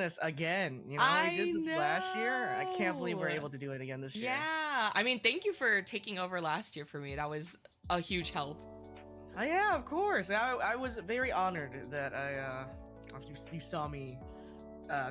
this again. You know, we did I this last year. I can't believe we're know. able to do it again this year. Yeah. I mean, thank you for taking over last year for me. That was a huge help. Oh, yeah, of course. I was very honored that you saw me.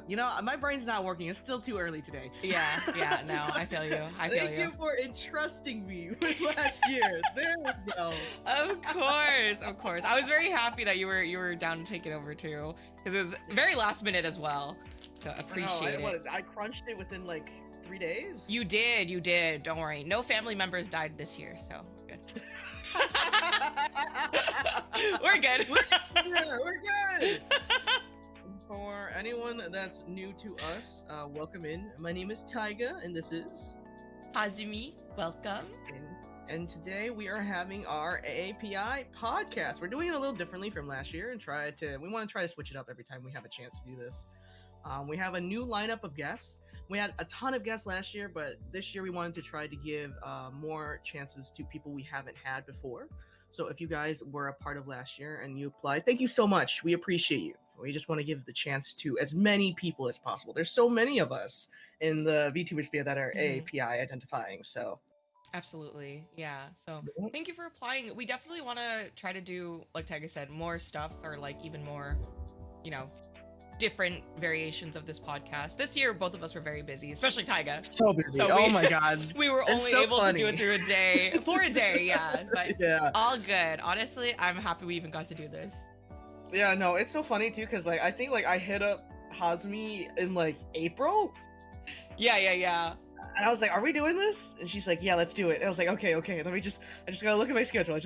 You know, my brain's not working. It's still too early today. Yeah, no, I feel you. Thank you for entrusting me with last year. There we go. Of course. I was very happy that you were down to take it over too, because it was very last minute as well. So appreciate it. I crunched it within like 3 days. You did. Don't worry. No family members died this year, so we're good. We're good. We're good. For anyone that's new to us, welcome in. My name is Taiga, and this is Hazumi. Welcome. And today we are having our AAPI podcast. We're doing it a little differently from last year, and we want to try to switch it up every time we have a chance to do this. We have a new lineup of guests. We had a ton of guests last year, but this year we wanted to try to give more chances to people we haven't had before. So if you guys were a part of last year and you applied, thank you so much. We appreciate you. We just want to give the chance to as many people as possible. There's so many of us in the VTuber sphere that are AAPI identifying, so. Absolutely, yeah. So thank you for applying. We definitely want to try to do, like Taiga said, more stuff, or like even more, you know, different variations of this podcast. This year, both of us were very busy, especially Taiga. So busy. Oh my god. We were only able to do it through a day. For a day, yeah. But yeah. All good. Honestly, I'm happy we even got to do this. Yeah, no, it's so funny too, because like I think like I hit up Hazumi in like April. Yeah. And I was like, "Are we doing this?" And she's like, "Yeah, let's do it." And I was like, "Okay. I just gotta look at my schedule.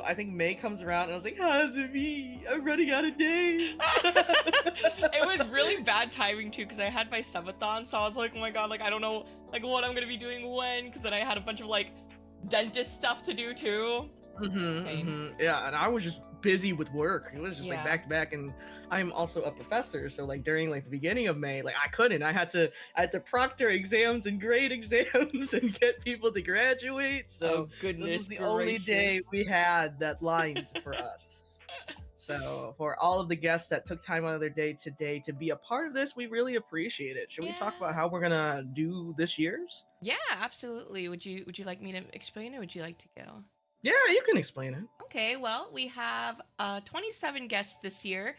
I think May comes around, and I was like, "Hazumi, I'm running out of days." It was really bad timing too, because I had my subathon, so I was like, "Oh my god, like I don't know like what I'm gonna be doing when," because then I had a bunch of like dentist stuff to do too. Yeah, and I was just busy with work. It was just like back to back, and I'm also a professor, so like during like the beginning of May, like I had to proctor exams and grade exams and get people to graduate. So goodness, this was the only day we had that lined for us. So for all of the guests that took time out of their day today to be a part of this, we really appreciate it. Should we talk about how we're gonna do this year's? Yeah, absolutely. Would you like me to explain, or would you like to go? Yeah, you can explain it. Okay, well, we have 27 guests this year.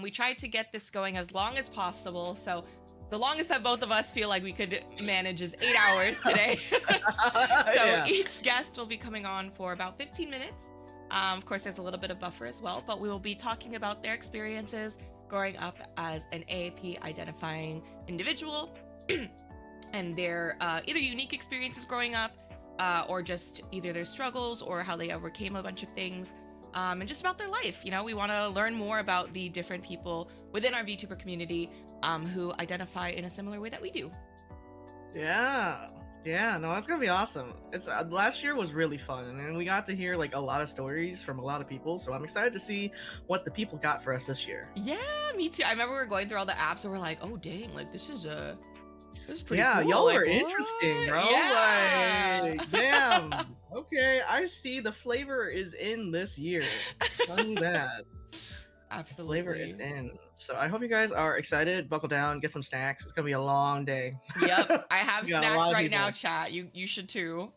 We tried to get this going as long as possible, so the longest that both of us feel like we could manage is 8 hours today. So each guest will be coming on for about 15 minutes. Of course, there's a little bit of buffer as well, but we will be talking about their experiences growing up as an AAPI identifying individual and their either unique experiences growing up, or just either their struggles or how they overcame a bunch of things, and just about their life. You know, we want to learn more about the different people within our VTuber community who identify in a similar way that we do. Yeah, no, that's gonna be awesome. It's last year was really fun, and we got to hear like a lot of stories from a lot of people, so I'm excited to see what the people got for us this year. Yeah, me too. I remember we were going through all the apps and we're like, oh dang, like this is pretty cool. Y'all like, were interesting, bro. Like, damn. Okay, I see the flavor is in this year. Tell you that. Absolutely. The flavor is in. So I hope you guys are excited. Buckle down, get some snacks. It's gonna be a long day. Yep, I have snacks right now, chat. You should too.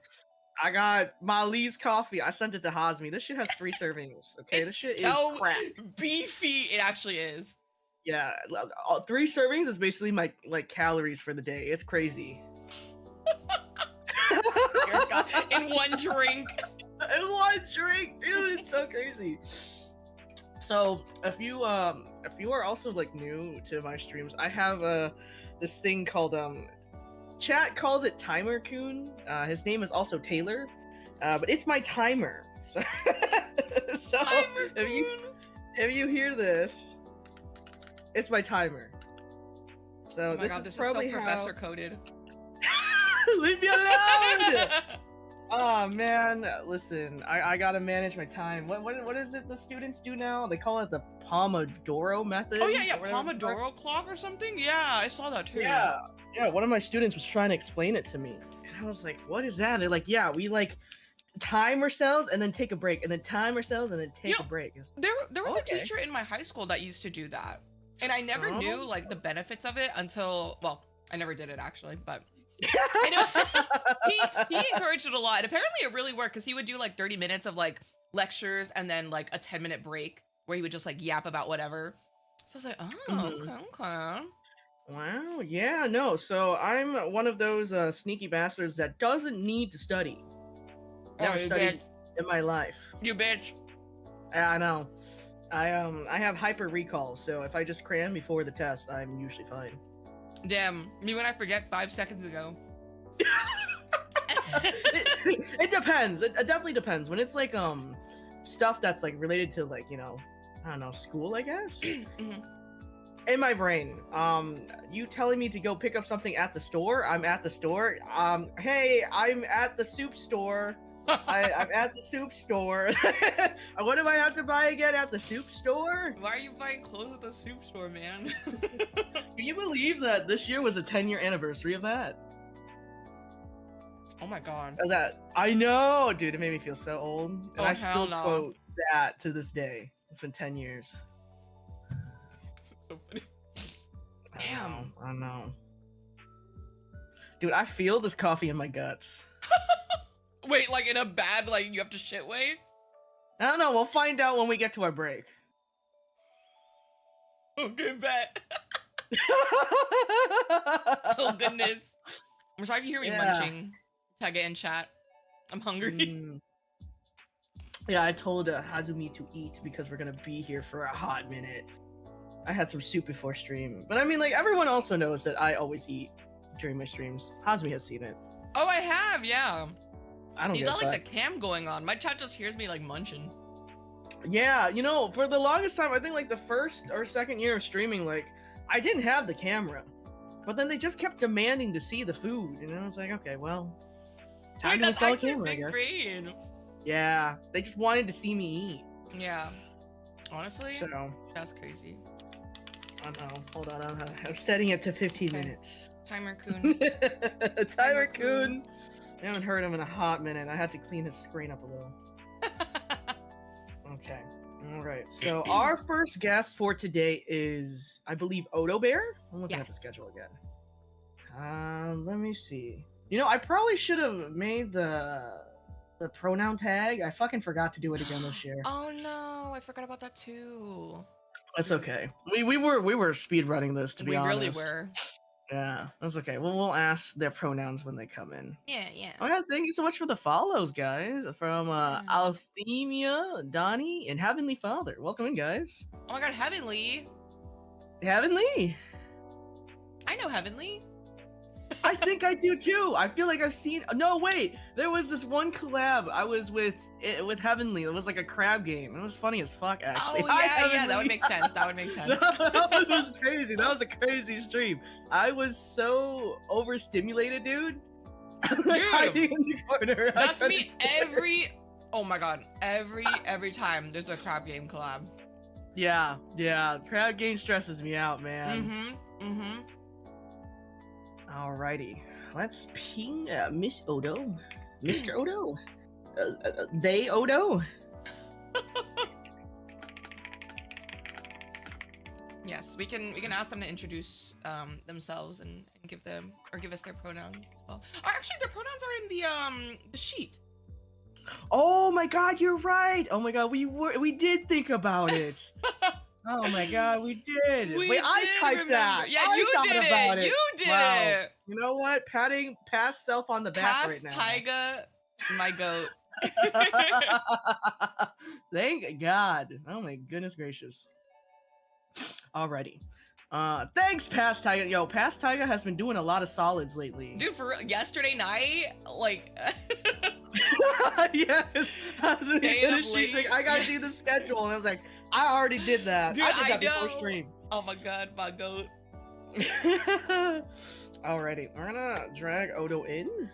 I got Mali's coffee. I sent it to Hazumi. This shit has 3 servings. Okay, this shit is crap. Beefy. It actually is. Yeah, 3 servings is basically my like calories for the day. It's crazy. Dear God. In one drink. In one drink, dude. It's so crazy. So if you are also like new to my streams, I have this thing called chat calls it Timer Coon. His name is also Taylor, but it's my timer. So, Timer if you hear this, it's my timer. So oh my God, this is probably so professor coded. Leave me alone! Oh man, listen, I gotta manage my time. What is it the students do now? They call it the Pomodoro method. Oh yeah, Pomodoro clock or something? Yeah, I saw that too. Yeah, one of my students was trying to explain it to me. And I was like, what is that? They're like, yeah, we like time ourselves and then take a break, and then time ourselves and then take a break. There was a teacher in my high school that used to do that. And I never knew like the benefits of it until, well, I never did it actually, but I know he encouraged it a lot. And apparently it really worked because he would do like 30 minutes of like lectures and then like a 10-minute break where he would just like yap about whatever. So I was like, oh, okay. Wow, yeah, no. So I'm one of those sneaky bastards that doesn't need to study. Never studied in my life. You bitch. I know. I have hyper recall, so if I just cram before the test, I'm usually fine. Damn, me when I forget 5 seconds ago. It depends. It definitely depends. When it's like stuff that's like related to like, you know, I don't know, school, I guess. In my brain, you telling me to go pick up something at the store, I'm at the store. Hey, I'm at the soup store. I'm at the soup store. What do I have to buy again at the soup store? Why are you buying clothes at the soup store, man? Can you believe that this year was a 10-year anniversary of that? Oh my god. That I know, dude. It made me feel so old, and I still quote that to this day. It's been 10 years. So funny. Damn. I know. Dude, I feel this coffee in my guts. Wait, like in a bad, like you have to shit way? I don't know. We'll find out when we get to our break. Okay, bet. Oh goodness. I'm sorry if you hear me munching. Tag it in chat. I'm hungry. Yeah, I told Hazumi to eat because we're gonna be here for a hot minute. I had some soup before stream, but I mean, like everyone also knows that I always eat during my streams. Hazumi has seen it. Oh, I have, yeah. I don't. You got like the cam going on. My chat just hears me like munching. Yeah, you know, for the longest time, I think like the first or second year of streaming, like I didn't have the camera, but then they just kept demanding to see the food, and I was like, okay, well, time to install a camera, I guess. Brain. Yeah, they just wanted to see me eat. Yeah, honestly, so that's crazy. I know. Hold on, I'm setting it to 15 minutes. Timer Kun. Timer Kun. I haven't heard him in a hot minute. I had to clean his screen up a little. Okay. All right. So our first guest for today is, I believe, Odo Bear. I'm looking at the schedule again. Let me see. You know, I probably should have made the pronoun tag. I fucking forgot to do it again this year. Oh no, I forgot about that too. That's okay. We were speed running this, to be honest. We really were. Yeah, that's okay. Well, we'll ask their pronouns when they come in. Yeah. Oh yeah, thank you so much for the follows, guys. From Althemia, Donnie, and Heavenly Father. Welcome in, guys. Oh my god, Heavenly. Heavenly. I know Heavenly. I think I do too. I feel like I've seen. No, wait. There was this one collab I was with Heavenly. It was like a crab game. It was funny as fuck, actually. Oh yeah, that would make sense. That would make sense. That was crazy. That was a crazy stream. I was so overstimulated, dude. Hiding in the corner. That's me every. Oh my god, every time there's a crab game collab. Yeah. Crab game stresses me out, man. Alrighty, let's ping Miss Odo, Mr. Odo, they Odo. Yes, we can ask them to introduce themselves and give us their pronouns as well. Oh, actually, their pronouns are in the sheet. Oh my god, you're right. Oh my god, we did think about it. Oh my god, we did. Wait, I typed that. Yeah, you did it. You did it. You know what? Pass self on the back right now. Tyga, my goat. Thank God. Oh my goodness gracious. Alrighty. Thanks, Past Tyga. Yo, Past Tyga has been doing a lot of solids lately. Dude, for real, yesterday night, like... Yes. She's like, I gotta do the schedule. And I was like, I already did that. Dude, I did that before stream. Oh my god, my goat. Alrighty, we're gonna drag Odo in.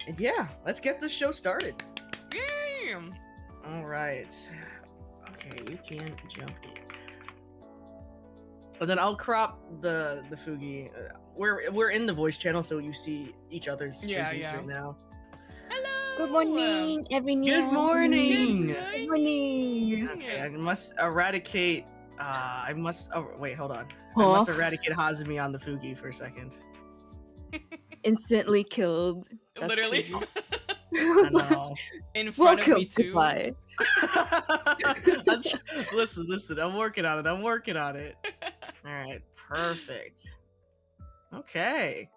And yeah, let's get this show started. Yay! Alright. Okay, you can jump in. But then I'll crop the Fugi. We're in the voice channel, so you see each other's Fugis right now. Hello! Good morning, everyone. Good morning! Good morning. Okay, I must eradicate I must. Oh wait, hold on. I Huh? must eradicate Hazumi on the Fugi for a second. Instantly killed. That's Literally. crazy. I know. In front of me Welcome. too. Goodbye. Listen. I'm working on it. All right, perfect. Okay.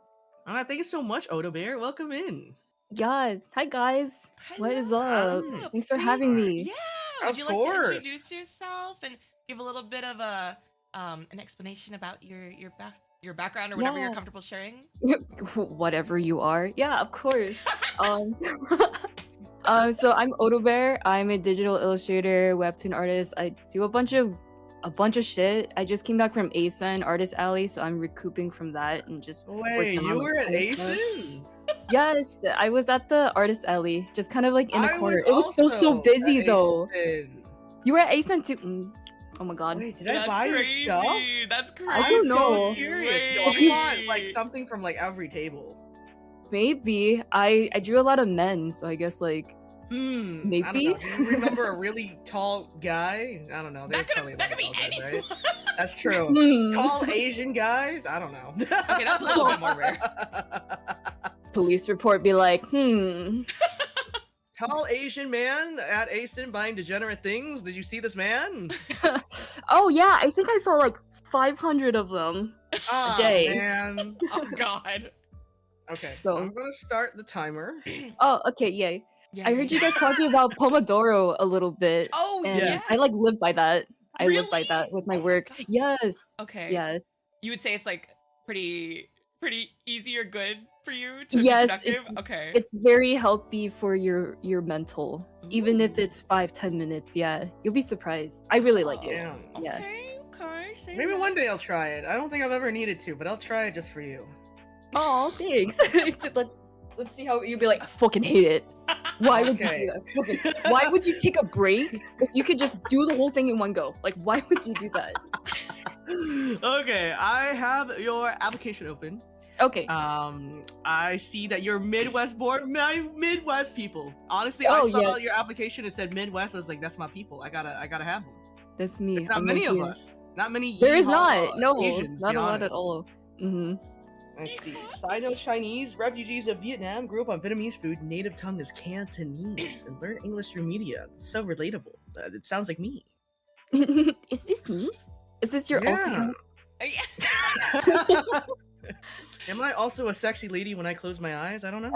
All right, thank you so much, Odo Bear. Welcome in. Yeah. Hi guys. What is Hello. up? Thanks for having me. Yeah. Would Of you like to course. introduce yourself and give a little bit of a an explanation about your background or whatever you're Yeah. comfortable sharing? Whatever you are. Yeah, of course. So I'm Odo Bear. I'm a digital illustrator, webtoon artist. I do a bunch of shit. I just came back from ASUN Artist Alley, so I'm recouping from that and just Wait, working on, you like, were at funny stuff. ASUN? Yes, I was at the Artist Alley, just kind of like in a I corner. was It was so also busy at though. ASUN. You were at ASUN too. Oh my god. Wait, did I buy your stuff? That's crazy. I don't I'm know. so curious. No, I want like something from like every table. Maybe I drew a lot of men, so I guess like I don't maybe. know. Do you remember a really tall guy? I don't know. There's probably That a could lot be of tall guys, anyone. right? That's true. Hmm. Tall Asian guys? I don't know. Okay, that's a little bit more rare. Police report be like, Tall Asian man at ASIN buying degenerate things. Did you see this man? Oh yeah, I think I saw like 500 of them. Ah, day. man. Oh God. Okay, So- I'm gonna start the timer. Oh, okay, yay. Yeah, I heard you guys talking about Pomodoro a little bit. Oh And yeah. I like live by that. I live by Really? that with my Oh my work. God. Yes. Okay. Yeah. You would say it's like pretty easy or good for you to Yes, be productive? Okay. It's very healthy for your mental. Even if Ooh. it's 5-10 minutes, yeah. You'll be surprised. I really like it. Yeah. Yeah. Okay. Say Maybe that. one day I'll try it. I don't think I've ever needed to, but I'll try it just for you. Oh, thanks. let's see how you'll be like, I fucking hate it. Why would you Okay. do that? Why would you take a break if you could just do the whole thing in one go? Like, why would you do that? Okay, I have your application open. Okay. I see that you're Midwest born. My Midwest people. Honestly, Oh, I saw yeah. your application. It said Midwest. I was like, that's my people. I gotta have them. That's me. There's not I'm many right of here. us. Not many. There is yeehaw not. No, Asians, not be a lot at honest. all. Mm-hmm. Let's see. Sino-Chinese refugees of Vietnam grew up on Vietnamese food. Native tongue is Cantonese and learn English through media. It's so relatable. It sounds like me. Is this me? Is this your alt Yeah. account? Am I also a sexy lady when I close my eyes? I don't know.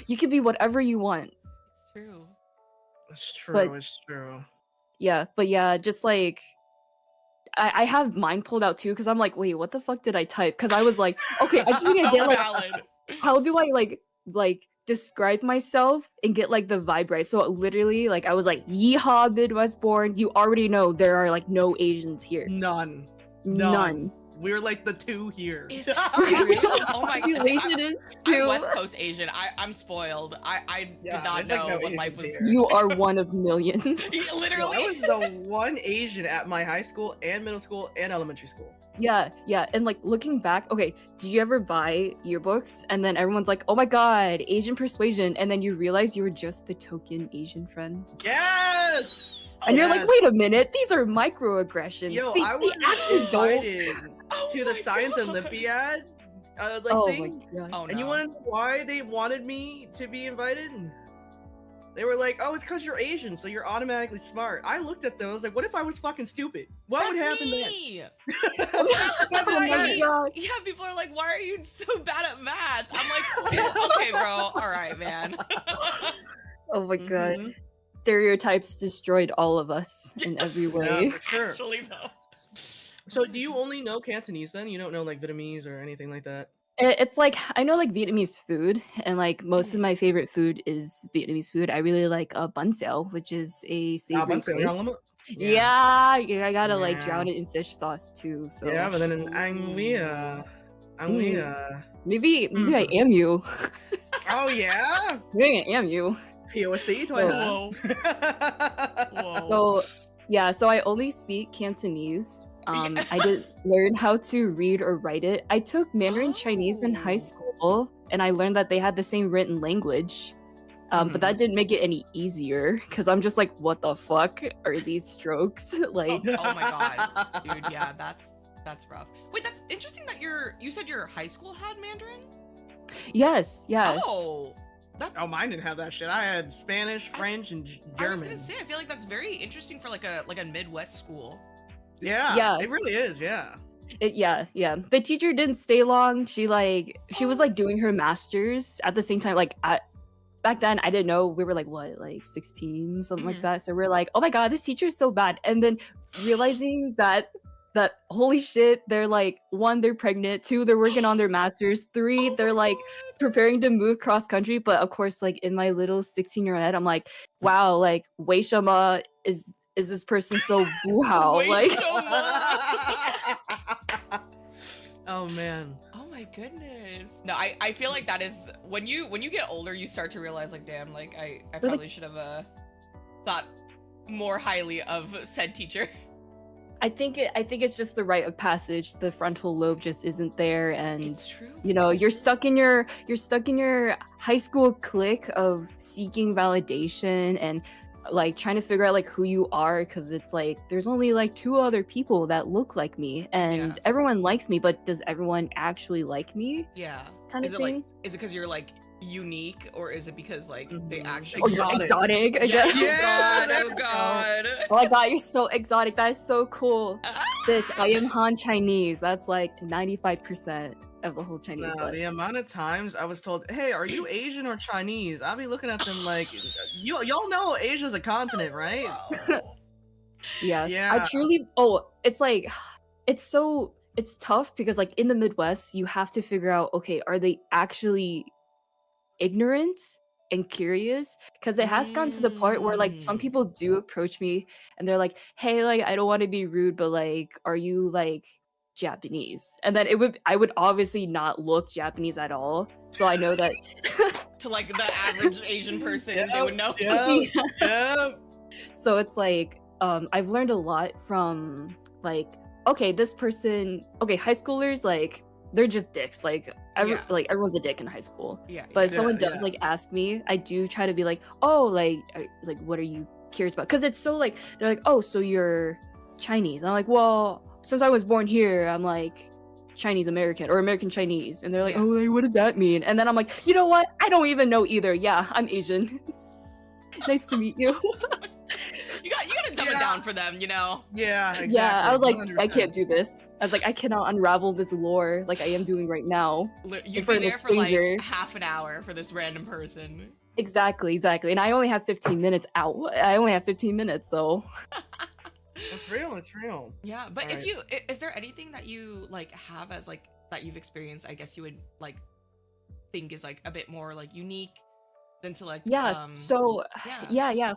You can be whatever you want. It's true. It's true. But- It's true. Yeah, but yeah, just like I have mine pulled out too because I'm like, wait, what the fuck did I type? Because I was like, okay, I just need to So get like, valid. how do I like describe myself and get like the vibe right? So literally, like I was like, yeehaw, Midwest born. You already know there are like no Asians here. None. None. We're like the two here. Is that real? Oh my god. Population is I'm too. West Coast Asian. I'm spoiled. I Yeah, did not there's, like, know no what life was. Asians here. You are one of millions. Yo, Literally. I was the one Asian at my high school and middle school and elementary school. Yeah, and like looking back, okay, did you ever buy yearbooks and then everyone's like, oh my god, Asian persuasion, and then you realize you were just the token Asian friend? Yes! And you're like, Yes. wait a minute, these are microaggressions. Yo, they, I they was actually don't. invited Oh to the my Science God. Olympiad Oh thing. my god. Oh no. And you want to know why they wanted me to be invited? They were like, oh, it's because you're Asian, so you're automatically smart. I looked at them, I was like, what if I was fucking stupid? What would happen then? me. That's Oh what my I mean. god. Yeah, people are like, why are you so bad at math? I'm like, okay, bro. All right, man. Oh my god. Mhm. Stereotypes destroyed all of us in every way. Yeah, for sure. Actually, though. So do you only know Cantonese then? You don't know like Vietnamese or anything like that? It's like I know like Vietnamese food, and like most of my favorite food is Vietnamese food. I really like bun xào, which is a savory Bánh xèo crepe. ngon lắm ạ. Yeah, I gotta like drown Yeah. it in fish sauce too. So Yeah, but then in maybe I am you. Oh yeah? Maybe I am you. Hiểu một tí thôi hả? Whoa. Whoa. So yeah, so I only speak Cantonese. I didn't learn how to read or write it. I took Mandarin Chinese in high Oh. school, and I learned that they had the same written language. But that didn't make it any easier because I'm just like, what the fuck are these strokes? Like, oh my god, dude, yeah, that's rough. Wait, that's interesting that you said your high school had Mandarin? yes, yeah. Oh, mine didn't have that shit. I had Spanish, French, and German. I was gonna say, I feel like that's very interesting for like a Midwest school. Yeah, it really is. Yeah. Yeah. The teacher didn't stay long. She was like doing her master's at the same time. Like back then, I didn't know. We were like, what, like 16, something like that. So we're like, oh my god, this teacher is so bad. And then realizing that holy shit, they're like, 1, they're pregnant, 2, they're working on their masters, 3, they're like preparing to move cross country. But of course, like in my little 16-year-old head, I'm like, wow, like Wei Shama is this person so buhao? Like, oh man. Oh my goodness. No, I feel like that is when you get older, you start to realize like, damn, like I probably should have thought more highly of said teacher. I think it's just the rite of passage. The frontal lobe just isn't there, and it's true. You know, you're stuck in your high school clique of seeking validation and like trying to figure out like who you are, because it's like there's only like 2 other people that look like me, and everyone likes me, but does everyone actually like me? Yeah. Kind of thing. Like, is it because you're like unique, or is it because like they actually exotic? Oh god. Oh my god, you're so exotic. That is so cool. Bitch, I am Han Chinese. That's like 95% of the whole Chinese blood. The amount of times I was told, hey, are you Asian or Chinese? I'll be looking at them like, y'all know Asia's a continent, right? Yeah. I truly, it's like, it's tough because like in the Midwest, you have to figure out, okay, are they actually ignorant and curious? Because it has gotten to the part where like some people do approach me and they're like, hey, like I don't want to be rude, but like, are you like Japanese? And then I would obviously not look Japanese at all, so I know that to like the average Asian person, they would know. So it's like I've learned a lot from like, okay, this person, okay, high schoolers, like they're just dicks. Like everyone's a dick in high school. But if someone does like ask me, I do try to be like, oh, like what are you curious about? Because it's so like, they're like, oh, so you're Chinese. And I'm like, well, since I was born here, I'm like Chinese American or American Chinese. And they're like, oh, like, what does that mean? And then I'm like, you know what? I don't even know either. Yeah, I'm Asian. Nice to meet you. You gotta dumb it down for them, you know? Yeah, exactly. Yeah, I was like, 100%. I can't do this. I was like, I cannot unravel this lore like I am doing right now. You've been there for like half an hour for this random person. Exactly. And I only have 15 minutes out. I only have 15 minutes, so. It's real. Yeah, but is there anything that you like have as like that you've experienced, I guess you would like think is like a bit more like unique than to like yeah,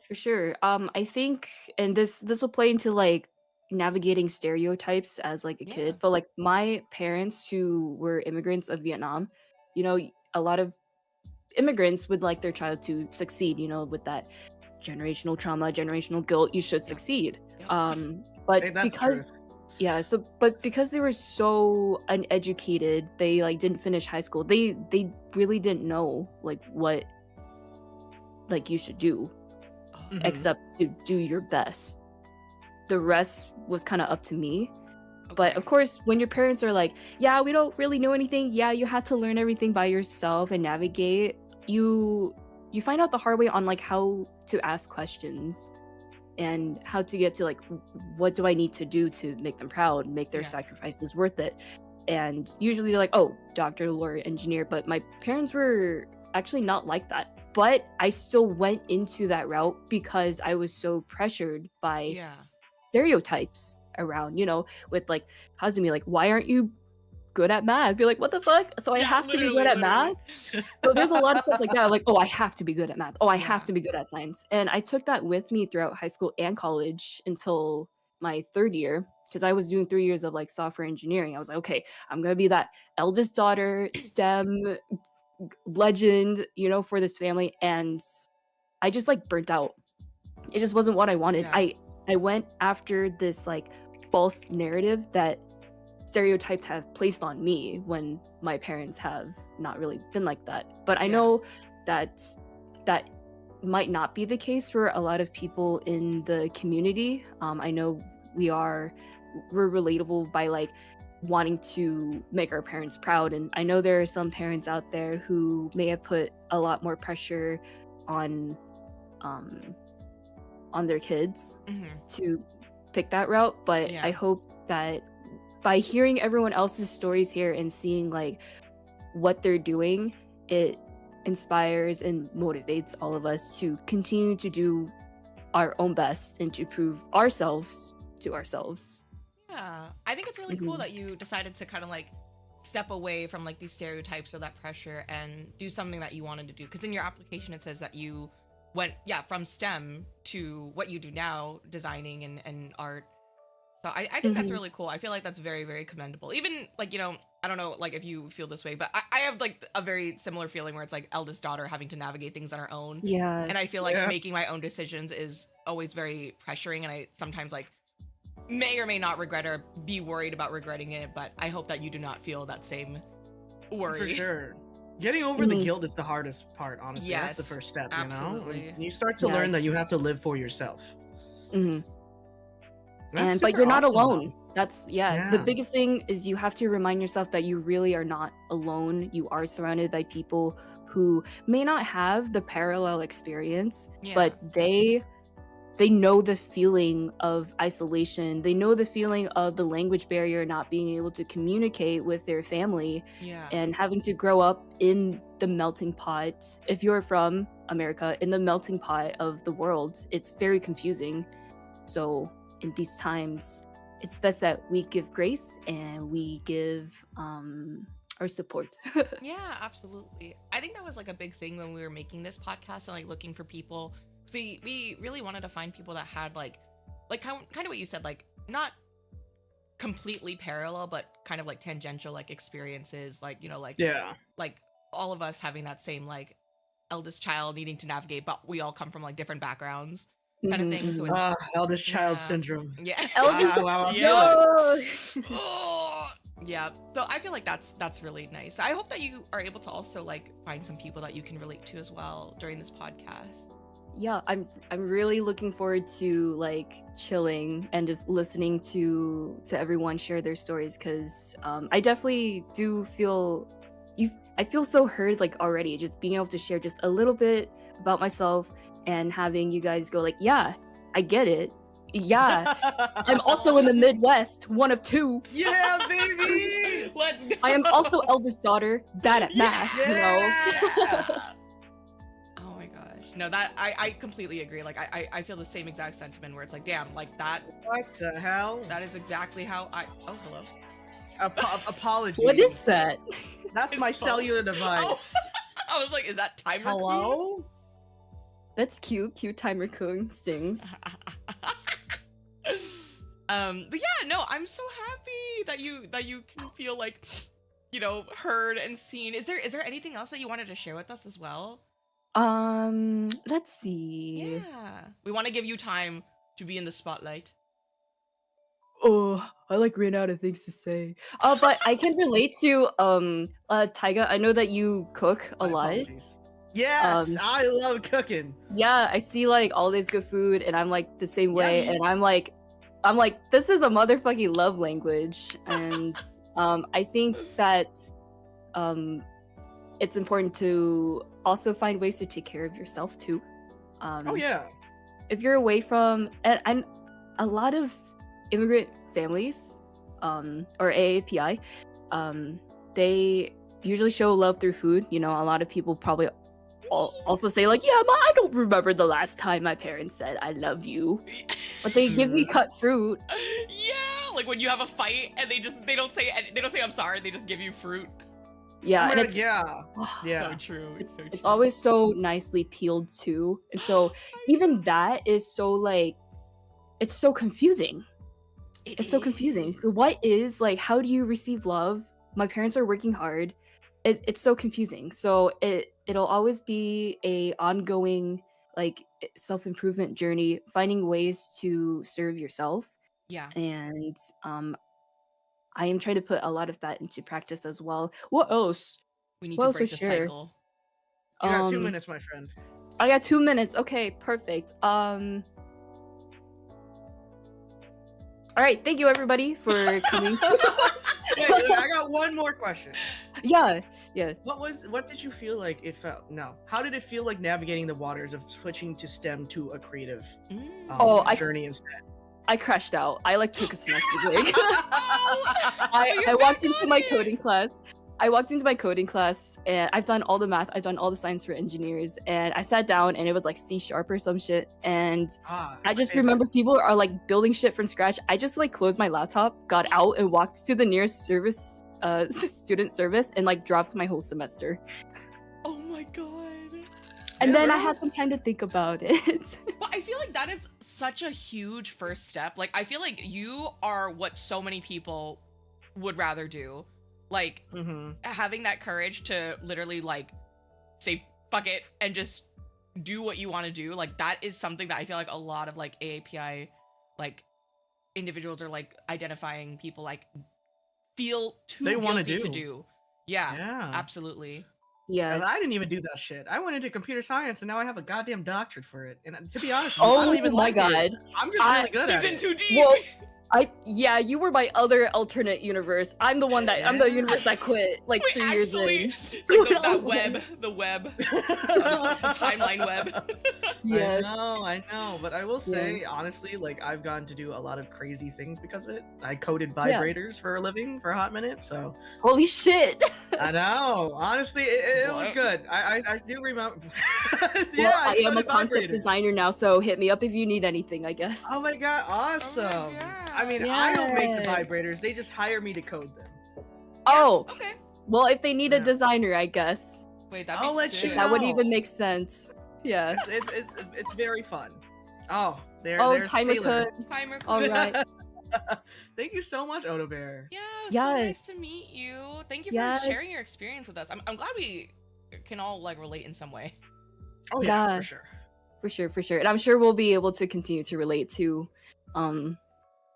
for sure. I think, and this will play into like navigating stereotypes as like a kid, but like my parents who were immigrants of Vietnam, you know, a lot of immigrants would like their child to succeed, you know, with that generational trauma, generational guilt, you should succeed. But hey, because but because they were so uneducated, they like didn't finish high school, they really didn't know like what like you should do except to do your best. The rest was kind of up to me. But of course, when your parents are like, yeah, we don't really know anything, yeah, you had to learn everything by yourself and navigate, you find out the hard way on like how to ask questions and how to get to like, what do I need to do to make them proud, make their sacrifices worth it. And usually they're like, oh, doctor, lawyer, engineer. But my parents were actually not like that. But I still went into that route because I was so pressured by stereotypes around, you know, with like Hazumi, like, why aren't you good at math? Be like, what the fuck? So I have to be good at math? So there's a lot of stuff like that. Like, oh, I have to be good at math. Oh, I have to be good at science. And I took that with me throughout high school and college until my 3rd year, because I was doing 3 years of like software engineering. I was like, okay, I'm going to be that eldest daughter, STEM legend, you know, for this family. And I just like burnt out. It just wasn't what I wanted. I went after this like false narrative that stereotypes have placed on me when my parents have not really been like that. But I know that might not be the case for a lot of people in the community. I know we're relatable by like wanting to make our parents proud, and I know there are some parents out there who may have put a lot more pressure on their kids to pick that route, but Yeah. I hope that by hearing everyone else's stories here and seeing like what they're doing, it inspires and motivates all of us to continue to do our own best and to prove ourselves to ourselves. Yeah, I think it's really cool Mhm. that you decided to kind of like step away from like these stereotypes or that pressure and do something that you wanted to do. Because in your application, it says that you went, yeah, from STEM to what you do now, designing and art. So I think that's Mhm. really cool. I feel like that's very, very commendable. Even like, you know, I don't know like if you feel this way, but I have like a very similar feeling where it's like eldest daughter having to navigate things on her own. Yeah. And I feel like Yeah. making my own decisions is always very pressuring, and I sometimes like may or may not regret or be worried about regretting it, but I hope that you do not feel that same worry. For sure. Getting over the Mhm. guilt is the hardest part, honestly. That's the Yes, first step, absolutely. And you start to Yeah. learn that you have to live for yourself. Mhm. That's But super you're not awesome, alone. though. That's the Yeah. biggest thing is you have to remind yourself that you really are not alone. You are surrounded by people who may not have the parallel experience, Yeah. but they know the feeling of isolation. They know the feeling of the language barrier, not being able to communicate with their family Yeah. and having to grow up in the melting pot. If you're from America, in the melting pot of the world, it's very confusing. So in these times, it's best that we give grace and we give our support. Yeah, absolutely. I think that was like a big thing when we were making this podcast and like looking for people. See, we really wanted to find people that had like kind of what you said, like not completely parallel, but kind of like tangential like experiences, like, you know, Yeah. like all of us having that same like eldest child needing to navigate, but we all come from like different backgrounds kind of Mhm, thing. So mhm. it's Eldest child yeah. syndrome. Yeah. Eldest Wow, Yeah. feel it. Oh, yeah. So I feel like that's really nice. I hope that you are able to also like find some people that you can relate to as well during this podcast. Yeah, I'm really looking forward to like chilling and just listening to everyone share their stories, because I definitely do feel I feel so heard like already, just being able to share just a little bit about myself and having you guys go like, yeah, I get it. Yeah, I'm also in the Midwest, one of two. Yeah, baby. Let's go. I am also eldest daughter, bad at math, you know. Yeah. Oh my gosh. No, that I completely agree. Like I feel the same exact sentiment where it's like, damn, like that What the hell? that is exactly how I oh hello. Apologies. What is that? That's His my phone. cellular device. I was like, is that timer? Hello? That's cute. Cute timer cooing stings. But yeah, no, I'm so happy that you can feel like, you know, heard and seen. Is there anything else that you wanted to share with us as well? Let's see. Yeah. We want to give you time to be in the spotlight. Oh, I like ran out of things to say. But I can relate to Taiga. I know that you cook a My lot. apologies. Yes, Um, I love cooking. Yeah, I see like all this good food, and I'm like the same way, Yummy. and I'm like, this is a motherfucking love language, and I think that it's important to also find ways to take care of yourself too. Oh yeah. If you're away from, and a lot of immigrant families, or AAPI, they usually show love through food. You know, a lot of people probably also say like, yeah, I don't remember the last time my parents said I love you, but they give me cut fruit. Yeah, like when you have a fight and they don't say I'm sorry, they just give you fruit. Yeah, Oh and my it's God, yeah. So true. It's so true. it's always so nicely peeled too, and so even that is so like, it's so confusing. It's so confusing. What is like, how do you receive love? My parents are working hard. It's so confusing. So it'll always be a ongoing like self-improvement journey, finding ways to serve yourself. Yeah. And I am trying to put a lot of that into practice as well. What else? We need What to else break to the share? cycle. You got 2 minutes, my friend. I got 2 minutes. Okay, perfect. All right, thank you everybody for coming. I got one more question. Yeah. What did you feel like it felt? No. How did it feel like navigating the waters of switching to STEM to a creative journey instead? I crashed out. I like took a semester break. Oh, I walked into my coding class. And I've done all the math, I've done all the science for engineers, and I sat down and it was like C# or some shit. And I just remember people are like building shit from scratch. I just like closed my laptop, got out, and walked to the nearest service, student service, and like dropped my whole semester. Oh my god. And then I had some time to think about it. But I feel like that is such a huge first step. Like, I feel like you are what so many people would rather do. Like, having that courage to literally, like, say, fuck it, and just do what you want to do. Like, that is something that I feel like a lot of, like, AAPI, like, individuals or, like, identifying people, like, feel too guilty to do. Yeah, absolutely. Yeah. I didn't even do that shit. I went into computer science and now I have a goddamn doctorate for it. And to be honest, I don't even like it. I'm just really good at it. He's in too deep. Well, you were my other alternate universe. I'm the one that I'm the universe that quit like 3 years in. It's like the web, the timeline web. Yes. I know, but I will say honestly, like I've gotten to do a lot of crazy things because of it. I coded vibrators for a living for a hot minute, so holy shit. I know. Honestly, it was good. I do remember. I am a concept designer now, so hit me up if you need anything, I guess. Oh my god, awesome. Oh my god. I mean, I don't make the vibrators. They just hire me to code them. Oh. Okay. Well, if they need a designer, I guess. Wait, that'd be sick. You know. That would even make sense. Yeah. It's very fun. Oh, there's timer Taylor. code. All right. Thank you so much, Odo Bear. Yeah, so nice to meet you. Thank you for sharing your experience with us. I'm glad we can all like relate in some way. Oh yeah, for sure. For sure. And I'm sure we'll be able to continue to relate to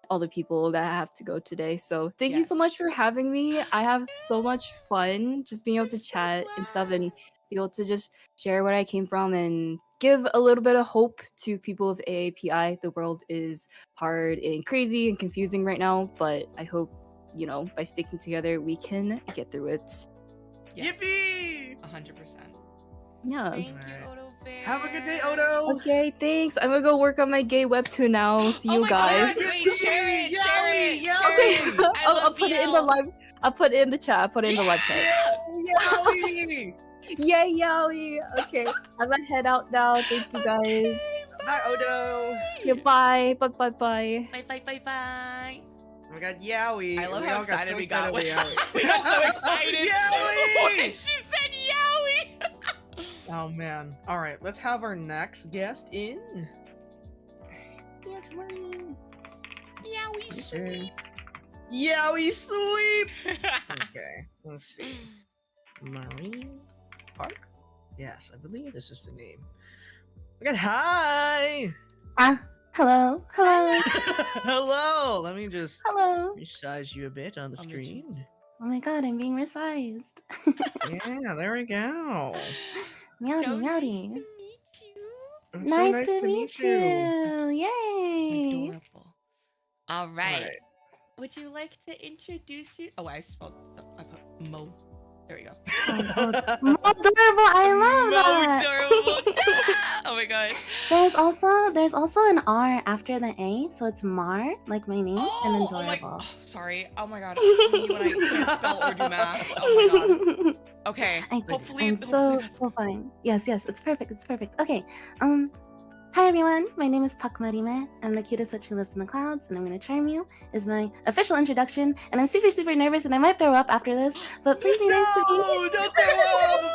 all the people that have to go today. So thank you so much for having me. I have so much fun just being able to chat and stuff and be able to just share where I came from and give a little bit of hope to people of AAPI. The world is hard and crazy and confusing right now, but I hope, by sticking together, we can get through it. Yes. Yippee! 100%. Yeah. Thank you, Odo Bear. Have a good day, Odo. Okay, thanks. I'm gonna go work on my gay webtoon now. See you guys. God, wait, share it. Okay. I'll put it in the live. I'll put it in the chat. Put it in the live chat. Yowie! Yay, Yowie! Okay, I'm gonna head out now. Thank you guys. Bye, Odo. Yeah, bye. Bye. Bye. Oh my god, Yowie. I love we how all excited got so we got. Yowie. We got so excited. Yowie! When she said Yowie. Oh man. All right, let's have our next guest in. Yowie sweep. Yowie sweep. Okay, let's see. Marine Park? Yes, I believe this is the name. Okay, hi. Hello. Hello. Let me just Hello. resize you a bit on the screen. Oh my god, I'm being resized. Yeah, there we go. Meowdy. Nice to meet you. Yay. Adorable. All right. Would you like to introduce you? Oh, I spelled. I put Mo. There we go. More adorable. I love that. Adorable. Oh my gosh. There's also an R after the A, so it's Mar, like my name, and then adorable. Sorry. Oh my god. Me when I can't spell or do math. Oh my god. Okay. Hopefully I'm so fine. Yes, it's perfect. Okay. Hi everyone, my name is Pakmarime. I'm the cutest witch who lives in the clouds, and I'm gonna charm you is my official introduction, and I'm super nervous and I might throw up after this, but please be nice to me. Don't throw up!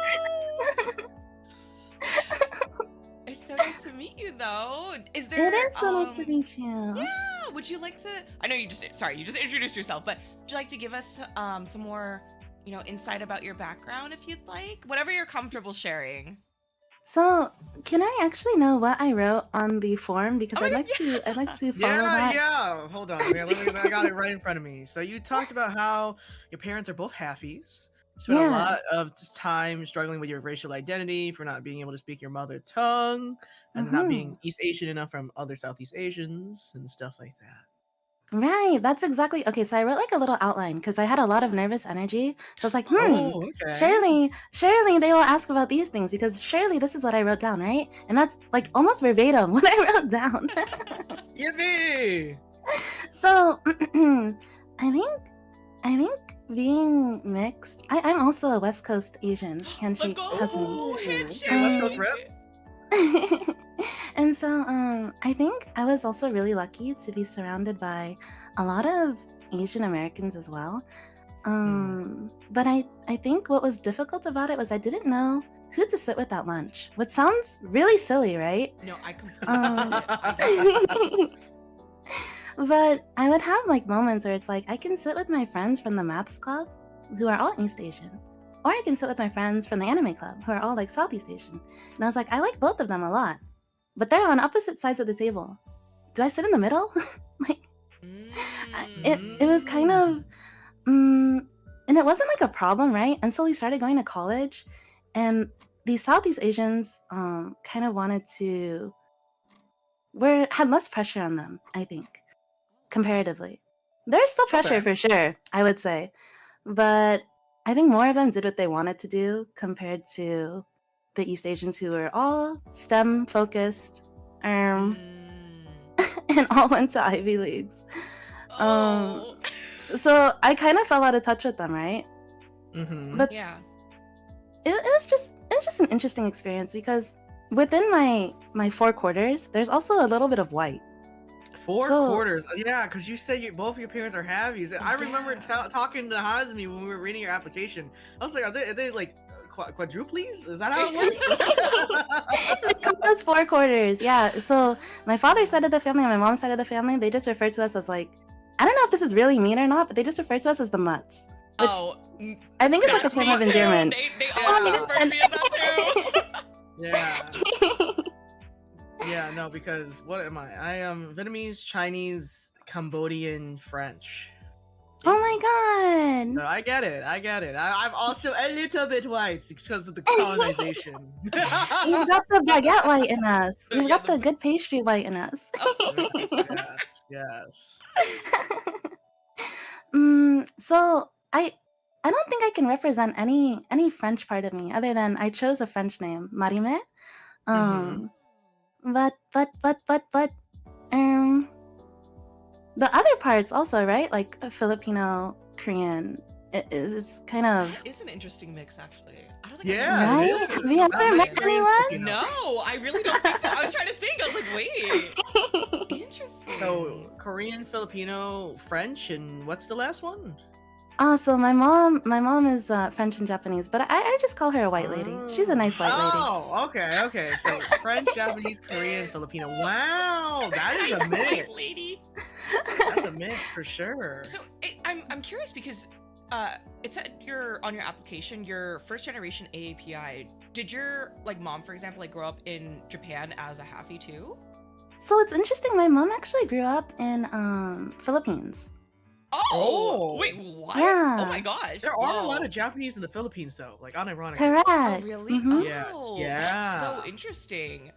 It's so nice to meet you though. Is there It is so nice to meet you. Yeah, would you like to I know you just introduced yourself, but would you like to give us some more, insight about your background if you'd like? Whatever you're comfortable sharing. So, can I actually know what I wrote on the form? Because I'd like to follow that. Yeah. Hold on, man. I got it right in front of me. So you talked about how your parents are both halfies. spent a lot Yes. of time struggling with your racial identity for not being able to speak your mother tongue and not Mm-hmm. being East Asian enough from other Southeast Asians and stuff like that. Right, that's exactly okay. So I wrote like a little outline because I had a lot of nervous energy. So I was like, Oh, okay. surely they will ask about these things because surely this is what I wrote down, right? And that's like almost verbatim what I wrote down. Yippee! So I think being mixed. I'm also a West Coast Asian. Let's Handshake, go. Hazumi. Handshake. Okay, West Coast rep. And so I think I was also really lucky to be surrounded by a lot of Asian Americans as well. But I think what was difficult about it was I didn't know who to sit with at lunch, which sounds really silly, right? No, I completely get it. But I would have like moments where it's like I can sit with my friends from the maths club who are all East Asian, or I can sit with my friends from the anime club who are all like Southeast Asian. And I was like, I like both of them a lot, but they're on opposite sides of the table. Do I sit in the middle? Like, it was kind of, and it wasn't like a problem, right? Until we started going to college, and these Southeast Asians kind of wanted to, had less pressure on them, I think, comparatively. There's still pressure Okay. for sure, I would say, but I think more of them did what they wanted to do compared to the East Asians who were all STEM focused, and all went to Ivy Leagues. Oh. So I kind of fell out of touch with them, right? Mm-hmm. But Yeah. it was just an interesting experience because within my 4 quarters, there's also a little bit of white. 4 So- quarters. Yeah, because you said both of your parents are Havies. I remember Yeah. talking to Hazumi when we were reading your application. I was like, are they like quadruplies? Is that how it works? They call us 4 quarters, yeah. So my father's side of the family and my mom's side of the family, they just refer to us as like, I don't know if this is really mean or not, but they just refer to us as the mutts. Which I think it's like a that's term me of too. endearment. They also refer to me as that too. Yeah. Yeah, no, because what am I? I am Vietnamese, Chinese, Cambodian, French. Oh my So god! I get it. I'm also a little bit white because of the colonization. We've got the baguette white in us. We've Yeah, got the- the good pastry white in us. Yes. So I don't think I can represent any French part of me other than I chose a French name, Marime. But the other parts also, right? Like Filipino, Korean. It's kind of That is an interesting mix, actually. I don't think Yeah. I've right. it is. Have you ever That met makes anyone? sense. No, I really don't think so. I was trying to think. I was like, wait. Interesting. So Korean, Filipino, French, and what's the last one? So my mom is French and Japanese, but I just call her a white lady. She's a nice white lady. Oh, okay. So French, Japanese, Korean, Filipino. Wow, that is a Nice mix. white lady. That's a mix for sure. So I'm curious because it said on your application your first generation AAPI. Did your mom, for example, grow up in Japan as a halfie too? So it's interesting. My mom actually grew up in Philippines. Oh, Oh. wait, what? Yeah. Oh my gosh. There are a Whoa. lot of Japanese in the Philippines, though. Like unironically. Correct. Oh, really? Mhm. Yes, Oh, yeah. that's so interesting.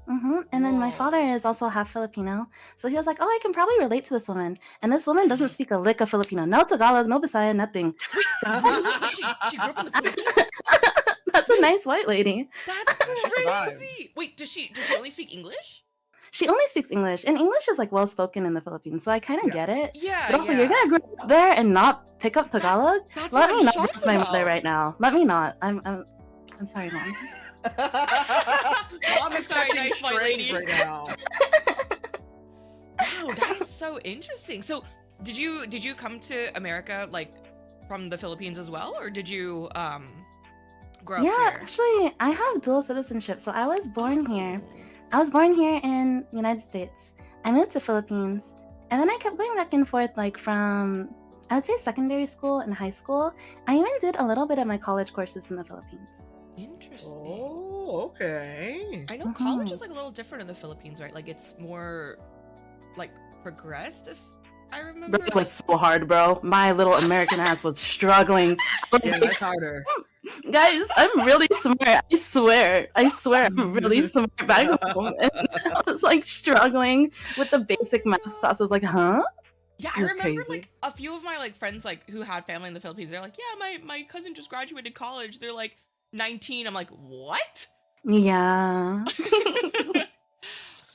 And then my Whoa. father is also half Filipino, so he was like, "Oh, I can probably relate to this woman." And this woman doesn't speak a lick of Filipino. No Tagalog, no Bisaya, nothing. Wait, she grew up in the Philippines? That's a nice white lady. That's She survived. crazy. Wait, does she only speak English? She only speaks English, and English is well spoken in the Philippines, so I kind of Yeah. get it. Yeah. But also, yeah. you're gonna grow up there and not pick up Tagalog? That's Let what me I'm not shocked roast my mother about. right now. Let me not. I'm sorry, mom. I'm Sorry, catching nice white strays lady. right now. Wow, that is so interesting. So, did you come to America from the Philippines as well, or did you grow up Yeah, here? actually, I have dual citizenship, so I was born here. I was born here in the United States. I moved to Philippines, and then I kept going back and forth from, I would say, secondary school and high school. I even did a little bit of my college courses in the Philippines. Interesting. Oh, okay. I know college is a little different in the Philippines, right? Like it's more progressed, I remember. Bro, it was so hard, bro. My little American ass was struggling. Yeah, that's harder. Guys, I'm really smart. I swear, I'm really smart. Back home, and I was like struggling with the basic math class. I was like, huh? Yeah, It I was remember crazy. like a few of my like friends like who had family in the Philippines. They're like, yeah, my cousin just graduated college. They're like 19. I'm like, what? Yeah.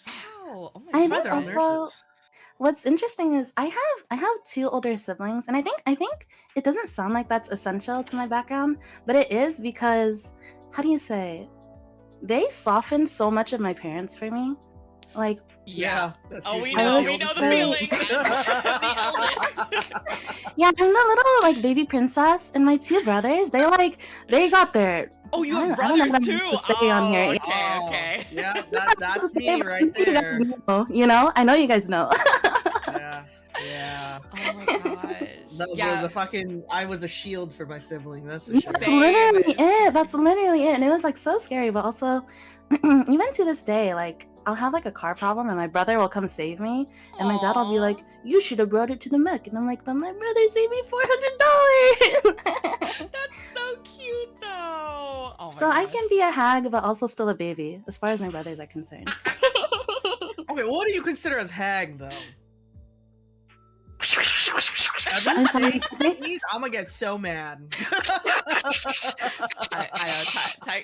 Wow. Oh my I god. think They're also nurses. what's interesting is I have two older siblings, and I think it doesn't sound like that's essential to my background, but it is because how do you say? They softened so much of my parents for me. Like Yeah. That's Oh, we usually know. the We know the oldest feeling. the eldest. yeah, I'm the little like baby princess, and my two brothers, they got their Oh, you I have don't know brothers what too. to say on here. Okay, Oh, okay. Yeah, That's that's the me same, right you guys there. know, you know? I know you guys know. Yeah, yeah. Oh my gosh. Yeah. The fucking I was a shield for my sibling. That's for sure. That's Same. literally it. That's literally it. And it was like so scary, but also even to this day, like I'll have like a car problem and my brother will come save me, and my dad will be like, "You should have brought it to the mech," and I'm like, "But my brother saved me $400." That's so cute though. Oh my So I gosh. can be a hag, but also still a baby, as far as my brothers are concerned. Okay, what do you consider as hag though? I'm sorry. Please, I'm gonna get so mad. I know.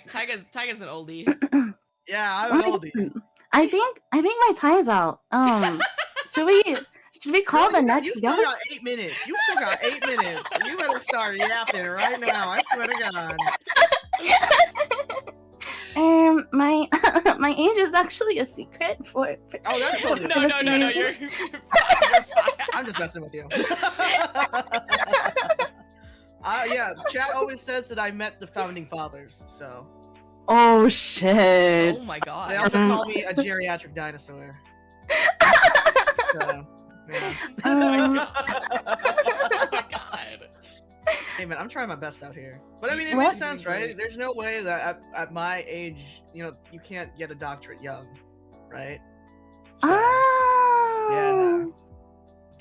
Tyga's an oldie. Yeah, I'm Oh an my oldie. God. I think my time's out. Should we call Girl, the you next still guest? got 8 minutes. You still got 8 minutes. You better start yapping right now. I swear to God. My my age is actually a secret for Oh, that's totally No, fine. you're fine. I'm just messing with you. Yeah, chat always says that I met the founding fathers, so Oh shit. Oh my they god. also call me a geriatric dinosaur. So, yeah. Oh my god. Hey man, I'm trying my best out here. But I mean, it What? makes sense, right? There's no way that at my age, you know, you can't get a doctorate young, right? So, Oh.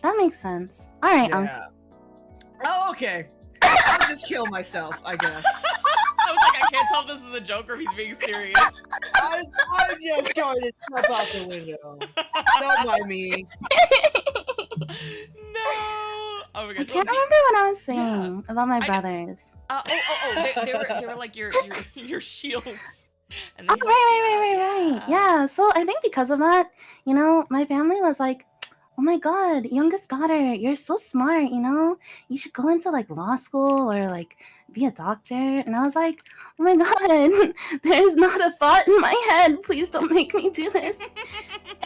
That makes sense. All right, yeah. Oh, okay. I'll just kill myself, I guess. I was like, I can't tell if this is a joke or if he's being serious. I'm just going to jump out the window. Don't mind me. No. Oh my I gosh. can't remember what I was saying about my I know. brothers. They were like your shields. And Oh, then right. Yeah, so I think because of that, you know, my family was like, "Oh my god, youngest daughter, you're so smart, you know? You should go into like law school or like be a doctor." And I was like, "Oh my god, there's not a thought in my head. Please don't make me do this."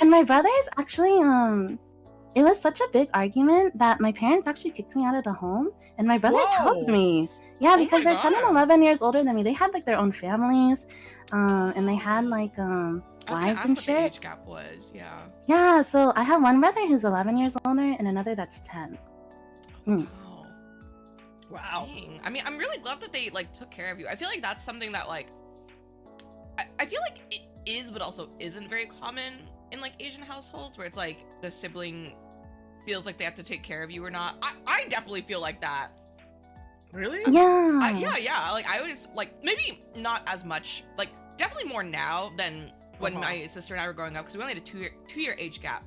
And my brothers actually, it was such a big argument that my parents actually kicked me out of the home, and my brothers housed Whoa. me. Yeah, Oh because my they're 10 and God. 11 years older than me. They had like their own families, and they had like I was gonna wives ask and what the shit. age gap was. Yeah. Yeah, so I have one brother who's 11 years older and another that's 10. Mm. Wow. Wow. Dang. I mean, I'm really glad that they like took care of you. I feel like that's something that like I feel like it is, but also isn't very common in like Asian households where it's like the sibling feels like they have to take care of you or not. I definitely feel like that. Really? Yeah. Yeah. Like I always like maybe not as much. Like definitely more now than when my sister and I were growing up because we only had a two-year age gap.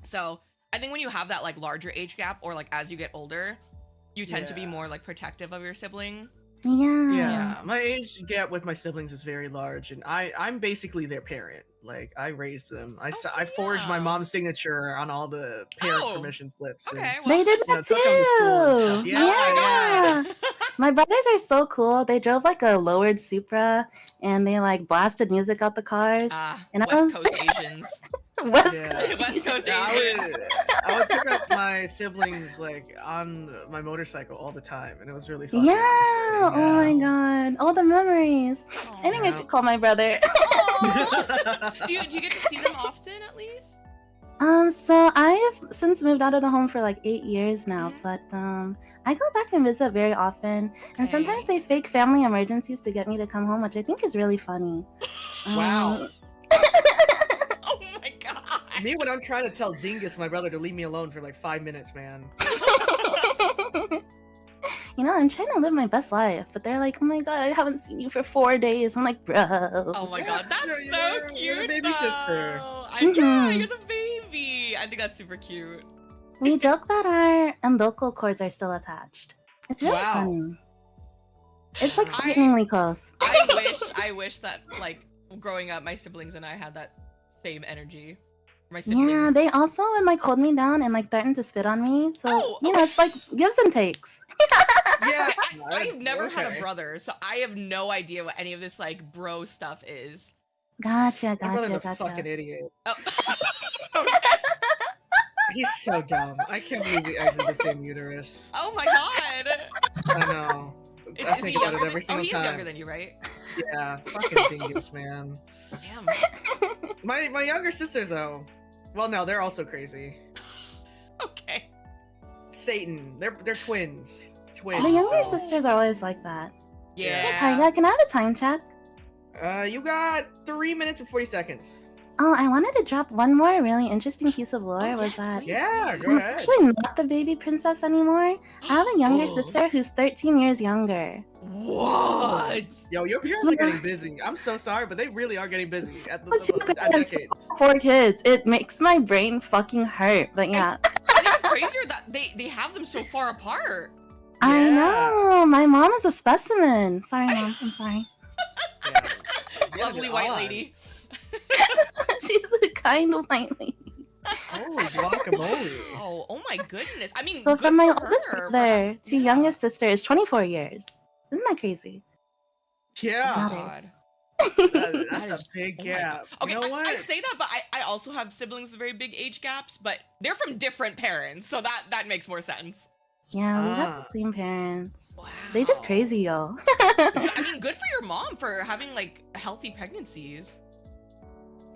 So I think when you have that like larger age gap or like as you get older, you tend to be Yeah. more like protective of your sibling. Yeah. Yeah, my age gap with my siblings is very large, and I'm basically their parent. Like I raised them. so I forged my yeah. mom's signature on all the parent Oh, permission slips. and- Okay, well, They did You know, that took 'em to school and too. stuff. Yeah, Yeah. yeah. My brothers are so cool. They drove like a lowered Supra and they like blasted music out the cars. And I West was- Coast Asians. West Yeah. Coast. West Coast Yeah, Asians. I would pick up my siblings like on my motorcycle all the time, and it was really fun. Yeah. Oh my god. All the memories. I think I Yeah. should call my brother. Aw. Do you get to see them often at least? So I've since moved out of the home for like 8 years now, Mhm. but I go back and visit very often. And sometimes Okay. they fake family emergencies to get me to come home, which I think is really funny. Wow. Oh my god. Me when I'm trying to tell Dingus, my brother, to leave me alone for like 5 minutes, man. You know, I'm trying to live my best life, but they're like, oh my god, I haven't seen you for 4 days. I'm like, bro. Oh my god, that's You're- so you're cute. the baby though. sister. Yeah, you're the baby. I think that's super cute. We joke that our umbilical cords are still attached. It's really Wow. funny. It's like I- frighteningly close. I wish that like growing up, my siblings and I had that same energy. My siblings. Yeah, they also would like hold me down and like threaten to spit on me. So Oh, you know, it's like gives and takes. Yeah. I've never had a okay. brother, so I have no idea what any of this like bro stuff is. Gotcha, My brother's gotcha, a fucking gotcha. idiot. Oh. He's so dumb. I can't believe we exited the same uterus. Oh my god. I know. Is, I is think he about younger it every than? Oh, single he's time. younger than you, right? Yeah, fucking dingus, man. Damn. My younger sisters though. Well, no, they're also crazy. Okay. Satan. They're twins. Twins. The younger so- sisters are always like that. Yeah. Hey, Yeah. Taiga, can I have a time check? You got 3 minutes and 40 seconds. Oh, I wanted to drop one more really interesting piece of lore. Oh, was yes, that please, Yeah, please. go I'm ahead. actually not the baby princess anymore. I have a younger Oh. sister who's 13 years younger. What? Yo, your parents are getting busy. I'm so sorry, but they really are getting busy at at decades. 4 kids. It makes my brain fucking hurt. But yeah, I think it's crazier that they have them so far apart. I Yeah. know. My mom is a specimen. Sorry, mom. I'm sorry. Yeah, Lovely it's white odd. lady. She's a kind white lady. Holy guacamole. Oh my goodness. I mean, So good from my for oldest her, brother to yeah. youngest sister is 24 years. Isn't that crazy? Yeah, Matters. that's That is- a big Oh my God. gap. Okay, You know what? I say that, but I also have siblings with very big age gaps, but they're from different parents, so that makes more sense. Yeah, we got Ah. the same parents. Wow. They just crazy, yo. Dude, I mean, good for your mom for having like healthy pregnancies.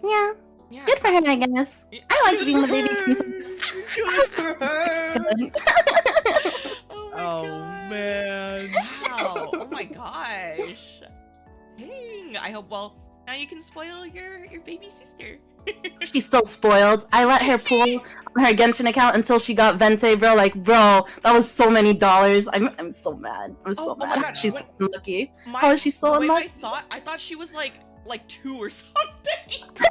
Yeah, Yeah. good for her, I guess. Yeah. I like being the baby princess. Good for her. Oh my Oh God. man. Wow. Oh my gosh. Dang. I hope, well, now you can spoil your baby sister. She's so spoiled. I let her pull on her Genshin account until she got Vente, bro. Like, bro, that was so many dollars. I'm so mad. I'm so Oh my mad. God, She's wait. so unlucky. My, How is she so the way unlucky? I thought she was like 2 or something.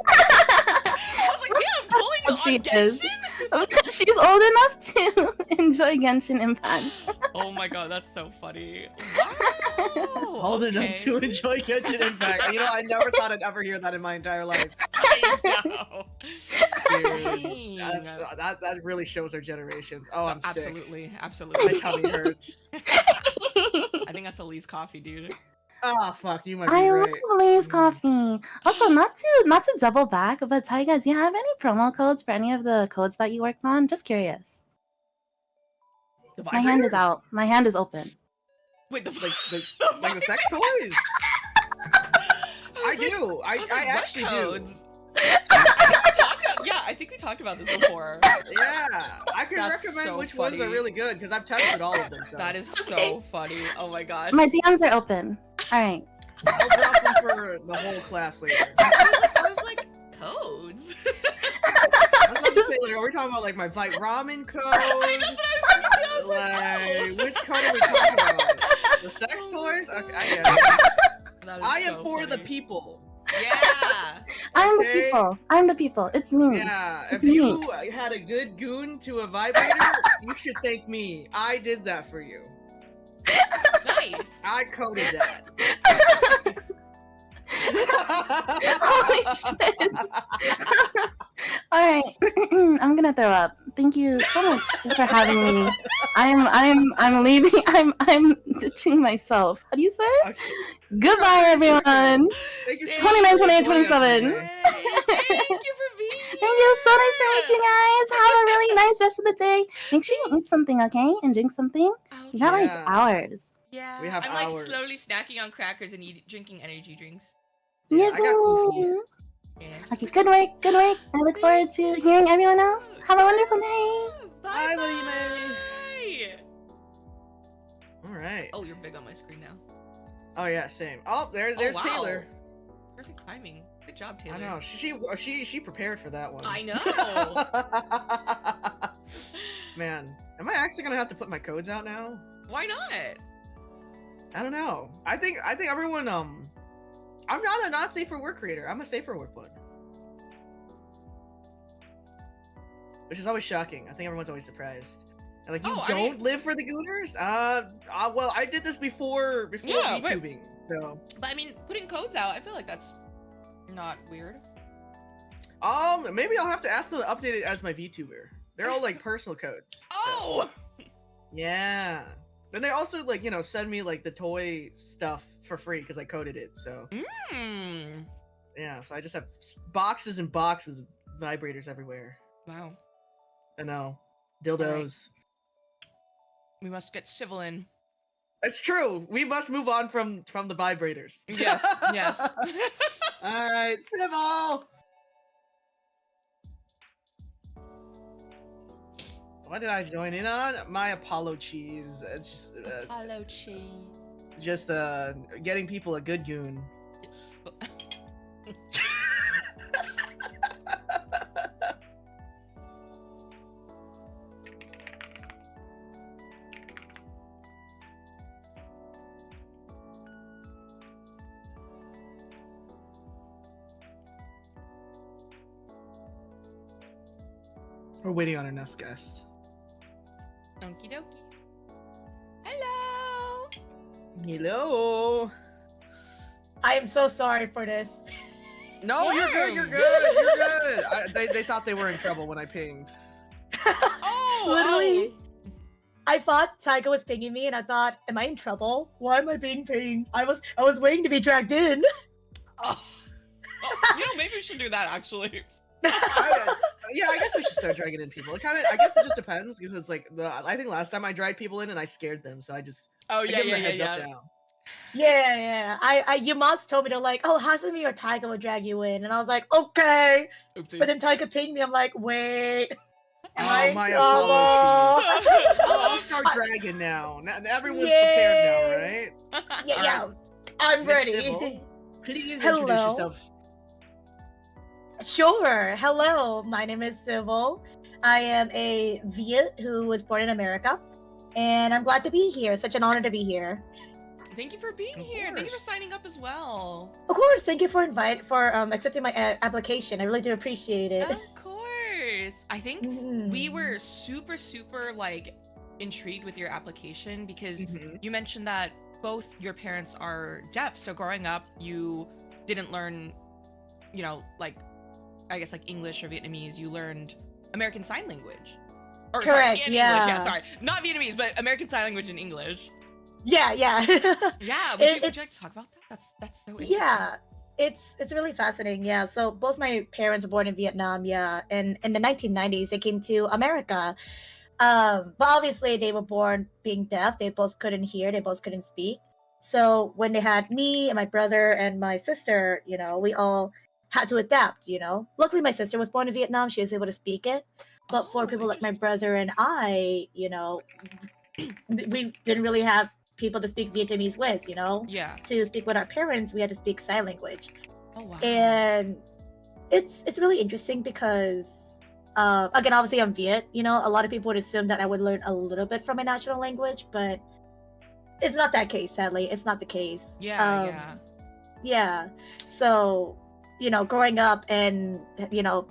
I was like, damn, pulling What on she is. Genshin? She's old enough to enjoy Genshin Impact. Oh my god, that's so funny. Wow. Old enough okay. to enjoy Genshin Impact. You know, I never thought I'd ever hear that in my entire life. I know. Dude, Dang. that really shows our generations. Oh, I'm sick. Absolutely, My absolutely. tummy hurts. I think that's Elise coffee, dude. Oh fuck, you might be I right. love Lay's coffee. Also, not to double back, but Taiga, do you have any promo codes for any of the codes that you worked on? Just curious. The My hand is vibrators? out. My hand is open. Wait, the Like the sex toys? I do. I was like, what actually do. codes? I think we talked about this before. Yeah, I can That's recommend so which ones are funny. really good because I've tested all of them. So. That is so Okay. funny. Oh my gosh. My DMs are open. All right. I'll drop them for the whole class later. I was like, codes? I was about to say, like, are we talking about like my Vite Ramen code? I know what I was thinking too. I was Like, no. which code are we talking about? The sex Oh my toys? Okay, I God. get it. That is I am so for the funny. people. Yeah. I'm the Okay. people. I'm the people. It's me. Yeah, if It's me. you had a good goon to a vibrator, you should thank me. I did that for you. Nice. I coded that. Holy shit. All right. I'm gonna throw up. Thank you so much for having me. I'm leaving. I'm ditching myself. How do you say it? Okay. Goodbye, everyone. Thank you so 29, much for 28, joining us 27. today. Hey, thank you for being here. Thank you. So nice to meet you guys. Have a really nice rest of the day. Make sure you eat something, okay? And drink something. You got like Yeah. hours. Yeah. We have I'm like hours. slowly snacking on crackers and drinking energy drinks. Yeah, I got cool feet. Yahoo! Yeah. Okay, good work. Good work. I look forward to hearing everyone else. Have a wonderful day. Bye, Bye, Melty Mint. All right. Oh, you're big on my screen now. Oh yeah, same. Oh, there's wow. Taylor. Perfect timing. Good job, Taylor. I know she prepared for that one. I know. Man, am I actually gonna have to put my codes out now? Why not? I don't know. I think everyone I'm not a not safe for work creator. I'm a safe for work one. Which is always shocking. I think everyone's always surprised. And like, you don't live for the Gooners? Well, I did this before VTubing, so. But I mean, putting codes out, I feel like that's not weird. Maybe I'll have to ask them to update it as my VTuber. They're all like personal codes. Oh! So. Yeah. Then they also like, send me like the toy stuff for free because I coded it, so. Yeah, so I just have boxes and boxes of vibrators everywhere. Wow. I know. Dildos. Right. We must get civil in. It's true. We must move on from the vibrators. Yes, yes. All right, civil. What did I join in on? My Apollo cheese. It's just Apollo cheese. Just getting people a good goon. We're waiting on our next guest. Okie dokie. Hello. Hello. I am so sorry for this. No, you're good. You're good. You're good. They thought they were in trouble when I pinged. Literally. I thought Tyga was pinging me, and I thought, "Am I in trouble? Why am I being pinged?" I was waiting to be dragged in. Maybe we should do that actually. Yeah, I guess I should start dragging in people. I guess it just depends because like I think last time I dragged people in and I scared them, so I just give them the heads up now. Yeah. You must told me to like, oh, Hazumi or Tyga will drag you in, and I was like, okay. Oopsies. But then Tyga pinged me. I'm like, wait. My apologies. I'll start dragging now. Everyone's prepared now, right? Yeah. I'm ready. Civil, please Hello. introduce yourself. Sure. Hello, my name is Civil. I am a Viet who was born in America, and I'm glad to be here. Such an honor to be here. Thank you for being here. Thank you for signing up as well. Of course. Thank you for accepting my application. I really do appreciate it. Of course. I think we were super like intrigued with your application because you mentioned that both your parents are deaf. So growing up, you didn't learn, I guess like English or Vietnamese, you learned American Sign Language. Or, correct, sorry, yeah. English, yeah, sorry. Not Vietnamese, but American Sign Language in English. Yeah. Yeah, would you like to talk about that? That's so interesting. Yeah, it's really fascinating, yeah. So both my parents were born in Vietnam, yeah, and in the 1990s, they came to America. But obviously, they were born being deaf. They both couldn't hear, they both couldn't speak. So when they had me and my brother and my sister, we all had to adapt, Luckily, my sister was born in Vietnam. She was able to speak it. But for people like my brother and I, we didn't really have people to speak Vietnamese with, Yeah. To speak with our parents, we had to speak sign language. Oh, wow. And it's really interesting because, again, obviously I'm Viet, a lot of people would assume that I would learn a little bit from my national language, but it's not that case, sadly. It's not the case. Yeah. So, growing up and,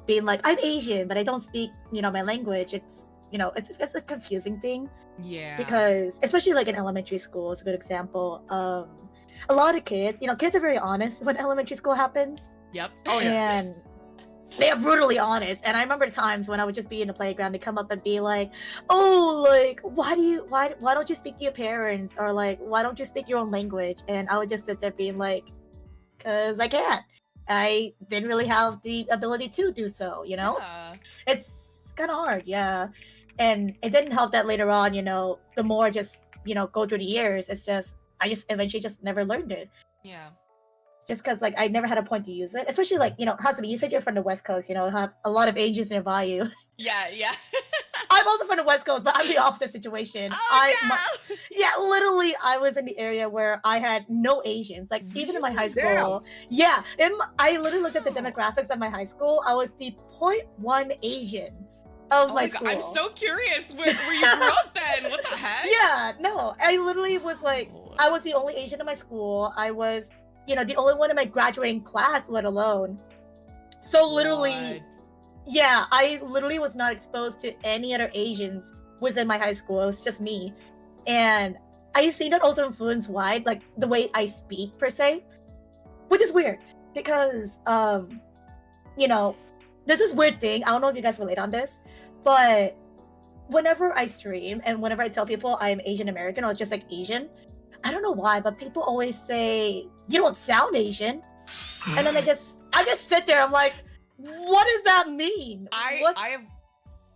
being like, I'm Asian, but I don't speak, my language. It's a confusing thing. Yeah. Because, especially like in elementary school, it's a good example. A lot of kids, kids are very honest when elementary school happens. Yep. Oh, yeah. And they are brutally honest. And I remember times when I would just be in the playground to come up and be like, oh, like, why don't you speak to your parents? Or like, why don't you speak your own language? And I would just sit there being like, because I can't. I didn't really have the ability to do so, Yeah. It's kind of hard, yeah. And it didn't help that later on, the more just, go through the years, I just eventually just never learned it. Yeah. Just because, like, I never had a point to use it. Especially, like, Hazumi, you said you're from the West Coast, have a lot of Asians nearby you. Yeah. I'm also from the West Coast, but I'm the opposite situation. Yeah, literally, I was in the area where I had no Asians. Like even in my high school, yeah. I literally looked at the demographics of my high school. I was the 0.1 Asian of my school. I'm so curious where you grew up then. What the heck? Yeah, no, I literally was like, I was the only Asian in my school. I was, the only one in my graduating class, let alone. So literally, yeah, I literally was not exposed to any other Asians within my high school. It was just me. And I see that also influence why, like the way I speak per se, which is weird because, there's this weird thing. I don't know if you guys relate on this, but whenever I stream and whenever I tell people I'm Asian American or just like Asian, I don't know why, but people always say, you don't sound Asian. And then I just sit there. I'm like, what does that mean?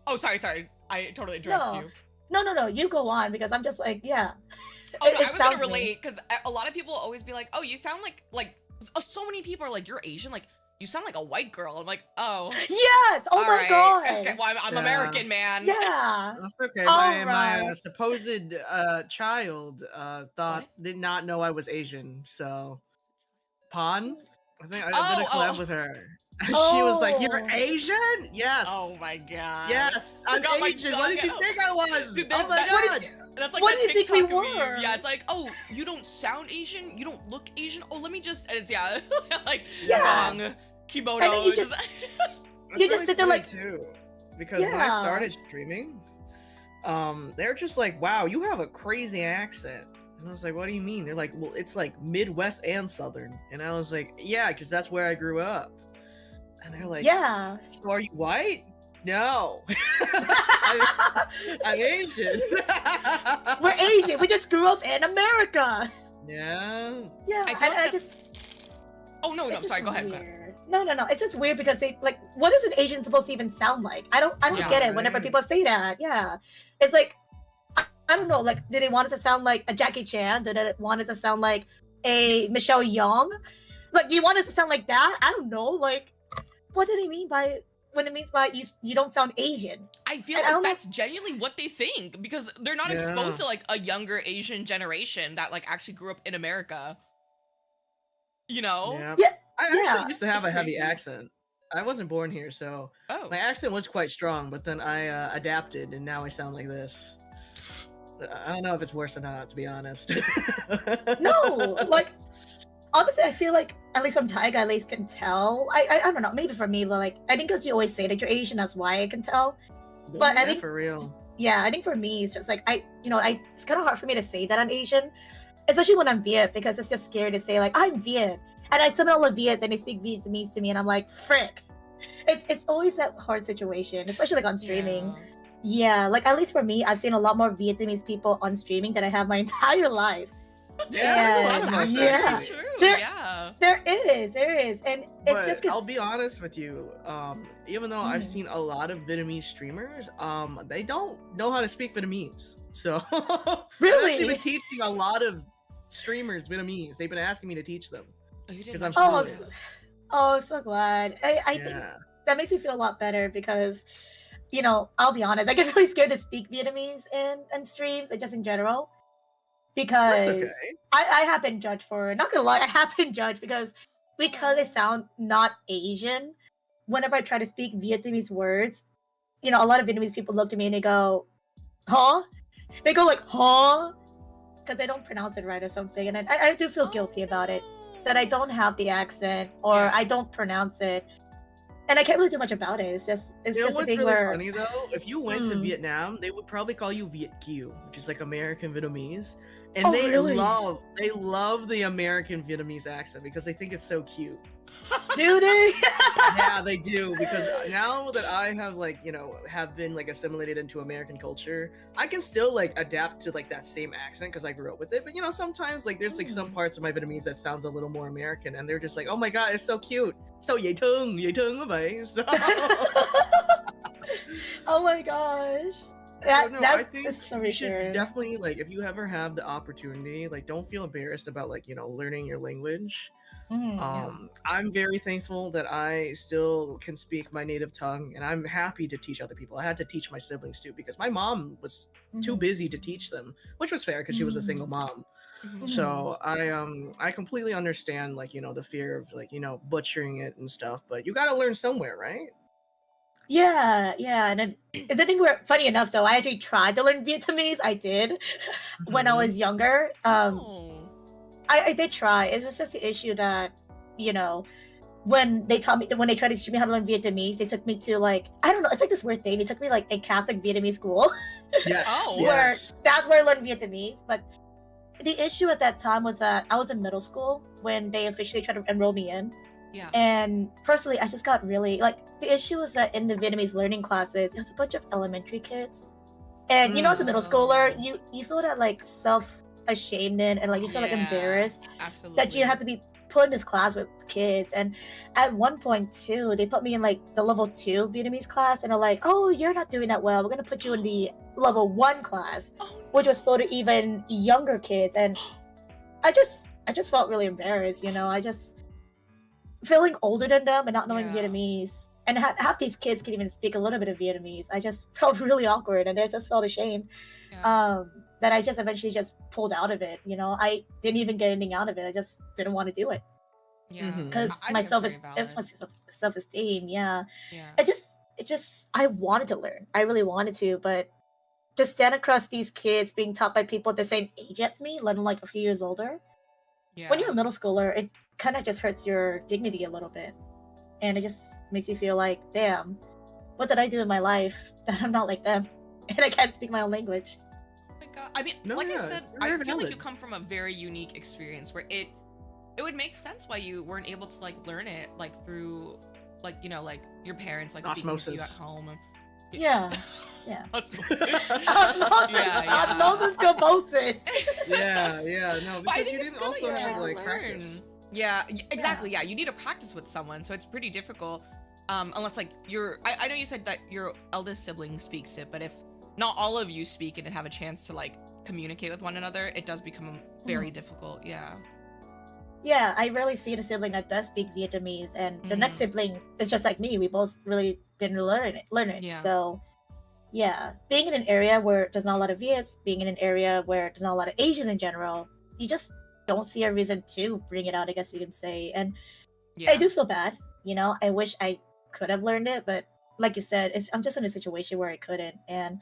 Oh, sorry. I totally interrupted you. No. You go on because I'm just like, yeah. Oh, no, I was gonna relate because a lot of people always be like, oh, you sound like so many people are like, you're Asian, like you sound like a white girl. I'm like, oh. Yes. Oh my god. Okay, well, I'm American, man. Yeah. That's okay. My supposed child did not know I was Asian. So, Pan, I think I did a collab with her. She was like, "You're Asian? Yes." Oh my god. Yes, I'm Asian. What did you think I was? Dude, oh my god. That's like what do you think we were? Meme. Yeah, it's like, oh, you don't sound Asian, you don't look Asian. Oh, let me just. And it's like wrong kimonos. And then you just sit there like too, because when I started streaming, they're just like, "Wow, you have a crazy accent." And I was like, "What do you mean?" They're like, "Well, it's like Midwest and Southern." And I was like, "Yeah, because that's where I grew up." And they're like, "Yeah, so are you white?" No, I'm Asian. We're Asian. We just grew up in America. Yeah. Yeah. I just. Oh no! Sorry. Go ahead. No. It's just weird because they like, what is an Asian supposed to even sound like? I don't get it. Whenever people say that, yeah, it's like, I don't know. Like, did they want it to sound like a Jackie Chan? Did it want it to sound like a Michelle Yeoh? Like, do you want it to sound like that? I don't know. Like, what did he mean by? When it means by you don't sound Asian. I feel like that's genuinely what they think because they're not exposed to like a younger Asian generation that like actually grew up in America. You know? Yeah. I actually used to have a heavy accent. I wasn't born here, so my accent was quite strong, but then I adapted and now I sound like this. I don't know if it's worse or not, to be honest. No, like honestly, I feel like at least from Taiga, at least can tell. I don't know, maybe for me, but like I think because you always say that you're Asian, that's why I can tell. But I think for real. Yeah, I think for me, it's just like it's kind of hard for me to say that I'm Asian, especially when I'm Viet, because it's just scary to say like I'm Viet, and I summon all the Viets and they speak Vietnamese to me, and I'm like, frick. It's always that hard situation, especially like on streaming. Yeah, like at least for me, I've seen a lot more Vietnamese people on streaming than I have my entire life. There is, and it just gets... I'll be honest with you. Even though I've seen a lot of Vietnamese streamers, they don't know how to speak Vietnamese. So really, I've actually been teaching a lot of streamers Vietnamese. They've been asking me to teach them because I'm so glad. I think that makes me feel a lot better because, I'll be honest, I get really scared to speak Vietnamese in streams and just in general. Because I have been judged for it. Not gonna lie, I have been judged because I sound not Asian. Whenever I try to speak Vietnamese words, a lot of Vietnamese people look at me and they go, huh? They go like, huh? Because I don't pronounce it right or something. And I do feel guilty about it. That I don't have the accent or I don't pronounce it. And I can't really do much about it. It's just a thing really where... funny though? If you went to Vietnam, they would probably call you Viet Kieu, which is like American Vietnamese. And they love the American Vietnamese accent because they think it's so cute. Do they? Yeah, they do. Because now that I have have been assimilated into American culture, I can still adapt to that same accent because I grew up with it. But sometimes there's some parts of my Vietnamese that sounds a little more American, and they're just like, oh my god, it's so cute. So dễ thương quá vậy. So... Oh my gosh. I think you should definitely if you ever have the opportunity, don't feel embarrassed about learning your language. I'm very thankful that I still can speak my native tongue, and I'm happy to teach other people. I had to teach my siblings too because my mom was too busy to teach them, which was fair because she was a single mom. So I completely understand, like, the fear of, like, butchering it and stuff, but you got to learn somewhere, right? Yeah, and then the thing where, funny enough though, I actually tried to learn Vietnamese. I did when I was younger. I did try. It was just the issue that, when they tried to teach me how to learn Vietnamese, they took me to, like, I don't know, it's like this weird thing. They took me like a Catholic Vietnamese school. Yes. Where that's where I learned Vietnamese. But the issue at that time was that I was in middle school when they officially tried to enroll me in. Yeah. And personally, I just got really, like, the issue was that in the Vietnamese learning classes, it was a bunch of elementary kids. And as a middle schooler, you feel that, like, self-ashamed and like you feel like embarrassed that you have to be put in this class with kids. And at one point too, they put me in, like, the level 2 Vietnamese class, and they're like, oh, you're not doing that well, we're gonna put you in the level 1 class, which was for the even younger kids. And I just felt really embarrassed, I just feeling older than them and not knowing Vietnamese, and half these kids can even speak a little bit of Vietnamese. I just felt really awkward, and I just felt ashamed that I just eventually just pulled out of it. I didn't even get anything out of it. I just didn't want to do it. Because my self-esteem. It just I wanted to learn. I really wanted to, but to stand across these kids being taught by people the same age as me, let alone like a few years older. When you're a middle schooler, it kind of just hurts your dignity a little bit, and it just makes you feel like, damn, what did I do in my life that I'm not like them, and I can't speak my own language. Oh my god! I mean, I said, I feel like you come from a very unique experience where it would make sense why you weren't able to, like, learn it, like, through, like, like your parents, like, osmosis, speaking to you at home. Osmosis. No, because you didn't also have, like, practice. Exactly. You need to practice with someone, so it's pretty difficult. Unless, like, I know you said that your eldest sibling speaks it, but if not all of you speak it and have a chance to, like, communicate with one another, it does become very difficult. Yeah, I rarely see the sibling that does speak Vietnamese, and the next sibling is just like me. We both really didn't learn it. So, being in an area where there's not a lot of Viets, being in an area where there's not a lot of Asians in general, you just don't see a reason to bring it out, I guess you can say. And I do feel bad. I wish I could have learned it, but like you said, I'm just in a situation where I couldn't. And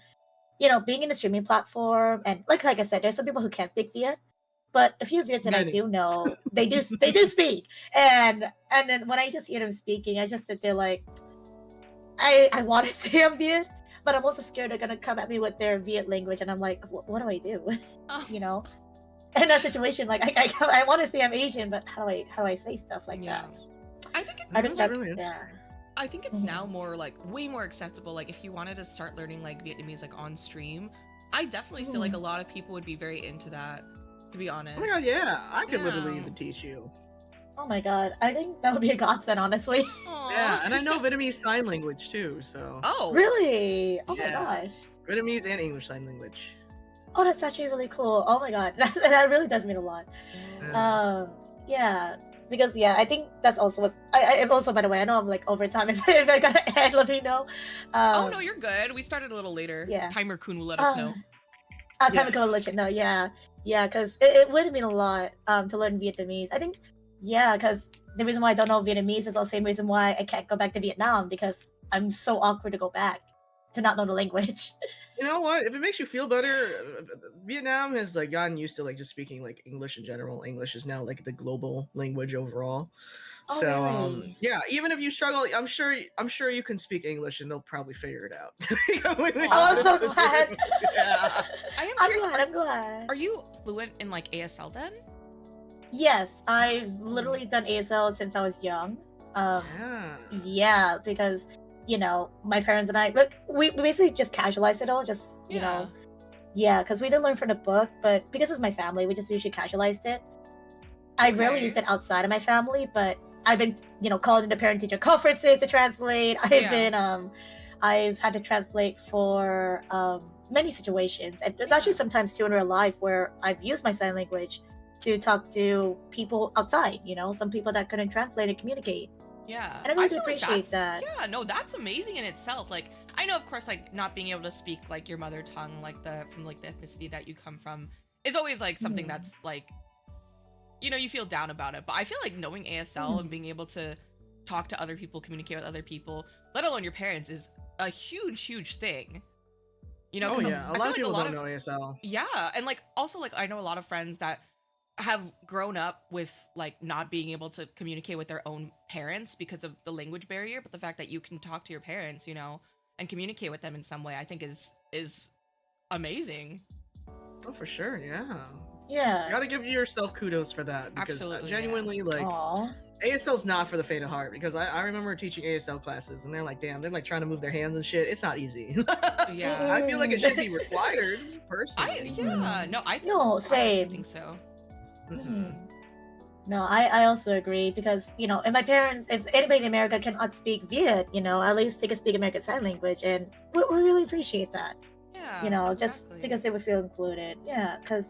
being in a streaming platform, and like I said, there's some people who can't speak Viet. But a few Viets that I do know, they do speak. And then when I just hear them speaking, I just sit there like, I want to say I'm Viet, but I'm also scared they're gonna come at me with their Viet language, and I'm like, what do I do? In that situation, like, I want to say I'm Asian, but how do I say stuff like that? I think I think it's now more, like, way more acceptable. Like, if you wanted to start learning, like, Vietnamese, like, on stream, I definitely feel like a lot of people would be very into that. To be honest. Oh my god, yeah. I could literally even teach you. Oh my god. I think that would be a godsend, honestly. Aww. Yeah, and I know Vietnamese Sign Language too, so. Oh. Really? Oh my gosh. Vietnamese and English Sign Language. Oh, that's actually really cool. Oh my god. That really does mean a lot. Because I think that's also what's I also, by the way, I know I'm, like, over time. If I gotta add, let me know. Oh no, you're good. We started a little later. Timer Kun will let us know. Timer Kun will let you know, because it would mean a lot to learn Vietnamese. I think, because the reason why I don't know Vietnamese is the same reason why I can't go back to Vietnam, because I'm so awkward to go back to not know the language. You know what? If it makes you feel better, Vietnam has, like, gotten used to, like, just speaking, like, English in general. English is now, like, the global language overall. Oh, so really? Even if you struggle, I'm sure you can speak English and they'll probably figure it out. I'm so glad. I'm glad. Are you fluent in, like, ASL then? Yes, I've literally done ASL since I was young. Because my parents and I, we basically just casualized it all, because we didn't learn from the book, but because it's my family, we just usually casualized it. I rarely use it outside of my family, but I've been, called into parent-teacher conferences to translate. I've had to translate for many situations, and there's actually sometimes too in real life where I've used my sign language to talk to people outside, some people that couldn't translate and communicate. Yeah, And I really do feel like appreciate that's- that. Yeah, no, that's amazing in itself. Like, I know, of course, like not being able to speak like your mother tongue, like from like the ethnicity that you come from, is always like something that's like, you feel down about it. But I feel like knowing ASL and being able to talk to other people, communicate with other people, let alone your parents, is a huge thing. Oh 'cause yeah, a I lot feel of people like don't know ASL. Yeah, and like also like I know a lot of friends that have grown up with like not being able to communicate with their own parents because of the language barrier, but the fact that you can talk to your parents, and communicate with them in some way, I think is amazing. Oh, for sure, yeah. Yeah. You gotta give yourself kudos for that because Absolutely, genuinely, like, Aw. ASL's not for the faint of heart because I remember teaching ASL classes and they're like, damn, they're like trying to move their hands and shit. It's not easy. Yeah. I feel like it should be required, personally. No, same. I think so. Mhm. No, I also agree because if my parents, if anybody in America cannot speak Viet, at least they can speak American Sign Language, and we really appreciate that. Yeah. Just exactly. because they would feel included. Yeah, because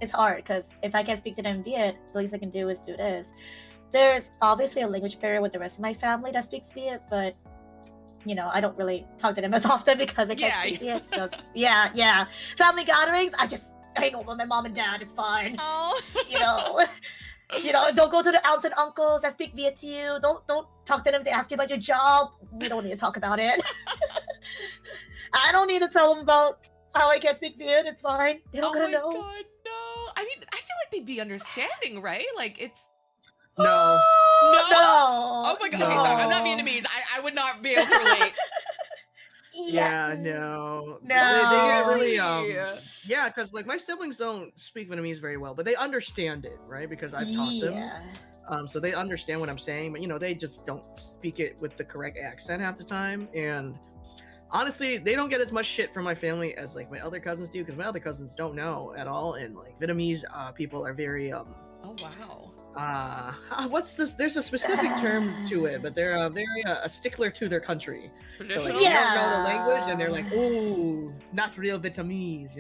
it's hard. Because if I can't speak to them Viet, the least I can do is do this. There's obviously a language barrier with the rest of my family that speaks Viet, but I don't really talk to them as often because I can't speak Viet. So it's, yeah. Family gatherings, I just hang out with my mom and dad. It's fine. Oh. Don't go to the aunts and uncles that speak Viet to you. Don't talk to them if they ask you about your job. We don't need to talk about it. I don't need to tell them about how I can't speak Viet. It's fine. They don't gonna know. Oh my god, no. I mean, I feel like they'd be understanding, right? Like it's No. No. Oh my god. Okay, sorry. I'm not Vietnamese. I would not be able to relate. Yeah, no. No. They get really Really? yeah, because like my siblings don't speak Vietnamese very well, but they understand it, right? Because I've taught them. So they understand what I'm saying, but they just don't speak it with the correct accent half the time. And honestly, they don't get as much shit from my family as like my other cousins do, because my other cousins don't know at all. And like Vietnamese people are very Oh wow. what's this? There's a specific term to it, but they're very a stickler to their country. So like, Traditional? if you don't know the language, and they're like, "Ooh, not real Vietnamese,"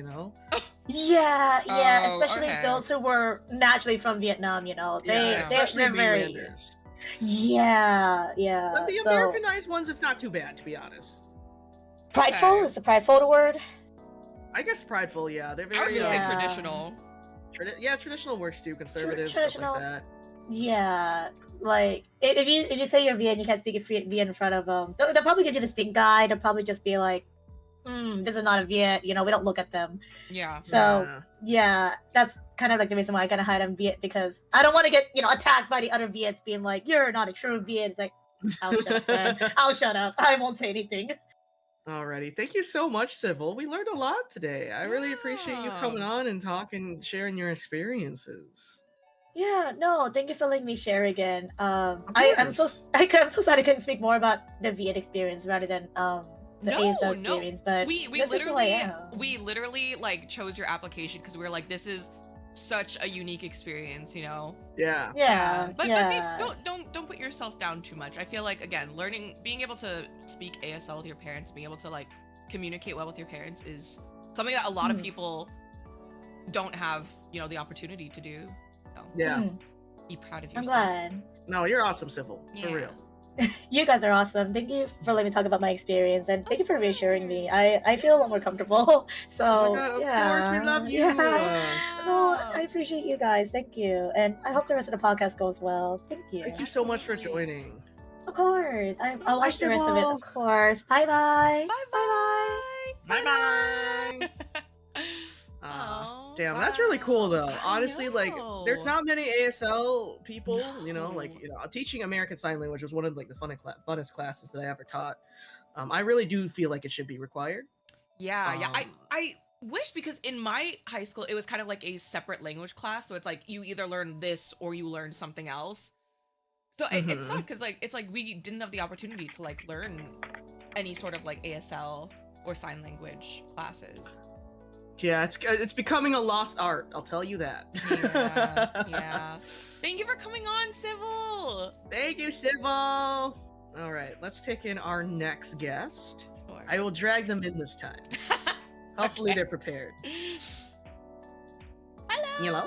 Yeah, Oh, especially okay. those who were naturally from Vietnam, especially they're very mainlanders. yeah. But the So Americanized ones, it's not too bad, to be honest. prideful Okay. is the prideful the word? I guess prideful, yeah. They're I was very gonna say Yeah. traditional. traditional works too, conservative Traditional. stuff like that. Yeah, like if you say you're Viet and you can't speak Viet in front of them, they'll probably give you the stink eye. They'll probably just be like, this is not a Viet. We don't look at them. Yeah. So yeah, that's kind of like the reason why I kind of hide on Viet, because I don't want to get attacked by the other Viets being like, you're not a true Viet. It's like, I'll shut up, man. I'll shut up. I won't say anything. Alrighty, thank you so much, Sybil. We learned a lot today. I really appreciate you coming Yeah. on and talking, sharing your experiences. Yeah, no, thank you for letting me share again. I'm so course. I'm so sad I couldn't speak more about the Viet experience rather than the No, ASL no. experience, but We this is who I literally am. like chose your application because we were like, this is such a unique experience, Yeah. But yeah. don't put yourself down too much. I feel like again, being able to speak ASL with your parents, being able to like communicate well with your parents is something that a lot of people don't have, the opportunity to do. So Yeah. be proud of I'm yourself. glad. No, you're awesome, Sybil. For Yeah. real. You guys are awesome. Thank you for letting me talk about my experience, and thank you for reassuring me. I feel a lot more comfortable. So Oh my God, of yeah, course, we love you. Yeah. No, I appreciate you guys. Thank you, and I hope the rest of the podcast goes well. Thank you. Thank you so much for Absolutely. joining. Of course, I'll watch the rest of it. Sybil. Of course. Bye bye. Bye Bye. Aw, Damn, that's really cool though. I Honestly, like there's know. not many ASL people, No. teaching American Sign Language was one of like the funnest classes that I ever taught. I really do feel like it should be required. Yeah. I wish, because in my high school it was kind of like a separate language class, so it's like you either learn this or you learn something else. So it sucked because like it's like we didn't have the opportunity to like learn any sort of like ASL or sign language classes. Yeah, it's becoming a lost art. I'll tell you that. Yeah. Thank you for coming on, Civil. Thank you, Sybil. All right, let's take in our next guest. Sure. I will drag them in this time. Hopefully, Okay. they're prepared. Hello.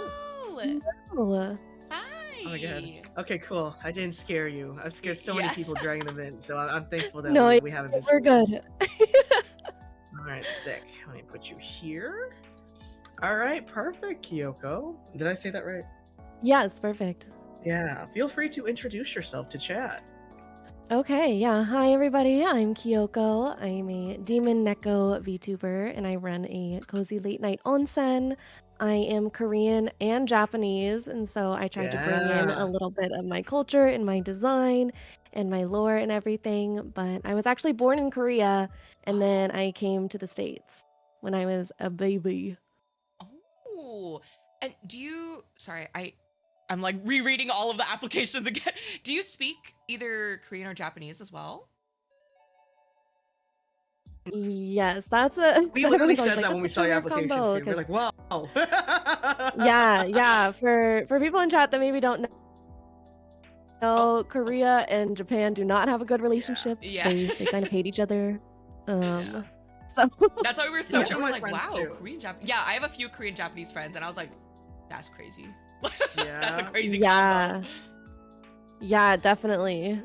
Hi. Oh my god. Okay, cool. I didn't scare you. I've scared so many Yeah. people dragging them in, so I'm thankful that No, we haven't been we're scared. good. All right, sick. Let me put you here. All right, perfect, Kiyoko. Did I say that right? Yes, perfect. Yeah. Feel free to introduce yourself to chat. Okay, yeah. Hi, everybody. I'm Kiyoko. I'm a Demon Neko VTuber, and I run a cozy late night onsen. I am Korean and Japanese, and so I tried to bring in Yeah. a little bit of my culture and my design and my lore and everything. But I was actually born in Korea, and then I came to the States when I was a baby. Oh, and I'm like rereading all of the applications again. Do you speak either Korean or Japanese as well? Yes, that's a. We literally everyone's always said like, that when we "That's saw such a your weird application combo," too. We're 'cause- like, wow. yeah. For people in chat that maybe don't know, Korea and Japan do not have a good relationship. Yeah. They kind of hate each other. Yeah. So That's why we were so Yeah. sure. Some We're of like, my friends wow, too. Korean Japanese. Yeah, I have a few Korean Japanese friends, and I was like, that's crazy. That's a Yeah. crazy yeah, combo. yeah, definitely.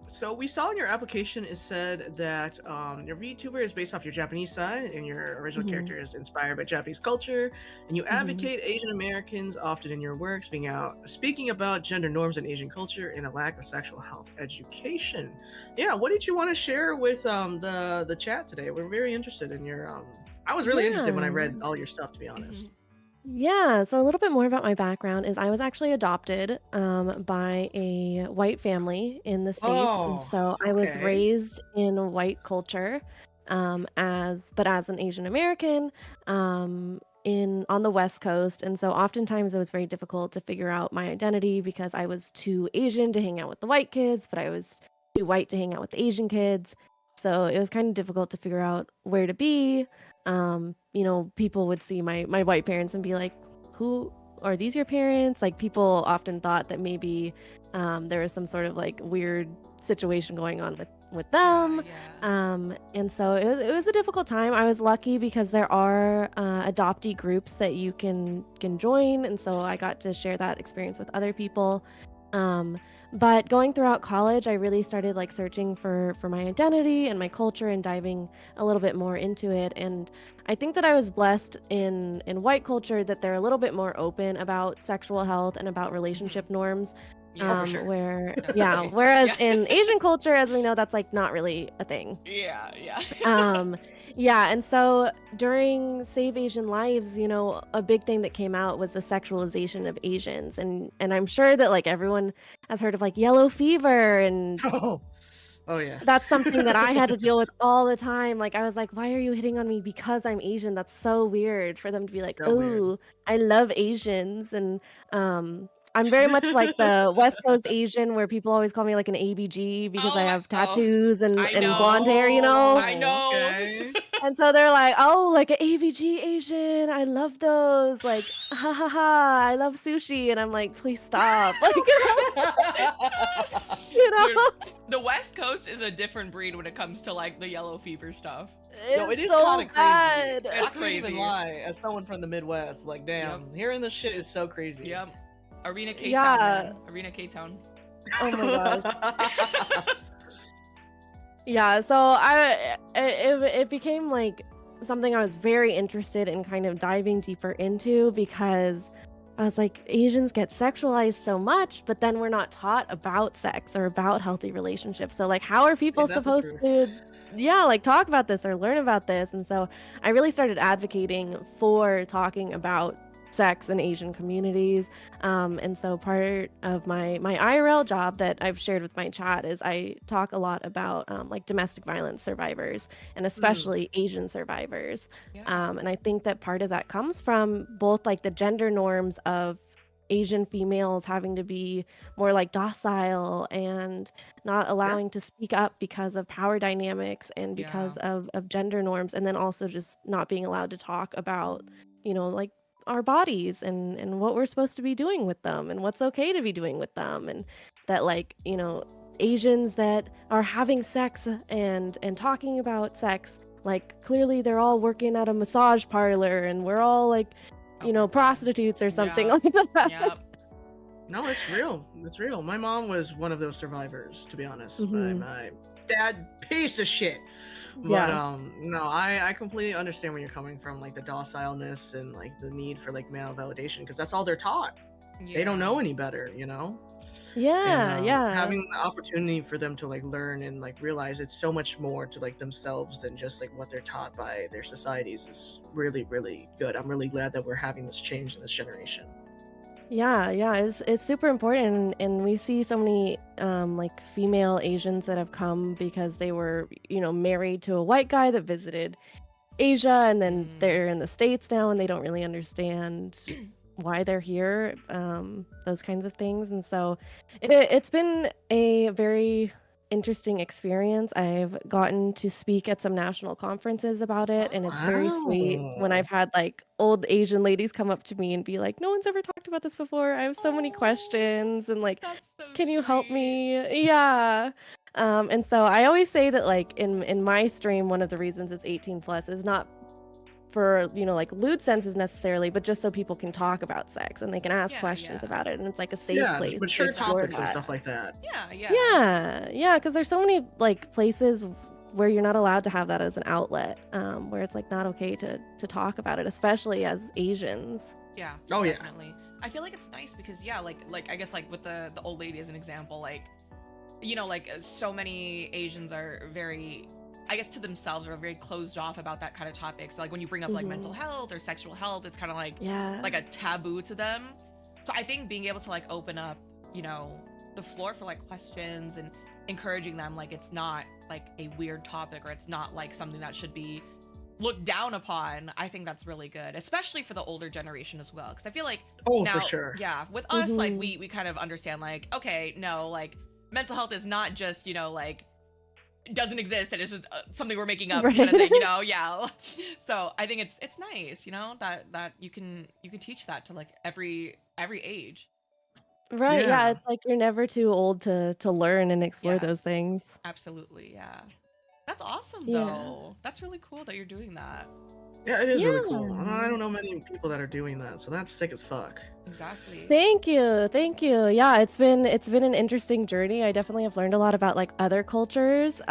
So we saw in your application it said that your VTuber is based off your Japanese side, and your original Mhm. character is inspired by Japanese culture, and you Mhm. advocate Asian Americans often in your work, speaking about gender norms in Asian culture and a lack of sexual health education. Yeah, what did you want to share with the chat today? We're very interested in your. I was really interested when I read all your stuff, to be honest. Yeah, so a little bit more about my background is I was actually adopted by a white family in the States. And Oh, so I was okay. raised in white culture as an Asian American on the West Coast. And so oftentimes it was very difficult to figure out my identity because I was too Asian to hang out with the white kids, but I was too white to hang out with the Asian kids. So it was kind of difficult to figure out where to be. People would see my white parents and be like, who are these your parents? Like, people often thought that maybe there was some sort of like weird situation going on with them. And so it was a difficult time. I was lucky because there are adoptee groups that you can join, and so I got to share that experience with other people. But going throughout college, I really started like searching for my identity and my culture and diving a little bit more into it. And I think that I was blessed in white culture that they're a little bit more open about sexual health and about relationship norms. For sure. Whereas in Asian culture, as we know, that's like not really a thing. And so during Save Asian Lives, a big thing that came out was the sexualization of Asians, and I'm sure that like everyone has heard of like yellow fever, and Oh yeah. that's something that I had to deal with all the time. Like, I was like, why are you hitting on me because I'm Asian? That's so weird for them to be like, So weird. oh, I love Asians. And I'm very much like the West Coast Asian where people always call me like an ABG because I have tattoos and blonde hair, I know. Okay. And so they're like, oh, like an ABG Asian. I love those. Like, ha ha ha. I love sushi. And I'm like, please stop. Like, Dude, the West Coast is a different breed when it comes to like the yellow fever stuff. No, it is so kind of bad. crazy. It's I can't even crazy. lie. As someone from the Midwest, like, damn, hearing this shit is so crazy. Yep. Arena K-Town, Yeah. man. Arena K-Town. Oh my gosh. Yeah, so it became like something I was very interested in kind of diving deeper into because I was like, Asians get sexualized so much, but then we're not taught about sex or about healthy relationships. So like, how are people Is that the supposed truth? to like talk about this or learn about this? And so I really started advocating for talking about sex in Asian communities. And so part of my IRL job that I've shared with my chat is I talk a lot about like domestic violence survivors and especially Asian survivors. And I think that part of that comes from both like the gender norms of Asian females having to be more like docile and not allowing to speak up because of power dynamics and because of gender norms, and then also just not being allowed to talk about, like our bodies and what we're supposed to be doing with them and what's okay to be doing with them, and that like, Asians that are having sex and talking about sex, like clearly they're all working at a massage parlor and we're all like prostitutes or something Yep. like that. Yep. No, it's real. It's real. My mom was one of those survivors, to be honest. My dad, piece of shit. But Yeah. no, I completely understand where you're coming from, like the docileness and like the need for like male validation, because that's all they're taught. They don't know any better, you know? Yeah, And yeah. having the opportunity for them to like learn and like realize it's so much more to like themselves than just like what they're taught by their societies is really, really good. I'm really glad that we're having this change in this generation. Yeah, it's super important, and we see so many like female Asians that have come because they were, married to a white guy that visited Asia, and then they're in the States now and they don't really understand why they're here, those kinds of things. And so it's been a very interesting experience. I've gotten to speak at some national conferences about it, and it's very sweet when I've had like old Asian ladies come up to me and be like, no one's ever talked about this before. I have so many questions, and like, That's so can you help sweet. me? Yeah. And so I always say that like in my stream, one of the reasons it's 18 plus is not for like lewd senses necessarily, but just so people can talk about sex and they can ask questions about it, and it's like a safe place to mature explore topics and that. stuff like that. Yeah, because there's so many like places where you're not allowed to have that as an outlet, where it's like not okay to talk about it, especially as Asians. Yeah. Oh, yeah. Definitely. I feel like it's nice because like I guess like with the old lady as an example, like like so many Asians are very, I guess to themselves, are very closed off about that kind of topic. So like when you bring up like mental health or sexual health, it's kind of like like a taboo to them. So I think being able to like open up, the floor for like questions and encouraging them, like it's not like a weird topic or it's not like something that should be looked down upon. I think that's really good, especially for the older generation as well. Because I feel like now, for sure. Yeah, with us, like we kind of understand like, okay, no, like mental health is not just like doesn't exist and it's just something we're making up, kind of thing, yeah. So I think it's nice, that you can teach that to like every age. Right, yeah, it's like you're never too old to learn and explore those things. Absolutely, yeah. That's awesome, Yeah. though. That's really cool that you're doing that. Yeah, it is really cool. I don't know many people that are doing that, so that's sick as fuck. Exactly. Thank you. Yeah, it's been an interesting journey. I definitely have learned a lot about like other cultures,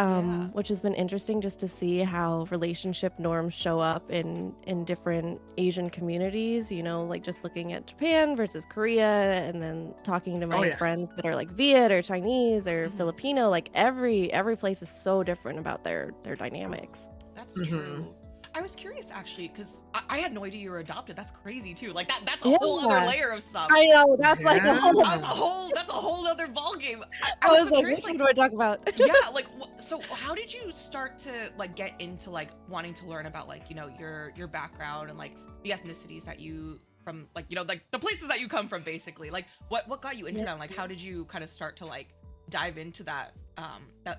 which has been interesting just to see how relationship norms show up in different Asian communities. Like just looking at Japan versus Korea, and then talking to my friends that are like Viet or Chinese or Filipino. Like every place is so different about their dynamics. That's true. I was curious actually, because I had no idea you were adopted. That's crazy too. Like that's a whole other layer of stuff. I know, that's like a whole that's a whole other ball game. I was so like, curious, what do I talk about? Yeah, like so how did you start to like get into like wanting to learn about like your background and like the ethnicities that you from, like like the places that you come from, basically? Like what got you into that? And, like how did you kind of start to like dive into that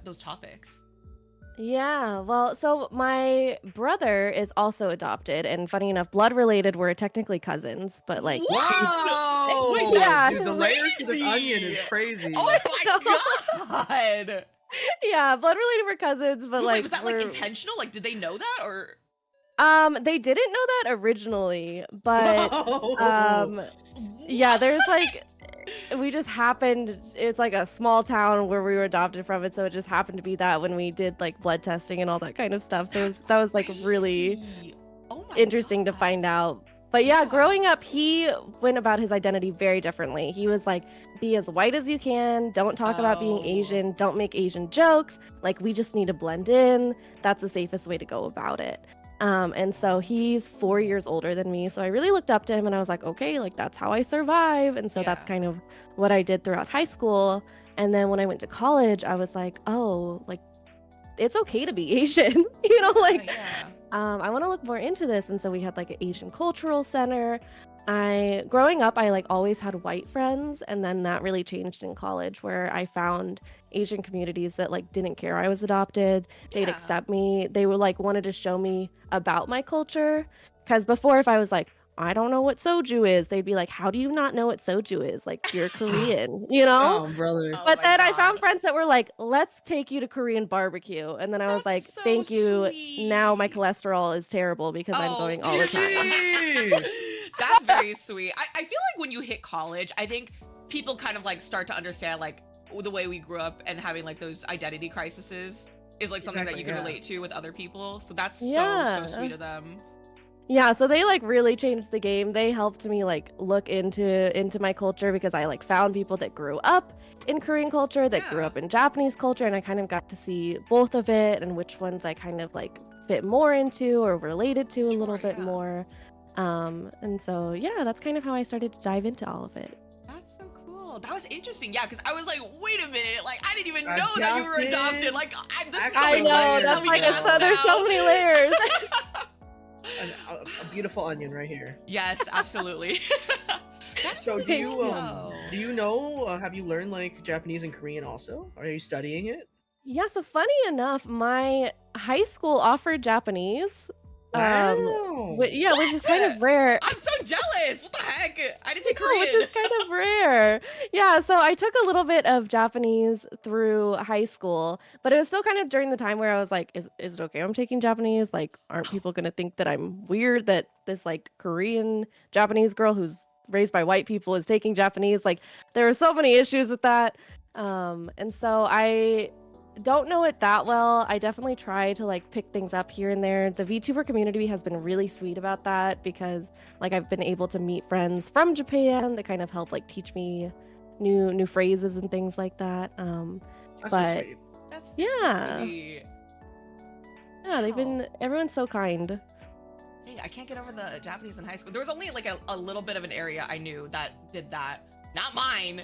those topics? Yeah, well, so my brother is also adopted, and funny enough, blood related, we're technically cousins, but like Wow! Wait, that's Dude, the layers to this crazy. onion is crazy. Oh my god! yeah, blood related, we're cousins, but Wait, like was that like intentional? Like, did they know that, or? They didn't know that originally, but yeah, there's like we just happened, it's like a small town where we were adopted from, it, so it just happened to be that when we did like blood testing and all that kind of stuff, so that was like really interesting to find out. But yeah, growing up, he went about his identity very differently. He was like, be as white as you can, don't talk about being Asian, don't make Asian jokes, like we just need to blend in, that's the safest way to go about it. And so he's 4 years older than me. So I really looked up to him and I was like, okay, like that's how I survive. And so that's kind of what I did throughout high school. And then when I went to college, I was like, oh, like it's okay to be Asian, like I want to look more into this. And so we had like an Asian cultural center. Growing up, I like always had white friends, and then that really changed in college where I found Asian communities that like didn't care I was adopted. They'd accept me. They were like wanted to show me about my culture, because before, if I was like, I don't know what soju is, they'd be like, how do you not know what soju is? Like, you're Korean, Oh, brother. But then I found friends that were like, let's take you to Korean barbecue. And then I was like, so thank you. sweet. Now my cholesterol is terrible because I'm going all the time. That's very sweet. I feel like when you hit college, I think people kind of like start to understand like the way we grew up and having like those identity crises is like something that you can relate to with other people. So that's so sweet of them. Yeah, so they like really changed the game. They helped me like look into my culture because I like found people that grew up in Korean culture, that grew up in Japanese culture, and I kind of got to see both of it and which ones I kind of like fit more into or related to a little bit more. And so yeah, that's kind of how I started to dive into all of it. That's so cool. That was interesting. Yeah, because I was like, wait a minute, like I didn't even know that you were adopted. Like I know, that's like I said, there's so many layers. A beautiful onion right here. Yes, absolutely. So do you know, have you learned like Japanese and Korean also? Are you studying it? Yeah, so funny enough, my high school offered Japanese. Wow. Which is kind of rare. I'm so jealous. What the heck? I didn't take Korean. Which is kind of rare. Yeah, so I took a little bit of Japanese through high school, but it was still kind of during the time where I was like, is it okay I'm taking Japanese? Like, aren't people going to think that I'm weird that this like Korean Japanese girl who's raised by white people is taking Japanese? Like, there were so many issues with that. And so I don't know it that well. I definitely try to like pick things up here and there. The VTuber community has been really sweet about that because like I've been able to meet friends from Japan that kind of help like teach me new phrases and things like that. That's but sweet. That's sweet. Yeah, they've been, everyone's so kind. Dang, I can't get over the Japanese in high school. There was only like a little bit of an area I knew that did that. Not mine.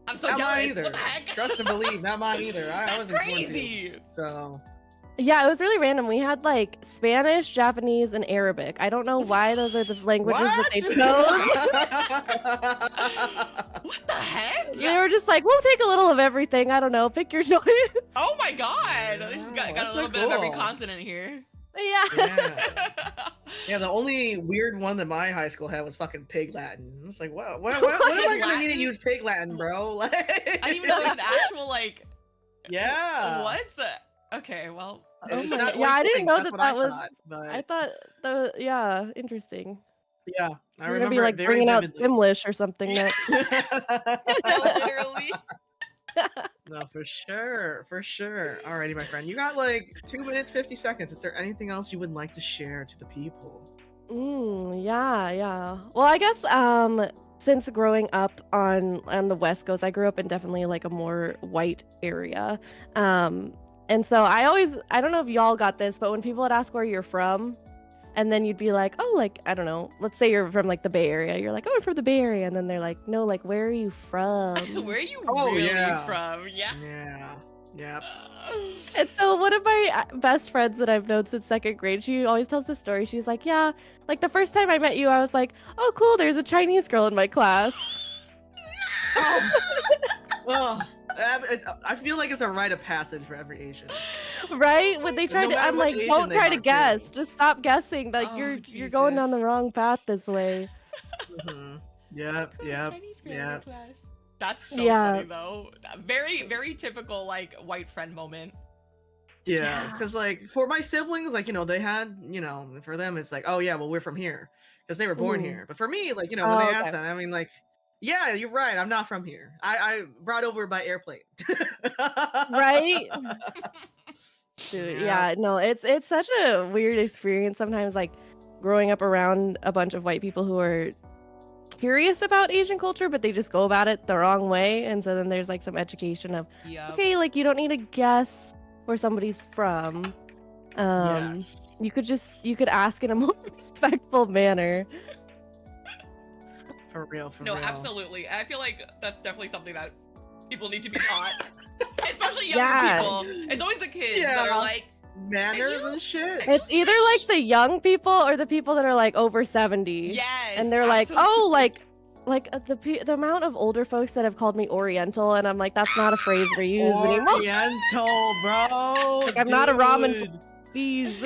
I'm so not jealous. mine either. What the heck? Trust and believe, not mine either. I was crazy. So yeah, it was really random. We had like Spanish, Japanese, and Arabic. I don't know why those are the languages that they chose. What the heck? They were just like, we'll take a little of everything. I don't know. Pick your choice. Oh my god. They just got a little bit of every continent here. Yeah. Yeah, the only weird one that my high school had was fucking Pig Latin. It's like, what am I gonna need to use Pig Latin, bro? Like, I didn't even know there was an actual like. Yeah. What? Okay, well. Oh my God. Yeah, I didn't know that was. But... I thought that. Yeah, interesting. Yeah, I You're gonna be like bringing out Simlish or something next. Literally. No, for sure. Alrighty, my friend. You got like 2 minutes, 50 seconds. Is there anything else you would like to share to the people? Yeah. Well, I guess since growing up on the West Coast, I grew up in definitely like a more white area. And so I don't know if y'all got this, but when people would ask where you're from, and then you'd be like, oh, like, I don't know, let's say you're from like the Bay Area. You're like, oh, I'm from the Bay Area. And then they're like, no, like, where are you from? Where are you really from? Yeah. And so one of my best friends that I've known since second grade, she always tells this story. She's like, yeah, like the first time I met you, I was like, oh, cool, there's a Chinese girl in my class. Oh, I feel like it's a rite of passage for every Asian. Right? When they try I'm like, don't try to guess. Just stop guessing. Like you're going down the wrong path this way. Mm-hmm. Yep. Chinese girl in your class. That's so funny though. Very, very typical like white friend moment. Yeah, because like for my siblings, like, you know, they had, you know, for them it's like, oh yeah, well, we're from here because they were born here. But for me, like, you know, when they asked that, I mean, like, yeah, you're right, I'm not from here. I brought over by airplane. Right? Dude, yeah, no, it's such a weird experience sometimes, like growing up around a bunch of white people who are curious about Asian culture, but they just go about it the wrong way. And so then there's like some education of, okay, like you don't need to guess where somebody's from. You could ask in a more respectful manner. For real. No, absolutely. I feel like that's definitely something that people need to be taught, especially younger people. It's always the kids that are like manners and shit. It's either like the young people or the people that are like over 70. Yes, and they're like, oh, like the amount of older folks that have called me Oriental, and I'm like, that's not a phrase we use anymore. Oriental, bro. Like, I'm not a ramen. Please.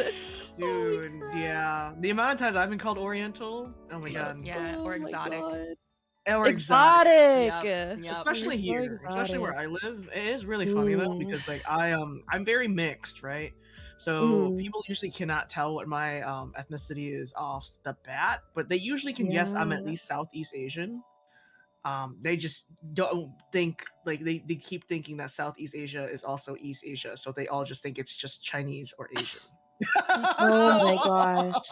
Dude, yeah. The amount of times I've been called Oriental, oh my god. Yeah, or exotic. or exotic. Exotic. Yep. Especially You're so here, especially where I exotic. live, it is really funny though Mm. because like I'm very mixed, right? So Mhm. people usually cannot tell what my ethnicity is off the bat, but they usually can guess I'm at Yeah. least Southeast Asian. They just don't think like they keep thinking that Southeast Asia is also East Asia, so they all just think it's just Chinese or Asian. Oh my gosh.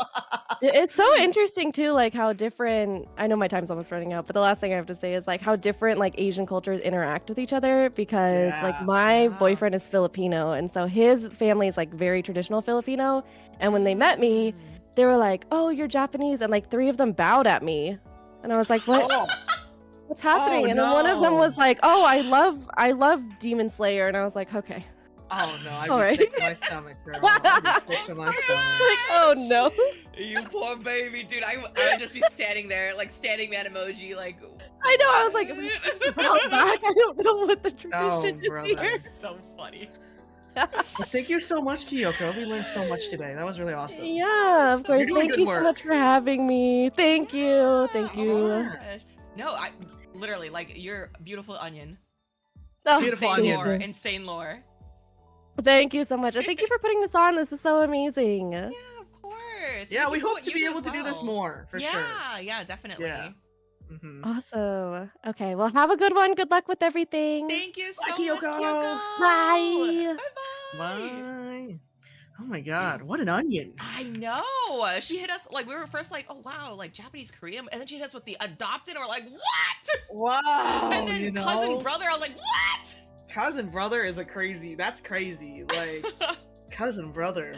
It's so interesting too, like how different. I know my time's almost running out, but the last thing I have to say is like how different like Asian cultures interact with each other because like Yeah. my Yeah. boyfriend is Filipino, and so his family is like very traditional Filipino. And when they met me, they were like, "Oh, you're Japanese," and like 3 of them bowed at me, and I was like, "What? Oh, What's happening?" Oh, And then one of them no. was like, "Oh, I love Demon Slayer," and I was like, "Okay." oh no, I'd All be right. sick to my stomach, girl. I'd be sick to my stomach. Like, oh no. You poor baby, dude. I would just be standing there, like standing man emoji, like. I know. I was like, if we just bow back, I don't know what the tradition is brother. here. That's so funny. Well, thank you so much, Kiyoko. We learned so much today. That was really awesome. Yeah, of course. You're doing Thank good you so work. much for having me. Thank you. Thank Oh you. my gosh. No, I literally like you're a beautiful onion. Oh, Beautiful Insane onion. lore. Insane lore. Thank you so much. And thank you for putting this on. This is so amazing. Yeah, of course. Yeah, Thank we you for hope what to you be do able as to do this well. more for sure. Yeah, definitely. Yeah. Mhm. Awesome. Okay, well, have a good one. Good luck with everything. Thank you so Bye, much, Kiyoko. Kiyoko. Bye. Bye-bye. Bye. Oh my god, what an onion. I know. She hit us like we were first like, oh wow, like Japanese Korean, and then she hit us with the adopted, and we're like, what? Wow. And then you know? cousin brother, I was like, what? Cousin brother is that's crazy. Like cousin brother.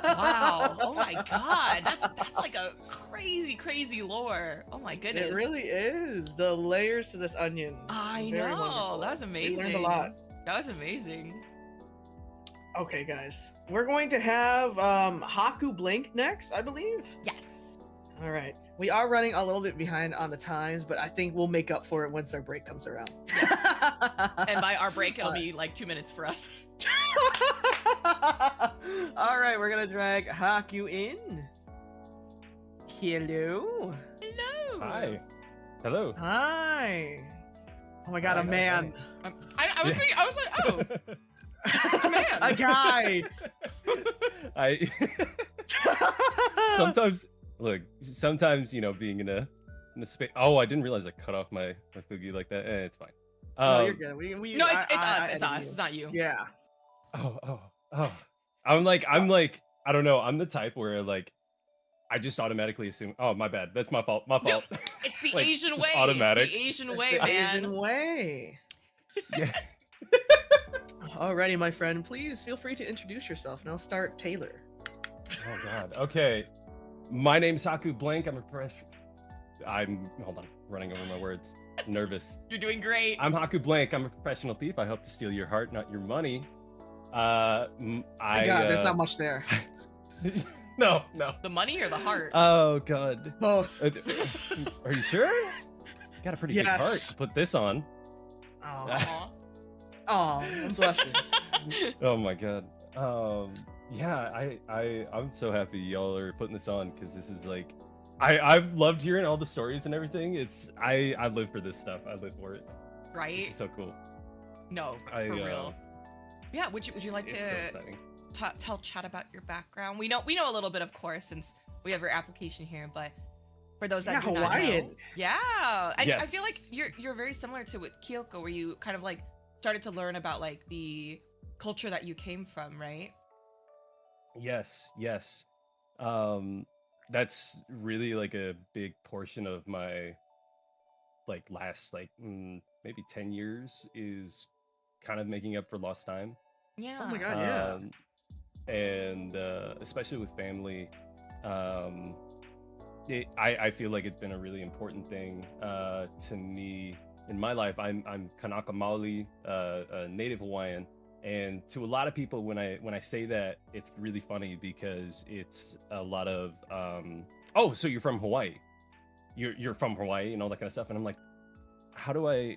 Wow. Oh my god. That's like a crazy lore. Oh my goodness. It really is. The layers to this onion. I Very know. wonderful. That was amazing. We learned a lot. That was amazing. Okay, guys. We're going to have Haku Blink next, I believe. Yes. All right. We are running a little bit behind on the times, but I think we'll make up for it once our break comes around. And by our break, it'll be like 2 minutes for us. All right, we're gonna drag Haku in. Hello. Hello. Hi. Hello. Hi. Oh my god, Hi, a hi, man. I was thinking, I was like, oh. Man. A guy. I sometimes you know being in a space. Oh, I didn't realize I cut off my fugi like that. It's fine. No, you're good. We No, it's I us. It's edited us. you. It's not you. Yeah. Oh. I'm like I don't know. I'm the type where like I just automatically assume. Oh, my bad. That's my fault. My fault. It's the Like, Asian just way. automatic. It's the Asian It's way, the man. Asian way. Yeah. Alrighty, my friend. Please feel free to introduce yourself, and I'll start Taylor. Oh God. Okay. My name's Haku Blink. Hold on. Running over my words. Nervous. You're doing great. I'm Haku Blink. I'm a professional thief. I hope to steal your heart, not your money. There's not much there. No. The money or the heart? Oh God. Both. Are you sure? Got a pretty big heart Yes. to put this on. Oh, Aw. oh, I'm blushing. Oh my God. Yeah, I'm so happy y'all are putting this on because this is like, I've loved hearing all the stories and everything. I live for this stuff. I live for it. This Right? is so cool. No, for real. Yeah. Would you like It's so to exciting. tell Chad about your background? We know a little bit, of course, since we have your application here, but for those that Yeah, do not know, Hawaiian. yeah, I Yes. feel like you're very similar to with Kiyoko, where you kind of like started to learn about like the culture that you came from, right? Yes. That's really like a big portion of my like last maybe 10 years is kind of making up for lost time. Yeah. Oh my god, yeah. And especially with family, I feel like it's been a really important thing to me in my life. I'm Kanaka Maoli, a native Hawaiian, and to a lot of people when I say that, it's really funny because it's a lot of oh, so you're from Hawaii, you're from Hawaii and all that kind of stuff, and I'm like, how do I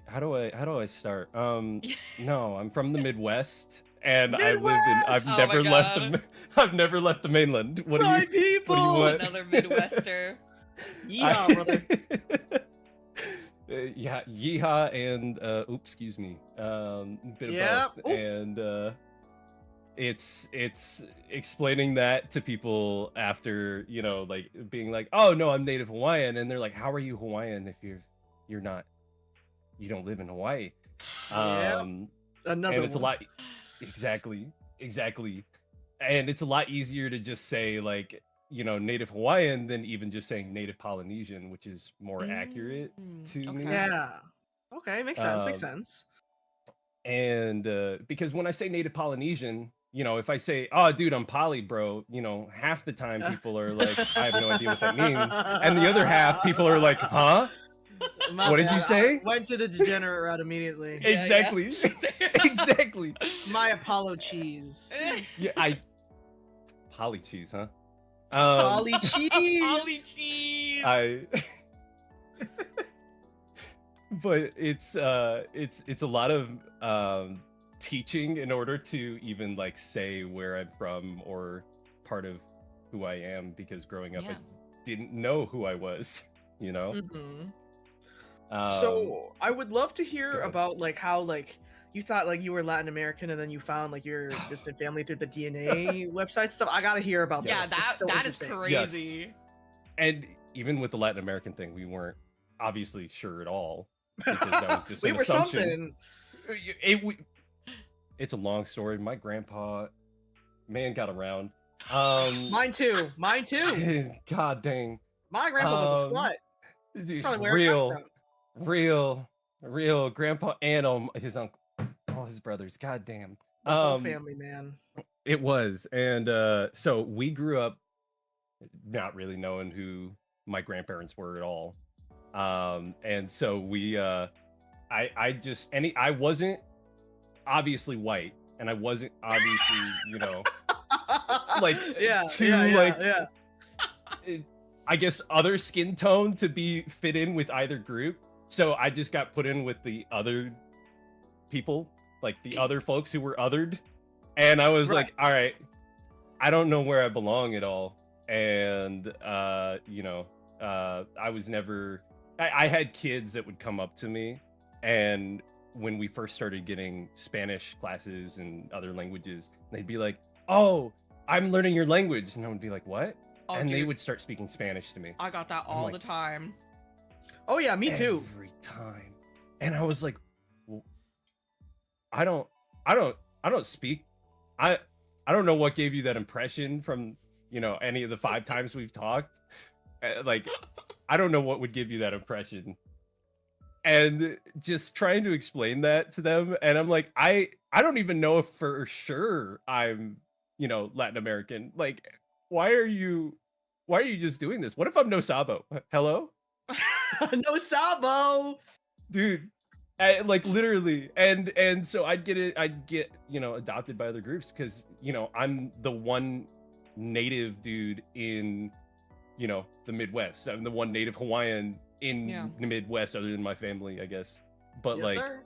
start? No, I'm from the Midwest. And I've Oh my never left God. I've never left the mainland. What do My you people. what do you want? Another Midwester. Yeah, brother. Yeah, yeehaw and oops, excuse me. Bit of Yeah. both. And it's explaining that to people after, you know, like being like, oh no, I'm native Hawaiian, and they're like, how are you Hawaiian if you're not, you don't live in Hawaii? Yeah. Another And it's one. a lot exactly and it's a lot easier to just say like, you know, native Hawaiian than even just saying native Polynesian, which is more accurate to me. Yeah. Okay, makes sense. Makes Um, sense. And because when I say native Polynesian, you know, if I say, oh dude, I'm poly, bro, you know, half the time people are like, I have no idea what that means, and the other half people are like, huh, My what did you bad. say? I went to the degenerate route immediately. Yeah, Exactly. Exactly. My Apollo cheese. Yeah, poly cheese, huh? Poly cheese. Ollie cheese. But it's a lot of teaching in order to even like say where I'm from or part of who I am, because growing up I didn't know who I was, you know. So I would love to go hear ahead. about like how like you thought like you were Latin American and then you found like your distant family through the DNA website stuff. I gotta hear about Yeah, this. It's so that is interesting. crazy. And even with the Latin American thing, we weren't obviously sure at all, because that was just We an were assumption. something. It's a long story. My grandpa, man, got around. Mine too. Mine too. God dang. My grandpa was a Um, slut. Dude, That's probably where it got from. real grandpa and his uncle, all his brothers. God damn. The whole family, man. It was. And so we grew up not really knowing who my grandparents were at all. And so we I wasn't obviously white, and I wasn't obviously, you know, like yeah, too I guess other skin tone to be fit in with either group. So I just got put in with the other people, like the other folks who were othered. And I was like, all right, I don't know where I belong at all. And you know, I was never I had kids that would come up to me, and when we first started getting Spanish classes and other languages, they'd be like, oh, I'm learning your language. And I would be like, what? Oh, And they dude, would start speaking Spanish to me I got that I'm all like, the time. Oh yeah, me too. every time. And I was like, well, I don't speak. I don't know what gave you that impression from, you know, any of the 5 times we've talked. Like, I don't know what would give you that impression. And just trying to explain that to them, and I'm like, I don't even know if for sure I'm, you know, Latin American. Like, why are you just doing this? What if I'm no Sabo? Hello? No Sabo. Dude, like literally. And so I'd get, you know, adopted by other groups because, you know, I'm the one native dude in, you know, the Midwest. I'm the one native Hawaiian in the Midwest, other than my family, I guess. But Yes, like, sir.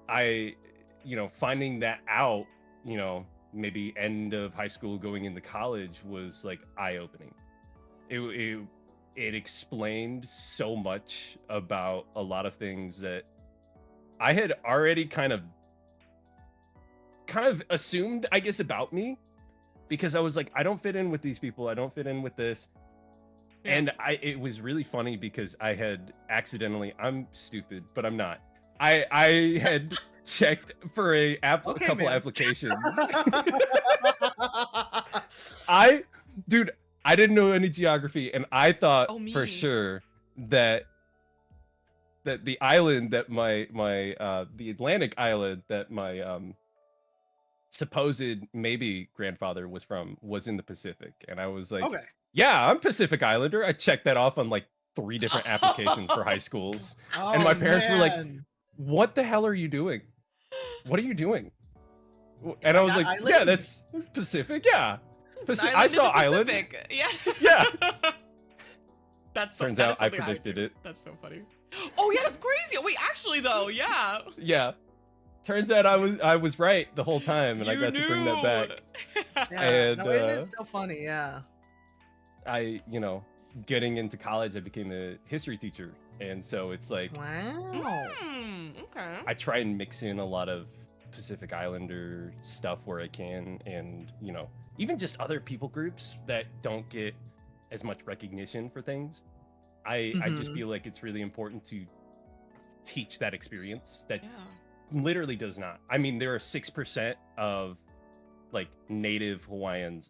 I, you know, finding that out, you know, maybe end of high school going into college was like eye-opening. It explained so much about a lot of things that I had already kind of assumed, I guess, about me, because I was like, I don't fit in with these people. I don't fit in with this. Yeah. And it was really funny because I had accidentally, I'm stupid, but I'm not. I had checked for a couple man. applications. Dude, I didn't know any geography, and I thought for me. sure that the island that the Atlantic island that my supposed maybe grandfather was from was in the Pacific. And I was like, Okay. yeah, I'm Pacific Islander. I checked that off on like 3 different applications for high schools. Oh, And my parents were like, man. what the hell are you doing? What are you doing? And I was that like, island? yeah, that's Pacific. Yeah. It's an I island in saw the islands. Pacific. Yeah. Yeah. That's Turns that out is I something predicted it. That's so funny. Oh yeah, that's crazy. Wait, actually though, yeah. Yeah. Turns out I was right the whole time, and I got to bring that back. Yeah, And, no, it is so funny. Yeah. I, you know, getting into college, I became a history teacher, And so it's like Wow. Okay. I try and mix in a lot of Pacific Islander stuff where I can, and you know, even just other people groups that don't get as much recognition for things. I just Mhm. feel like it's really important to teach that experience that Yeah. literally does not. I mean, there are 6% of like native Hawaiians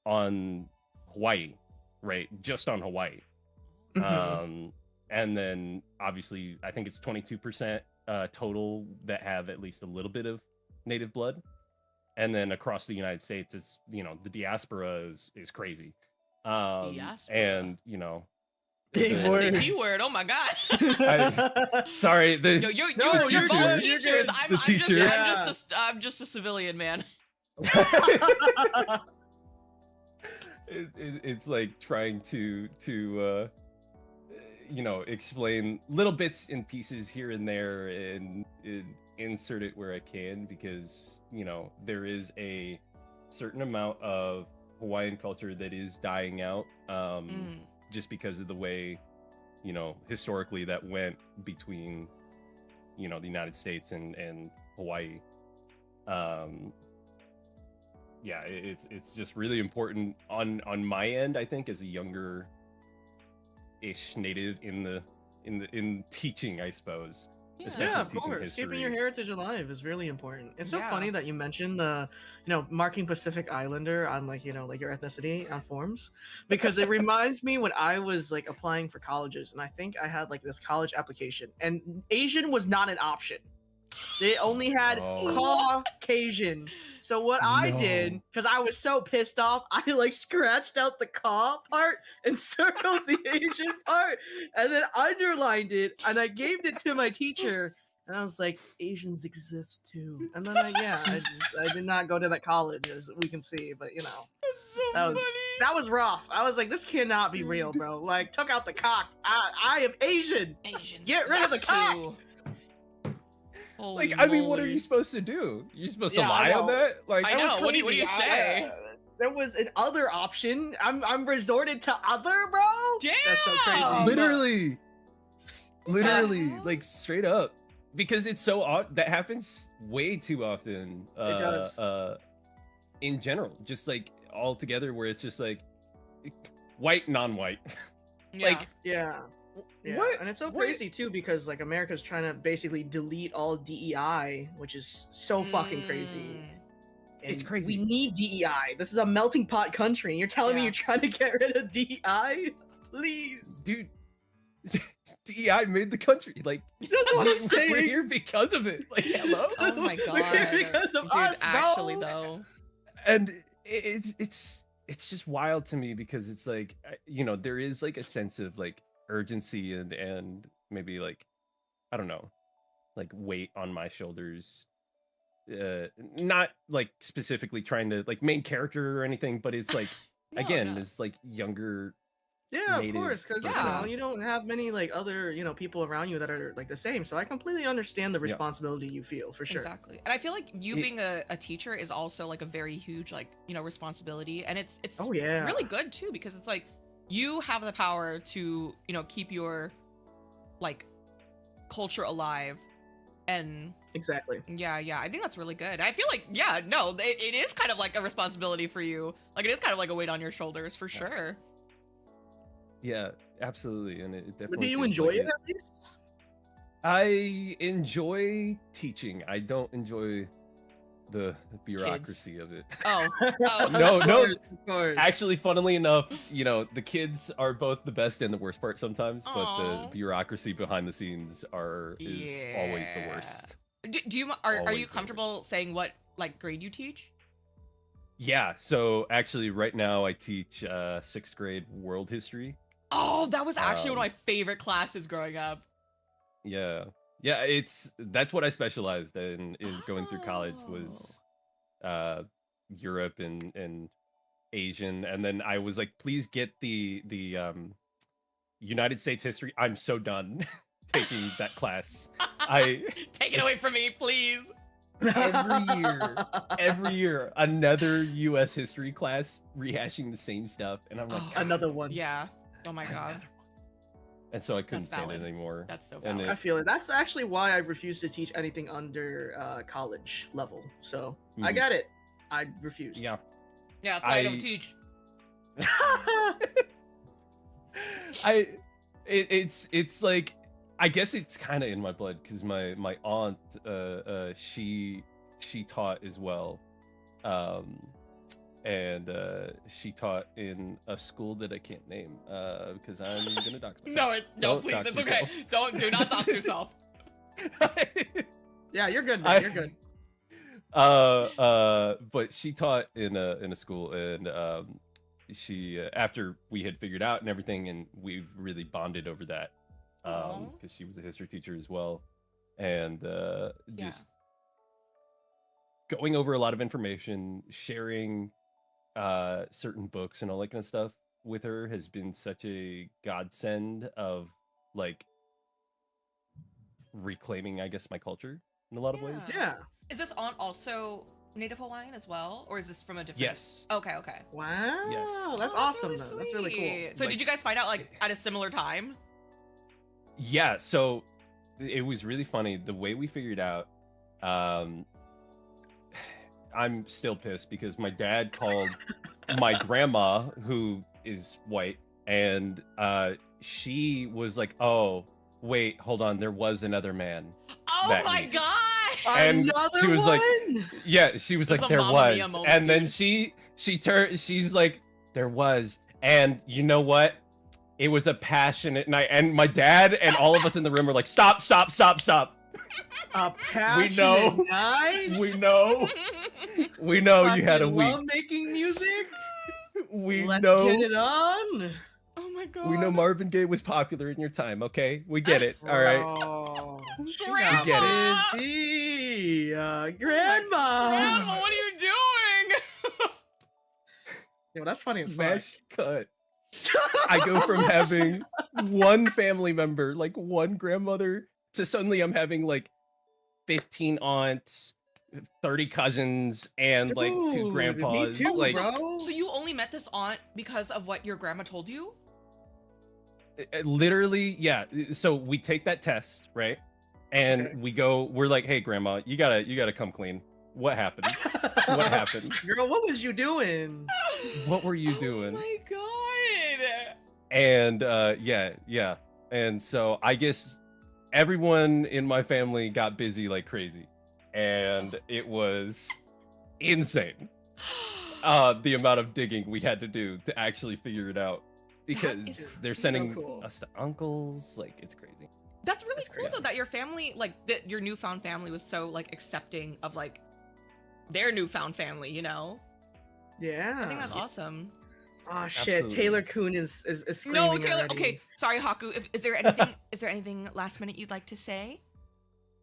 on Hawaii, right? Just on Hawaii. Mhm. And then obviously I think it's 22% total that have at least a little bit of native blood. And then across the United States, it's, you know, the diaspora is crazy. Diaspora. And you know, Big the- word. SAT word. Oh my god. sorry, the Yo, you're No, both you're good, you're teachers. good. The teacher. I'm just a civilian, man. it's like trying to you know, explain little bits and pieces here and there and insert it where I can, because you know there is a certain amount of Hawaiian culture that is dying out just because of the way, you know, historically that went between, you know, the United States and Hawaii. Yeah, it's just really important on my end, I think, as a younger ish native in teaching, I suppose. Especially Yeah, of teaching course. history. Keeping your heritage alive is really important. It's so Yeah. funny that you mentioned the, you know, marking Pacific Islander on like, you know, like your ethnicity on forms, because it reminds me when I was like applying for colleges, and I think I had like this college application, and Asian was not an option. They only had Oh. Caucasian. So what I did, No. because I was so pissed off, I like scratched out the Ka part and circled the Asian part, and then underlined it, and I gave it to my teacher, and I was like, Asians exist too. And then I did not go to that college, as we can see, but you know, That's so that was funny. that was rough. I was like, this cannot be real, bro. Like, took out the cock. I am Asian. Asians Get rid of the exist cock. too. Like, Holy I mean, what are moly. you supposed to do? You're supposed to Yeah, I lie on know. that? Like, I That was know. What do you crazy. say? There was an other option. I'm resorted to other, bro. That's so crazy. Damn! literally hell? like straight up, because it's so odd. That happens way too often. It does. In general, just like all together, where it's just like white, non-white. Yeah. Like, Yeah. Yeah. What? And it's so What? crazy too, because like America's trying to basically delete all DEI, which is so fucking crazy. Mm. It's And crazy. We need DEI. This is a melting pot country. And you're telling me Yeah. you're trying to get rid of DEI? Please. dude, DEI made the country. Like, That's what I'm saying. we're here because of it. Like, hello. Oh my We're here god. because of Dude, us, actually bro. though. And it's just wild to me, because it's like, you know, there is like a sense of like urgency and maybe like, I don't know, like weight on my shoulders, not like specifically trying to like main character or anything, but it's like No, again, no. this like younger Yeah, of native course, because you Yeah. know you don't have many like other people around you that are like the same. So I completely understand the Yeah. responsibility you feel for sure. Exactly. And I feel like you It- being a teacher is also like a very huge like, you know, responsibility. And it's Oh yeah, really good too, because it's like you have the power to, you know, keep your like culture alive. And exactly. yeah, I think that's really good. I feel like, yeah, no, it is kind of like a responsibility for you. Like it is kind of like a weight on your shoulders for sure. Yeah, absolutely. And it definitely But do you feels enjoy like it at least? I enjoy teaching. I don't enjoy the bureaucracy of it. Oh. No, no. Of course. Actually, funnily enough, you know, the kids are both the best and the worst part sometimes, but Aw. the bureaucracy behind the scenes is always the Yeah. worst. Do you are Always you the comfortable worst. saying what like grade you teach? Yeah, so actually right now I teach 6th grade world history. Oh, that was actually one of Um, my favorite classes growing up. Yeah. Yeah, that's what I specialized in going through college was Europe and Asian, and then I was like, please get the United States history. I'm so done taking that class. Take it away from me, please. Every year another US history class rehashing the same stuff, and I'm like, Oh, "God, Another one. Yeah. Oh my god. and so I couldn't That's stand it valid. anymore. That's so And valid. I feel it. That's actually why I refuse to teach anything under college level. So I Mhm. get it. I refused. Yeah. Yeah, that's why I I- don't teach. It's like, I guess it's kind of in my blood because my aunt she taught as well, and she taught in a school that I can't name because I'm gonna dox myself. No, Don't please, dox it's okay. yourself. Do not dox yourself. Yeah, you're good, man. You're good. But she taught in a school, and she after we had figured out and everything, and we've really bonded over that, Aw. because she was a history teacher as well, and just going over a lot of information, sharing certain books and all that kind of stuff with her has been such a godsend of like reclaiming, I guess, my culture in a lot of ways. Yeah. Is this aunt also Native Hawaiian as well, or is this from a different? Yes. Okay. Wow. Yes. That's Oh, awesome. really Though. That's really cool. sweet. So Like- did you guys find out like at a similar time? Yeah, so it was really funny the way we figured out. I'm still pissed because my dad called my grandma, who is white, and she was like, "Oh, wait, hold on, there was another man." Oh That my week. god! And Another she was like, one? Yeah, she was This like, is a "There Mamma Mia was," moment, and then dude. she's like, "There was," and you know what? It was a passionate night, and my dad and all of us in the room were like, "Stop! Stop! Stop! Stop!" A passionate know. night? We know, we know you had a Fucking week. love making music? We Let's know, get it on. Oh my god. we know Marvin Gaye was popular in your time. Okay, we get it. All right. Oh, she Grandma! got Get it. busy. Grandma. Grandma, what are you doing? Yo, that's funny as fuck. Smash cut. I go from having one family member, like one grandmother, to suddenly I'm having like 15 aunts, 30 cousins, and like Dude, 2 me grandpas. too, Like bro. So you only met this aunt because of what your grandma told you? literally, yeah. So we take that test, right? And Okay. we're like, "Hey grandma, you gotta come clean. What happened? What happened? Girl, what was you doing? What were you Oh doing?" my god. And yeah. And so I guess everyone in my family got busy like crazy, and it was insane. The amount of digging we had to do to actually figure it out, because is they're so sending cool. us to uncles. Like, it's crazy. That's really That's cool crazy. though that your family, like that your newfound family was so like accepting of like their newfound family, you know? Yeah. I think that's awesome. Oh shit, Absolutely. Taylor Kuhn is screaming No, Taylor. already. Okay, sorry, Haku. Is there anything? Is there anything last minute you'd like to say?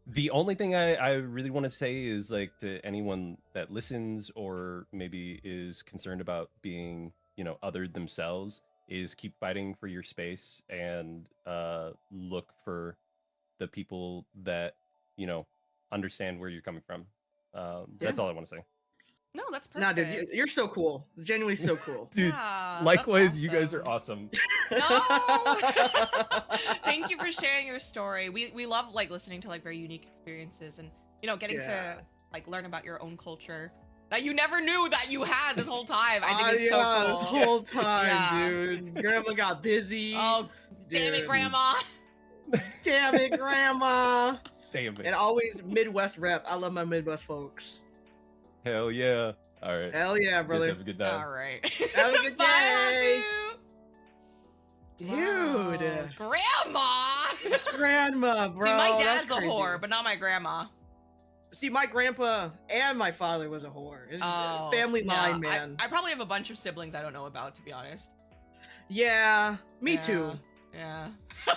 The only thing I really want to say is, like, to anyone that listens or maybe is concerned about being, othered themselves, is keep fighting for your space and look for the people that, understand where you're coming from. That's all I want to say. No, that's perfect. Nah, dude, you're so cool. Genuinely so cool. Dude, Yeah, that's likewise, you guys are awesome. awesome. No. Thank you for sharing your story. We love like listening to like very unique experiences and getting Yeah. to like learn about your own culture that you never knew that you had this whole time. I think it's yeah, so cool. this whole time, Yeah. dude. Grandma got busy. Oh, damn it, Dude. Grandma. Damn it, Grandma. Damn it. And always Midwest rep. I love my Midwest folks. Hell yeah. All right. Hell yeah, You guys brother. have a good night. All right. Have a good Bye, day. Haku. Dude. Wow. Grandma. Grandma, bro. See, my that's dad's a crazy. whore, but not my grandma. See, my grandpa and my father was a whore. It's just Oh, family no, line, man. I probably have a bunch of siblings I don't know about, to be honest. Yeah, me Yeah, too. Yeah.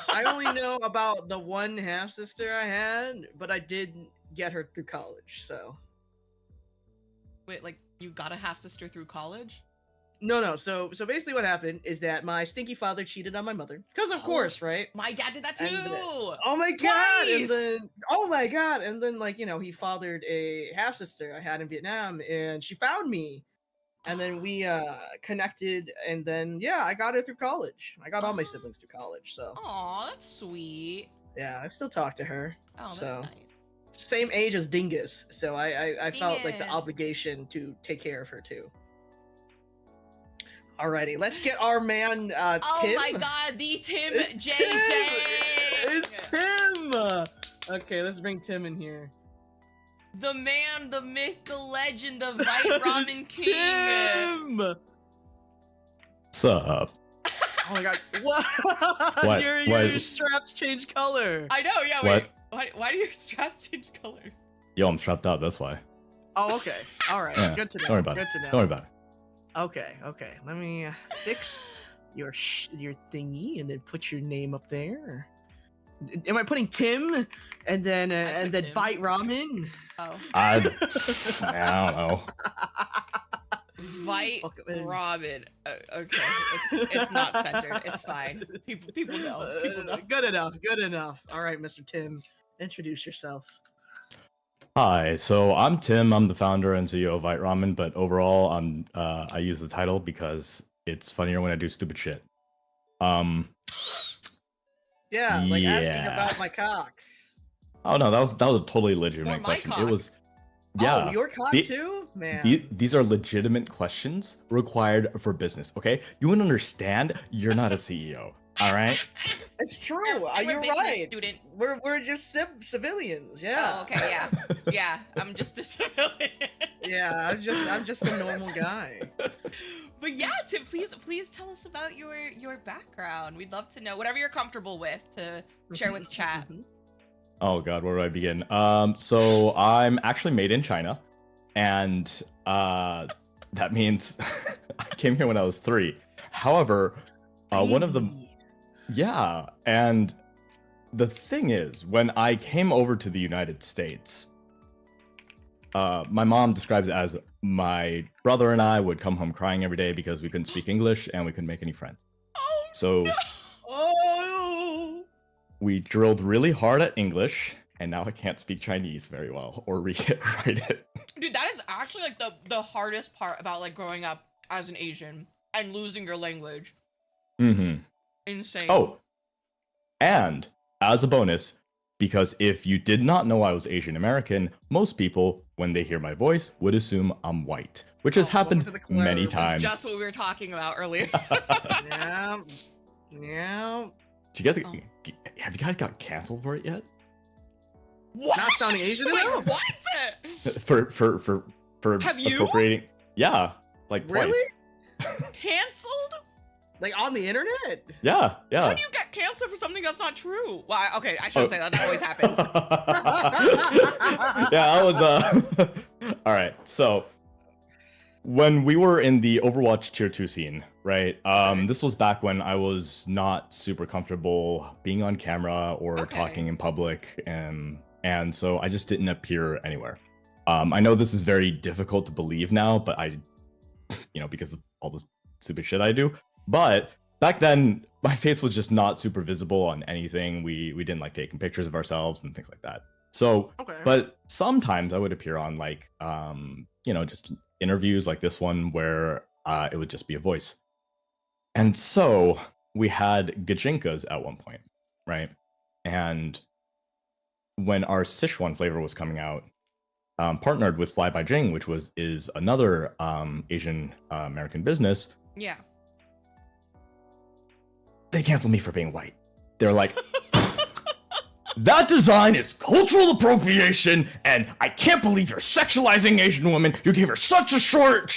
I only know about the one half sister I had, but I did get her through college. So Wait, like you got a half sister through college? no. So basically, what happened is that my stinky father cheated on my mother, because of course, right? My dad did that too. And Oh my god! Twice! And then like he fathered a half sister I had in Vietnam, and she found me and then we connected, and then yeah, I got her through college. I got all my siblings through college, so Aw, that's sweet. yeah, I still talk to her. Oh, that's So. nice. Same age as Dingus, so I felt like the Dingus. obligation to take care of her too. Alrighty, let's get our man Oh Tim. my god, the Tim It's JJ! Tim! It's Tim! Okay, let's bring Tim in here. The man, the myth, the legend, the White Ramen It's King! Tim! What's up? Oh my god, what? What? Your What? straps change color. I know, yeah, What? wait. Why do your straps change color? Yo, I'm strapped up. That's why. Oh, okay. Alright, Yeah, good to know. don't worry about Good it. to know. Don't worry about it. Okay. Let me fix your thingy and then put your name up there. Am I putting Tim and then put Tim. Bite Ramen? Oh. I don't know. White Robin. Okay, it's not centered. It's fine. People know. People know. Good enough. All right, Mr. Tim, introduce yourself. Hi, so I'm Tim. I'm the founder and CEO of White Ramen, but overall, I use the title because it's funnier when I do stupid shit. Yeah, like asking Yeah. about my cock. Oh no, that was a totally Or legitimate my question. cock. It was, yeah. Oh, your cock The- too, man. These are legitimate questions required for business. Okay, you wouldn't understand. You're not a CEO. All right. It's true. I'm a You're business right. student. We're just civilians. Yeah. Oh, okay, yeah. Yeah, I'm just a civilian. Yeah, I'm just a normal guy. But yeah, Tim, please tell us about your background. We'd love to know whatever you're comfortable with to share with chat. Oh God, where do I begin? So I'm actually made in China, and that means I came here when I was 3. However, one of the yeah, and the thing is, when I came over to the United States, my mom describes it as my brother and I would come home crying every day because we couldn't speak English and we couldn't make any friends. Oh, So Oh. we drilled really hard at English, and now I can't speak Chinese very well or read it, write it. dude, that is actually like the hardest part about like growing up as an Asian and losing your language. Mm-hmm. Insane. Oh, and as a bonus, because if you did not know I was Asian American, most people, when they hear my voice, would assume I'm white, which has Oh, happened welcome to the club. many This is times. just what we were talking about earlier. Yeah. Yeah. Do you guys, Oh. have you guys got canceled for it yet? What? Not sounding Asian Wait, enough. what? For Have you? appropriating? Yeah, like twice. Really? Canceled? Like on the internet? Yeah, How yeah. do you get canceled for something that's not true? Well, okay, I shouldn't Oh. say that. That always happens. Yeah, I was all right. So when we were in the Overwatch tier 2 scene, right? This was back when I was not super comfortable being on camera or Okay. talking in public, and so I just didn't appear anywhere. I know this is very difficult to believe now, but because of all this stupid shit I do. But back then, my face was just not super visible on anything. We didn't like taking pictures of ourselves and things like that. So, Okay. but sometimes I would appear on like, just interviews like this one where it would just be a voice. And so we had gajinkas at one point, right? And when our Sichuan flavor was coming out, partnered with Fly by Jing, which is another Asian American business, Yeah. they canceled me for being white. They're like, that design is cultural appropriation, and I can't believe you're sexualizing Asian women. You gave her such a short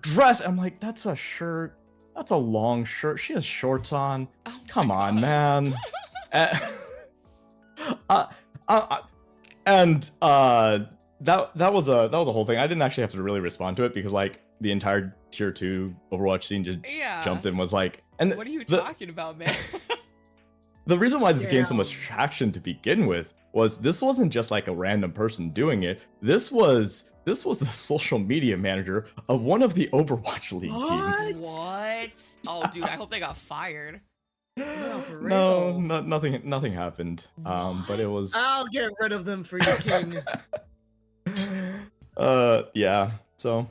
dress. I'm like, that's a shirt. That's a long shirt. She has shorts on. Oh my Come on, God. man. That was a whole thing. I didn't actually have to really respond to it because like the entire tier 2 Overwatch scene just Yeah. jumped in and was like, and What are you the- talking about, man? the reason why this gained so much Damn. traction to begin with was this wasn't just like a random person doing it. This was the social media manager of one of the Overwatch League teams. What? Oh, dude, I hope they got fired. No, for No, real. nothing happened. But it was I'll get rid of them for you, King. yeah. So,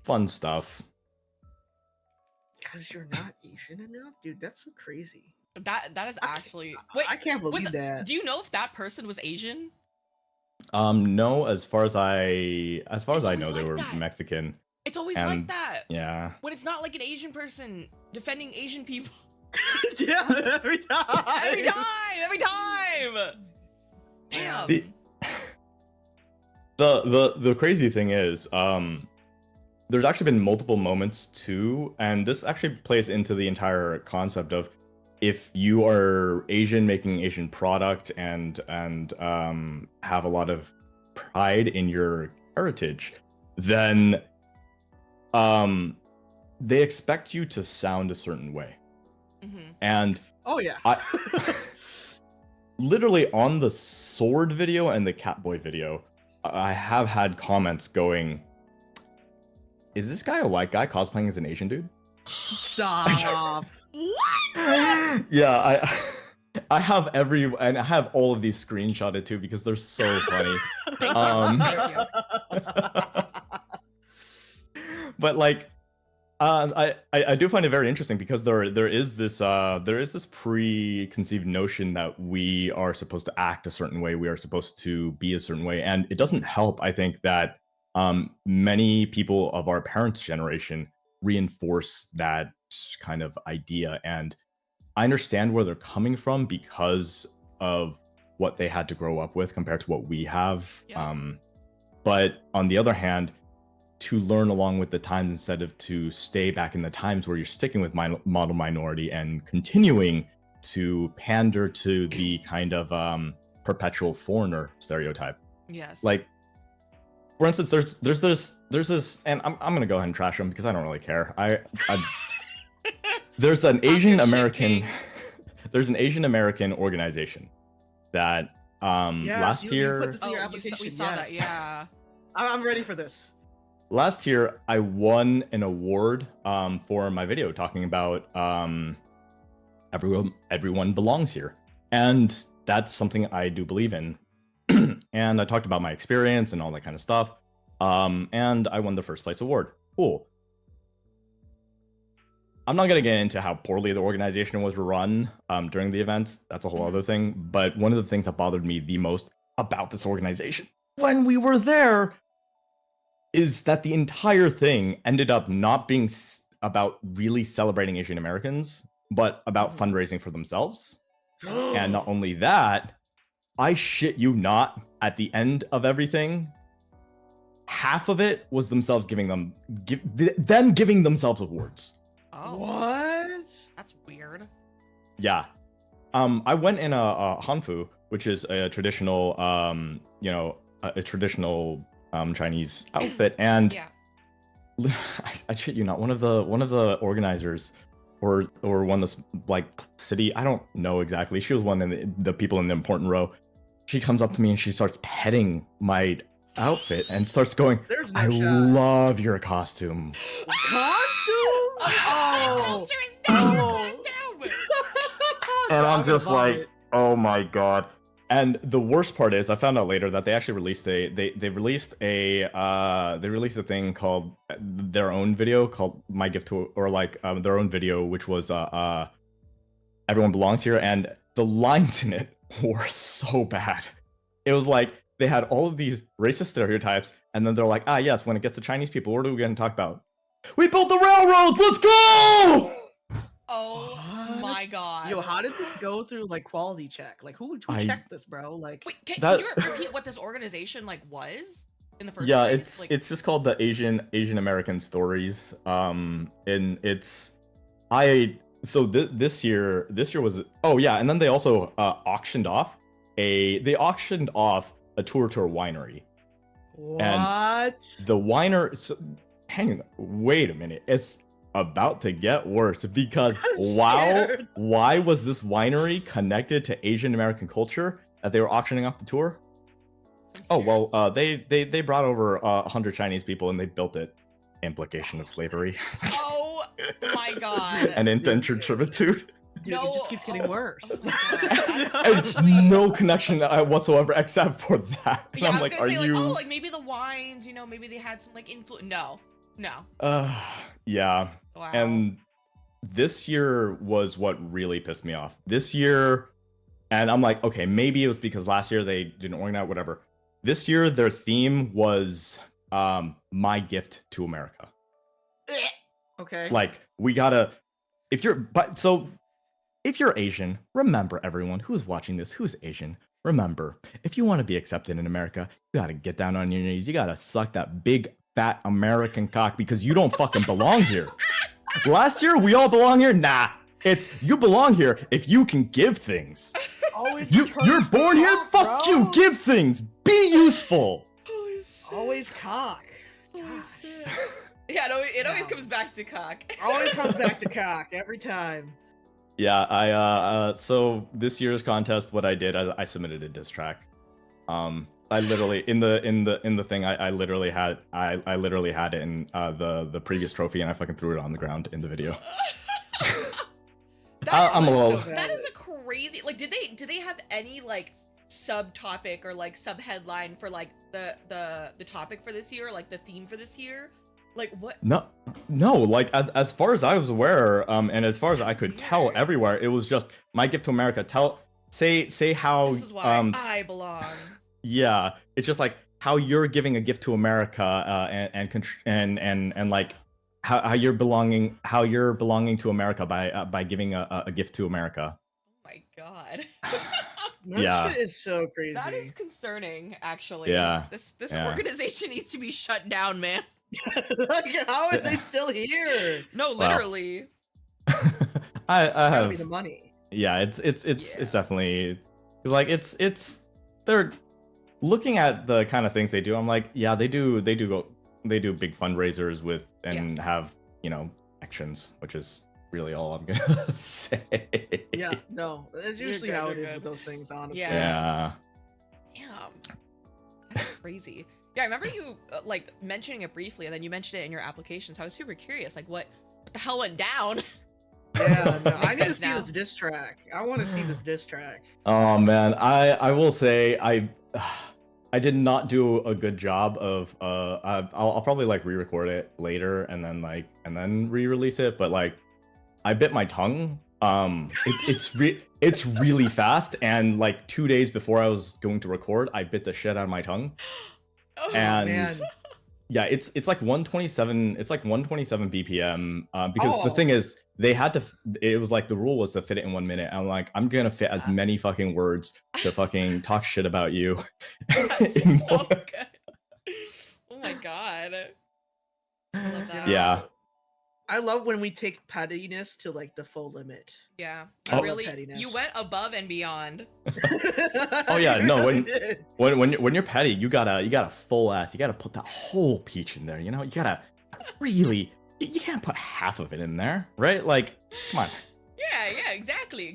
fun stuff. Because you're not Asian enough, dude. That's so crazy. That is actually wait. I can't believe that. Do you know if that person was Asian? No, as far as I It's know, always they like were that. Mexican. It's always like And- that. Yeah. When it's not like an Asian person defending Asian people. Yeah, every time. Every time. Damn. The crazy thing is, there's actually been multiple moments too, and this actually plays into the entire concept of if you are Asian making Asian product and have a lot of pride in your heritage, then they expect you to sound a certain way. And Oh yeah. literally on the sword video and the Catboy video, I have had comments going, is this guy a white guy cosplaying as an Asian dude? Stop. What? Yeah, I have and I have all of these screenshotted too because they're so funny. But like, I do find it very interesting because there is this preconceived notion that we are supposed to act a certain way, we are supposed to be a certain way, and it doesn't help, I think, that many people of our parents' generation reinforce that kind of idea, and I understand where they're coming from because of what they had to grow up with compared to what we have. Yeah. But on the other hand, to learn along with the times instead of to stay back in the times where you're sticking with model minority and continuing to pander to the kind of perpetual foreigner stereotype. Yes. Like, for instance, there's this, and I'm gonna go ahead and trash them because I don't really care. There's an Asian American, there's an Asian American organization that Yes, last you year. put this in your we application, saw that. yes. Yeah. I'm ready for this. Last year, I won an award for my video talking about everyone belongs here, and that's something I do believe in. And I talked about my experience and all that kind of stuff, and I won the first place award. Cool. I'm not gonna get into how poorly the organization was run during the events. That's a whole other thing. But one of the things that bothered me the most about this organization when we were there is that the entire thing ended up not being about really celebrating Asian Americans, but about fundraising for themselves. And not only that, I shit you not, at the end of everything, half of it was themselves giving themselves awards. Oh. What? That's weird. Yeah. I went in a hanfu, which is a traditional, a traditional Chinese outfit, and Yeah. I shit you not, one of the organizers or one of the like city, I don't know exactly. She was one of the people in the important row. She comes up to me and she starts petting my outfit and starts going, There's no I shot. love your costume. Costumes? Oh. Culture is not your Oh. costume. And I'm I just love like, it. oh my god. And the worst part is, I found out later that they actually released they released a thing called their own video called My Gift to, or like their own video, which was Everyone Belongs Here, and the lines in it were so bad. It was like they had all of these racist stereotypes, and then they're like, ah yes, when it gets to Chinese people, what are we going to talk about? We built the railroads, let's go! Oh my What? god. Yo, how did this go through like quality check? Like who I- checked this, bro? Like Wait, can That- you repeat what this organization like was in the first Yeah, place? it's just called the Asian American Stories. And it's this year was, oh yeah, and then they also auctioned off a tour to a winery. what? The hang on, wait a minute, it's about to get worse because I'm scared. why was this winery connected to Asian American culture that they were auctioning off the tour? Oh well, they brought over 100 Chinese people and they built it. Implication of slavery Oh my god. and indentured servitude. Dude, it just keeps getting worse. Oh my god. That's And actually... no connection whatsoever except for that. And Yeah, I'm I was like, gonna are say you? like, oh, like maybe the wines, maybe they had some like influence. No. No. Yeah. Wow. And this year was what really pissed me off. This year, and I'm like, okay, maybe it was because last year they didn't organize, whatever. This year, their theme was my gift to America. Okay. Like, we gotta, if you're Asian, remember, everyone who's watching this, who's Asian, remember, if you want to be accepted in America, you gotta get down on your knees. You gotta suck that big, fat American cock because you don't fucking belong here. Last year, we all belong here? Nah. It's, you belong here if you can give things. You're born here? Fuck you, give things. Be useful. Holy shit. Always cock. Holy shit. Yeah, it always comes back to cock. Always comes back to cock every time. Yeah, so this year's contest, what I did, I submitted a diss track. I literally in the thing, I literally had it in the previous trophy, and I fucking threw it on the ground in the video. That is a crazy. Like, did they have any like subtopic or like subheadline for like the topic for this year, like the theme for this year? Like what? No. Like as far as I was aware, and as far as I could tell everywhere, it was just my gift to America. Say how this is why I belong. Yeah, it's just like how you're giving a gift to America, and like how you're belonging to America by giving a gift to America. Oh my god. Yeah, shit is so crazy. That is concerning, actually. Yeah. This organization needs to be shut down, man. Like, how are they still here? No, literally. I have be the money. Yeah, it's definitely, because like it's they're looking at the kind of things they do. I'm like, yeah, they do big fundraisers with and have, you know, actions, which is really all I'm gonna say. Yeah, no, it's usually how it is with those things, honestly. Yeah. Damn, that's crazy. Yeah, I remember you like mentioning it briefly, and then you mentioned it in your application. So I was super curious, like what the hell went down? Yeah, no, I need to see this diss track. I want to see this diss track. Oh man, I will say I did not do a good job of I'll probably like re-record it later and then re-release it, but like I bit my tongue. It's really fast, and like 2 days before I was going to record, I bit the shit out of my tongue. Oh, and man. Yeah, it's like 127. It's like 127 BPM. Because the thing is, it was like the rule was to fit it in 1 minute. I'm like, I'm gonna fit as many fucking words to fucking talk shit about you. That's so good. Oh my god. I love that. Yeah. I love when we take pettiness to like the full limit. Yeah. Pettiness. You went above and beyond. Oh yeah, no, when you're petty, you gotta full ass. You gotta put that whole peach in there. You know, you gotta really. You can't put half of it in there, right? Like, come on. Yeah, exactly.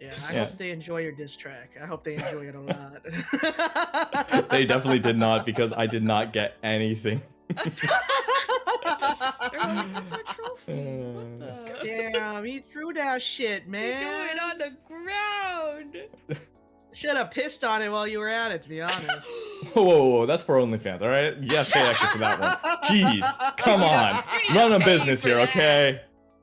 Yeah, I hope they enjoy your diss track. I hope they enjoy it a lot. They definitely did not, because I did not get anything. They're like, that's our trophy. What the? Damn, he threw that shit, You man. do it on the ground. Should have pissed on it while you were at it, to be honest. Whoa, that's for OnlyFans, all right? You have to pay extra for that one. Jeez, come on, you need run to a pay business for here, that. okay?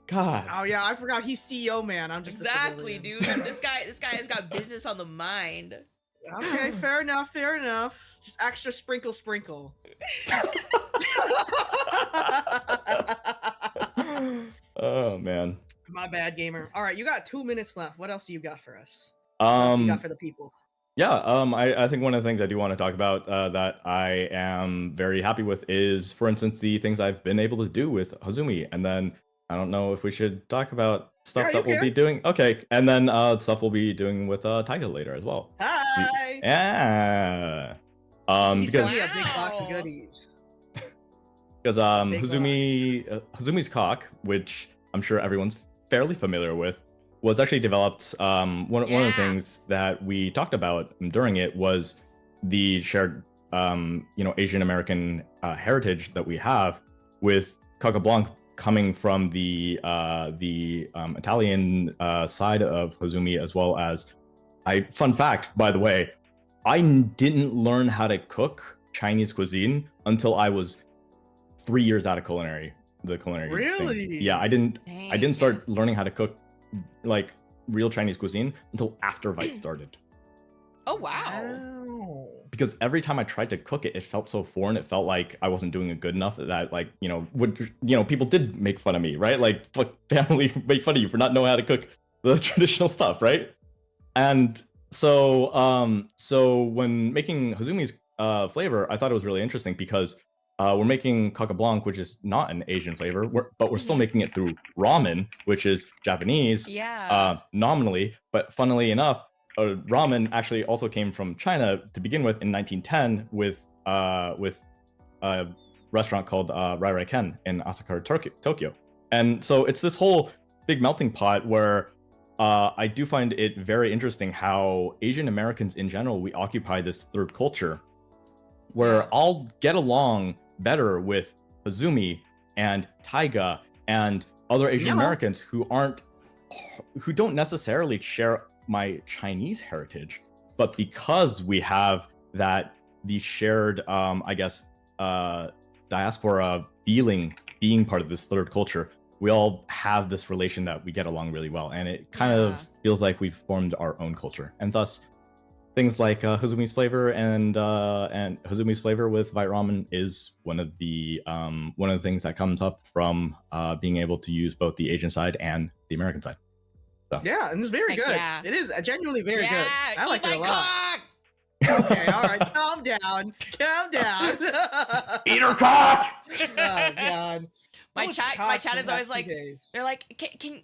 God. Oh yeah, I forgot he's CEO, man. I'm just Exactly, dude. This guy has got business on the mind. Okay, fair enough. Just extra sprinkle. Oh man. My bad, gamer. All right, you got 2 minutes left. What else do you got for us? What else you got for the people? Yeah, I think one of the things I do want to talk about that I am very happy with is, for instance, the things I've been able to do with Hazumi. And then I don't know if we should talk about stuff that we'll be doing. Okay, and then stuff we'll be doing with Taiga later as well. Hi. Yeah. He Because sent me a big box of goodies. Because Hazumi's cock, which I'm sure everyone's fairly familiar with, was actually developed. One of the things that we talked about during it was the shared, Asian American heritage that we have with Coca Blanc coming from the Italian side of Hazumi, as well as fun fact, by the way, I didn't learn how to cook Chinese cuisine until I was 3 years out of the culinary thing. Really? Yeah, I didn't Dang. start learning how to cook like real Chinese cuisine until after Vite started. Oh wow. Wow. Because every time I tried to cook it, it felt so foreign. It felt like I wasn't doing it good enough. That like people did make fun of me, right? Like family make fun of you for not knowing how to cook the traditional stuff, right? And so when making Hazumi's flavor, I thought it was really interesting because we're making Coq Blanc, which is not an Asian flavor, but we're still making it through ramen, which is Japanese, Yeah. nominally. But funnily enough, ramen actually also came from China to begin with in 1910 with a restaurant called Rai Rai Ken in Asakura, Tokyo. And so it's this whole big melting pot where I do find it very interesting how Asian Americans in general, we occupy this third culture where I'll get along better with Hazumi and Taiga and other Asian Americans who don't necessarily share my Chinese heritage, but because we have the shared diaspora being part of this third culture, we all have this relation that we get along really well, and it kind of feels like we've formed our own culture, and thus things like Hazumi's flavor and Hazumi's flavor with Vite Ramen is one of the things that comes up from being able to use both the Asian side and the American side. So. Yeah, and it's very Heck good. yeah. It is genuinely very good. I like it a lot. Cock! Okay, all right, calm down. Eat her cock! Oh god. My Those chat cocks is from always back like, in the days. they're like, can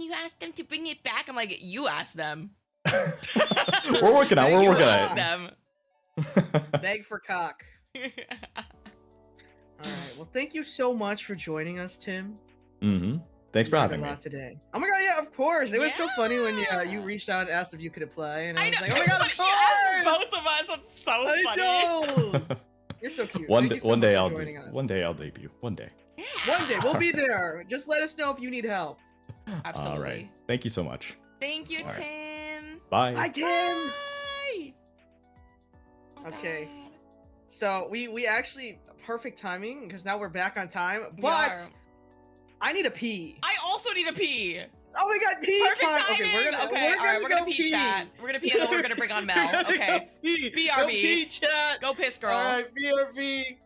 you ask them to bring it back? I'm like, you ask them. We're working on You it. ask them. Beg for cock. All right. Well, thank you so much for joining us, Tim. Mm-hmm. Thanks for having me today. Oh my god, yeah, of course. It was so funny when you reached out and asked if you could play, and I was like, oh my god, of You asked course. both of us. That's so I funny. know. You're so cute. One Thank you so day much I'll for joining us. one day I'll debut. One day. One day we'll be there. Just let us know if you need help. Absolutely. All right. Thank you so much. Thank you, All right. Tim. Bye. Bye, Tim. Bye. Oh, Okay. God. So we actually perfect timing because now we're back on time. We But are. I need a pee. I also need a pee. Oh my god, pee Perfect time. timing. Okay, We're gonna pee, chat. We're gonna pee, and then we're gonna bring on Mel. Okay. BRB. BRB. Go pee, chat. Go piss, girl. All right, BRB.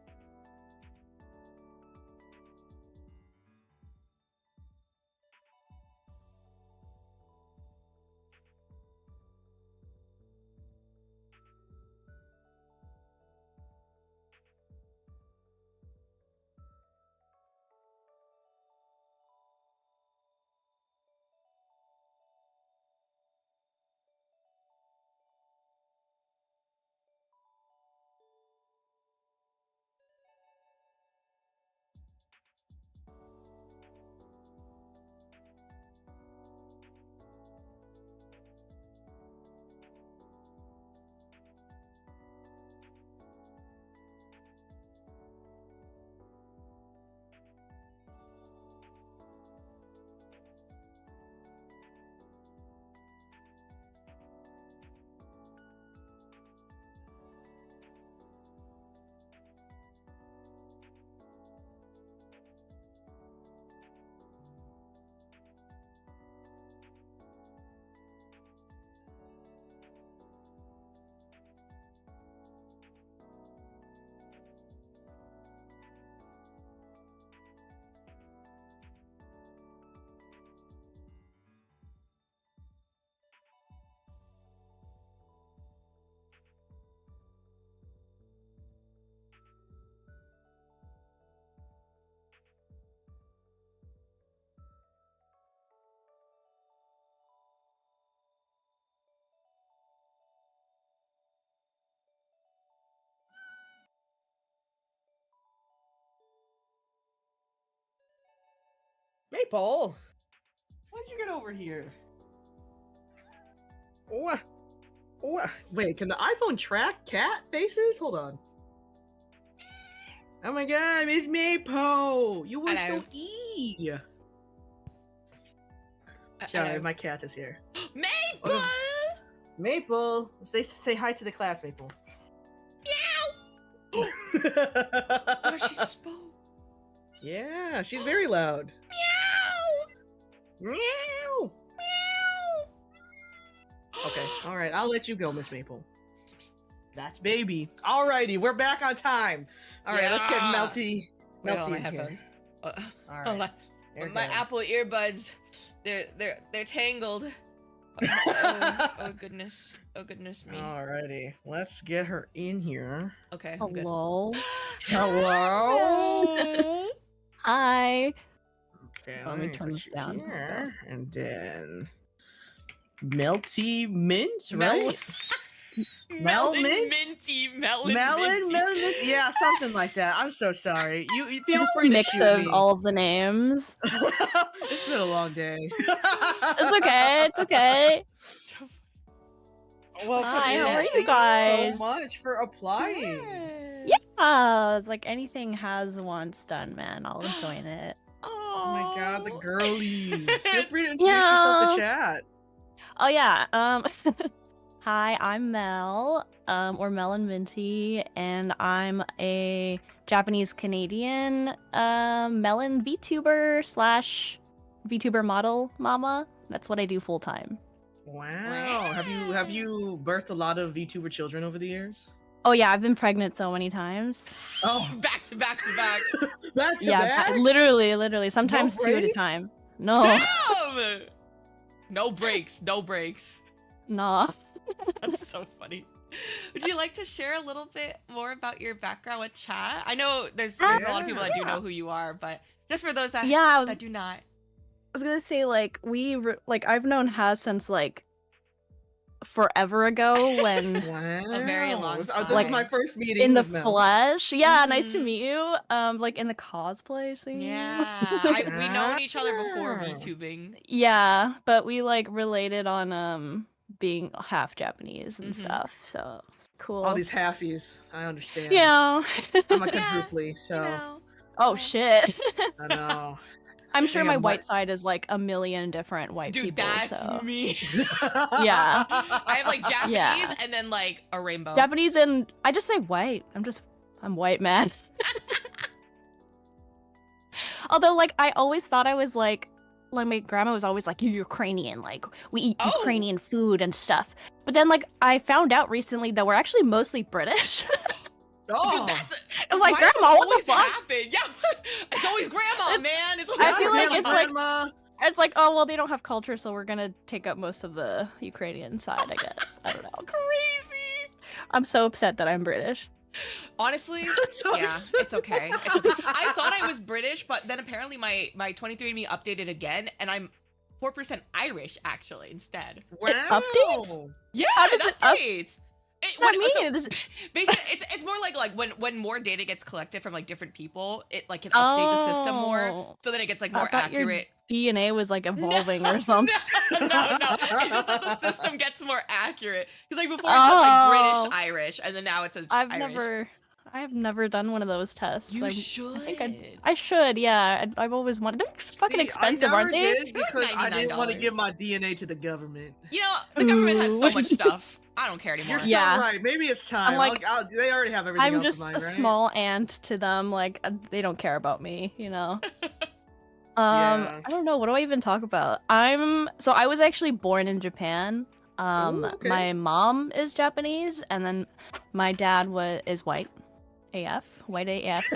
Maple, why'd you get over here? What? What? Wait, can the iPhone track cat faces? Hold on. Oh my god, Miss Maple! You were Hello. so E! Sorry, my cat is here. Maple! Maple! Say hi to the class, Maple. Meow! Oh, she spoke. Yeah, she's very loud. Meow. Meow. Okay, all right, I'll let you go, Miss Maple. That's baby. Alrighty, we're back on time. All right, let's get Yeah. Melty. Wait, Melty hold on, my in here. headphones. All Oh, right. There my goes. Apple earbuds. They're tangled. Oh goodness. Oh goodness me. Alrighty, let's get her in here. Okay. I'm good. Hello. Hello. Hi. Okay, Let me turn put this you down. here, and then Melty Mint, Mel- right? Melon Mint? Melon Melon, minty. Mint? Yeah, something like that. I'm so sorry. You feel Just a free to mix shoot of me. all of the names. It's been a long day. It's okay. It's okay. Welcome Hi, in. how are you Thank guys? so much for applying. Yeah, it's like anything has once done, man. I'll join it. Oh my god, the girlies. Feel free to introduce Yeah. yourself to chat. Oh yeah. Hi, I'm Mel, or Melon Minty, and I'm a Japanese Canadian melon VTuber / VTuber model mama. That's what I do full time. Wow. Have you birthed a lot of VTuber children over the years? Oh yeah, I've been pregnant so many times. Oh, Back to back to back. back to Yeah, back? literally, sometimes 2 at a breaks? time. No, Damn! No breaks. No breaks. nah. That's so funny. Would you like to share a little bit more about your background with chat? I know there's a lot of people that do know who you are, but just for those that Yeah, that do not. I was gonna say like I've known Haz since like forever ago when Wow. A very long This Like, is my first meeting in the with Mel. flesh. Yeah, nice to Mhm. meet you. Like in the cosplay scene. Yeah, we known each other before Ah. VTubing. Yeah, but we like related on being half Japanese and Mhm. stuff. So it's cool. All these halfies. I understand. Yeah. I'm a Yeah, quadruply, so You know. Oh shit. I know. I'm sure They my have white white- side is like a million different white Dude, people. that's so. me. Yeah. I have like Japanese Yeah. and then like a rainbow. Japanese and I just say white. I'm white, man. Although like I always thought I was like my grandma was always like, you're Ukrainian, like we eat Oh. Ukrainian food and stuff. But then like I found out recently that we're actually mostly British. Oh, Dude, that's I was like, why does Grandma, this what the always fuck? happen? Yeah, it's always grandma, man. It's always I feel like grandma. it's like- Grandma. It's like, oh well, they don't have culture, so we're gonna take up most of the Ukrainian side, I guess. I don't know. Crazy. I'm so upset that I'm British. Honestly, So yeah, upset. it's okay. It's okay. I thought I was British, but then apparently my 23andMe updated again, and I'm 4% Irish actually instead. Wow. updates? Yeah, How it does it up- updates. What does that mean? So, basically, it's more like when more data gets collected from like different people, it like can update the system more, Oh. so that it gets like I more thought your accurate. DNA was like evolving or something. No, it's just that the system gets more accurate. Because like before it said like Oh. British Irish, and then now it says just I Irish. have never done one of those tests. You I should. think I should. Yeah, I've always wanted. They're fucking See, expensive, I aren't never they? did because I didn't want to $99. give my DNA to the government. You know, the government has so Ooh. much stuff. I don't care anymore. You're so Yeah. right. Maybe it's time. I'm like- they already have everything I'm else just in mind, a right? small ant to them. Like they don't care about me, you know. Yeah. I don't know. What do I even talk about? I was actually born in Japan. Ooh, okay. My mom is Japanese, and then my dad is white AF,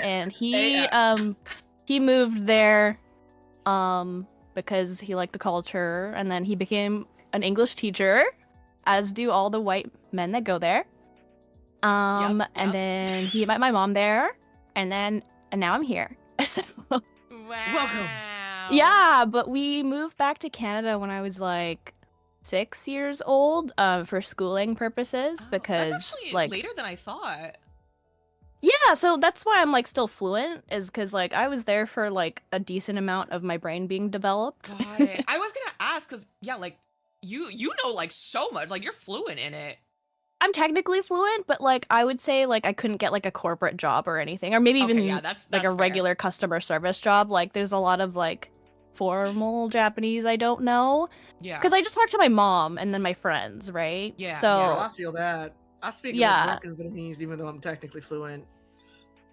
and he AF. he moved there because he liked the culture, and then he became an English teacher, as do all the white men that go there. And yep. then he met my mom there, and now I'm here. So Wow. yeah, but we moved back to Canada when I was like 6 years old for schooling purposes Oh, because that's actually like later than I thought. yeah, so that's why I'm like still fluent is because like I was there for like a decent amount of my brain being developed. Got it. I was gonna ask because yeah, like you know like so much, like you're fluent in it. I'm technically fluent, but like I would say like I couldn't get like a corporate job or anything, or maybe even Okay, yeah, that's like a fair. regular customer service job. Like there's a lot of like formal Japanese I don't know Yeah. because I just talk to my mom and then my friends, right? Yeah, So Oh, I feel that. I speak Yeah. a little broken Vietnamese, even though I'm technically fluent.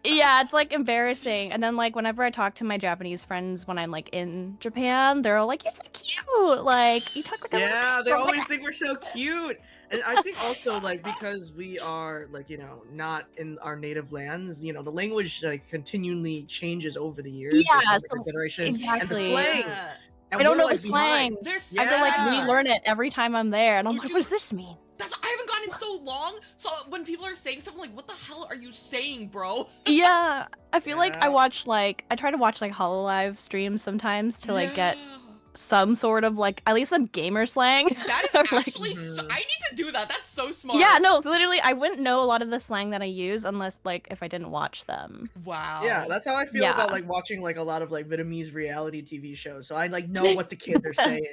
Yeah, it's like embarrassing. And then like whenever I talk to my Japanese friends when I'm like in Japan, they're all like, "You're so cute!" Like you talk like a little Yeah, kid." they I'm like, always think we're so cute. And I think also like because we are like, not in our native lands, the language like continually changes over the years based Yeah, on different generations. And the exactly. slang. Yeah. And I don't we're, know like, the slang. behind. There's I have to like Yeah. relearn it every time I'm there, and I'm Oh, like, dude. "What does this mean?" I haven't gone in so long, so when people are saying something like, what the hell are you saying, bro? Yeah, I feel like I Yeah. try to watch like Hololive streams sometimes to like get Yeah. some sort of like at least some gamer slang. That is Or, like- actually so, Mhm. I need to do that. That's so smart. Yeah, no, literally, I wouldn't know a lot of the slang that I use unless like if I didn't watch them. Wow. Yeah, that's how I feel Yeah. about like watching like a lot of like Vietnamese reality TV shows. So I like know what the kids are saying,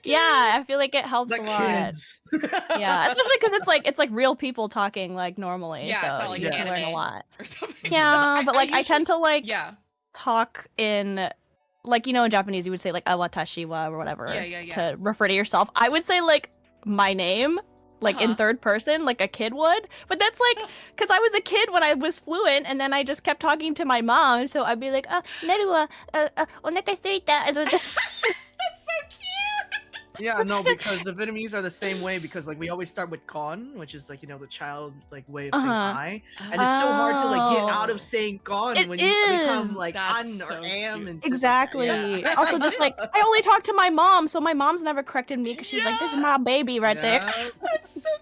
Yeah, I feel like it helps The a lot. kids. Yeah, especially because it's like real people talking like normally. Yeah, so it's not like you get to learn a anime. lot. Or something. Yeah, but like I tend to like Yeah. talk in like in Japanese you would say like awatashi wa or whatever Yeah. to refer to yourself. I would say like my name like in Uh-huh. third person like a kid would, but that's like because I was a kid when I was fluent and then I just kept talking to my mom, so I'd be like neru wa onakai suita. That's so cute. Yeah, no, because the Vietnamese are the same way because like we always start with con, which is like the child like way of saying I, and it's so hard to like get out of saying con It when you become is. like That's an so or am cute. and stuff like that. Exactly. Yeah. Also, just like I only talk to my mom, so my mom's never corrected me because she's like, "This is my baby right there." Yeah.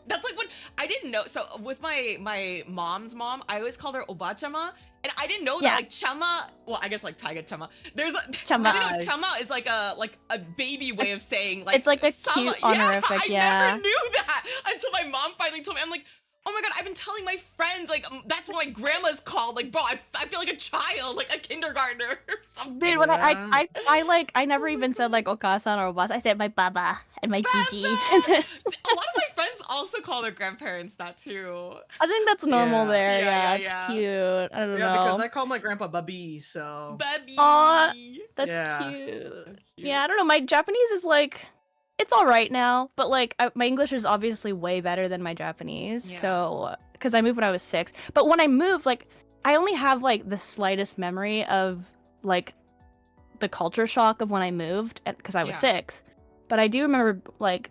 That's like when I didn't know. So with my mom's mom, I always called her Obachama, and I didn't know that Yeah. like chama. Well, I guess like Taiga chama. There's a Chama. I didn't know chama is like a baby way of saying like It's like a sama. cute honorific, I yeah. never knew that until my mom finally told me. I'm like, oh my god, I've been telling my friends like that's what my grandma's called. Like, bro, I feel like a child, like a kindergartner or something. Dude, when Yeah. I never even said like okasan or obas. I said my baba and my gigi. A lot of my friends also call their grandparents that too. I think that's normal Yeah. there. Yeah, Yeah, yeah. it's cute. I don't Yeah, know. because I call my grandpa Bubby, so Baby. Aw. That's Yeah. cute. Yeah, I don't know. My Japanese is like, it's all right now, but like my English is obviously way better than my Japanese. Yeah. So, because I moved when I was 6, but when I moved, like, I only have like the slightest memory of like the culture shock of when I moved because I was Yeah. 6. But I do remember like,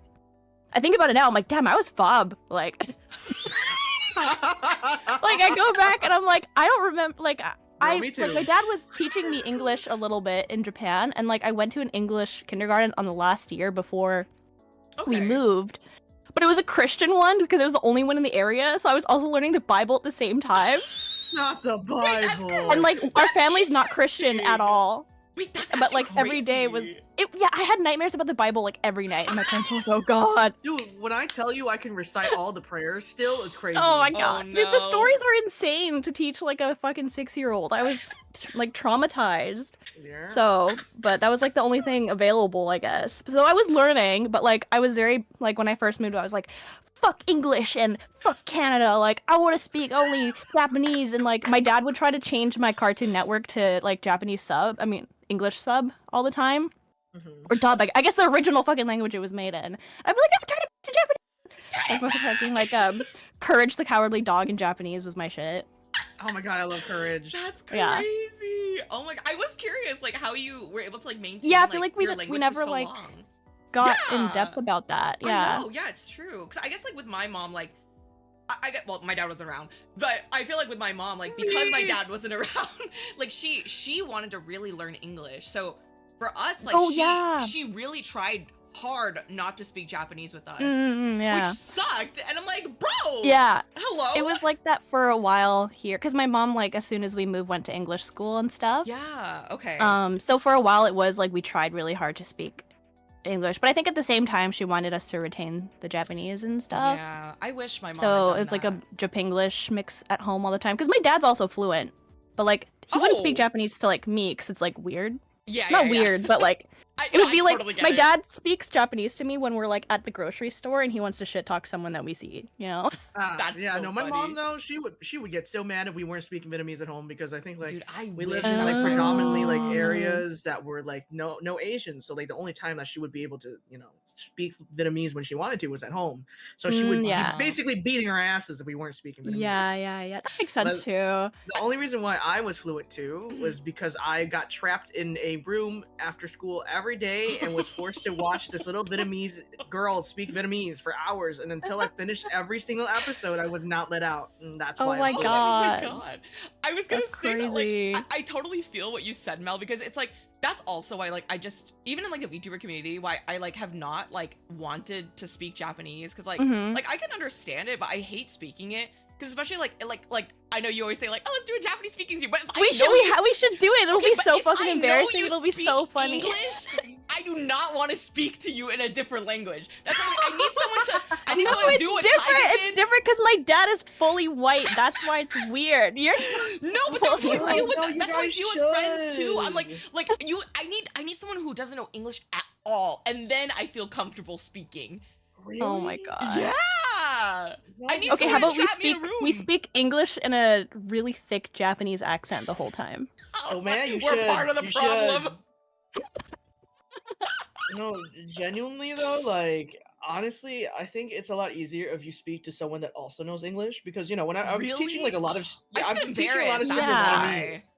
I think about it now. I'm like, damn, I was fob. Like I go back and I'm like, I don't remember. Like, me too. like, my dad was teaching me English a little bit in Japan, and like I went to an English kindergarten on the last year before we Okay. moved. But it was a Christian one because it was the only one in the area, so I was also learning the Bible at the same time. not the Bible. And like our That's family's not Christian at interesting. all. Wait, that's But like every day was crazy. yeah, I had nightmares about the Bible like every night, and my parents were like, "Oh God." Dude, when I tell you I can recite all the prayers still, it's crazy. Oh my Oh, god. Dude, the no. stories are insane to teach like a fucking 6-year-old. I was like traumatized. Yeah. So, but that was like the only thing available, I guess. So I was learning, but like I was very like when I first moved, I was like, fuck English and fuck Canada. Like I want to speak only Japanese, and like my dad would try to change my Cartoon Network to like Japanese sub. I mean English sub all the time. Mhm. Or dub, I guess the original fucking language it was made in. I'd be like, no, turn it to Japanese. Like fucking like Courage the Cowardly Dog in Japanese was my shit. Oh my god, I love Courage. That's Yeah. crazy. Oh my god, I was curious like how you were able to like maintain Yeah, I feel like we your d- we language never, for so like, long. Got in Yeah. depth about that. Yeah. I know, yeah, it's true. Cause I guess like with my mom, like I get well, my dad wasn't around, but I feel like with my mom, like because my dad wasn't around, like she wanted to really learn English. So for us, like Oh, yeah. she really tried hard not to speak Japanese with us, Yeah. which sucked. And I'm like, bro, Yeah. hello. It was like that for a while here because my mom, like, as soon as we moved, went to English school and stuff. yeah, okay. So for a while, it was like we tried really hard to speak English, but I think at the same time, she wanted us to retain the Japanese and stuff. Yeah, I wish my mom. So had it done was like a that. Japanglish mix at home all the time because my dad's also fluent, but like he wouldn't speak Oh. Japanese to like me because it's like weird. Yeah, Not yeah, weird, but like It would be like totally get my it. dad speaks Japanese to me when we're like at the grocery store and he wants to shit talk someone that we see, you know? That's yeah, so no, my funny. mom though, she would get so mad if we weren't speaking Vietnamese at home because I think like Dude, I we wish lived in like that's my predominantly like mom. areas that were like no Asians, so like the only time that she would be able to speak Vietnamese when she wanted to was at home. So she would yeah. be basically beating our asses if we weren't speaking Vietnamese. Yeah. That makes sense But too. The only reason why I was fluent too was because I got trapped in a room after school every day and was forced to watch this little Vietnamese girl speak Vietnamese for hours, and until I finished every single episode, I was not let out, and that's why. Oh my Oh god. my god. I was gonna That's say crazy. that, like, I totally feel what you said, Mel, because it's like, that's also why, like, I just, even in, like, the VTuber community, why I, like, have not, like, wanted to speak Japanese, because, like, like, I can understand it, but I hate speaking it, because especially, like, I know you always say, like, oh, let's do a Japanese speaking stream, but if We should do it. It'll Okay, be but so if fucking I know embarrassing. you It'll be speak so funny. English, I do not want to speak to you in a different language. That's why, like, I need someone No, to it's do what different. Tyga It's did. different because my dad is fully white. That's why it's weird. You're No, but that's how I fully feel white. with you that's how I guys feel with friends too. I'm should. like you. I need someone who doesn't know English at all, and then I feel comfortable speaking. Really? Oh my god. Yeah. I need Okay, someone how to about we trap me in a we room. speak English in a really thick Japanese accent the whole time. Oh man, you we're should. part of the You problem. No, genuinely though, like honestly, I think it's a lot easier if you speak to someone that also knows English because when I'm teaching Really? like a lot of I just I'm get teaching a lot of embarrassed, students that's why. Vietnamese.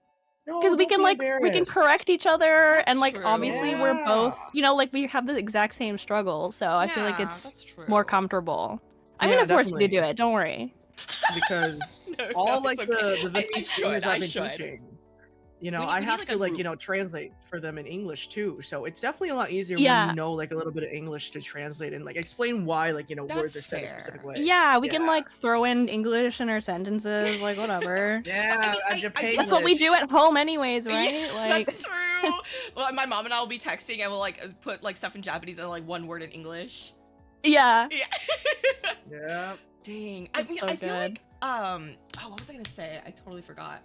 No, Because we don't can be we can embarrassed. correct each other That's and like true. obviously we're both Yeah. like we have the exact same struggle, so I feel like Yeah, it's that's true. more comfortable. I'm Yeah, gonna force you to do definitely. it. Don't worry. Because No, all no, like it's okay. the I Vietnamese should, students I've I been should. teaching, We I need, have like, to a like group. translate for them in English too. So it's definitely a lot easier Yeah. when you know like a little bit of English to translate and like explain why like words That's are said a fair. specific way. Yeah, we can Yeah. like throw in English in our sentences, like whatever. Yeah, I Japan That's what we do English. at home anyways, right? Yeah, Like that's true. Well, my mom and I will be texting and we'll like put like stuff in Japanese and like one word in English. yeah. Yeah. Yeah. Dang. That's so I feel good. like oh, what was I gonna say? I totally forgot.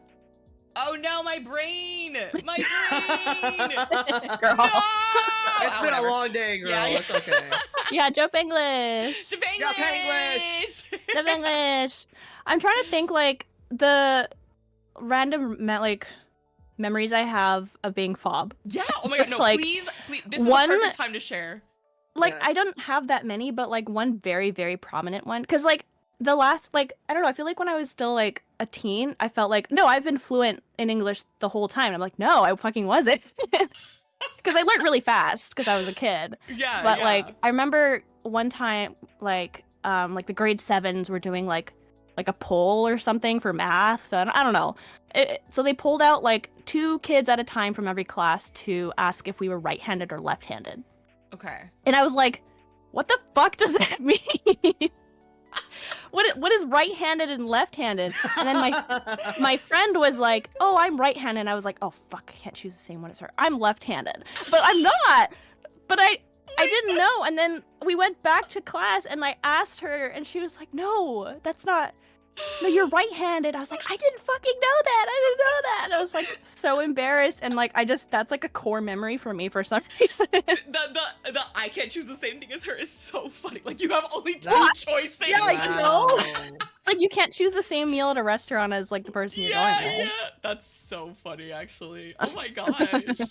Oh no, my brain! My brain! Girl. No! It's been a Whatever. long day, girl. Yeah, yeah. It's okay. Yeah, jump English. Japanglish! Japanglish! Jump English. I'm trying to think like the random memories I have of being fob. Yeah. Oh my god. It's No, like please. This is one- the perfect time to share. Like I Yes. don't have that many, but like one very, very prominent one. Cause like the last I don't know, I feel like when I was still like a teen, I felt like, no, I've been fluent in English the whole time. I'm like, no, I fucking wasn't. Cause I learned really fast because I was a kid. Yeah. But yeah. like I remember one time like the grade 7s were doing like a poll or something for math, and I don't know. So they pulled out like 2 kids at a time from every class to ask if we were right-handed or left-handed. Okay. And I was like, what the fuck does that mean? What is right-handed and left-handed? And then my friend was like, oh, I'm right-handed. And I was like, oh fuck, I can't choose the same one as her. I'm left-handed. But I'm not. But I didn't know. And then we went back to class and I asked her and she was like, no, that's not. No, you're right-handed. I was like, I didn't fucking know that. I didn't know that. And I was like so embarrassed, and like that's like a core memory for me for some reason. The I can't choose the same thing as her is so funny. Like you have only 2 What? choices. Yeah, like, no. Wow. It's like you can't choose the same meal at a restaurant as like the person you're Yeah, going with. yeah. That's so funny, actually. Oh my gosh.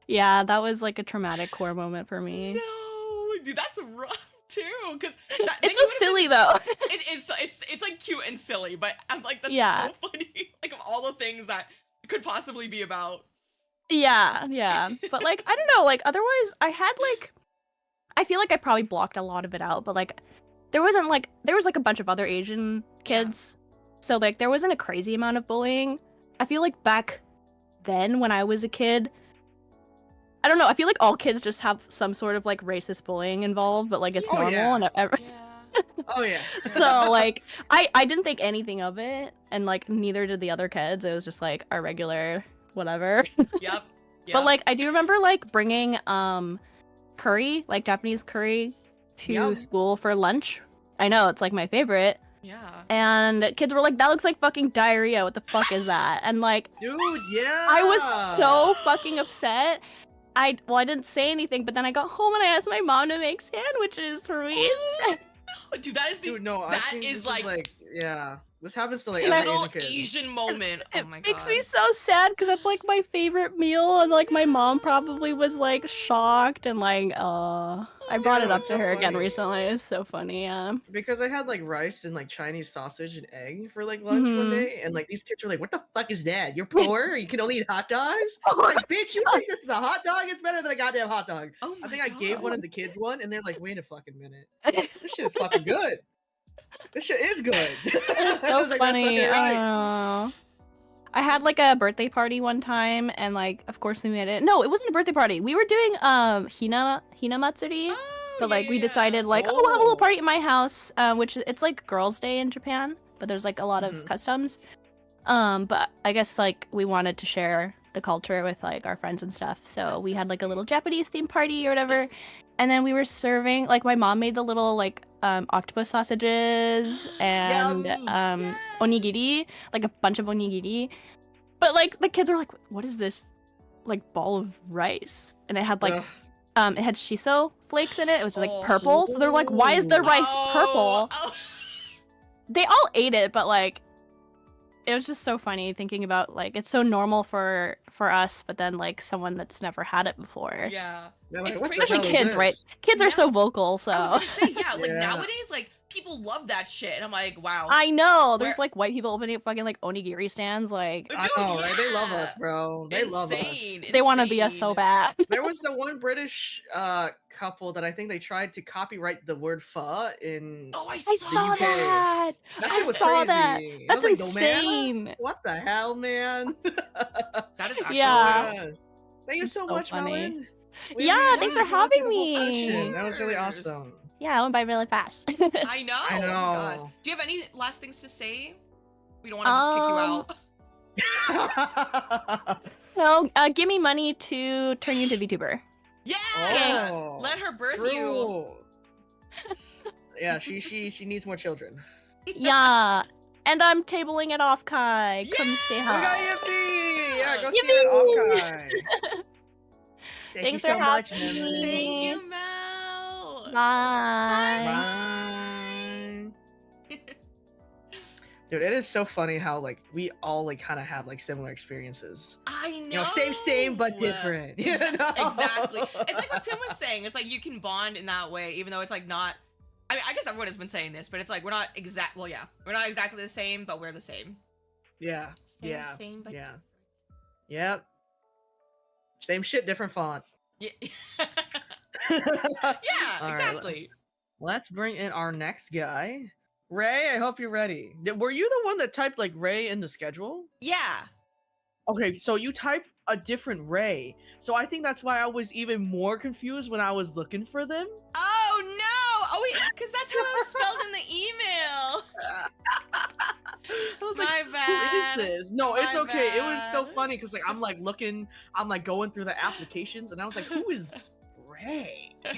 Yeah, that was like a traumatic core moment for me. No, dude, that's rough too. Because It's so silly though. It is. It's like cute and silly, but I'm like, that's Yeah. so funny. Like of all the things that could possibly be about. Yeah. But like I don't know, like otherwise I feel like I probably blocked a lot of it out, but like there was like a bunch of other Asian kids. So like there wasn't a crazy amount of bullying. I feel like back then when I was a kid, I don't know, I feel like all kids just have some sort of like racist bullying involved, but like it's Oh, normal yeah. and Yeah. Oh yeah. so like I didn't think anything of it, and like neither did the other kids. It was just like our regular whatever. Yep. But like I do remember like bringing curry, like Japanese curry, to Yum. school for lunch. I know it's like my favorite, Yeah. And kids were like, that looks like fucking diarrhea. What the fuck is that? And like, Dude, yeah. I was so fucking upset. I didn't say anything, but then I got home and I asked my mom to make sandwiches for me. Dude, that is the Dude, no, I that think is this like yeah. This happens to like And every little Asian kid. Asian moment. Oh my god. Makes me so sad because that's like my favorite meal, and like my mom probably was like shocked and like, I brought it up it's to so her again funny. recently. It's so funny. Yeah. Because I had like rice and like Chinese sausage and egg for like lunch one Mhm. day, and like these kids were like, "What the fuck is that? You're poor? You can only eat hot dogs?" I was like, "Bitch, you think this is a hot dog? It's better than a goddamn hot dog." Oh my I think I gave God. one of the kids one, and they're like, "Wait a fucking minute, this shit is fucking good. This shit is good." It's I so was like, "That's funny. fucking right." I had like a birthday party one time, and like, of course, we made it. No, it wasn't a birthday party. We were doing Hina Matsuri, Oh, but like we yeah. decided like, oh, we'll have a little Oh. party at my house, which it's like Girls' Day in Japan, but there's like a lot of Mhm. customs. But I guess like we wanted to share the culture with like our friends and stuff, so That's we so had like a sweet. little Japanese themed party or whatever, and then we were serving like my mom made the little like octopus sausages and Yum. onigiri, like a bunch of onigiri. But like the kids were like, "What is this, like ball of rice?" And it had like Ugh. it had shiso flakes in it. It was like Oh. purple. So they're like, "Why is the rice purple?" Oh. They all ate it, but like it was just so funny thinking about like it's so normal for us, but then like someone that's never had it before. Yeah. They're like, It's "What the crazy. hell Especially is kids, right? this?" Kids Yeah. are so vocal, so I was gonna say, yeah, like Yeah. nowadays, like people love that shit. And I'm like, wow. I know there's Where- like white people opening up fucking like onigiri stands, like Dude, I know, right? They love yeah. us, bro. They love us. Insane. they want to be us so insane. bad. There was the one British couple that I think they tried to copyright the word pho in. Oh, I I saw saw UK. that. That I shit was saw that. crazy. I That's was like, "Domana? insane. What the hell, man?" That is actually Yeah. wild. Thank you It's so so much, funny. Melon. Yeah, thanks for went through having the whole section. me. That was really Yes. awesome. Yeah, it went by really fast. I know. I Oh my gosh. know. Do you have any last things to say? We don't want to just kick you out. No, give me money to turn you into VTuber. Yeah. Oh, Let her birth you. true. Yeah, she needs more children. Yeah, and I'm tabling at off Kai. Come say We got hi. Yippee! Yeah, go see Yippee! her at Offkai. Thank you Thanks so for much, having Melon. me. Thank you, Mel. Bye. Bye. Dude, it is so funny how like we all like kind of have like similar experiences. I know. You know, same but different. You know? Exactly. It's like what Tim was saying. It's like you can bond in that way, even though it's like not. I mean, I guess everyone has been saying this, but it's like we're not exact. Well, yeah, we're not exactly the same, but we're the same. Yeah. Same, Yeah. Same, but Yeah. Yep. Same shit, different font. yeah. All Yeah. right, Exactly. Let's bring in our next guy. Ray, I hope you're ready. Were you the one that typed like Ray in the schedule? Yeah. Okay, so you typed a different Ray. So I think that's why I was even more confused when I was looking for them. Oh no! Oh wait, because that's how it was spelled in the email. I was My like, bad. who is this? No, it's My okay. It was so bad. funny because like I'm like looking, I'm like going through the applications, and I was like, who is Ray? I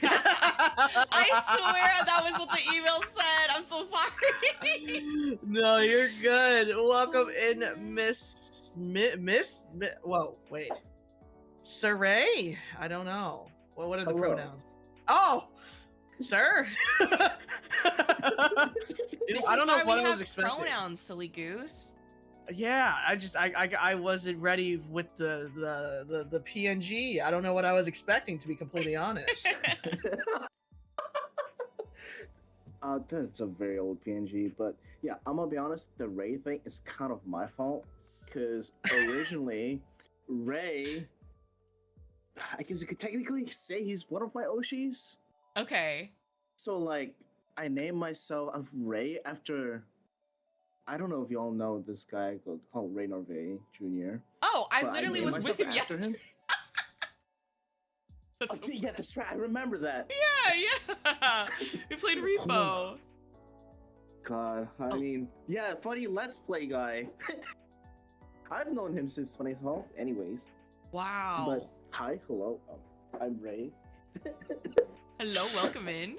swear that was what the email said. I'm so sorry. No, you're good. Welcome in, whoa, wait. Saray? I don't know. Well, what are the Hello. pronouns? Oh, sir. This I is don't know why what we I was have expecting. pronouns, silly goose. Yeah, I wasn't ready with the PNG. I don't know what I was expecting, to be completely honest. That's a very old PNG, but yeah, I'm gonna be honest, the Ray thing is kind of my fault, because originally, Ray, I guess you could technically say he's one of my Oshis. Okay. So, like, I named myself Ray after, I don't know if you all know this guy called Ray Norvay Jr. Oh, I but literally named was with myself him after yesterday. Oh, yeah, that's right, I remember that. Yeah. We played Repo. God, I mean, yeah, funny Let's Play guy. I've known him since 2012, anyways. Wow. But hi, hello, I'm Ray. Hello, welcome in.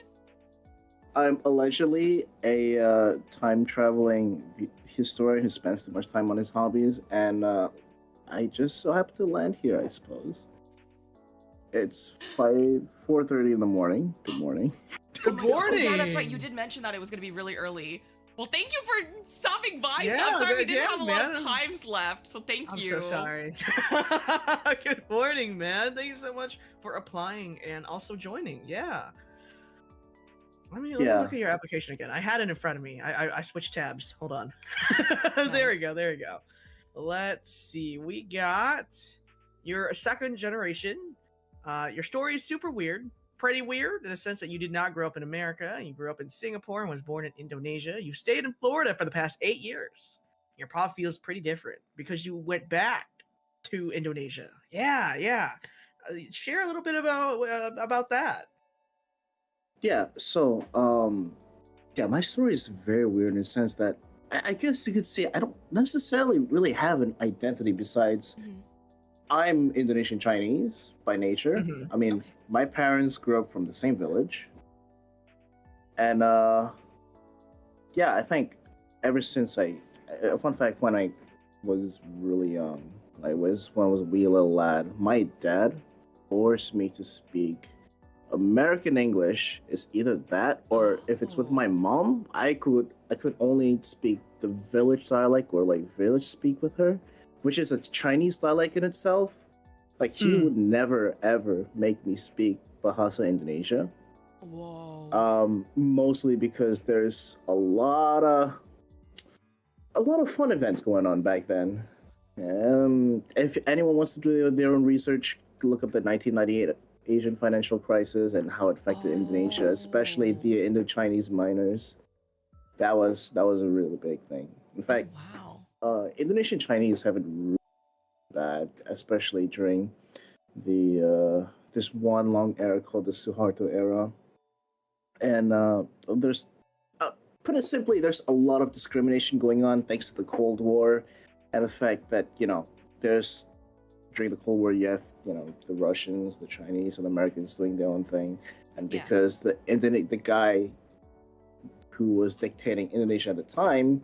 I'm allegedly a time traveling historian who spends too much time on his hobbies, and I just so happen to land here, I suppose. It's 4:30 in the morning. Good morning. Good Oh my God. Oh, morning. yeah, that's right. You did mention that it was going to be really early. Well, thank you for stopping by. Yeah, I'm sorry we yeah, didn't have a lot of man. times left, so thank I'm you. so sorry. Good morning, man. Thank you so much for applying and also joining. Yeah. Let me Yeah. look at your application again. I had it in front of me. I switched tabs. Hold on. There we Nice. go. There we go. Let's see. We got you're a second generation. Your story is super weird. Pretty weird in the sense that you did not grow up in America. You grew up in Singapore and was born in Indonesia. You stayed in Florida for the past 8 years. Your path feels pretty different because you went back to Indonesia. Yeah, yeah. Share a little bit about that. Yeah, so yeah, my story is very weird in the sense that I guess you could say I don't necessarily really have an identity besides Mhm. I'm Indonesian Chinese by nature. Mhm. I mean, Okay. my parents grew up from the same village. And yeah, I think ever since a fun fact, when I was really young, when I was a wee little lad, my dad forced me to speak American English. Is either that or if it's with my mom, I could only speak the village dialect or like village speak with her, which is a Chinese dialect in itself. Like he would never ever make me speak Bahasa Indonesia. Whoa. Mostly because there's a lot of fun events going on back then. If anyone wants to do their own research, look up the 1998 Asian financial crisis and how it affected Indonesia, especially the Indo-Chinese miners. That was a really big thing. In fact, Wow. Indonesian Chinese have it really bad, especially during the this one long era called the Suharto era. And there's put it simply, there's a lot of discrimination going on thanks to the Cold War and the fact that there's during the Cold War you have the Russians, the Chinese, and the Americans doing their own thing, and Yeah. because the guy who was dictating Indonesia at the time,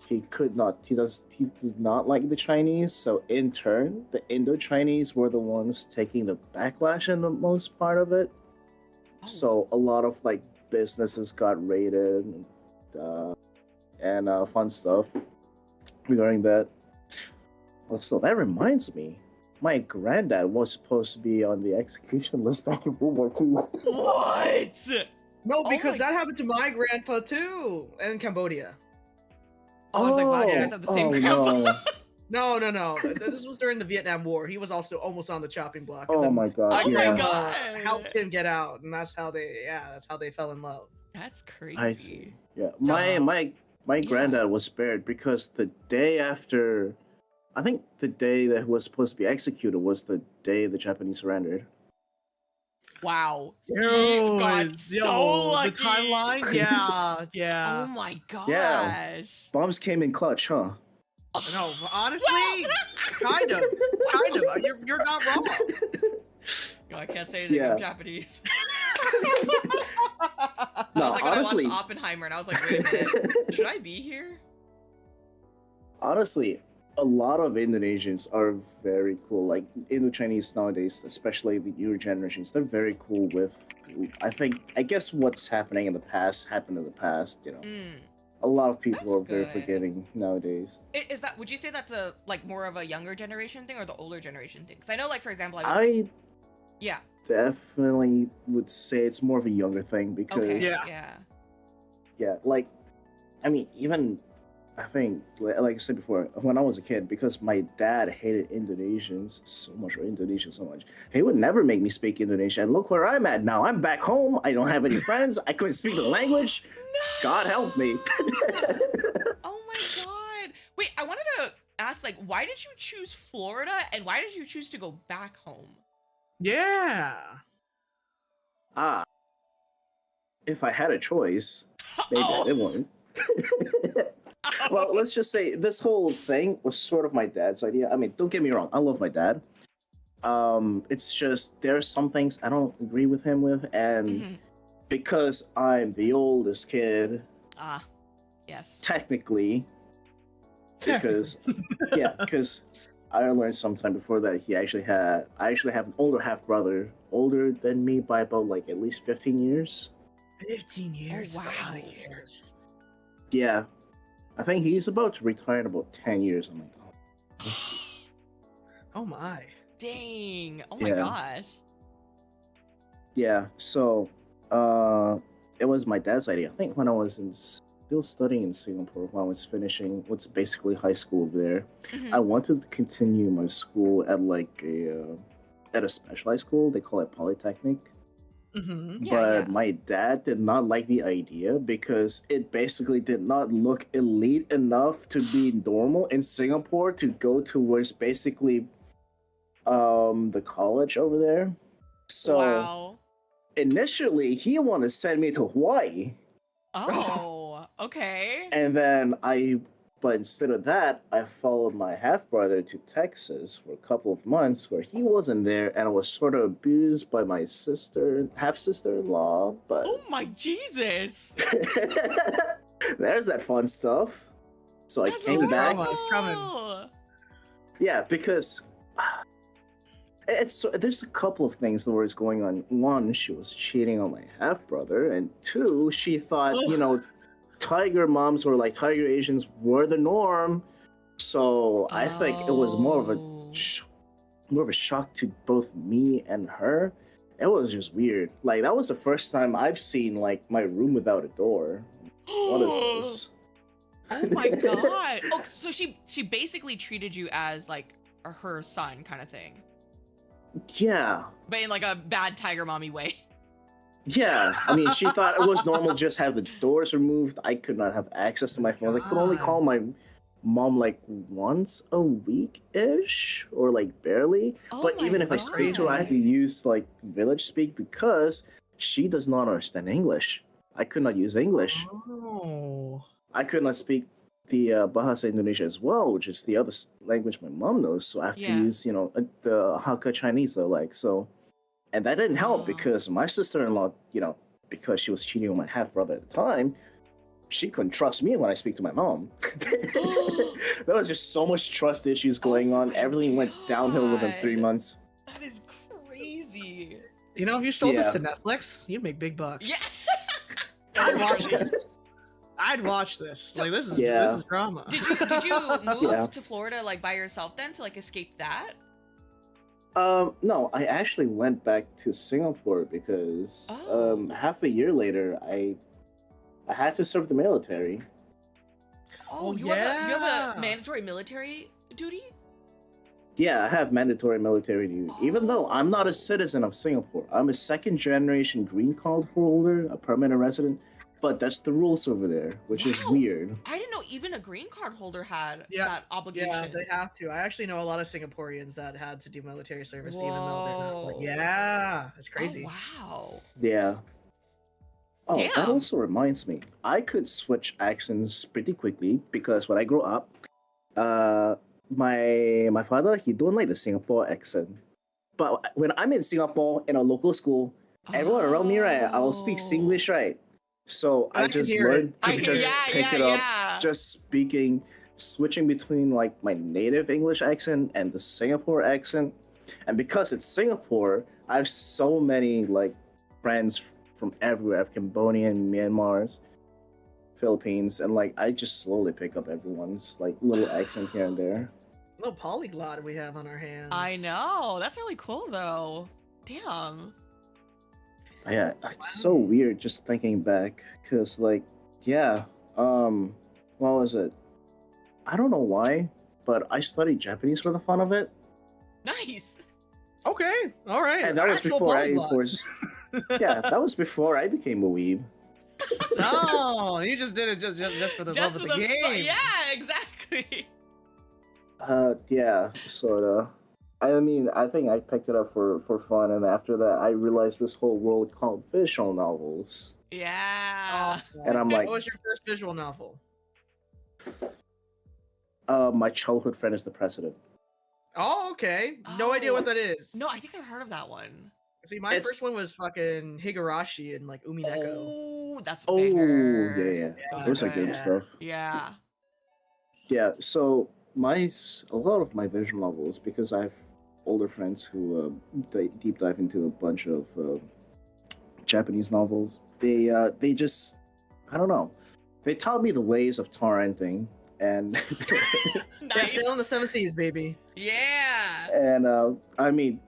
he does not like the Chinese, so in turn the Indo-Chinese were the ones taking the backlash in the most part of it. So a lot of like businesses got raided and fun stuff regarding that. Also, that reminds me, my granddad was supposed to be on the execution list back in World War II. What? No, Oh because my- that happened to my grandpa too in Cambodia. I was like, wow, you guys have the same grandpa. No. This was during the Vietnam War. He was also almost on the chopping block. Oh my god! Oh my yeah. God. Helped him get out, and that's how they fell in love. That's crazy. I see. Yeah, Dumb. my granddad was spared because the day after, I think the day that he was supposed to be executed was the day the Japanese surrendered. Wow. He Dude, got so lucky. the timeline, yeah. Oh my gosh. Yeah. Bombs came in clutch, huh? No, honestly, kind of. You're not wrong. No, I can't say anything Yeah. in Japanese. No, I was like, honestly, when I watched Oppenheimer, and I was like, wait a minute, should I be here? honestly, a lot of Indonesians are very cool. Like Indo-Chinese nowadays, especially the newer generations, they're very cool with. I guess what's happening in the past happened in the past. A lot of people That's are very good. forgiving nowadays. Is that? Would you say that's a like more of a younger generation thing or the older generation thing? Because I know, like for example, I yeah. definitely would say it's more of a younger thing because Okay. Yeah. yeah, like I mean, even I think like I said before, when I was a kid, because my dad hated Indonesians so much, he would never make me speak Indonesian. And look where I'm at now. I'm back home. I don't have any friends. I couldn't speak the language. God help me. Oh my god. Wait, I wanted to ask, like, why did you choose Florida and why did you choose to go back home? Yeah. If I had a choice, maybe I didn't want it. Well, let's just say this whole thing was sort of my dad's idea. I mean, don't get me wrong, I love my dad. It's just there's some things I don't agree with him with, and because I'm the oldest kid, Ah, yes. technically, because I learned sometime before that I actually have an older half brother, older than me by about like at least 15 years. 15 years. Oh, That's a lot of wow. years. Yeah, I think he's about to retire in about 10 years. I'm like, Oh my. Dang. Oh my Yeah. gosh. yeah. So, it was my dad's idea. I think when I was still studying in Singapore, when I was finishing what's basically high school over there, Mhm. I wanted to continue my school at like at a specialized school. They call it Polytechnic. Mm-hmm. Yeah, But yeah. my dad did not like the idea because it basically did not look elite enough to be normal in Singapore to go towards basically the college over there. So Wow. initially he wanted to send me to Hawaii. Oh, okay. And then but instead of that, I followed my half brother to Texas for a couple of months where he wasn't there, and I was sort of abused by my half sister in law. But Oh my Jesus. there's that fun stuff. So That's I came back. horrible. It's coming. horrible. Yeah, because there's a couple of things that was going on. One, she was cheating on my half brother, and two, she thought tiger moms or like tiger Asians were the norm. So I think it was more of a shock to both me and her. It was just weird. Like that was the first time I've seen like my room without a door. What is this? Oh my god. Oh, so she basically treated you as like her son kind of thing. Yeah. But in like a bad tiger mommy way. Yeah, I mean, she thought it was normal just have the doors removed. I could not have access to my phone. I could only God. call my mom like once a week-ish, or like barely. Oh But my even if I speak to her, I have to use like village speak because she does not understand English. I could not use English. Oh. I could not speak the Bahasa Indonesia as well, which is the other language my mom knows. So I have to Yeah. use, the Hakka Chinese, though, like so. And that didn't help Oh. because my sister-in-law, because she was cheating on my half-brother at the time, she couldn't trust me when I speak to my mom. There was just so much trust issues going Oh on. my Everything went downhill within 3 God. months. That is crazy. You know, if you sold this Yeah. to Netflix, you'd make big bucks. Yeah. I'd watch this. I'd watch this. Like this is drama. Did you move Yeah. to Florida like by yourself then to like escape that? No, I actually went back to Singapore because Oh. half a year later, I had to serve the military. Oh, you yeah. have a mandatory military duty? Yeah, I have mandatory military duty, even though I'm not a citizen of Singapore. I'm a second-generation green card holder, a permanent resident, but that's the rules over there, which is Wow. weird. I didn't know even a green card holder had Yeah. that obligation. Yeah, they have to. I actually know a lot of Singaporeans that had to do military service, even though they're not. Like, Whoa. yeah, it's crazy. Oh, wow. Yeah. Oh, that Damn. also reminds me. I could switch accents pretty quickly because when I grew up, my father, he don't like the Singapore accent. But when I'm in Singapore in a local school, everyone around me, right, I will speak Singlish, right? So I I can just hear it. learned to just pick it up, yeah. just switching between like my native English accent and the Singapore accent. And because it's Singapore, I have so many like friends from everywhere. I have Cambodian, Myanmar, Philippines, and like I just slowly pick up everyone's like little accent here and there. Little polyglot we have on our hands. I know. That's really cool though. Damn. Yeah, it's so weird just thinking back, cause like, yeah, what was it? I don't know why, but I studied Japanese for the fun of it, Nice. Okay, all right. and that was Actual before polyglot. yeah, that was before I became a weeb. No, you just did it just for the Just love for of the the game. yeah, exactly. Yeah, sorta. I mean, I think I picked it up for fun, and after that, I realized this whole world called visual novels, Yeah. and I'm like, What was your first visual novel? my childhood friend is the president. Oh, okay. No idea what that is. No, I think I've heard of that one. See, my first one was fucking Higurashi and like Umineko. Oh, that's Oh, bigger. yeah. Those are good Yeah. stuff. Yeah. Yeah, so a lot of my visual novels, because I have older friends who deep dive into a bunch of Japanese novels. They just, I don't know, they taught me the ways of torrenting, and Yeah, Nice. sail on the seven seas, baby. Yeah. and I mean,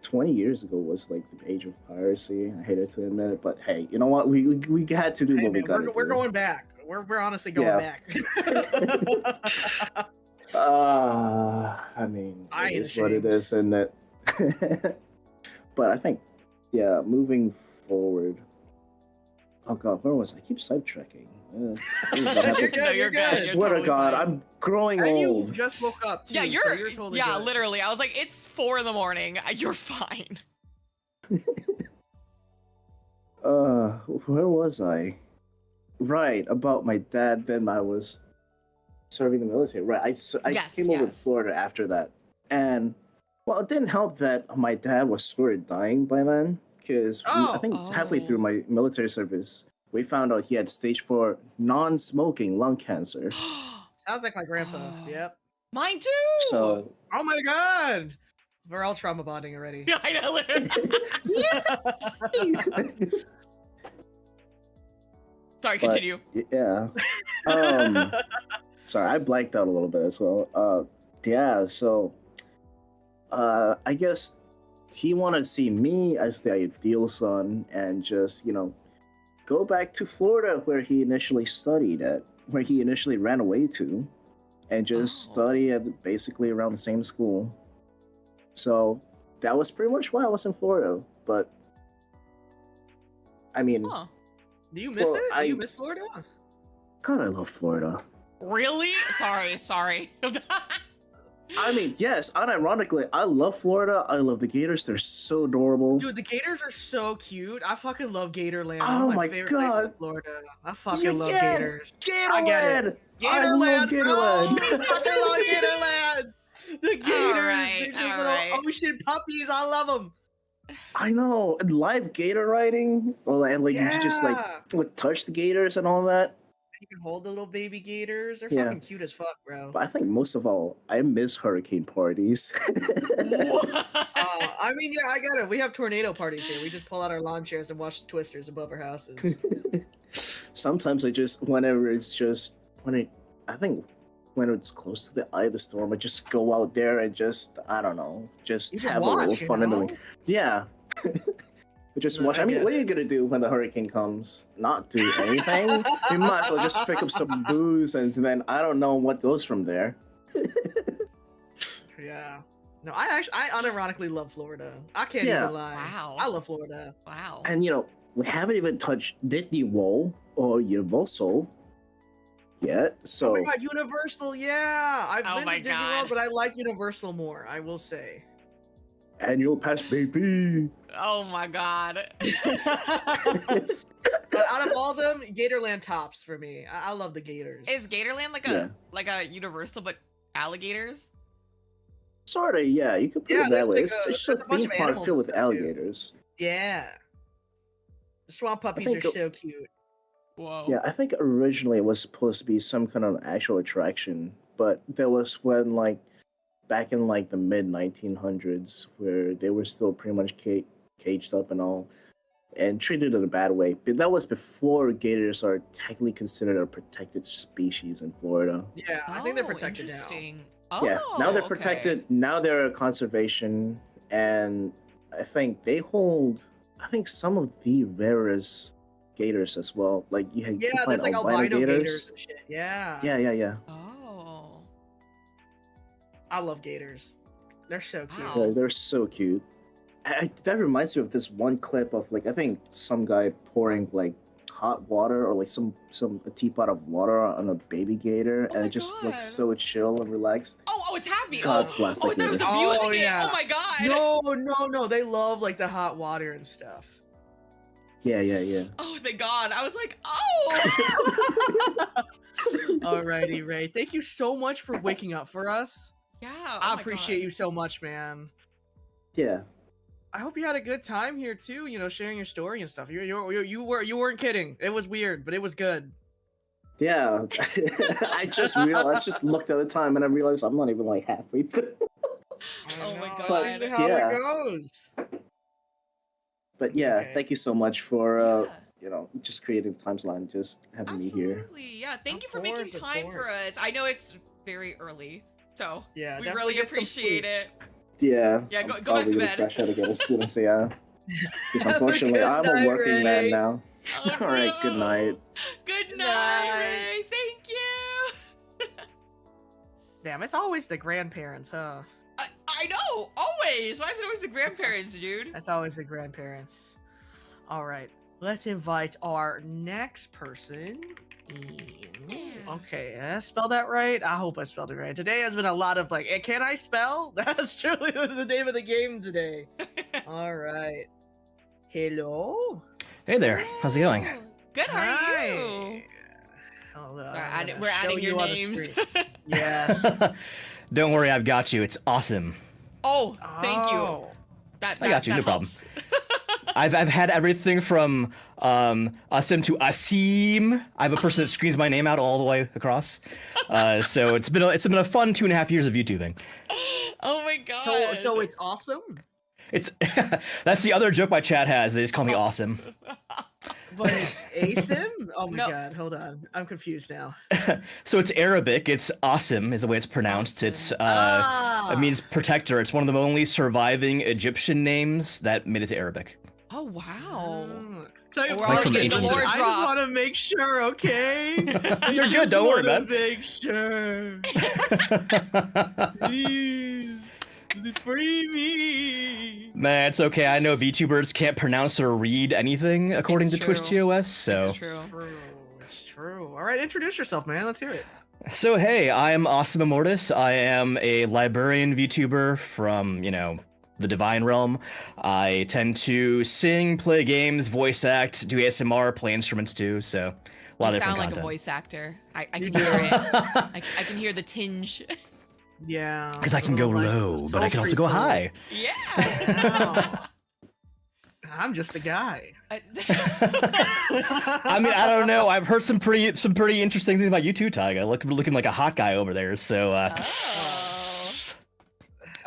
20 years ago was like the age of piracy. I hated to admit it, but hey, you know what? We had to do Hey, what we man, gotta do. we're going back. We're honestly going Yeah. back. I mean, I it ain't is what it ashamed. is, and that. But I think, yeah, moving forward. Oh God, where was I? keep sidetracking. You're good. No, You're good. I good. You're swear to totally God, fine. I'm growing And you old. just woke up too. Yeah, so you're totally yeah, good. literally. I was like, it's 4 a.m. You're fine. Where was I? Right, about my dad. Then I was serving the military. Right, I Yes, came over to yes. Florida after that, and well, it didn't help that my dad was sort of dying by then, because I think halfway through Oh. my military service, we found out he had stage 4 non-smoking lung cancer. Sounds like my grandpa. Oh. Yep. Mine too. So Oh my god. We're all trauma bonding already. Yeah, I know. Literally. Sorry, But- continue. yeah. Sorry, I blanked out a little bit as well. Yeah, so I guess he wanted to see me as the ideal son and just, go back to Florida where he initially studied at, where he initially ran away to, and just study at basically around the same school. So that was pretty much why I was in Florida. But I mean, Huh. Do you miss Well, it? Do you miss Florida? God, I love Florida. Really? Sorry. I mean, yes, unironically, I love Florida. I love the Gators. They're so adorable. Dude, the Gators are so cute. I fucking love Gatorland. Oh One of my my favorite places in God. Florida. I fucking love Yeah. Gators. Gatorland! I Gatorland, love bro! Gatorland. I fucking love Gatorland. The Gators, right, they're just all little right. ocean puppies. I love them. I know. And live gator riding. Or and like you just like touch the gators and all that. You can hold the little baby gators. They're Yeah. fucking cute as fuck, bro. But I think most of all, I miss hurricane parties. I mean, yeah, I get it. We have tornado parties here. We just pull out our lawn chairs and watch the twisters above our houses. Sometimes I just when it's close to the eye of the storm, I just go out there and just You just have a watch, little you fun in the know? yeah. Just No, watch. I I mean, get what are it. you gonna do when the hurricane comes? Not do anything. You might as well just pick up some booze and then I don't know what goes from there. Yeah. No, I unironically love Florida. I can't Yeah. even lie. Wow. I love Florida. Wow. And we haven't even touched Disney World or Universal yet. So Oh my god, Universal, yeah. I've Oh been my to Disney God. World, but I like Universal more, I will say. annual pass, baby. Oh my god. But out of all of them, Gatorland tops for me. I love the Gators. Is Gatorland like a Universal but alligators? Sorta, yeah. You could put Yeah, it there's that way. like It's a- just a there's a bunch theme of park animals filled and with stuff, too. alligators. Yeah. The swamp puppies think are it- so cute. Whoa. Yeah, I think originally it was supposed to be some kind of actual attraction, but there was when back in the mid 1900s where they were still pretty much caged up and all, and treated in a bad way. But that was before gators are technically considered a protected species in Florida. Yeah, I think they're protected now. Interesting. Yeah, now they're Oh, okay. protected. Now they're a conservation, and I think they hold. I think some of the rarest gators as well. Like you can Yeah, find there's like albino albino gators gators. and shit. Yeah. Yeah. Oh. I love gators. They're so cute. Wow. They're so cute. That reminds me of this one clip of I think some guy pouring hot water or a teapot of water on a baby gator, Oh and my it just God. looks so chill and relaxed. Oh, it's happy. God Oh, bless oh, I the thought it was gator. abusing Oh, it. yeah. Oh my god. No. They love the hot water and stuff. Yeah. Oh, thank God. I was like, oh. Alrighty, Ray. Thank you so much for waking up for us. Yeah. I appreciate you so much, man. Yeah. I hope you had a good time here too. You know, sharing your story and stuff. You weren't kidding. It was weird, but it was good. Yeah, I just realized. I just looked at the time and I realized I'm not even like halfway through. Oh my That's God. usually how Yeah. it goes. But yeah, okay. thank you so much for Yeah. you know, just creating the time slot and just having me here. Absolutely. Yeah. Thank Of you for making course, of time for course. us. I know it's very early, so Yeah, we definitely really get some appreciate sleep. it. Yeah. Yeah, I'm go back probably to gonna bed. crash out again as soon as yeah. Because Have a unfortunately, good I'm a night, working man Ray. now. Oh, All right, good no. night. Good Good night, night. Ray. Thank you. Damn, it's always the grandparents, huh? I know, always. Why is it always the grandparents, dude? That's always the grandparents. All right, let's invite our next person. Okay, did I spell that right? I hope I spelled it right. Today has been a lot of like, can I spell? That's truly the name of the game today. All right. Hello. Hey there, how's it going? Good, how are Hi. you? Hold on, We're I'm adding, gonna we're show adding you your on the names. screen. Yes. Don't worry, I've got you. It's awesome. Oh, thank you. Oh. That I got you, that no problem. helps. I've had everything from Asim to Asim. I have a person that screams my name out all the way across. So it's been a fun 2.5 years of YouTubing. Oh my God. So it's awesome. It's that's the other joke my chat has. They just call me awesome. But it's ASIM? Oh my No. God, hold on. I'm confused now. So it's Arabic. It's awesome is the way it's pronounced. It's Ah. it means protector. It's one of the only surviving Egyptian names that made it to Arabic. Oh wow. Tell you We're what, all getting listen, the lore I just drop. want to make sure, okay? You're I good. just Don't worry, wanna man. Make sure. Please, free me. Man, it's okay. I know VTubers can't pronounce or read anything according It's to Twitch true. TOS. So, It's true. It's true. All right, introduce yourself, man. Let's hear it. so hey, I'm Awesome Immortus. I am a librarian VTuber from the Divine Realm. I tend to sing, play games, voice act, do ASMR, play instruments too. So, a lot You of different sound like content. a voice actor. I can You hear do. it. I can hear the tinge. Yeah. Because I can go Like low, but I can also sultry go high. Yeah. Oh. I'm just a guy. I mean, I don't know. I've heard some pretty interesting things about you too, Tyga. Looking like a hot guy over there. So, Oh.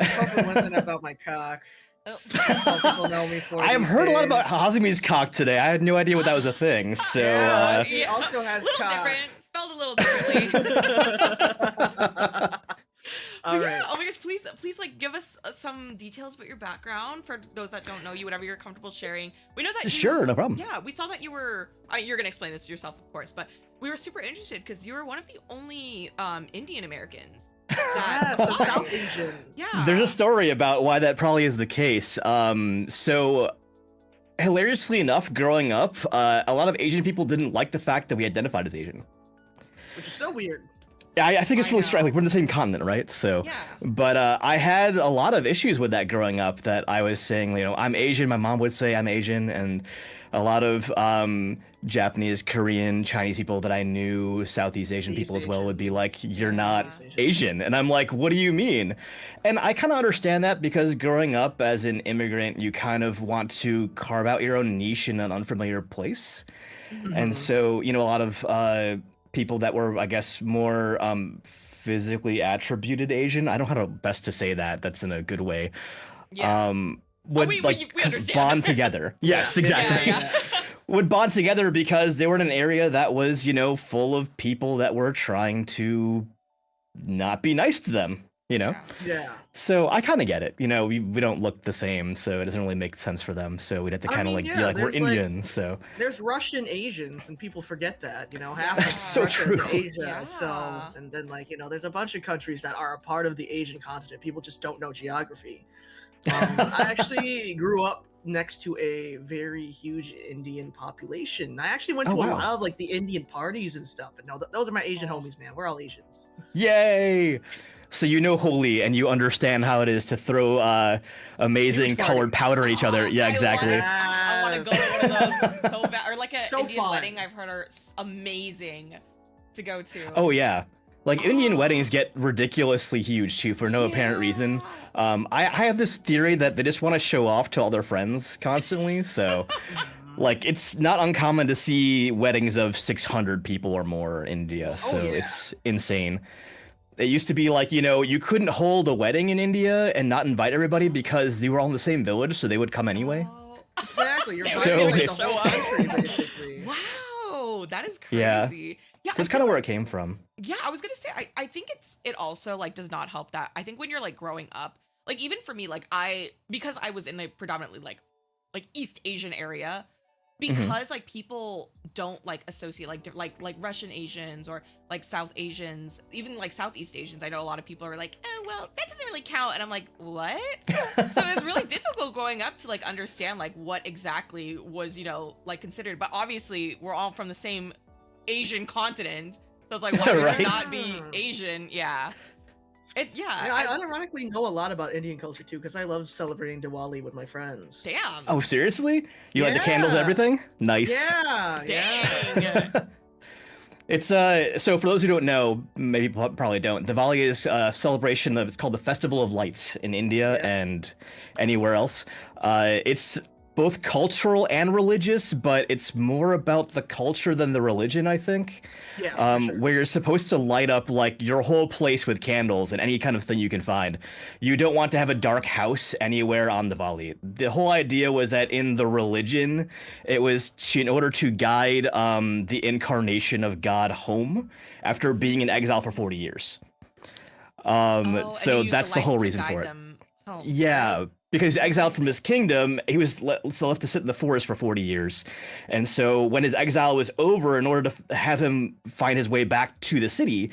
I hope it wasn't about my cock. Some people know me for. I've these heard a lot days. about Hazumi's cock today. I had no idea what that was a thing. So, Yeah, he also a has little cock. different. Spelled a little differently. All But right. yeah, oh my gosh, please like give us some details about your background for those that don't know you, whatever you're comfortable sharing. We know that you, Sure, no problem. Yeah, we saw that you were you're gonna explain this yourself, of course, but we were super interested because you were one of the only Indian Americans Yeah, that so applied. South Asian. Yeah. there's a story about why that probably is the case. So, hilariously enough, growing up, a lot of Asian people didn't like the fact that we identified as Asian. Which is so weird. I think it's I really know. strange. Like, we're in the same continent, right? So, Yeah. but I had a lot of issues with that growing up. That I was saying, I'm Asian. My mom would say I'm Asian, and a lot of Japanese, Korean, Chinese people that I knew, Southeast Asian East people as well, Asian. would be like, "You're Yeah. not East Asian. Asian," and I'm like, "What do you mean?" And I kind of understand that because growing up as an immigrant, you kind of want to carve out your own niche in an unfamiliar place. And Mhm. so, a lot of people that were, I guess, more physically attributed Asian. I don't know how to best to say that. That's in a good way. Yeah. Would we like understand. bond together. Yes, Yeah. exactly. Yeah. Would bond together because they were in an area that was, full of people that were trying to not be nice to them. Yeah. So I kind of get it. We don't look the same, so it doesn't really make sense for them. So we'd have to I kind of mean, be yeah, like, we're there's, like- Indian. So There's Russian Asians, and people forget that. Half That's of so Russia is true. Asia. Yeah. So, and then there's a bunch of countries that are a part of the Asian continent. People just don't know geography. I actually grew up next to a very huge Indian population. I actually went Oh, to a wow. lot of the Indian parties and stuff. And no, those are my Asian homies, man. We're all Asians. Yay! So Holi and you understand how it is to throw amazing Huge party. colored powder at each other. Yeah, I exactly. I want to go to one of those so bad. Or like an So Indian fun. wedding I've heard are amazing to go to. Oh yeah. Like Indian weddings get ridiculously huge too for no apparent reason. I have this theory that they just want to show off to all their friends constantly. So, like, it's not uncommon to see weddings of 600 people or more in India. So it's insane. It used to be like, you couldn't hold a wedding in India and not invite everybody because they were all in the same village, so they would come anyway. Exactly. You're So fighting like if- the whole country, basically. Wow, that is crazy. Yeah. Yeah, So it's kind of where it came from. Yeah, I was gonna say I think it also like does not help that I think when you're like growing up, like even for me, like because I was in a predominantly like East Asian area, because like people don't like associate like Russian Asians or like South Asians, even like Southeast Asians. I know a lot of people are like, oh well, that doesn't really count, and I'm like, what? So it was really difficult growing up to like understand like what exactly was like considered. But obviously we're all from the same Asian continent, so it's like why would Right? you not be Asian? Yeah. I unironically know a lot about Indian culture too, because I love celebrating Diwali with my friends. Damn. Oh, seriously? You like the candles and Yeah. everything? Nice. Yeah. Dang. It's so for those who don't know, maybe probably don't. Diwali is a celebration of, it's called the Festival of Lights in India and anywhere else. It's both cultural and religious, but it's more about the culture than the religion, I think. Yeah. for sure. Where you're supposed to light up like your whole place with candles and any kind of thing you can find. You don't want to have a dark house anywhere on Diwali. The whole idea was that in the religion, it was in order to guide the incarnation of God home after being in exile for 40 years. So that's the whole reason for it. Yeah, because exiled from his kingdom, he was left to sit in the forest for 40 years. And so when his exile was over, in order to have him find his way back to the city,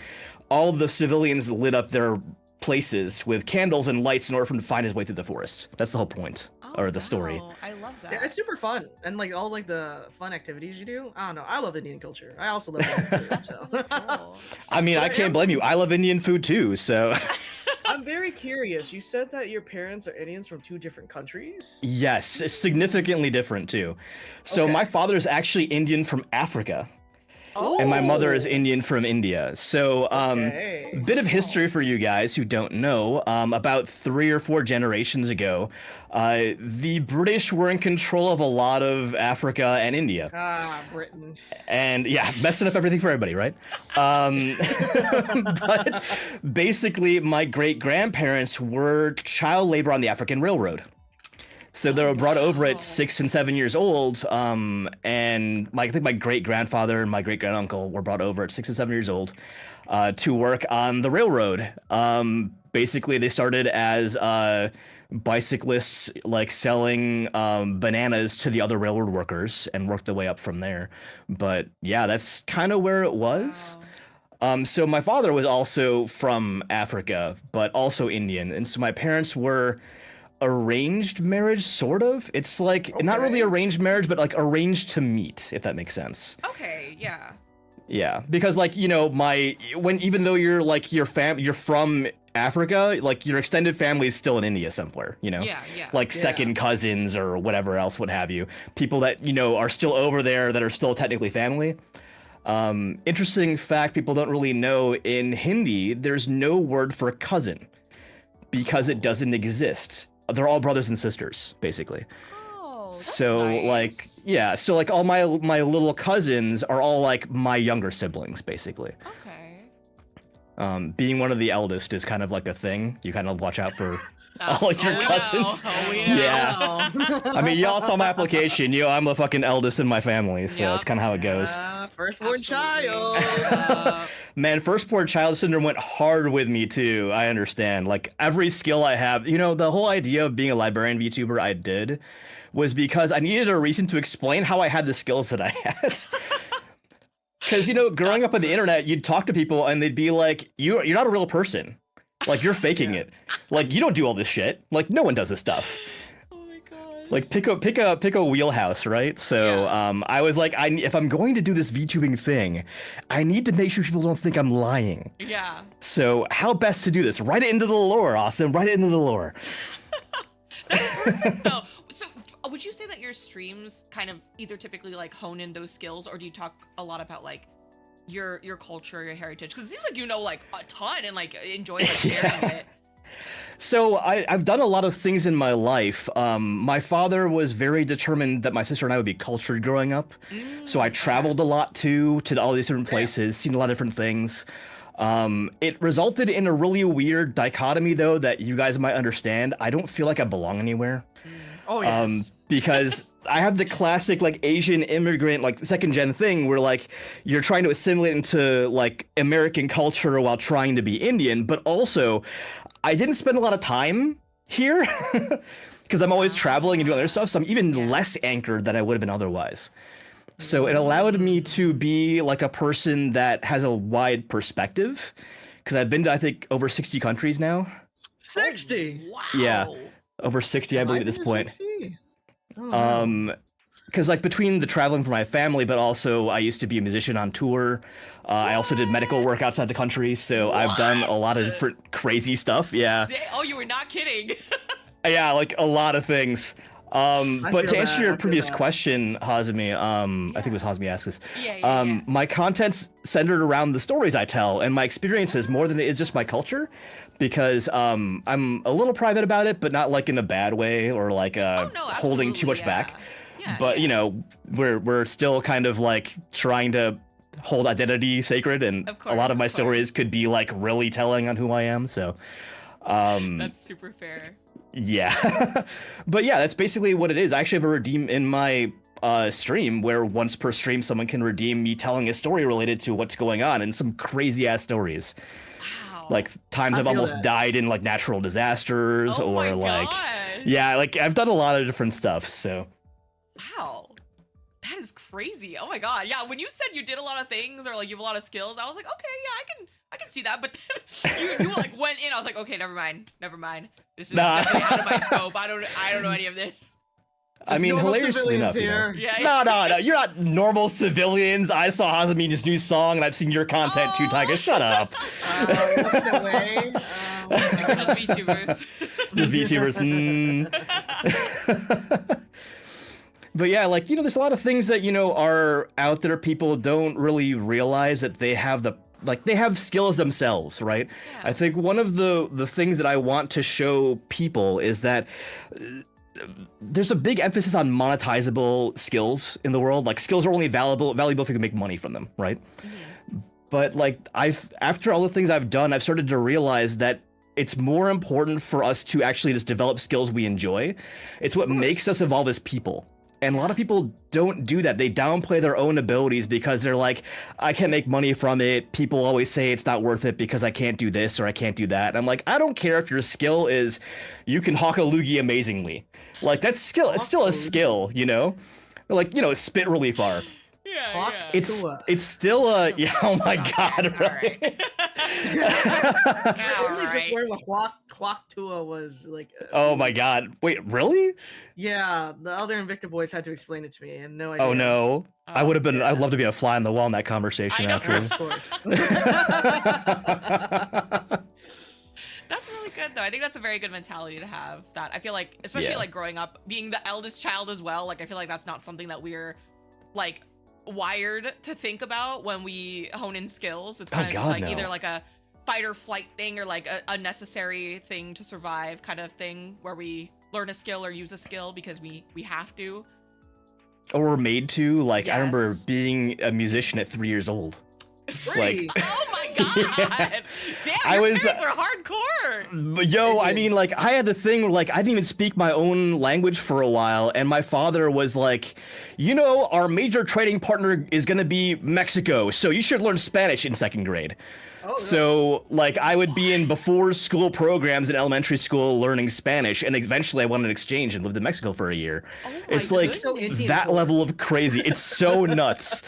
all the civilians lit up their places with candles and lights in order for him to find his way through the forest. That's the whole point, or the story. I love that. Yeah, it's super fun, and like all like the fun activities you do. I don't know. I love Indian culture. I also love Indian food. So. Cool. I mean, I can't blame you. I love Indian food too, so... I'm very curious. You said that your parents are Indians from 2 different countries? Yes, it's significantly different too. So Okay. my father is actually Indian from Africa. Oh. And my mother is Indian from India. So, Okay. bit of history for you guys who don't know. About 3 or 4 generations ago, the British were in control of a lot of Africa and India. Ah, Britain. And yeah, messing up everything for everybody, right? But basically, my great-grandparents were child labor on the African Railroad. So they were brought over at 6 and 7 years old, and I think my great-grandfather and my great-granduncle were brought over at 6 and 7 years old to work on the railroad. Basically, they started as bicyclists, like selling bananas to the other railroad workers, and worked their way up from there. But yeah, that's kind of where it was. So my father was also from Africa, but also Indian, and so my parents were arranged marriage, sort of. It's like not really arranged marriage, but like arranged to meet, if that makes sense. Okay, yeah. Yeah, because like even though you're from Africa, like your extended family is still in India somewhere, Yeah. like second cousins or whatever else, what have you, people that are still over there that are still technically family. Interesting fact people don't really know, in Hindi there's no word for cousin because it doesn't exist. They're all brothers and sisters, basically. Oh, that's So nice. so like all my little cousins are all like my younger siblings, basically. Okay. Being one of the eldest is kind of like a thing. You kind of watch out for all your we cousins. know. Oh, we know. Yeah. I mean, y'all saw my application. I'm the fucking eldest in my family, so that's kind of how it goes. Firstborn child. Man, firstborn child syndrome went hard with me too. I understand. Like every skill I have, the whole idea of being a librarian VTuber I did was because I needed a reason to explain how I had the skills that I had. Because growing up on the internet, you'd talk to people and they'd be like, "You're not a real person. Like you're faking it. Like you don't do all this shit. Like no one does this stuff." Oh my god. Like pick a wheelhouse, right? So I was like, if I'm going to do this VTubing thing, I need to make sure people don't think I'm lying. Yeah. So how best to do this? Write it into the lore, Austin. Write it into the lore. That's perfect though. So would you say that your streams kind of either typically like hone in those skills, or do you talk a lot about like your culture, your heritage? Because it seems like you know like a ton and like enjoy like sharing it. So I've done a lot of things in my life. My father was very determined that my sister and I would be cultured growing up. So I traveled a lot too, to all these different places, seen a lot of different things. It resulted in a really weird dichotomy though that you guys might understand. I don't feel like I belong anywhere. Oh yes. Because I have the classic like Asian immigrant like second gen thing where like you're trying to assimilate into like American culture while trying to be Indian, but also I didn't spend a lot of time here because I'm always traveling and doing other stuff, so I'm even less anchored than I would have been otherwise. So it allowed me to be like a person that has a wide perspective because I've been to I think over 60 countries now. 60. Wow. Yeah. Over 60, I believe, at this point. Because like between the traveling for my family, but also I used to be a musician on tour. I also did medical work outside the country, so I've done a lot of different crazy stuff. Yeah. Oh, you were not kidding. Yeah, like a lot of things. But to answer your previous question, Hazumi, I think it was Hazumi asked this. My content's centered around the stories I tell and my experiences more than it is just my culture, because I'm a little private about it, but not like in a bad way or like holding too much back. But you know, we're still kind of like trying to hold identity sacred, and a lot of my stories could be like really telling on who I am. So that's super fair. Yeah. But yeah, that's basically what it is. I actually have a redeem in my stream where once per stream someone can redeem me telling a story related to what's going on, and some crazy ass stories. Wow. Like times I've almost died in like natural disasters or like yeah, like I've done a lot of different stuff, so wow. That is crazy. Oh my god. Yeah, when you said you did a lot of things or like you have a lot of skills, I was like, okay, yeah, I can see that. But then you like went in, I was like, okay, never mind. This is definitely out of my scope. I don't know any of this. I mean, hilariously enough, you know. No, you're not normal civilians. I saw Hazumi's new song, and I've seen your content too, Tiger. Shut up. Just VTubers. Just VTubers. But yeah, like, you know, there's a lot of things that, you know, are out there. People don't really realize that they have they have skills themselves, right? Yeah. I think one of the things that I want to show people is that there's a big emphasis on monetizable skills in the world. Like, skills are only valuable if you can make money from them, right? Mm-hmm. But like, after all the things I've done, I've started to realize that it's more important for us to actually just develop skills we enjoy. It's what makes us evolve as people. And a lot of people don't do that. They downplay their own abilities because they're like, I can't make money from it. People always say it's not worth it because I can't do this or I can't do that. And I'm like, I don't care if your skill is you can hawk a loogie amazingly. Like, that's skill. It's still a skill, you know? Or like, you know, spit really far. Yeah. It's still a oh my god, right? Before the Hwak Tua was like oh my god. Wait, really? Yeah, the other Invicta boys had to explain it to me and no idea. Oh no. I would have been I'd love to be a fly on the wall in that conversation after. Of course. That's really good though. I think that's a very good mentality to have. That I feel like, especially like growing up, being the eldest child as well, like I feel like that's not something that we're like wired to think about when we hone in skills. It's kind of just like either like a fight or flight thing or like a necessary thing to survive kind of thing where we learn a skill or use a skill because we have to. Or we're made to. Like, I remember being a musician at 3 years old. Like, oh my god! Damn, your parents are hardcore. Yo, I mean, like, I had the thing where, like, I didn't even speak my own language for a while, and my father was like, you know, our major trading partner is gonna be Mexico, so you should learn Spanish in second grade. So, like, I would be in before school programs in elementary school learning Spanish, and eventually I went on an exchange and lived in Mexico for a year. It's like that level of crazy. It's so nuts.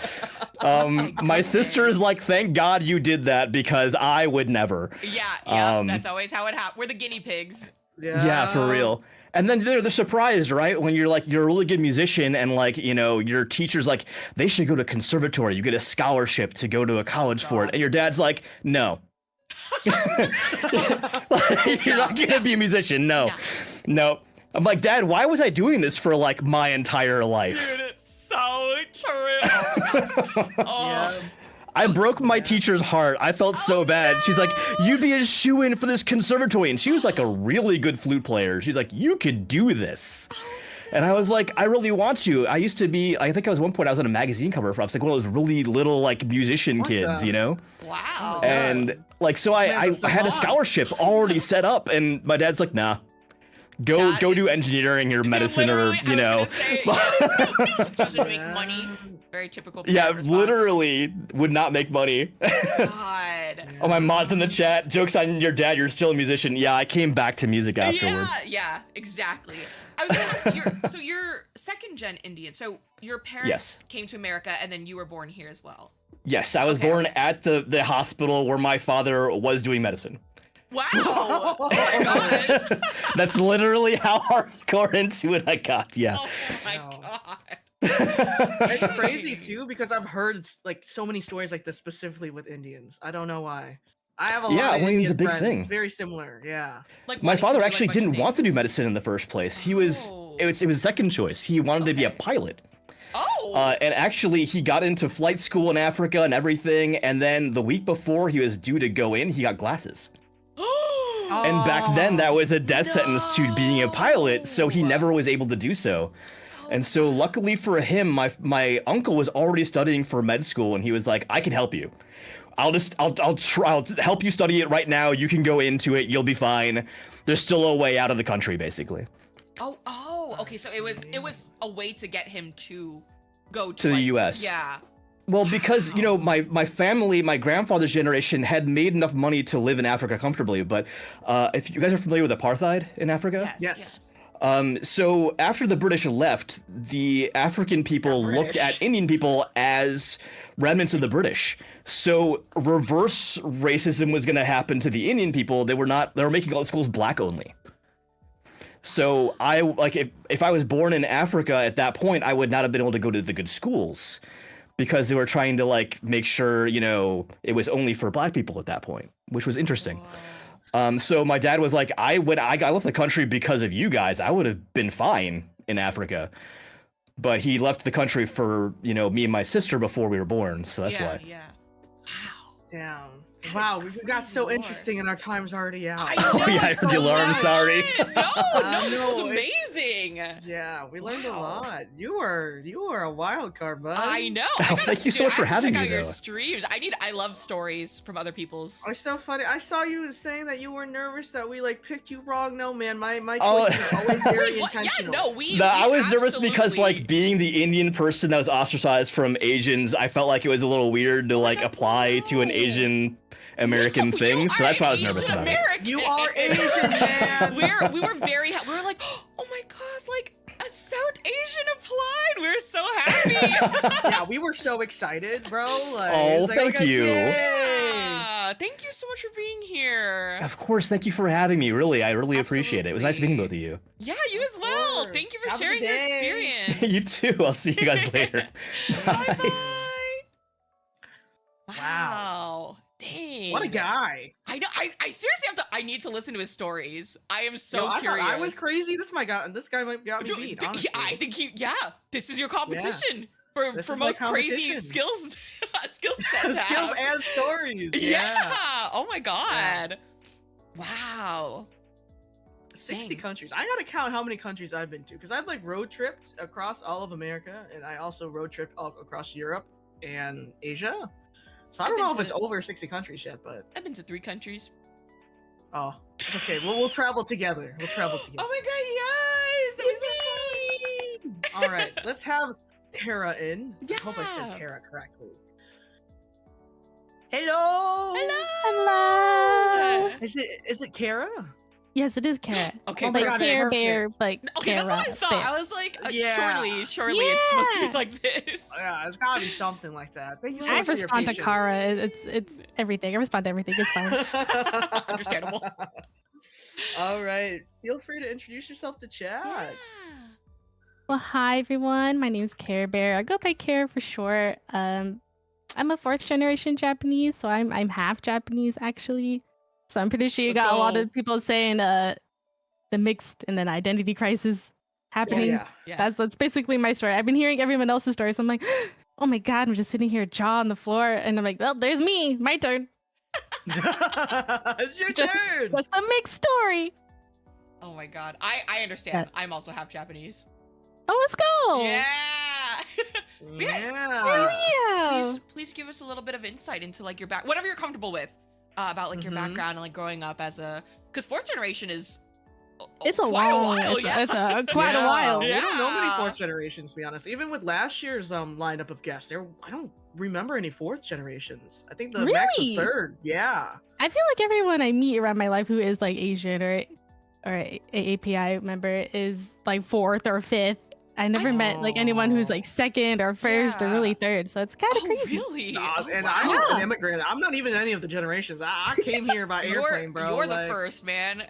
My sister is like, thank God you did that because I would never. Yeah, that's always how it happens. We're the guinea pigs. Yeah, for real. And then they're surprised, right? When you're a really good musician and like, you know, your teacher's like, they should go to conservatory. You get a scholarship to go to a college for it. And your dad's like, no. Like, you're not going to be a musician. No. I'm like, Dad, why was I doing this for like my entire life? Dude, it's so true. Oh my God. I broke my teacher's heart. I felt so bad. no! She's like, "You'd be a shoo-in for this conservatory," and she was like a really good flute player. She's like, "You could do this." And I was like, I really want to. I used to be, I think I was one point I was on a magazine cover for, I was like one of those really little like musician kids, you know? Wow. And like, so I had a scholarship already set up, and my dad's like, nah, go do engineering or medicine or, you know. Doesn't make money. Very typical. Yeah, response. literally would not make money. God. Oh, my mod's in the chat. Joke's on your dad, you're still a musician. Yeah, I came back to music afterward. Yeah, exactly. I was gonna ask, you're second gen Indian. So your parents came to America and then you were born here as well. Yes, I was born at the hospital where my father was doing medicine. Wow! Oh my god! That's literally how hardcore into it I got. Yeah. Oh my god! It's crazy too because I've heard like so many stories like this specifically with Indians. I don't know why. I have a lot of Indian a big friends. thing. It's very similar. Yeah. Like my father actually like didn't want to do medicine in the first place. He was it was second choice. He wanted to be a pilot. Oh. And actually, he got into flight school in Africa and everything. And then the week before he was due to go in, he got glasses. And back then, that was a death sentence to being a pilot, so he never was able to do so. And so, luckily for him, my uncle was already studying for med school, and he was like, "I can help you. I'll help you study it right now. You can go into it. You'll be fine. There's still a way out of the country, basically." Oh, okay. So it was a way to get him to go to the U.S. Yeah. Well, because, you know, my family, my grandfather's generation had made enough money to live in Africa comfortably. But if you guys are familiar with apartheid in Africa? Yes. So after the British left, the African people looked at Indian people as remnants of the British. So reverse racism was going to happen to the Indian people. They were making all the schools black only. So if I was born in Africa at that point, I would not have been able to go to the good schools, because they were trying to like make sure, you know, it was only for black people at that point, which was interesting. So my dad was like, when I left the country because of you guys, I would have been fine in Africa. But he left the country for, you know, me and my sister before we were born, so that's why. Yeah. Wow. Damn. Wow, we got so interesting and our time's already out. I know, Oh yeah, I heard the alarm, sorry. No, this was amazing. Yeah, we learned a lot. You were a wild card, bud. I know. Thank you so much for having me, check out your though. streams. I love stories from other people's. It's so funny. I saw you saying that you were nervous that we like picked you wrong. No, man, my choices are always very intentional. Yeah, no, I was nervous because like being the Indian person that was ostracized from Asians, I felt like it was a little weird to like apply to an Asian American thing, so that's why I was nervous about it. You are Asian, man. we were like, oh my god, like a South Asian applied. We were so happy. Yeah, we were so excited, bro. Like, oh, thank you. Yeah, thank you so much for being here. Of course, thank you for having me. Really, I really appreciate it. It was nice meeting both of you. Yeah, you as well. Thank you for sharing your experience. You too. I'll see you guys later. Bye. Wow. Dang. What a guy. I know. I seriously I need to listen to his stories. I am so curious. I was crazy. This guy might got me beat, honestly. I think this is your competition for most crazy skills sets. Skills and stories. Yeah. Oh my god. Yeah. Wow. 60 countries. I gotta count how many countries I've been to, because I've like road tripped across all of America, and I also road tripped all across Europe and Asia. So I don't know if it's over 60 countries yet, but I've been to 3 countries. Oh, okay. We'll travel together. Oh my god, yes! That was so fun. All right, let's have Tara in. Yeah. I hope I said Tara correctly. Hello. Hello. Is it Kara? Yes, it is Kara. Okay, like perfect. Care Bear, like Okay, Kara. that's what I thought. Bear. I was like, Yeah. surely it's supposed to be like this. Yeah, it's gotta be something like that. Thank you so I much for your respond to patience. Kara. It's everything. I respond to everything. It's fine. Understandable. All right, feel free to introduce yourself to chat. Well, hi everyone. My name is Care Bear. I go by Care for short. I'm a 4th generation Japanese, so I'm half Japanese actually. So I'm pretty sure you got a lot of people saying the mixed and then identity crisis happening. Yeah. Yes. That's basically my story. I've been hearing everyone else's stories. I'm like, oh my god, I'm just sitting here, jaw on the floor, and I'm like, well, there's me, my turn. It's your turn. What's the mixed story? Oh my god. I understand. I'm also half Japanese. Oh, let's go. Yeah. Yeah. Please give us a little bit of insight into like your whatever you're comfortable with about like your background and like growing up as because fourth generation is it's a quite long, a while. It's quite a while. We don't know many fourth generations, to be honest. Even with last year's lineup of guests, I don't remember any fourth generations. I think the max was third. Yeah. I feel like everyone I meet around my life who is like Asian or AAPI member is like fourth or fifth. I never met like anyone who's like second or first or really third, so it's kind of crazy. Really? And I'm an immigrant. I'm not even any of the generations. I came here by airplane, bro. You're the first, man.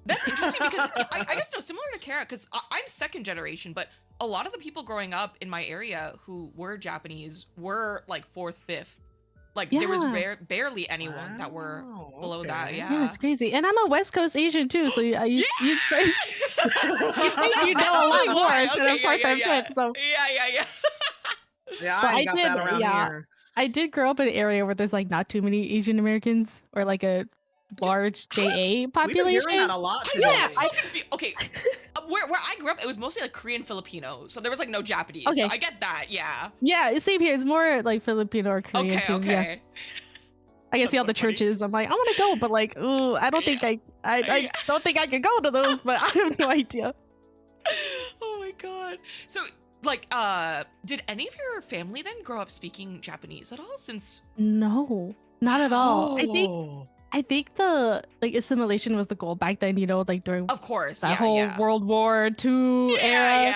That's interesting because I guess similar to Kara, because I'm second generation, but a lot of the people growing up in my area who were Japanese were like fourth, fifth. Like there was barely anyone that were below that. Yeah, it's crazy. And I'm a West Coast Asian too, so you think you know a lot more instead of fourth and fifth. So yeah, I got that around here. I did grow up in an area where there's like not too many Asian Americans or like a large JA population. We've been hearing that a lot today. Yeah, I'm so confused. Okay, where I grew up, it was mostly like Korean Filipino, so there was like no Japanese. Okay. So I get that. Yeah. Yeah, same here. It's more like Filipino or Korean too. Okay. Yeah. I can see all the churches. I'm like, I want to go, but like, ooh, I don't think I don't think I can go to those. But I have no idea. Oh my god. So like, did any of your family then grow up speaking Japanese at all? Since no, not at all. I think the like assimilation was the goal back then, like during of course that whole World War II era.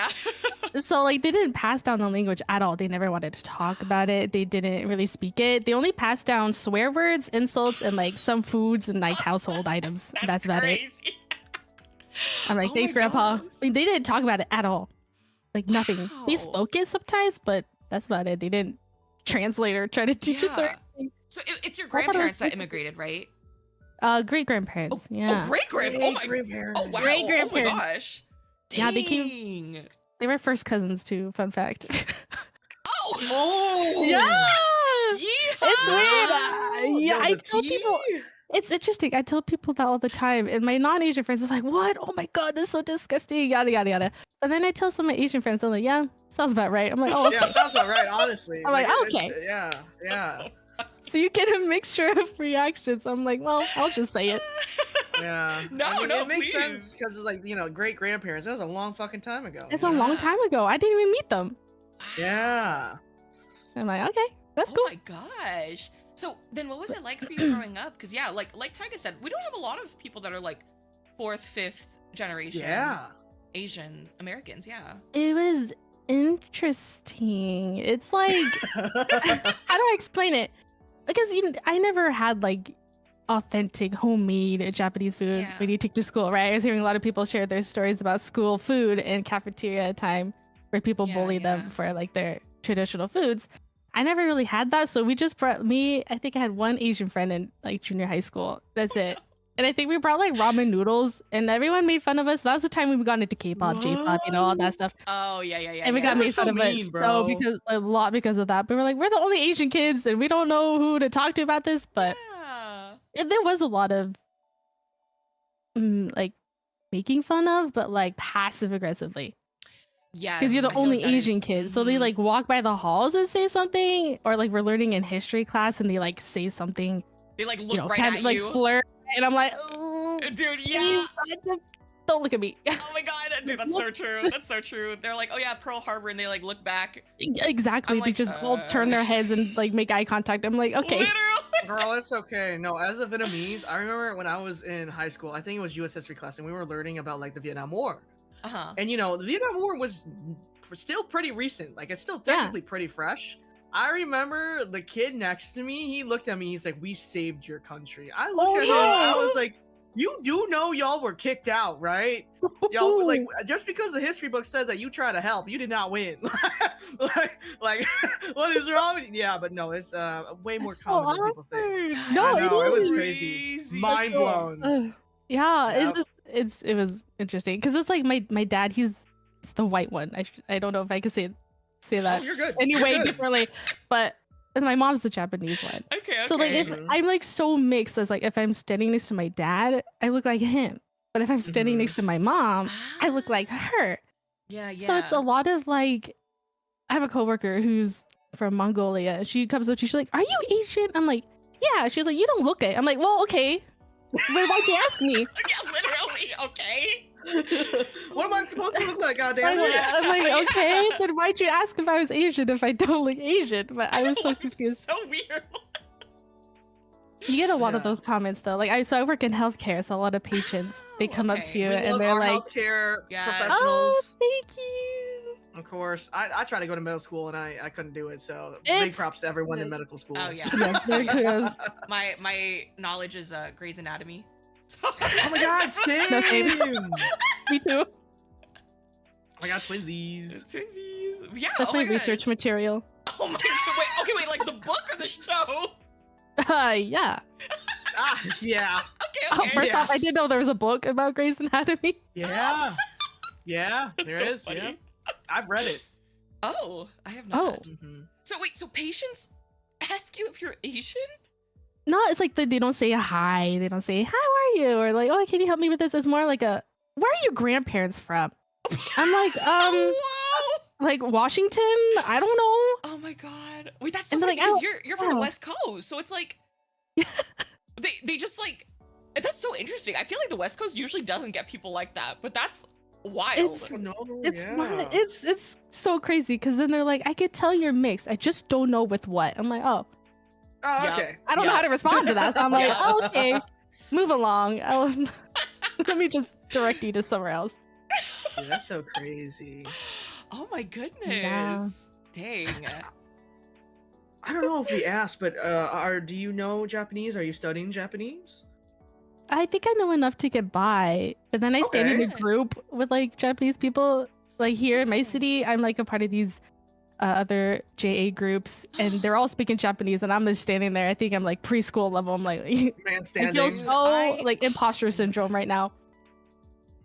So like they didn't pass down the language at all. They never wanted to talk about it. They didn't really speak it. They only passed down swear words, insults, and like some foods and like household items. That's about it. I'm like, thanks, Grandpa. They didn't talk about it at all. Like nothing. They spoke it sometimes, but that's about it. They didn't translate or try to teach us anything. So it's your grandparents that immigrated, right? Great grandparents. Oh, great grandparents. Oh my grandparents. Oh wow. Great grandparents. Oh my gosh. Dang. Yeah, they were first cousins too. Fun fact. Oh. Yeah. Yeehaw! It's weird. I tell people. It's interesting. I tell people that all the time, and my non-Asian friends are like, "What? Oh my god, this is so disgusting." Yada yada yada. And then I tell some of my Asian friends, they're like, "Yeah, sounds about right." I'm like, "Oh, okay." Yeah, sounds about right. Honestly, I'm like, "Okay." Yeah. So you get a mixture of reactions. I'm like, well, I'll just say it. Yeah. No, it makes sense because it's like, great grandparents. That was a long fucking time ago. It's a long time ago. I didn't even meet them. Yeah. I'm like, okay, that's cool. Oh my gosh. So then what was it like for you growing up? Because like Tyga said, we don't have a lot of people that are like fourth, fifth generation Asian Americans. Yeah. It was interesting. It's like, how do I explain it? Because I never had like authentic homemade Japanese food when you took to school, right? I was hearing a lot of people share their stories about school food and cafeteria time where people bully them for like their traditional foods. I never really had that, so we just brought I think I had one Asian friend in like junior high school. That's it. And I think we brought like ramen noodles, and everyone made fun of us. That was the time when we got into K-pop, J-pop, all that stuff. Oh yeah. And we got made fun of it because of that. But we're like, we're the only Asian kids, and we don't know who to talk to about this. But there was a lot of like making fun of, but like passive aggressively. Yeah, because you're the only Asian kids, so they like walk by the halls and say something, or like we're learning in history class and they like say something. They like look right at like you. Slur. And I'm like, dude, yeah. Don't look at me. Oh my god, dude, that's so true. That's so true. They're like, oh yeah, Pearl Harbor, and they like look back. Exactly. They just all turn their heads and like make eye contact. I'm like, okay. Literally. Girl, it's okay. No, as a Vietnamese, I remember when I was in high school, I think it was U.S. history class, and we were learning about like the Vietnam War. And the Vietnam War was still pretty recent. Like it's still technically pretty fresh. I remember the kid next to me, he looked at me, he's like, "We saved your country." I looked at him, I was like, "You do know y'all were kicked out, right? Y'all like just because the history book said that you try to help, you did not win." like what is wrong? Yeah, but no, it's way more common than people think. No, it was crazy. Mind blown. It was interesting because it's like my dad, he's the white one. I don't know if I could say it say that you're good. any You're way good. differently, but and my mom's the Japanese one. Okay. So like if Mhm. I'm like so mixed as like if I'm standing next to my dad, I look like him. But if I'm standing Mhm. next to my mom, I look like her. Yeah. So it's a lot of like I have a coworker who's from Mongolia. She comes up to she's like, "Are you Asian?" I'm like, "Yeah." She's like, "You don't look it." I'm like, "Well, okay. Then why'd you ask me?" Yeah, literally. Okay. What am I supposed to look like? Goddamn it! I'm like, "Okay, then why'd you ask if I was Asian if I don't look Asian?" But I was so confused. So weird. You get a lot of Yeah. those comments though. Like I work in healthcare, so a lot of patients they come up Okay. to you We and love they're our like, healthcare Yes. professionals. "Oh, thank you." Of course, I tried to go to medical school and I couldn't do it. So big It's- props to everyone in medical school. Oh yeah. Yes, there kudos. My knowledge is Grey's Anatomy. So Oh my god, same! No, same. Me too. Oh my god, twinsies. Twinsies. Yeah. That's oh my my research gosh. material. Oh my god. Wait, like the book or the show? Yeah. Ah, yeah. Okay. Oh, first yeah. off, I didn't know there was a book about Grey's Anatomy. Yeah. Yeah, That's there so is. funny. Yeah. I've read it. Oh, I have Oh. not. Mhm. So wait, so patients ask you if you're Asian? No, it's like they don't say hi. They don't say, "How are you?" Or like, "Oh, can you help me with this?" It's more like a, "Where are your grandparents from?" I'm like, Whoa! like Washington? I don't know. Oh my god. Wait, that's so And funny they're like, because "Oh, you're from the oh." West Coast, so it's like they just like that's so interesting. I feel like the West Coast usually doesn't get people like that, but that's wild. It's- Oh, no, It's yeah. it's so crazy because then they're like, "I could tell you're mixed. I just don't know with what." I'm like, "Oh, Oh, Yeah. okay. I don't know Yeah. how to respond to that." So I'm like, Yeah. "Oh, okay, move along. Let me just direct you to somewhere else." Dude, that's so crazy. Oh my goodness. Dang. I don't know if we asked, but do you know Japanese? Are you studying Japanese? I think I know enough to get by, but then I stand in a Okay. group with like Japanese people. Like here in my city, I'm like a part of these other JA groups, and they're all speaking Japanese, and I'm just standing there. I think I'm like preschool level. I'm like, Man I standing. feel so like imposter syndrome right now.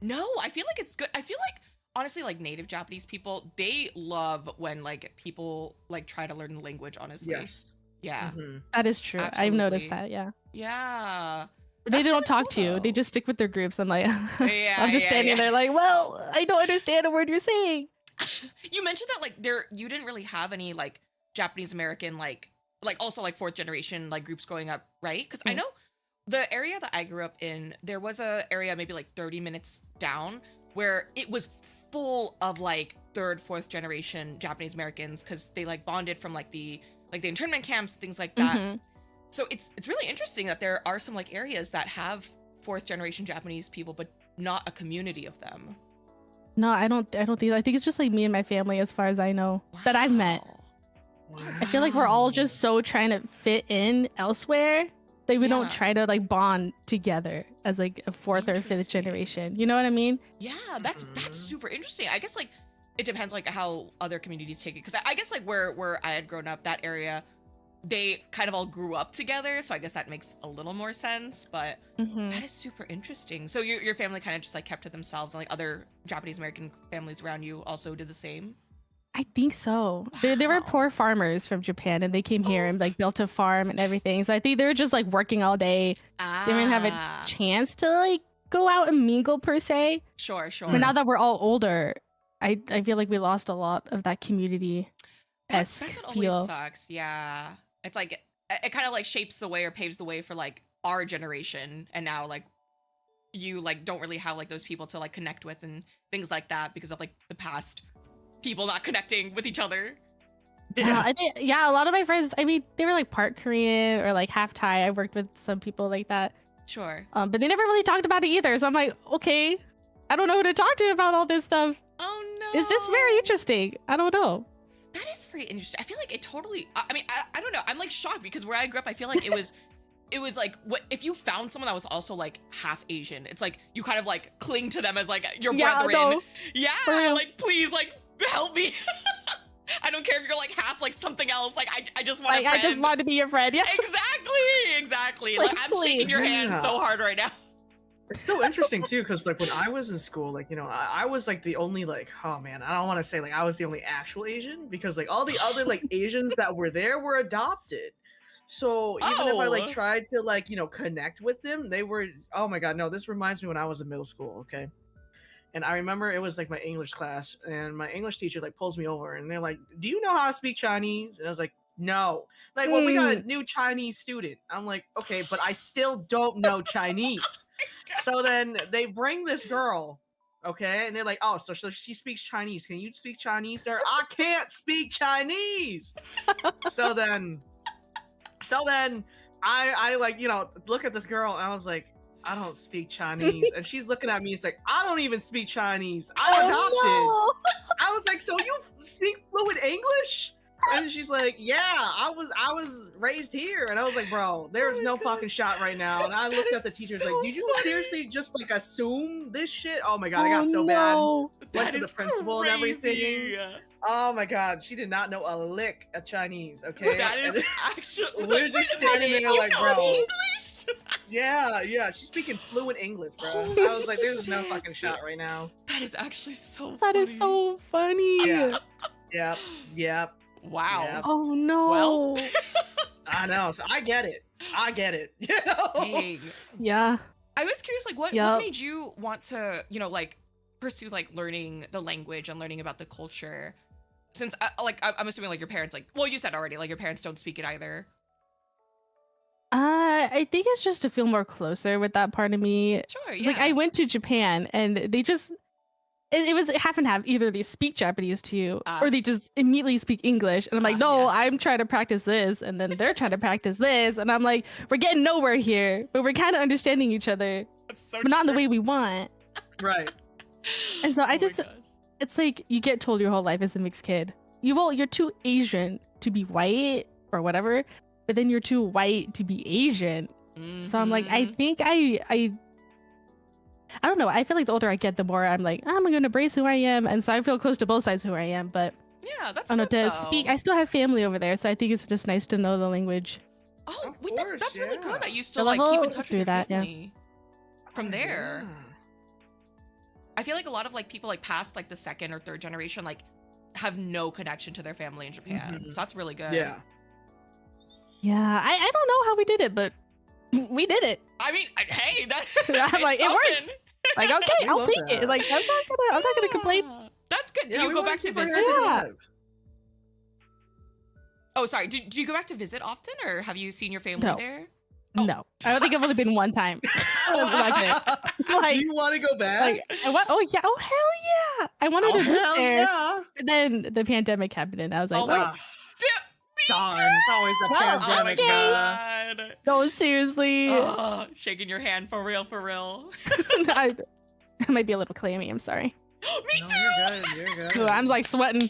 No, I feel like it's good. I feel like honestly, like native Japanese people, they love when like people like try to learn the language, honestly. Yes. Yeah. Mhm. That is true. I've noticed Absolutely. that. Yeah, Yeah. they That's don't really talk cool, to you. They though. just stick with their groups. I'm like, Yeah, I'm just yeah, standing yeah. there like, well, I don't understand a word you're saying. You mentioned that like you didn't really have any like Japanese American like also like fourth generation like groups growing up, right? Because I Mm. know the area that I grew up in, there was a area maybe like 30 minutes down where it was full of like third, fourth generation Japanese Americans because they like bonded from like the internment camps, things like that. Mhm. So it's really interesting that there are some like areas that have fourth generation Japanese people, but not a community of them. No, I don't think. I think it's just like me and my family, as far as I know, that I've met. Wow. I feel like we're all just so trying to fit in elsewhere that we don't Yeah. try to like bond together as like a fourth or fifth Interesting. generation. You know what I mean? Yeah, that's Mhm. super interesting. I guess like it depends like how other communities take it because I guess like where I had grown up, that area, they kind of all grew up together, so I guess that makes a little more sense. But Mhm. that is super interesting. So your family kind of just like kept to themselves, and like other Japanese American families around you also did the same. I think so. They were Wow. poor farmers from Japan, and they came here and like built a farm and everything. So I think they were just like working all day. They didn't have a chance to like go out and mingle per se. Sure. But now that we're all older, I feel like we lost a lot of that community That's esque what feel. always sucks. Yeah, it's like it kind of like shapes the way or paves the way for like our generation, and now like you like don't really have like those people to like connect with and things like that because of like the past people not connecting with each other. I think, a lot of my friends, I mean, they were like part Korean or like half Thai. I worked with some people like that. Sure. But they never really talked about it either. So I'm like, okay, I don't know who to talk to about all this stuff. Oh no. It's just very interesting. I don't know. That is very interesting. I feel like it totally. I mean, I don't know. I'm like shocked because where I grew up, I feel like it was. It was like what if you found someone that was also like half Asian? It's like you kind of like cling to them as like your brethren. No, Yeah, for real. like please, like help me. I don't care if you're like half like something else. Like I just want like, a I friend. just want to be your friend. Yeah. Exactly. Like, Like I'm shaking your hand please. so hard right now. It's so interesting too, because like when I was in school, like I was like the only like oh man, I don't want to say like I was the only actual Asian because like all the other like Asians that were there were adopted. So even if I like tried to like connect with them, they were oh my god no. This reminds me when I was in middle school. Okay. And I remember it was like my English class, and my English teacher like pulls me over, and they're like, "Do you know how to speak Chinese?" And I was like, "No." Like, well, we got a new Chinese student. I'm like, "Okay, but I still don't know Chinese." So then they bring this girl, okay, and they're like, "Oh, so she speaks Chinese. Can you speak Chinese there?" I can't speak Chinese. So then I like look at this girl, and I was like, I don't speak Chinese. And she's looking at me, it's like, I don't even speak Chinese. I'm adopted. No. I was like, so you speak fluent English? And she's like, yeah, I was raised here. And I was like, bro, there's no fucking shot right now. And I looked at the teachers like, did you seriously just like assume this shit? Oh my god, I got so bad. Went to the principal and everything. Oh my god, she did not know a lick of Chinese, okay? That is actually we're just standing there like, bro. English? Yeah, she's speaking fluent English, bro. I was like, there's no fucking shot right now. That is actually so funny. That is so funny. Yep. Wow. Yep. Oh no. Well. I know. So I get it. You know? Dang. Yeah. I was curious, like, what made you want to, like, pursue like learning the language and learning about the culture? Since, I'm assuming like your parents, like, well, you said already, like your parents don't speak it either. I think it's just to feel more closer with that part of me. Sure, It's like I went to Japan and they just it was half and half. Either they speak Japanese to you or they just immediately speak English. And I'm like, no, I'm trying to practice this. And then they're trying to practice this. And I'm like, we're getting nowhere here, but we're kind of understanding each other, but not in the way we want. Right. And so it's like you get told your whole life as a mixed kid, you're too Asian to be white or whatever, but then you're too white to be Asian. So I'm like, I think I don't know. I feel like the older I get, the more I'm like, I'm going to embrace who I am. And so I feel close to both sides of who I am. But yeah, that's I don't know, good, to though. speak. I still have family over there. So I think it's just nice to know the language. Oh, wait, that's really good that you still The like keep level in touch through with your that, yeah. family from there. I feel like a lot of like people like past like the second or third generation like have no connection to their family in Japan. So that's really good. Yeah. Yeah, I don't know how we did it, but we did it. I mean, hey, that I'm like, it works. Like, okay, I'll take it. Like, I'm not gonna complain. That's good. Do Yeah, you we go wanna back to keep our visit? heritage alive. Oh, sorry. Do you go back to visit often, or have you seen your family No. there? No, I don't think I've only been one time. Like, Do you want to go back? like, oh yeah, oh hell yeah! I wanted to move hell there, yeah. and then the pandemic happened, and I was like, Oh well, my Darn, it's always the Well, pandemic. okay. God. no, seriously. Oh, shaking your hand for real, for real. I might be a little clammy. I'm sorry. Me No, too. you're good. I'm like sweating.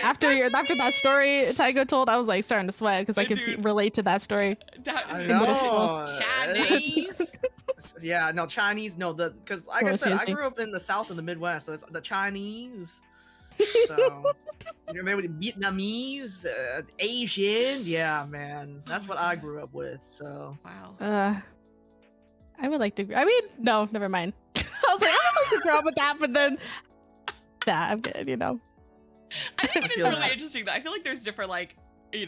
After that story Tygo told, I was like starting to sweat because I could Dude. relate to that story. I in middle school. know. Chinese. Yeah, no, Chinese, no, because like I Oh, said, I seriously. grew up in the South and the Midwest, so it's the Chinese. So, maybe Vietnamese, Asian, yeah, man, that's what I grew up with. So, Wow. I would like to. I mean, no, never mind. I was like, I would like to grow up with that, but then, I'm good, I think it's feel really that. interesting that I feel like there's different like, you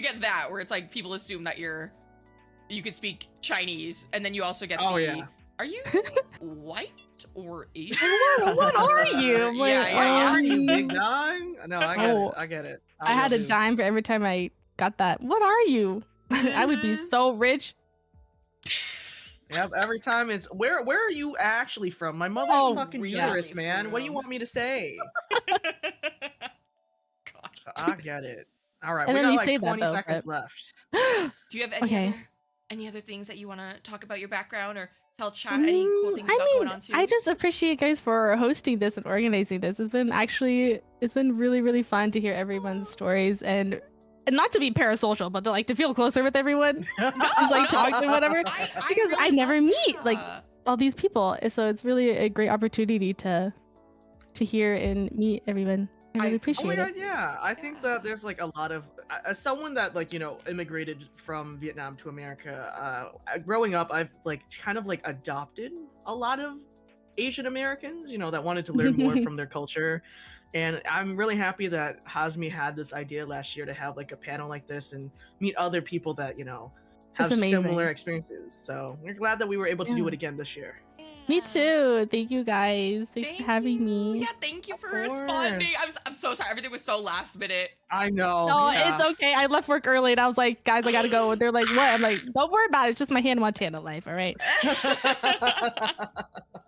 get that where it's like people assume that you could speak Chinese, and then you also get Oh, the yeah. are you white or Asian? What are you? I'm like, Yeah. are you big dog? No, Oh. I get it. I had a do. dime for every time I got that. What are you? I would be so rich. Yep, every time it's where are you actually from? My mother's Oh, fucking really? uterus, man. What do you want me to say? So I get it. All right, And we then got you like say that, 20 though, seconds but- left. Do you have Okay. any other things that you want to talk about your background or tell chat any cool things you got going on too? I just appreciate you guys for hosting this and organizing this. It's been really, really fun to hear everyone's stories and not to be parasocial, but to feel closer with everyone. Just like talk to whatever. Because I never meet like all these people. So it's really a great opportunity to hear and meet everyone. I really Oh appreciate my it. god, yeah. I think that there's like a lot of as someone that like immigrated from Vietnam to America, growing up, I've like kind of like adopted a lot of Asian Americans, that wanted to learn more from their culture. And I'm really happy that Hazumi had this idea last year to have like a panel like this and meet other people that have similar experiences. So we're glad that we were able to do it again this year. Me too. Thank you guys. Thanks for having me. Yeah, thank you for responding. I'm so sorry. Everything was so last minute. I know. No, it's okay. I left work early and I was like, guys, I gotta go. And they're like, what? I'm like, don't worry about it. It's just my Hannah Montana life, all right?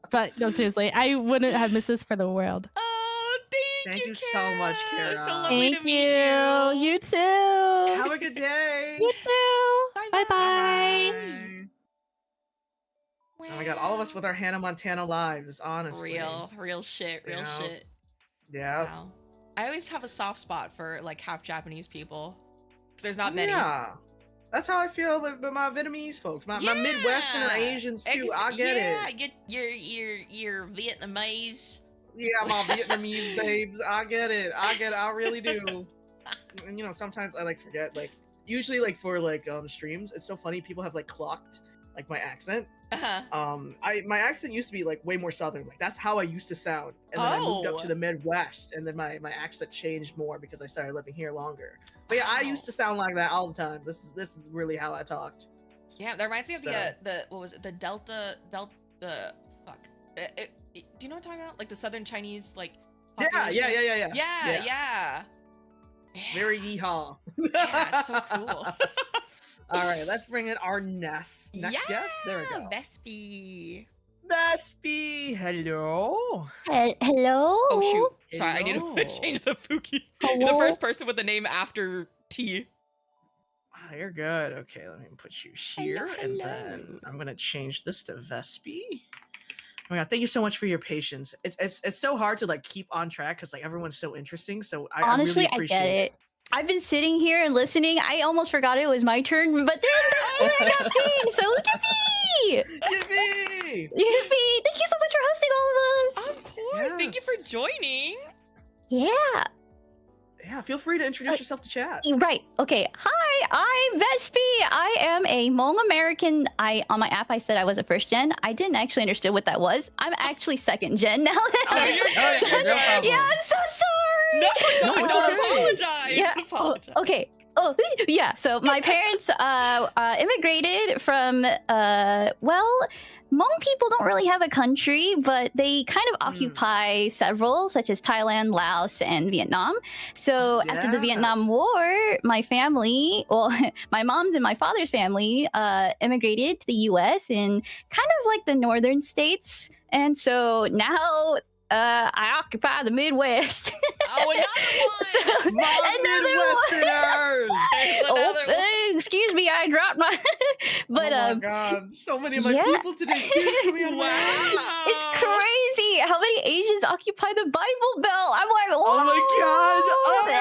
But no, seriously, I wouldn't have missed this for the world. Oh, thank you so much, Kara. So lovely Thank to meet you. You too. Have a good day. You too. Bye-bye. Bye. Oh my god, all of us with our Hannah Montana lives, honestly. Real shit. Yeah. Wow. I always have a soft spot for like half Japanese people because there's not many. Yeah, that's how I feel with my Vietnamese folks, my Midwestern or Asians too. I get it. I get your Vietnamese. Yeah, my Vietnamese babes. I get it. I really do. And sometimes I like forget. Like usually, like for like streams, it's so funny. People have like clocked like my accent. My accent used to be like way more southern. Like that's how I used to sound, and then I moved up to the Midwest, and then my accent changed more because I started living here longer. But yeah, I used to sound like that all the time. This is really how I talked. Yeah, that reminds me of the what was it? The Delta. Fuck. Do you know what I'm talking about? Like the Southern Chinese like. Population? Yeah. Very yeehaw. Yeah, it's so cool. All right, let's bring in our next guest. There we go. Vespi, hello. Hello. Oh shoot! Sorry, I need to change the Fuki. You're the first person with the name after T. You're good. Okay, let me put you here, and then I'm gonna change this to Vespi. Oh my god, thank you so much for your patience. It's so hard to like keep on track because like everyone's so interesting. So honestly, I really appreciate I get it. I've been sitting here and listening. I almost forgot it was my turn, but then I got paid, so look at me! Yippee! Yippee! Thank you so much for hosting all of us! Of course, thank you for joining. Yeah. Yeah, feel free to introduce yourself to chat. Right. Okay. Hi, I'm Vespi. I am a Hmong American. On my app I said I was a first gen. I didn't actually understand what that was. I'm actually second gen now. You're good. Yeah, I'm so sorry. No, don't apologize. Yeah. Don't apologize. Okay. Oh, yeah. So my parents immigrated from Hmong people don't really have a country, but they kind of occupy several, such as Thailand, Laos, and Vietnam. So after the Vietnam War, my family, well, my mom's and my father's family immigrated to the U.S. in kind of like the northern states. And so now I occupy the Midwest. Oh, Midwesterners! Excuse me, I dropped my. But oh my god, so many of my people today. Wow, it's crazy how many Asians occupy the Bible Belt. I'm like, whoa, oh my god,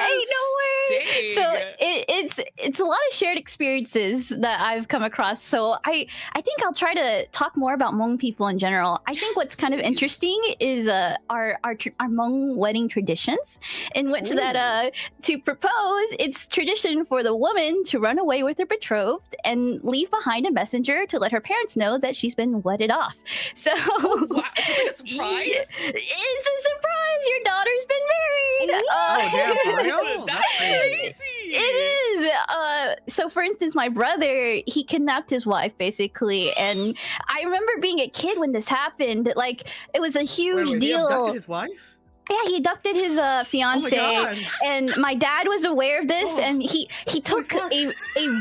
ain't no way. Dang. So it's a lot of shared experiences that I've come across. So I think I'll try to talk more about Hmong people in general. I think what's kind of interesting is our Hmong wedding traditions, in which that to propose, it's tradition for the woman to run away with her betrothed and leave behind a messenger to let her parents know that she's been wedded off. So wow, it's like a surprise. It's a surprise. Your daughter's been married. Oh damn, for real? That's crazy. It is. So for instance, my brother, he kidnapped his wife basically, and I remember being a kid when this happened. Like it was a huge deal. He abducted his wife? Yeah, he abducted his fiance, and my dad was aware of this, and he took a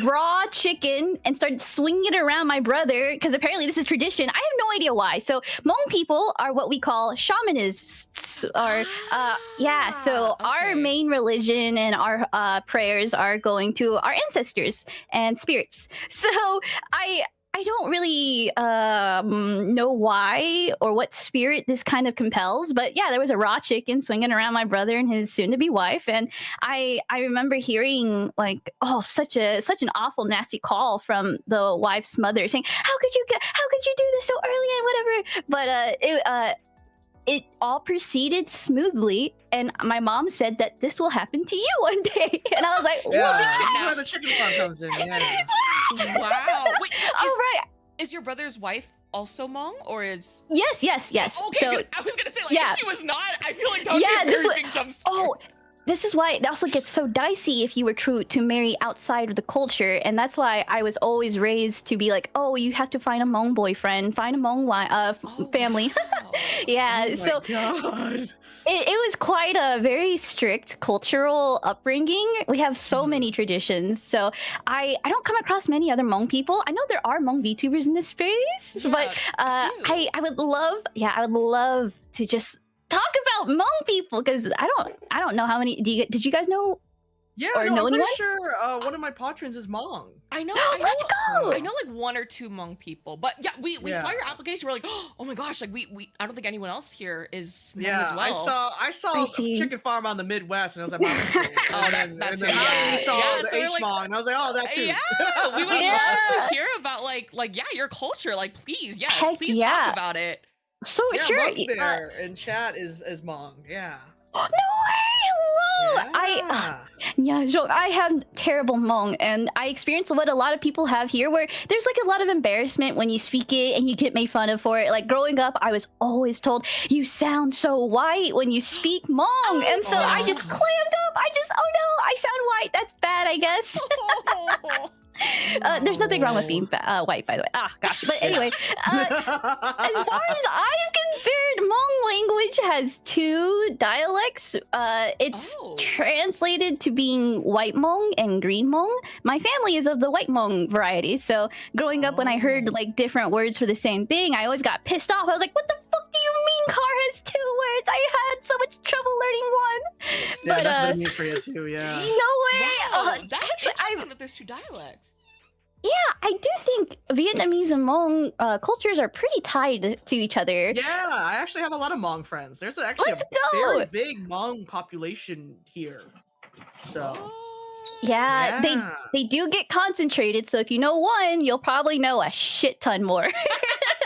raw chicken and started swinging it around my brother, because apparently this is tradition. I have no idea why. So Hmong people are what we call shamanists, or so our main religion and our prayers are going to our ancestors and spirits. So I don't really know why or what spirit this kind of compels, but yeah, there was a raw chicken swinging around my brother and his soon-to-be wife, and I remember hearing like, such an awful, nasty call from the wife's mother saying, "How could you do this so early?" and whatever. But it all proceeded smoothly, and my mom said that this will happen to you one day, and I was like, Yeah, "What?" this is where the chicken farm comes in. Yeah. Wow. Wait, All right. is your brother's wife also Hmong, or is? Yes. Okay, So, good. I was gonna say, like, yeah. if she was not, I feel like that would Yeah, be a this very wa- big jump scare. oh, this is why it also gets so dicey if you were to marry outside of the culture, and that's why I was always raised to be like, oh, you have to find a Hmong boyfriend, find a Hmong family. Wow. Yeah, Oh my so God. it was quite a very strict cultural upbringing. We have so many traditions, so I don't come across many other Hmong people. I know there are Hmong VTubers in this space, Yeah, but a few. I would love to just talk about Hmong people because I don't know how many. Did you guys know? Yeah, Or no, know I'm pretty anyone? sure one of my patrons is Hmong. I know. Let's go! I know like 1 or 2 Hmong people, but yeah, we saw Yeah. your application. We're like, oh my gosh, like we I don't think anyone else here is Hmong Yeah, as well. I I saw a see. chicken farm on the Midwest, and I was like, "Mom, Oh, that's and then yeah. I saw Yeah, the so we're H like, Hmong, and I was like, oh, that's yeah, we would love to hear about like yeah, your culture. Like, please, yes, Heck please yeah. talk about it. So Yeah, sure. Melty Bear in chat is Hmong. Yeah. No way! Hello! Yeah, so I have terrible Hmong, and I experience what a lot of people have here, where there's like a lot of embarrassment when you speak it and you get made fun of for it. Like growing up, I was always told, you sound so white when you speak Hmong, and so I just clammed up. Oh no, I sound white. That's bad, I guess. There's nothing wrong with being white, by the way. Ah, gosh. But anyway, as far as I'm concerned, Hmong language has 2 dialects. It's translated to being White Hmong and Green Hmong. My family is of the White Hmong variety, so growing up, when I heard like different words for the same thing, I always got pissed off. I was like, "What the fuck do you mean car has 2 words? I had so much trouble learning one." Yeah, But that's what I mean for you too. Yeah. no way. Wow, that's Actually, interesting that there's 2 dialects. Yeah, I do think Vietnamese and Hmong cultures are pretty tied to each other. Yeah, I actually have a lot of Hmong friends. There's actually Let's a very go! big Hmong population here. So Yeah, they do get concentrated. So if you know one, you'll probably know a shit ton more.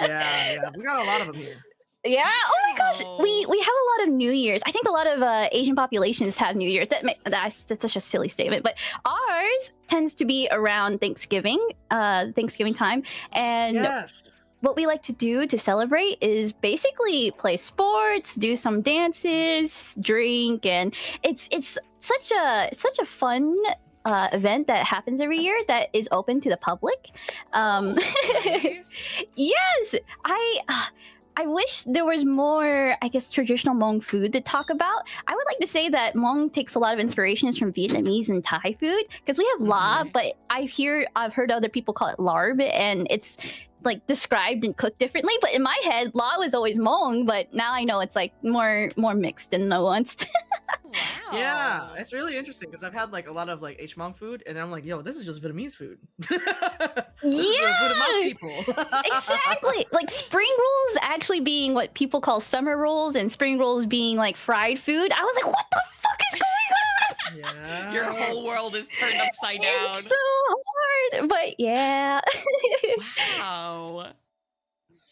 yeah, we got a lot of them here. Yeah. Oh my gosh, we have a lot of New Year's. I think a lot of Asian populations have New Year's. That's such a silly statement, but ours tends to be around Thanksgiving time, and Yes. what we like to do to celebrate is basically play sports, do some dances, drink, and it's such a fun event that happens every year that is open to the public. Nice. Yes, I wish there was more, I guess, traditional Hmong food to talk about. I would like to say that Hmong takes a lot of inspirations from Vietnamese and Thai food, because we have la, but I've heard other people call it larb, and it's like described and cooked differently. But in my head, la was always Hmong, but now I know it's like more mixed and nuanced. Wow. Yeah, it's really interesting because I've had like a lot of like H Hmong food, and I'm like, yo, this is just Vietnamese food. This is the food of my people. Exactly. Like spring rolls actually being what people call summer rolls, and spring rolls being like fried food. I was like, what the fuck is going on? Yeah. Your whole world is turned upside down. It's so hard, but yeah. Wow.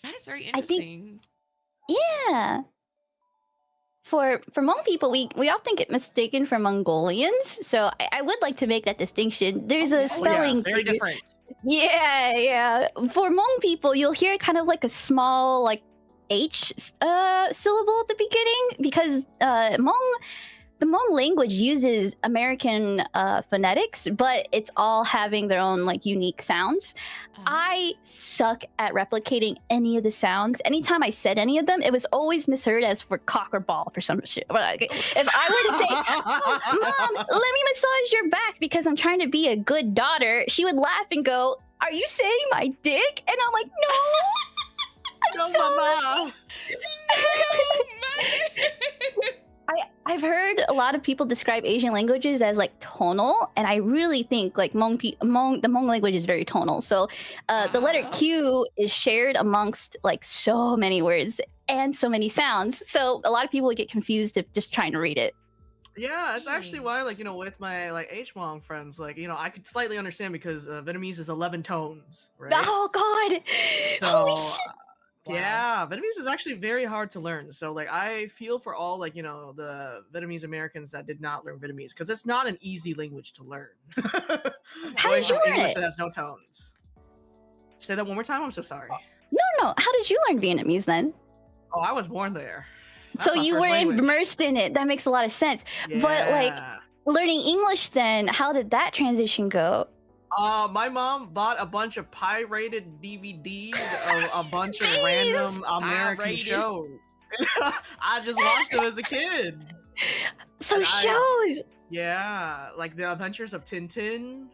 That is very I think- interesting. Yeah. For Hmong people, we often get mistaken for Mongolians, so I would like to make that distinction. There's a spelling. very different. Yeah. For Hmong people, you'll hear kind of like a small like H syllable at the beginning, because the Hmong language uses American phonetics, but it's all having their own like unique sounds. I suck at replicating any of the sounds. Anytime I said any of them, it was always misheard as for cock or ball for some shit. Like, if I were to say, "Oh, Mom, let me massage your back because I'm trying to be a good daughter," she would laugh and go, "Are you saying my dick?" And I'm like, "No." I'm sorry. Mama. I've heard a lot of people describe Asian languages as like tonal, and I really think like the Hmong language is very tonal. So the letter Q is shared amongst like so many words and so many sounds. So a lot of people get confused if just trying to read it. Yeah, it's actually why, like, with my like H Hmong friends, like, I could slightly understand because Vietnamese is 11 tones, right? Oh God! So, Holy shit! Wow. Yeah, Vietnamese is actually very hard to learn. So like I feel for all like, the Vietnamese Americans that did not learn Vietnamese because it's not an easy language to learn. How Going did you from learn English it? that has no tones. Say that one more time. I'm so sorry. No. How did you learn Vietnamese then? Oh, I was born there. That's So my you first were language. immersed in it. That makes a lot of sense. But like Yeah. learning English then, how did that transition go? My mom bought a bunch of pirated DVDs of a bunch of random American Pirated. shows. I just watched them as a kid. So And shows. Yeah, like the Adventures of Tintin,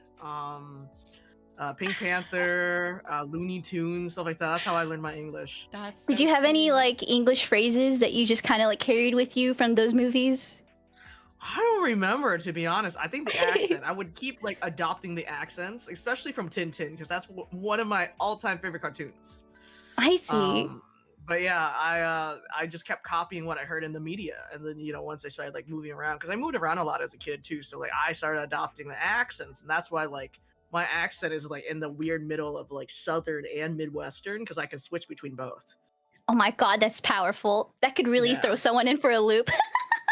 Pink Panther, Looney Tunes, stuff like that. That's how I learned my English. That's Did so you have any cute. like English phrases that you just kind of like carried with you from those movies? I don't remember, to be honest. I think the accent. I would keep like adopting the accents, especially from Tintin, because that's one of my all-time favorite cartoons. I see. But yeah, I just kept copying what I heard in the media, and then once I started like moving around, because I moved around a lot as a kid too, so like I started adopting the accents, and that's why like my accent is like in the weird middle of like Southern and Midwestern, because I can switch between both. Oh my god, that's powerful. That could really Yeah. throw someone in for a loop.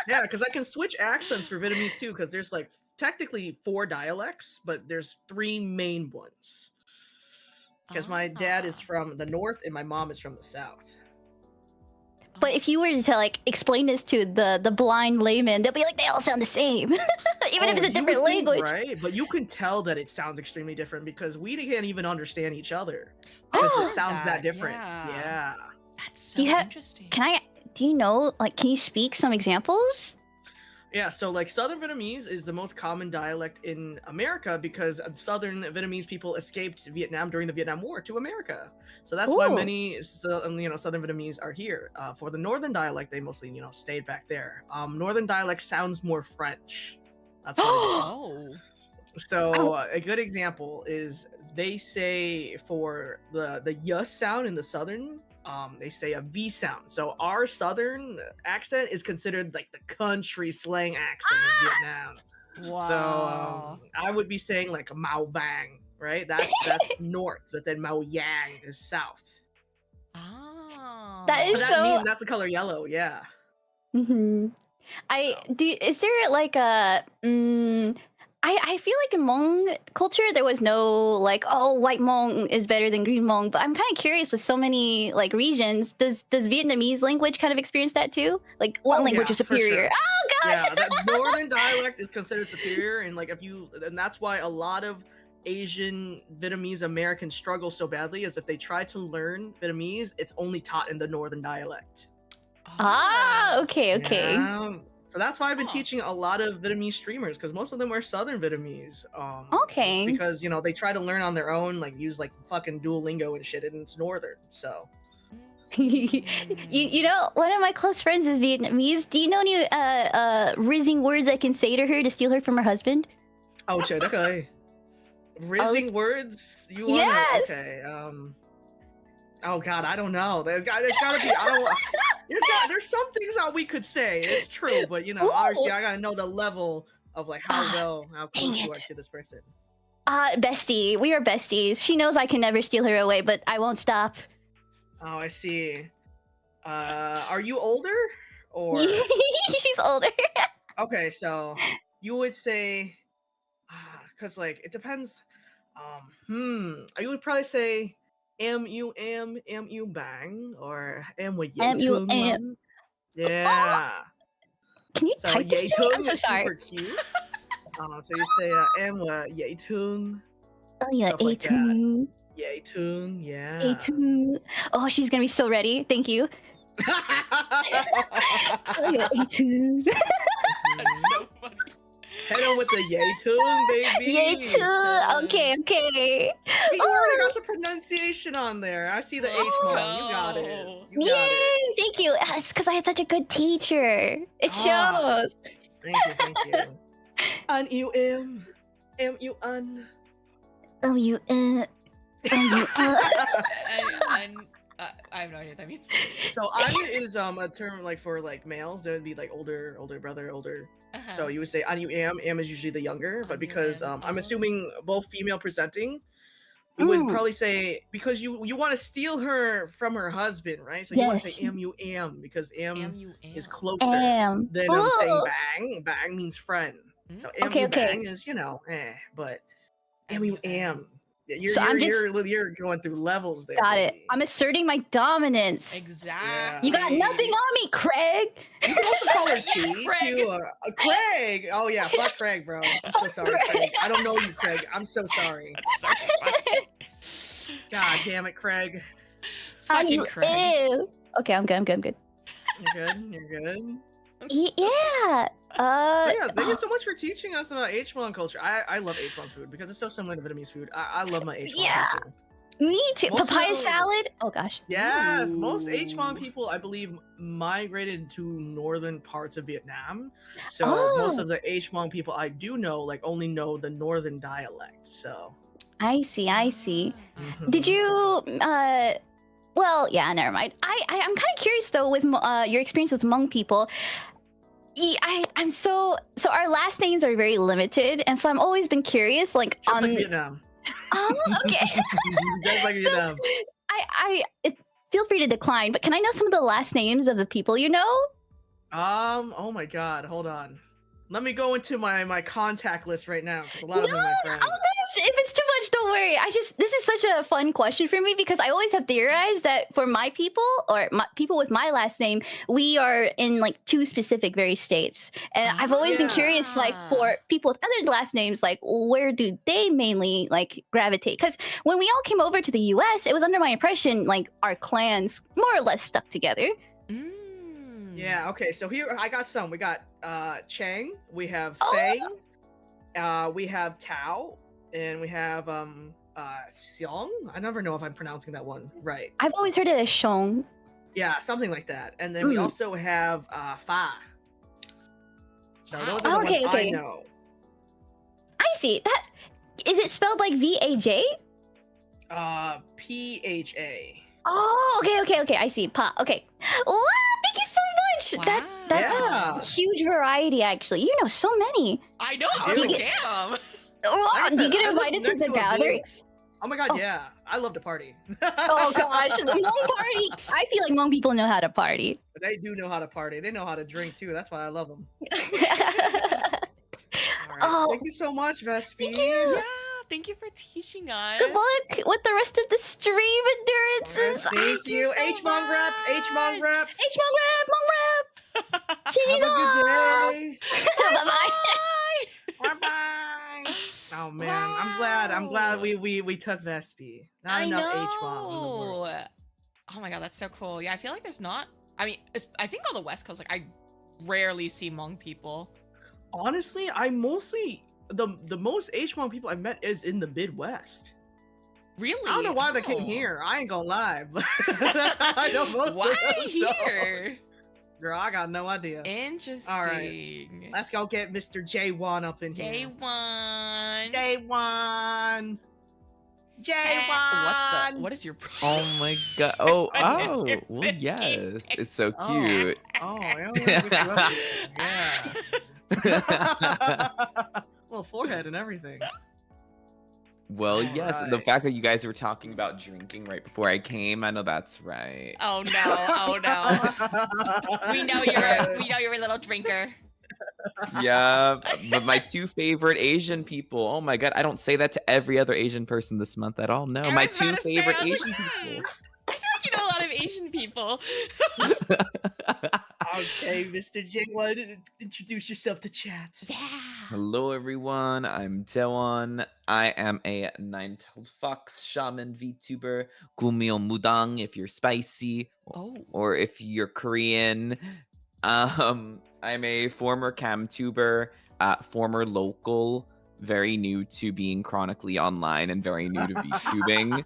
Yeah, because I can switch accents for Vietnamese too, because there's like technically 4 dialects, but there's 3 main ones. Because my dad is from the north and my mom is from the south. But if you were to like explain this to the blind layman, they'll be like, they all sound the same, even if it's a you different would think, language. right? But you can tell that it sounds extremely different because we can't even understand each other because it sounds that different. Yeah. That's so Do you have? interesting. Do you know? Like, can you speak some examples? Yeah, so like Southern Vietnamese is the most common dialect in America because Southern Vietnamese people escaped Vietnam during the Vietnam War to America. So that's why Ooh. many Southern Vietnamese are here. For the Northern dialect, they mostly stayed back there. Northern dialect sounds more French. That's what it is. Oh. So a good example is they say for the y sound in the Southern, they say a V sound. So our Southern accent is considered like the country slang accent in Vietnam. Wow. So I would be saying like Mao Vang, right? That's north, but then Mao Yang is south. Oh. That But is that so. means that's the color yellow, yeah. Mm-hmm. Is there like a? I feel like in Hmong culture there was no like, oh, white Hmong is better than green Hmong, but I'm kind of curious with so many like regions, does Vietnamese language kind of experience that too? Like one language is for sure. superior. Oh gosh. Yeah, that northern dialect is considered superior, and like and that's why a lot of Asian Vietnamese Americans struggle so badly, is if they try to learn Vietnamese, it's only taught in the northern dialect. Ah, okay. Yeah. So that's why I've been teaching a lot of Vietnamese streamers, because most of them are Southern Vietnamese. Okay. It's because they try to learn on their own, like use like fucking Duolingo and shit, and it's northern. So you know, one of my close friends is Vietnamese. Do you know any rizzing words I can say to her to steal her from her husband? oh shit, okay. Rizzing words? You wanna Yes. okay. Oh god, I don't know. There's gotta be there's some things that we could say. It's true, but obviously I gotta know the level of like how close you are to this person. Bestie. We are besties. She knows I can never steal her away, but I won't stop. Oh, I see. Are you older or She's older. okay? So you would say, because like it depends. You would probably say mu bang or MUM. yeah. Can you So type this to me? I'm so is sorry. super cute. So you say yay tun. Oh yeah, stuff like that. A2. Yay tun, yeah. A2. Oh, she's gonna be so ready. Thank you. Oh yeah, A2. That's so funny. Head on with the yay tun, baby. A2. Okay. See, you already got the pronunciation on there. I see the H mark. You got it. You got Yay! it. Thank you. It's because I had such a good teacher. It Ah. shows. Thank you. Un-U-M. M-U-N. I have no idea what that means. So un is a term like for like males. That would be like older brother, older. So you would say an am is usually the younger, but because I'm assuming both female presenting, you would probably say, because you want to steal her from her husband, right? So you want to Yes. say am, because am is closer Am. than saying bang. Bang means friend. So Okay, okay. bang is, but am. You're, So I'm you're going through levels there. Got it. baby. I'm asserting my dominance. Exactly. You got nothing on me, Craig. You can also call her Yeah, T Craig. too. Craig. Oh yeah, fuck Craig, bro. I'm so sorry, Craig. I don't know you, Craig. I'm so sorry. That's so funny. God damn it, Craig. Fucking Craig. Ew. Okay, I'm good. You're good. You're good. Yeah. But yeah, thank you so much for teaching us about H1 culture. I love H1 food because it's so similar to Vietnamese food. I love my H1 Yeah. culture. Me too. Most Papaya of- salad. Oh gosh. Yes, most H1 people, I believe, migrated to northern parts of Vietnam. So most Oh. of the H1 people I do know, like, only know the northern dialect. So I see. mhm. Did you well, yeah, never mind. I'm kind of curious though with your experience with Hmong people. I'm so our last names are very limited, and so I'm always been curious, like Just on. like Vietnam. Oh, okay. Just like So, Vietnam. feel free to decline, but can I know some of the last names of the people you know? Oh my God, hold on. Let me go into my contact list right now because a lot of them are my friends. Oh gosh, if it's too much, don't worry. This is such a fun question for me because I always have theorized that for my people or people with my last name, we are in like two specific very states. And I've always been curious, like for people with other last names, like where do they mainly like gravitate? Because when we all came over to the US, it was under my impression like our clans more or less stuck together. Yeah, okay, so here I got some. We got Chang, we have Oh. Fang, we have Tao, and we have Xiong. I never know if I'm pronouncing that one right. I've always heard it as Shong. Yeah, something like that. And then we also have Fa. So those are the Okay, ones I okay. know. I see. That is it spelled like VAJ? PHA. Oh, okay. I see. Pa. Okay. Wow, thank you so much. That's Yeah. a huge variety, actually. You know so many. I know. Do you Damn. get, Like wow, I do you said, get I live invited to next the a village. gatherings? Oh my God, yeah. I love to party. Oh gosh, the Hmong party. I feel like Hmong people know how to party. But they do know how to party. They know how to drink too. That's why I love them. All right. Oh. Thank you so much, Vespi. Thank you. Yeah, thank you for teaching us. Good luck with the rest of the stream endurances. Thank you. so H-Mong rep. H-Mong rep. H-Mong rep, Hmong rep. Have a good day. Bye-bye. Bye-bye. Oh man, I'm glad we took Vespi. Not I enough know. H-Mong in the world. Oh my God, that's so cool. Yeah, I feel like there's not. I mean, I think on the West Coast, like I rarely see Hmong people. Honestly, I mostly the most H-Mong people I've met is in the Midwest. Really? I don't know why they came Oh. here. I ain't gonna lie, but that's how I know most Why of them. so- here? Girl, I got no idea. Interesting. All right, let's go get Mr. J1 up in Day here. one. J1. What J1. the? What is your Oh my god. Oh, What is your well, big yes. cake? It's so Oh. cute. Oh, yeah, we gotta get you up here. Yeah. Little forehead and everything. Well, yes. The Alright. fact that you guys were talking about drinking right before I came, I know that's right. Oh no! Oh no! We know you're a little drinker. Yeah, but my two favorite Asian people. Oh my god, I don't say that to every other Asian person this month at all. No, I my was about two to say, favorite I was Asian like, people. I feel like you know a lot of Asian people. Okay, Mr. J1, introduce yourself to chat. Yeah. Hello everyone, I'm Daewon. I am a nine-tailed fox shaman VTuber. Gumyo Mudang if you're spicy, Oh. or if you're Korean. I'm a former camtuber, former local, very new to being chronically online and very new to VTubing.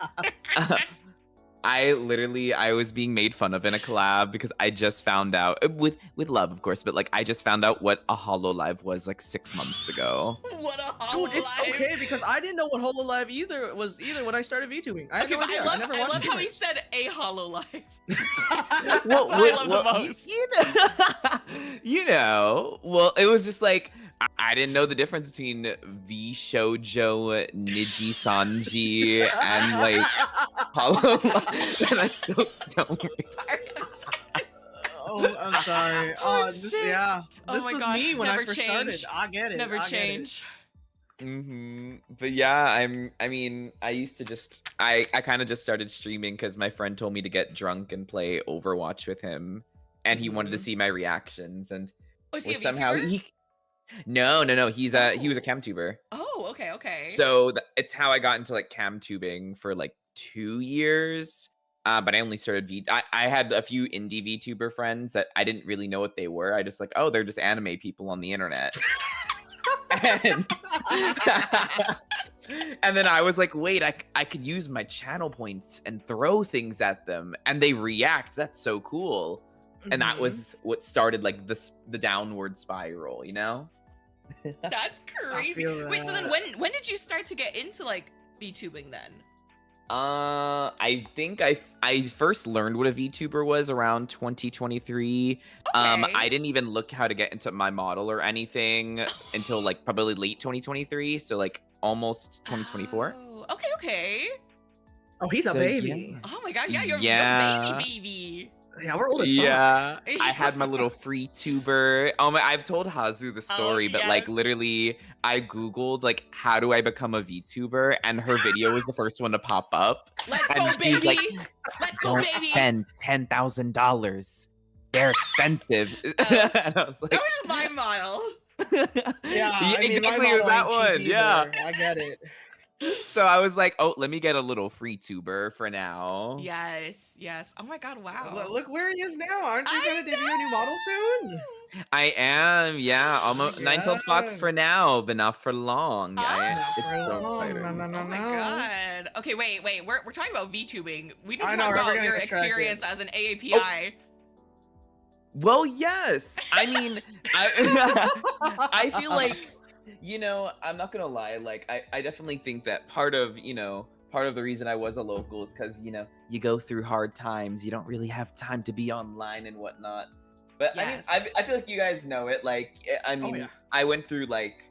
I was being made fun of in a collab because I just found out with love, of course, but like I just found out what a HoloLive was like 6 months ago. What a Dude, hololive. it's okay because I didn't know what HoloLive was either when I started VTubing. I had Okay, no but idea. I never love watched how he it. said a hololive. Well, That's what I love the most. well, it was just like I didn't know the difference between V Shoujo, Niji Sanji, and like Hollow. And I still don't. Oh, I'm sorry. Oh, This, shit. yeah, Oh this my was God, me when never I first change. started. I get it. Never I get it. change. But yeah, I mean, I used to just. I kind of just started streaming because my friend told me to get drunk and play Overwatch with him, and he wanted to see my reactions, and Oh, is he a somehow VTuber? he. No. He was a cam tuber. Oh, okay. So it's how I got into like cam tubing for like 2 years. But I only started I had a few indie VTuber friends that I didn't really know what they were. I just like, oh, they're just anime people on the internet. and, and then I was like, wait, I could use my channel points and throw things at them and they react. That's so cool. And that was what started like the downward spiral, you know? That's crazy. Wait, so then when did you start to get into like VTubing then? I think I first learned what a VTuber was around 2023. Okay. I didn't even look how to get into my model or anything until like probably late 2023, so like almost 2024. Oh, okay. Oh, he's a So, baby. Oh my God, yeah, you're Yeah. a baby. Yeah, we're old as fuck. Yeah, I had my little free tuber. I've told Hazu the story, but like yes. literally, I googled like how do I become a VTuber, and her video was the first one to pop up. Let's and go, she's baby. like, Let's go, "Don't baby. spend $10,000. They're expensive." And I was like, That was my model. Yeah, I mean, my exactly, it was model that ain't one. cheap Yeah. either. I get it. So I was like, oh, let me get a little free tuber for now. Yes. Oh my God, wow. Look where he is now. Aren't you I going to debut a new model soon? I am, yeah. Almost 9-tailed fox Yeah. for now, but not for long. It's for so long. exciting. No. Oh my God. Okay, wait. We're talking about VTubing. We didn't I know, talk right? We're about getting your distracted. experience as an AAPI. Well, yes. I mean, I feel like, you know, I'm not gonna lie. Like, I definitely think that part of the reason I was a local is because, you know, you go through hard times. You don't really have time to be online and whatnot. But Yes. I mean, I feel like you guys know it. Like, I mean, yeah. I went through like,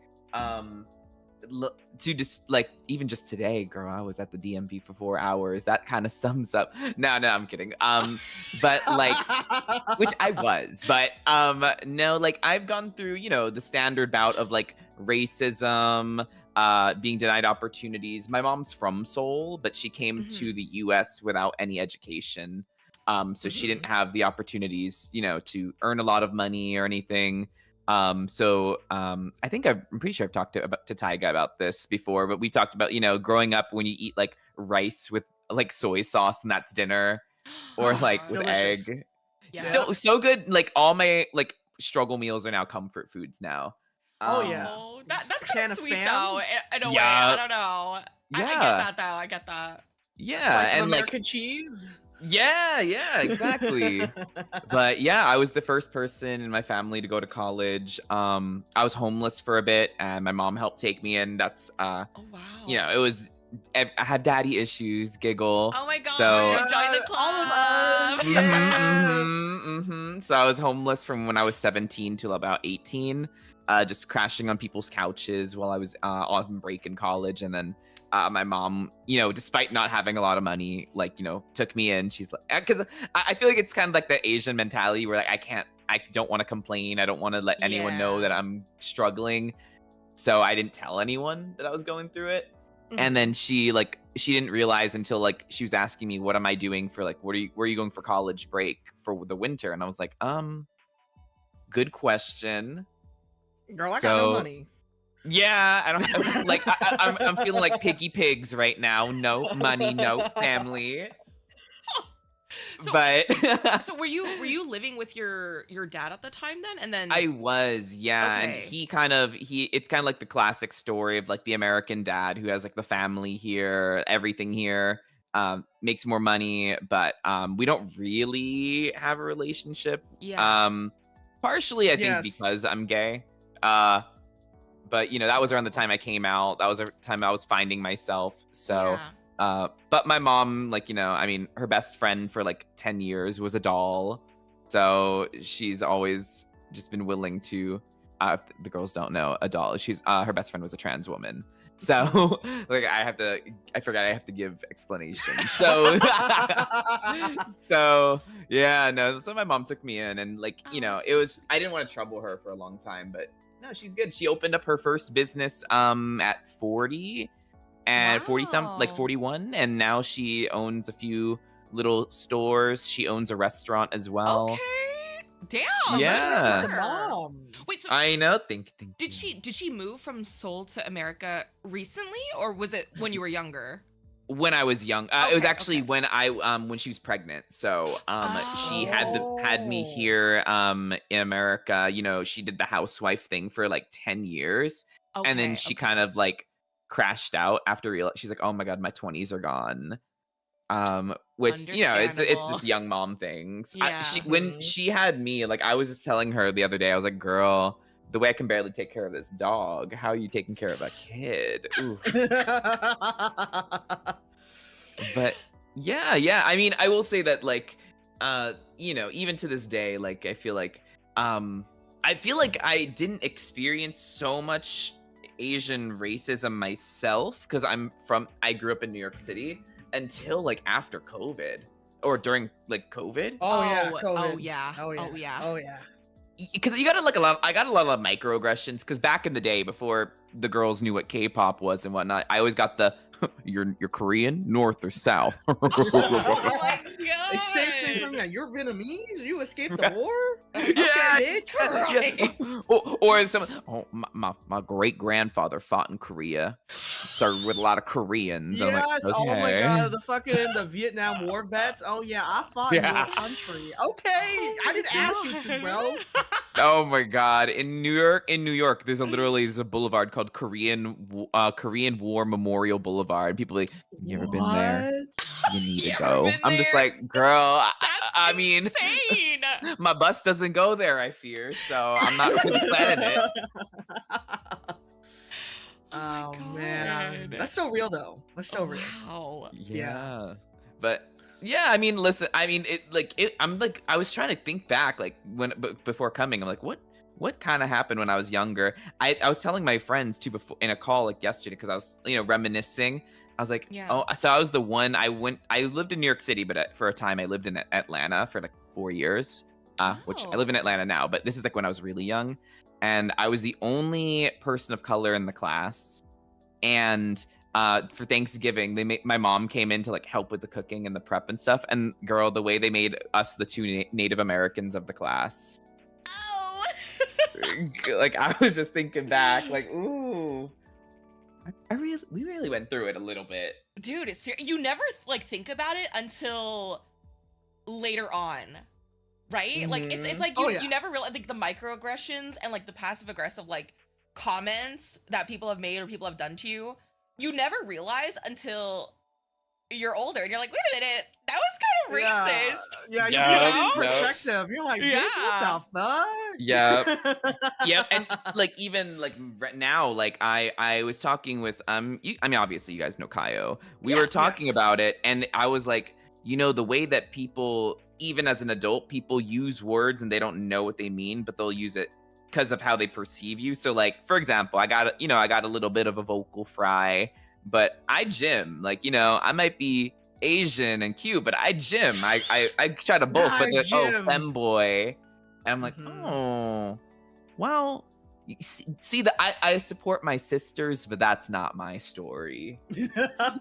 to just like even just today, girl, I was at the DMV for 4 hours. That kind of sums up. No, I'm kidding. But like, which I was, but no, like I've gone through, you know, the standard bout of like racism, being denied opportunities. My mom's from Seoul, but she came to the US without any education. So she didn't have the opportunities, you know, to earn a lot of money or anything. So I think I'm pretty sure I've talked to Taiga about this before, but we talked about, you know, growing up when you eat like rice with like soy sauce and that's dinner, or like with Delicious. egg. Yes. Still so good. Like all my like struggle meals are now comfort foods now. Oh, yeah. Oh, that's Can kind of of sweet Spam? though. In a way, Yeah. I don't know. I get Yeah. that though. I get that. Yeah, Slice of and like American cheese. yeah, exactly. But yeah, I was the first person in my family to go to college. I was homeless for a bit, and my mom helped take me in. That's Oh wow. you know, it was. I had daddy issues, giggle. Oh my God. So Join the all of club. us. So I was homeless from when I was 17 till about 18, just crashing on people's couches while I was on break in college, and then. My mom, you know, despite not having a lot of money, like, you know, took me in. She's like, because I feel like it's kind of like the Asian mentality where like I don't want to complain. I don't want to let anyone know that I'm struggling. So I didn't tell anyone that I was going through it. And then she didn't realize until like she was asking me, what am I doing for like, where are you going for college break for the winter? And I was like, good question. Girl, I got no money. Yeah, I don't have, like I'm feeling like piggy pigs right now. No money, no family. So, but so were you living with your dad at the time then? And then I was, yeah. Okay. And it's kind of like the classic story of like the American dad who has like the family here, everything here, makes more money, but we don't really have a relationship. Yeah. Partially I think Yes. because I'm gay. But you know, that was around the time I came out. That was the time I was finding myself. So Yeah. but my mom, like, you know, I mean, her best friend for like 10 years was a doll. So she's always just been willing to the girls don't know, a doll. She's her best friend was a trans woman. So like I forgot I have to give explanations. So so yeah, no. So my mom took me in, and like it was I didn't want to trouble her for a long time, but no, she's good. She opened up her first business at 40 and 41, and now she owns a few little stores. She owns a restaurant as well. Okay. Damn. Yeah. She's the mom. Wait, so I know. Think. did she move from Seoul to America recently, or was it when you were younger? When I was young, it was actually when when she was pregnant. So she had me here in America. She did the housewife thing for like 10 years, and then she kind of like crashed out after she's like, oh my god, my 20s are gone. Which it's just young mom things. Yeah. When she had me, like I was just telling her the other day, I was like, girl, the way I can barely take care of this dog, how are you taking care of a kid? Ooh. But yeah, I mean, I will say that like even to this day, like I feel like I didn't experience so much Asian racism myself because I grew up in New York City until like after COVID or during like COVID. Oh yeah. Because you got I got a lot of microaggressions because back in the day before the girls knew what K-pop was and whatnot, I always got the you're Korean, North or South. Oh my god. Same thing from that. You're Vietnamese? You escaped the war? Yeah. Christ. Or some. Oh, my great grandfather fought in Korea, started with a lot of Koreans. Yes. I'm like, okay. Oh my god, the Vietnam War vets. Oh yeah, I fought in your country. Okay, I didn't ask you to, bro. Oh my god! In New York, there's a boulevard called Korean War Memorial Boulevard. People are like, you ever been there? You need to go. I'm just like, girl. I mean, insane. My bus doesn't go there. I fear, so I'm not really planning it. Oh man, that's so real though. That's so real. Wow. Yeah. But yeah, I mean, listen, I mean, I was trying to think back, like before coming, I'm like, what kind of happened when I was younger? I was telling my friends too before in a call like yesterday because I was reminiscing. I was like, so I was the one. I lived in New York City, but for a time I lived in Atlanta for like 4 years, which I live in Atlanta now. But this is like when I was really young, and I was the only person of color in the class. And for Thanksgiving, my mom came in to like help with the cooking and the prep and stuff. And girl, the way they made us the two Native Americans of the class. Oh. Like I was just thinking back, like, ooh. We really went through it a little bit, dude. You never like think about it until later on, right? Mm-hmm. Like it's like you never realize like the microaggressions and like the passive aggressive like comments that people have made or people have done to you. You never realize until you're older and you're like, wait a minute, that was kind of racist. Yeah, you get a perspective. You're like, what the fuck? Yeah. Yep. And like even like right now, like I was talking with I mean, obviously you guys know Kaio. We were talking about it, and I was like, the way that people, even as an adult, people use words and they don't know what they mean, but they'll use it because of how they perceive you. So like, for example, I got a little bit of a vocal fry, but I gym. Like, I might be Asian and cute, but I gym. I try to bulk, but they're femboy. And I'm like, oh, well, see that I support my sisters, but that's not my story.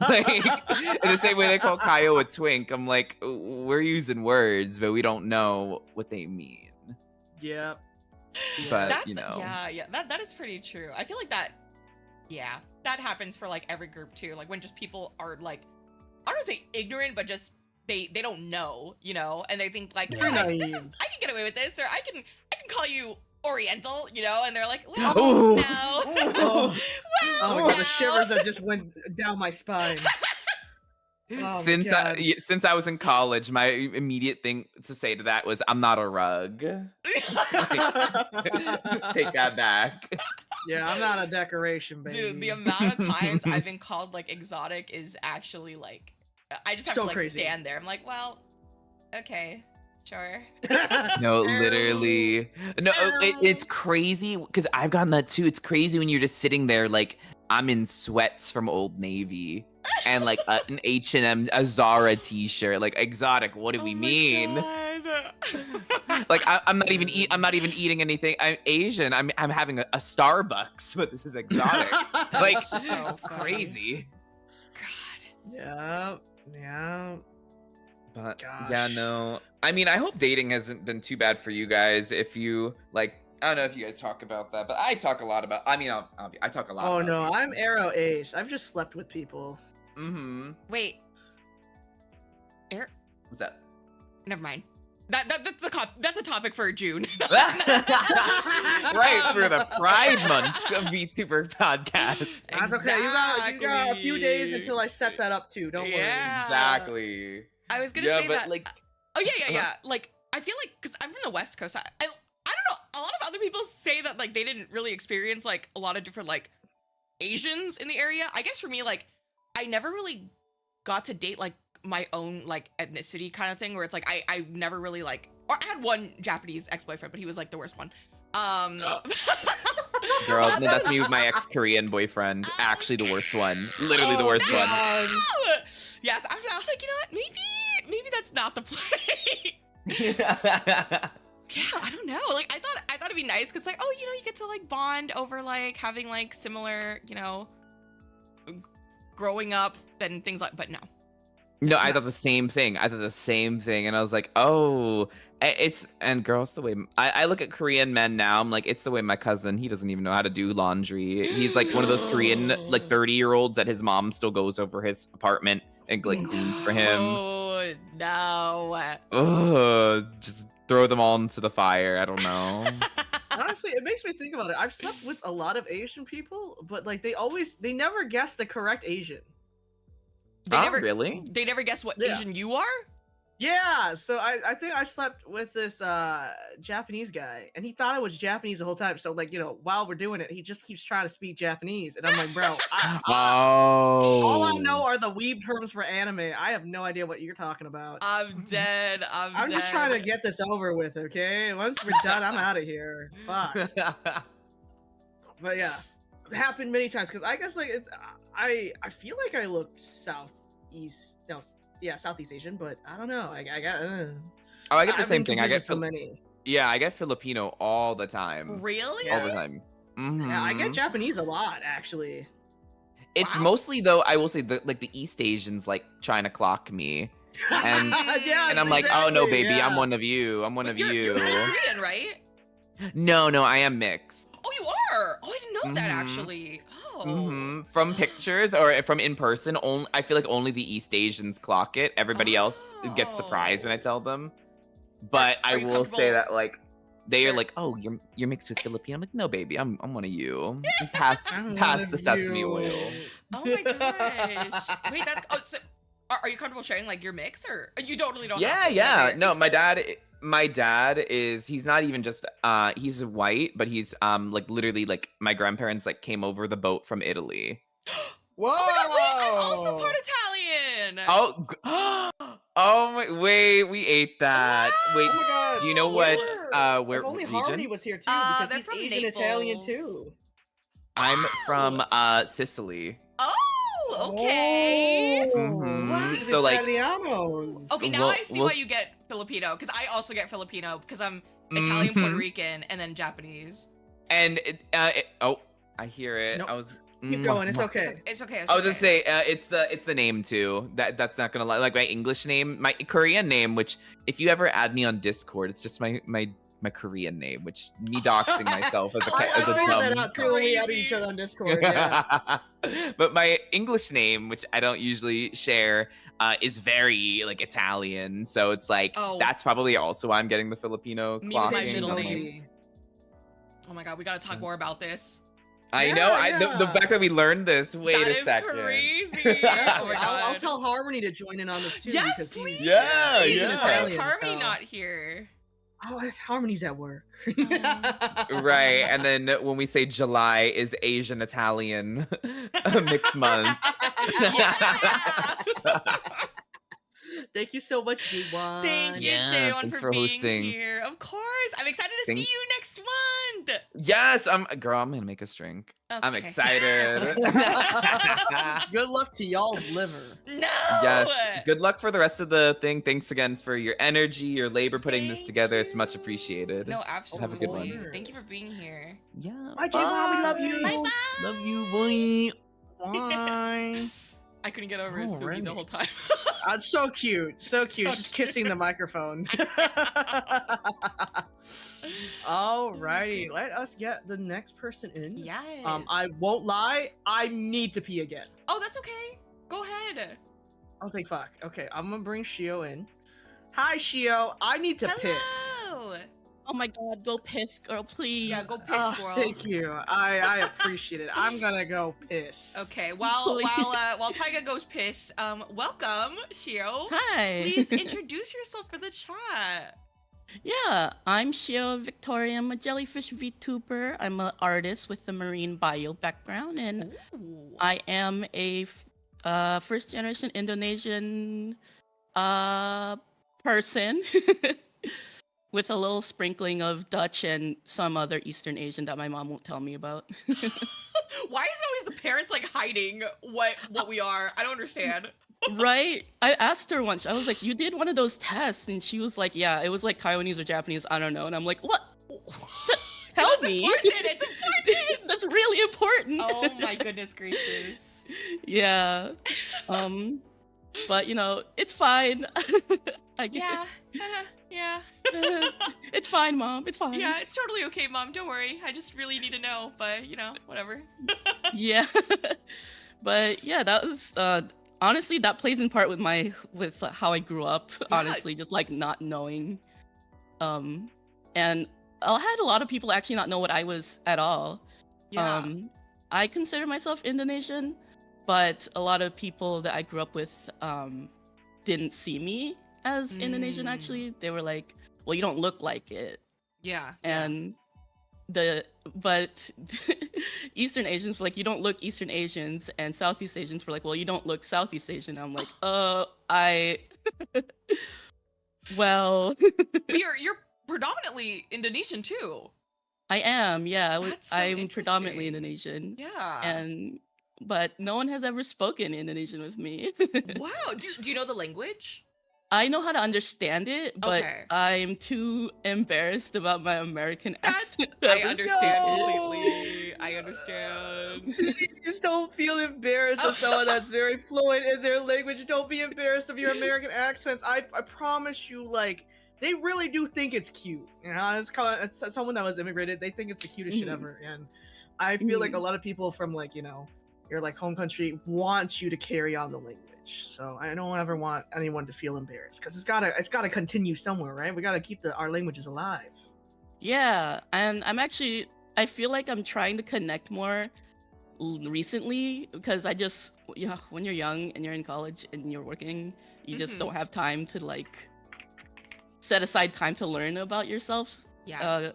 Like, in the same way they call Kaio a twink, I'm like, we're using words, but we don't know what they mean. Yep. But that is pretty true. I feel like that happens for like every group too. Like when just people are like, I don't want to say ignorant, but just they don't know, and they think like, I can get away with this, or I can call you Oriental, and they're like, well, no. Oh my god, the shivers that just went down my spine. Since I was in college, my immediate thing to say to that was, I'm not a rug. Take that back. Yeah, I'm not a decoration, baby. Dude, the amount of times I've been called like exotic is actually like, I just have to like crazy. stand there. I'm like, well, okay. Sure. No, literally. No, it's crazy because I've gotten that too. It's crazy when you're just sitting there like I'm in sweats from Old Navy and like an H&M, a Zara t-shirt, like exotic. What do we mean? Like I'm not even eating anything. I'm Asian. I'm having a Starbucks, but this is exotic. Like So it's crazy. Yeah. But Gosh. yeah, no. I mean, I hope dating hasn't been too bad for you guys. If you like, I don't know if you guys talk about that, but I talk a lot about. I mean, I talk a lot. Oh about no, dating. I'm Arrow Ace. I've just slept with people. Mm-hmm. Wait. What's that? Never mind. That's a topic for June. Right, for the Pride Month of VTuber podcast. That's okay. You got a few days until I set that up too. Don't worry. Exactly. I was gonna say that. Like, oh yeah. Like, I feel like because I'm from the West Coast, I don't know. A lot of other people say that like they didn't really experience like a lot of different like Asians in the area. I guess for me, like, I never really got to date like my own like ethnicity kind of thing, where it's like I never really like, or I had one Japanese ex-boyfriend, but he was like the worst one. Girl, no, that's me with my ex-Korean boyfriend. Actually, the worst one. Literally the worst one. Yes, after that, I was like, you know what? Maybe that's not the play. Yeah, I don't know. Like, I thought it'd be nice because, like, oh, you know, you get to like bond over like having like similar, you know, growing up and things like. But no. No, I thought the same thing. And I was like, oh, girls, the way I look at Korean men now, I'm like, it's the way my cousin, he doesn't even know how to do laundry. He's like one of those Korean, like 30-year-olds that his mom still goes over his apartment and like cleans for him. Oh, no. Ugh, just throw them all into the fire. I don't know. Honestly, it makes me think about it. I've slept with a lot of Asian people, but like they never guess the correct Asian. Really? They never guess what Asian you are? Yeah, so I think I slept with this Japanese guy, and he thought I was Japanese the whole time. So like, you know, while we're doing it, he just keeps trying to speak Japanese, and I'm like, bro, all I know are the weeb terms for anime. I have no idea what you're talking about. I'm dead. I'm just trying to get this over with, okay? Once we're done, I'm out of here. Fuck. But yeah, it happened many times because I guess like it's I feel like I look Southeast Asian, but I don't know. I got. Oh, I get the same thing. I get so many. Yeah, I get Filipino all the time. Really? All the time. Mm-hmm. Yeah, I get Japanese a lot actually. It's mostly though, I will say the East Asians like trying to clock me. And yes, and I'm like, oh no, baby, yeah. I'm one of you. I'm one of you. You're Korean, right? No, I am mixed. Oh, you are. Oh, I didn't know that actually. Oh. From pictures or from in person, I feel like only the East Asians clock it. Everybody else gets surprised when I tell them. But I will say that like they are like, oh, you're mixed with Filipino. I'm like, no, baby, I'm one of you. Pass the sesame oil. Oh my gosh. Wait, so are you comfortable sharing like your mix, or you totally don't? Yeah. No, my dad is, he's not even just he's white, but he's like literally like my grandparents like came over the boat from Italy. Whoa! Oh my god, wait, I'm also part Italian. Oh my, wait, we ate that. Wow. Wait, Oh my god. do you know what If only region? Harmony was here too, because they're he's from Asian Naples. Italian too. I'm from Sicily. Oh, okay. Mhm. Wow. So like Italianos. Okay, now I see why you get Filipino, because I also get Filipino because I'm Italian, Puerto Rican, and then Japanese. And oh, I hear it. Nope. I was Keep going. It's okay. It's okay. I was just say it's the name too. That's not gonna lie. Like my English name, my Korean name, which if you ever add me on Discord, it's just my Korean name, which me doxing myself as a I figured that dumb. out too when we added each other on Discord. Yeah. But my English name, which I don't usually share, is very like Italian. So it's like that's probably also why I'm getting the Filipino Me with my clocking middle thing. name. Oh my god, we gotta talk more about this. I know. The fact that we learned this. Wait That a is second. crazy. Yeah, Oh my I'll god. tell Harmony to join in on this too. Yes, because please. Yeah. He's Why is Italian, Harmony so- not here? Oh, Harmony's at work. Right, and then when we say July is Asian Italian mixed month. Thank you so much, D1. Thank you, Yeah, Jaewon, thanks for for being hosting. here. Of course. I'm excited to see Thank- you next month. Yes, I'm gonna make us drink. I'm Okay. excited. Good luck to y'all's liver. No. Yes. Good luck for the rest of the thing. Thanks again for your energy, your labor putting this Thank together. It's much you. appreciated. No, absolutely. Have a good one. Thank you for being here. Yeah. Bye, Jaewon. We love you. Bye-bye. Love you. Bye. Bye. I couldn't get over his foodie the Alrighty. whole time. It's so cute. So cute. So Just kissing the microphone. Alrighty. Let us get the next person in. Yes. I won't lie. I need to pee again. Oh, that's okay. Go ahead. I'll take fuck. Okay, I'm gonna bring Shio in. Hi, Shio. I need to piss. Hello. Oh my god, go piss, girl, please. Yeah, go piss, Oh, girl. thank you. I appreciate it. I'm gonna go piss. Okay, while Taiga goes piss, welcome, Shio. Hi. Please introduce yourself for the chat. Yeah, I'm Shio Victoria. I'm a jellyfish VTuber. I'm an artist with a marine bio background, and Ooh. I am a first generation Indonesian person with a little sprinkling of Dutch and some other Eastern Asian that my mom won't tell me about. Why is it always the parents like hiding what we are? I don't understand. Right? I asked her once. I was like, "You did one of those tests," and she was like, "Yeah, it was like Taiwanese or Japanese. I don't know." And I'm like, "What? Tell That's me." important. It's important. That's really important. Oh my goodness gracious. Yeah. But you know, it's fine. I get Yeah. Yeah. it's fine, Mom. It's fine. Yeah, it's totally okay, Mom. Don't worry. I just really need to know, but you know, whatever. Yeah. But yeah, that was honestly that plays in part with how I grew up. Yeah. Honestly, just like not knowing. And I had a lot of people actually not know what I was at all. Yeah. I consider myself Indonesian, but a lot of people that I grew up with didn't see me as Indonesian. Actually, they were like, "Well, you don't look like it." Yeah. And but Eastern Asians were like, "You don't look Eastern Asians," and Southeast Asians were like, "Well, you don't look Southeast Asian." I'm like, well, But you're predominantly Indonesian too. I am, yeah. That's so I'm predominantly interesting. Indonesian. Yeah. But no one has ever spoken Indonesian with me. Wow. Do you know the language? I know how to understand it, but Okay. I'm too embarrassed about my American accent. to I ever understand speak it. completely. I understand. Please don't feel embarrassed of someone that's very fluent in their language. Don't be embarrassed of your American accents. I promise you, like, they really do think it's cute. You know, it's someone that was immigrated. They think it's the cutest shit ever. And I feel like a lot of people from, like, you know, your like home country want you to carry on the language. So I don't ever want anyone to feel embarrassed because it's gotta continue somewhere, right? We gotta keep our languages alive. Yeah, and I feel like I'm trying to connect more recently because when you're young and you're in college and you're working, you just don't have time to like set aside time to learn about yourself. Yeah.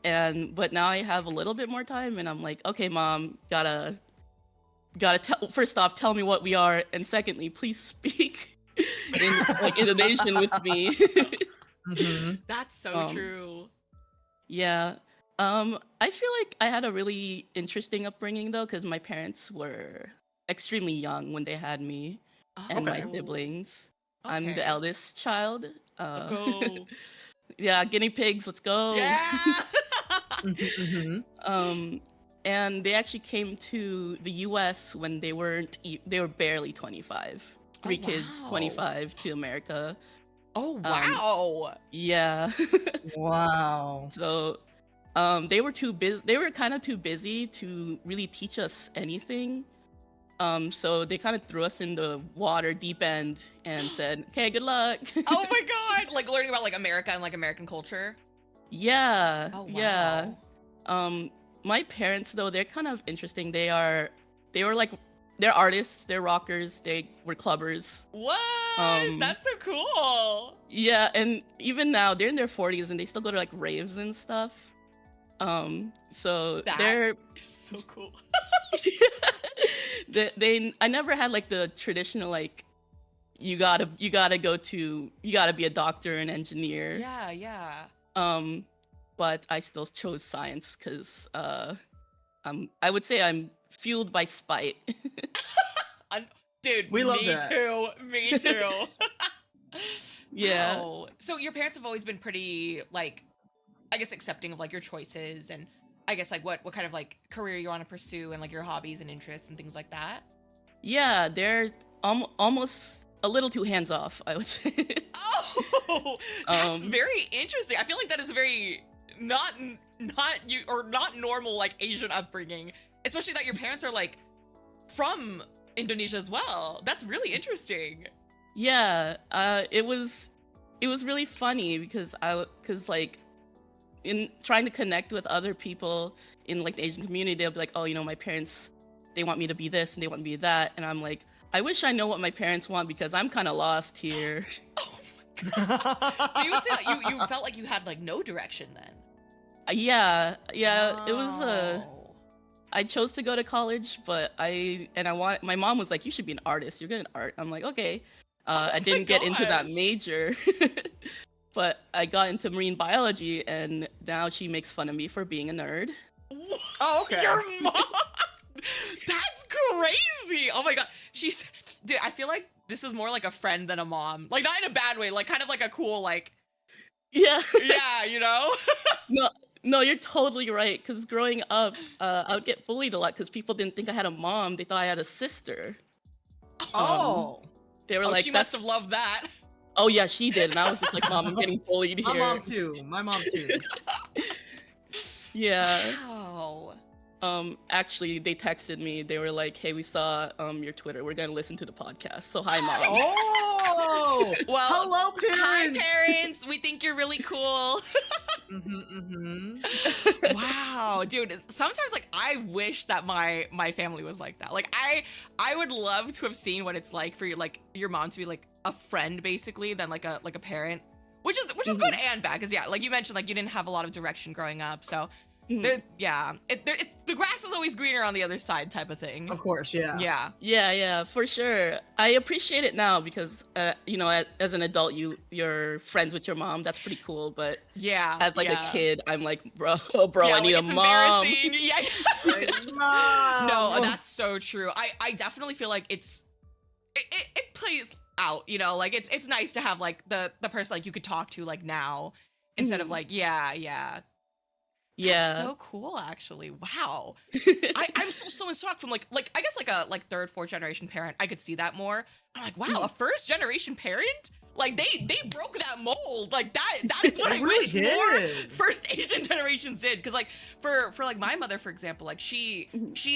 But now I have a little bit more time and I'm like, okay, Mom, gotta first off tell me what we are, and secondly, please speak in like Indonesian with me. That's so true. Yeah. I feel like I had a really interesting upbringing though, because my parents were extremely young when they had me and my siblings. I'm the eldest child. Let's go. Yeah, guinea pigs, let's go. Yeah. And they actually came to the US when they were barely 25. Three kids, 25 to America. Oh wow. Yeah. Wow. So they were kind of too busy to really teach us anything. So they kind of threw us in the water deep end and said, "Okay, good luck." Oh my god! Like learning about like America and like American culture. Yeah. Oh, wow. Yeah. My parents though, they're kind of interesting. They're artists, they're rockers, they were clubbers. What? That's so cool. Yeah, and even now they're in their 40s and they still go to like raves and stuff. So they're so cool. I never had like the traditional like you gotta be a doctor and engineer. Yeah. But I still chose science because I would say I'm fueled by spite. Dude, We love me that. too. Me too. Yeah. Wow. So your parents have always been pretty, like, I guess, accepting of like your choices, and I guess like what kind of like career you want to pursue, and like your hobbies and interests and things like that. Yeah, they're almost a little too hands off, I would say. Oh, that's very interesting. I feel like that is a very not normal like Asian upbringing, especially that your parents are like from Indonesia as well. That's really interesting. Yeah, it was really funny because like in trying to connect with other people in like the Asian community, they'll be like, oh, my parents, they want me to be this and they want me to be that, and I'm like, I wish I know what my parents want because I'm kind of lost here. Oh my god! So you would say that you felt like you had like no direction then? Yeah, it was I chose to go to college, but my mom was like, you should be an artist. You're good at art. I'm like, okay. I didn't get into that major, but I got into marine biology, and now she makes fun of me for being a nerd. Oh, okay. Your mom? That's crazy. Oh my god. Dude, I feel like this is more like a friend than a mom. Like, not in a bad way, like kind of like a cool, like, yeah. Yeah, No, you're totally right. Because growing up, I would get bullied a lot because people didn't think I had a mom. They thought I had a sister. Oh. They were like, she must have loved that. Oh yeah, she did. And I was just like, Mom, I'm getting bullied here. My mom too. Yeah. Wow. Actually, they texted me. They were like, hey, we saw your Twitter. We're gonna listen to the podcast. So hi, Mom. Oh. Well, hello, parents. Hi, parents. We think you're really cool. Wow, dude. Sometimes, like, I wish that my family was like that. Like, I would love to have seen what it's like for your mom to be like a friend, basically, than like a parent. Which is good and bad, because yeah, like you mentioned, like you didn't have a lot of direction growing up, so there's the grass is always greener on the other side, type of thing. Of course, yeah. Yeah, for sure. I appreciate it now because as an adult, you're friends with your mom. That's pretty cool. But yeah, as like a kid, I'm like, bro, I need a mom. Embarrassing. Yeah. Mom. No, that's so true. I definitely feel like it plays out, like it's nice to have like the person like you could talk to like now instead of like yeah. That's so cool, actually. Wow. I'm still so in shock from like I guess like a third, fourth generation parent. I could see that more. I'm like, wow, a first generation parent? Like they broke that mold. Like that is what I really wish more first Asian generations did. Because like for like my mother, for example, like she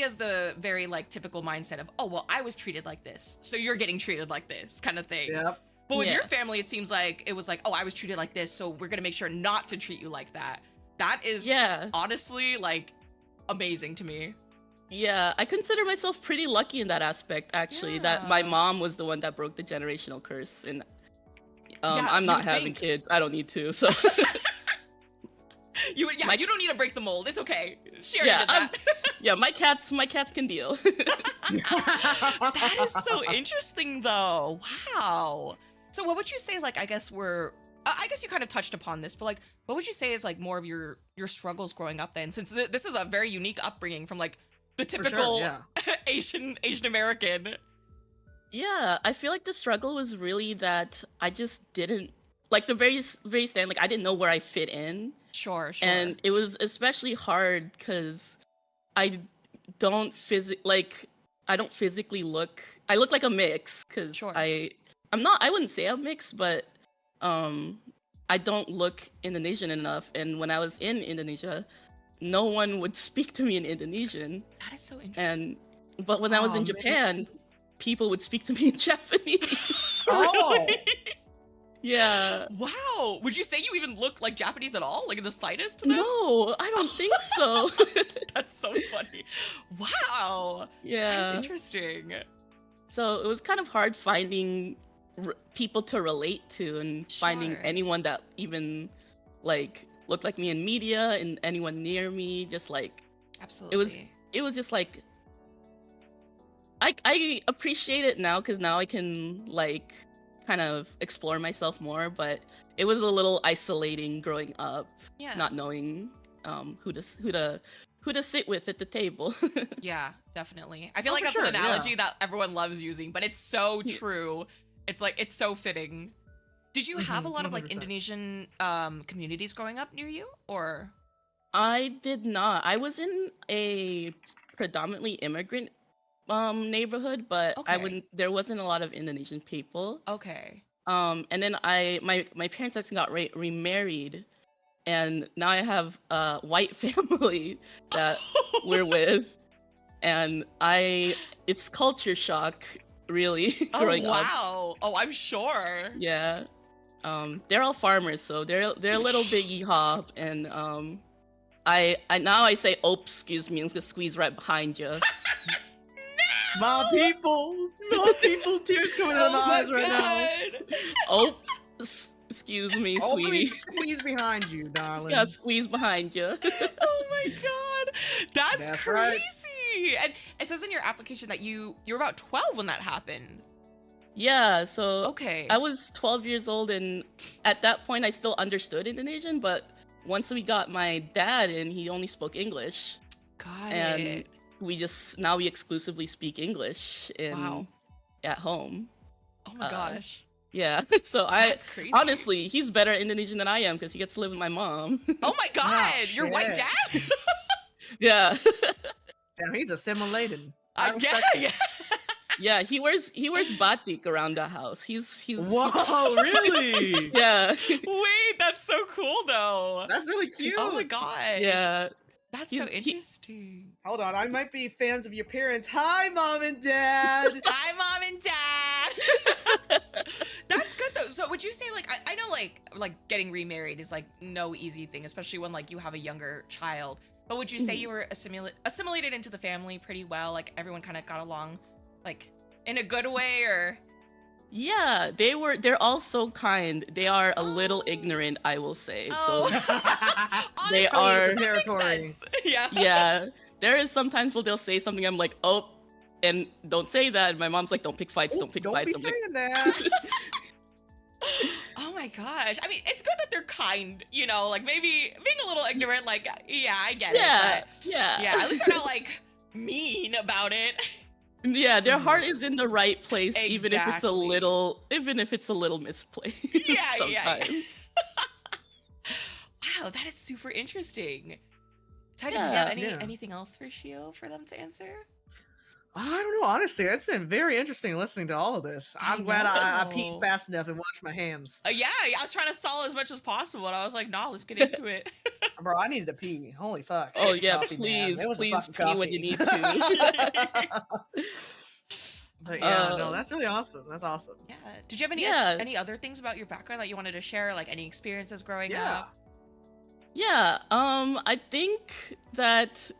has the very like typical mindset of, oh well, I was treated like this, so you're getting treated like this kind of thing. Yep. But with your family, it seems like it was like, oh, I was treated like this, so we're gonna make sure not to treat you like that. That is honestly like amazing to me. Yeah, I consider myself pretty lucky in that aspect, actually, that my mom was the one that broke the generational curse, and I'm not having kids. I don't need to, so. You don't need to break the mold. It's okay. She already did that. Yeah, my cats can deal. That is so interesting, though. Wow. So what would you say, like, I guess you kind of touched upon this, but like, what would you say is like more of your struggles growing up then? Since this is a very unique upbringing from like the typical Asian American. Yeah, I feel like the struggle was really that I just didn't like the very stand. Like I didn't know where I fit in. Sure. And it was especially hard because I don't physically look. I look like a mix because I wouldn't say I'm mixed, but I don't look Indonesian enough. And when I was in Indonesia, no one would speak to me in Indonesian. That is so interesting. But when I was in Japan, people would speak to me in Japanese. Oh. Yeah. Wow. Would you say you even look like Japanese at all? Like in the slightest to them? No, I don't think so. That's so funny. Wow. Yeah. That's interesting. So it was kind of hard finding people to relate to and finding anyone that even like looked like me in media and anyone near me. Just like absolutely, it was just like I appreciate it now because now I can like kind of explore myself more, but it was a little isolating growing up, Yeah. not knowing who to sit with at the table. Yeah, definitely. I feel Oh, like for that's sure, an analogy yeah. that everyone loves using, but it's so true. It's like it's so fitting. Did you have a lot of like 100%. Indonesian communities growing up near you, or? I did not. I was in a predominantly immigrant neighborhood, but Okay. there wasn't a lot of Indonesian people. Okay. And then my parents actually got remarried, and now I have a white family that we're with, and it's culture shock really Oh growing up. wow. Oh, I'm sure. Yeah. They're all farmers, so they're a little bit yeehaw, and I now I say, "Oh, excuse me, I'm gonna squeeze right behind you." My people, tears coming out of my eyes right now. Oh, excuse me, Oh, let me sweetie. squeeze behind you, Just darling. gotta squeeze behind you. Oh my god. That's That's crazy. right. And it says in your application that you were about 12 when that happened. Yeah, so Okay. I was 12 years old, and at that point I still understood Indonesian, but once we got my dad in, he only spoke English. Got And it. we exclusively speak English at home. Oh my gosh. Yeah. So That's crazy. honestly, he's better at Indonesian than I am because he gets to live with my mom. Oh my god, your white shit. dad? Yeah. Damn, he's assimilated. Yeah, yeah. Yeah, he wears batik around the house. He's Whoa, really? Yeah. Wait, that's so cool though. That's really cute. Oh my gosh. Yeah. That's He's- so interesting. Hold on, I might be fans of your parents. Hi, mom and dad. Hi, mom and dad. That's good though. So would you say like I know like getting remarried is like no easy thing, especially when like you have a younger child. But would you say you were assimilated into the family pretty well? Like everyone kind of got along, like in a good way, or? Yeah, they're all so kind. They are a little ignorant, I will say. Oh. So Honestly, they are that makes territory. sense. Yeah. yeah. There is sometimes where they'll say something, I'm like, oh, and don't say that. My mom's like, don't pick fights, don't pick Don't fights. be I'm like, saying that. Oh my gosh. I mean, it's good that they're kind, you know, like maybe being a little ignorant, like, yeah, I get yeah, it. yeah. But yeah, at least they're not like mean about it. Yeah, their heart is in the right place, even if it's a Exactly. little misplaced. Yeah. sometimes. Wow, that is super interesting. Ty, did you Yeah, have anything else for Shio for them to answer? I don't know. Honestly, it's been very interesting listening to all of this. I'm glad I know. peeked fast enough and washed my hands. Yeah, I was trying to stall as much as possible, and I was like, nah, let's get into it. Bro, I needed to pee. Holy fuck. Oh It's yeah, coffee, man. please It was the pee fucking when you coffee. need to. But yeah, no, that's really awesome. That's awesome. Yeah. Did you have any other things about your background that you wanted to share, like any experiences growing up? Yeah, I think that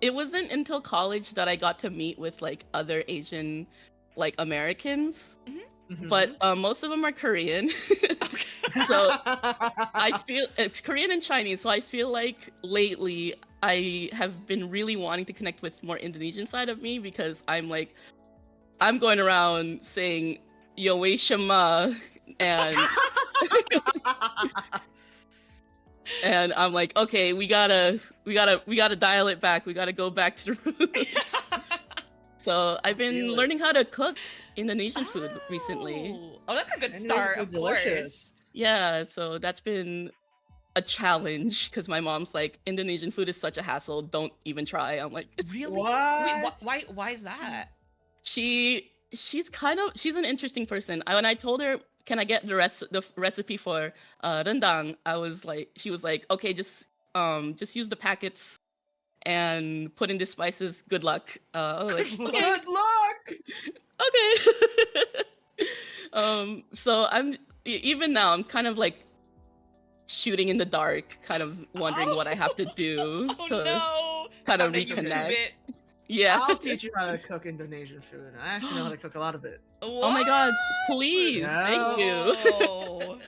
it wasn't until college that I got to meet with like other Asian like Americans, but most of them are Korean. So I feel it's Korean and Chinese, so I feel like lately I have been really wanting to connect with more Indonesian side of me because I'm going around saying yo wei shema and and I'm like, okay, we gotta dial it back. We gotta go back to the roots. So I've been learning how to cook Indonesian food recently. Oh, that's a good Indonesian start, food's of course. delicious. Yeah, so that's been a challenge because my mom's like, Indonesian food is such a hassle. Don't even try. I'm like, Really? What? Wait, why is that? she's an interesting person. When I told her, can I get the recipe for rendang, she was like, okay, just use the packets and put in the spices. Good luck. I was like, okay. Good luck. Okay. So even now I'm kind of like shooting in the dark, kind of wondering what I have to do to kind of Time to YouTube reconnect. it. Yeah. I'll teach you how to cook Indonesian food. I actually know how to cook a lot of it. Oh my god, please. Thank you. Whoa.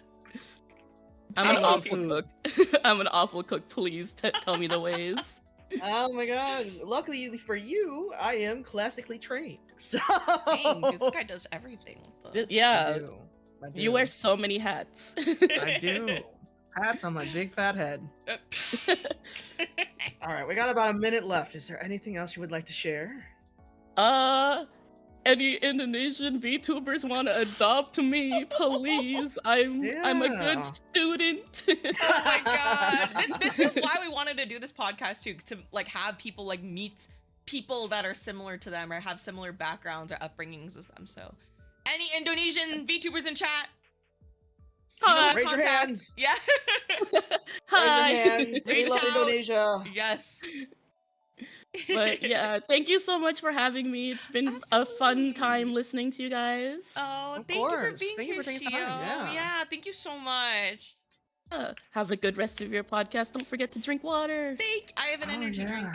I'm an love awful food. cook. I'm an awful cook. Please tell me the ways. Oh my god. Luckily for you, I am classically trained. So Dang, this guy does everything. I Yeah. do. You wear so many hats. I do. Hats on my big fat head. All right, we got about a minute left. Is there anything else you would like to share? Any Indonesian VTubers want to adopt me, please? I'm a good student. Oh my god. This is why we wanted to do this podcast too, to like have people like meet people that are similar to them or have similar backgrounds or upbringings as them. So any Indonesian VTubers in chat? Hi. Raise your hands. Yeah. Hi. Raise your hands. We love Indonesia. Yes. But yeah, thank you so much for having me. It's been a fun time listening to you guys. Oh, Of thank you for course. being Thank you here, for taking Shio. time, yeah. Thank you so much. Have a good rest of your podcast. Don't forget to drink water. I have an energy drink.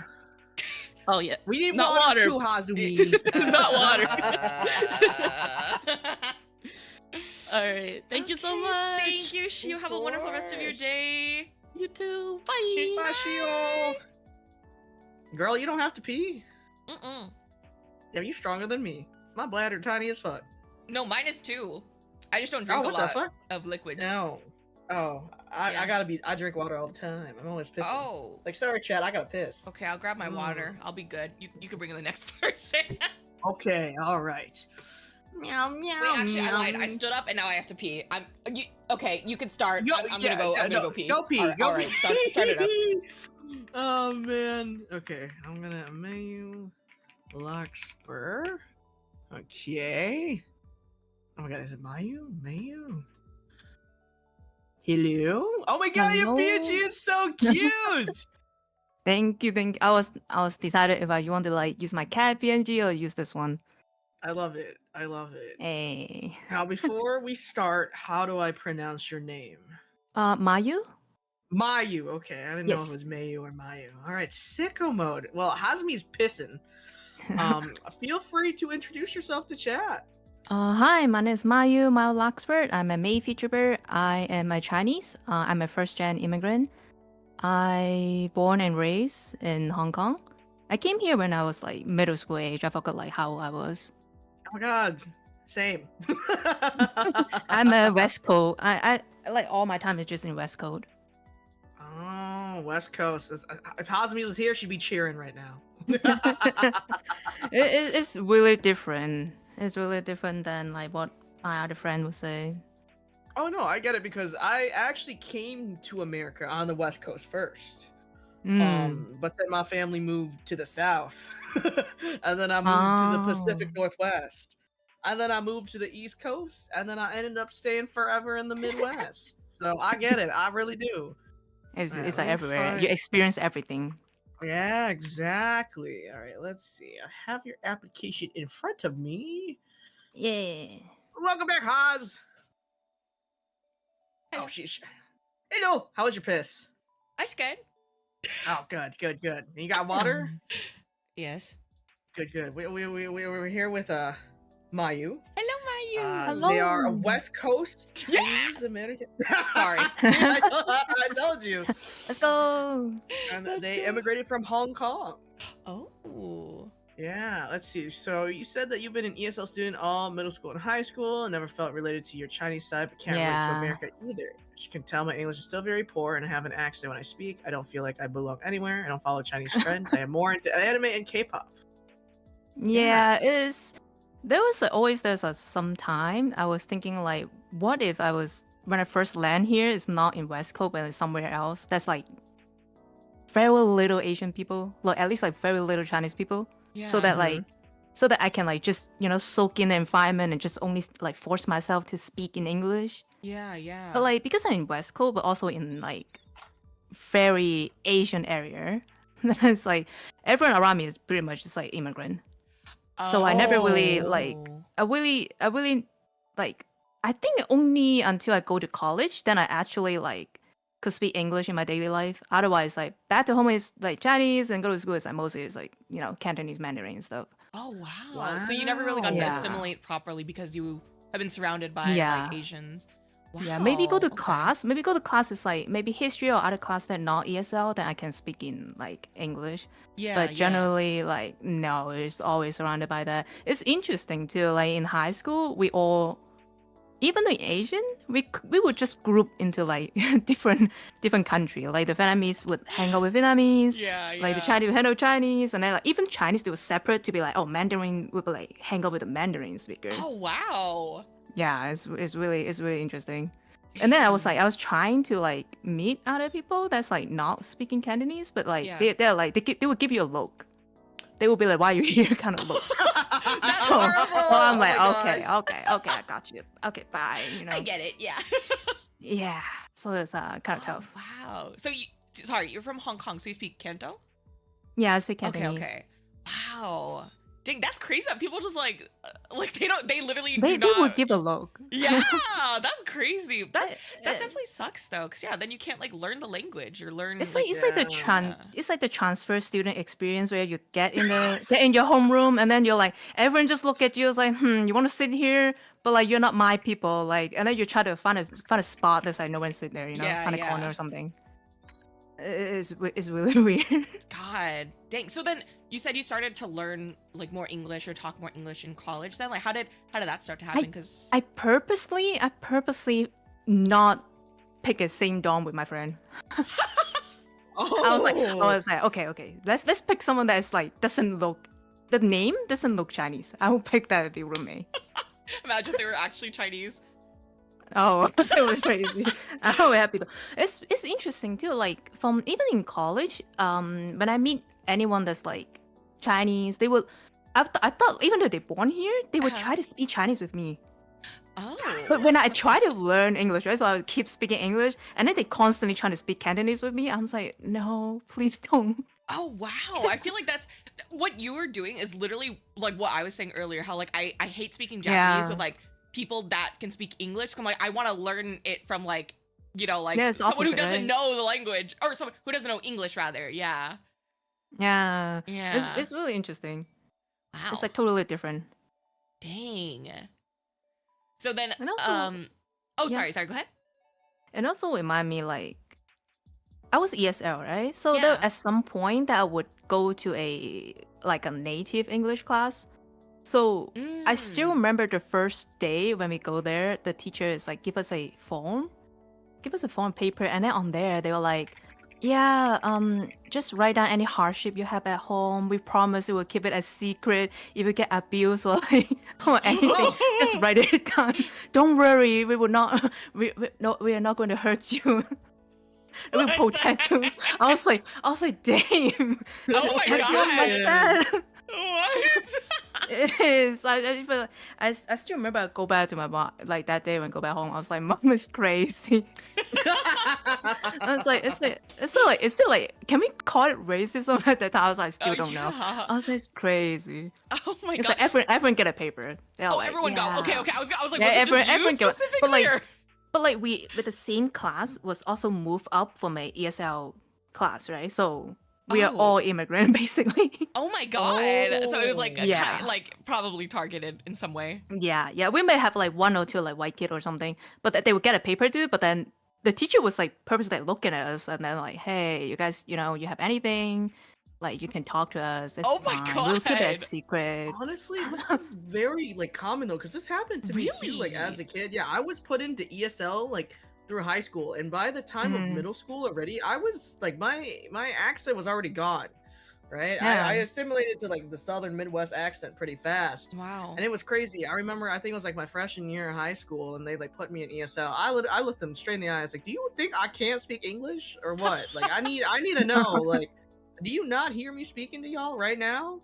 Oh yeah. We need Not water, water. too, Hazumi. Not water. All right. Thank you so much. Thank you, Shio. Have a wonderful rest of your day. You too. Bye. Bye, Shio. Girl, you don't have to pee. Mm-mm. Yeah, you stronger than me. My bladder tiny as fuck. No, mine is 2. I just don't drink a what the lot fuck? of liquids. No. Oh, I drink water all the time. I'm always pissing. Oh. Like, sorry, Chad, I gotta piss. Okay, I'll grab my water. I'll be good. You can bring in the next person. Okay, all right. Meow, meow. Wait, actually, I lied. I meow. stood up and now I have to pee. Okay, you can start. Yo, I'm gonna go pee. Go pee. All right, start it up. Oh man. Okay, I'm gonna Mayu Larkspur. Okay. Oh my god, is it Mayu? Mayu? Hello? Oh my god, your Hello. PNG is so cute! Thank you. I was decided if you want to like use my cat PNG or use this one. I love it. I love it. Hey. Now, before we start, how do I pronounce your name? Mayu? Mayu. Okay, I didn't know if Yes. it was Mayu or Mayu. All right, sicko mode. Well, Hazumi's pissing. Feel free to introduce yourself to chat. Hi, my name is Mayu Larkspur. I'm a May VTuber. I am a Chinese. I'm a first-gen immigrant. I born and raised in Hong Kong. I came here when I was like middle school age. I forgot like how I was. Oh my god, same. I'm a West Coast. I like all my time is just in West Coast. Oh, West Coast. If Hazumi was here, she'd be cheering right now. It's really different. It's really different than like what my other friend would say. Oh no, I get it because I actually came to America on the West Coast first. But then my family moved to the South, and then I moved to the Pacific Northwest, and then I moved to the East Coast, and then I ended up staying forever in the Midwest. So I get it, I really do. It's Alright, like let me everywhere. find- You experience everything. Yeah, exactly. All right, let's see. I have your application in front of me. Yeah. Welcome back, Haz. Oh, sheesh. Hello. How was your piss? I'm scared. Oh, good. You got water? Yes. Good. We were here with Mayu. Hello, They are a West Coast Chinese American. Sorry, see, I told you. Let's go. And they immigrated from Hong Kong. Oh. Yeah, let's see. So you said that you've been an ESL student all middle school and high school, and never felt related to your Chinese side, but can't relate Yeah. to America either. As you can tell, my English is still very poor, and I have an accent when I speak. I don't feel like I belong anywhere. I don't follow Chinese trend. I am more into anime and K-pop. Yeah, there's some time I was thinking like, what if when I first land here, it's not in West Coast, but it's somewhere else. That's like very little Asian people, like at least like very little Chinese people. So that so that I can like just soak in the environment and just only like force myself to speak in English. Yeah. But like because I'm in West Coast, but also in like very Asian area, it's like everyone around me is pretty much just like immigrant. So I never really like I really like I think only until I go to college then I actually like could speak English in my daily life. Otherwise, like back to home is like Chinese, and go to school is like mostly is like Cantonese, Mandarin and stuff. Oh wow. So you never really got to Yeah. assimilate properly because you have been surrounded by Yeah. like Asians. Yeah, maybe go to Wow, class. Maybe go to classes like maybe history or other class that not ESL. Then I can speak in like English. Yeah, But yeah. generally, like no, it's always surrounded by that. It's interesting too. Like in high school, we all even the Asian, we would just group into like different country. Like the Vietnamese would hang out with Vietnamese. Like the Chinese would hang out with Chinese, and then like even Chinese they were separate to be like, oh, Mandarin would be like hang out with the Mandarin speaker. Oh wow. Yeah, it's really interesting. And then I was trying to like meet other people that's like not speaking Cantonese, but like they're like they would give you a look. They would be like, "Why are you here?" kind of look. That's so horrible. I'm like, Oh my okay, I got you. Okay, bye. You know. I get it. Yeah. Yeah. So it's kind of tough. Wow. So sorry, you're from Hong Kong, so you speak Canto? Yeah, I speak Cantonese. Okay. Wow. Dang, that's crazy that people just like they literally They do not. would give a look. Yeah, that's crazy. That definitely sucks though, because then you can't like learn the language or learn. It's like the transfer student experience where you get in your homeroom and then you're like everyone just look at you. It's like you want to sit here, but like you're not my people. Like and then you try to find a spot that's like no one sit there. You know, find a corner or something. It's really weird. God dang. So then you said you started to learn like more English or talk more English in college. Then like how did that start to happen? Because I purposely not pick the same dorm with my friend. I was like, okay, let's pick someone that is like the name doesn't look Chinese. I will pick that to be roommate. Imagine if they were actually Chinese. Oh, it was crazy. I'm so happy though. It's interesting too. Like from even in college, when I meet anyone that's like Chinese, they will. I thought even though they're born here, they would try to speak Chinese with me. Oh. But when I try to learn English, right, so I would keep speaking English, and then they constantly trying to speak Cantonese with me. I'm like, no, please don't. Oh wow! I feel like that's what you were doing is literally like what I was saying earlier. How like I hate speaking Japanese with like people that can speak English. I'm like I want to learn it from like like someone who doesn't know the language or someone who doesn't know English rather. Yeah. Yeah. It's really interesting. Wow. It's like totally different. Dang. So then And also, sorry, go ahead. And also remind me like I was ESL, right? So there, at some point that I would go to a native English class. So I still remember the first day when we go there, the teacher is like, give us a phone paper, and then on there they were like, just write down any hardship you have at home. We promise we will keep it a secret. If you get abused or like or anything, just write it down. Don't worry, we will not. We are not going to hurt you. We will protect you. I was like, damn. Oh my god. What? It is. I feel like I still remember I go back to my mom like that day when I go back home. I was like, Mom is crazy. I was like, it's still like, can we call it racism at that time? I was like, I still don't know. I was like, it's crazy. Oh my it's god. like everyone get a paper. Everyone got. Okay. I was like, everyone get. But like we with the same class was also moved up from a ESL class, right? So we are all immigrant basically. Oh my god. So it was like like probably targeted in some way. Yeah. We may have like one or two like white kid or something, but they would get a paper too. But then the teacher was like purposely looking at us and then like, hey, you guys, you have anything, like you can talk to us. It's my fine. god. We'll keep it a secret. Honestly, this is very like common though, because this happened to me too. Like as a kid, I was put into ESL like through high school, and by the time of middle school already, I was like my accent was already gone. Right, I assimilated to like the southern Midwest accent pretty fast. Wow. And it was crazy. I remember, I think it was like my freshman year of high school, and they like put me in ESL. I looked them straight in the eyes, like, do you think I can't speak English or what? Like, I need to know, like, do you not hear me speaking to y'all right now?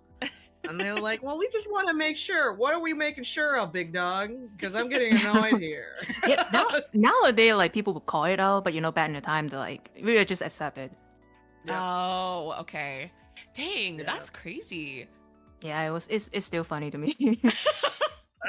And they were like, well, we just want to make sure. What are we making sure of, big dog? Because I'm getting annoyed here. Nowadays, like people would call it out, but back in the time, they're like, we would just accept it. Oh, okay. Dang, that's crazy. Yeah, it's still funny to me.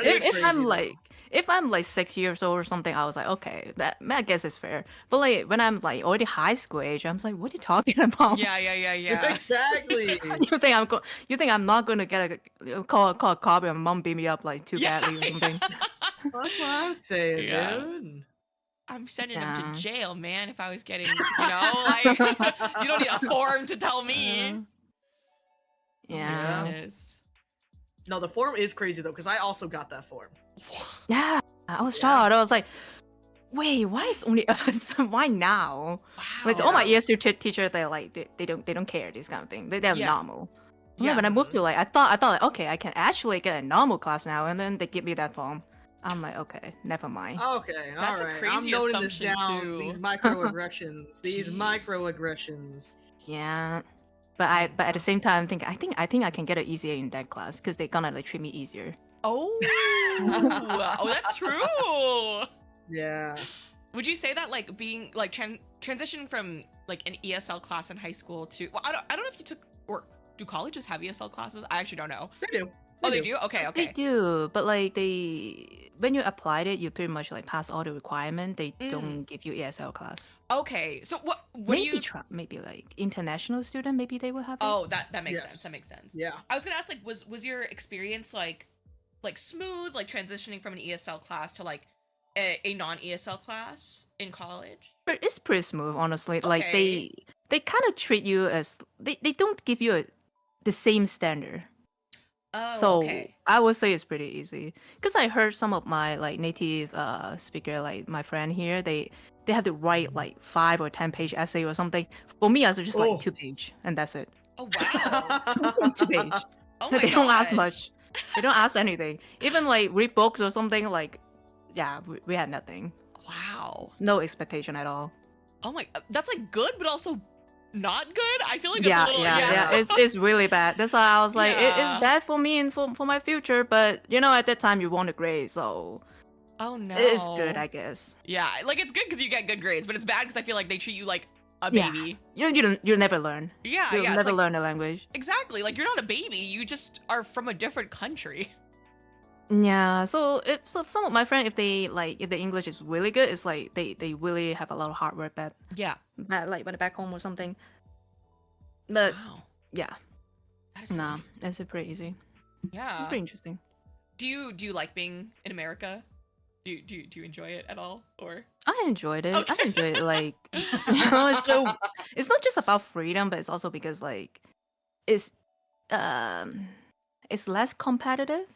If I'm like 6 years old or something, I was like, okay, I guess it's fair. But like when I'm like already high school age, I'm like, what are you talking about? Yeah. Exactly. You think I'm not gonna get a call a cop and mom beat me up like too badly or something? That's what I'm saying, dude. I'm sending him to jail, man. If I was getting, like, you don't need a form to tell me. Yeah. Oh, no, the form is crazy though, because I also got that form. Yeah. I was shocked. I was like, wait, why is only us? Why now? Like all my ESL teachers, they're like they don't care this kind of thing. They're normal. Yeah, when I moved to like I thought like okay, I can actually get a normal class now, and then they give me that form. I'm like, okay, never mind. Okay, That's all a right. crazy I'm noting this assumption, down. too. These microaggressions. These microaggressions. Yeah, but at the same time, I think I can get it easier in that class because they're gonna like treat me easier. Oh, oh, that's true. Yeah. Would you say that like being like transitioning from like an ESL class in high school to I don't know if you took or do colleges have ESL classes? I actually don't know. They do. Oh, they do? Okay. They do, but like when you applied it, you pretty much like pass all the requirement. They don't give you ESL class. Okay, so what Maybe do you maybe like international student, maybe they will have it. Oh, that makes sense. That makes sense. Yeah. I was gonna ask, like, was your experience like smooth, like transitioning from an ESL class to like a non-ESL class in college? But it's pretty smooth, honestly. Like Okay. they kind of treat you as they don't give you the same standard. Oh, So okay. I would say it's pretty easy because I heard some of my like native speaker, like my friend here, they have to write like 5 or 10 page essay or something. For me, I was just like 2 page and that's it. Oh wow. 2 page. Oh my They don't ask gosh. much. They don't ask anything. Even like read books or something. Like, yeah, we had nothing. Wow. No expectation at all. Oh my, that's like good, but also not good. I feel like Yeah, it's a little yeah. It's really bad. That's why I was like, Yeah. it's bad for me and for my future. But you know, at that time you want a grade, so Oh no. it's good, I guess. Yeah, like it's good because you get good grades, but it's bad because I feel like they treat you like a Yeah. baby. You'll never learn. Yeah, You'll yeah. it's never like- learn the language. Exactly. Like you're not a baby. You just are from a different country. Yeah, so some of my friends, if the English is really good, it's like they really have a lot of hard work Yeah. that like when they're back home or something. But Wow. yeah, That is so nah, interesting. that's pretty easy. Yeah. It's pretty interesting. Do you like being in America? Do you enjoy it at all? Or I enjoyed it. I enjoyed it. Like, you know, it's not just about freedom, but it's also because like it's less competitive.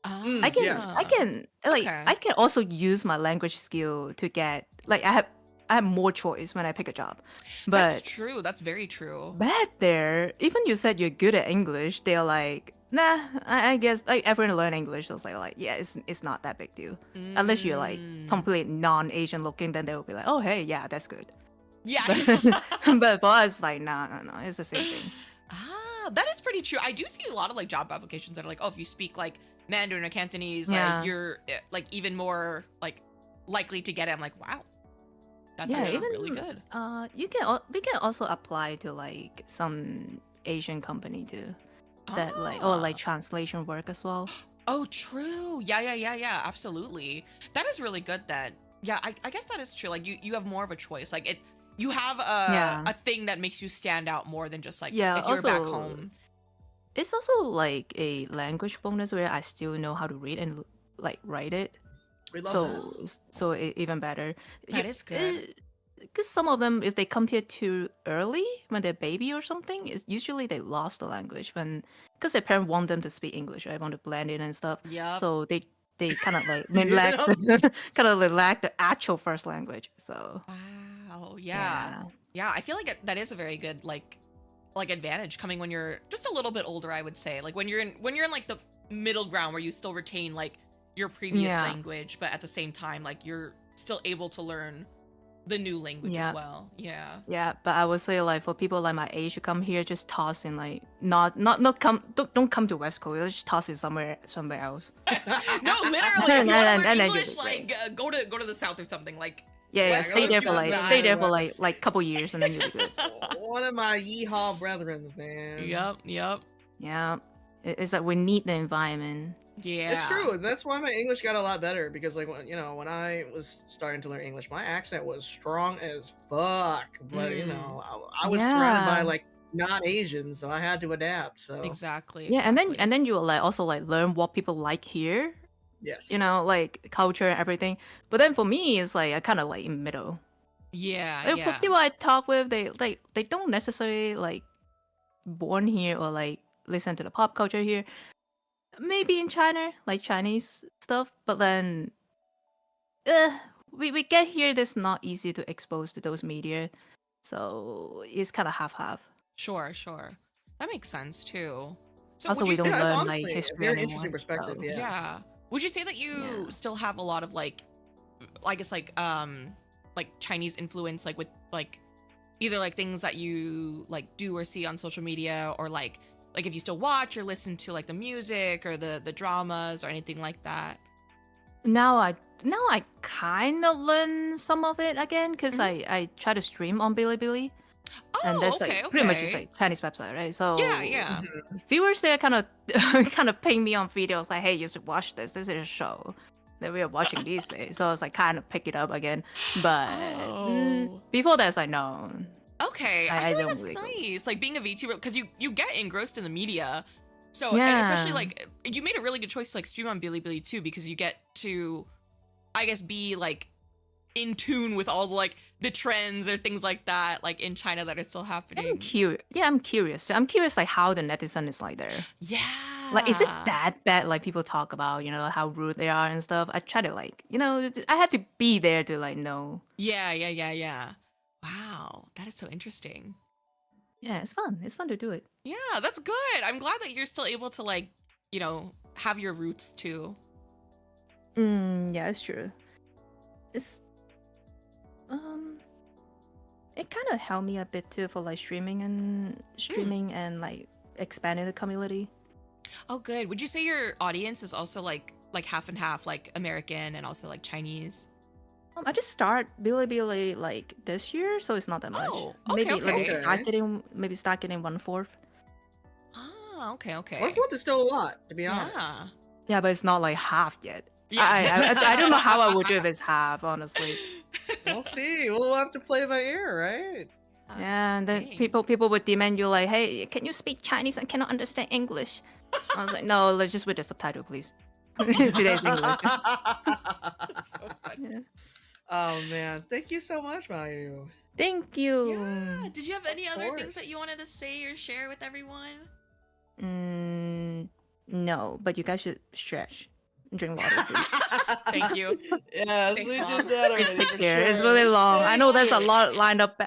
I can like Okay. I can also use my language skill to get like I have more choice when I pick a job. That's But true. That's very true. back there, even you said you're good at English, they're like, nah, I guess like everyone learn English. I was like, yeah, it's not that big deal. Unless you're like Mm. complete non-Asian looking, then they will be like, oh hey, yeah, that's good. Yeah. But for us, like, no, it's the same thing. Ah, that is pretty true. I do see a lot of like job applications that are like, oh, if you speak like Mandarin or Cantonese, Yeah. like you're like even more like likely to get it. I'm like, wow, that's Yeah, actually even really good. we can also apply to like some Asian company too, that like or like translation work as well. Oh, true. Yeah. Absolutely. That is really good then. Yeah, I guess that is true. Like you have more of a choice. Like you have a thing that makes you stand out more than just like Yeah, if you're back also- home. It's also like a language bonus where I still know how to read and like write it. We love So even better. That is good. Because some of them, if they come here too early when they're baby or something, it's usually they lost the language because their parents want them to speak English, right? Want to blend in and stuff. Yep. So they kind of like neglect the actual first language. So Wow. Yeah. I feel like that is a very good like advantage coming when you're just a little bit older. I would say like when you're in like the middle ground where you still retain like your previous Yeah. language, but at the same time like you're still able to learn the new language Yeah. as well. Yeah. yeah, but I would say like for people like my age to come here, just toss in like not come don't come to West Coast. Just toss it somewhere else. No, literally. If you want to learn And then English, you'll be like go to the south or something. Like Yeah, West stay Coast, there for you like got stay there for West. like couple years and then you'll be good. One of my yeehaw brethrens, man. Yep. Yeah, it's like we need the environment. Yeah. It's true. And that's why my English got a lot better because, like, when I was starting to learn English, my accent was strong as fuck. But I was surrounded by Yeah. like non-Asians, so I had to adapt. So Exactly. Yeah, and then you will like also like learn what people like here. yes, You know, like culture and everything. But then for me, it's like I kind of like in middle. Yeah. Like, Yeah. for people I talk with, they don't necessarily like born here or like listen to the pop culture here. Maybe in China, like Chinese stuff, but then we get here. That's not easy to expose to those media, so it's kind of half. Sure. That makes sense too. So Also, would we you don't say Yeah, that's learn honestly like a history very anymore. interesting perspective. So. Yeah. yeah. Would you say that you still have a lot of like, I guess like Chinese influence, like with like either like things that you like do or see on social media, or like if you still watch or listen to like the music or the dramas or anything like that? Now I kind of learn some of it again because I try to stream on Bilibili. And that's like pretty much just like Chinese website, right? So yeah. viewers there kind of ping me on videos like, hey, you should watch this. This is a show that we are watching these days. So I was like kind of pick it up again. But before that, it's like no. Okay, I feel like that's really nice. Like being a VTuber, because you get engrossed in the media. So and especially like you made a really good choice to like stream on Bilibili too, because you get to, I guess, be like in tune with all the like the trends or things like that, like in China that are still happening. I'm curious. Yeah, I'm curious. I'm curious like how the netizen is like there. Yeah. Like, is it that bad? Like people talk about, how rude they are and stuff. I try to like, I had to be there to like know. Yeah. Wow, that is so interesting. Yeah, it's fun. It's fun to do it. Yeah, that's good. I'm glad that you're still able to like, have your roots too. Yeah, it's true. It's it kind of helped me a bit too for like streaming and like expanding the community. Oh, good. Would you say your audience is also like half and half, like American and also like Chinese? I just start Bilibili like this year, so it's not that much. Oh, okay, maybe start getting 1/4. Ah, okay. 1/4 is still a lot, to be honest. Yeah, but it's not like half yet. Yeah. I don't know how I would do if it's half, honestly. We'll see. We'll have to play by ear, right? Yeah, and then people would demand you like, hey, can you speak Chinese? I cannot understand English. I was like, no, let's just read the subtitle, please. Today's English. So funny. Yeah. Oh man, thank you so much, Mayu. Thank you. Yeah. Did you have any other things that you wanted to say or share with everyone? No, but you guys should stretch. Drink water, please. Thank you. Yes, Thanks, we Mom. did that already. Please take care. It's really long. I know there's a lot lined up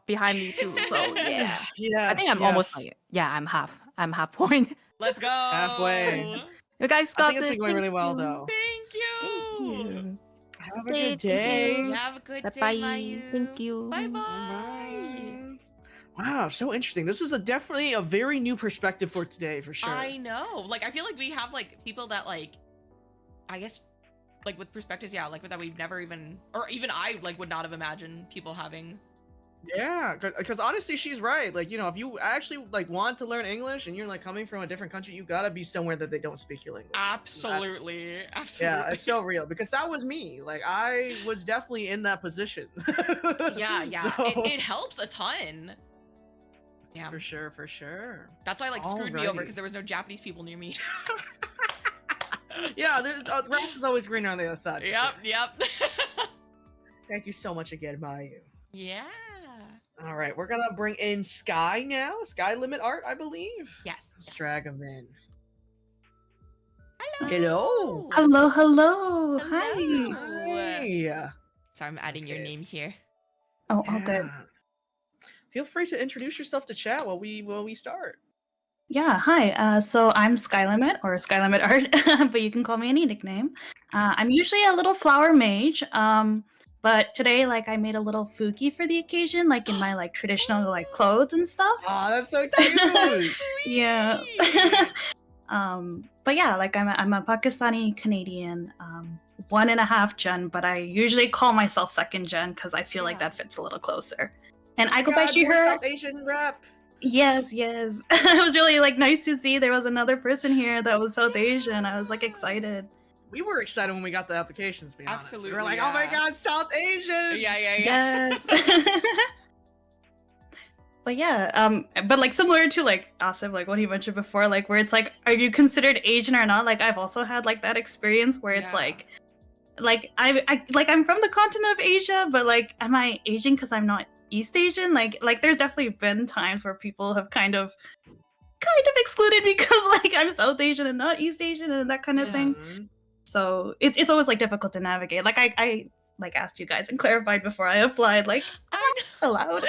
behind me too. So yeah. Yeah. I think I'm almost like I'm half point. Let's go. Halfway. You guys got I think this. it's been going really well though. Thank you. Have a good day. Have a good day, Bye. Mayu. Thank you. Bye. Wow, so interesting. This is definitely a very new perspective for today, for sure. I know. Like, I feel like we have like people that like, I guess, like with perspectives, yeah, like that we've never even, or even I like would not have imagined people having. Yeah, because honestly, she's right. Like, if you actually like want to learn English and you're like coming from a different country, you gotta be somewhere that they don't speak your language. Absolutely. Yeah, it's so real because that was me. Like, I was definitely in that position. Yeah. So... It helps a ton. Yeah, for sure. That's why like screwed me over because there was no Japanese people near me. Yeah, the grass is always greener on the other side. Yep. Thank you so much again, Mayu. Yeah. All right, we're gonna bring in Sky now. Sky Limit Art, I believe. Yes. Let's drag him in. Hello. Hello. Hi. Hey. So I'm adding your name here. Oh, all good. Feel free to introduce yourself to chat while we start. Yeah, hi. So I'm Skylimit or Skylimit Art, but you can call me any nickname. I'm usually a little flower mage, but today, like, I made a little fuki for the occasion, like in my like traditional like clothes and stuff. Oh, that's so cute. Yeah. But yeah, like I'm a Pakistani Canadian, 1.5 gen, but I usually call myself 2nd gen because I feel like that fits a little closer. And I go by she her. South Asian rep. Yes. It was really like nice to see there was another person here that was South Asian. I was like excited. We were excited when we got the applications, to be honest. Absolutely. We were like, oh my god, South Asian. Yeah. Yes. But yeah, but like similar to like Asif, like what he mentioned before, like where it's like, are you considered Asian or not? Like I've also had like that experience where it's like I'm from the continent of Asia, but like, am I Asian because I'm not East Asian? Like there's definitely been times where people have kind of excluded me because like I'm South Asian and not East Asian and that kind of thing. So it's always like difficult to navigate. Like I like asked you guys and clarified before I applied, like I'm not allowed.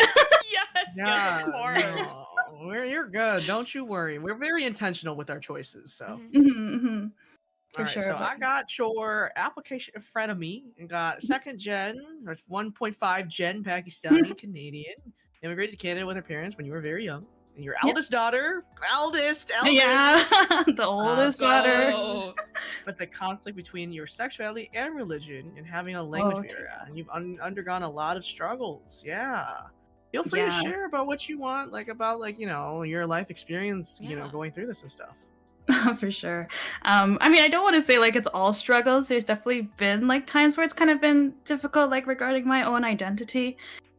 Yes, of course. You're good. Don't you worry. We're very intentional with our choices. So, For all right. sure. So but- I got your application in front of me and got second gen, or 1.5 gen Pakistani Canadian. Immigrated to Canada with her parents when you were very young. And your eldest daughter, eldest. Yeah, the oldest daughter. But the conflict between your sexuality and religion and having a language okay. barrier, and you've undergone a lot of struggles. Yeah. Feel free to Yeah. share about what you want, like about like, you know, your life experience, you know, going through this and stuff. For sure. I mean, I don't want to say like it's all struggles. There's definitely been like times where it's kind of been difficult, like regarding my own identity.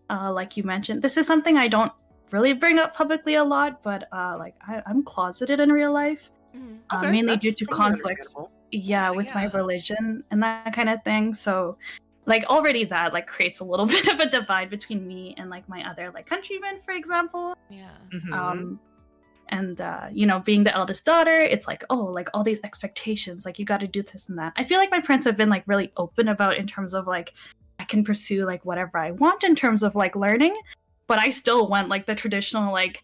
Like you mentioned, this is something I don't really bring up publicly a lot, but like I'm closeted in real life, Okay, mainly that's due to totally conflicts. understandable. Yeah, with my religion and that kind of thing. So like already that like creates a little bit of a divide between me and like my other like countrymen, for example. Yeah. And you know, being the eldest daughter, it's like, oh, like all these expectations, like you got to do this and that. I feel like my parents have been like really open about in terms of like I can pursue like whatever I want in terms of like learning, but I still went like the traditional like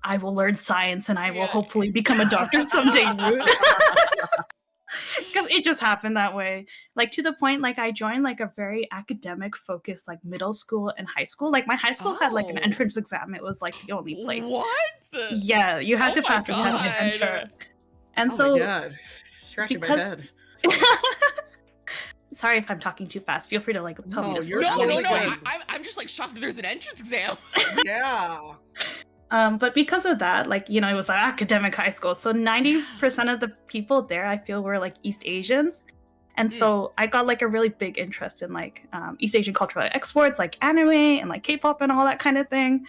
I will learn science and I will hopefully become a doctor someday route. Because it just happened that way, like to the point like I joined like a very academic focused like middle school and high school. Like my high school had like an entrance exam. It was like the only place. What? Yeah, you had to my pass a test to God. enter. And Oh so my God. Scratching my because- head. sorry if I'm talking too fast. Feel free to like tell me to slow No, down. no, no. I'm just like shocked that there's an entrance exam. Yeah. But because of that, like, you know, it was an academic high school. So 90% of the people there, I feel, were like East Asians. And so I got like a really big interest in like East Asian cultural exports, like anime and like K-pop and all that kind of thing.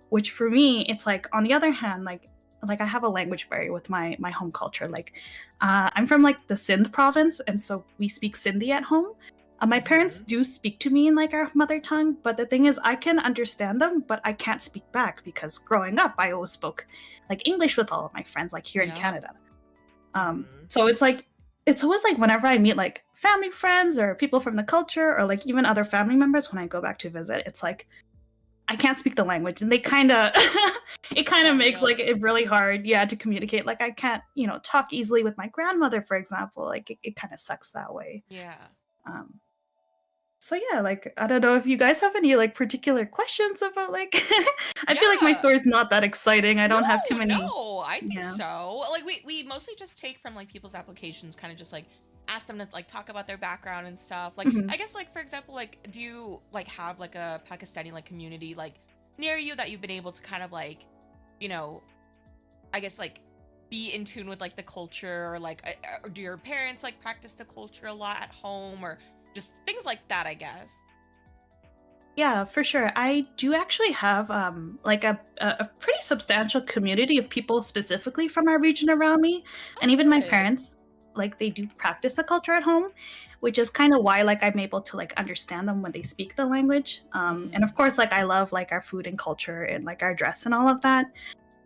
Which for me, it's like, on the other hand, like I have a language barrier with my home culture. Like I'm from like the Sindh province. And so we speak Sindhi at home. My parents do speak to me in like our mother tongue, but the thing is I can understand them, but I can't speak back because growing up I always spoke like English with all of my friends, like here in Canada. So it's like it's always like whenever I meet like family friends or people from the culture or like even other family members when I go back to visit, it's like I can't speak the language and they kind of it kind of makes like it really hard to communicate. Like I can't, you know, talk easily with my grandmother, for example. Like it kind of sucks that way. So yeah, like I don't know if you guys have any like particular questions about like I feel like my story's not that exciting. I don't have too many. No, I think so. Like we mostly just take from like people's applications, kind of just like ask them to like talk about their background and stuff. Like I guess like for example, like do you like have like a Pakistani like community like near you that you've been able to kind of like, you know, I guess like be in tune with like the culture, or like or do your parents like practice the culture a lot at home, or just things like that, I guess. Yeah, for sure. I do actually have like a pretty substantial community of people specifically from our region around me. And even my parents, like they do practice the culture at home, which is kind of why like I'm able to like understand them when they speak the language. And of course, like I love like our food and culture and like our dress and all of that.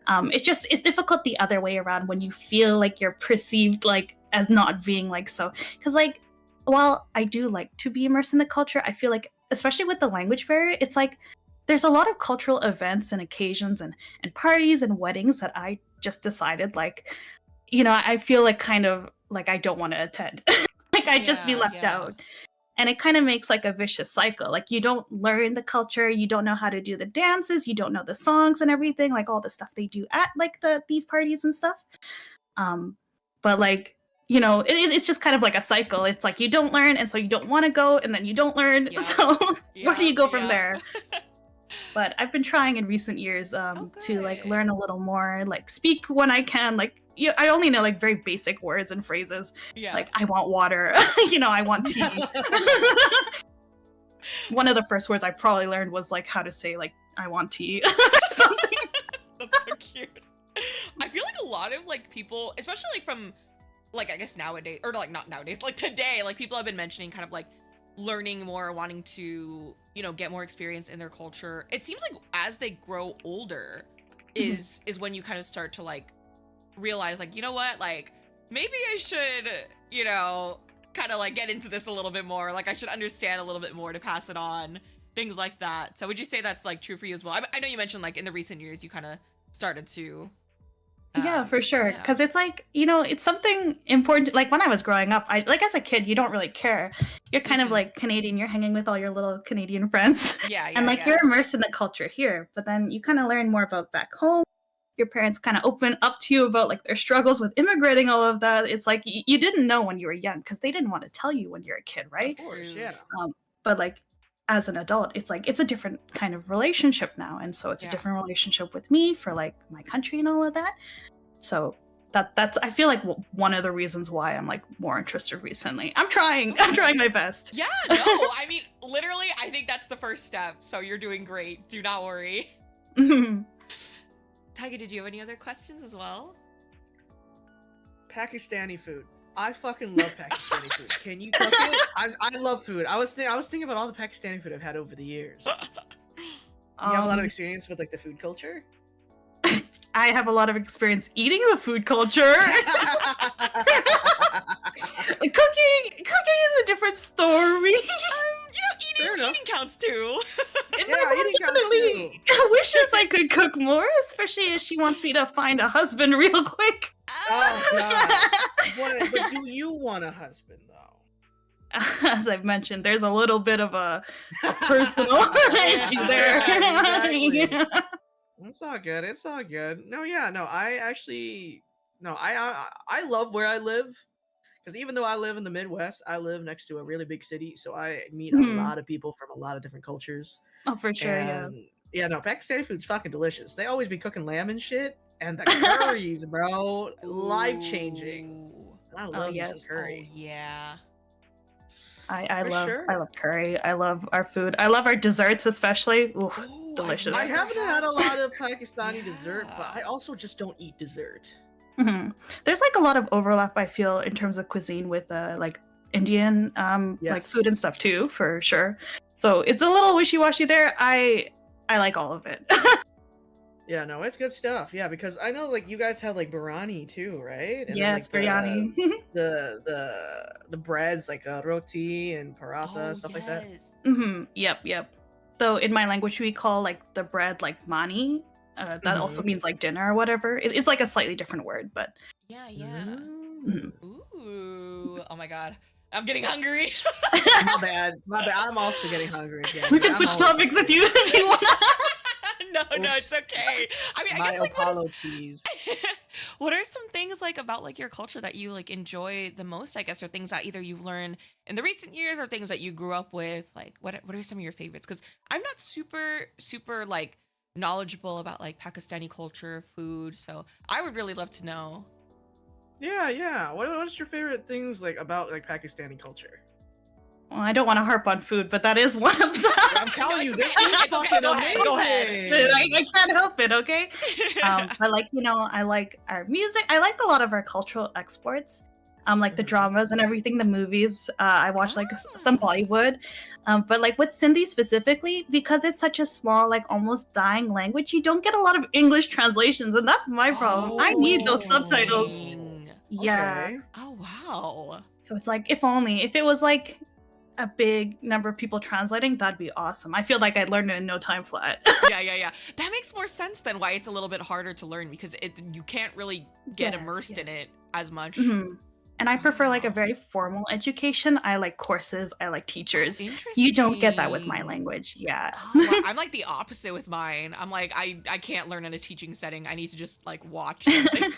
It's difficult the other way around when you feel like you're perceived like as not being like so, because like while I do like to be immersed in the culture, I feel like, especially with the language barrier, it's like there's a lot of cultural events and occasions and parties and weddings that I just decided like, you know, I feel like kind of like I don't want to attend. Like I'd just be left out. And it kind of makes like a vicious cycle. Like you don't learn the culture, you don't know how to do the dances, you don't know the songs and everything, like all the stuff they do at like these parties and stuff. But like, you know, it's just kind of like a cycle. It's like you don't learn, and so you don't want to go, and then you don't learn. So where do you go from there? But I've been trying in recent years to like learn a little more, like speak when I can. Like I only know like very basic words and phrases. Like I want water. You know, I want tea. One of the first words I probably learned was like how to say like I want tea. Something. That's so cute. I feel like a lot of like people, especially like from like I guess nowadays, or like not nowadays, like today, like people have been mentioning kind of like learning more, wanting to, you know, get more experience in their culture. It seems like as they grow older is when you kind of start to like realize like, you know what, like maybe I should, kind of like get into this a little bit more. Like I should understand a little bit more to pass it on, things like that. So would you say that's like true for you as well? I know you mentioned like in the recent years you kind of started to. Yeah, for sure. Because it's like, it's something important. Like when I was growing up, like as a kid, you don't really care. You're kind of like Canadian. You're hanging with all your little Canadian friends. Yeah, and like you're immersed in the culture here. But then you kind of learn more about back home. Your parents kind of open up to you about like their struggles with immigrating, all of that. It's like you didn't know when you were young because they didn't want to tell you when you're a kid, right? Of course, yeah. But like as an adult, it's like it's a different kind of relationship now, and so it's a different relationship with me for like my country and all of that. So that's I feel like one of the reasons why I'm like more interested recently. I'm trying my best. Yeah, no, I mean literally I think that's the first step, so you're doing great, do not worry. Tiger, did you have any other questions as well? Pakistani food. I fucking love Pakistani food. Can you cook it? I love food. I was thinking about all the Pakistani food I've had over the years. You have a lot of experience with like the food culture? I have a lot of experience eating the food culture. Cooking is a different story. Eating counts too. Yeah, eating counts too. Wishes I could cook more, especially if she wants me to find a husband real quick. Oh god. But do you want a husband though? As I've mentioned, there's a little bit of a personal issue there. Exactly. It's all good. It's all good. No, yeah, no. I love where I live, because even though I live in the Midwest, I live next to a really big city, so I meet a lot of people from a lot of different cultures. Oh, for sure, yeah. No, Pakistani food's fucking delicious. They always be cooking lamb and shit, and the curries, bro, life changing. I love me some curry. Oh, yeah. I love curry. I love our food. I love our desserts, especially. Oof, delicious. I haven't had a lot of Pakistani dessert, but I also just don't eat dessert. There's like a lot of overlap, I feel, in terms of cuisine with like Indian like food and stuff too, for sure. So it's a little wishy-washy there. I like all of it. Yeah, no, it's good stuff. Yeah, because I know like you guys have like biryani too, right? And yes, then, like, biryani. the breads like roti and paratha, stuff like that. Yep. So in my language, we call like the bread like mani. That also means like dinner or whatever. It's like a slightly different word, but yeah. Ooh, oh my god, I'm getting hungry. My bad. I'm also getting hungry again. We can switch topics if you want. No, it's okay. I mean, I guess like what are some things like about like your culture that you like enjoy the most, I guess, or things that either you've learned in the recent years or things that you grew up with? Like what are some of your favorites? Because I'm not super like knowledgeable about like Pakistani culture, food, so I would really love to know. Yeah. What is your favorite things like about like Pakistani culture? Well, I don't want to harp on food, but that is one of them. I'm telling you, it's fucking amazing. Go ahead. I can't help it, okay? But like, I like our music. I like a lot of our cultural exports. Like the dramas and everything, the movies. I watch like some Bollywood. But like with Sindhi specifically, because it's such a small, like almost dying language, you don't get a lot of English translations, and that's my problem. I need those subtitles. Yeah. Okay. Oh wow. So it's like if it was like a big number of people translating, that'd be awesome. I feel like I'd learn it in no time flat. Yeah. That makes more sense than why it's a little bit harder to learn, because you can't really get immersed in it as much. And I prefer like a very formal education. I like courses. I like teachers. You don't get that with my language. Yeah. Well, I'm like the opposite with mine. I'm like, I can't learn in a teaching setting. I need to just like watch something.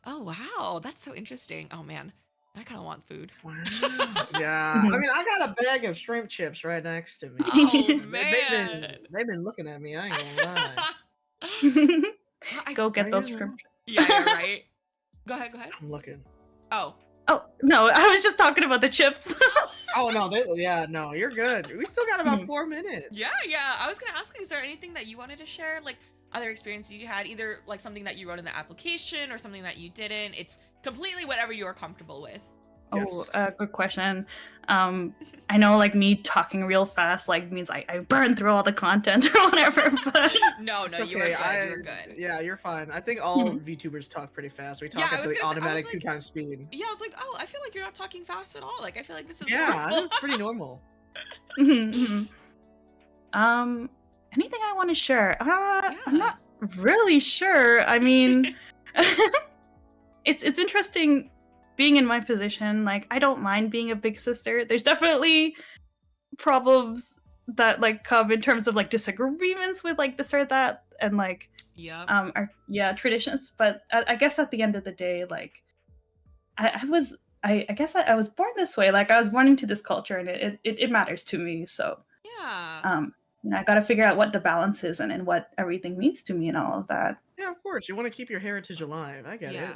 Oh, wow. That's so interesting. Oh, man. I kind of want food. Yeah. I mean, I got a bag of shrimp chips right next to me. Oh, man. They've been looking at me. I ain't gonna lie. Go get those shrimp chips. Yeah, right. Go ahead. I'm looking. Oh, no. I was just talking about the chips. Oh, no. No, you're good. We still got about 4 minutes. Yeah. I was going to ask, is there anything that you wanted to share? Like, other experiences you had, either like something that you wrote in the application or something that you didn't. It's completely whatever you're comfortable with. Oh, good question. I know like me talking real fast like means I burn through all the content or whatever, but No, It's you were good. okay. You were good. Yeah, you're fine. I think all VTubers talk pretty fast. We talk Yeah, I at was the gonna say- I was automatic like- 2x speed. Yeah, I was like, oh, I feel like you're not talking fast at all. Like, I feel like this is Yeah, normal. that's pretty normal. anything I want to share? I'm not really sure. I mean, it's interesting being in my position. Like, I don't mind being a big sister. There's definitely problems that like come in terms of like disagreements with like this or that and like traditions. But I guess at the end of the day, like I guess I was born this way. Like I was born into this culture, and it matters to me. So I got to figure out what the balance is and what everything means to me and all of that. Yeah, of course. You want to keep your heritage alive. I get it.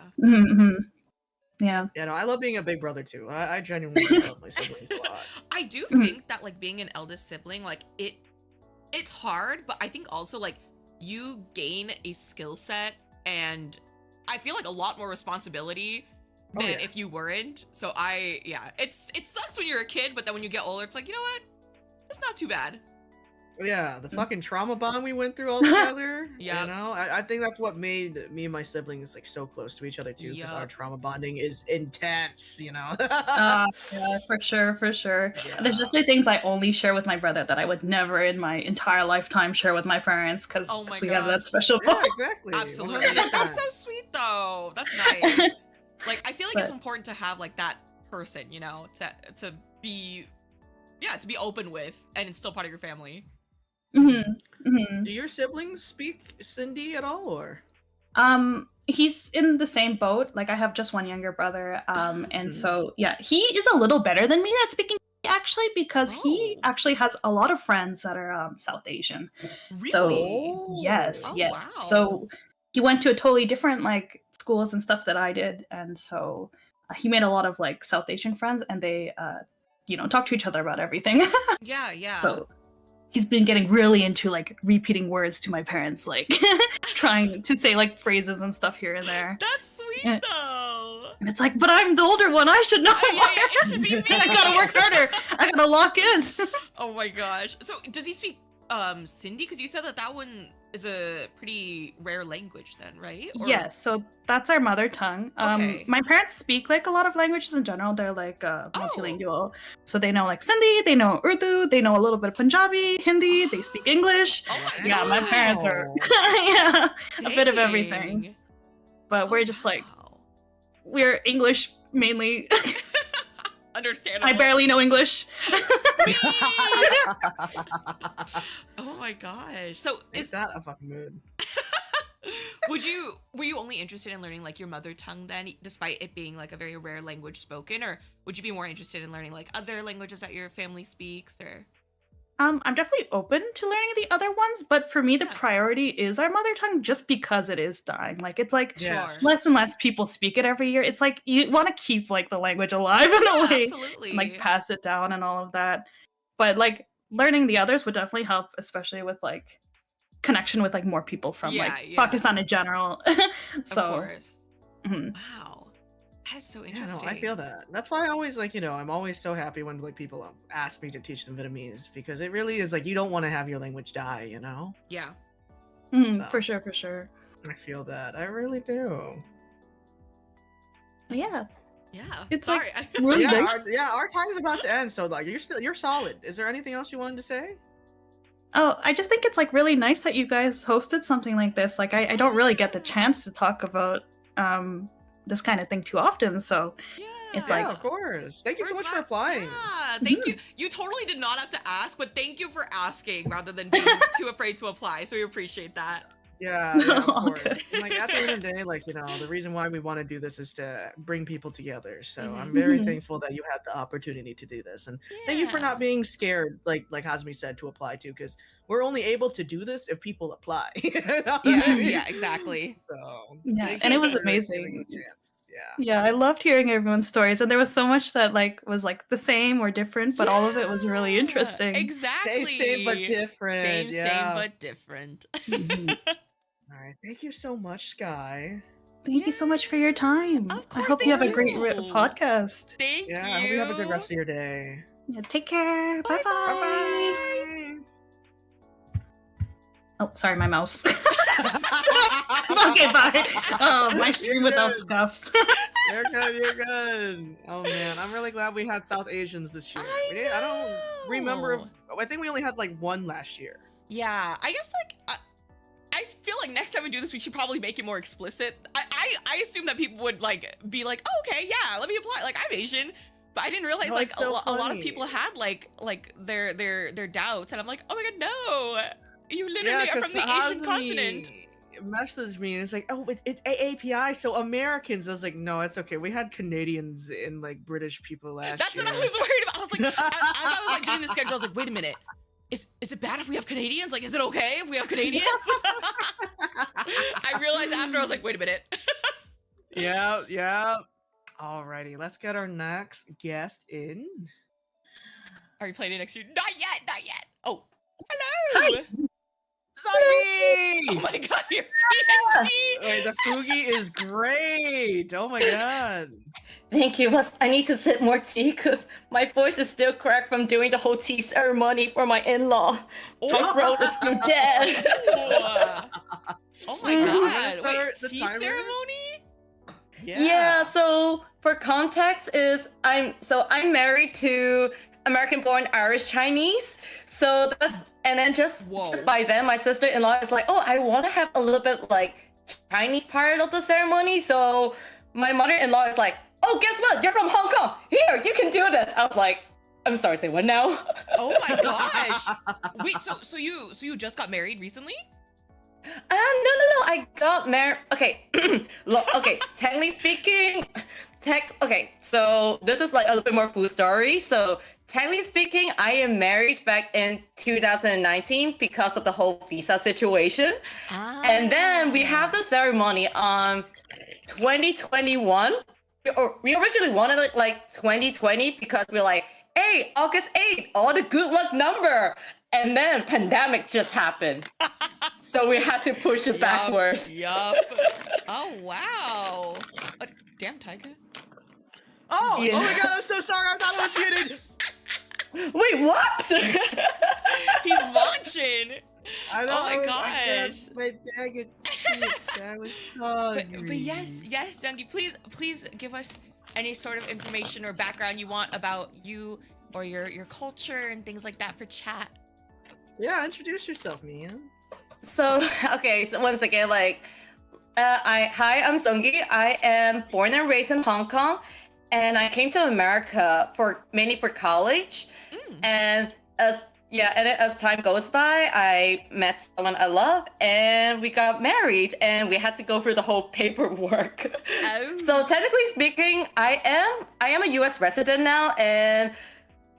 Yeah. Yeah, no, I love being a big brother too. I genuinely love my siblings a lot. I do think that like being an eldest sibling, like it's hard, but I think also like you gain a skill set and I feel like a lot more responsibility than if you weren't. So it sucks when you're a kid, but then when you get older, it's like, you know what? It's not too bad. Yeah, the fucking trauma bond we went through all together. Yeah. You know, I think that's what made me and my siblings like so close to each other too, because our trauma bonding is intense, you know. Yeah, for sure. Yeah. There's definitely things I only share with my brother that I would never in my entire lifetime share with my parents because we have that special bond. Yeah, exactly. Absolutely. 100%. That's so sweet though. That's nice. Like I feel like it's important to have like that person, you know, to be open with and it's still part of your family. Do your siblings speak Sindhi at all, or? He's in the same boat. Like I have just one younger brother, and so he is a little better than me at speaking actually because he actually has a lot of friends that are South Asian. Really? So yes. Wow. So he went to a totally different like schools and stuff that I did, and so he made a lot of like South Asian friends, and they talk to each other about everything. Yeah. So he's been getting really into like repeating words to my parents, like trying to say like phrases and stuff here and there. That's sweet though. And it's like, but I'm the older one. I should know. It should be me. I gotta work harder. I gotta lock in. Oh my gosh. So does he speak Sindhi? Because you said that one is a pretty rare language then, right? Yes, so that's our mother tongue. My parents speak like a lot of languages in general. They're like multilingual. So they know like Sindhi, they know Urdu, they know a little bit of Punjabi, Hindi, they speak English. My parents are a bit of everything. But we're just like we're English mainly. Understandable. I barely know English. Oh my gosh. So is that a fucking mood? Were you only interested in learning like your mother tongue then, despite it being like a very rare language spoken, or would you be more interested in learning like other languages that your family speaks, or? I'm definitely open to learning the other ones, but for me the priority is our mother tongue just because it is dying. Like it's like less and less people speak it every year. It's like you want to keep like the language alive in a way, absolutely. And, like pass it down and all of that. But like learning the others would definitely help, especially with like connection with like more people from Pakistan in general. So, of course. Wow. That is so interesting. Yeah, no, I feel that. That's why I always like, I'm always so happy when like people ask me to teach them Vietnamese, because it really is like you don't want to have your language die, you know? Yeah. So, for sure. I feel that. I really do. Yeah. Yeah. It's sorry. like really our time's about to end, so like you're solid. Is there anything else you wanted to say? Oh, I just think it's like really nice that you guys hosted something like this. Like I don't really get the chance to talk about this kind of thing too often, so it's like of course. Thank you so much for applying. Yeah, thank you. You totally did not have to ask, but thank you for asking rather than being too afraid to apply. So we appreciate that. Yeah, of course. And, like at the end of the day, like the reason why we want to do this is to bring people together. So I'm very thankful that you had the opportunity to do this, and thank you for not being scared, like Hazumi said, to apply to, because we're only able to do this if people apply. Yeah, exactly. So and it was amazing. Yeah, I loved hearing everyone's stories, and there was so much that like was like the same or different, but all of it was really interesting. Exactly. Same but different. Same but different. All right, thank you so much, Sky. Thank you so much for your time. Of course, I hope you have a great you. podcast. Thank you. Yeah, I hope you have a good rest of your day. Yeah, take care. Bye bye. Bye. Oh, sorry, my mouse. Okay, bye. Oh, my stream without stuff. You're good. You're good. Oh man, I'm really glad we had South Asians this year. I don't remember. I think we only had like one last year. Yeah, I guess like I feel like next time we do this, we should probably make it more explicit. I assume that people would like be like, oh, okay, yeah, let me apply. Like I'm Asian, but I didn't realize No, like it's so a lot of funny. people had like their doubts, and I'm like, oh my god, no, you literally are from the Asian continent. Messaged me and it's like, oh, it's AAPI, so Americans. I was like, no, it's okay. We had Canadians and like British people last That's year. what I was worried about. I was like, as I was like doing the schedule, I was like, wait a minute. Is it bad if we have Canadians? Like, is it okay if we have Canadians? I realized after, I was like, wait a minute. Yeah. Alrighty, let's get our next guest in. Are you playing it next to you? Not yet. Oh, hello. Hi. Sunny! Oh my god, you're PNG! Wait, the Fugi is great! Oh my god. Thank you, but I need to sip more tea because my voice is still cracked from doing the whole tea ceremony for my in-law. My throat is still dead. Oh my god, Start wait, the tea timer? ceremony? Yeah, so for context is I'm married to American-born Irish Chinese. So that's and then just by then my sister-in-law is like, oh, I want to have a little bit like Chinese part of the ceremony. So my mother-in-law is like, oh, guess what? You're from Hong Kong. Here, you can do this. I was like, I'm sorry, say what now? Oh my gosh. Wait, so you just got married recently? No, I got married. Okay, okay. Technically speaking, okay. So this is like a little bit more full story. So technically speaking, I am married back in 2019 because of the whole visa situation, and then we have the ceremony on 2021. Or we originally wanted it like 2020 because we're like, hey, August 8th, all the good luck number. And then pandemic just happened. So we had to push it backward. Yup. Oh, wow. Damn, Tyga. Oh, Yeah. oh my god, I'm so sorry. I thought it was muted. Wait, what? He's watching. I know. Oh my I gosh. my dang it. I was hungry. But yes, Youngie, please give us any sort of information or background you want about you or your culture and things like that for chat. Yeah, introduce yourself, man. So, okay, so once again, like, hi, I'm Seunggi. I am born and raised in Hong Kong, and I came to America mainly for college. And as time goes by, I met someone I love, and we got married, and we had to go through the whole paperwork. So technically speaking, I am a U.S. resident now, and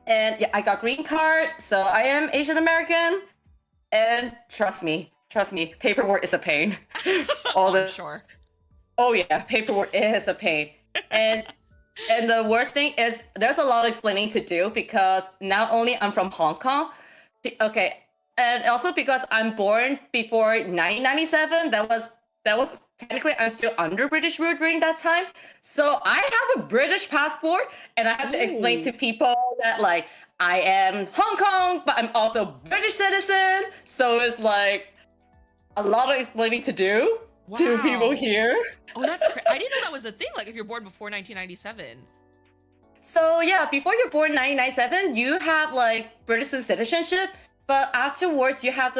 yeah, I got green card, so I am Asian American. And trust me, paperwork is a pain. Sure. Oh yeah, paperwork is a pain. And the worst thing is there's a lot of explaining to do because not only I'm from Hong Kong, okay, and also because I'm born before 1997, that was technically I'm still under British rule during that time. So I have a British passport, and I have to explain to people that like I am Hong Kong, but I'm also British citizen. So it's like a lot of explaining to do to people here. Oh, that's I didn't know that was a thing. Like if you're born before 1997. So yeah, before you're born 1997, you have like British citizenship, but afterwards you have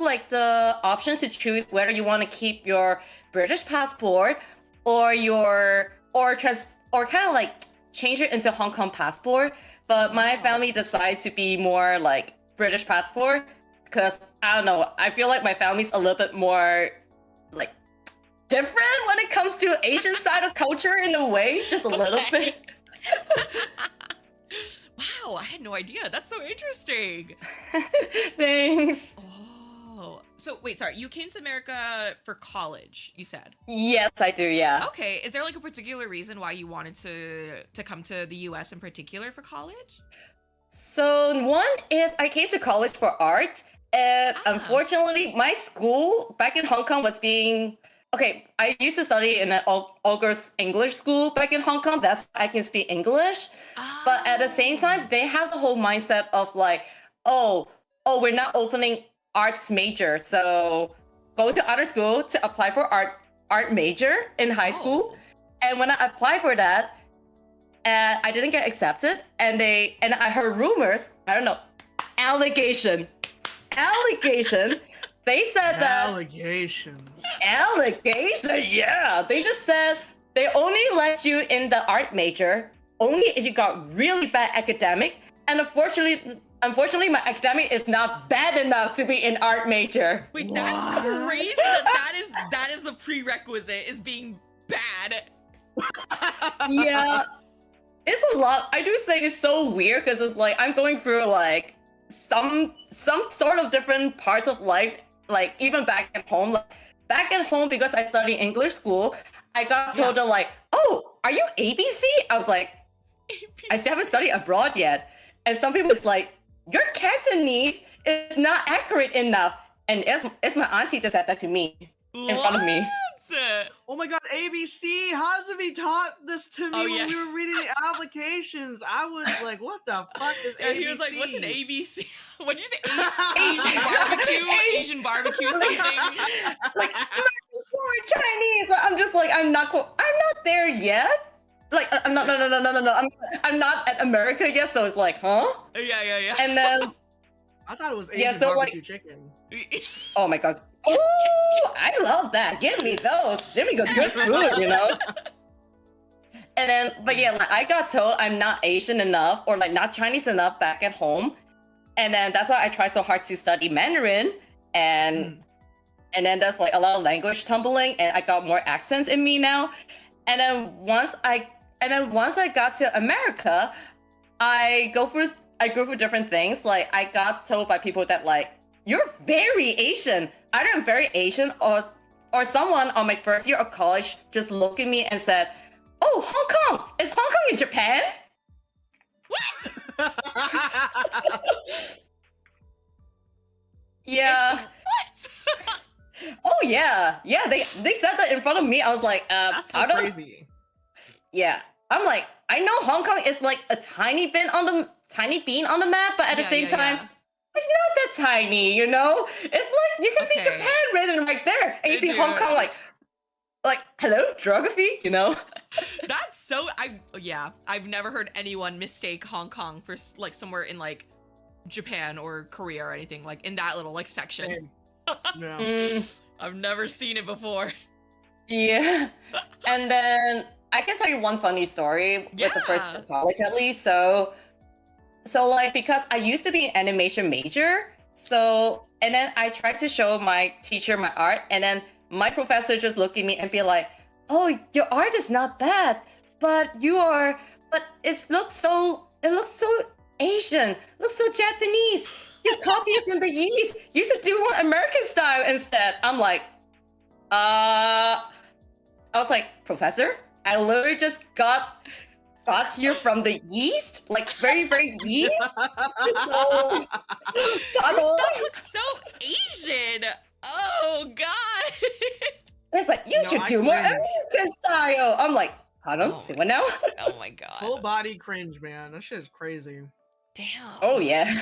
like the option to choose whether you want to keep your British passport or kind of like change it into Hong Kong passport. But my family decided to be more like British passport because I don't know, I feel like my family's a little bit more like different when it comes to Asian side of culture in a way, just a little bit. Wow, I had no idea. That's so interesting. Thanks. Oh, so wait, sorry. You came to America for college, you said? Yes, I do, yeah. Okay, is there like a particular reason why you wanted to come to the US in particular for college? So one is I came to college for art, and unfortunately my school back in Hong Kong was being okay, I used to study in an all girls English school back in Hong Kong. That's why I can speak English. But at the same time, they have the whole mindset of like, oh, we're not opening arts major, so go to other school to apply for art major in high school. And when I applied for that, I didn't get accepted. And I heard rumors. I don't know, allegation. They said that allegation. Yeah, they just said they only let you in the art major only if you got really bad academic. And unfortunately, my academic is not bad enough to be in art major. Wait, that's crazy. That is the prerequisite, is being bad. Yeah, it's a lot. I do say it's so weird because it's like I'm going through like some sort of different parts of life. Like even back at home, because I study English school, I got told that like, oh, are you ABC? I was like, ABC. I still haven't studied abroad yet. And some people is like, your Cantonese is not accurate enough. And it's my auntie that said that to me in front of me. Oh my god, ABC! Hazumi taught this to me when we were reading the applications. I was like, what the fuck is ABC? He was like, what's an ABC? What did you say? Asian barbecue? Asian barbecue something? Like, Chinese. I'm just like, I'm not there yet. Like, I'm not, no. I'm not at America yet, so it's like, huh? Yeah. And then... I thought it was Asian barbecue chicken. Oh my god. Oh, I love that. Give me those. Give me good food, you know? And then, but yeah, like, I got told I'm not Asian enough or like not Chinese enough back at home. And then that's why I tried so hard to study Mandarin. And then there's like a lot of language tumbling and I got more accents in me now. And then once I got to America, I go through different things. Like I got told by people that like, you're very Asian. Either I'm very Asian or someone on my first year of college just looked at me and said, oh, Hong Kong! Is Hong Kong in Japan? What? Yeah. What? Oh yeah. Yeah, they said that in front of me. I was like, that's so crazy. Yeah. I'm like, I know Hong Kong is like a tiny bean on the map, but at the same time, it's not that tiny, you know? It's like you can see Japan written right there, and you see Hong Kong like hello, geography, you know? That's so I've never heard anyone mistake Hong Kong for like somewhere in like Japan or Korea or anything, like in that little like section. No. I've never seen it before. Yeah. And then I can tell you one funny story with the first year of college at least. So like, because I used to be an animation major, and then I tried to show my teacher my art, and then my professor just looked at me and be like, oh, your art is not bad, but it looks so Asian, looks so Japanese. You copy it from the East. You should do one American style instead. I'm like, I was like, professor, I literally just got here from the East, like very, very East. Your stuff looks so Asian. Oh god. It's like, you should do more American style. I'm like, pardon? Say what now? Oh my god. Full body cringe, man. That shit is crazy. Damn. Oh yeah.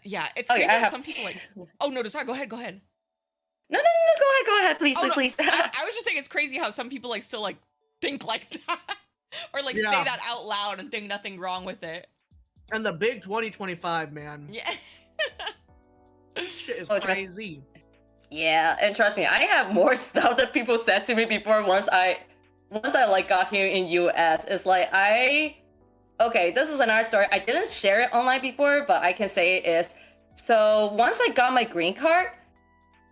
Yeah, it's crazy that some people like. Oh no, sorry. Go ahead. No, go ahead, please, please. I was just saying it's crazy how some people like still like think like that, or like say that out loud and think nothing wrong with it. And the big 2025, man. Yeah. Shit is crazy. Yeah, and trust me, I have more stuff that people said to me before once I like got here in US. It's like okay, this is another story. I didn't share it online before, but I can say it is. So once I got my green card,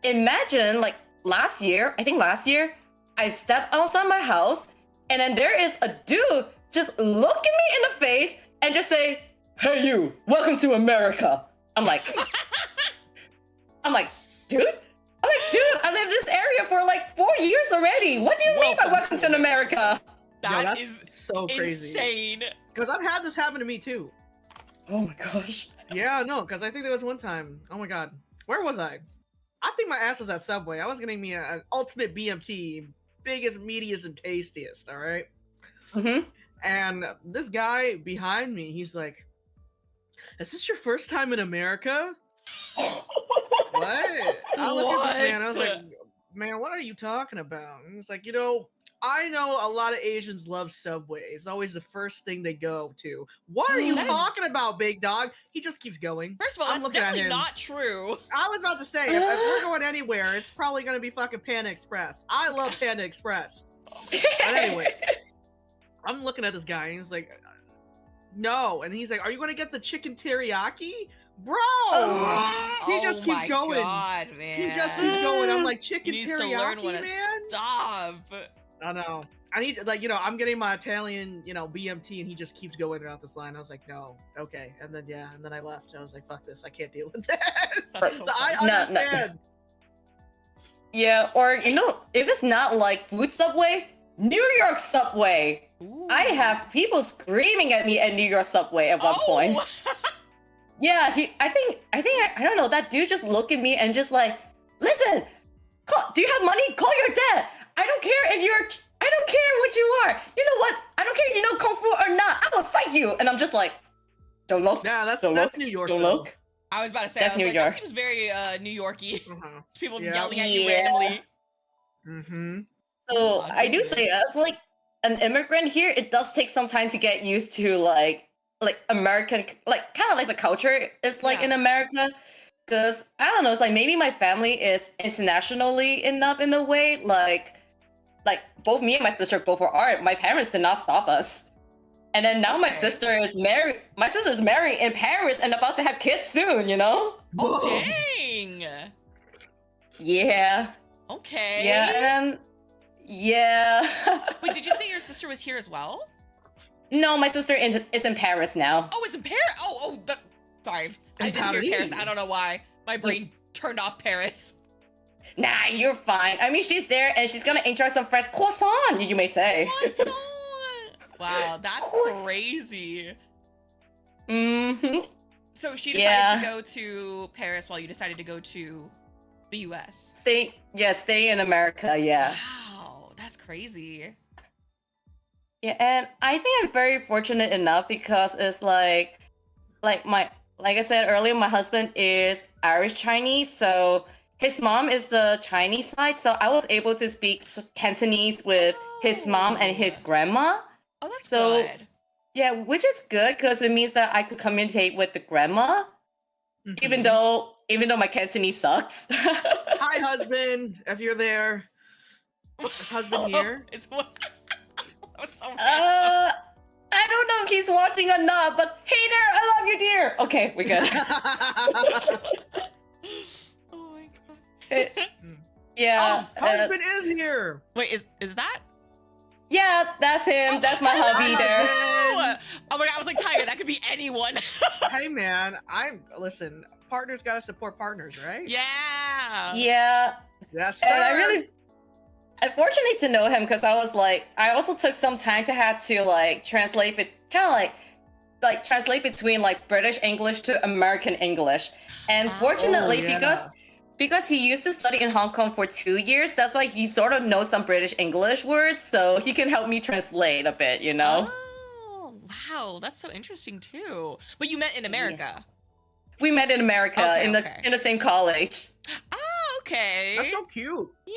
imagine like last year, I stepped outside my house and then there is a dude just look at me in the face and just say, hey you, welcome to America. I'm like, dude, I lived in this area for like 4 years already. What do you mean by welcome to America? That is so crazy. Insane. Because I've had this happen to me too. Oh my gosh. Yeah, no, because I think there was one time. Oh my god. Where was I? I think my ass was at Subway. I was getting me an ultimate BMT, biggest, meatiest, and tastiest. All right. Mm-hmm. And this guy behind me, he's like, "Is this your first time in America?" What? I look at this man. I was like, "Man, what are you talking about?" And he's like, I know a lot of Asians love Subway. It's always the first thing they go to. What are you talking about, big dog? He just keeps going. First of all, I'm that's looking at definitely him. not true. I was about to say, if we're going anywhere, it's probably going to be fucking Panda Express. I love Panda Express. But anyways, I'm looking at this guy, and he's like, no. And he's like, are you going to get the chicken teriyaki? Bro! He just keeps going. God, man. He just keeps going. I'm like, chicken He needs teriyaki, to learn when to man? stop. I know. I need, I'm getting my Italian, BMT, and he just keeps going throughout this line. I was like, no, okay. And then I left. I was like, fuck this. I can't deal with this. So I understand. No. Yeah, or, if it's not like food Subway, New York Subway. Ooh. I have people screaming at me at New York Subway at one point. Yeah, I don't know, that dude just looked at me and just like, listen, do you have money? Call your dad. I don't care what you are. You know what? I don't care if you know Kung Fu or not. I'm gonna fight you. And I'm just like, don't look. Yeah, that's New York. Don't look. I was about to say, That's New York. That seems very New Yorky. People Yeah. yelling at you randomly. Mm-hmm. So I do say, as like an immigrant here, it does take some time to get used to like American, like kind of like the culture is like in America. Because I don't know, it's like maybe my family is internationally enough in a way. Like both me and my sister go for art. My parents did not stop us. And then now my sister is married. My sister's married in Paris and about to have kids soon, Oh, dang. Yeah. Okay. Yeah, yeah. Wait, did you say your sister was here as well? No, my sister is in Paris now. Oh, it's in Paris? Sorry. I didn't hear Paris. I don't know why. My brain turned off Paris. Nah, you're fine. I mean, she's there and she's gonna enjoy some fresh croissant, you may say. Croissant! Wow, that's crazy. Mm-hmm. So she decided to go to Paris while you decided to go to the US. Stay in America, yeah. Wow, that's crazy. Yeah, and I think I'm very fortunate enough because it's like I said earlier, my husband is Irish Chinese, so his mom is the Chinese side, so I was able to speak Cantonese with his mom and his grandma. Oh, that's good. Yeah, which is good because it means that I could communicate with the grandma, even though my Cantonese sucks. Hi, husband, if you're there. Is husband here? I don't know if he's watching or not, but hey there, I love you, dear. Okay, we're good. Oh my god. Yeah. Husband is here. Wait, is that? Yeah, that's him. That's my hubby there. Oh my god, I was like, Tiger, that could be anyone. Hey man, listen, partners gotta support partners, right? Yeah. Yeah. Yes, sir. I'm fortunate to know him because I also took some time to have to like translate it, kind of like translate between like British English to American English. And fortunately, because he used to study in Hong Kong for 2 years, that's why he sort of knows some British English words, so he can help me translate a bit, Oh, wow, that's so interesting too. But you met in America. Yeah. We met in America in the same college. Oh, okay. That's so cute. Yeah.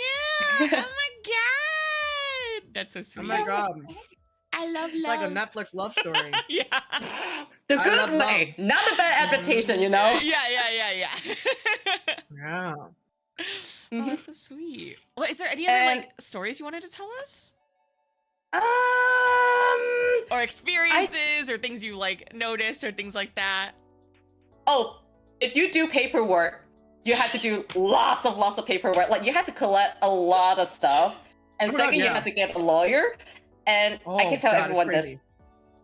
Oh my god. That's so sweet. Oh my god. I love It's like a Netflix love story. Yeah. The good way, not the bad adaptation, Yeah. Yeah. Oh, that's so sweet. Well, is there any other stories you wanted to tell us? Or experiences or things you like noticed or things like that? Oh, if you do paperwork, you have to do lots of paperwork. Like you have to collect a lot of stuff. And second, you have to get a lawyer. And I can tell everyone this.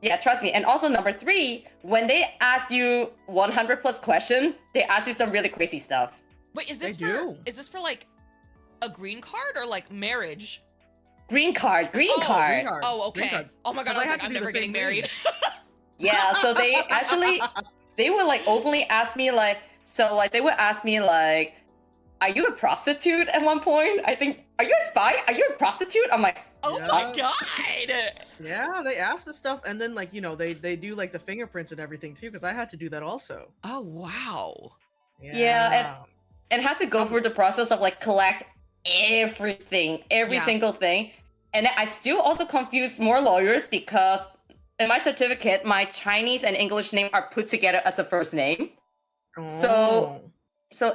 Yeah, trust me. And also number 3, when they ask you 100 plus question, they ask you some really crazy stuff. Wait, is this for like a green card or like marriage? Green card. Oh, okay. Oh my god, I was like, I'm never getting married. Yeah, so they would like openly ask me like, they would ask me like, "Are you a prostitute?" At one point, I think, "Are you a spy? Are you a prostitute?" I'm like, "Oh my god!" Yeah, they ask this stuff, and then like they do like the fingerprints and everything too, because I had to do that also. Oh wow. Yeah, and had to go through the process of like collect everything, every single thing. And then I still also confuse more lawyers because in my certificate, my Chinese and English name are put together as a first name. So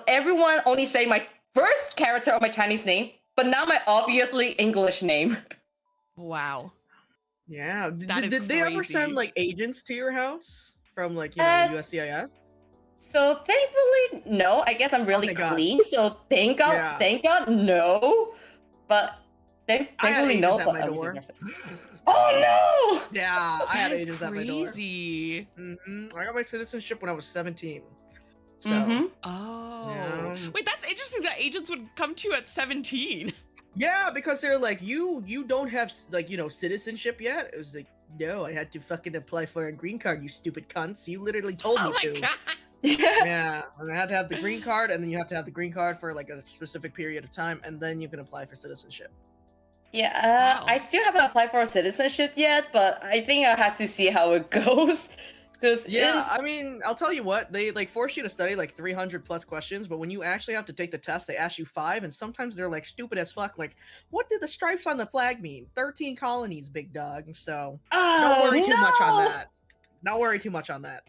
everyone only say my first character of my Chinese name, but not my obviously English name. Wow. Yeah. That is Did they ever crazy. send like agents to your house from like the USCIS? So thankfully, no. I guess I'm really clean. So thank God, no. But thankfully, no. At my door. Oh no! Yeah, I had That is agents at my door. crazy. I got my citizenship when I was 17. So. Oh. Wait, that's interesting that agents would come to you at 17. Yeah, because they're like, you don't have like citizenship yet. It was like, no, I had to fucking apply for a green card, you stupid cunts. You literally told me to. God. Yeah, and I had to have the green card, and then you have to have the green card for like a specific period of time, and then you can apply for citizenship. Yeah, I still haven't applied for citizenship yet, but I think I have to see how it goes. I mean, I'll tell you what, they like force you to study like 300 plus questions, but when you actually have to take the test, they ask you 5, and sometimes they're like stupid as fuck. Like, what did the stripes on the flag mean? 13 colonies, big dog. So don't worry too much on that. Don't worry too much on that.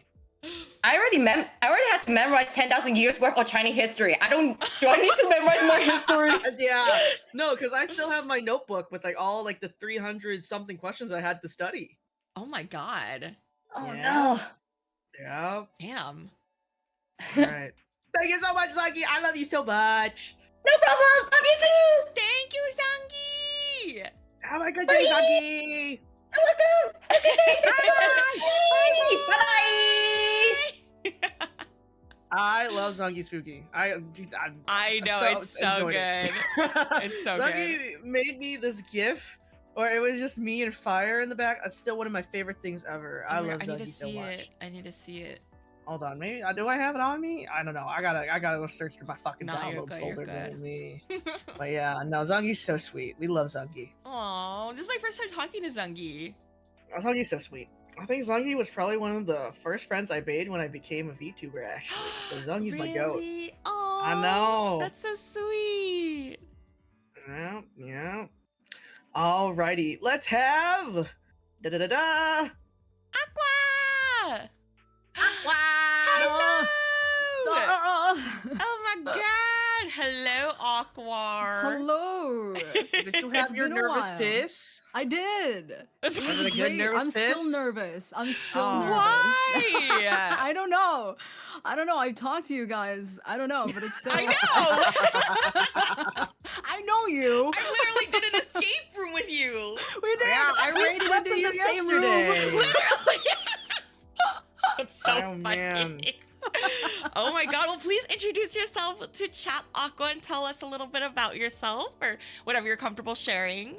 I already had to memorize 10,000 years worth of Chinese history. Do I need to memorize more history? Yeah, no, because I still have my notebook with like all like the 300 something questions I had to study. Oh my god. Oh no. Yeah. Damn. All right. Thank you so much, Zangi. I love you so much. No problem. Love you too. Thank you, Zangi. Have a good day, Zangi. You're welcome. Bye. I love Zangi's Fuki. I know, it's so good. It's so Zangi made me this GIF, or it was just me and fire in the back. It's still one of my favorite things ever. I love Zangi so much. I need to see it. Hold on, maybe do I have it on me? I don't know. I gotta go search for my fucking No, you're downloads good, folder. you're good. Me. But yeah, no, Zangi's so sweet. We love Zangi. Aw, this is my first time talking to Zangi. Zangi's so sweet. I think Zangi was probably one of the first friends I made when I became a VTuber, actually. So Zangi's my goat. Aww, I know. That's so sweet. Yeah. Alrighty, let's have Aqua! Aqua! Hello! Oh my god! Hello, Aqua. Hello. Did you have your nervous piss? I did. Was it a good nervous I'm piss? still nervous. I'm still nervous. Why? I don't know. I've talked to you guys. I don't know, but it's still. I know. I know you. I literally did an escape room with you. We did. Yeah, I we raided slept into in you the same yesterday. room. Literally. That's so Oh, man. funny. Oh my god, well please introduce yourself to chat, Aqua, and tell us a little bit about yourself or whatever you're comfortable sharing.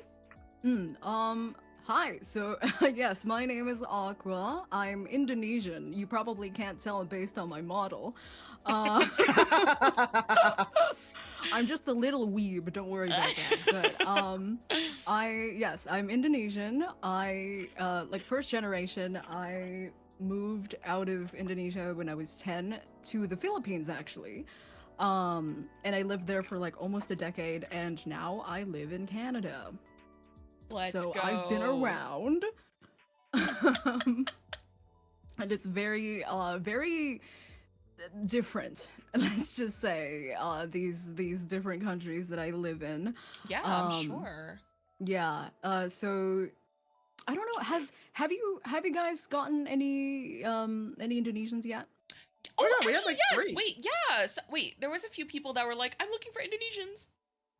Hi. So, yes, my name is Aqua. I'm Indonesian. You probably can't tell based on my model. I'm just a little weeb, don't worry about that. But, I'm Indonesian. Like first generation, I moved out of Indonesia when I was 10 to the Philippines, actually. And I lived there for like almost a decade, and now I live in Canada. Let's so go. I've been around. And it's very different. Let's just say these different countries that I live in. Yeah, I'm sure. Yeah. So I don't know. Have you guys gotten any Indonesians yet? Oh, yeah, we had, actually, like, yes. 3. Wait, yes. Wait, there was a few people that were like, "I'm looking for Indonesians."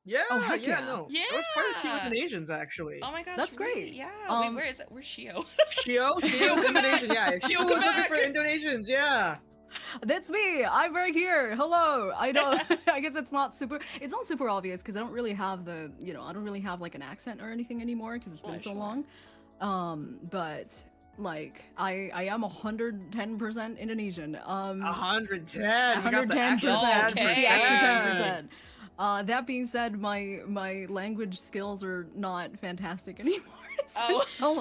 Yeah, Oh, heck yeah. no. Yeah. It was quite a few Indonesians, actually. Oh my gosh, That's great. Yeah. Wait, Um, where is it? Where's Shio? Shio's Indonesian, yeah. Shio, was come looking back. for Indonesians, yeah. That's me. I'm right here. Hello. I don't. I guess it's not super obvious because I don't really have I don't really have like an accent or anything anymore because it's been so long. But like I am 110% Indonesian. 110. 110%. Okay. The extra 10%. That being said, my language skills are not fantastic anymore. It's been so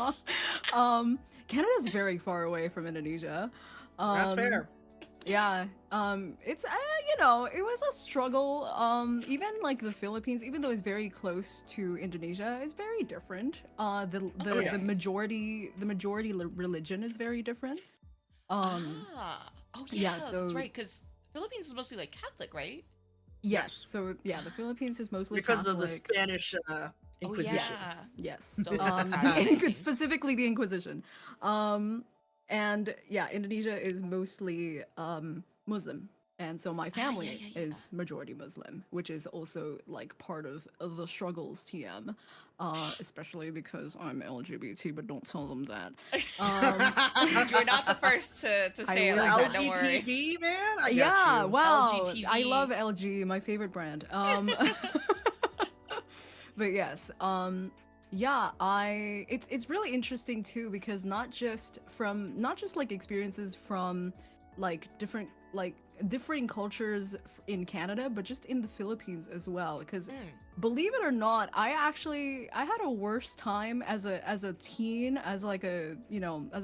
long. Canada's very far away from Indonesia. That's fair. Yeah. It's you know, it was a struggle. Even like the Philippines, even though it's very close to Indonesia, is very different. The majority religion is very different. Oh yeah, so that's right. Because Philippines is mostly like Catholic, right? Yes. So yeah, the Philippines is mostly because Catholic. of the Spanish Inquisition. Yes. So it's Specifically the Inquisition. And yeah, Indonesia is mostly Muslim. And so my family is majority Muslim, which is also like part of the struggles TM, especially because I'm LGBT, but don't tell them that. You're not the first to say it like that, don't worry. LGTB, man? I got Yeah, you. wow. LGTB. I love LG, my favorite brand. But yes, yeah, it's really interesting too, because not just like experiences from like differing cultures in Canada, but just in the Philippines as well. Because believe it or not, I had a worse time as a teen, as a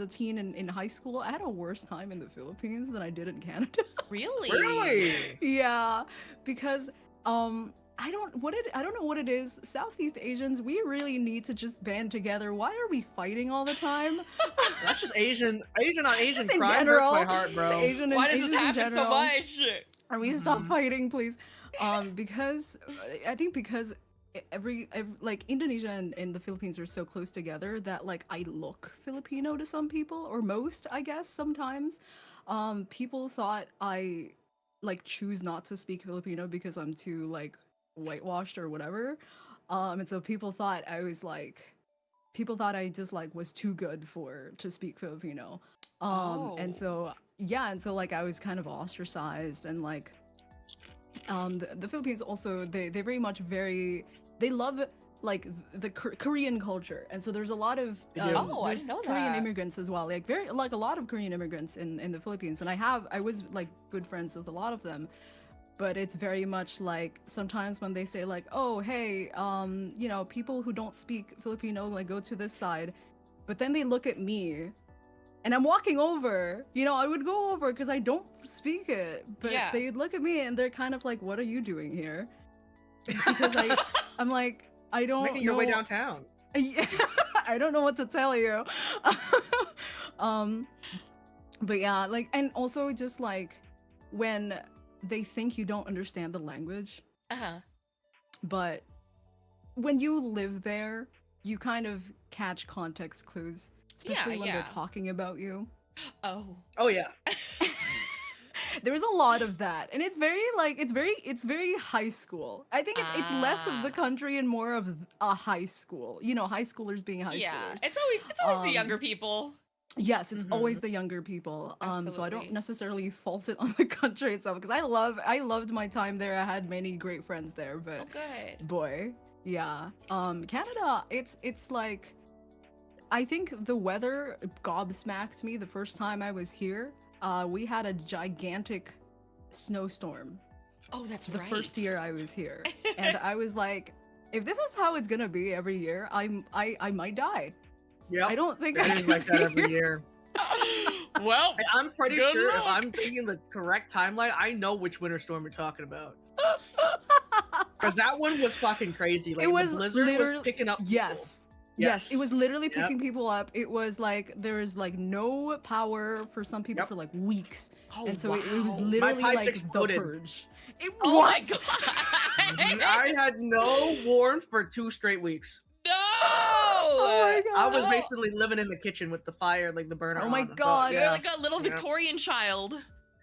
teen in high school. I had a worse time in the Philippines than I did in Canada. Really? Yeah, because I don't know what it is. Southeast Asians, we really need to just band together. Why are we fighting all the time? That's just Asian on Asian Just in crime general, hurts my heart, bro. Why does this happen so much? Are we stop fighting, please? Because I think because every like Indonesia and the Philippines are so close together that like I look Filipino to some people, or most, I guess, sometimes. People thought I like choose not to speak Filipino because I'm too like whitewashed or whatever. And so people thought I just like was too good to speak Filipino. And so like I was kind of ostracized, and like the Philippines also they very much they love like the Korean culture, and so there's a lot of I there's didn't know Korean that. immigrants as well, like a lot of Korean immigrants in the Philippines, and I was like good friends with a lot of them. But it's very much like sometimes when they say like, oh, hey, you know, people who don't speak Filipino, like go to this side. But then they look at me and I'm walking over, you know, I would go over because I don't speak it. But they look at me and they're kind of like, what are you doing here? It's because I'm like, I don't Making your way downtown. I don't know what to tell you. But yeah, like, and also just like when they think you don't understand the language. But when you live there, you kind of catch context clues, especially when they're talking about you. Oh yeah. There's a lot of that, and it's very like it's very high school. I think it's less of the country and more of a high school. You know, high schoolers being high schoolers. It's always the younger people. Yes, it's always the younger people. So I don't necessarily fault it on the country itself, because I loved my time there. I had many great friends there, but good. Boy, yeah. Canada, it's like, I think the weather gobsmacked me the first time I was here. We had a gigantic snowstorm. Oh, that's the right. first year I was here, and I was like, if this is how it's gonna be every year, I might die. Yeah, I don't think it is like that every year. Well, I'm pretty good sure luck. if I'm thinking the correct timeline, I know which winter storm we're talking about. Because that one was fucking crazy. Like, it was the blizzard literally was picking up people. Yes, it was literally picking people up. It was like there was like no power for some people for like weeks, and so it was literally My pipes like exploded. the purge. Oh my god! I had no warmth for 2 straight weeks. No! Oh my god! I was basically living in the kitchen with the fire, like the burner. Oh my on. god! So, You're like a little Victorian child.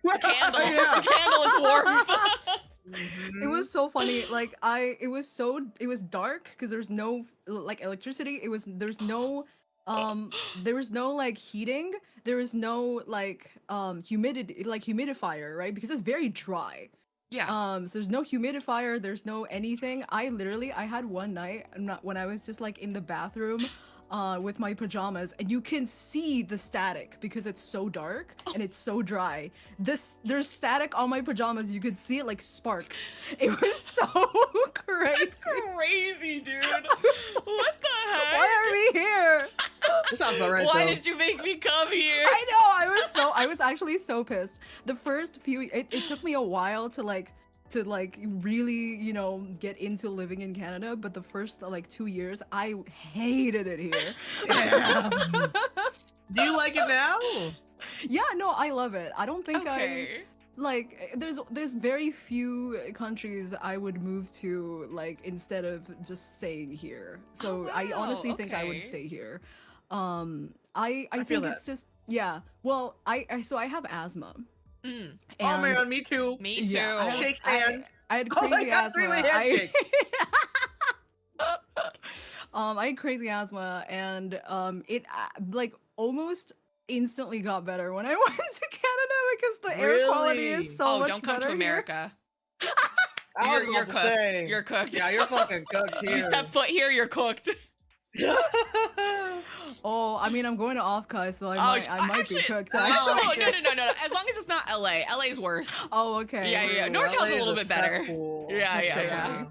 The candle. The candle is warm. It was so funny. Like it was dark because there's no like electricity. There's no like heating. There was no like humidity, like humidifier, right? Because it's very dry. Yeah. So there's no humidifier, there's no anything. I had one night, when I was just like in the bathroom, with my pajamas, and you can see the static because it's so dark and it's so dry. There's static on my pajamas. You could see it like sparks. It was so crazy. That's crazy, dude. What the heck? Why are we here? This sounds about right. Why though. did you make me come here? I know. I was actually so pissed. The first few, it took me a while to really, get into living in Canada, but the first 2 years, I hated it here. Yeah. Do you like it now? Yeah, no, I love it. I don't think there's very few countries I would move to instead of just staying here. So I honestly think I would stay here. I think it's just well, I have asthma. Oh man, me too. Me too. Yeah, Shakes hands. I had crazy asthma. Three-way handshake. I had crazy asthma, and it almost instantly got better when I went to Canada because the air quality is so much don't come to better here. America. You're cooked. say. You're cooked. Yeah, you're fucking cooked here. You step foot here, you're cooked. Oh, I mean, I'm going to AAPI, so I might be cooked. No. As long as it's not LA. LA's worse. Oh, okay. Yeah. NorCal's a little bit better. Yeah.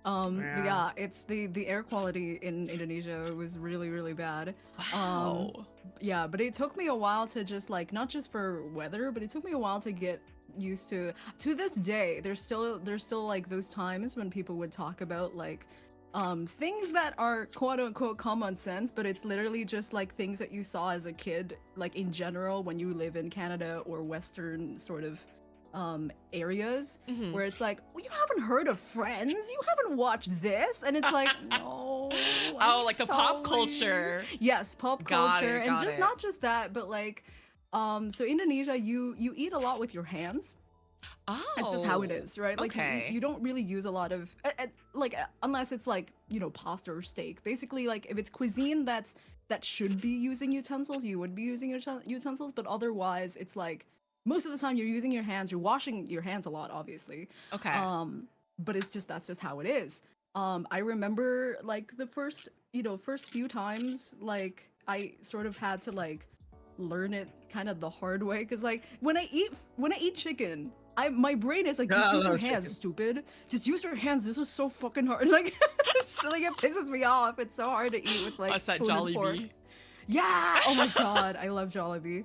Yeah, it's the air quality in Indonesia was really, really bad. Wow. Yeah, but it took me a while to just not just for weather, but it took me a while to get used to this day. There's still those times when people would talk about things that are quote unquote common sense, but it's literally just things that you saw as a kid, in general when you live in Canada or Western sort of areas, where it's you haven't heard of Friends, you haven't watched this, and it's no. The pop culture. Yes, pop culture, and got just it. not just that, but so Indonesia, you eat a lot with your hands. Oh, that's just how it is, right? Okay. You don't really use a lot of unless it's pasta or steak. Basically, if it's cuisine that should be using utensils, you would be using utensils, but otherwise it's most of the time you're using your hands. You're washing your hands a lot, obviously. Okay. But that's just how it is. I remember the first few times I sort of had to learn it kind of the hard way, because when I eat chicken, my brain is just use your hands, stupid. Just use your hands. This is so fucking hard. It pisses me off. It's so hard to eat with What's that, spoon and fork. Jollibee? Yeah. Oh my god, I love Jollibee.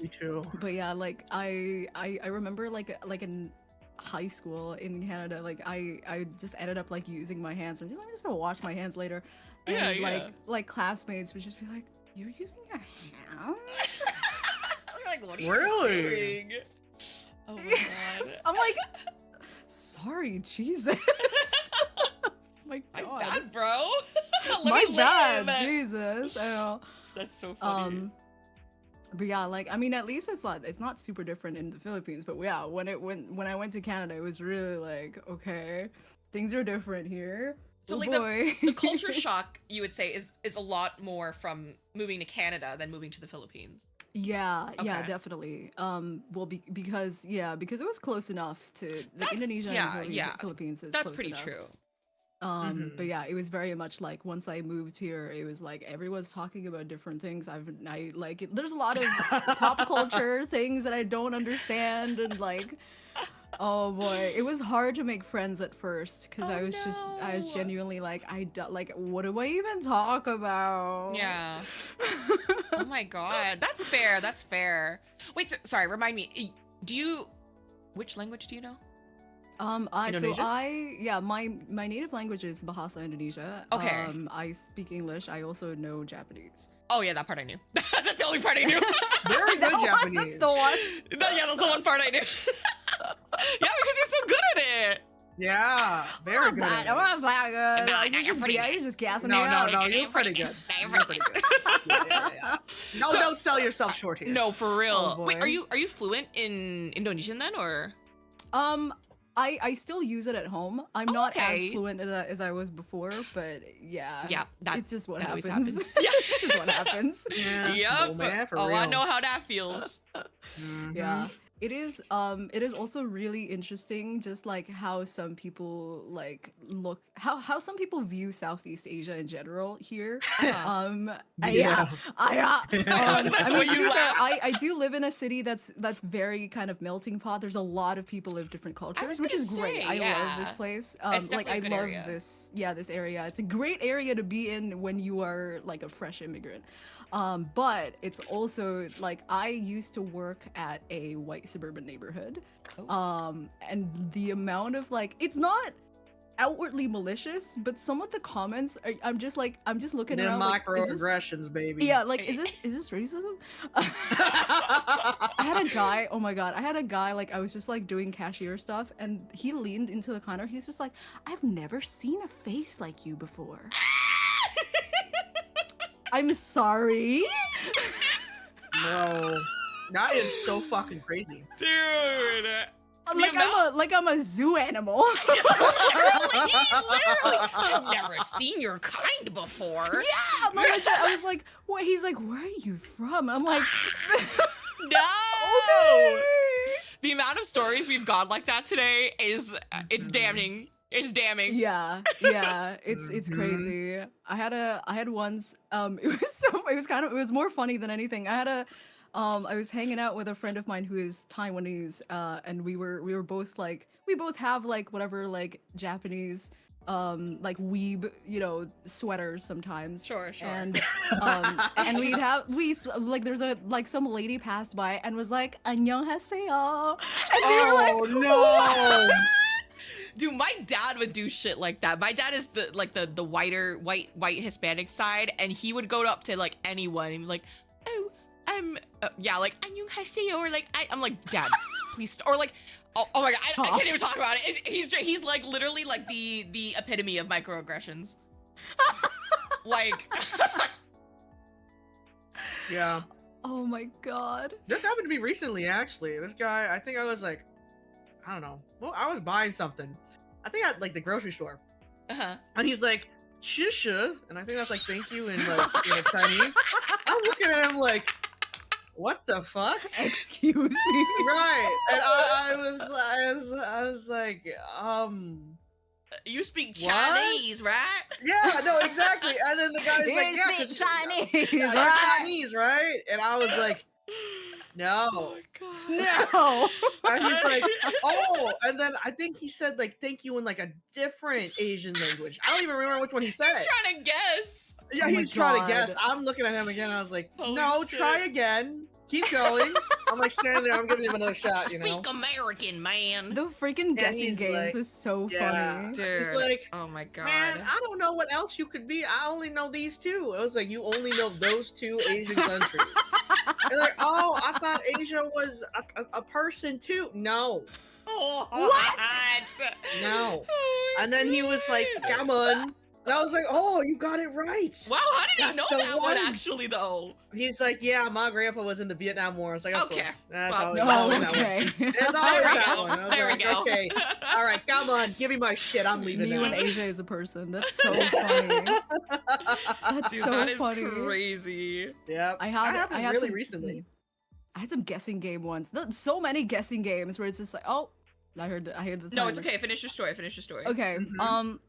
Me too. But yeah, I remember in high school in Canada, I just ended up like using my hands. I'm just gonna wash my hands later, and like classmates would just be like, "You're using your hands?" Like, what are you Really? doing? Oh my god. I'm like, sorry, Jesus. My God. My bad, bro. Let My me bad, live. Jesus. I know. That's so funny. But yeah, like I mean, at least it's not super different in the Philippines. But yeah, when I went to Canada, it was really like, okay, things are different here. So Oh like boy. the culture shock, you would say, is a lot more from moving to Canada than moving to the Philippines. Yeah, yeah, Okay. definitely. Well, because it was close enough to Indonesia and Philippines is That's close pretty enough. true. But yeah, it was very much like once I moved here, it was like everyone's talking about different things. There's a lot of pop culture things that I don't understand, and like, oh boy, it was hard to make friends at first because I was genuinely like, what do I even talk about? Yeah. Oh my god, that's fair. That's fair. Wait, sorry. Remind me. Which language do you know? My Indonesia? my native language is Bahasa Indonesia. Okay. I speak English. I also know Japanese. Oh yeah, that part I knew. That's the only part I knew. Very good Japanese. That's the one. That's the one part I knew. Yeah, because you're so good at it. Yeah, very good. I'm not that good. You're just gassing me out. No, you're pretty good. You're pretty good. Yeah. No, don't sell yourself short here. No, for real. Oh, Wait, boy. are you fluent in Indonesian then, or? I still use it at home. I'm not okay. as fluent as I was before, but yeah. Yeah, it's just what that always happens. happens. Yeah, it's just what happens. Yeah. Yep. Oh, man, for I real. know how that feels. Yeah. It is also really interesting just like how some people like look how some people view Southeast Asia in general here. I mean, to be fair, I do live in a city that's very kind of melting pot. There's a lot of people of different cultures, which is great. I love this place. Like I love this area. It's a great area to be in when you are like a fresh immigrant. But it's also like I used to work at a white suburban neighborhood. And the amount of like, it's not outwardly malicious, but some of the comments are, I'm just looking around like, microaggressions, baby. Yeah, like is this racism? I had a guy, oh my god, like I was just like doing cashier stuff and he leaned into the counter. He's just like, I've never seen a face like you before. I'm sorry. No, that is so fucking crazy, dude. I'm a zoo animal. Literally, I've never seen your kind before. Yeah, I was like, what? He's like, where are you from? I'm like, no. Okay. The amount of stories we've got like that today is it's damning. It's damning. Yeah, it's crazy. I had once. It was more funny than anything. I was hanging out with a friend of mine who is Taiwanese, and we were both like, we both have like whatever like Japanese like weeb, sweaters sometimes. Sure. And there's some lady passed by and was like, "안녕하세요." And they were like, no. Dude, my dad would do shit like that. My dad is the white Hispanic side, and he would go up to like anyone and be like, "Oh, like 안녕하세요," or like I'm like, "Dad, please," or like, oh my god, I can't even talk about it. He's like literally like the epitome of microaggressions. Like, yeah. Oh my god. This happened to me recently, actually. This guy, I think I was like, I don't know. Well, I was buying something. I think at like the grocery store. And he's like, "Shisha," and I think that's like thank you in like Chinese. I'm looking at him like, what the fuck? Excuse me. Right. And I was like, you speak Chinese, what? right? Yeah, no, exactly. And then the guy's You like, yeah, speak Chinese, you're right? Chinese, right? And I was like, no. Oh my god. No. And he's like, oh, and then I think he said like thank you in like a different Asian language. I don't even remember which one he said. He's trying to guess. Yeah, Oh my he's trying to guess. God. I'm looking at him again. I was like, Holy no, shit. try again. Keep going. I'm like standing there. I'm giving him another shot. Speak American, man. The freaking guessing he's games like, is so yeah. funny. Dude. He's like, oh my god. man, I don't know what else you could be. I only know these two. I was like, you only know those two Asian countries. They're like, oh, I thought Asia was a person too. No. Oh, What? No. Oh my And then he was like, God. come on. And I was like, oh, you got it right. Wow, how did he That's know the that one one. actually though? He's like, yeah, my grandpa was in the Vietnam War. I was like, of Okay. course. That's Well, always, Oh, always that one. okay. It's always There we that go. one. I was There we like, go. okay. All right, come on. Give me my shit. I'm leaving Me now. and Asia is a person. That's so funny. That's Dude, so that is funny. crazy. Yep. I had really some- recently. I had some guessing game once. So many guessing games where it's just like, oh, I heard the No, it's timer. okay. Finish your story. Okay. Mhm.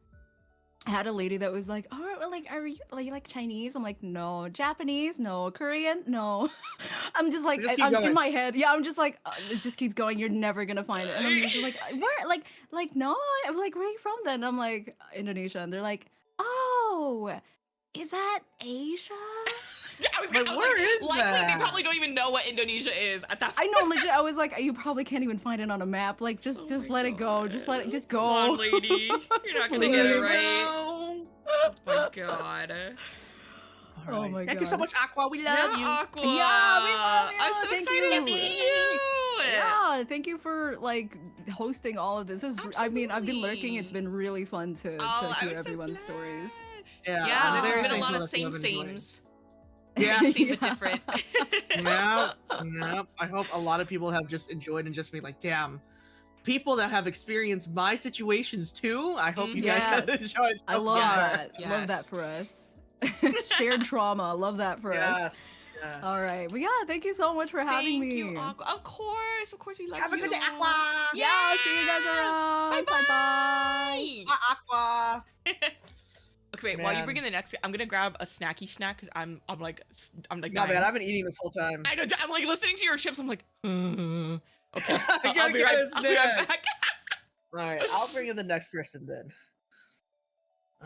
I had a lady that was like, "All right, well, like, are you like Chinese?" I'm like, "No." Japanese? No. Korean? No. I'm just like, Just keep I'm going. in my head. Yeah, I'm just like, it just keeps going. You're never gonna find it. And I'm just like, where? Like, no. I'm like, where are you from then? I'm like, Indonesia. And they're like, oh, is that Asia? I was Like, where is likely that? they probably don't even know what Indonesia is at that I know, legit. I was like, you probably can't even find it on a map. Like, just let it go. Just go. Come on, lady. You're not gonna let get it it right. No. Oh my god. All Oh right. my Thank you so God. much, Aqua. We love you. Aqua. Yeah, we love you. I'm so Thank excited to you. meet you. Yeah, thank you for like hosting all of this. I mean, I've been lurking. It's been really fun to Oh, hear I'm so everyone's glad. stories. Yeah, there's very been a lot thankful of that same you have enjoyed it. sames. Yeah. Same but different. Yeah. I hope a lot of people have just enjoyed and just been like, damn, people that have experienced my situations too. I hope you guys have Yes. enjoyed. I love Yes. that. Love that for us. Shared trauma. Love that for us. Yes. All right. Well, yeah, thank you so much for having me. Thank you, Aqua. Of course, we love you. Have a good day, Aqua. Yeah, see you guys around. Bye-bye. Aqua. Okay, wait. While you bring in the next, I'm gonna grab a snacky snack because I'm like. No, dying. man, I've been eating this whole time. I know. I'm like listening to your chips. I'm like, okay. I I'll be right back. All right, I'll bring in the next person then.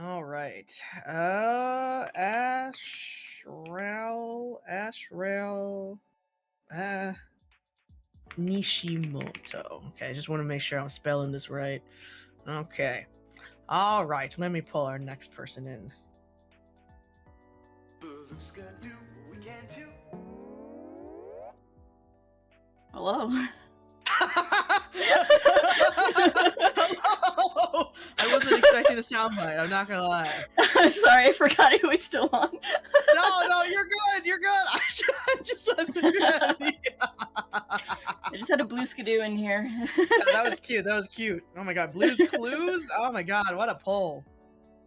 All right. Ashel. Nishimoto. Okay, I just want to make sure I'm spelling this right. Okay. All right, let me pull our next person in. Hello. Hello. I wasn't expecting the soundbite. I'm not gonna lie. Sorry, I forgot it was still on. No, you're good. You're good. I just wasn't ready. I just had a blue skidoo in here. That was cute. That was cute. Oh my god, Blue's Clues. Oh my god, what a pull.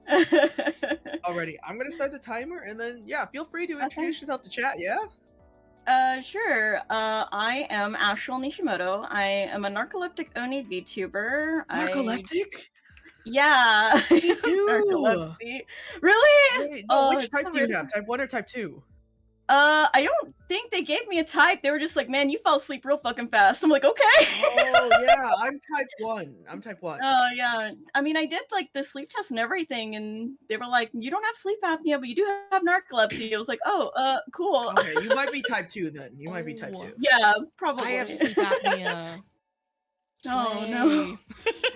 Alrighty, I'm gonna start the timer, and then yeah, feel free to introduce yourself to chat. Yeah. Sure. I am Ashel Nishimoto. I am a narcoleptic Oni VTuber. Narcoleptic? Yeah. Me too. Narcolepsy. Really? Wait, no, which it's type so do you weird. have? Type 1 or type 2? I don't think they gave me a type. They were just like, man, you fell asleep real fucking fast. I'm like, okay. Oh yeah, I'm type 1. Oh yeah. I mean, I did like the sleep test and everything, and they were like, you don't have sleep apnea, but you do have narcolepsy. I was like, oh, cool. Okay, you might be type 2 then. You might be type 2. Yeah, probably. I have sleep apnea. Oh no.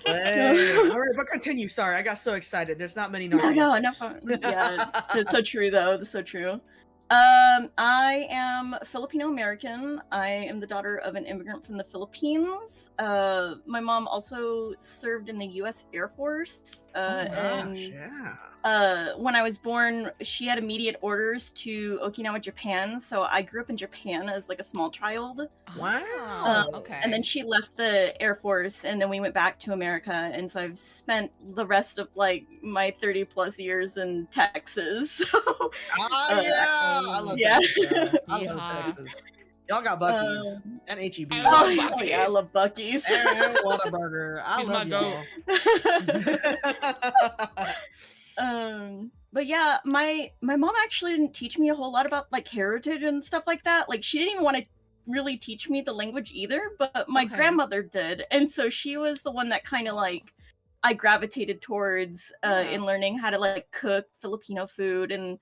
Hey. All right, but continue. Sorry, I got so excited. There's not many No, narcoleptics. enough. Yeah, that's so true though. That's so true. I am Filipino American. I am the daughter of an immigrant from the Philippines. My mom also served in the U.S. Air Force. When I was born, she had immediate orders to Okinawa, Japan. So I grew up in Japan as like a small child. Wow. Okay. And then she left the Air Force, and then we went back to America. And so I've spent the rest of like my 30+ years in Texas. Yeah, I love Texas. I love Texas. Y'all got Buc-ee's and HEB. Oh yeah, I love Buc-ee's. And Whataburger. I He's love my y'all. But yeah, my mom actually didn't teach me a whole lot about like heritage and stuff like that. Like she didn't even want to really teach me the language either, but my grandmother did. And so she was the one that kind of like I gravitated towards in learning how to like cook Filipino food. And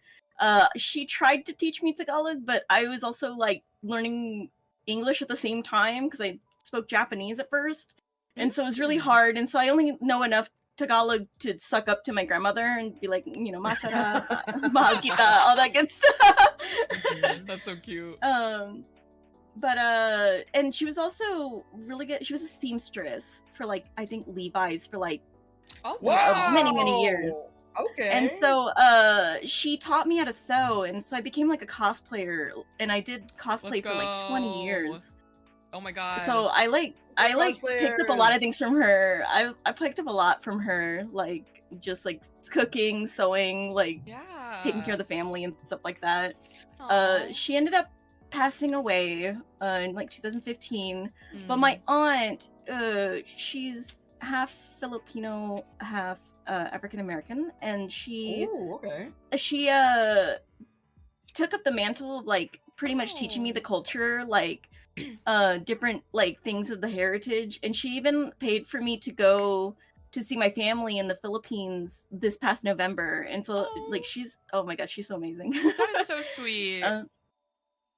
she tried to teach me Tagalog, but I was also like learning English at the same time because I spoke Japanese at first. And so it was really hard. And so I only know enough Tagalog to suck up to my grandmother and be like, you know, masarap, mahal kita, all that good stuff. That's so cute. But and she was also really good. She was a seamstress for like I think Levi's for like many years. Okay. And so she taught me how to sew, and so I became like a cosplayer, and I did cosplay for like 20 years. Oh my god. So I picked up a lot of things from her. I picked up a lot from her, like just like cooking, sewing, like taking care of the family and stuff like that. She ended up passing away in like 2015. But my aunt, she's half Filipino, half African American, and she took up the mantle of like pretty much teaching me the culture, like different like things of the heritage. And she even paid for me to go to see my family in the Philippines this past November. And so like she's, oh my god, she's so amazing. That is so sweet.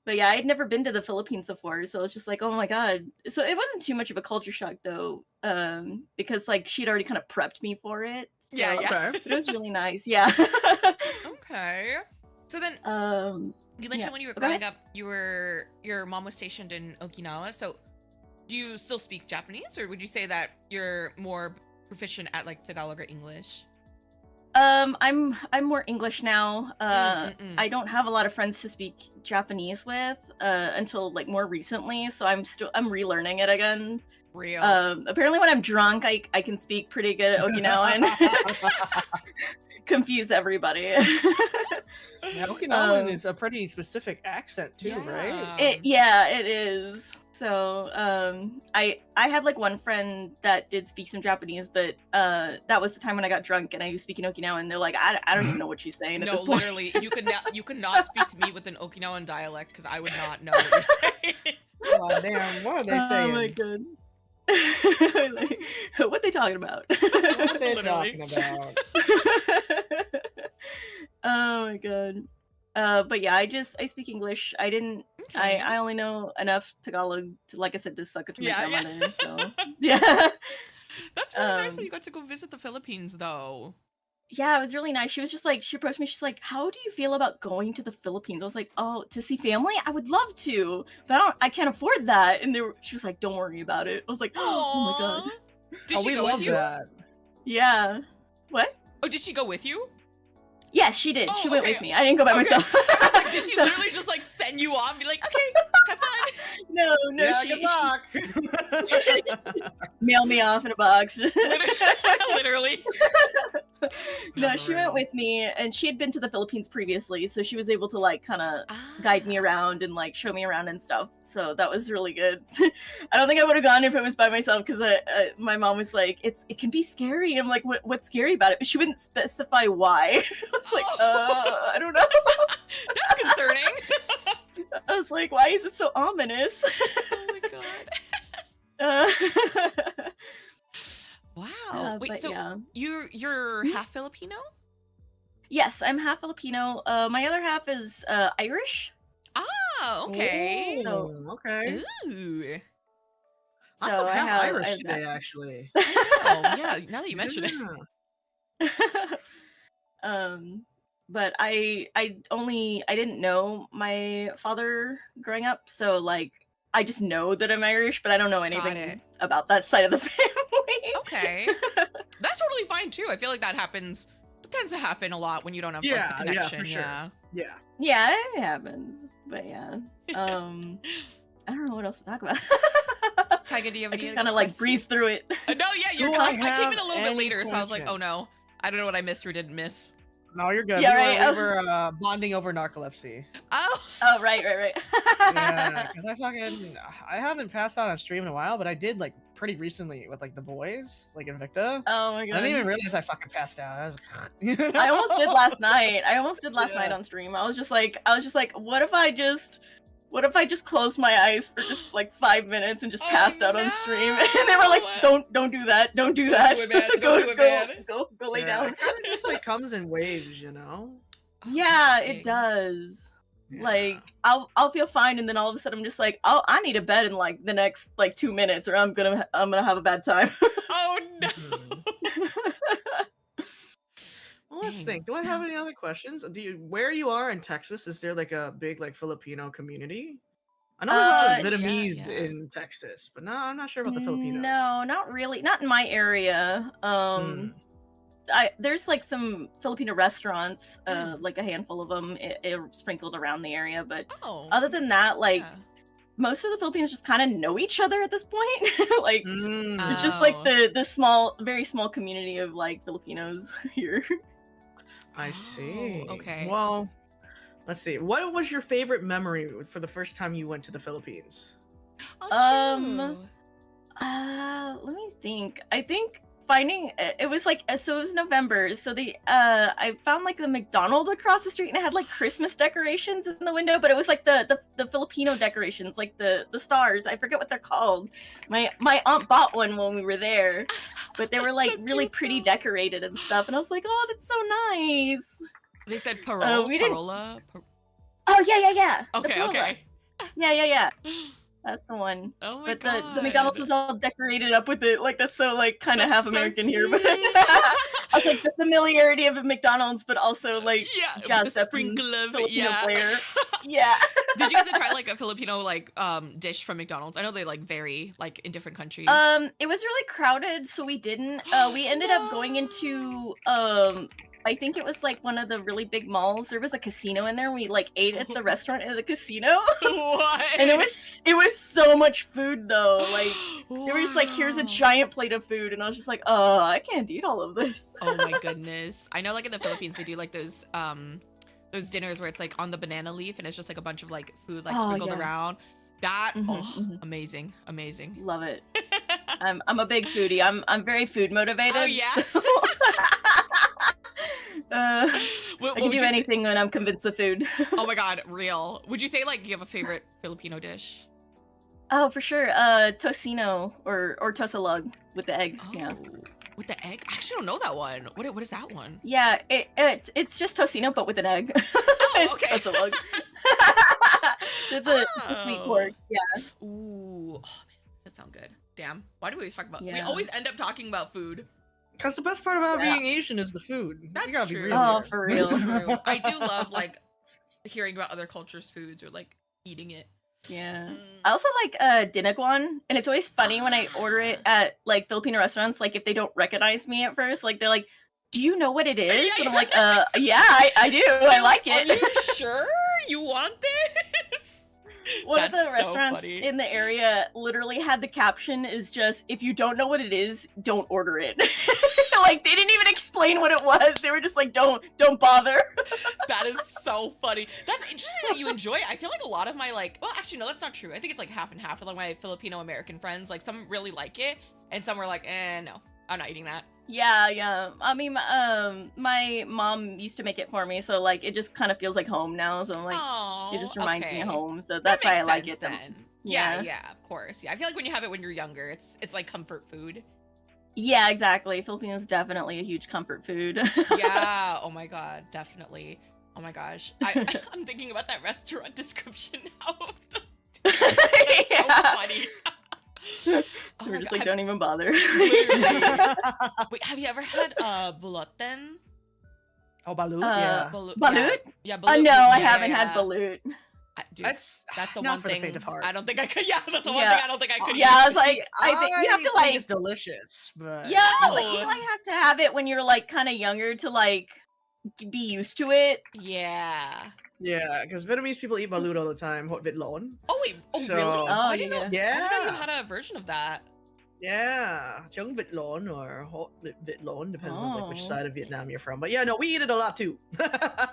But yeah, I had never been to the Philippines before, so it's just like, oh my god. So it wasn't too much of a culture shock though, because like she'd already kind of prepped me for it. So, Okay. It was really nice. Yeah. Okay. So then, you mentioned when you were growing up, your mom was stationed in Okinawa. So, do you still speak Japanese, or would you say that you're more proficient at like Tagalog or English? I'm more English now. I don't have a lot of friends to speak Japanese with until like more recently, so I'm relearning it again. Real. Apparently when I'm drunk, I can speak pretty good Okinawan. Confuse everybody. Yeah, Okinawan is a pretty specific accent too, right? It is. So I had like one friend that did speak some Japanese, but that was the time when I got drunk and I was speaking Okinawan, and they're like, I don't even know what she's saying at No, this point. literally, you could not speak to me with an Okinawan dialect because I would not know what you're saying. Oh damn, what are they saying? Oh my god. Like, what they talking about? What are they talking about? Oh my god. But yeah, I speak English. I only know enough Tagalog to, like I said, to suck it to my grandmother. So yeah. That's really nice that you got to go visit the Philippines, though. Yeah, it was really nice. She was just like, she approached me. She's like, "How do you feel about going to the Philippines?" I was like, "Oh, to see family? I would love to, but I can't afford that." And she was like, "Don't worry about it." I was like, "Oh my god." Did she go with you? Yeah. What? Oh, did she go with you? Yes, she did. Oh, She went okay. with me. I didn't go by myself. I was like, did she literally just like send you off and be like, okay, have fun? No, Yeah, she good luck. mailed me off in a box. Literally. No, she went with me, and she had been to the Philippines previously, so she was able to like kind of guide me around and like show me around and stuff. So that was really good. I don't think I would have gone if it was by myself, because my mom was like, it can be scary. I'm like, what's scary about it? But she wouldn't specify why. I was like, I don't know. That's concerning. I was like, why is it so ominous? Oh my god. Wow. Wait, but so yeah. you're half Filipino? Yes, I'm half Filipino. My other half is Irish. Oh, okay. Okay. Ooh. Lots So of I half have Irish that. today, actually. Oh, yeah, now that you mention it. But I didn't know my father growing up, so like I just know that I'm Irish, but I don't know anything about that side of the family. Okay. That's totally fine too. I feel like that tends to happen a lot when you don't have like, the connection. for sure. Yeah. Yeah, it happens. But yeah. I don't know what else to talk about. Taiga, do you have I any can kind of like breeze through it. No, yeah, you're Do good. I I came in a have little bit any later, so I was like, questions? oh no. I don't know what I missed or didn't miss. No, you're good. Yeah, We were bonding over narcolepsy. Oh, right. Yeah, because I haven't passed out on stream in a while, but I did like pretty recently with like the boys, like Invicta. Oh my god. I didn't even realize I fucking passed out. I was like, I almost did last night. Night on stream. I was just like, what if I just closed my eyes for just like 5 minutes and just passed out on stream? And they were like, don't do that. Don't do that. do it, man. Don't do it, man. Go lay yeah, down. it kind of just like comes in waves, you know? Yeah, it does. Yeah. Like I'll feel fine, and then all of a sudden I'm just like, oh, I need a bed in like the next like 2 minutes, or I'm gonna have a bad time. Oh no. Well, let's think. Do I have any other questions? Where you are in Texas, is there like a big like Filipino community? I know there's a lot of Vietnamese in Texas, but no, I'm not sure about the Filipinos. No, not really. Not in my area. There's like some Filipino restaurants, like a handful of them sprinkled around the area, but other than that, like most of the Filipinos just kind of know each other at this point. Like it's just like the small, very small community of like Filipinos here. I see. Okay. Well, let's see. What was your favorite memory for the first time you went to the Philippines? Let me think. I think finding it was like, so it was November, so I found like the McDonald's across the street, and it had like Christmas decorations in the window, but it was like the Filipino decorations, like the stars. I forget what they're called. My aunt bought one when we were there, but they were like really pretty decorated and stuff, and I was like, oh, that's so nice. They said parola. Oh yeah. The Okay. parola. Yeah. That's the one. Oh my but the McDonald's was all decorated up with it. Like, that's so like kind of half so American here. But I was like the familiarity of a McDonald's, but also like jazzed up sprinkle of Filipino flair. Yeah. Did you get to try like a Filipino like dish from McDonald's? I know they like vary like in different countries. It was really crowded, so we didn't. We ended up going into I think it was like one of the really big malls. There was a casino in there. We like ate at the restaurant at the casino. What? And it was so much food though. Like they were just like, here's a giant plate of food, and I was just like, I can't eat all of this. Oh my goodness. I know like in the Philippines they do like those those dinners where it's like on the banana leaf and it's just like a bunch of like food like Oh, sprinkled yeah. around. That Mhm. amazing, amazing. Love it. I'm a big foodie. I'm very food motivated. Oh yeah. so- I What can would do you say- anything when I'm convinced of food. Oh my god, real. Would you say like you have a favorite Filipino dish? Oh, for sure. Tocino or tosalog with the egg. Yeah. With the egg? I actually don't know that one. What is that one? Yeah, it's just tocino but with an egg. Oh, okay. Tosalog. It's a sweet pork. Yeah. Ooh, oh, man, that sounds good. Damn. Why do we always talk about? We Yeah. always end up talking about food. Because the best part about Yeah. being Asian is the food. That's You gotta be true. real Oh, here. for real. That's true. I do love like hearing about other cultures' foods or like eating it. Yeah. I also like dinaguan, and it's always funny when I order it at like Filipino restaurants, like if they don't recognize me at first, like they're like, "Do you know what it is?" And I'm like, yeah, I do. I like it." Are you sure you want this? One of the That's so restaurants funny. in the area literally had the caption is just, "If you don't know what it is, don't order it." Like they didn't even explain what it was. They were just like, don't bother." That is so funny. That's interesting that you enjoy it. I feel like a lot of my like, well, actually no, that's not true. I think it's like half and half of like my Filipino American friends. Like some really like it, and some were like, no, I'm not eating that. Yeah. I mean, my mom used to make it for me, so like it just kind of feels like home now. So I'm like, it just reminds me of okay. home. So That that's why I makes like sense it. the- then. Yeah, of course. Yeah, I feel like when you have it when you're younger, it's like comfort food. Yeah, exactly. Filipino is definitely a huge comfort food. Yeah. Oh my god, definitely. Oh my gosh, I'm thinking about that restaurant description now. That's so funny. Oh We're my just God. like, don't even bother. Wait, have you ever had bulutan? Oh, balut? Uh, yeah. Balut? Yeah, Oh balut. no, I Yeah, haven't yeah. had balut. Dude, That's the not one for the thing faint of heart. I don't think I could. Yeah, that's the one Yeah. thing I don't think I could. Yeah, I eat. was like, I think you have to think like, it's delicious, but yeah, like you like have to have it when you're like kind of younger to like be used to it. Yeah. Yeah, because Vietnamese people eat balut all the time. Hot vịt lộn. Oh wait. Oh So- really? Oh, I didn't know. I yeah. didn't know you had a version of that. Yeah, trứng vịt lộn or hot vịt lộn depends on like which Oh. side of Vietnam you're from. But yeah, no, we eat it a lot too.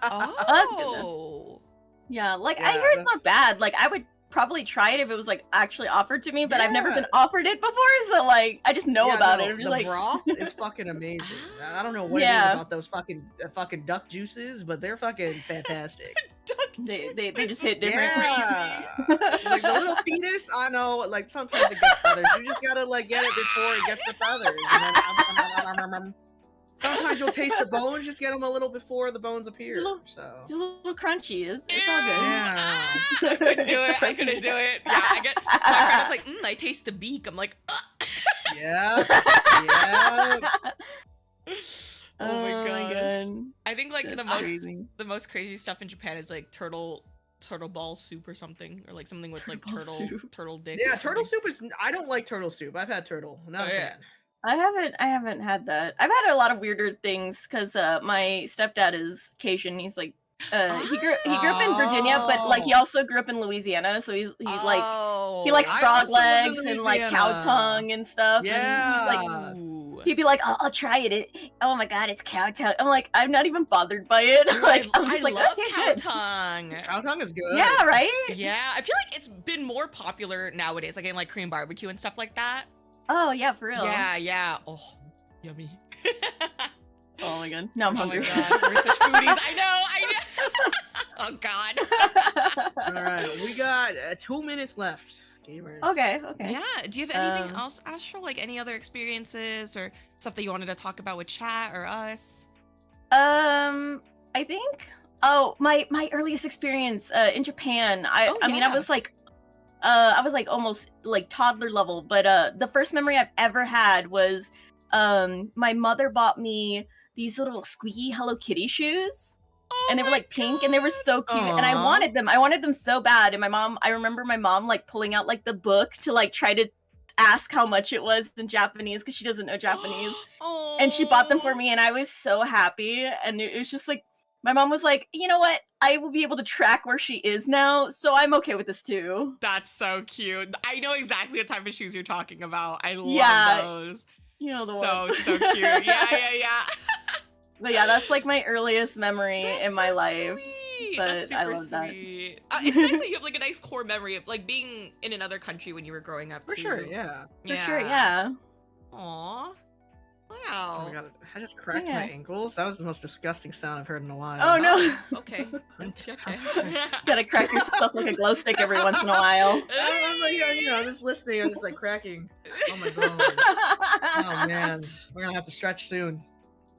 Oh. Yeah, like I Yeah, hear it's that's- not bad. Like I would probably try it if it was like actually offered to me, but I've never Yeah. been offered it before, so like I just know Yeah, about no, it. I'm just the like, broth is fucking amazing. I don't know what it Yeah. is about those fucking duck juices, but they're fucking fantastic. they just hit different. Yeah. Like the little fetus, I know, like sometimes it gets feathers. You just gotta like get it before it gets the feathers. And then, sometimes you'll taste the bones, just get them a little before the bones appear. So Just a little crunchy. It's all good. yeah. I couldn't do it. I couldn't do it. Yeah, I get my friend was like, I taste the beak. I'm like, ugh. Yeah. Yeah. Oh my Oh my gosh. God. I think like That's the crazy. most crazy stuff in Japan is like turtle ball soup or something, or like something with like Turtle turtle soup. dick. Yeah, or turtle something. soup is. I don't like turtle soup. I've had turtle. Not a Oh, yeah. fan. I haven't had that. I've had a lot of weirder things because my stepdad is Cajun. He's like he grew up in Virginia, but like he also grew up in Louisiana, so he's like he likes I frog also lived in legs and like cow Louisiana. tongue and stuff. Yeah. And he'd be like, I'll try it. Oh my god, it's cow tongue. I'm like, I'm not even bothered by it. Like I'm just I like, love that tastes cow good. tongue. Cow tongue is good. Yeah, right? Yeah, I feel like it's been more popular nowadays, like in like Korean barbecue and stuff like that. Oh yeah, for real. Yeah. Oh, yummy. Oh my god. Now I'm hungry. Oh my god, we're such foodies. I know. Oh god. All right, we got 2 minutes left, gamers. Okay. Yeah. Do you have anything else, Ashel? Like any other experiences or stuff that you wanted to talk about with chat or us? I think my earliest experience in Japan. I mean yeah. I was like almost like toddler level, but the first memory I've ever had was my mother bought me these little squeaky Hello Kitty shoes. And they were like pink and they were so cute and I Aw. wanted them. I wanted them so bad. And I remember my mom like pulling out like the book to like try to ask how much it was in Japanese because she doesn't know Japanese. And she bought them for me and I was so happy. And it was just like, my mom was like, you know what? I will be able to track where she is now. So I'm okay with this too. That's so cute. I know exactly the type of shoes you're talking about. I love Yeah. those. You know the so one. so cute. Yeah. But yeah, that's like my earliest memory in my life. sweet. But That's super I love that. sweet. It's nice that you have like a nice core memory of like being in another country when you were growing up. For too. sure, yeah. For sure, yeah. Aw. Oh Wow. my god, I just cracked my ankles. That was the most disgusting sound I've heard in a while. Oh no! Okay. Okay. Gotta crack yourself like a glow stick every once in a while. I'm like, just listening. I'm just like cracking. Oh my god. Oh man, we're gonna have to stretch soon.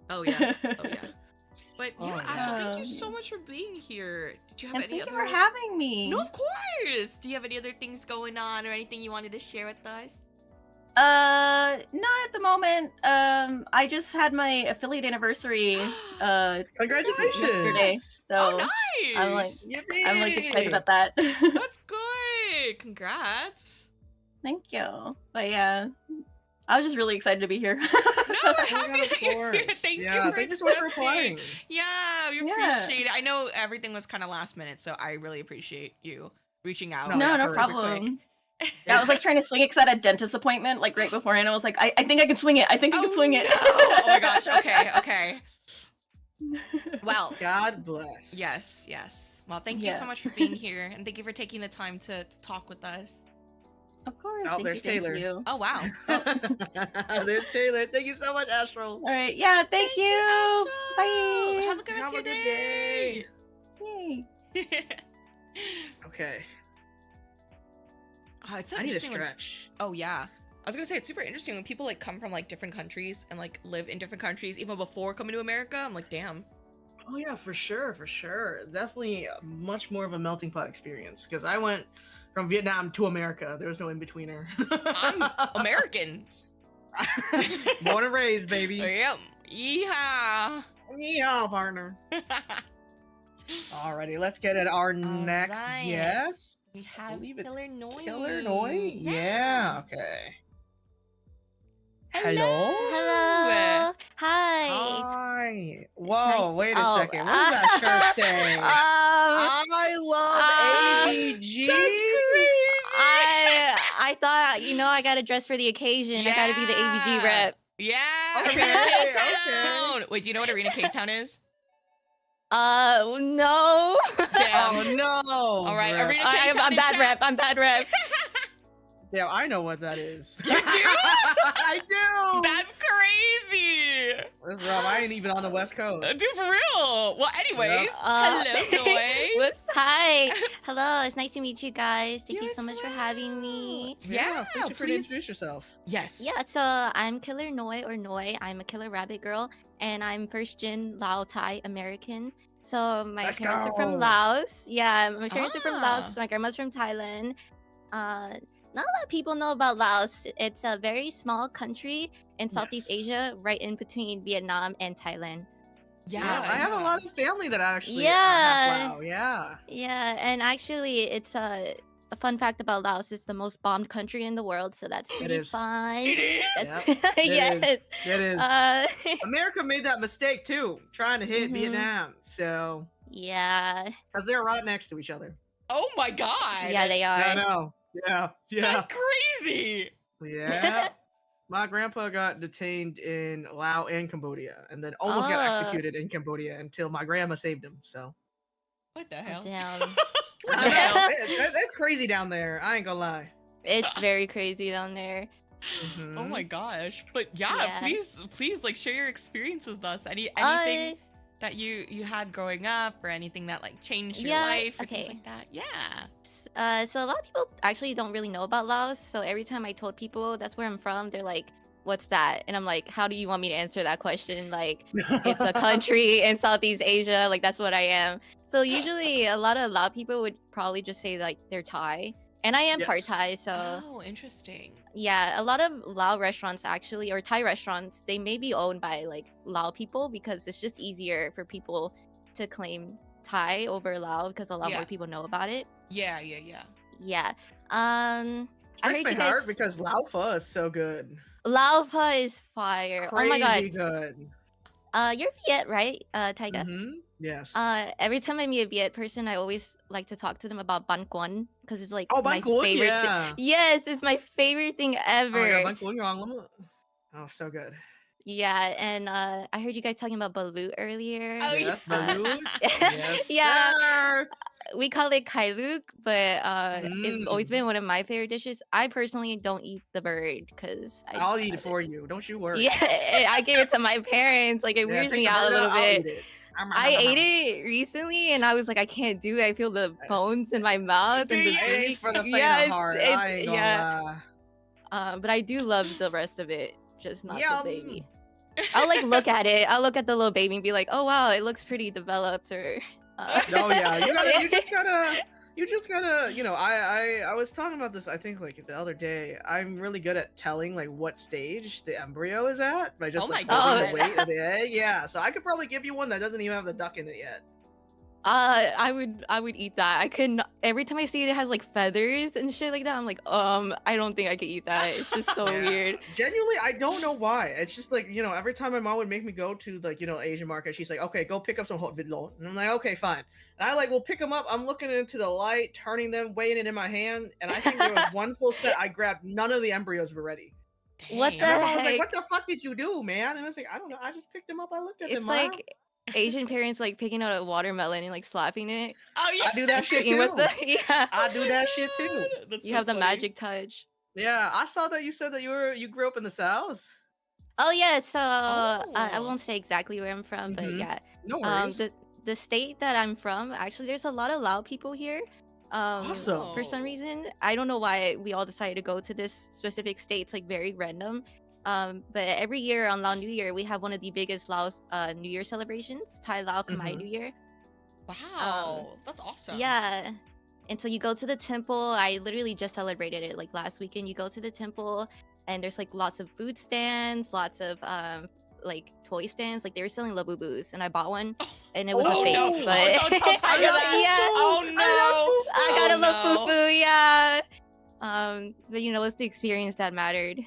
Oh yeah. Oh yeah. But yeah, Oh, Ashel, thank you yeah. so much for being here. Did you have And any thank other? you for having me. No, of course. Do you have any other things going on or anything you wanted to share with us? Not at the moment. I just had my affiliate anniversary. Congratulations! Yesterday. So Oh, nice. I'm like Yippee! excited about that. That's good. Congrats. Thank you. But yeah, I was just really excited to be here. No, we're happy that you're here. Thank you for thank you so much for accepting. applying. Yeah, we Yeah. appreciate it. I know everything was kind of last minute, so I really appreciate you reaching out. No, no super problem. quick. Yeah, I was like trying to swing it because I had a dentist appointment like right before, and I was like, I think I can swing it. I think I can swing it. No. Oh my gosh. Okay. Okay. Well, God bless. yes, yes. Well, thank you so Yeah. much for being here, and thank you for taking the time to talk with us. Of course. Oh, thank there's you, Taylor. Thank you. Oh wow. There's Taylor. Thank you so much, Ashel. All right. Yeah. Thank you. Ashel. Bye. Have a good rest of your day. Yay. Okay. Oh, it's so I need to interesting when- stretch. Oh yeah. I was gonna say it's super interesting when people like come from like different countries and like live in different countries even before coming to America. I'm like, damn. Oh yeah, for sure, for sure. Definitely much more of a melting pot experience because I went from Vietnam to America. There was no in betweener. I'm American. Born and raised, baby. Yep. Yeehaw. Yeehaw, partner. Alrighty, let's get at our next right. guest. We have believe it's Killer Noi. Killer Noi? Yeah, okay. Hello. Hello. Hi. Hi. Whoa, nice to- wait a oh, second. What does that shirt say? I love ABG. I thought, I got to dress for the occasion. I got to be the ABG rep. Yeah. Okay, Arena K-Town. Wait, do you know what Arena K-Town is? No. Damn. Oh no. All right, bro. Arena K-Town. I'm in bad chat. rep. I'm bad rep. Yeah, I know what that is. You do? I do. That's crazy. That's Rob. I ain't even on the West Coast. Dude, for real. Well, anyways, hello, Noi. Whoops. Hi. Hello. It's nice to meet you guys. Thank you so much for having me. Yeah, please feel free to please. introduce yourself. Yes. Yeah, so I'm Killer Noi or Noi. I'm a killer rabbit girl, and I'm first gen Lao Thai American. So my Let's parents are go. from Laos. Yeah, my parents are from Ah. Laos. My grandma's from Thailand. Not a lot of people know about Laos. It's a very small country in Southeast Asia, right in between Vietnam and Thailand. Yeah, I have a lot of family that actually Yeah. have Lao. Yeah. Yeah, and actually, it's a fun fact about Laos. It's the most bombed country in the world, so that's pretty is. fun. It is? That's- Yep, it yes. is. It is. America made that mistake too, trying to hit Mhm. Vietnam. So, Yeah. because they're right next to each other. Oh my god. Yeah, they are. I know. Yeah. Yeah. That's crazy. Yeah. My grandpa got detained in Laos and Cambodia, and then almost got Ah. executed in Cambodia until my grandma saved him. So, What the hell? Damn. I know. It's crazy down there. I ain't gonna lie. It's very crazy down there. Oh my gosh. But yeah, Yeah. please like share your experience with us. Anything that you had growing up or anything that like changed your life or things okay. like that. Yeah. So a lot of people actually don't really know about Laos. So every time I told people that's where I'm from, they're like, "What's that?" And I'm like, "How do you want me to answer that question? Like, it's a country in Southeast Asia. Like, that's what I am." So usually, a lot of Lao people would probably just say like they're Thai, and I am part Yes. Thai. So Oh, interesting. yeah, a lot of Lao restaurants actually, or Thai restaurants, they may be owned by like Lao people because it's just easier for people to claim Thai over Lao because a lot Yeah. more people know about it. Yeah. Yeah. I Breaks heard my you heart guys. because Lao Pho is so good. Lao Pho is fire. Crazy Oh my god. good. You're Viet, right? Taiga. Yes. Every time I meet a Viet person, I always like to talk to them about Ban Quan because it's like Oh, my Ban Quan, favorite. yeah. Yes, it's my favorite thing Oh my ever. god, Bang Kwang Yong Lama. Oh, so good. Yeah, and I heard you guys talking about balut earlier. Oh, yes, balut. Yes, Yeah, sir. we call it kailuk, but it's always Mm. been one of my favorite dishes. I personally don't eat the bird because I'll eat it for you. Don't you worry. yeah, I gave it to my parents. Like it Yeah, weirds take me the out a bird little out, I'll bit. eat it. I ate it recently, and I was like, I can't do it. I feel the bones in my mouth and the It ain't beak. for the faint Yeah, of heart. I ain't gonna yeah. lie. But I do love the rest of it, just not Yum. the baby. I'll like look at it. I'll look at the little baby and be like, oh wow, it looks pretty developed. Or Oh yeah, you just gotta, you know, I was talking about this, I think like the other day. I'm really good at telling like what stage the embryo is at by just Oh like my holding the God. weight of the egg. Yeah, so I could probably give you one that doesn't even have the duck in it yet. I would eat that. I could not, every time I see it has like feathers and shit like that, I'm like, I don't think I could eat that. It's just so Yeah. weird. Genuinely, I don't know why. It's just like, you know, every time my mom would make me go to like, you know, Asian market, she's like, okay, go pick up some hot vidlo. And I'm like, okay, fine. And I like will pick them up. I'm looking into the light, turning them, weighing it in my hand. And I think there was one full set. I grabbed none of the embryos were ready. What And the my mom was like, heck? what the fuck did you do, man? And I was like, I don't know. I just picked them up. I looked at them. It's Ma. like Asian parents like picking out a watermelon and like slapping it. Oh yeah. I do that shit Eating with too. the- yeah. I do that shit too. That's You so have the funny. magic touch. Yeah, I saw that you said that you grew up in the South. Oh yeah, so I Oh. won't say exactly where I'm from, but Mhm. yeah. No worries. The state that I'm from, actually there's a lot of Lao people here. Awesome. For some reason. I don't know why we all decided to go to this specific state. It's like very random. But every year on Lao New Year, we have one of the biggest Lao New Year celebrations, Thai Lao Khmer Mhm. New Year. Wow, that's awesome. Yeah. And so you go to the temple. I literally just celebrated it like last weekend. You go to the temple and there's like lots of food stands, lots of like toy stands. Like they were selling Labubus and I bought one and it was Oh, a fake. no. But Oh, don't tell Tyler that. Oh, no. I got Oh, a little no. fufu, yeah. But you know, it's the experience that mattered.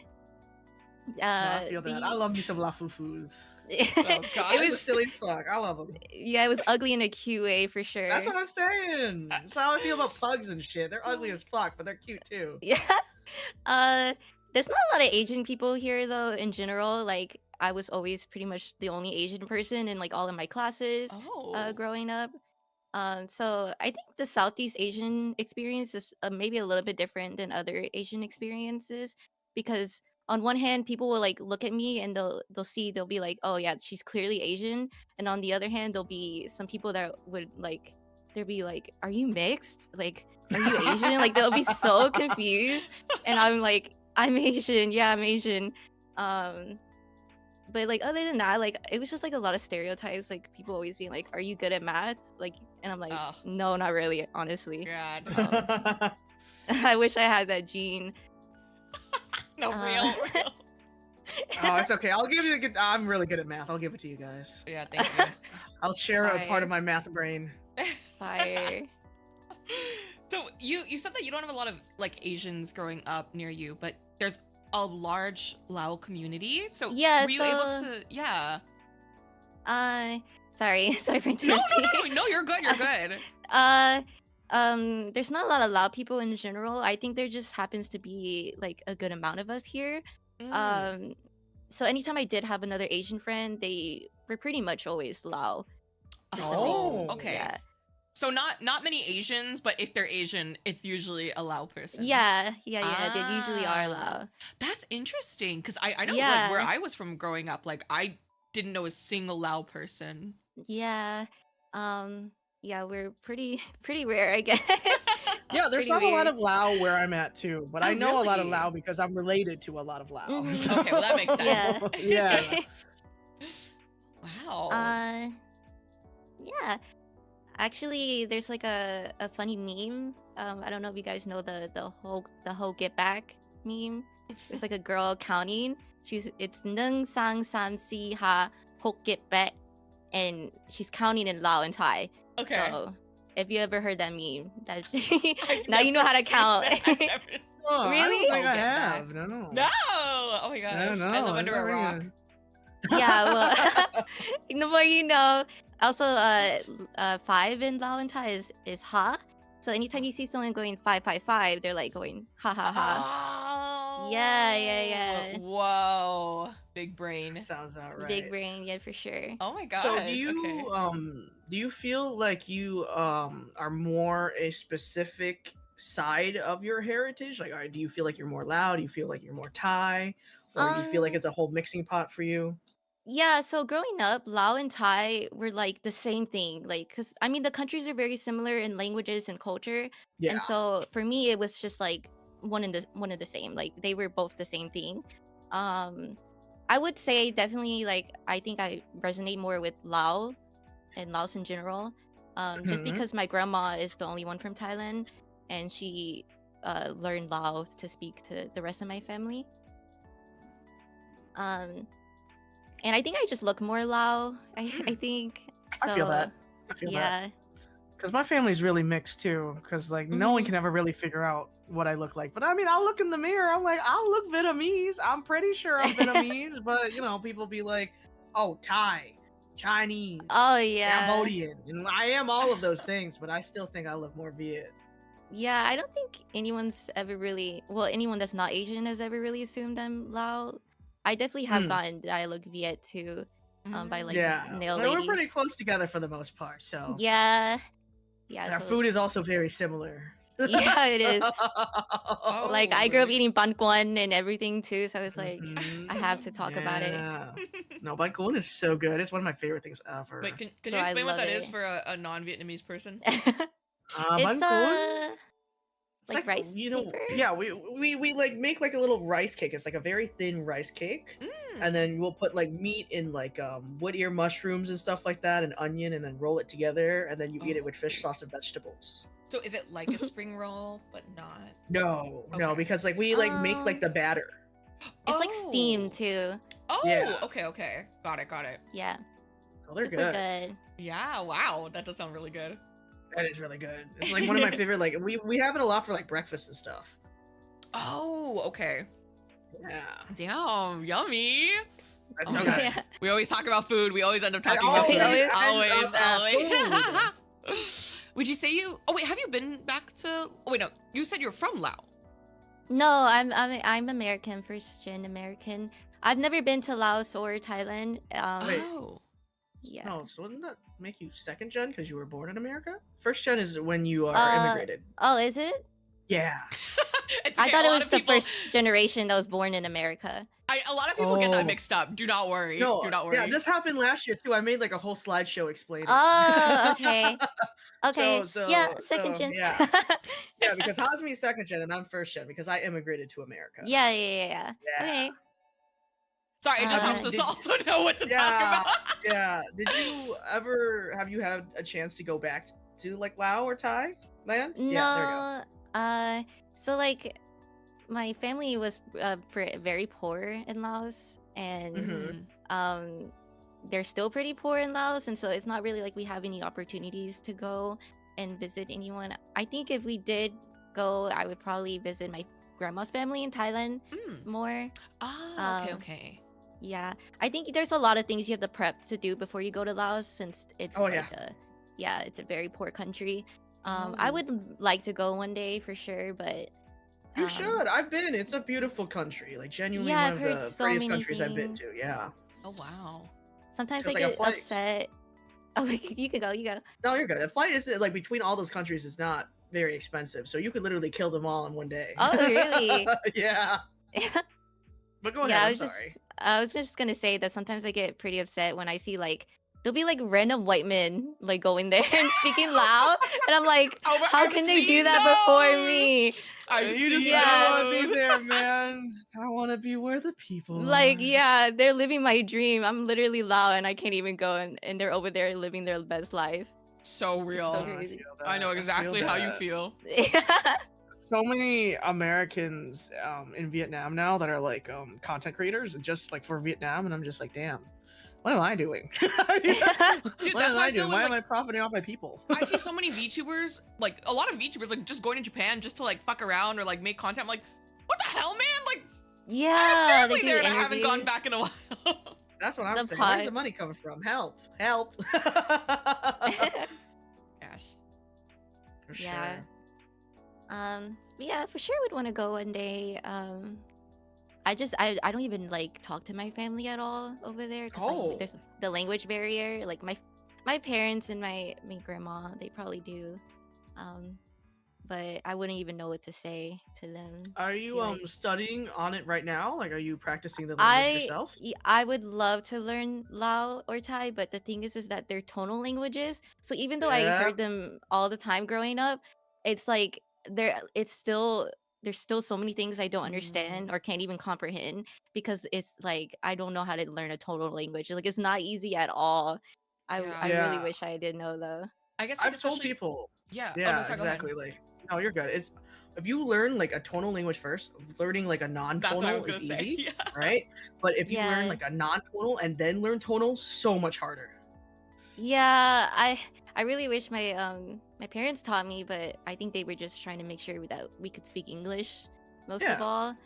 No, I feel that. I love me some lafufus. Oh, God. It was silly as fuck. I love them. Yeah, it was ugly in a cute way for sure. That's what I'm saying. That's how I feel about pugs and shit. They're ugly as fuck, but they're cute too. Yeah. There's not a lot of Asian people here though in general. Like I was always pretty much the only Asian person in like all of my classes Oh. growing up. So I think the Southeast Asian experience is maybe a little bit different than other Asian experiences because on one hand people will like look at me and they'll be like, oh yeah, she's clearly Asian, and on the other hand there'll be some people that would like they'll be like, are you mixed? Like, are you Asian? Like they'll be so confused, and I'm like, I'm Asian. Yeah, I'm Asian. But like other than that, like it was just like a lot of stereotypes. Like people always being like, "Are you good at math?" Like, and I'm like, Oh. "No, not really, honestly." God. I wish I had that gene. No, real. Oh, it's okay. I'll give you a good. I'm really good at math. I'll give it to you guys. Yeah, thank you. I'll share a part Fire. of my math brain. Fire. So you said that you don't have a lot of like Asians growing up near you, but there's a large Lao community. So Yeah, were you able so- to? Yeah. Sorry for No, interrupting. no, you're good. You're good. There's not a lot of Lao people in general. I think there just happens to be like a good amount of us here. So anytime I did have another Asian friend, they were pretty much always Lao. For some reason. Okay. Yeah. So not many Asians, but if they're Asian, it's usually a Lao person. Yeah. They usually are Lao. That's interesting because I know Yeah. like where I was from growing up, like I didn't know a single Lao person. Yeah. Yeah, we're pretty rare, I guess. Yeah, there's Pretty not a lot weird. of Lao where I'm at too, but Oh, I know a lot of really? Lao because I'm related to a lot of Lao. Mhm. so- Okay, well that makes sense. Yeah. yeah. Wow. Yeah. Actually, there's like a funny meme. I don't know if you guys know the whole get back meme. It's like a girl counting. It's nung sang sam si ha hok get back, and she's counting in Lao and Thai. Okay. So if you ever heard that meme, that I've now you know how to never seen count. that. I've never seen- Oh, Really? I don't think I I'll get have. back. No. No. Oh my gosh. I don't know. I live under It's a not rock. really Yeah, well, the more you know. Also, 5 in Lao and Thai is ha. So anytime you see someone going 555, they're like going ha ha ha. Oh. Yeah. Whoa. Big brain. Sounds about right. Big brain, yeah, for sure. Oh my gosh. So do you okay. do you feel like you are more a specific side of your heritage? Like, do you feel like you're more loud? Do you feel like you're more Thai, or do you feel like Um, it's a whole mixing pot for you? yeah, so growing up, Lao and Thai were like the same thing. Like, cause I mean, the countries are very similar in languages and culture, Yeah. and so for me, it was just like one of the same. Like, they were both the same thing. Um, I would say definitely like I think I resonate more with Lao and Laos in general. Just Mhm. because my grandma is the only one from Thailand, and she learned Lao to speak to the rest of my family. Um, and I think I just look more Lao. I think so. I feel that. I feel that. Yeah. Because my family's really mixed too. Because like no one can ever really figure out what I look like. But I mean, I'll look in the mirror. I'm like, I look Vietnamese. I'm pretty sure I'm Vietnamese. But you know, people be like, oh, Thai, Chinese, Oh yeah. Cambodian, and I am all of those things. But I still think I look more Viet. Yeah, I don't think anyone's ever really, well, anyone that's not Asian has ever really assumed I'm Lao. I definitely have gotten that I look Viet too, by like Yeah, nail well, we're pretty ladies. close together for the most part. So Yeah. Yeah. and our totally. food is also very similar. Yeah, it is. Oh, Like I grew up eating banquan and everything too, so it's like I have to talk about it. Yeah. No, bánh cuốn is so good. It's one of my favorite things ever. Wait, can Bro, you I explain what love that is it. for a non-Vietnamese person? It's bánh cuốn? It's like rice you know, paper. yeah, we like make like a little rice cake. It's like a very thin rice cake, and then we'll put like meat in like wood ear mushrooms and stuff like that, and onion, and then roll it together, and then you eat it with fish sauce and vegetables. So is it like a spring roll, but not? No, because like we like make like the batter. It's like steamed too. Oh, Yeah. okay. Got it. Yeah. Oh, they're Super good. good. Yeah, wow. That does sound really good. That is really good. It's like one of my favorite. Like we have it a lot for like breakfast and stuff. Oh, okay. Yeah. Damn, yummy. That's Oh so my good. gosh. We always talk about food. We always end up talking always about food. end up Always. Would you say you? Oh wait, have you been back to? Oh wait, no. You said you're from Laos. No, I'm American, first gen American. I've never been to Laos or Thailand. Wait. Yeah. No, so wouldn't that make you second gen because you were born in America? First gen is when you are immigrated. Oh, is it? Yeah. I thought a it lot was of the people- first generation that was born in America. A lot of people get Oh. that mixed up. Do not worry. No, Do not worry. yeah, this happened last year too. I made like a whole slideshow explaining. Oh, okay. Okay. So, yeah, second gen. Yeah. Yeah, because Hazumi is second gen and I'm first gen because I immigrated to America. Yeah. Okay. Sorry, it just helps us did- also know what to talk about. Yeah. Have you had a chance to go back to like Lao or Thai land? No. Yeah, there you go. So like, my family was very poor in Laos, and they're still pretty poor in Laos, and so it's not really like we have any opportunities to go and visit anyone. I think if we did go, I would probably visit my grandma's family in Thailand more. Oh, okay. Yeah, I think there's a lot of things you have to prep to do before you go to Laos, since it's it's a very poor country. I would like to go one day for sure, but You should. I've been. It's a beautiful country. Like genuinely Yeah, one I've of heard the so prettiest many countries I've been things. to. Yeah. Oh wow. sometimes Just I like a get flight. upset. Oh, you can go. You go. No, you're good. The flight is like between all those countries is not very expensive, so you could literally kill them all in one day. Oh, really? Yeah. But go ahead. Yeah, I'm sorry. I was just gonna say that sometimes I get pretty upset when I see like there'll be like random white men like going there and speaking loud, and I'm like, how can they do that before me? You just don't want to be there, man. I want to be where the people Like, are. yeah, they're living my dream. I'm literally loud and I can't even go, and they're over there living their best life. So real. so crazy. I know exactly how you feel. So many Americans in Vietnam now that are like content creators and just like for Vietnam, and I'm just like, damn, what am I doing? Dude, What that's am how I I feel doing? Why when, am I like, profiting off my people? I see so many VTubers, like a lot of VTubers, like just going to Japan just to like fuck around or like make content. I'm like, what the hell, man? Like, yeah, I have they family do there and I haven't gone interviews. back in a while. That's what I'm The saying. pot. Where's the money coming from? Help! Help! Gosh. For Yeah. sure. Yeah, for sure would want to go one day. I don't even like talk to my family at all over there because like there's the language barrier. Like my parents and my grandma, they probably do. But I wouldn't even know what to say to them. Are Be you like, studying on it right now? Like, are you practicing the language yourself? I would love to learn Lao or Thai, but the thing is that they're tonal languages. So even though I Yeah. heard them all the time growing up, it's like there's still so many things I don't understand or can't even comprehend because it's like I don't know how to learn a tonal language. Like it's not easy at all. I really Yeah. wish I did know though. I guess I've told people. Yeah. Yeah, Oh, no, sorry, go ahead. exactly. Like, no, you're good. It's if you learn like a tonal language first, learning like a non-tonal what I was is gonna say, easy, yeah. right? But if you learn Yeah. like a non-tonal and then learn tonal, so much harder. Yeah, I really wish my parents taught me, but I think they were just trying to make sure that we could speak English most of Yeah. all.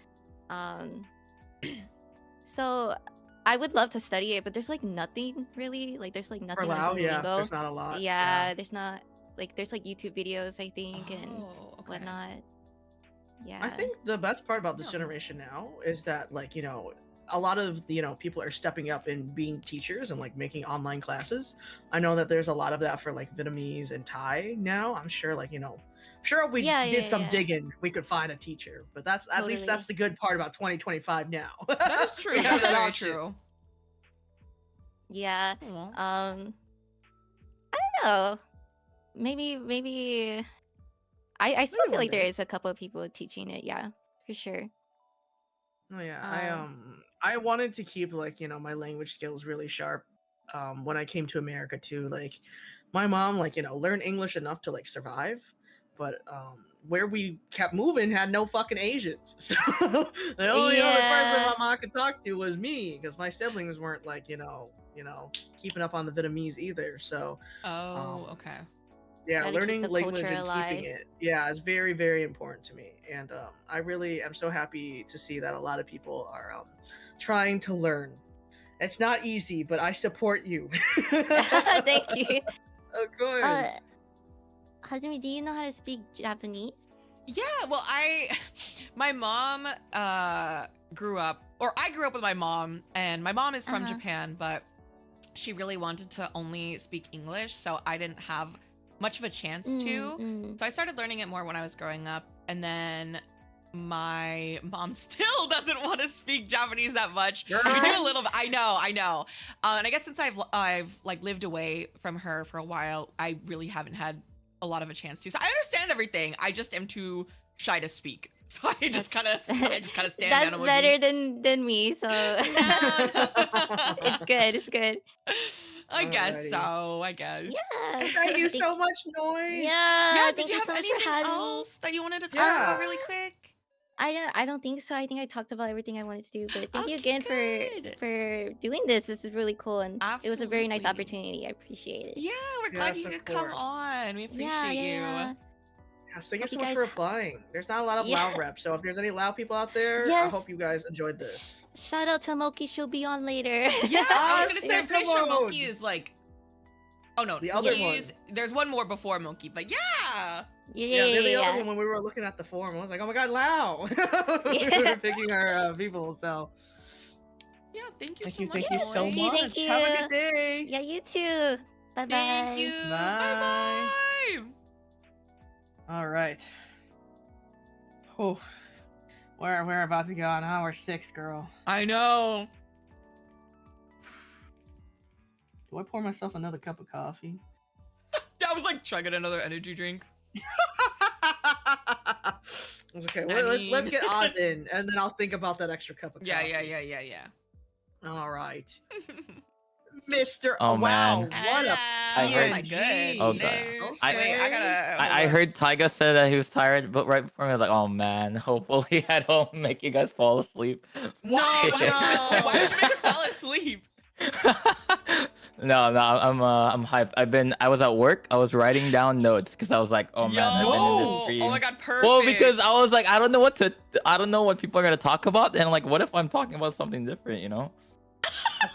So I would love to study it, but there's like nothing really. Like there's like nothing on Lao, yeah, Duolingo. there's not a lot, Yeah, there's not like there's like YouTube videos I think and Oh, whatnot. Yeah. I think the best part about this generation now is that like, a lot of people are stepping up and being teachers and like making online classes. I know that there's a lot of that for like Vietnamese and Thai now. I'm sure like, sure if we did some digging, we could find a teacher. But that's at least that's the good part about 2025 now. That is true. We have That's that very option. true. Yeah. I don't know. Maybe I still feel like there is a couple of people teaching it, yeah, for sure. Oh yeah, I wanted to keep like my language skills really sharp. When I came to America too, like my mom like learned English enough to like survive, but where we kept moving had no fucking Asians, so the only other person my mom could talk to was me because my siblings weren't like keeping up on the Vietnamese either. So okay. yeah, Gotta keep learning the language culture and alive. keeping it, is very, very important to me. And I really am so happy to see that a lot of people are trying to learn. It's not easy, but I support you. Thank you. Of course. Hazumi, do you know how to speak Japanese? Yeah, well, my mom grew up with my mom, and my mom is from Japan, but she really wanted to only speak English, so I didn't have much of a chance to. So I started learning it more when I was growing up, and then my mom still doesn't want to speak Japanese that much. We do a little bit. I know. And I guess since I've like lived away from her for a while, I really haven't had a lot of a chance to. So I understand everything. I just am too shy to speak. So I just kind of stand That's down. better than me, so it's good. It's good. I guess so. I guess. Yeah. Thank you so much, Noi. Yeah. Did Thank you have so much for anything having me. else that you wanted to talk Yeah. about really quick? I don't think so. I think I talked about everything I wanted to do. But thank you again for doing this. This is really cool, and it was a very nice opportunity. I appreciate it. Yeah, we're glad you Yes, could of come course. on. We appreciate Yeah. you. Yes, thank you Hope so you much guys- for applying. There's not a lot of Yeah. Lao reps, so if there's any Lao people out there, I Yes. hope you guys enjoyed this. Shout out to Moki. She'll be on later. Yeah, I was gonna say, I'm pretty sure Come on. Monkey is like. Oh no, The other Monkey's- There's one more before Monkey, but yeah. Yeah, they're the other one when we were looking at the form. I was like, oh my god, Lao! We were picking our people, so. Yeah, thank you Thank so you, much. thank you so Thank you, much. thank you. Have a good day. Yeah, you too. Bye bye. Thank you. Bye. Bye. All right. Oh, we're about to go on hour 6, girl. I know. Do I pour myself another cup of coffee? I was like trying to get another energy drink. Okay, I let's mean- get Oz in, and then I'll think about that extra cup of Yeah. coffee. All right. Mr. Oh, wow, man. what a I heard- PNG. Oh, God. Okay, I gotta. I heard Taiga said that he was tired, but right before me, I was like, oh man, hopefully I don't make you guys fall asleep. Why would you make us fall asleep? No, I'm hyped. I was at work. I was writing down notes because I was like, oh man, I've been in this dream. Oh my god, perfect. Well, because I was like, I don't know what people are gonna talk about, and like, what if I'm talking about something different, you know?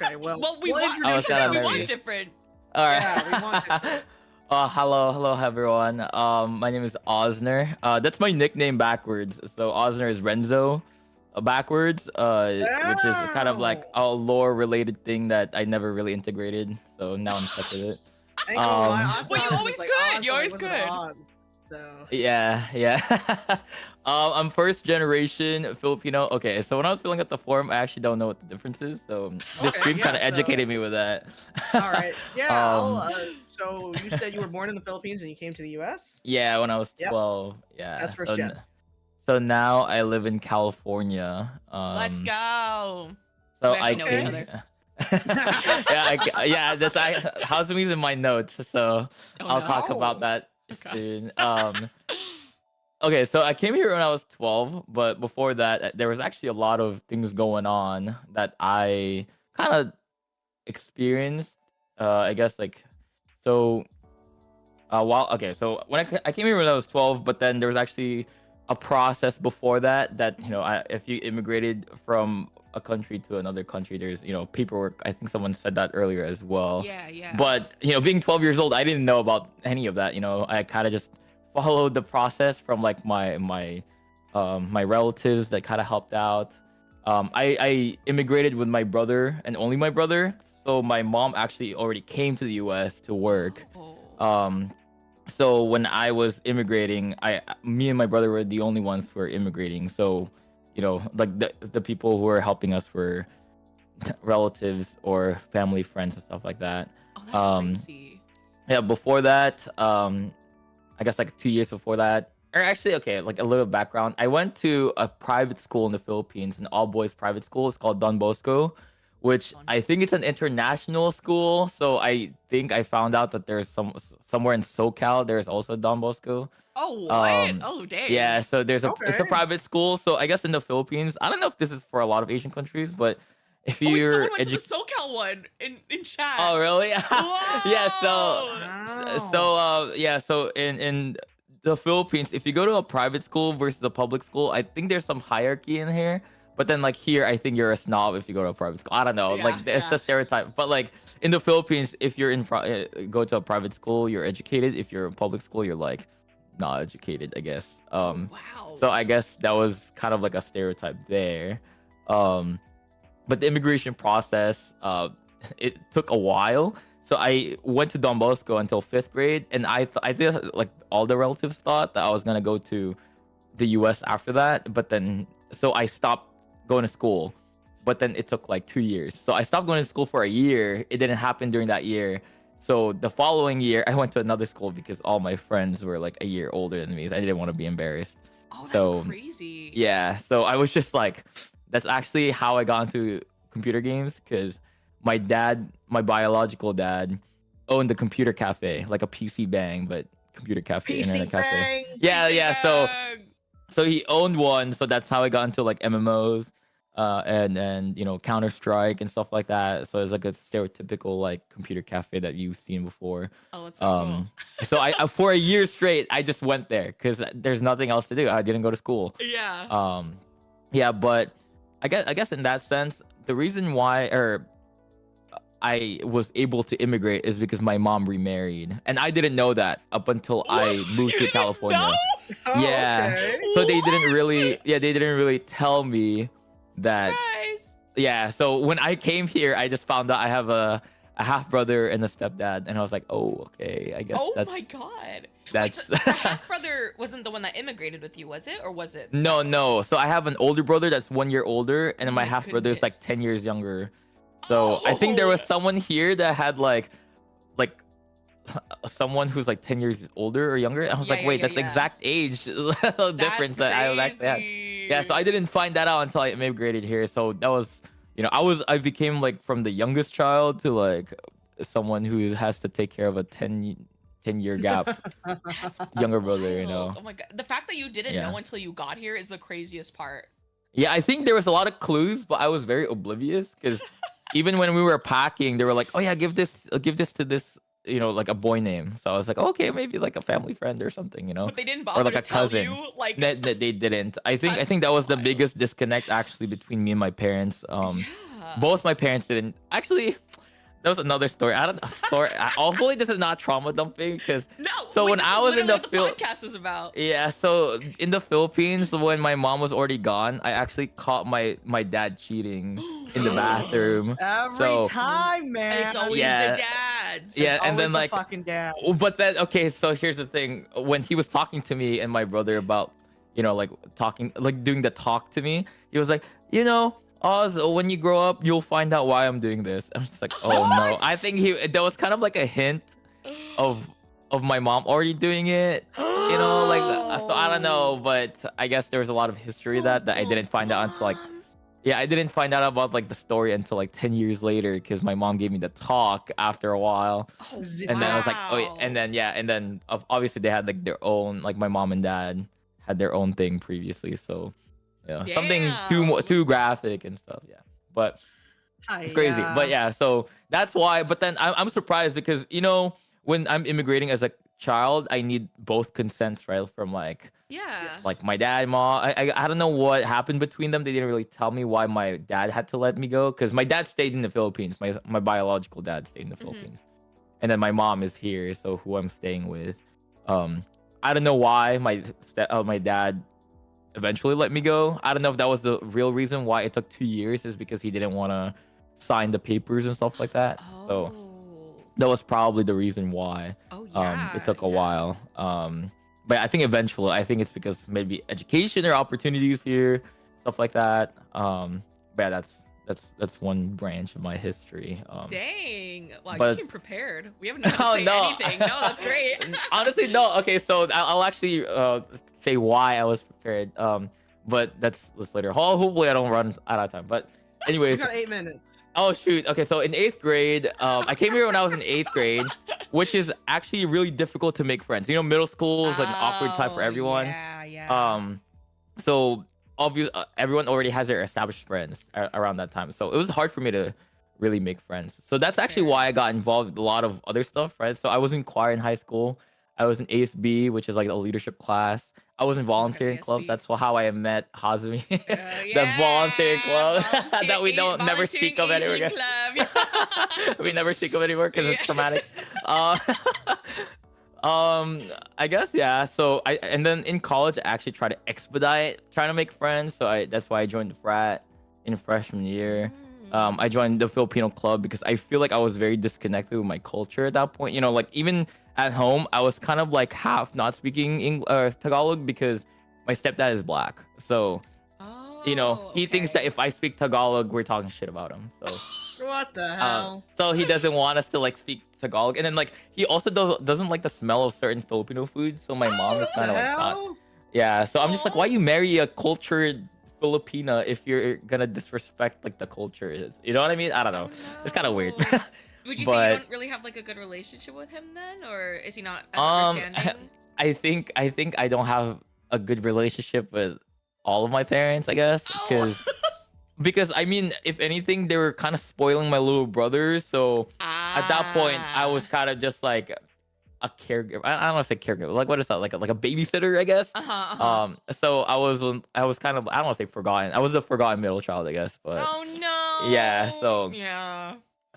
Okay, well, we I was want, kinda we want nervous. different. All right. Yeah, we want different. Hello everyone. My name is Osner. That's my nickname backwards. So Osner is Renzo. backwards, which is kind of like a lore related thing that I never really integrated. So now I'm stuck with it. I ain't gonna lie, I Well, you thought it always was like could. Oz, You but it always wasn't could. Oz, so. Yeah. I'm first generation Filipino. Okay, so when I was filling out the form, I actually don't know what the difference is. So this Okay, stream yeah, kind of so- educated me with that. All right. Yeah. Um, So you said you were born in the Philippines and you came to the U.S. Yeah, when I was Yep. 12. Yeah. That's first so, gen. so now I live in California. Let's go. So We I actually know each came. other. Yeah, that's Hazumi's in my notes, so I'll talk no. about that soon. Okay, so I came here when I was 12, but before that, there was actually a lot of things going on that I kind of experienced. I guess like so. So when I came here when I was 12, but then there was actually a process before that if you immigrated from a country to another country, there's paperwork. I think someone said that earlier as well. Yeah. But being 12 years old, I didn't know about any of that. I kind of just followed the process from like my relatives that kind of helped out. I immigrated with my brother and only my brother. So my mom actually already came to the US to work. So when I was immigrating, me and my brother were the only ones who were immigrating. So, like the people who were helping us were relatives or family, friends and stuff like that. Oh, that's crazy. Yeah, before that, I guess like 2 years before that, or actually, okay, like a little background. I went to a private school in the Philippines, an all-boys private school. It's called Don Bosco, which I think it's an international school. So I think I found out that there's somewhere in SoCal there's also Don Bosco. Oh, what? Oh, dang. Yeah, so it's a Okay. private school. So I guess in the Philippines, I don't know if this is for a lot of Asian countries, but if Wait, you're someone went to the SoCal one in chat. Oh, really? Yeah. So in the Philippines, if you go to a private school versus a public school, I think there's some hierarchy in here. But then like here, I think you're a snob if you go to a private school. I don't know. It's a stereotype. But like in the Philippines, if you're go to a private school, you're educated. If you're in public school, you're like not educated, I guess. Wow. So I guess that was kind of like a stereotype there. But the immigration process, it took a while. So I went to Don Bosco until 5th grade, and I did like all the relatives thought that I was gonna go to the US after that. But then so I stopped going to school. But then it took like 2 years. So I stopped going to school for a year. It didn't happen during that year. So the following year, I went to another school because all my friends were like a year older than me. So I didn't want to be embarrassed. Oh, that's crazy. Yeah. So I was just like, that's actually how I got into computer games, because my dad, my biological dad, owned a computer cafe, like a PC Bang, but computer cafe, internet cafe. Yeah. So he owned one. So that's how I got into like MMOs. And Counter-Strike and stuff like that. So it's like a stereotypical like computer cafe that you've seen before. Oh, that's so cool. So I for a year straight I just went there because there's nothing else to do. I didn't go to school. Yeah. Yeah, but I guess in that sense, the reason why I was able to immigrate is because my mom remarried, and I didn't know that up until I moved to California. Yeah. Okay. So they didn't really tell me that. Yeah, so when I came here, I just found out I have a half brother and a stepdad, and I was like, oh, okay, I guess that's. Oh my god. That's. Wait, so the half brother wasn't the one that immigrated with you, was it, or was it? No. So I have an older brother that's 1 year older, and then my half brother is like 10 years younger. So I think there was someone here that had like someone who's like 10 years older or younger. And I was like, wait, that's exact age difference that I would actually have. Yeah, so I didn't find that out until I immigrated here. So that was, I became like from the youngest child to like someone who has to take care of a 10-year gap younger brother, Oh my god. The fact that you didn't know until you got here is the craziest part. Yeah, I think there was a lot of clues, but I was very oblivious because even when we were packing, they were like, oh yeah, give this to this, like a boy name. So I was like, okay, maybe like a family friend or something, But they didn't bother or like to a tell cousin. you, like They didn't. I think that was the biggest disconnect actually between me and my parents. Both my parents didn't. Actually, that was another story. I don't sorry. Hopefully this is not trauma dumping because No. so wait, when this I is was in literally the what the podcast was about. yeah, so in the Philippines when my mom was already gone, I actually caught my dad cheating in the bathroom. Every So time, man. It's always Yeah. the dads. yeah, It's and then always the like fucking dads. but then okay, so here's the thing. When he was talking to me and my brother about, like talking like doing the talk to me, he was like, Oz, when you grow up, you'll find out why I'm doing this. I'm just like, oh no. I think there was kind of like a hint of my mom already doing it. Like so I don't know, but I guess there was a lot of history that I didn't find out until like I didn't find out about like the story until like 10 years later because my mom gave me the talk after a while. And then I was like, oh, and then obviously they had like their own, like my mom and dad had their own thing previously, so something too graphic and stuff, but it's crazy. But yeah, so that's why. But then I'm surprised because when I'm immigrating as a child, I need both consents, right, from like my dad, mom. I don't know what happened between them. They didn't really tell me why my dad had to let me go because my dad stayed in the Philippines. My biological dad stayed in the Philippines, and then my mom is here, so who I'm staying with. I don't know why my dad eventually let me go. I don't know if that was the real reason why it took 2 years, is because he didn't want to sign the papers and stuff like that. So that was probably the reason why it took a while. But I think eventually, I think it's because maybe education or opportunities here, stuff like that. But yeah, that's one branch of my history. Dang! Wow, but- you came prepared. We haven't noticed to say anything. No, that's great. Honestly, no. Okay, so I'll actually say why I was prepared. But that's later. Hopefully, I don't run out of time. But anyways, We got 8 minutes. oh shoot. Okay, so in 8th grade, I came here when I was in 8th grade, which is actually really difficult to make friends. Middle school is like an awkward time for everyone. So everyone already has their established friends around that time, so it was hard for me to really make friends. So that's actually why I got involved with a lot of other stuff, right? So I was in choir in high school. I was in ASB, which is like a leadership class. I was in volunteering clubs. That's how I met Hazumi. The volunteering club that we don't never speak of anymore. We never speak of anymore because it's traumatic. I guess so and then in college I actually tried to expedite trying to make friends, so that's why I joined the frat in freshman year. I joined the Filipino club because I feel like I was very disconnected with my culture at that point. Like even at home I was kind of like half not speaking Tagalog because my stepdad is black, so he thinks that if I speak Tagalog we're talking shit about him, so What the hell? so he doesn't want us to like speak Tagalog, and then like he also doesn't like the smell of certain Filipino foods. So my mom is kind of like not. So I'm just like, why you marry a cultured Filipina if you're gonna disrespect like the culture is? You know what I mean? I don't know. It's kind of weird. Would you say you don't really have like a good relationship with him then, or is he not as understanding? I think I don't have a good relationship with all of my parents, I guess, because I mean, if anything, they were kind of spoiling my little brother. So at that point, I was kind of just like a caregiver. I don't want to say caregiver. Like what is that? Like a babysitter, I guess. So I was kind of, I don't want to say forgotten. I was a forgotten middle child, I guess. But oh no. Yeah. So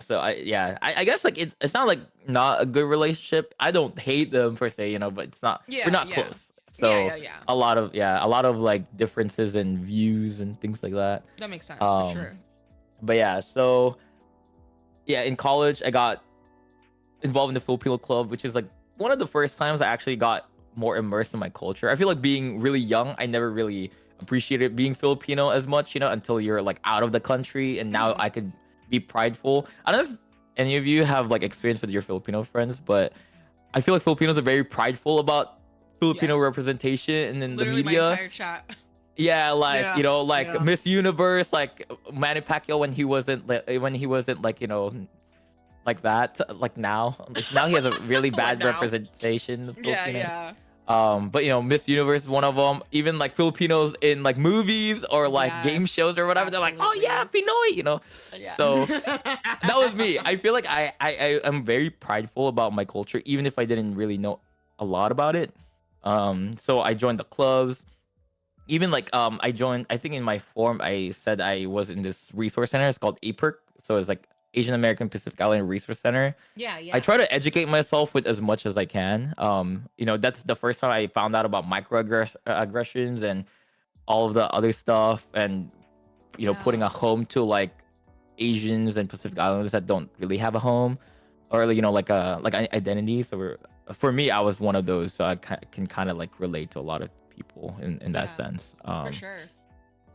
So I guess like it's not like not a good relationship. I don't hate them per se, but it's not. We're not close. So a lot of like differences in views and things like that. That makes sense for sure. But in college I got involved in the Filipino club, which is like one of the first times I actually got more immersed in my culture. I feel like being really young, I never really appreciated being Filipino as much, until you're like out of the country, and now I could be prideful. I don't know if any of you have like experience with your Filipino friends, but I feel like Filipinos are very prideful about Filipino representation and in Literally the media. my entire chat. Yeah, like Miss Universe, like Manny Pacquiao when he wasn't like like that. Like now he has a really bad representation of Filipinos. But Miss Universe is one of them. Even like Filipinos in like movies or like game shows or whatever, they're like, oh yeah, Pinoy, So that was me. I feel like I am very prideful about my culture, even if I didn't really know a lot about it. So I joined the clubs. Even like I joined, I think in my form I said I was in this resource center. It's called APERC. So it's like Asian American Pacific Island Resource Center. Yeah, yeah. I try to educate myself with as much as I can. You know, that's the first time I found out about microaggressions and all of the other stuff, and you know, putting a home to like Asians and Pacific Islanders that don't really have a home, or you know, like identity. So for me, I was one of those, so I can kind of like relate to a lot of people in that sense. For sure.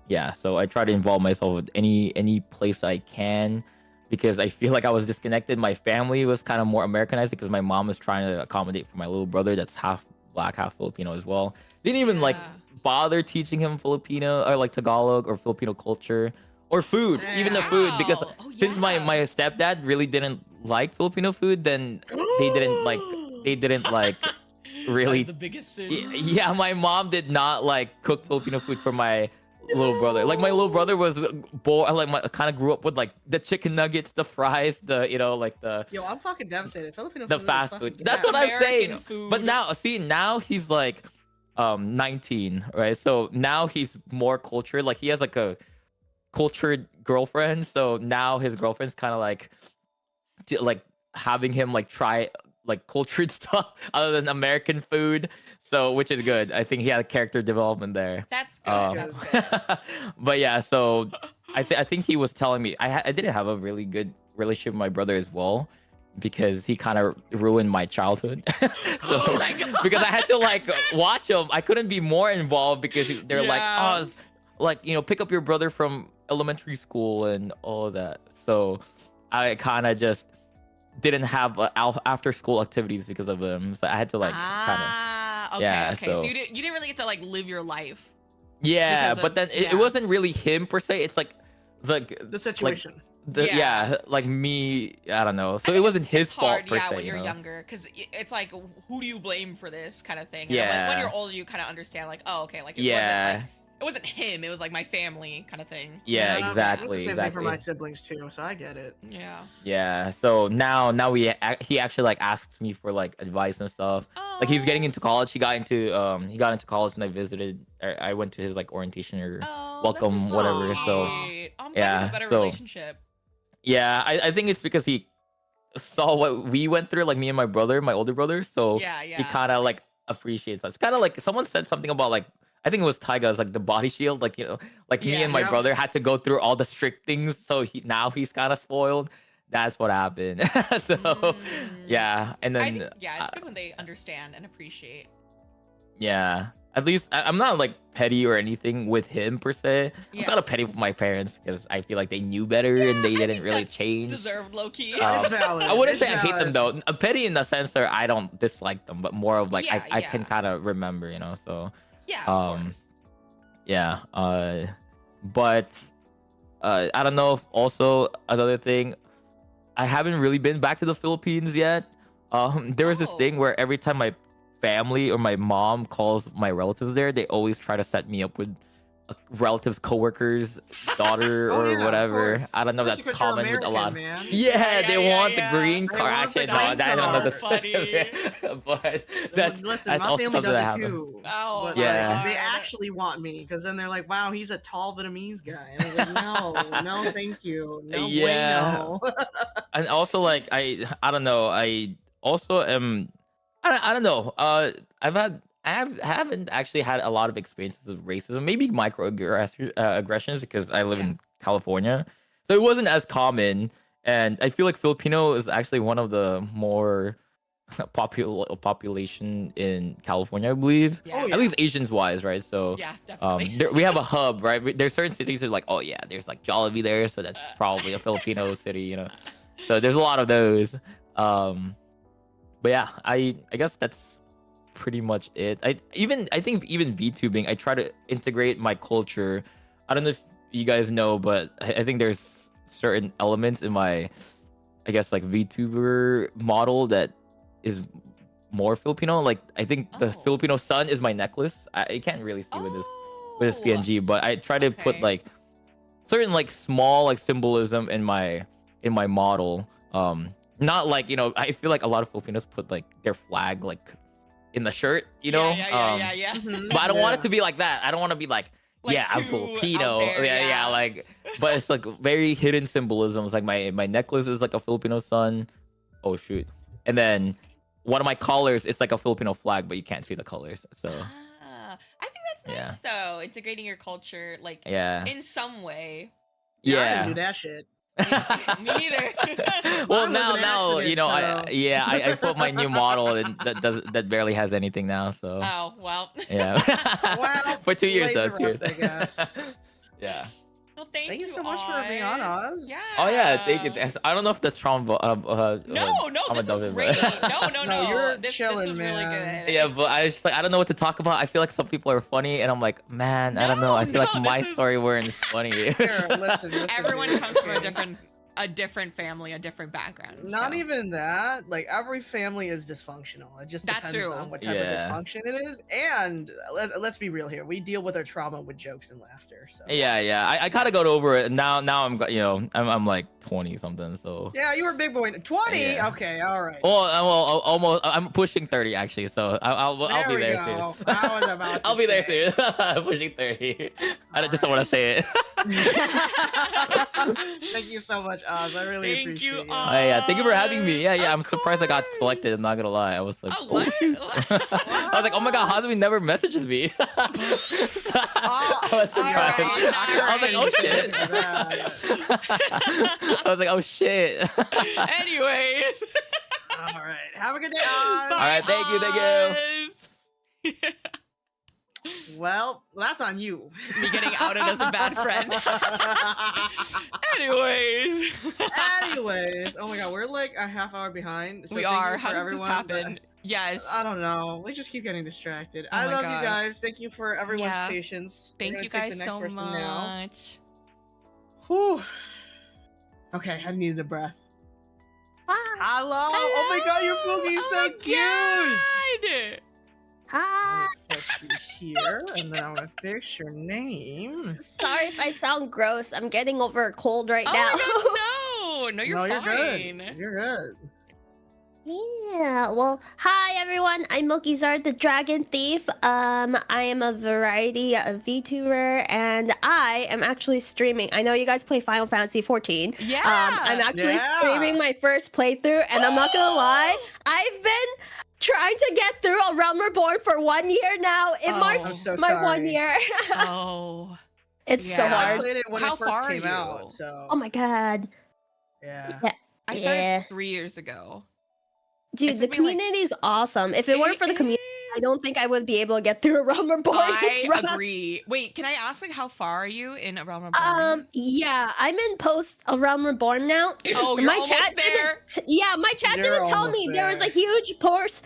Yeah, so I try to involve myself with any place I can, because I feel like I was disconnected. My family was kind of more Americanized because my mom was trying to accommodate for my little brother that's half Black, half Filipino as well. Didn't even like bother teaching him Filipino or like Tagalog or Filipino culture or food, even the food, because since my stepdad really didn't like Filipino food, then they didn't like really. That's the biggest sin. Yeah, my mom did not like cook Filipino food for my little brother. Like my little brother was kind of grew up with like the chicken nuggets, the fries, the you know like the Yo, I'm fucking devastated. Filipino the food fast is food. fucking That's gas. what I'm saying. Food. But now he's like 19, right? So now he's more cultured. Like he has like a cultured girlfriend. So now his girlfriend's kind of like having him like try like cultured stuff other than American food. So which is good. I think he had a character development there. That's good. That's good. But yeah, so I think he was telling me I didn't have a really good relationship with my brother as well, because he kind of ruined my childhood. So because I had to like watch him, I couldn't be more involved because they're like, oh, it's like, you know, pick up your brother from elementary school and all of that. So I kind of just didn't have after school activities because of him. So I had to like kind of okay. So you didn't really get to like live your life. Yeah, but then it wasn't really him per se. It's like the situation. Like me, I don't know. So it wasn't his fault per se. When you're younger, because it's like, who do you blame for this kind of thing? And Yeah. then, like, when you're older, you kind of understand, like, oh, okay, like it wasn't him. It was like my family kind of thing. Yeah, It's exactly. the same thing for my siblings too, so I get it. Yeah. Yeah. So now he actually like asks me for like advice and stuff. Like he's getting into college. He got into college, and I visited. I went to his like orientation or welcome, whatever. So yeah. A better So relationship. yeah, I think it's because he saw what we went through, like me and my brother, my older brother. So he kind of like appreciates us. Kind of like someone said something about like, I think it was Taiga's like the body shield, like, you know, like me and my brother had to go through all the strict things, so he's kind of spoiled. That's what happened. So yeah, and then it's good when they understand and appreciate. yeah, at least I'm not like petty or anything with him per se. I'm kind of petty with my parents because I feel like they knew better and they didn't really change. Deserved, low key. I wouldn't say I hate them though. Petty in the sense that I don't dislike them, but more of like I can kind of remember, you know. So of course. Yeah. But I don't know if also another thing, I haven't really been back to the Philippines yet. There was this thing where every time my family or my mom calls my relatives there, they always try to set me up with a relative's coworker's daughter or whatever. I don't know. Especially That's 'cause you're common with a lot. American, man. Yeah, they want the green They card. want Actually, the no, green that's card. another but that's Listen, that's my also family something that does it happened. too. Oh, But yeah. like, they actually want me because then they're like, "Wow, he's a tall Vietnamese guy." And I was like, "No, thank you, no Yeah. bueno." And also like I don't know. I also am. I don't know. I haven't actually had a lot of experiences of racism, maybe microaggressions because I live in California, so it wasn't as common. And I feel like Filipino is actually one of the more population in California, I believe. At least Asians wise, right? So definitely. We have a hub, right? There's certain cities that are like, oh yeah, there's like Jollibee there, so that's probably a Filipino city, you know. So there's a lot of those. But yeah, I guess that's pretty much it. I think even VTubing, I try to integrate my culture. I don't know if you guys know, but I think there's certain elements in my, I guess, like VTuber model that is more Filipino. Like I think the Filipino sun is my necklace. I can't really see with this PNG, but I try to put like certain like small like symbolism in my model. Not like, you know, I feel like a lot of Filipinos put like their flag like in the shirt, you know. Yeah. But I don't want it to be like that. I don't want to be like, yeah, I'm too Filipino. out there, yeah, like, but it's like very hidden symbolisms. Like my necklace is like a Filipino sun. Oh shoot! And then one of my collars, it's like a Filipino flag, but you can't see the colors. So I think that's nice though. Integrating your culture, like in some way. I yeah. didn't do that shit. Me neither. Well, Mine was an now accident, you know, so- I put my new model and that barely has anything now. So Oh well. yeah. Well, For 2 years though. later 2 years. I guess. Yeah. Well, thank you so much for being on, Oz. Yeah. Oh yeah, thank you. I don't know if that's trauma. No, this was great. No. You're This chilling, was really good. Yeah, but I was just like, I don't know what to talk about. I feel like some people are funny, and I'm like, man, I don't know. I feel like my story weren't funny. Here, listen, Everyone dude. comes from a different family, a different background. Not so. even that. Like every family is dysfunctional. It just That depends too. on what type Yeah. of dysfunction it is. And let's be real here. We deal with our trauma with jokes and laughter. So Yeah. I kind of got over it. And now I'm I'm like 20 something. So yeah, you were a big boy. 20. Yeah. Okay, all right. well, almost. I'm pushing 30 actually. So I'll be There we there go. soon. I was about to I'll be there say. soon. I'm pushing 30. I just don't want to say it. Thank you so much, Oz. I really appreciate you. Oh, yeah, thank you for having me. Yeah, I'm surprised I got selected. I'm not gonna lie. I was like, oh shoot. I was like, oh my god, Hazumi never messages me. I was surprised. I was like, oh shit. I was like, oh shit. Anyways. All right. Have a good day, Oz. All right, thank you. Well, that's on you. Me getting outed as a bad friend. Anyways. Oh my god, we're like a half hour behind. So We thank are. you How for did everyone this happen? that- Yes. I don't know. We just keep getting distracted. Oh I my love God. you guys. Thank you for everyone's Yeah. patience. We're Thank gonna you take guys the next so person much. now. Whew. Okay, I needed a breath. Hello. Oh my god, your Poogie's so cute. Hi. Put you here, and then I'm gonna fix your name. Sorry if I sound gross. I'm getting over a cold right Oh now. my god, no, you're You're fine. good. You're good. Yeah, well, hi everyone. I'm Mokizard the Dragon Thief. I am a variety of VTuber, and I am actually streaming. I know you guys play Final Fantasy 14. Yeah. I'm actually Yeah. streaming my first playthrough, and I'm not gonna lie, I've been trying to get through A Realm Reborn for 1 year now. In March, I'm so my 1 sorry. year. Oh. It's so Yeah. I hard. played it when How it first far are came you? out. So Oh my god. yeah. I started Yeah. 3 years ago. Dude, It the took me, like- community is awesome. If it weren't for the community, I don't think I would be able to get through A Realm Reborn. I It's rough. agree. Wait, can I ask like how far are you in A Realm Reborn? Yeah, I'm in post A Realm Reborn now. Oh, you're almost there? My chat You're didn't tell almost me there was there. a huge post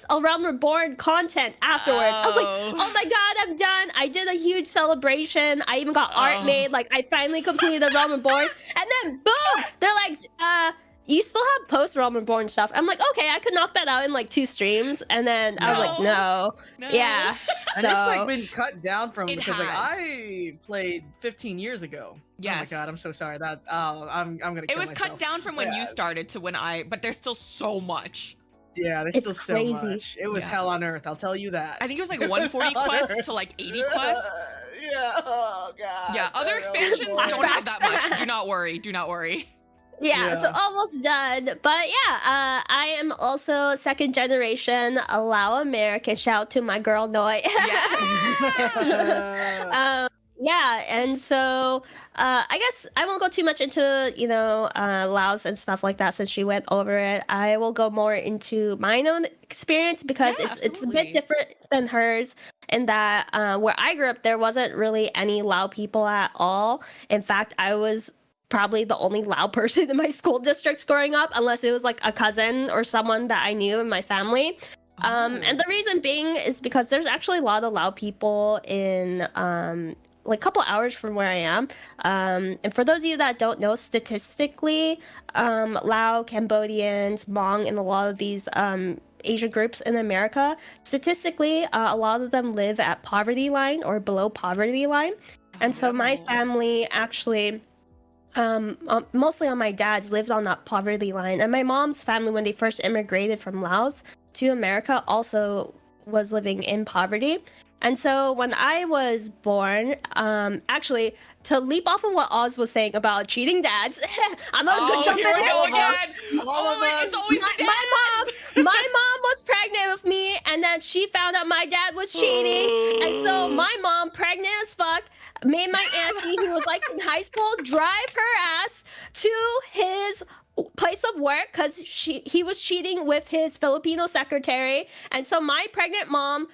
A Realm Reborn content afterwards. I was like, Oh. oh my god, I'm done. I did a huge celebration. I even got art Oh. made. Like I finally completed the Realm Reborn. And then boom, they're like, you still have post Realm Reborn stuff. I'm like, okay, I could knock that out in like 2 streams. And then I was like, no. Yeah. And it's like So- been cut down from It because like has. I played 15 years ago. Yes. Oh my god, I'm so sorry. That I'm gonna. It Kill was myself. cut down from when you Yeah. started to when but there's still so much. Yeah, there's It's still so crazy. much. It was Yeah. hell on earth. I'll tell you that. I think it was like It was 140 hell on quests earth. to like 80 quests. Yeah. Oh god. Yeah, other expansions don't have that much. Do not worry. Do not worry. Yeah, so almost done. But yeah, I am also second generation Allow American. Shout out to my girl Noi. Yeah, and so I guess I won't go too much into, Laos and stuff like that since she went over it. I will go more into my own experience because it's a bit different than hers in that where I grew up, there wasn't really any Lao people at all. In fact, I was probably the only Lao person in my school districts growing up, unless it was like a cousin or someone that I knew in my family. And the reason being is because there's actually a lot of Lao people in like a couple hours from where I am. And for those of you that don't know, statistically, Lao, Cambodians, Hmong, and a lot of these Asian groups in America, statistically, a lot of them live at poverty line or below poverty line. And so my family actually, mostly on my dad's, lived on that poverty line. And my mom's family, when they first immigrated from Laos to America, also was living in poverty. And so when I was born, actually, to leap off of what Oz was saying about cheating dads, I'm gonna jump in here we there. go again. It's always the dads. My mom was pregnant with me, and then she found out my dad was cheating, and so my mom, pregnant as fuck, made my auntie, who was like in high school, drive her ass to his place of work because he was cheating with his Filipino secretary, and so my pregnant mom,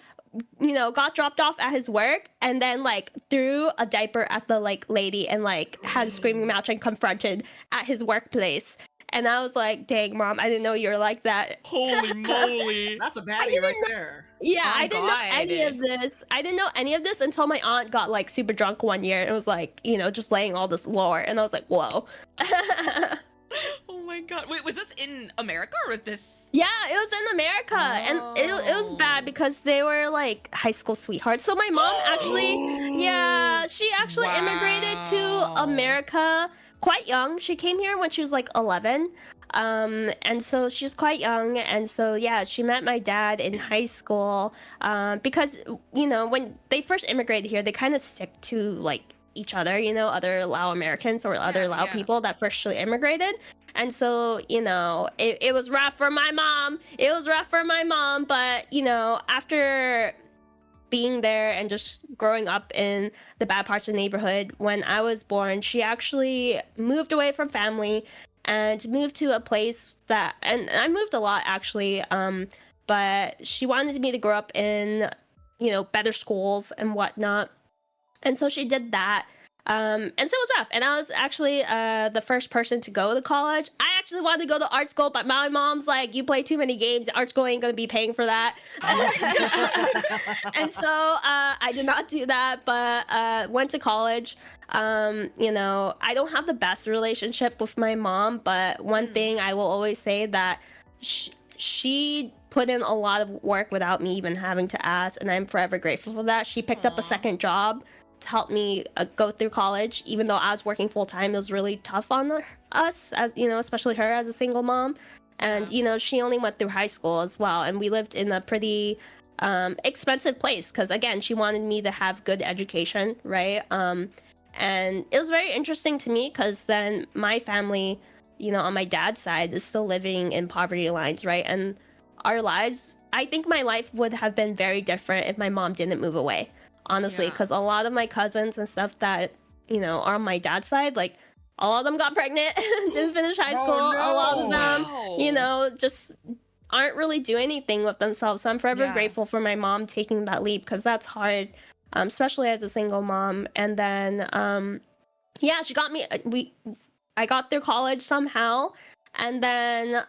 you know, got dropped off at his work and then like threw a diaper at the like lady and like had a screaming match and confronted at his workplace. And I was like, dang, mom, I didn't know you were like that. Holy moly. That's a baddie right there. Yeah, Oh, I didn't know any of this. I didn't know any of this until my aunt got like super drunk one year and was like, you know, just laying all this lore. And I was like, whoa. Oh my god. Wait, was this in America or was this? Yeah, it was in America. And it was bad because they were like high school sweethearts. So my mom actually, yeah, she actually immigrated to America quite young. She came here when she was like 11. And so she's quite young. And so, yeah, she met my dad in high school because, you know, when they first immigrated here, they kind of stick to like each other, you know, other Lao Americans or other Lao people that freshly immigrated. And so, you know, it was rough for my mom. It was rough for my mom. But, you know, after being there and just growing up in the bad parts of the neighborhood, when I was born, she actually moved away from family and moved to a place that, and I moved a lot actually, but she wanted me to grow up in, you know, better schools and whatnot. And so she did that. And so it was rough. And I was actually the first person to go to college. I actually wanted to go to art school, but my mom's like, you play too many games. Art school ain't going to be paying for that. And so I did not do that, but went to college. You know, I don't have the best relationship with my mom, but one thing I will always say that she put in a lot of work without me even having to ask, and I'm forever grateful for that. She picked up a second job to help me go through college, even though I was working full time. It was really tough on us, as you know, especially her as a single mom. And you know, she only went through high school as well, and we lived in a pretty expensive place because again, she wanted me to have good education, right? And it was very interesting to me because then my family, you know, on my dad's side is still living in poverty lines, right? And our lives, I think my life would have been very different if my mom didn't move away. Honestly, because a lot of my cousins and stuff that, you know, are on my dad's side, like, a lot of them got pregnant, didn't finish high school. A lot of them, you know, just aren't really doing anything with themselves. So I'm forever grateful for my mom taking that leap because that's hard, especially as a single mom. And then, yeah, she got me, I got through college somehow. And then,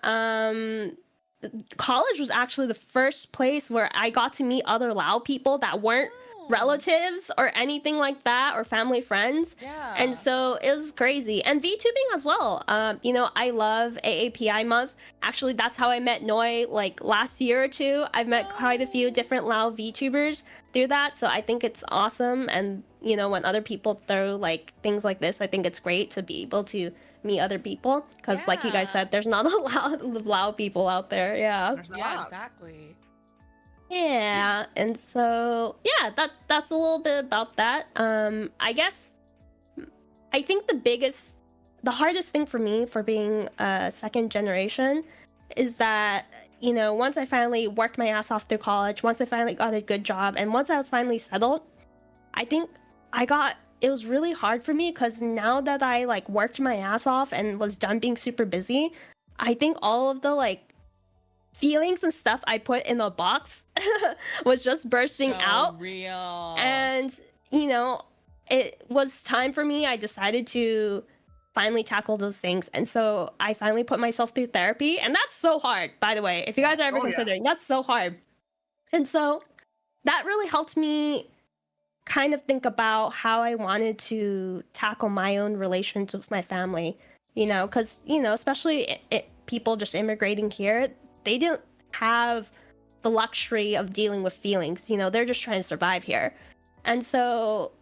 college was actually the first place where I got to meet other Lao people that weren't relatives or anything like that or family friends. And so it was crazy. And VTubing as well. You know, I love AAPI Month. Actually, that's how I met Noi like last year or two. I've met quite a few different Lao VTubers through that. So I think it's awesome. And, you know, when other people throw like things like this, I think it's great to be able to meet other people. Because like you guys said, there's not a lot of Lao people out there. Yeah. Yeah, exactly. Yeah, and so yeah, that's a little bit about that. I guess I think the hardest thing for me for being a second generation is that, you know, once I finally worked my ass off through college, once I finally got a good job, and once I was finally settled, I think it was really hard for me because now that I like worked my ass off and was done being super busy, I think all of the like feelings and stuff I put in a box was just bursting out. Real. And, you know, it was time for me. I decided to finally tackle those things. And so I finally put myself through therapy. And that's so hard, by the way. If you guys are ever considering, that's so hard. And so that really helped me kind of think about how I wanted to tackle my own relations with my family, you know, because, you know, especially people just immigrating here, they didn't have the luxury of dealing with feelings. You know, they're just trying to survive here. And so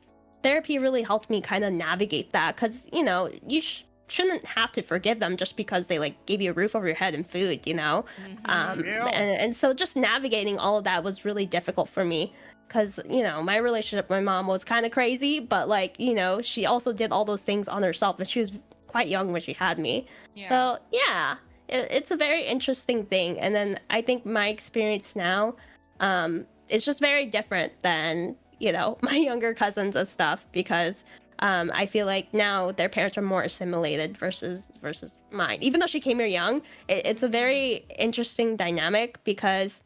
therapy really helped me kind of navigate that because, you know, you shouldn't have to forgive them just because they like gave you a roof over your head and food, you know? And so just navigating all of that was really difficult for me. because my relationship with my mom was kind of crazy, but like she also did all those things on herself, and she was quite young when she had me. So yeah, it's a very interesting thing. And then I think my experience now, it's just very different than my younger cousins and stuff, because I feel like now their parents are more assimilated versus mine. Even though she came here young, it's a very interesting dynamic because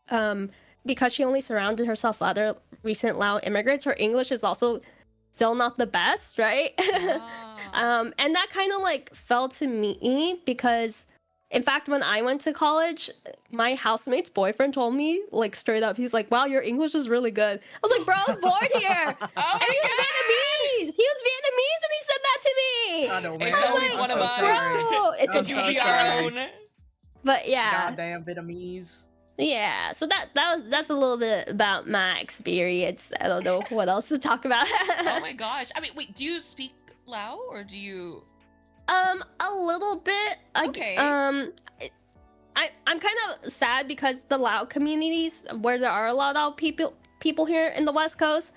she only surrounded herself with other recent Lao immigrants. Her English is also still not the best, right? And that kind of like fell to me because, in fact, when I went to college, my housemate's boyfriend told me, like, straight up, he's like, wow, your English is really good. I was like, bro, I was born here. And he was Vietnamese. He was Vietnamese, and he said that to me. I know, man. It's always one of us. Bro, it's I'm so okay. sorry. But yeah. Goddamn Vietnamese. Yeah, so that's a little bit about my experience. I don't know what else to talk about. Oh my gosh. I mean, wait, do you speak Lao or do you? A little bit. Okay. I'm kind of sad because the Lao communities, where there are a lot of people here in the West Coast,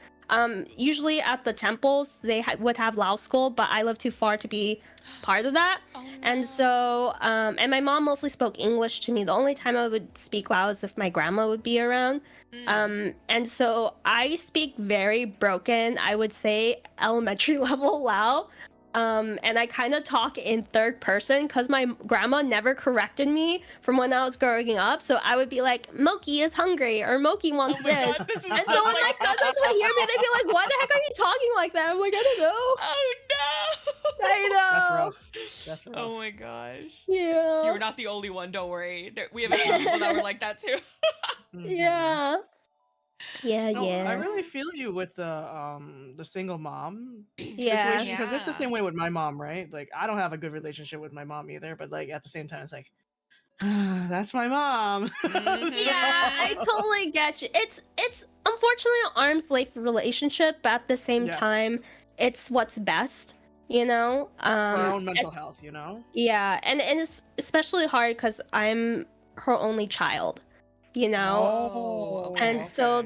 usually at the temples they would have Lao school, but I live too far to be part of that. Oh, no. And so and my mom mostly spoke English to me. The only time I would speak Lao is if my grandma would be around. And so I speak very broken, I would say elementary level Lao. And I kind of talk in third person because my grandma never corrected me from when I was growing up. So I would be like, Moki is hungry, or Moki wants this. God, this and so when my cousins would hear me, they'd be like, why the heck are you talking like that? I'm like, I don't know. Oh no. I know. That's rough. Oh my gosh. Yeah. You were not the only one, don't worry. We have a few people that were like that too. Yeah. Yeah, No, yeah. I really feel you with the single mom Yeah. situation, because it's the same way with my mom, right? Like, I don't have a good relationship with my mom either, but like at the same time, it's like, that's my mom. Yeah, I totally get you. It's unfortunately an arm's length relationship, but at the same Yes. time, it's what's best, Her own mental it's- health, Yeah, and it's especially hard because I'm her only child, Oh, and so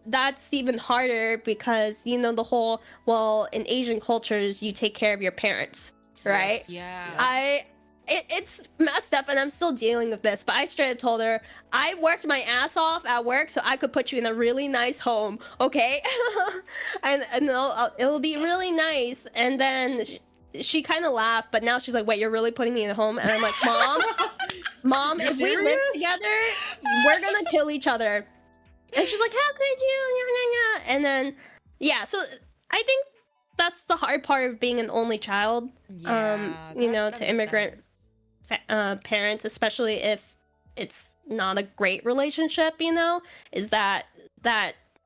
that's even harder because the whole, well, in Asian cultures you take care of your parents, right? Yeah. It's messed up, and I'm still dealing with this, but I straight up told her I worked my ass off at work so I could put you in a really nice home, okay? and it'll be really nice. And then she kind of laughed, but now she's like, wait, you're really putting me in a home? And I'm like, mom, if we live together, we're gonna kill each other. And she's like, how could you? And then, yeah, so I think that's the hard part of being an only child, to immigrant parents, especially if it's not a great relationship, is that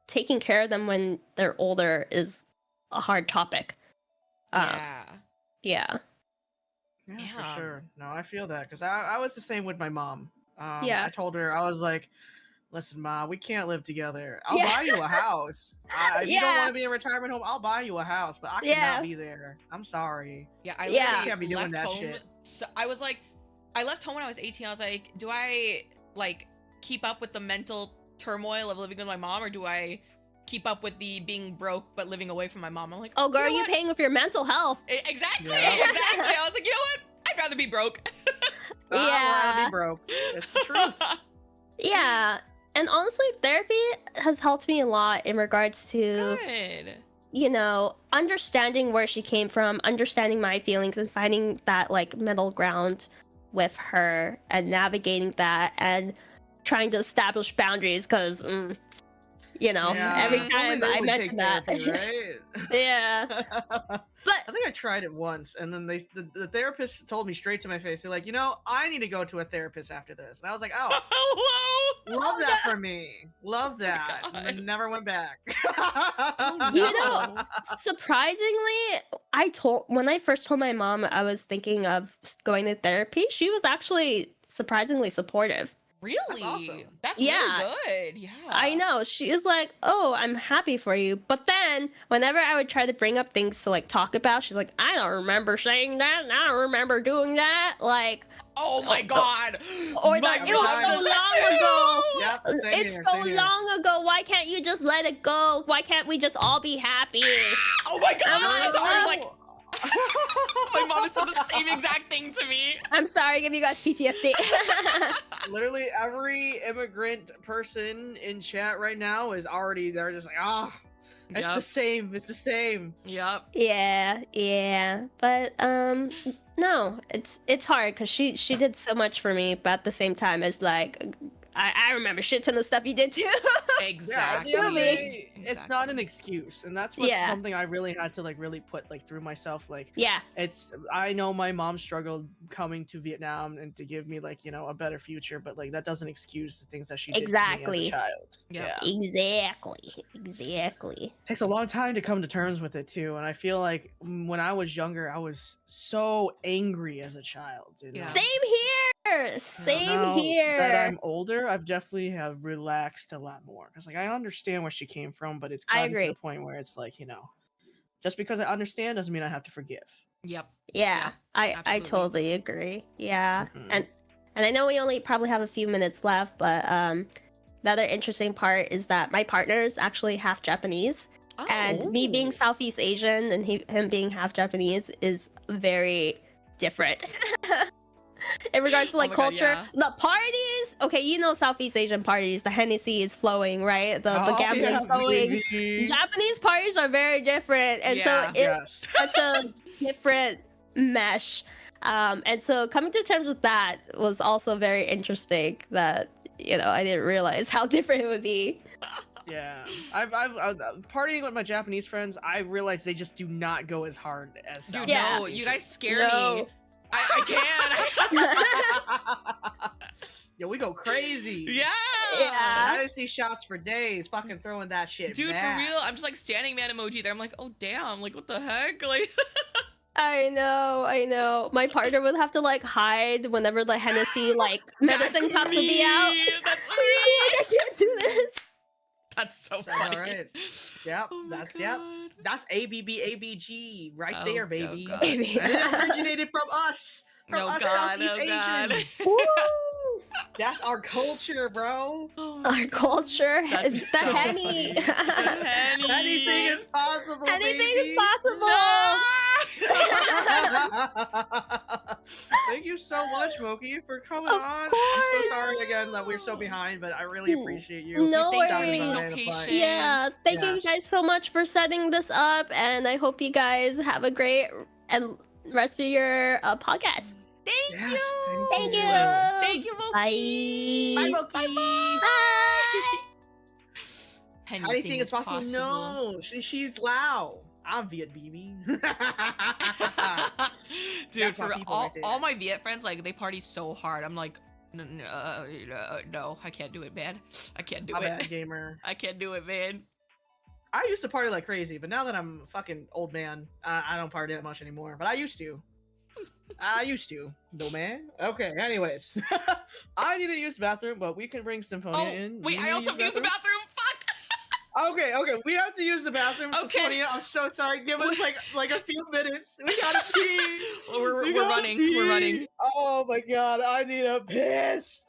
taking care of them when they're older is a hard topic. Yeah. For sure. No, I feel that because I was the same with my mom. Yeah. I told her, I was like, listen, Ma, we can't live together. I'll buy you a house. If you don't want to be in a retirement home, I'll buy you a house, but I cannot be there. I'm sorry. Yeah, I can't be doing left that home. shit. So I was like, I left home when I was 18. I was like, do I like keep up with the mental turmoil of living with my mom, or do I keep up with the being broke but living away from my mom? I'm like, oh girl, you paying with your mental health. Exactly. I was like, you know what? I'd rather be broke. I'd rather be broke. It's the truth. Yeah. And honestly, therapy has helped me a lot in regards to, understanding where she came from, understanding my feelings, and finding that like middle ground with her and navigating that and trying to establish boundaries because, every time I mention that. Therapy, right? Yeah. But I think I tried it once, and then the therapist told me straight to my face, they're like, I need to go to a therapist after this. And I was like, oh, hello, love that for me, love that. And then never went back. Surprisingly, when I first told my mom I was thinking of going to therapy, she was actually surprisingly supportive. Really? That's awesome. That's really good. Yeah. I know. She was like, oh, I'm happy for you. But then whenever I would try to bring up things to like talk about, she's like, I don't remember saying that. And I don't remember doing that. Like, Oh my god. Or My it was God, so does that long ago. Yep, same It's here, so same here. long ago. Why can't you just let it go? Why can't we just all be happy? Oh my god, I'm sorry, no. like my mom has said the same exact thing to me. I'm sorry, give you guys PTSD. Literally every immigrant person in chat right now is already, they're just like, it's Yep. the same. It's the same. Yep. Yeah. But no, it's hard because she did so much for me, but at the same time, it's like I remember shit ton of stuff you did too. Exactly. Yeah, at the end of the day, it's not an excuse, and that's what's Yeah. something I really had to like really put like through myself. Like, Yeah. it's, I know my mom struggled coming to Vietnam and to give me like, you know, a better future, but like that doesn't excuse the things that she did to me Exactly. as a child. Yeah. Exactly. Takes a long time to come to terms with it too, and I feel like when I was younger, I was so angry as a child. You know? Same here. Same Now here. that I'm older, I've definitely have relaxed a lot more because like I understand where she came from, but it's I gotten to agree. the point where it's like, you know, just because I understand doesn't mean I have to forgive. Yep. Yeah, I absolutely. totally agree. Yeah, Mhm. and I know we only probably have a few minutes left, but the other interesting part is that my partner is actually half Japanese, and me being Southeast Asian and him being half Japanese is very different. In regards to like my God, culture, yeah. the parties. Okay, you know Southeast Asian parties. The Hennessy is flowing, right? The gambling is flowing. baby. Japanese parties are very different, and Yeah. so it's such a different mesh. And so coming to terms with that was also very interesting. That I didn't realize how different it would be. Yeah, I've partying with my Japanese friends. I realized they just do not go as hard as Dude, Southeast no, you Asian. guys scare me. I can't. Yo, we go crazy. Yeah. I didn't see shots for days. Fucking throwing that shit. Dude, back. for real, I'm just like standing man emoji there. I'm like, oh damn, like what the heck? Like I know. My partner would have to like hide whenever the Hennessy like medicine cups would be out. That's me. I can't do this. That's so Sounds funny. all right. Yep, that's ABG right Oh, there, oh, baby. God. And it originated from us. From No us God, Southeast no God. Asians. That's our culture, bro. Our culture That's is the so Henny. Henny. Anything is possible. Anything baby. is possible. Thank you so much, Moki, for coming Of on. I'm course. so sorry again that we're so behind, but I really appreciate you. No Thank you for worries. being so Stopping by and patient. applying. Yeah, thank you Yes. guys so much for setting this up, and I hope you guys have a great and rest of your podcast. Thank Yes, you. Thank you. Thank you, Moki. Bye. Bye, Moki. Bye. Anything is possible. No, she's Lao. I'm Viet, baby. Dude, That's my for people all, right there. all my Viet friends, like they party so hard. I'm like, no, I can't do it, man. I can't do I'm a it. gamer. I can't do it, man. I used to party like crazy, but now that I'm a fucking old man, I don't party that much anymore. But I used to. No man. Okay. Anyways, I need to use the bathroom, but we can bring Symphonia in. Wait, You I need also have to use the bathroom. Fuck. Okay, we have to use the bathroom. Okay. Symphonia, I'm so sorry. Give us like a few minutes. We gotta pee. We're gotta running. pee. We're running. Oh my god, I need a piss.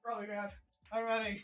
Oh my god, I'm running.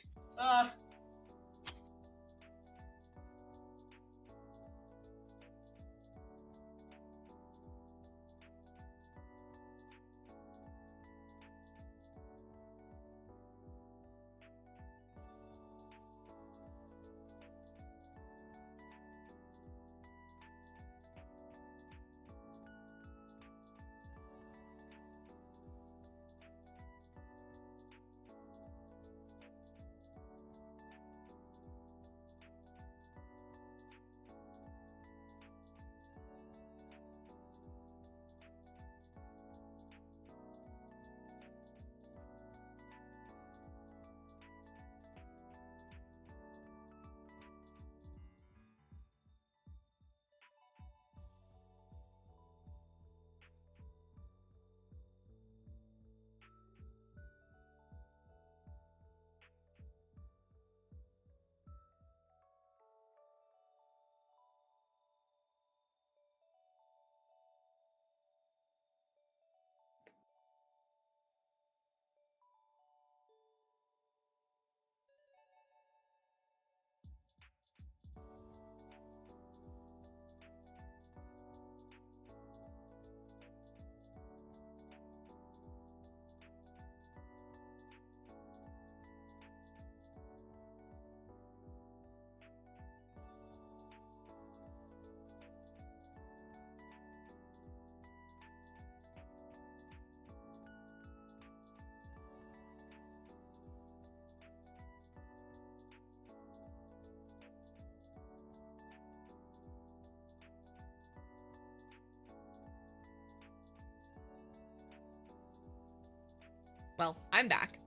Well, I'm back.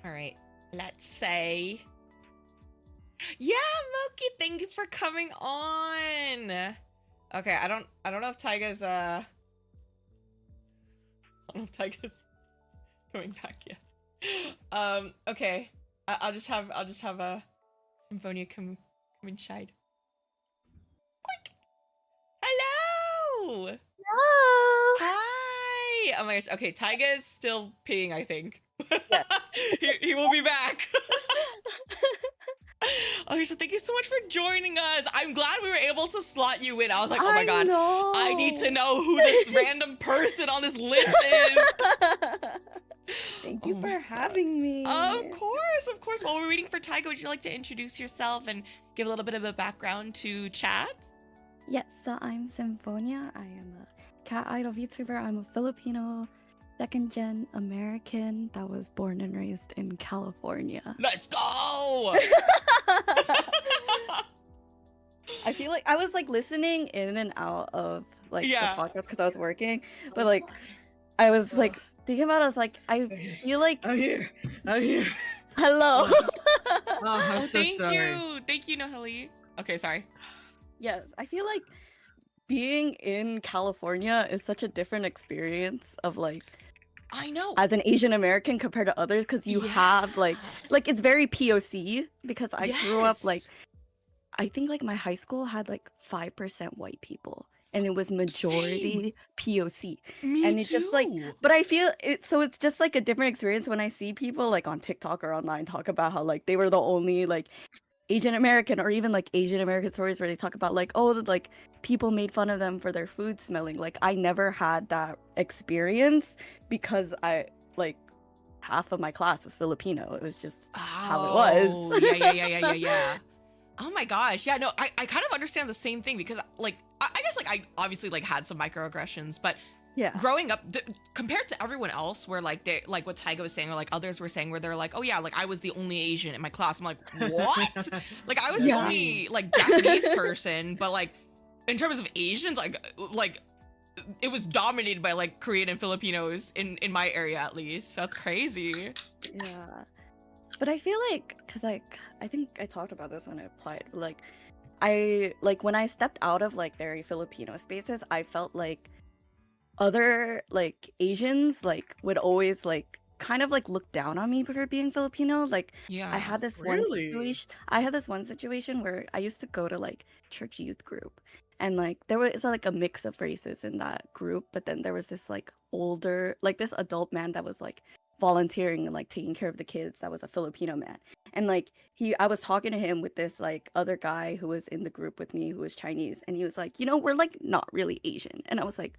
All right, let's say. Yeah, Moki, thank you for coming on. Okay, I don't know if Taiga's I don't know if Taiga's coming back yet. Okay. I'll just have a Symphonia come inside. Oink. Hello! Hello! Hi! Oh my gosh. Okay, Taiga is still peeing, I think. he will be back. Okay, so thank you so much for joining us. I'm glad we were able to slot you in. I was like, oh my god, I need to know who this random person on this list is. Thank you for having me. Of course. While we're waiting for Taiga, would you like to introduce yourself and give a little bit of a background to chat? Yes, so I'm Symphonia. I am a cat idol VTuber. I'm a Filipino second-gen American that was born and raised in California. Let's go! I feel like I was like listening in and out of like the podcast because I was working, but like I was like thinking about it, I was like, I feel like I'm here. Hello. I'm so sorry. Thank you, Noheli. Okay, sorry. Yes, I feel like being in California is such a different experience of like I know as an Asian American compared to others because you have like it's very POC because I grew up like I think like my high school had like 5% white people and it was majority POC. Me and it just like but I feel it so it's just like a different experience when I see people like on TikTok or online talk about how like they were the only like Asian American or even like Asian American stories where they talk about like, oh, like people made fun of them for their food smelling. Like I never had that experience because I like half of my class was Filipino. It was just how it was. Yeah. Oh my gosh. Yeah, no, I kind of understand the same thing because like I guess like I obviously like had some microaggressions, but growing up compared to everyone else where like they like what Taiga was saying or like others were saying where they're like, oh yeah, like I was the only Asian in my class. I'm like, what? Like I was the only like Japanese person, but like in terms of Asians, like it was dominated by like Korean and Filipinos in my area at least. So that's crazy. Yeah. But I feel like because like I think I talked about this when I applied, like I like when I stepped out of like very Filipino spaces, I felt like other like Asians like would always like kind of like look down on me for being Filipino. Like I had this one situation where I used to go to like church youth group and like there was like a mix of races in that group, but then there was this like older like this adult man that was like volunteering and like taking care of the kids that was a Filipino man. And like I was talking to him with this like other guy who was in the group with me who was Chinese, and he was like, you know, we're like not really Asian. And I was like,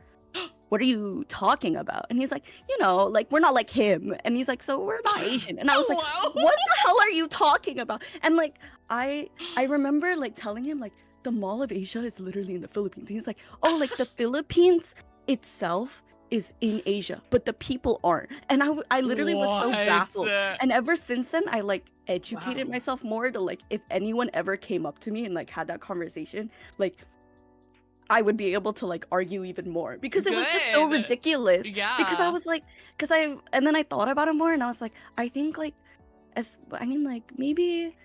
what are you talking about? And he's like, you know, like we're not like him. And he's like, so we're not Asian. And I was like, what the hell are you talking about? And like I remember like telling him like the Mall of Asia is literally in the Philippines. And he's like, oh, like the Philippines itself is in Asia, but the people aren't. And I literally was so baffled. And ever since then, I like educated myself more to like if anyone ever came up to me and like had that conversation, like I would be able to like argue even more because it was just so ridiculous. Yeah. Because I was like, and then I thought about it more and I was like, I think like, like maybe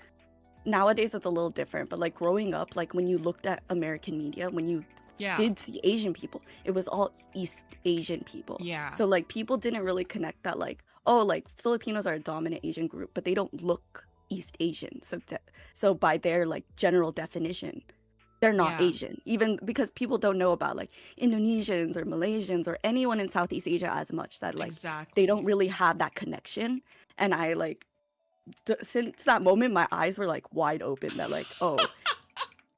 nowadays it's a little different, but like growing up, like when you looked at American media, when you did see Asian people, it was all East Asian people. Yeah. So like people didn't really connect that like, oh, like Filipinos are a dominant Asian group, but they don't look East Asian. So by their like general definition, they're not Asian, even because people don't know about like Indonesians or Malaysians or anyone in Southeast Asia as much that like they don't really have that connection. And I like since that moment, my eyes were like wide open that like, oh,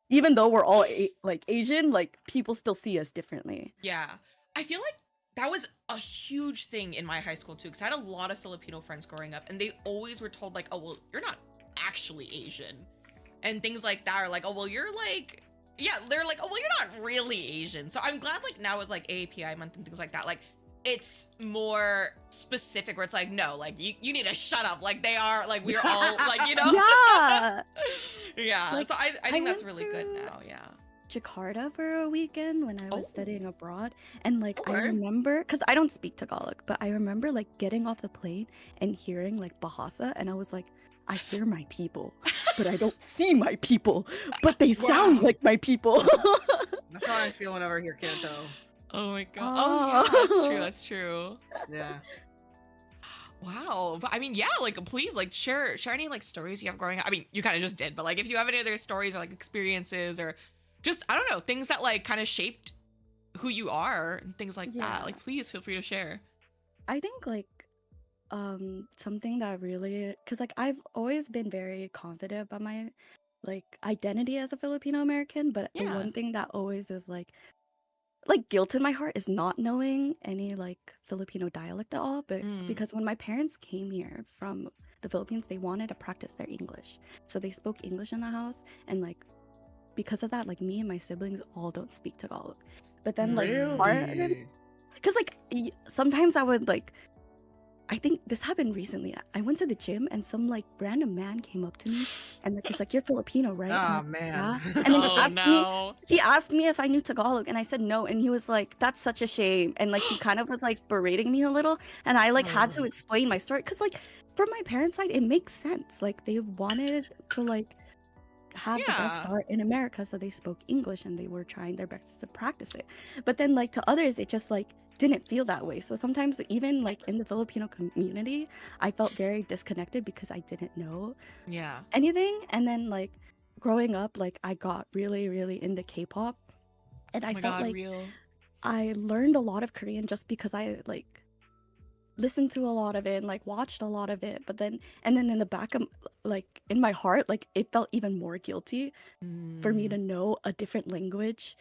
even though we're all like Asian, like people still see us differently. Yeah. I feel like that was a huge thing in my high school too, because I had a lot of Filipino friends growing up and they always were told like, oh, well, you're not actually Asian. And things like that are like, oh, well, you're like, they're like, oh, well, you're not really Asian. So I'm glad like now with like AAPI Month and things like that, like it's more specific where it's like, no, like you need to shut up. Like they are, like we're all like, you know? Yeah. Yeah. Like, so I think that's really good now. Yeah. Jakarta for a weekend when I was studying abroad, and like I Okay. remember, because I don't speak Tagalog, but I remember like getting off the plane and hearing like Bahasa, and I was like, I hear my people, but I don't see my people, but they sound like my people. That's how I feel whenever I hear Kanto. Oh my god. Oh yeah, that's true. That's true. Yeah. Wow. But I mean, yeah, like please like share any like stories you have growing up. I mean, you kind of just did, but like if you have any other stories or like experiences or just I don't know, things that like kind of shaped who you are and things like that. Like please feel free to share. I think like something that really, because like I've always been very confident about my like identity as a Filipino American, but the one thing that always is like guilt in my heart is not knowing any like Filipino dialect at all, but because when my parents came here from the Philippines, they wanted to practice their English, so they spoke English in the house, and like because of that, like me and my siblings all don't speak Tagalog. But then like because like sometimes I would like, I think this happened recently. I went to the gym and some like random man came up to me and like he's like, "You're Filipino, right?" Oh man. Yeah. And then he asked me if I knew Tagalog, and I said no, and he was like, "That's such a shame," and like he kind of was like berating me a little, and I like had to explain my story because like from my parents' side it makes sense. Like they wanted to like have the best start in America, so they spoke English and they were trying their best to practice it. But then like to others, it just like didn't feel that way. So sometimes even like in the Filipino community, I felt very disconnected because I didn't know anything. And then like growing up, like I got really, really into K-pop, and I felt like I learned a lot of Korean just because I like listened to a lot of it and like watched a lot of it. But then in the back of like in my heart, like it felt even more guilty for me to know a different language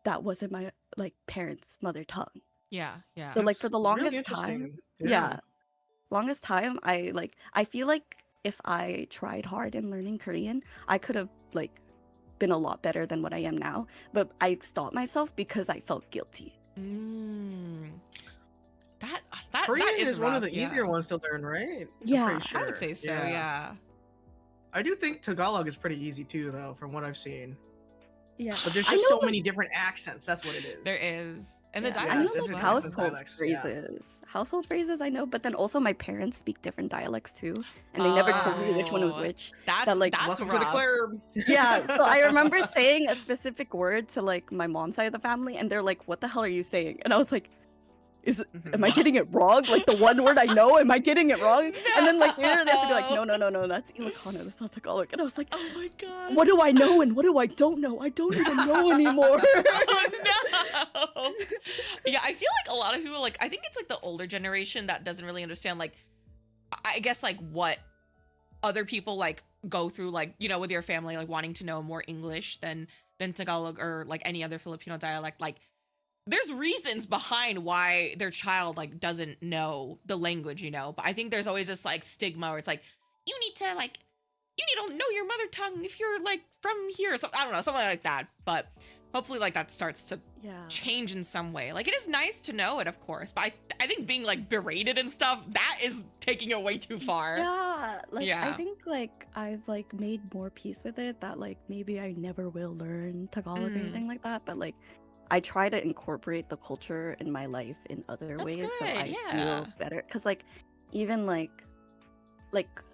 that wasn't my like parents' mother tongue. Yeah. So like for the Really longest interesting. time, longest time, I feel like if I tried hard in learning Korean, I could have like been a lot better than what I am now. But I stopped myself because I felt guilty. Korean that is one of rough, the easier ones to learn, right? Yeah. I'm pretty sure. I would say so, yeah. I do think Tagalog is pretty easy too, though, from what I've seen. Yeah. But there's just so many different accents. That's what it is. There is. And the I know dialects as like well. household phrases. Household phrases I know, but then also my parents speak different dialects too, and they never told me which one was which. That's welcome to the club. Yeah, so I remember saying a specific word to like my mom's side of the family, and they're like, "What the hell are you saying?" And I was like, am I getting it wrong? Like the one word I know, am I getting it wrong? And then like later they have to be like, no, that's Ilocano, that's not Tagalog. And I was like, oh my god, what do I know and what do I don't know? I don't even know anymore. Oh no. Yeah, I feel like a lot of people like, I think it's like the older generation that doesn't really understand like, I guess like what other people like go through, like, you know, with your family, like wanting to know more English than Tagalog or like any other Filipino dialect. Like there's reasons behind why their child like doesn't know the language, you know, but I think there's always this like stigma where it's like, you need to know your mother tongue if you're like from here, so I don't know, something like that. But hopefully like that starts to change in some way. Like it is nice to know it, of course, but I think being like berated and stuff, that is taking it way too far. Yeah, like I think like I've like made more peace with it, that like maybe I never will learn Tagalog or anything like that, but like I try to incorporate the culture in my life in other ways, so I feel better. Because like even like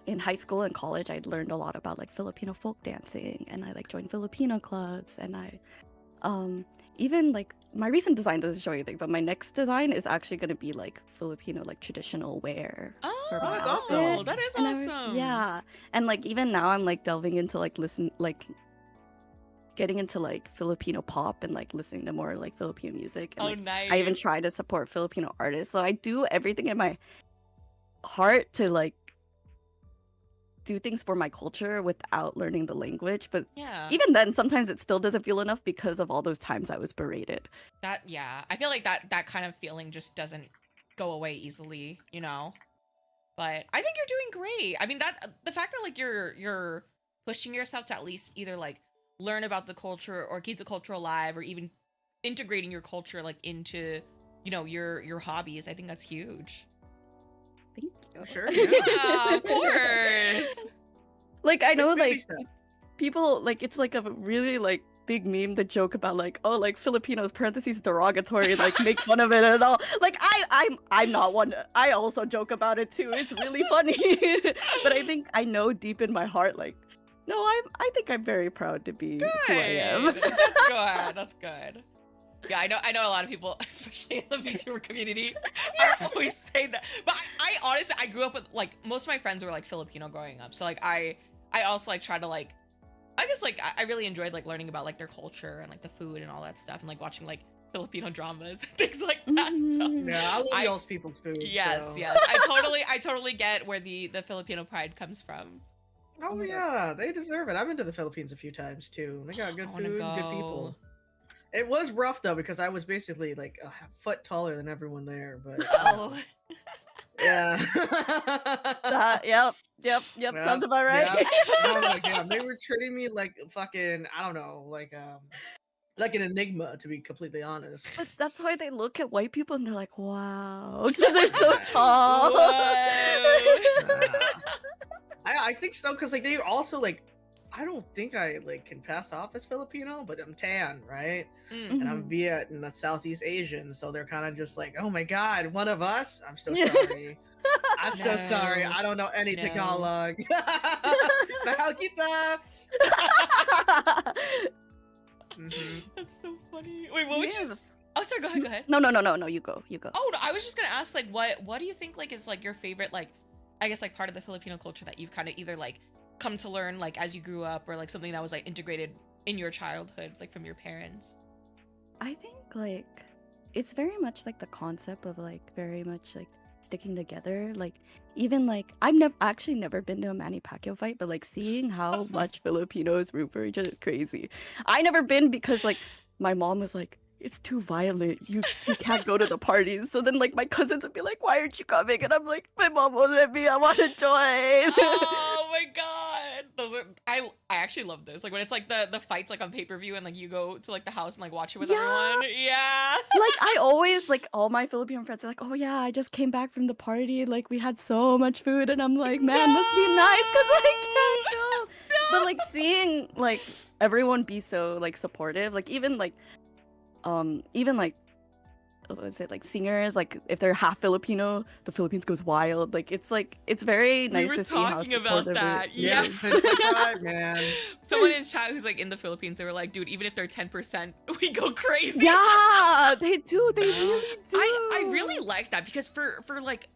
in high school and college, I learned a lot about like Filipino folk dancing, and I like joined Filipino clubs, and I even like my recent design doesn't show anything, but my next design is actually going to be like Filipino like traditional wear. Oh, that's awesome! That is awesome. Yeah, and like even now I'm like delving into getting into like Filipino pop and like listening to more like Filipino music. And, like, nice. I even try to support Filipino artists. So I do everything in my heart to like do things for my culture without learning the language. But even then, sometimes it still doesn't feel enough because of all those times I was berated. I feel like that kind of feeling just doesn't go away easily, you know? But I think you're doing great. I mean, that the fact that like you're pushing yourself to at least either like learn about the culture or keep the culture alive, or even integrating your culture like into, you know, your hobbies, I think that's huge. Thank you. Sure. Yeah, of course. Like I know like people like it's like a really like big meme, the joke about like, oh, like Filipinos parentheses derogatory, like make fun of it and all. Like I'm not one. I also joke about it too. It's really funny. But I think I know deep in my heart, like, no, I think I'm very proud to be who I am. That's good. That's good. Yeah, I know a lot of people, especially in the VTuber community, are always saying that. But I honestly, I grew up with, like, most of my friends were, like, Filipino growing up. So, like, I also, like, try to, like, I guess, like, I really enjoyed, like, learning about, like, their culture and, like, the food and all that stuff. And, like, watching, like, Filipino dramas and things like that. So, Yeah, I love y'all's people's food. yes, so. yes. I totally get where the Filipino pride comes from. Oh yeah, they deserve it. I've been to the Philippines a few times too. They got good food, and good people. It was rough though because I was basically like a foot taller than everyone there. But yeah, yep. Sounds about right. Yep. Oh my god, they were treating me like fucking I don't know, like an enigma to be completely honest. But that's why they look at white people and they're like, wow, because they're so tall. I think so because like they also like I don't think I like can pass off as Filipino, but I'm tan, right? And I'm Viet and that's Southeast Asian, so they're kind of just like, oh my god, one of us. I'm so sorry. I'm so sorry. I don't know any Tagalog. Mahal kita. That's so funny. Wait, what would you? Oh, sorry. Go ahead. No. You go. Oh no, I was just gonna ask like, what do you think like is like your favorite like, I guess like part of the Filipino culture that you've kind of either like come to learn like as you grew up or like something that was like integrated in your childhood like from your parents? I think like it's very much like the concept of like very much like sticking together. Like even like I've never been to a Manny Pacquiao fight, but like seeing how much Filipinos root for each other is crazy. I never been because like my mom was like, it's too violent. You can't go to the parties. So then like my cousins would be like, why aren't you coming? And I'm like, my mom won't let me. I want to join. Oh my god, those are I actually love this. Like when it's like the fights like on pay-per-view and like you go to like the house and like watch it with everyone. Yeah. Like I always like all my Filipino friends are like, oh yeah, I just came back from the party. Like we had so much food, and I'm like, man, must be nice because I can't go. But like seeing like everyone be so like supportive, like even like what is it, like singers, like if they're half Filipino, the Philippines goes wild. Like it's very nice to see how supportive about that. it Yeah. Right, man. Someone in chat who's like in the Philippines, they were like, dude, even if they're 10%, we go crazy. Yeah, they do. They really do. I really like that because for like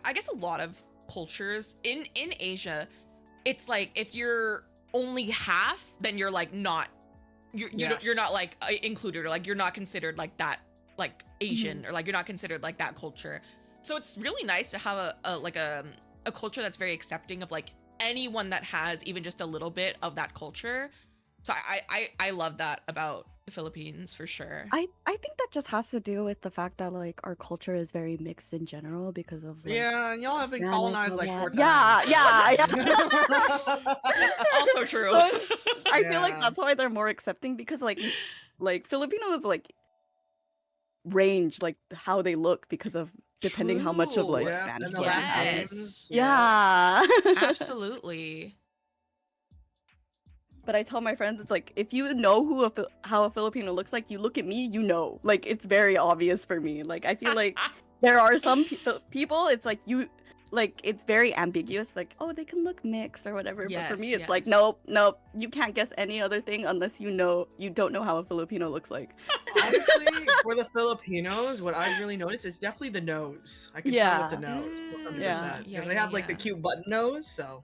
I guess a lot of cultures in Asia, it's like if you're only half, then you're like not you're not like included, or like you're not considered like that like Asian, or like you're not considered like that culture. So it's really nice to have a culture that's very accepting of like anyone that has even just a little bit of that culture. So I love that about the Philippines for sure. I think that just has to do with the fact that like our culture is very mixed in general because of like, yeah, and y'all have been colonized like 4 times. Yeah. Also true. So, I feel like that's why they're more accepting because like Filipinos like range like how they look because of depending how much of like Spanish. Yes. Yeah. Absolutely. But I tell my friends, it's like, if you know how a Filipino looks like, you look at me, you know. Like, it's very obvious for me. Like, I feel like there are some people, it's like, it's very ambiguous. Like, oh, they can look mixed or whatever. But for me, it's like, nope. You can't guess any other thing unless you don't know how a Filipino looks like. Honestly, for the Filipinos, what I really noticed is definitely the nose. I can tell with the nose, 100%. Because they have like the cute button nose, so...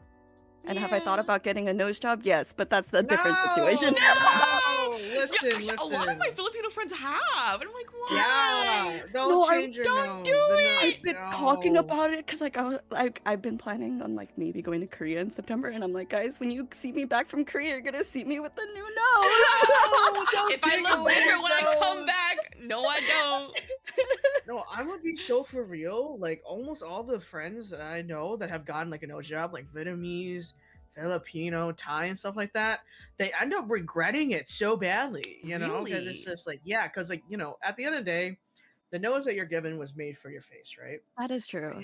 And have I thought about getting a nose job? Yes, but that's the different situation. No! Listen. A lot of my Filipino friends have, and I'm like, wow. Yeah, don't change your nose. Do it. I've been talking about it because like I've been planning on like maybe going to Korea in September, and I'm like, guys, when you see me back from Korea, you're gonna see me with the new nose. If I look bigger when I come back, no, I don't. No, I'm gonna be so for real. Like almost all the friends that I know that have gotten like a nose job, like Vietnamese, Filipino, Thai, and stuff like that, they end up regretting it so badly, you know, because it's just like, because like, you know, at the end of the day, the nose that you're given was made for your face, right? That is true.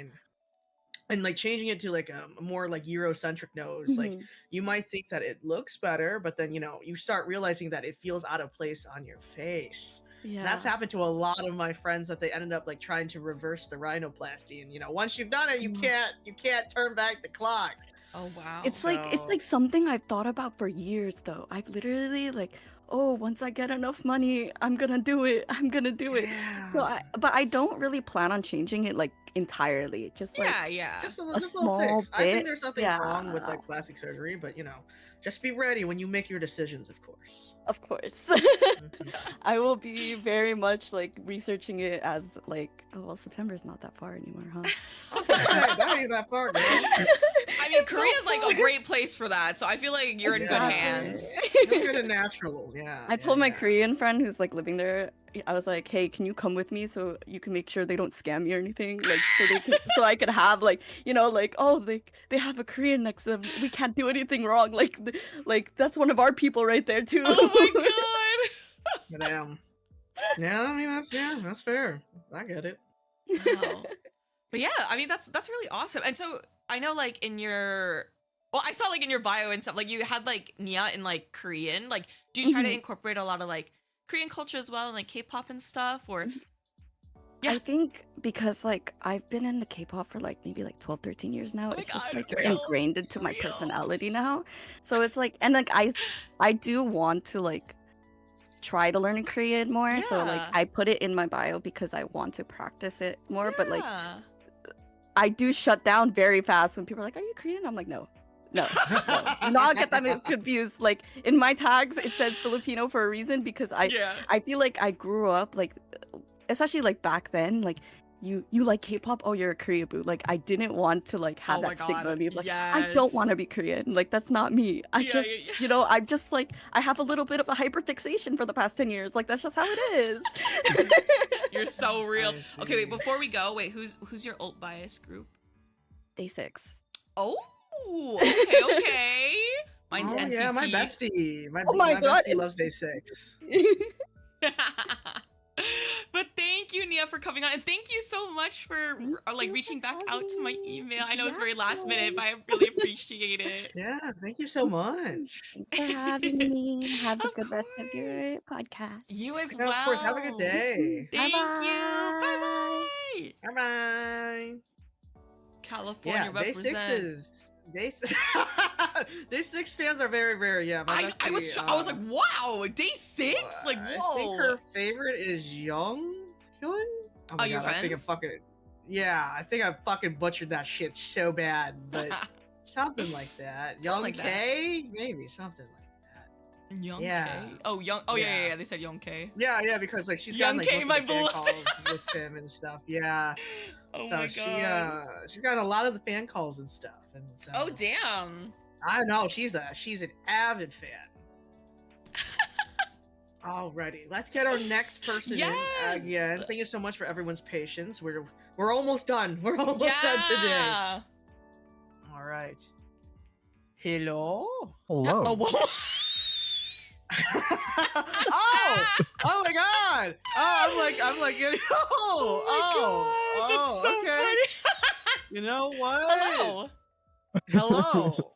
and like changing it to like a more like Eurocentric nose, like Mhm. you might think that it looks better, but then you start realizing that it feels out of place on your face. Yeah. That's happened to a lot of my friends, that they ended up like trying to reverse the rhinoplasty, and once you've done it, you can't turn back the clock. Oh wow. It's like something I've thought about for years though. I've literally like, oh, once I get enough money, I'm gonna do it. I'm gonna do it. So but I don't really plan on changing it like entirely. Just like just a a little small fix. I think bit. there's nothing wrong with like plastic surgery, but just be ready when you make your decisions, of course. Of course. I will be very much like researching it as like, oh well, September's not that far anymore, huh? That ain't that far, girl. I mean, Korea's like a great place for that, so I feel like you're in good hands. You're good and natural, yeah. I told my Korean friend who's like living there, I was like, hey, can you come with me so you can make sure they don't scam me or anything? Like so I could have like, like, oh, they have a Korean next to them. We can't do anything wrong. Like that's one of our people right there too. Oh my god. Damn. Yeah, I mean that's fair. I get it. Wow. But yeah, I mean that's really awesome. And so I know like in your I saw like in your bio and stuff, like you had like Nia in like Korean. Like, do you try to incorporate a lot of like Korean culture as well and like K-pop and stuff, or I think because like I've been in the K-pop for like maybe like 12, 13 years now. It's just like ingrained into my personality now. So it's like, and like I do want to like try to learn Korean more. So like I put it in my bio because I want to practice it more. But like I do shut down very fast when people are like, "Are you Korean?" I'm like, no. Do not get them confused. Like in my tags, it says Filipino for a reason because I feel like I grew up like, especially like back then, like you like K-pop, oh you're a Korea boo. Like I didn't want to like have that stigma of me. Like I don't want to be Korean. Like that's not me. I just I'm just like I have a little bit of a hyperfixation for the past 10 years. Like that's just how it is. You're so real. Okay, wait, before we go, who's your alt bias group? Day 6. Oh. Okay. Mine's NCT. Yeah, my bestie. My God. bestie loves Day 6. But thank you, Nia, for coming on, and thank you so much for like reaching back out to my email. I know it's very last minute, but I really appreciate it. Yeah, thank you so much. Thanks for having me. Have a good rest of your podcast. You as well. Of course. Have a good day. Thank you. Bye bye. Bye bye. California represents. Day 6 stands are very rare. Yeah, I was like, wow, Day 6? Like, whoa. I think her favorite is Young. Oh my your God, friends? I think I fucking butchered that shit so bad, but something like that. Young like K, maybe something like that. Young K. Oh, Young. Oh yeah. They said Young K. Yeah, because like she's Young got like K, most my of the fan beloved. calls with him and stuff. Yeah. Oh so my God. she's got a lot of the fan calls and stuff. And so Oh damn. I know she's an avid fan. Alrighty, let's get our next person in again. Thank you so much for everyone's patience. We're almost done. We're almost done today. All right. Hello. Hello. Oh my God! Oh, I'm like getting. That's so okay. funny. You know what? Hello. Hello.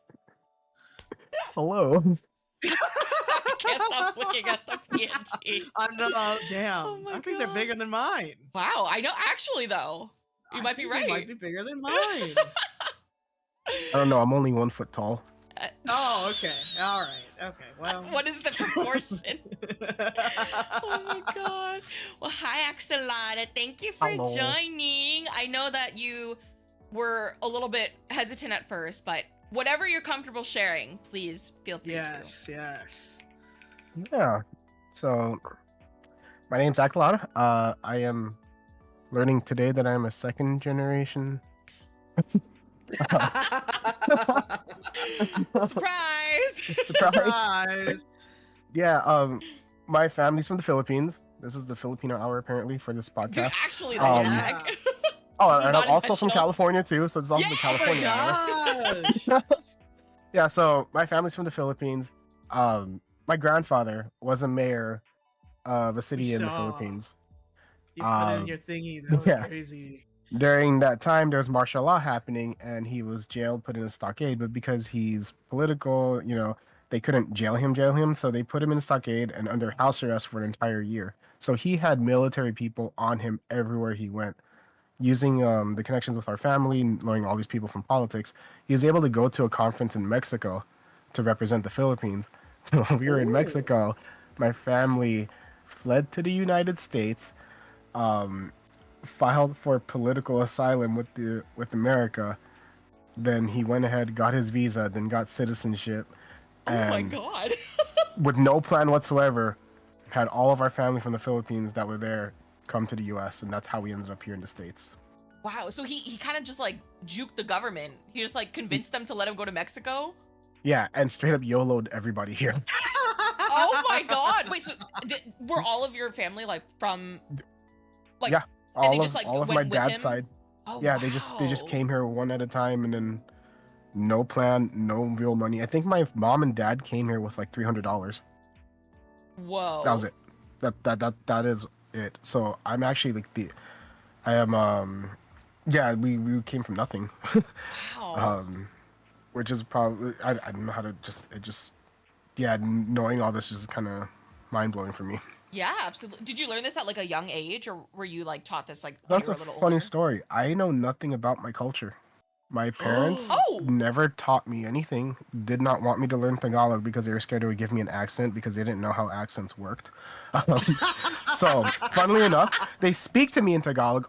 Hello. I can't stop looking at the PNG. I know. Damn. Oh my I think they're God. bigger than mine. Wow, I know. Actually, though, you might be They right. might be bigger than mine. I don't know. I'm only 1 foot tall. Oh, okay. All right. Okay. Well. What is the proportion? Oh my God. Well, hi, Axelada. Thank you for Hello. joining. I know that you were a little bit hesitant at first, but whatever you're comfortable sharing, please feel free to. Yes. Yeah. So, my name's Akala. I am learning today that I'm a second generation. Surprise! Surprise! Yeah. My family's from the Philippines. This is the Filipino hour apparently for this podcast. Dude, actually, though, heck. Oh, This is and not I'm also from intentional. California too, so it's also the California hour. Yeah, so my family's from the Philippines. My grandfather was a mayor of a city in the saw. Philippines. You put in your thingy. That was yeah. crazy. during that time, there was martial law happening, and he was jailed, put in a stockade. But because he's political, they couldn't jail him, so they put him in a stockade and under house arrest for an entire year. So he had military people on him everywhere he went. Using the connections with our family, knowing all these people from politics, he was able to go to a conference in Mexico to represent the Philippines. While we were in Mexico, my family fled to the United States, filed for political asylum with America. Then he went ahead, got his visa, then got citizenship. Oh my and god. with no plan whatsoever, had all of our family from the Philippines that were there come to the U.S., and that's how we ended up here in the States. Wow, so he kind of just like juked the government. He just like convinced them to let him go to Mexico? Yeah, and straight up YOLO'd everybody here. Oh my god. Wait, so were all of your family like from like Yeah, and they just like all of went my with dad's him? side. Oh, Yeah, they just came here one at a time, and then no plan, no real money. I think my mom and dad came here with like $300. Whoa. That was it. That is it. So I'm actually like I am yeah, we came from nothing. Wow. Which is probably I don't know how to yeah, knowing all this is kind of mind blowing for me. Yeah, absolutely. Did you learn this at like a young age, or were you like taught this like when That's you a were a little funny older? story. I know nothing about my culture. My parents Oh! never taught me anything, did not want me to learn Tagalog because they were scared it would give me an accent because they didn't know how accents worked. So, funnily enough, they speak to me in Tagalog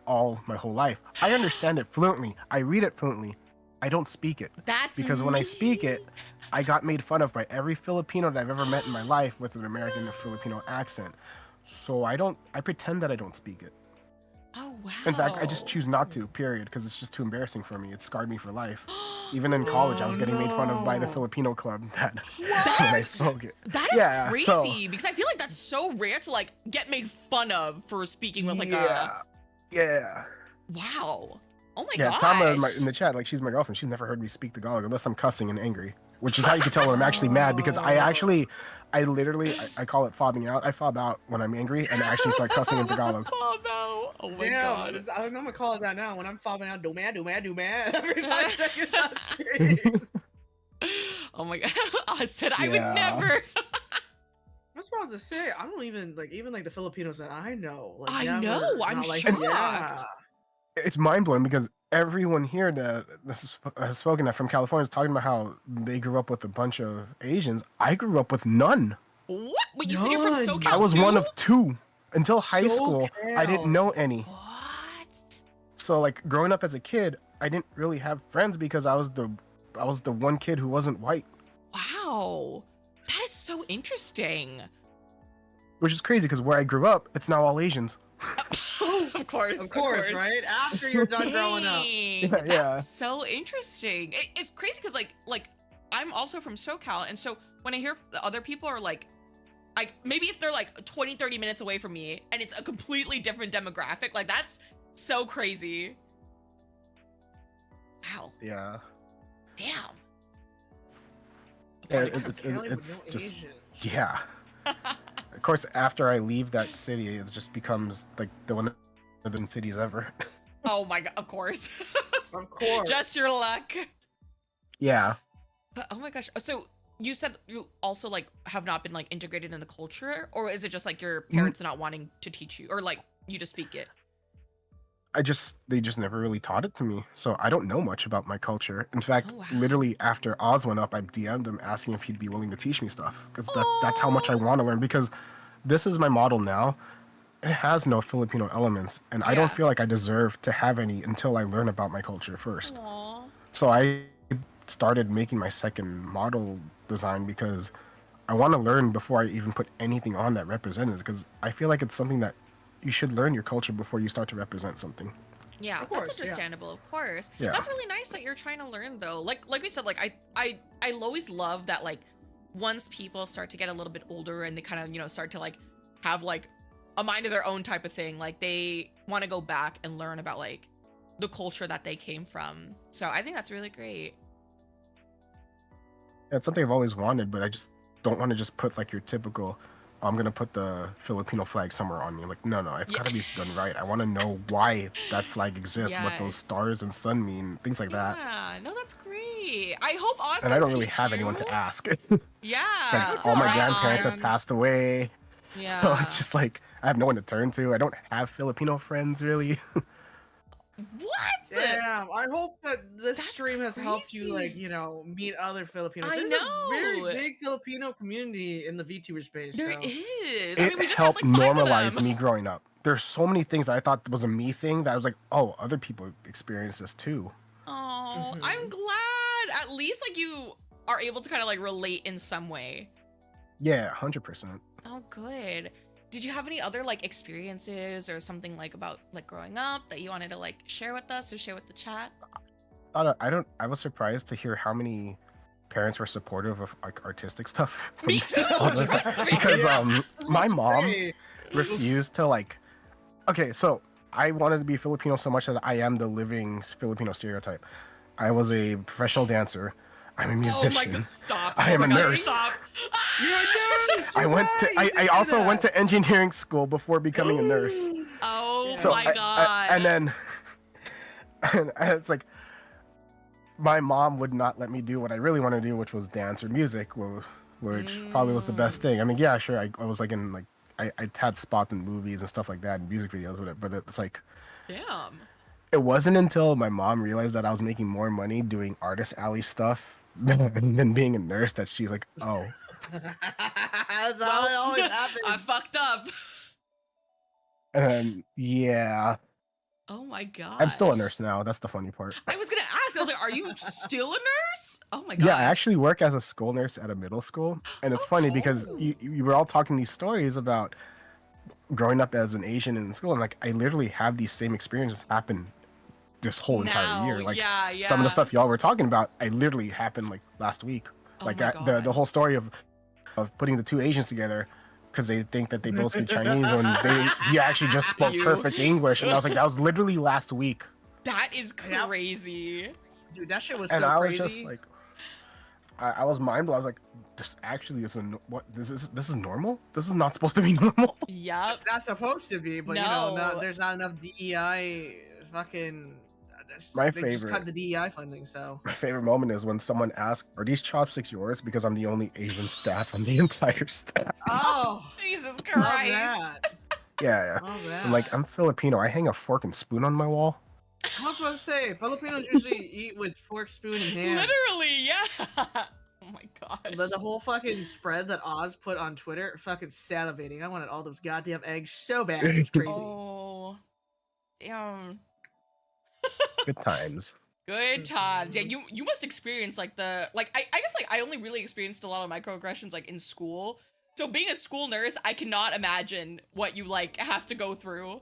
my whole life. I understand it fluently. I read it fluently. I don't speak it. That's because when I speak it, I got made fun of by every Filipino that I've ever met in my life with an American or Filipino accent. So I pretend that I don't speak it. Oh wow. In fact, I just choose not to, period, because it's just too embarrassing for me. It scarred me for life. Even in college, I was getting made fun of by the Filipino club that when I spoke it. That is Yeah, crazy so- because I feel like that's so rare to like get made fun of for speaking with like Yeah. wow. Oh my Yeah, gosh. Tama in the chat, like she's my girlfriend. She's never heard me speak Tagalog unless I'm cussing and angry, which is how you can tell when I'm actually mad because I literally call it fobbing out. I fob out when I'm angry and I actually start cussing in Tagalog. Fob out. Oh my God. god. I'm gonna call it that now. When I'm fobbing out, do man. Every 5 seconds on screen. Oh my god. I said I would Yeah. never. I was about to say, I don't even like the Filipinos that I know. Like, I never- know, not I'm like, shocked. yeah. It's mind blowing because everyone here that has spoken that from California is talking about how they grew up with a bunch of Asians. I grew up with none. What? Wait, you said you're from SoCal I was too? one of two until high school. I didn't know any. What? So like growing up as a kid, I didn't really have friends because I was the one kid who wasn't white. Wow. That is so interesting. Which is crazy because where I grew up, it's now all Asians. Of course, Of course, right? After you're done growing up. Dang, Yeah. That's so interesting. It's crazy because like I'm also from SoCal, and so when I hear the other people are like maybe if they're like 20-30 minutes away from me and it's a completely different demographic, like that's so crazy. Wow. Yeah. Damn. It's just yeah. Of course, after I leave that city, it just becomes like the one of the cities ever. Oh my god, of course. Of course. Just your luck. Yeah. But oh my gosh. So you said you also like have not been like integrated in the culture, or is it just like your parents not wanting to teach you or like you to speak it? They just never really taught it to me. So I don't know much about my culture. In fact, literally after Oz went up, I DM'd him asking if he'd be willing to teach me stuff. Because that's how much I want to learn. Because this is my model now. It has no Filipino elements. And I don't feel like I deserve to have any until I learn about my culture first. Aww. So I started making my second model design because I want to learn before I even put anything on that represents. Because I feel like it's something that you should learn your culture before you start to represent something. Yeah, that's understandable, of course. Yeah. That's really nice that you're trying to learn though. Like we said, like I always love that like once people start to get a little bit older and they kind of, start to like have like a mind of their own type of thing, like they want to go back and learn about like the culture that they came from. So I think that's really great. It's something I've always wanted, but I just don't want to just put like your typical I'm gonna put the Filipino flag somewhere on me. I'm like, no, it's gotta be done right. I want to know why that flag exists, what those stars and sun mean, things like that. Yeah, no, that's great. I hope Oz And I don't really have anyone to ask. Yeah. Like all my grandparents have passed away. Yeah. So it's just like I have no one to turn to. I don't have Filipino friends really. What? Damn, I hope that this stream has helped you, like, meet other Filipinos. I There's know. a very big Filipino community in the VTuber space. There so. is. It helped normalize me growing up. There's so many things that I thought was a me thing that I was like, oh, other people experience this too. Oh, I'm glad. At least like you are able to kind of like relate in some way. Yeah, 100%. Oh, good. Did you have any other like experiences or something like about like growing up that you wanted to like share with us or share with the chat? I was surprised to hear how many parents were supportive of like artistic stuff. Me too. Because my mom refused to like. Okay, so I wanted to be Filipino so much that I am the living Filipino stereotype. I was a professional dancer. I'm a musician. Oh my god, stop. I am a nurse. Stop. You're a nurse. I also went to engineering school before becoming a nurse. Oh So my god. and then and it's like my mom would not let me do what I really want to do, which was dance or music, which probably was the best thing. I mean, yeah, sure, I was like in like I had spots in movies and stuff like that and music videos with it, but it's like damn. It wasn't until my mom realized that I was making more money doing artist alley stuff than being a nurse that she's like, oh. That's how it always happens. I fucked up. And yeah. Oh my god. I'm still a nurse now. That's the funny part. I was gonna ask. I was like, are you still a nurse? Oh my god. Yeah, I actually work as a school nurse at a middle school. And it's funny because you were all talking these stories about growing up as an Asian in school. And like, I literally have these same experiences happen this whole entire year. Like some of the stuff y'all were talking about, I literally happened like last week. Like the whole story of putting the two Asians together because they think that they both speak Chinese when he actually just spoke perfect English, and I was like, that was literally last week. That is crazy. Dude, that shit was and so I was crazy. just like, I was mind blown. I was like, this actually is this is normal? This is not supposed to be normal. Yeah, it's not supposed to be, but there's not enough DEI fucking. My they just cut favorite. the DEI funding, so. My favorite moment is when someone asks, "Are these chopsticks yours?" Because I'm the only Asian staff on the entire staff. Oh, Jesus love Christ! that. Yeah. Love that. I'm like, I'm Filipino. I hang a fork and spoon on my wall. I was about to say, Filipinos usually eat with fork, spoon, and hand. Literally, yeah. Oh my gosh. The whole fucking spread that Oz put on Twitter, fucking salivating. I wanted all those goddamn eggs so bad. It's crazy. Oh, damn. Good times. Good times. Yeah, you must experience like I guess like I only really experienced a lot of microaggressions like in school. So being a school nurse, I cannot imagine what you like have to go through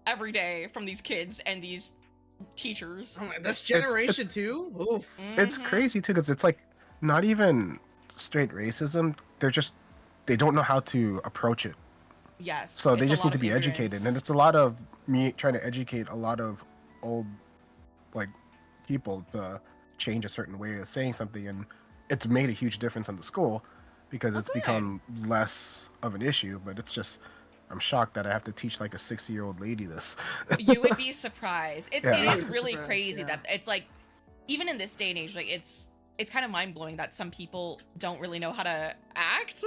every day from these kids and these teachers. Oh my, this generation too? Oof. It's crazy too, because it's like not even straight racism. They don't know how to approach it. Yes. So they it's a just lot need to of be ignorance. educated, and it's a lot of me trying to educate a lot of old like people to change a certain way of saying something, and it's made a huge difference in the school because it's become less of an issue. But it's just, I'm shocked that I have to teach like a 60-year-old lady this. You would be surprised. It is really Surprised, crazy yeah. that it's like, even in this day and age, like it's kind of mind blowing that some people don't really know how to act.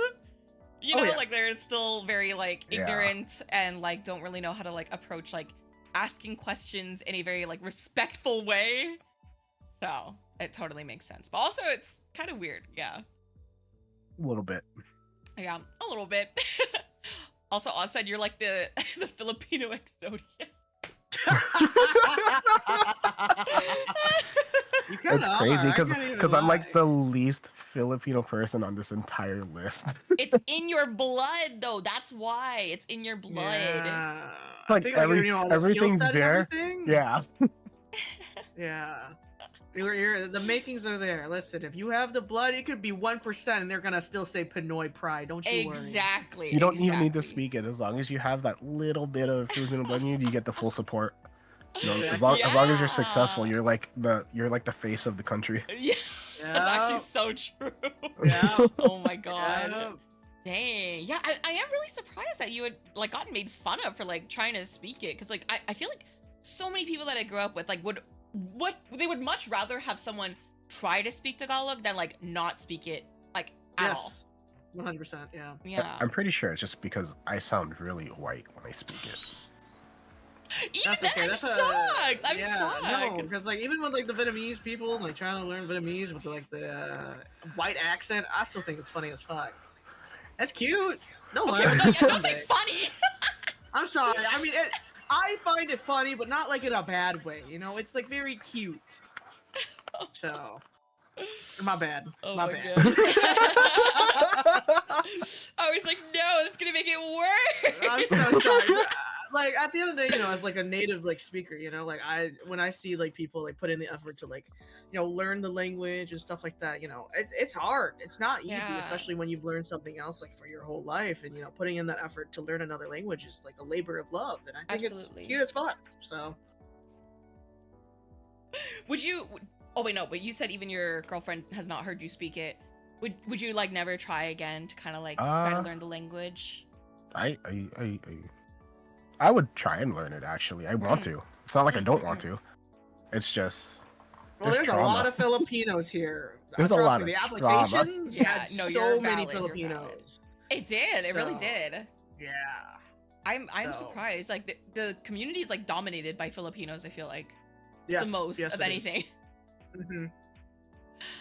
You know, like they're still very like ignorant and like don't really know how to like approach like asking questions in a very like respectful way. So it totally makes sense. But also it's kind of weird. Yeah. A little bit. Yeah, a little bit. Also, Oz said you're like the Filipino Exodia. It's crazy because I'm like the least Filipino person on this entire list. It's in your blood though. That's why. It's in your blood. Yeah. Like think, all the skill everything's set and there. everything? Yeah. Yeah. The makings are there. Listen, if you have the blood, it could be 1% and they're gonna still say Pinoy pride. Don't you worry. Exactly. You don't even need to speak it. As long as you have that little bit of Filipino blood in you, you get the full support. You know, as long as you're successful, you're like the face of the country. Yeah. That's actually so true. Yeah. Oh my god. Yeah. Dang. Yeah, I am really surprised that you had like gotten made fun of for like trying to speak it, because like I feel like so many people that I grew up with like they would much rather have someone try to speak Tagalog than like not speak it like at all. 100%. Yeah. Yeah. I'm pretty sure it's just because I sound really white when I speak it. Even then, I'm shocked. I'm yeah, shocked. No, because like even with like the Vietnamese people like trying to learn Vietnamese with like the white accent, I still think it's funny as fuck. That's cute. No, Okay, well, don't say funny. I'm sorry. I mean, I find it funny, but not like in a bad way. You know, it's like very cute. So, my bad. My bad. I was like, no, that's gonna make it worse. I'm so sorry. Like at the end of the day, you know, as like a native like speaker, you know, like when I see like people like put in the effort to like, you know, learn the language and stuff like that, you know, it's hard. It's not easy, especially when you've learned something else like for your whole life, and you know, putting in that effort to learn another language is like a labor of love, and I think it's cute as fuck. So, would you? Oh wait, no, but you said even your girlfriend has not heard you speak it. Would you like never try again to kind of like try to learn the language? I would try and learn it, actually. I want to. It's not like I don't want to. It's just... Well, there's a lot of Filipinos here. There's a lot of the trauma. applications had so many Filipinos. It did. It really did. Yeah. I'm surprised. Like the community is like dominated by Filipinos, I feel like. Yes, the most yes, of it anything. Mm-hmm.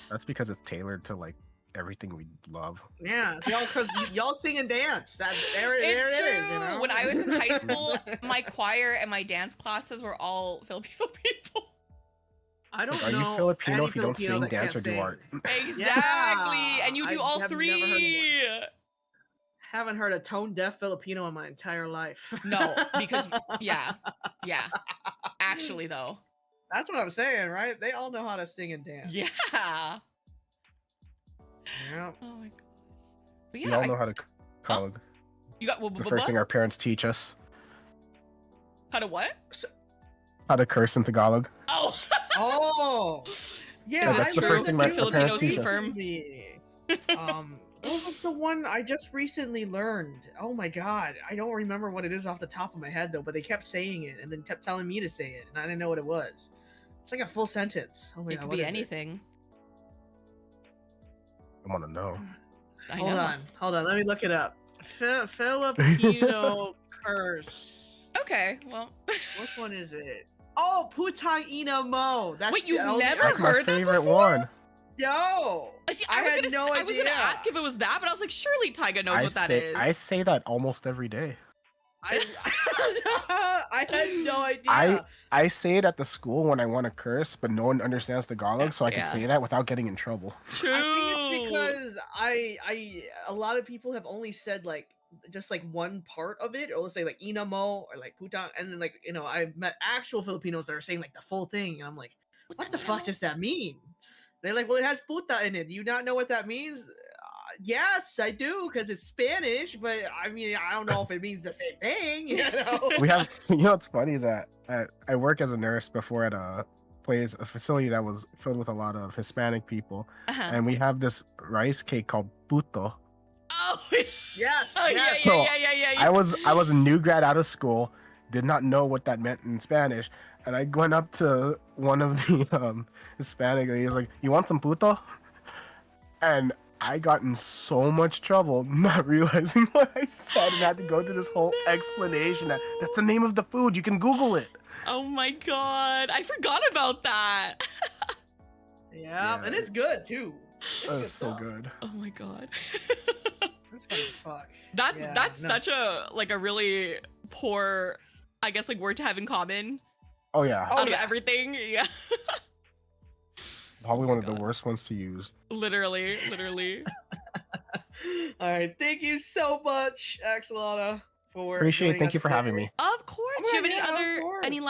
That's because it's tailored to like everything we love. Yeah, because y'all sing and dance. There it is. You know? When I was in high school, my choir and my dance classes were all Filipino people. I don't Are know. you Filipino any if you don't Filipino sing, that dance, can't or do sing. art? Exactly, and you do all have never three. heard one. Haven't heard a tone deaf Filipino in my entire life. No, because yeah. Actually, though. That's what I'm saying, right? They all know how to sing and dance. Yeah. Yeah. Oh my god. But We yeah, all know how to Tagalog. You got The first thing our parents teach us. How to what? How to curse in Tagalog. Oh. Oh. Yeah, that's the first thing my parents teach us. What was the one I just recently learned? Oh my god, I don't remember what it is off the top of my head though, but they kept saying it and then kept telling me to say it, and I didn't know what it was. It's like a full sentence. Oh my It god, could what be is it? anything. I want to know. Hold on, let me look it up. Filipino curse. Okay, well. Which one is it? Oh, putang ina mo. Wait, you've never That's my heard that favorite before? one. Yo, See, I was had gonna, no I was gonna idea. ask if it was that, but I was like, surely Tyga knows what that is. I say that almost every day. I had no idea. I say it at the school when I want to curse, but no one understands Tagalog, so I can Yeah. say that without getting in trouble. True. I think it's because a lot of people have only said like just like one part of it, or let's say like inamo or like putang, and then like, you know, I've met actual Filipinos that are saying like the full thing, and I'm like, what the fuck does that mean? They're like, well, it has puta in it. Do you not know what that means? Yes, I do, because it's Spanish, but I mean, I don't know if it means the same thing. You know? We have, you know, what's funny is that I work as a nurse before at a facility that was filled with a lot of Hispanic people, and we have this rice cake called puto. Oh, yes. Oh, yes. yeah. I was a new grad out of school, did not know what that meant in Spanish, and I went up to one of the Hispanic ladies, like, "You want some puto?" And I got in so much trouble not realizing what I said, and had to go through this whole explanation. That's the name of the food. You can Google it. Oh my god, I forgot about that. Yeah, and it's good too. It's so good. Oh my god. It's fun as fuck. That's such a like a really poor, I guess, like word to have in common. Oh yeah. Out of everything, yeah. Probably one of the worst ones to use. Literally. All right, thank you so much, Axolotl, for Appreciate it. joining Thank us you for having today. me. Of course. Do you have Yeah, of any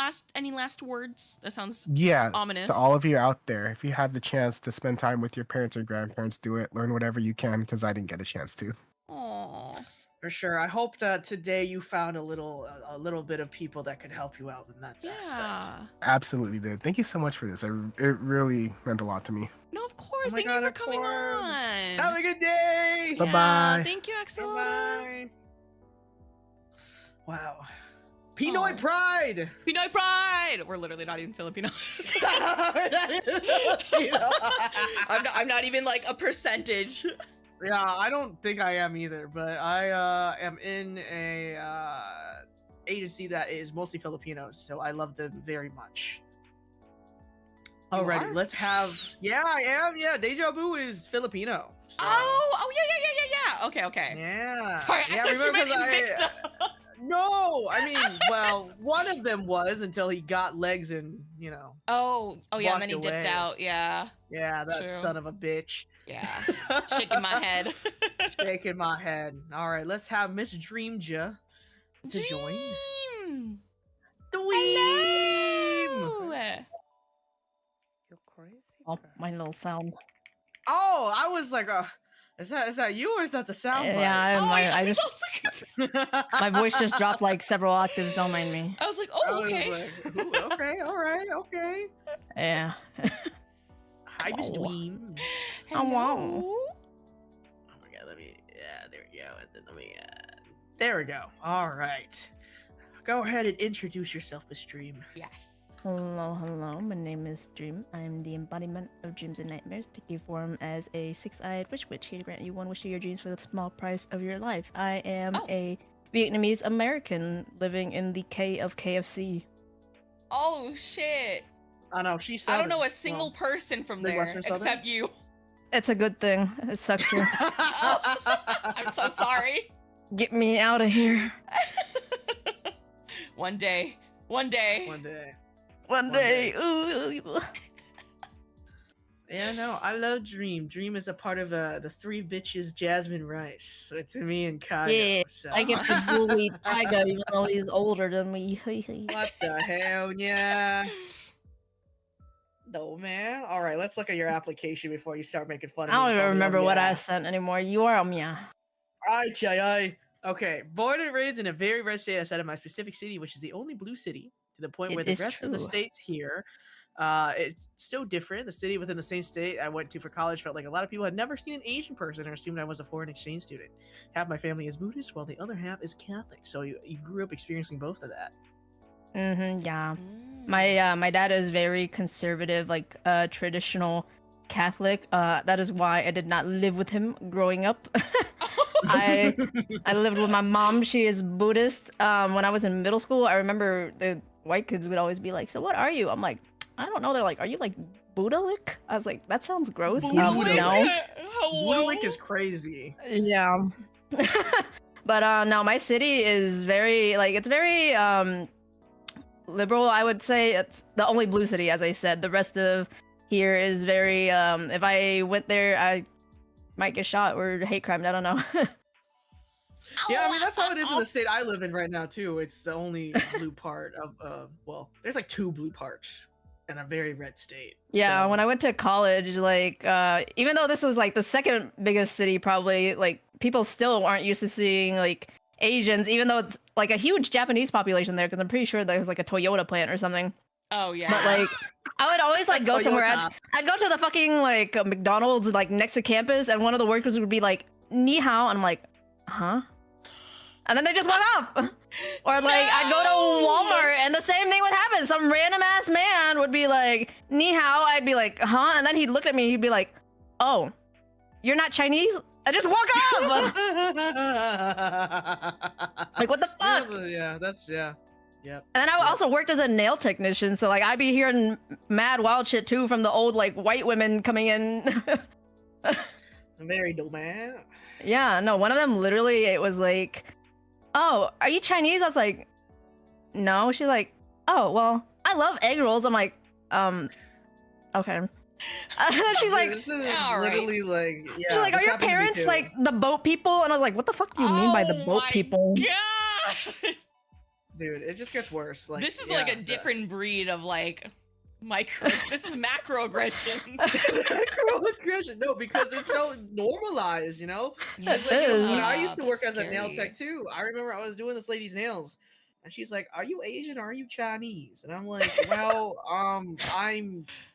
last words? That sounds Yeah, ominous. to all of you out there, if you have the chance to spend time with your parents or grandparents, do it. Learn whatever you can, because I didn't get a chance to. Aww. For sure. I hope that today you found a little bit of people that could help you out in that aspect. Absolutely did. Thank you so much for this. It really meant a lot to me. No, of course. course. Thank you for coming on. Have a good day. Bye-bye. Thank you, Axel. Bye. Wow. Pinoy Pride. Pinoy Pride. We're literally not even Filipino. I'm not even like a percentage. Yeah, I don't think I am either, but I am in a agency that is mostly Filipinos, so I love them very much. Alrighty, let's have. Yeah, I am. Yeah, Deja Vu is Filipino. So. Oh, yeah. Okay. Yeah. Sorry, I thought you meant Invicta. No, I mean, well, one of them was until he got legs and, you know. Oh yeah, and then he walked dipped away. out. Yeah. Yeah, that True. son of a bitch. Yeah. Shaking my head. Shaking my head. All right, let's have Miss Dreamja to join. Hello. You're crazy. Oh, my little sound. Oh, I was like, is that you or is that the sound? Yeah, I just my voice just dropped like several octaves. Don't mind me. I was like, oh, okay. Okay, all right, okay. Yeah. Hi, Miss Dream. Oh wow. Oh my God, there we go. And then there we go. All right. Go ahead and introduce yourself, Miss Dream. Yeah. Hello. My name is Dream. I am the embodiment of dreams and nightmares. Take your form as a six-eyed witch here to grant you one wish of your dreams for the small price of your life. I am a Vietnamese American living in the K of KFC. Oh shit. I know she's. I don't know a single person from there except you. It's a good thing. It sucks here. I'm so sorry. Get me out of here. One day. Ooh. Yeah, no, I love Dream. Dream is a part of the Three Bitches Jasmine Rice with me and Kyle. Yeah, so. I get to bully Tyga even though he's older than me. What the hell, yeah. No, man. All right, let's look at your application before you start making fun of me. I don't even remember what I sent anymore. You are Mia. Aye. Okay, born and raised in a very red state outside of my specific city, which is the only blue city, to the point where the rest of the states here, it's still different. The city within the same state I went to for college felt like a lot of people had never seen an Asian person or assumed I was a foreign exchange student. Half my family is Buddhist, while the other half is Catholic. So you grew up experiencing both of that. Yeah. My dad is very conservative, like traditional Catholic. That is why I did not live with him growing up. I lived with my mom. She is Buddhist. When I was in middle school, I remember the white kids would always be like, "So what are you?" I'm like, "I don't know." They're like, "Are you like Buddhalic?" I was like, "That sounds gross." No. Buddhalic is crazy. Yeah. But no, my city is very it's very liberal. I would say it's the only blue city, as I said. The rest of here is very if I went there, I might get shot or hate crime. I don't know. Yeah, I mean that's how it is in the state I live in right now too. It's the only blue part of well, there's like 2 blue parts in a very red state. Yeah, when I went to college, even though this was like the second biggest city, probably people still aren't used to seeing Asians, even though it's like a huge Japanese population there, because I'm pretty sure there's like a Toyota plant or something. Oh yeah. But I would always go somewhere. I'd go to the fucking McDonald's next to campus, and one of the workers would be like, "Ni hao," and I'm like, "Huh?" And then they just walk off. Or I'd go to Walmart and the same thing would happen. Some random ass man would be like, "Ni hao." I'd be like, "Huh?" And then he'd look at me. He'd be like, "Oh, you're not Chinese?" I just walk off. What the fuck? Yeah. Yep. And then I also worked as a nail technician, so I'd be hearing mad wild shit too from the old white women coming in. Very dope, man. Yeah, no, one of them literally, it was like, "Oh, are you Chinese?" I was like, "No." She's like, "Oh, well, I love egg rolls." I'm like, okay. She's like, this is literally she's like, "Are your parents the boat people?" And I was like, "What the fuck do you mean by the boat people?" God. Dude, it just gets worse. This is a different breed of micro. This is macroaggressions. Macroaggression. No, because it's so normalized, you know? Yeah, When I used to work as a nail tech too, I remember I was doing this lady's nails And she's like, "Are you Asian or are you Chinese?" And I'm like, "Well, I'm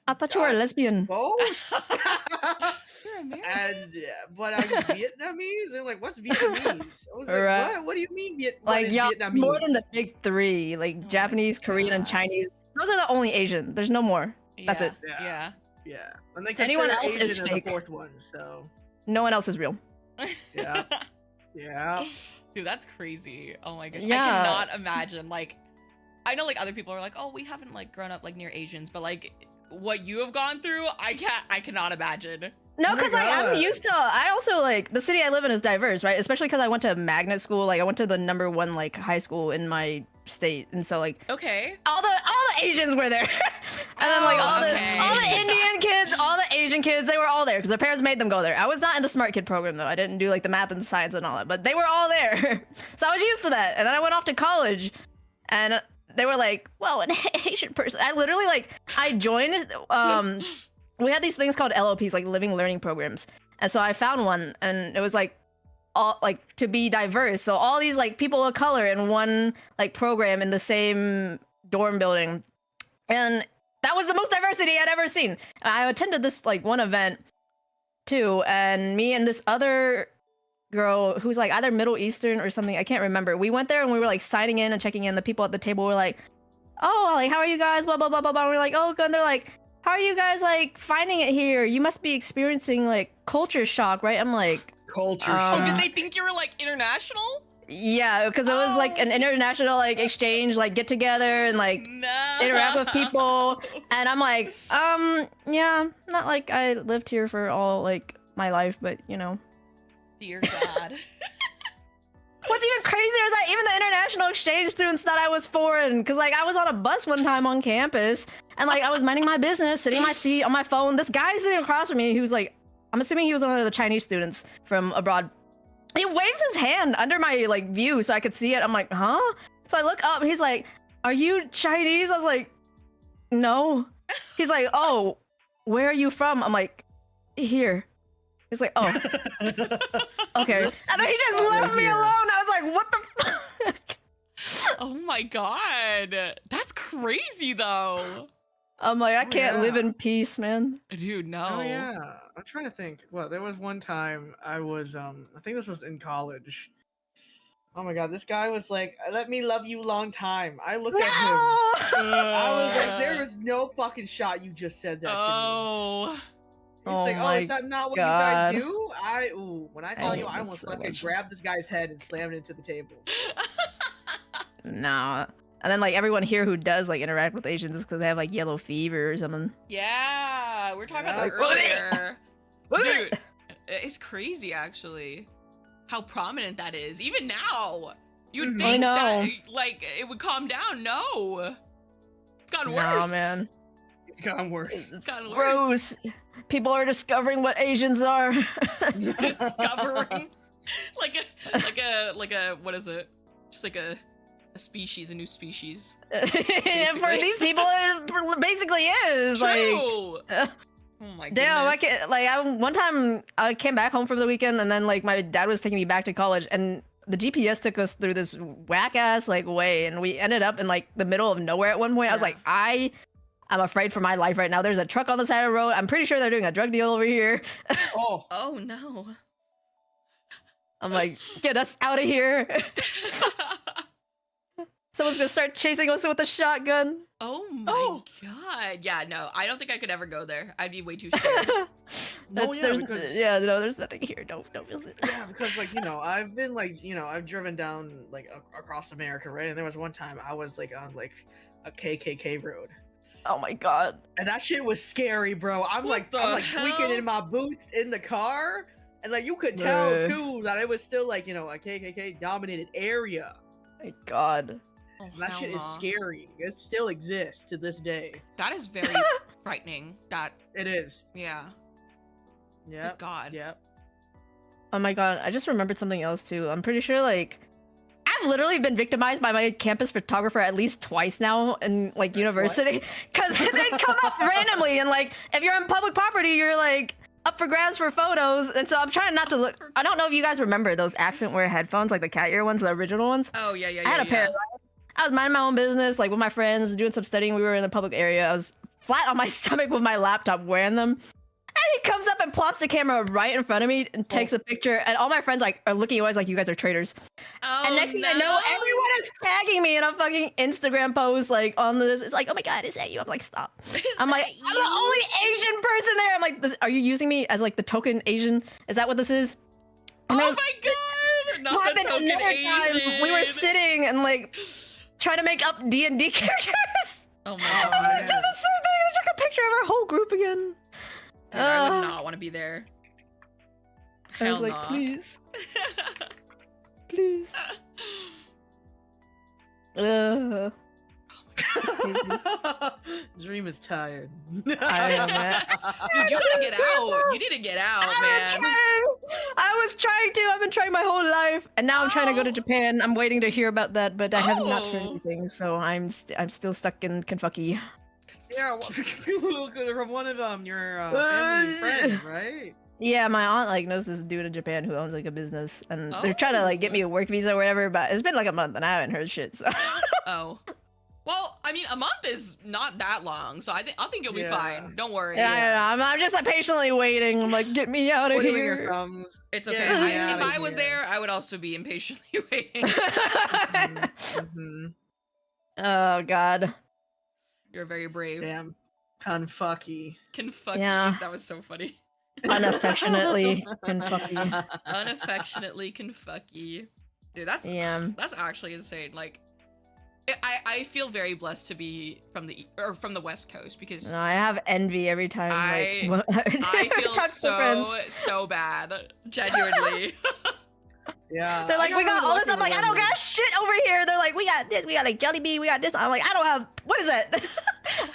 I thought you were a lesbian. both." And but I'm Vietnamese. And like, what's Vietnamese? I was like, Right. what? What do you mean what Like is yeah, Vietnamese? more than the big three, like Japanese, Korean, and Chinese. Those are the only Asian. There's no more. That's it. Yeah. Yeah. And they Anyone consider else Asian is as fake. the fourth one. So No one else is real. yeah, yeah. Dude, that's crazy. Oh my gosh. Yeah. I cannot imagine. Like, I know like other people are like, oh, we haven't like grown up like near Asians, but like what you have gone through, I cannot imagine. No, Oh my because like I'm God. used to. I also like the city I live in is diverse, right? Especially because I went to magnet school. Like I went to the #1 like high school in my state, and so like Okay. all the Asians were there, and then like all okay. the Indian kids, all the Asian kids, they were all there because their parents made them go there. I was not in the smart kid program though. I didn't do like the math and the science and all that, but they were all there, so I was used to that. And then I went off to college, and they were like, "Well, an Asian person." I literally like I joined. We had these things called LOPs, like living learning programs, and so I found one, and it was like all like to be diverse. So all these like people of color in one like program in the same dorm building, and that was the most diversity I'd ever seen. I attended this like one event too, and me and this other girl who's like either Middle Eastern or something, I can't remember. We went there and we were like signing in and checking in. The people at the table were like, "Oh, like how are you guys?" Blah blah blah blah blah. And we're like, "Oh," good. And they're like, "How are you guys like finding it here? You must be experiencing like culture shock, right?" I'm like, culture Oh, did shock. they think you were like international? yeah, because it was like an international like exchange, like get together and like interact with people. And I'm like, yeah, not like I lived here for all like my life, but you know. Dear God. What's even crazier is that even the international exchange students thought I was foreign, because like I was on a bus one time on campus and like I was minding my business, sitting in my seat on my phone. This guy sitting across from me who's like, I'm assuming he was one of the Chinese students from abroad. He waves his hand under my like view so I could see it. I'm like, huh? So I look up. He's like, "Are you Chinese?" I was like, "No." He's like, "Oh, where are you from?" I'm like, "Here." He's like, "Oh, okay." And then he just left me alone. I was like, "What the fuck?" Oh my God. That's crazy though. I'm like, I can't live in peace, man. Dude, no. Oh yeah, I'm trying to think. Well, there was one time I was I think this was in college. Oh my God, this guy was like, "Let me love you long time." I looked at him. I was like, "There is no fucking shot you just said that to me." He's Oh like, "Oh, my is that not what God. you guys do?" When I tell hate you, I this almost so fucking much. grabbed this guy's head and slammed it into the table. Nah. And then like everyone here who does like interact with Asians is because they have like yellow fever or something. Yeah, we were talking about that Yeah. earlier. Dude, it's crazy actually how prominent that is. Even now, you'd I think that know. like it would calm down. No, it's gotten worse. Nah, man. It's gotten worse. It's gotten worse. Gross. People are discovering what Asians are. Discovering like a what is it? Just like a species, a new species. And for basically. these people, it basically is. True. Like, oh my damn, goodness. one time I came back home from the weekend, and then like my dad was taking me back to college, and the GPS took us through this whack ass like way, and we ended up in like the middle of nowhere at one point. I was like, I'm afraid for my life right now. There's a truck on the side of the road. I'm pretty sure they're doing a drug deal over here. Oh no. I'm like, get us out of here. Someone's gonna start chasing us with a shotgun. Oh my God. Yeah, no, I don't think I could ever go there. I'd be way too scared. There's nothing here. Don't visit. Yeah, because like I've been like I've driven down like across America, right? And there was one time I was like on like a KKK road. Oh my God. And that shit was scary, bro. I'm like tweaking in my boots in the car, and like you could tell too that it was still like a KKK dominated area. My God. Oh, that shit is scary. It still exists to this day. That is very frightening. That it is. Yeah. Yeah. God. Yep. Oh my God. I just remembered something else too. I'm pretty sure like I've literally been victimized by my campus photographer at least twice now in like university, because they come up randomly, and like if you're on public property, you're like up for grabs for photos. And so I'm trying not to look. I don't know if you guys remember those accent wear headphones, like the cat ear ones, the original ones. Oh yeah, yeah, I had yeah, a pair, yeah. right? I was minding my own business, like with my friends, doing some studying. We were in a public area. I was flat on my stomach with my laptop wearing them. And he comes up and plops the camera right in front of me and takes a picture. And all my friends like are looking always like, you guys are traitors. And next thing I know, everyone is tagging me in a fucking Instagram post like on this. It's like, oh my God, is that you? I'm like, stop. I'm like, I'm the only Asian person there. I'm like, are you using me as like the token Asian? Is that what this is? And oh my God! Not the token another Asian. time, we were sitting and like trying to make up D&D characters. Oh my God! God! I did the same thing. I took a picture of our whole group again. Dude, I would not want to be there. I was Hell like, nah. please, please. Dream is tired. I am, man. Dude, you gotta get out. You need to get out, man. I was trying to. I've been trying my whole life, and now I'm trying to go to Japan. I'm waiting to hear about that, but I have not heard anything. So I'm still stuck in Kentucky. Yeah, from one of your family friends, right? Yeah, my aunt like knows this dude in Japan who owns like a business, and they're trying to like get me a work visa or whatever. But it's been like a month, and I haven't heard shit. So. Oh. Well, I mean, a month is not that long, so I think you'll be fine. Don't worry. Yeah, I'm just like patiently waiting. I'm like, get me out of Twiddling here. your thumbs. It's okay. Yeah, if I was there, I would also be impatiently waiting. Oh God. You're very brave. Damn. Confucky. Confucky. Yeah. That was so funny. Unaffectionately Kentucky. Unaffectionately Kentucky. Dude, that's actually insane. Like, I feel very blessed to be from the West Coast because No, I have envy every time. I feel talk to so bad. Genuinely. Yeah. They're like, we got all this. I'm like, I don't got shit over here. They're like, we got this. We got like jelly bean. We got this. I'm like, I don't have. What is it?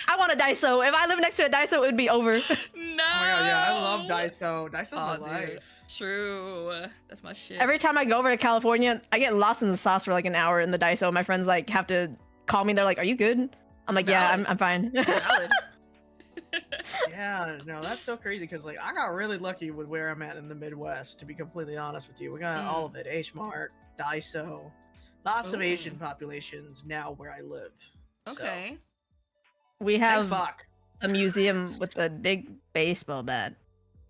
I want a Daiso. If I live next to a Daiso, it would be over. No. Oh my God, yeah, I love Daiso. Daiso's my life. True. That's my shit. Every time I go over to California, I get lost in the sauce for like an hour in the Daiso. My friends like have to call me. They're like, "Are you good?" I'm like, "Yeah, I'm fine." Valid. Yeah, no, that's so crazy because like I got really lucky with where I'm at in the Midwest. To be completely honest with you, we got all of it: H Mart, Daiso, lots of Asian populations now where I live. Okay. We have fuck. a museum with a big baseball bat.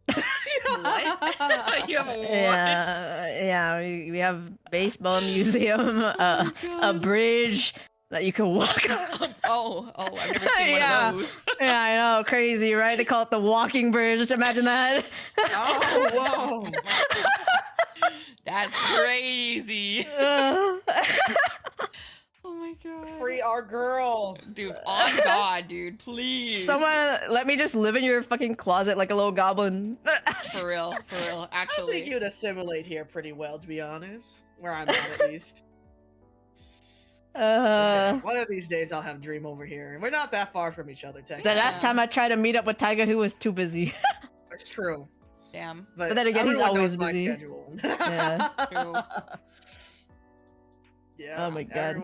What? You have a what? Yeah, we have baseball museum, a bridge that you can walk on. Oh, I've never seen one of those. Yeah, I know, crazy, right? They call it the walking bridge. Just imagine that. Oh, whoa. That's crazy. Oh my God. Free our girl. Dude, on God, dude, please. Someone let me just live in your fucking closet like a little goblin. For real, actually. I think you'd assimilate here pretty well, to be honest. Where I'm at least. Okay, one of these days I'll have Dream over here. We're not that far from each other, technically. The last time I tried to meet up with Taiga, who was too busy. It's true. Damn. But then again, he's everyone always knows my busy. schedule. Yeah. True. Yeah. Oh my God.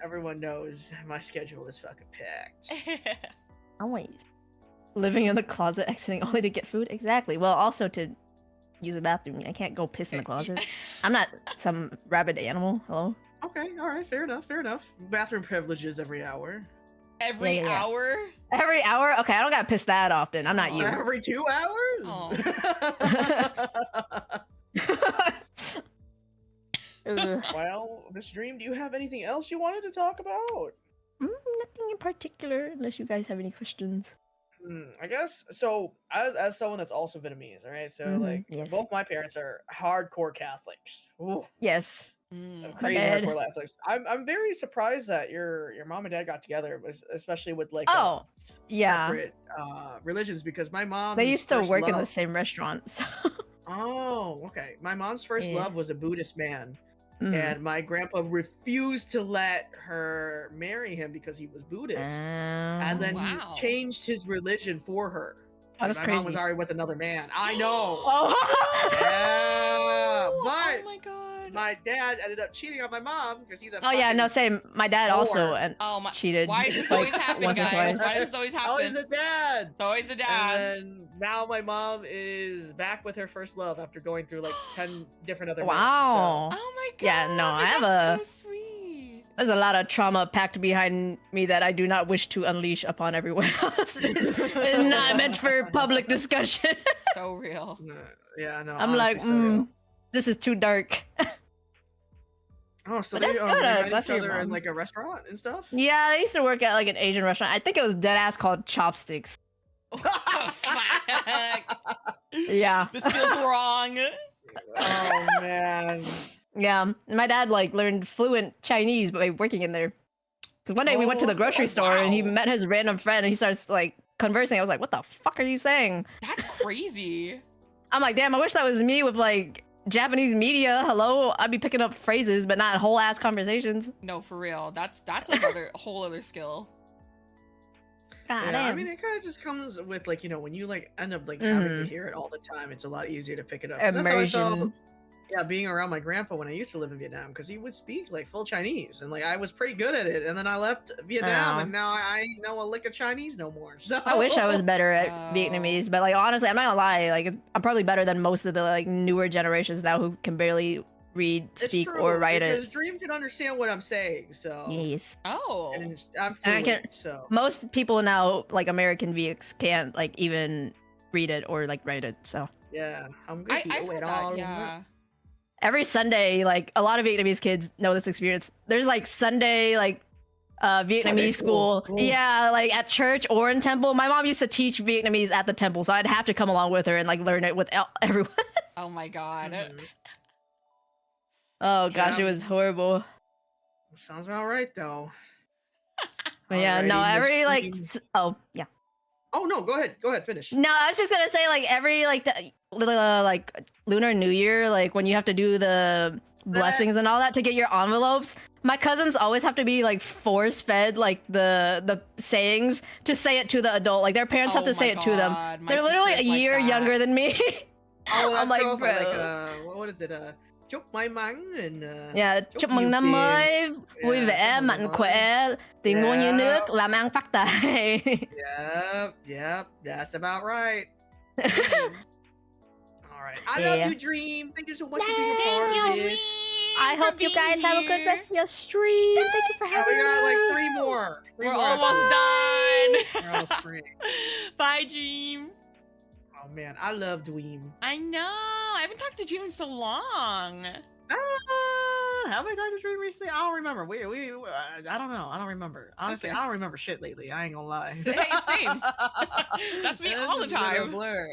Everyone knows my schedule is fucking packed. Always. Living in the closet, exiting only to get food? Exactly. Well, also to use a bathroom. I can't go piss in the closet. I'm not some rabid animal. Hello? Okay, alright, fair enough. Bathroom privileges every hour. Every hour? Every hour? Okay, I don't gotta piss that often. I'm not you. Every 2 hours? Well, Miss Dream, do you have anything else you wanted to talk about? Nothing in particular, unless you guys have any questions. I guess so. As someone that's also Vietnamese, all right. So like, yes. both my parents are hardcore Catholics. Ooh, Yes. crazy bad. hardcore Catholics. I'm very surprised that your mom and dad got together, especially with like yeah. separate religions, because my mom They used to work in the same restaurant. So. Oh, okay. My mom's first Yeah. love was a Buddhist man. Mhm. And my grandpa refused to let her marry him because he was Buddhist. And then he changed his religion for her. Oh, that's my mom was crazy. already with another man. I know. Oh. Yeah. But my God. my dad ended up cheating on my mom because he's a Oh yeah, fucking no, same. My dad also whore. cheated. Why does this like, always happen, once or guys? twice. Why does this always happen? Always a dad. It's always a dad. And now my mom is back with her first love after going through like 10 different other Wow. men. Oh my God. Yeah, no, I have that's a so sweet. There's a lot of trauma packed behind me that I do not wish to unleash upon everyone else. It's not meant for public discussion. So real. Yeah, no. I'm like, honestly, so real. This is too dark. Oh, so But they that's good, met glad each for your other in mom. like a restaurant and stuff. Yeah, I used to work at like an Asian restaurant. I think it was dead ass called Chopsticks. Yeah. This feels wrong. Oh man. Yeah, my dad like learned fluent Chinese by working in there. Because one day we went to the grocery store and he met his random friend and he starts like conversing. I was like, "What the fuck are you saying?" That's crazy. I'm like, "Damn, I wish that was me with like Japanese media. Hello, I'd be picking up phrases, but not whole ass conversations." No, for real. That's another whole other skill. Yeah, I mean, it kind of just comes with like, you know, when you like end up like having to Mhm. hear it all the time, it's a lot easier to pick it up. 'Cause that's how I felt, Immersion. yeah, being around my grandpa when I used to live in Vietnam, because he would speak like full Chinese, and like I was pretty good at it. And then I left Vietnam, Oh. and now I ain't know a lick of Chinese no more. So I wish I was better at Vietnamese, but like honestly, I'm not gonna lie, like I'm probably better than most of the like newer generations now who can barely read, It's speak, true, or write because it. Dream can understand what I'm saying. So Yes. Oh. and I'm And I fluent, can. so Most people now, like American VX, can't like even read it or like write it. So yeah, I'm good. I've heard that, yeah. every Sunday, like a lot of Vietnamese kids know this experience. There's like Sunday like Vietnamese Sunday school. school. Ooh. Yeah, like at church or in temple. My mom used to teach Vietnamese at the temple, so I'd have to come along with her and like learn it with everyone. Oh my god. Oh gosh, Yeah. it was horrible. sounds about right though. But yeah, no, Alrighty, Miss every like Dream. oh yeah. Oh no, go ahead, finish. No, I was just gonna say like every like like Lunar New Year, like when you have to do the blessings and all that to get your envelopes, my cousins always have to be like force fed like the sayings to say it to the adult. Like their parents have Oh to say my it to them. God, my They're literally a sister's like year that. younger than me. Oh, I'm that's like, so bro. like what is it? Chúc may mắn and Yeah, chúc mừng năm mới, vui vẻ, mạnh khỏe, tiền muôn như nước, làm ăn phát tài. Yep, that's about right. All right, I love you, Dream. Thank you so much for being a part of this. I hope you guys have a good rest of your stream. Thank you for Yeah, having we got like us. three more. We're almost done. We're almost free. Bye, Dream. Oh man, I love Dream. I know. I haven't talked to Dream in so long. Have I talked to Dream recently? I don't remember. I don't know. I don't remember. Honestly, Okay. I don't remember shit lately. I ain't gonna lie. Hey, same. That's me all the It's been a time. blur.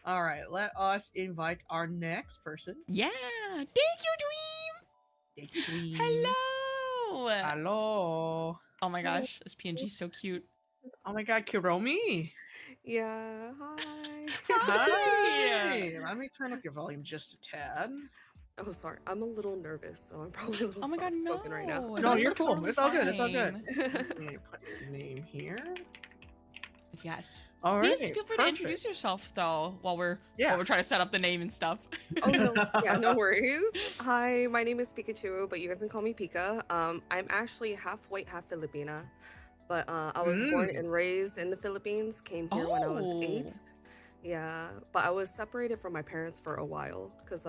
All right, let us invite our next person. Yeah. Thank you, Dream. Thank you, Dream. Hello. Hello. Oh my gosh, this PNG is so cute. Oh my god, Kiromi. Yeah, hi. Hi. Let me turn up your volume just a tad. Oh, sorry. I'm a little nervous, so I'm probably a little Oh my God, soft-spoken right now. no. No, you're cool. Totally It's all good. It's all good. fine. Let me put your name here. Yes. All Please right, feel free to perfect. introduce yourself though, while we're Yeah. trying to set up the name and stuff. Oh no, yeah, no worries. Hi, my name is Pikachu, but you guys can call me Pika. I'm actually half white, half Filipina, but I was born and raised in the Philippines. Came here when I was 8. Yeah, but I was separated from my parents for a while because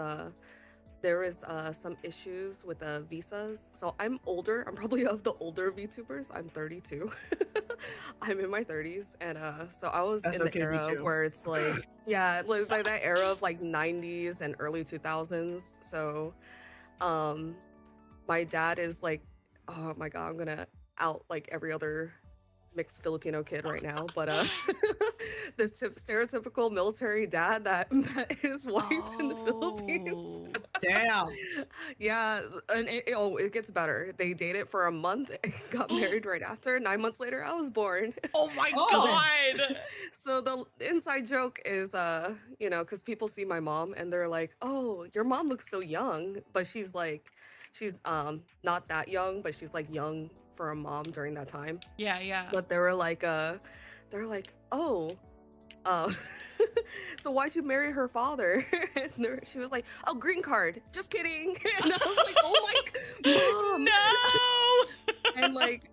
there was some issues with the visas. So I'm older. I'm probably of the older VTubers. I'm 32. I'm in my 30s, and so I was That's in the okay, me era too. where it's like, yeah, like that era of like 90s and early 2000s. So, my dad is like, oh my god, I'm gonna out like every other mixed Filipino kid right now, but the stereotypical military dad that met his wife in the Philippines. Damn. Yeah, and it gets better. They dated for a month and got married right after. 9 months later, I was born. Oh my god! So the inside joke is, you know, because people see my mom and they're like, "Oh, your mom looks so young," but she's not that young, but she's like young for a mom during that time. Yeah, yeah. But they were like, "Oh, so why'd you marry her father?" And she was like, "Oh, green card. Just kidding." And I was like, "Oh my mom, no!" And like,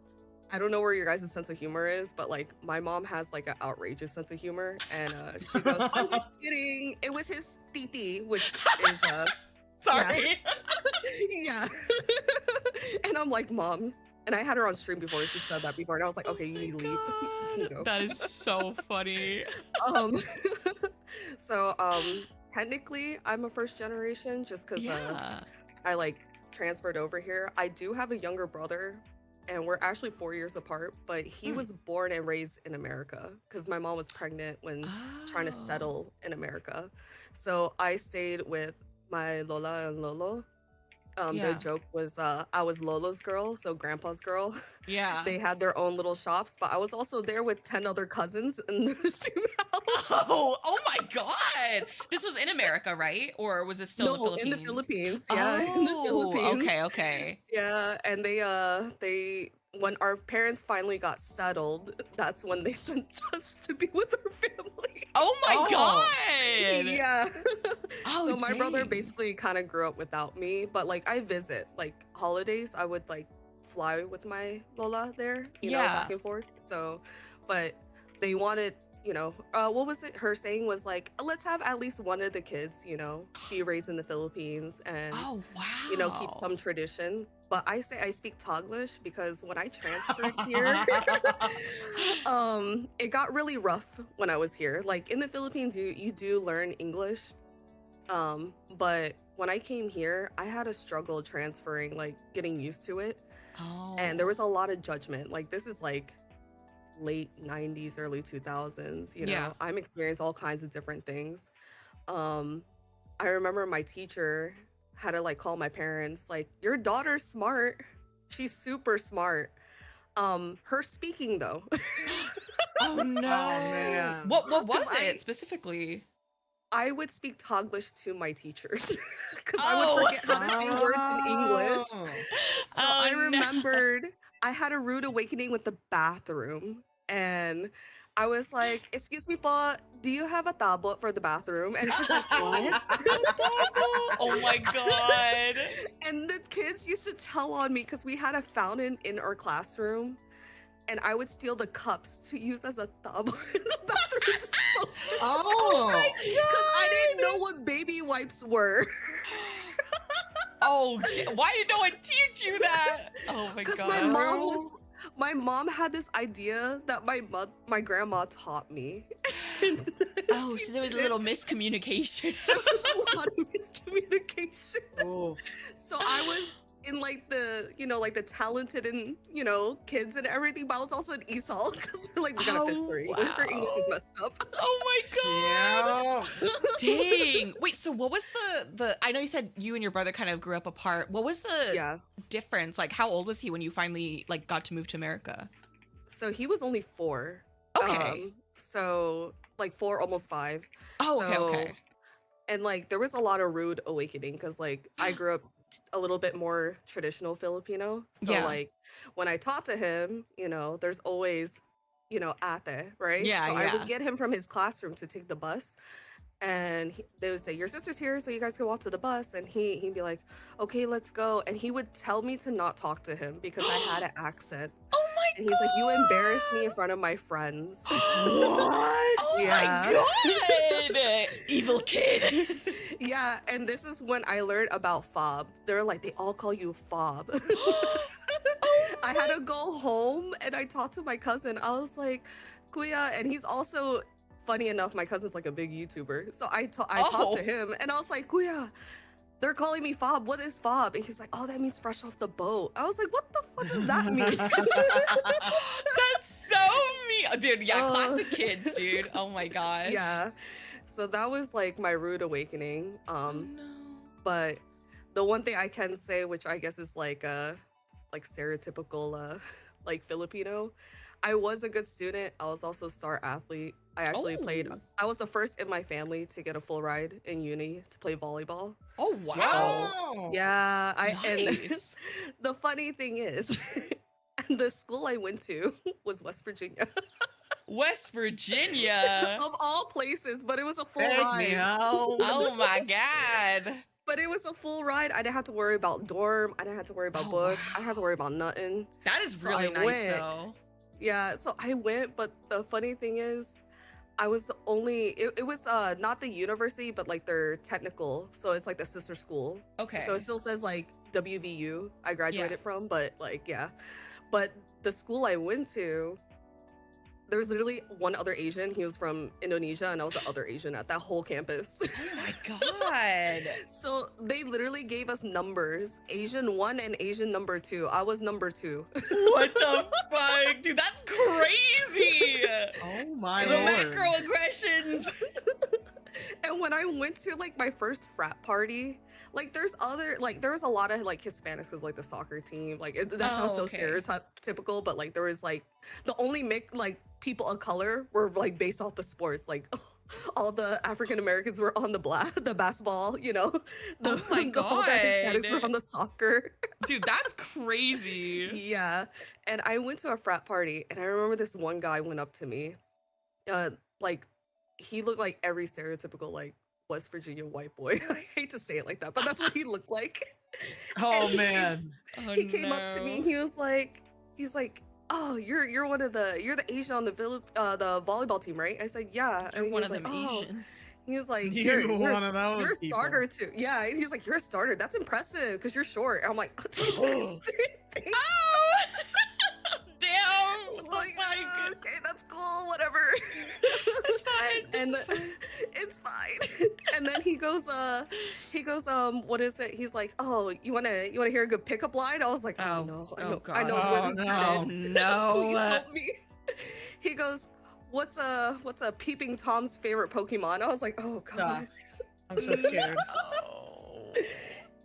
I don't know where your guys' sense of humor is, but like, my mom has like an outrageous sense of humor, and she goes, "I'm just kidding. It was his titi," which is Sorry. Yeah. And I'm like, Mom. And I had her on stream before. She said that before. And I was like, okay, you need to leave. You can go. That is so funny. Um, so technically I'm a first generation just because I like transferred over here. I do have a younger brother and we're actually 4 years apart, but he was born and raised in America because my mom was pregnant when trying to settle in America. So I stayed with my Lola and Lolo. The joke was I was Lolo's girl, so grandpa's girl. Yeah. They had their own little shops, but I was also there with 10 other cousins in the same house. Oh my god. This was in America, right? Or was it still in the Philippines? In the Philippines. Yeah, in the Philippines. Okay. Yeah, and they when our parents finally got settled, that's when they sent us to be with our family. Oh my god. Yeah. Oh, so my brother dang. basically kind of grew up without me, but like I visit like holidays, I would like fly with my Lola there, you know, back and forth. So, but they wanted, you know, what was it? Her saying was like, let's have at least one of the kids, you know, be raised in the Philippines and, you know, keep some tradition. But I say I speak Taglish because when I transferred here, it got really rough when I was here. Like in the Philippines, you do learn English. But when I came here, I had a struggle transferring, like getting used to it. And there was a lot of judgment. Like this is like late 90s, early 2000s, you know. I'm experiencing all kinds of different things. I remember my teacher had to like call my parents like, your daughter's smart, she's super smart. Her speaking though. Oh no. Man. What was it specifically? I would speak Taglish to my teachers because I would forget how to say words in English. So I remembered I had a rude awakening with the bathroom, and I was like, excuse me, po, do you have a tablet for the bathroom? And she's like, what? Oh my god. And the kids used to tell on me because we had a fountain in our classroom, and I would steal the cups to use as a tablet in the bathroom. Oh my god. Because I didn't know what baby wipes were. Oh, why did no one teach you that? Oh my god. Because my mom had this idea that my grandma taught me. Oh, so there was a little miscommunication. There was a lot of miscommunication. Oh. So I was in like the, you know, like the talented and, you know, kids and everything, but I was also an ESOL because they're like, we got a fifth grade. Her English is messed up. Oh my god. Dang. Wait, so what was the I know you said you and your brother kind of grew up apart. What was the difference? Like how old was he when you finally like got to move to America? So he was only 4. Okay. So like 4, almost 5. Oh, so, okay. And like there was a lot of rude awakening because like I grew up a little bit more traditional Filipino. So like when I talked to him, you know, there's always, you know, ate, right? Yeah, so I would get him from his classroom to take the bus. And they would say, your sister's here, so you guys can walk to the bus. And he'd be like, okay, let's go. And he would tell me to not talk to him because I had an accent. Oh my and he's like, you embarrassed me in front of my friends. What? Oh my god! Evil kid. Yeah, and this is when I learned about fob. They're like, they all call you fob. I had to go home and I talked to my cousin. I was like, Kuya, and he's also, funny enough, my cousin's like a big YouTuber. So I talked to him and I was like, Kuya, they're calling me fob. What is fob? And he's like, oh, that means fresh off the boat. I was like, what the fuck does that mean? That's so mean. Dude, yeah, classic kids, dude. Oh my gosh. Yeah. So that was like my rude awakening. But the one thing I can say, which I guess is like stereotypical like Filipino, I was a good student. I was also a star athlete. I actually played, I was the first in my family to get a full ride in uni to play volleyball. Oh wow. Yeah, and Nice. the funny thing is, the school I went to was West Virginia. West Virginia. Of all places, but it was a full Heck ride. yeah. Oh my god. But it was a full ride. I didn't have to worry about dorm. I didn't have to worry about books. I didn't have to worry about nothing. That is So really I nice went. though. Yeah, so I went, but the funny thing is, I was the only, it was not the university, but like their technical. So it's like the sister school. Okay. So it still says like WVU I graduated from, but like yeah. But the school I went to, there was literally one other Asian. He was from Indonesia, and I was the other Asian at that whole campus. Oh my god. So they literally gave us numbers. Asian 1 and Asian number 2. I was number 2. What the fuck? Dude, that's crazy. Oh my The lord. macroaggressions. And when I went to like my first frat party, like there was a lot of like Hispanics because like the soccer team, like that sounds so stereotypical, but like there was like the only like people of color were like based off the sports, like all the African Americans were on the basketball, you know, all the Hispanics were on the soccer. Dude, that's crazy. Yeah. And I went to a frat party, and I remember this one guy went up to me, like he looked like every stereotypical like West Virginia white boy. I hate to say it like that, but that's what he looked like. Oh And man. he came up to me. He's like, "Oh, you're the Asian on the volleyball team, right?" I said, "Yeah." You're one of like, them "Oh." Asians. He was like, You're "You're one of those you're a people." starter too." Yeah, he's like, "You're a starter. That's impressive because you're short." I'm like, Oh! Damn! Like, okay, that's cool, whatever. It's fine. And it's fine. And then he goes, what is it? He's like, "Oh, you wanna hear a good pickup line?" I was like, "Oh no, I know where this is headed. No. Please help me." He goes, "What's a peeping Tom's favorite Pokemon?" I was like, "Oh god." I'm so scared.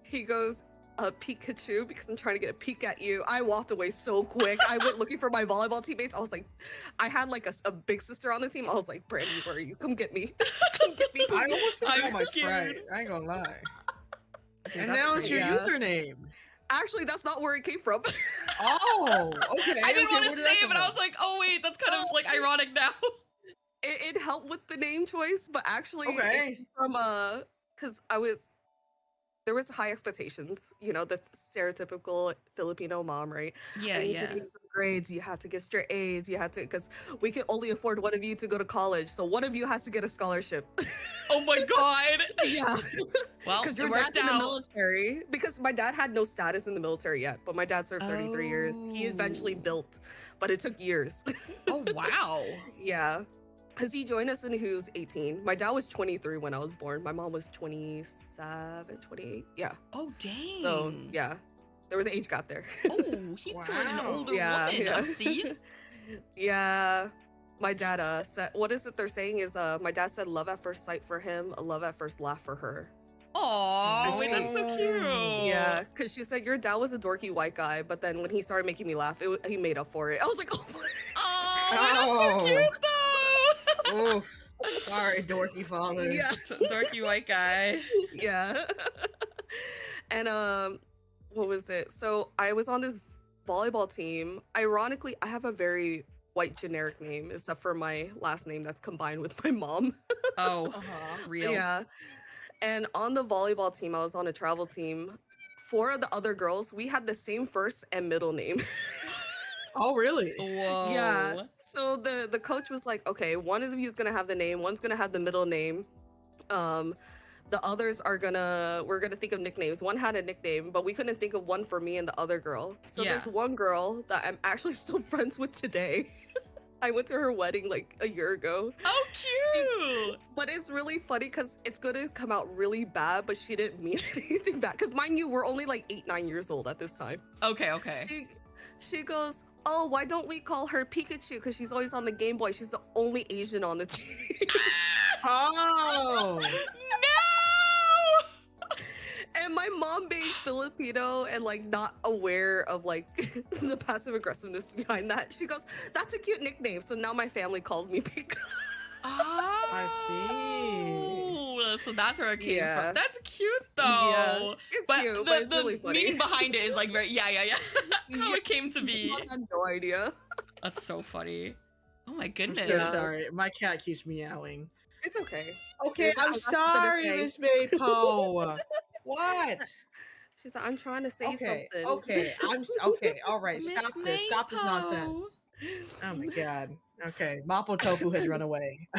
He goes, Pikachu, because I'm trying to get a peek at you. I walked away so quick. I went looking for my volleyball teammates. I was like, I had like a big sister on the team. I was like, "Brandy, where are you? Come get me." Come get me. I almost I'm forgot my scared. Sprite. I ain't gonna lie. Dude, And that's now it's your crazy. username. Actually, that's not where it came from. Oh, okay. I didn't okay, want where to did say that it, come but I from? was like, oh wait, that's kind of like ironic now. It helped with the name choice, but actually, Okay. it came from because there was high expectations, you know, that's stereotypical Filipino mom, right? Yeah, I need yeah. you to get good grades. You have to get straight A's. You have to, because we can only afford one of you to go to college, so one of you has to get a scholarship. Oh my god. Yeah. Well, Because it your worked dad's in the out. military. Because my dad had no status in the military yet, but my dad served 33 years. He eventually built, but it took years. Oh wow. Yeah. Because he joined us when he was 18. My dad was 23 when I was born. My mom was 27, 28. Yeah. Oh dang. So, yeah. There was an age gap there. Oh, he joined an older woman. Yeah. See? Yeah. My dad said, what is it they're saying is, my dad said love at first sight for him, a love at first laugh for her. Aw, wait, that's so cute. Yeah, because she said your dad was a dorky white guy, but then when he started making me laugh, he made up for it. I was like, oh my Oh, that's so cute though. Oof. Sorry, dorky father. Yeah. Dorky white guy. Yeah. And what was it? So I was on this volleyball team. Ironically, I have a very white generic name, except for my last name that's combined with my mom. Oh, real. Yeah. And on the volleyball team, I was on a travel team. 4 of the other girls, we had the same first and middle name. Oh, really? Whoa. Yeah. So the coach was like, okay, one of you is gonna have the name, one's gonna have the middle name. The others we're gonna think of nicknames. One had a nickname, but we couldn't think of one for me and the other girl. So Yeah. there's one girl that I'm actually still friends with today. I went to her wedding like a year ago. Oh, cute! But it's really funny because it's gonna come out really bad, but she didn't mean anything bad. Because mind you, we're only like 8, 9 years old at this time. Okay, okay. She goes, oh, why don't we call her Pikachu? Because she's always on the Game Boy. She's the only Asian on the team. Oh. And my mom being Filipino and like not aware of like the passive aggressiveness behind that, she goes, that's a cute nickname. So now my family calls me Pika. Oh, so that's where it came Yeah. from. That's cute though. Yeah, it's but cute, the, but it's the really funny. meaning behind it is like very yeah. How it came to be. I have no idea. That's so funny. Oh my I'm goodness. so sorry. My cat keeps meowing. It's okay. Okay, I'm sorry, Miss Maypo. What? She's like, I'm trying to say Okay, something. okay, okay, all right, Miss stop this nonsense. Oh my god. Okay, Mapo Tofu has run away.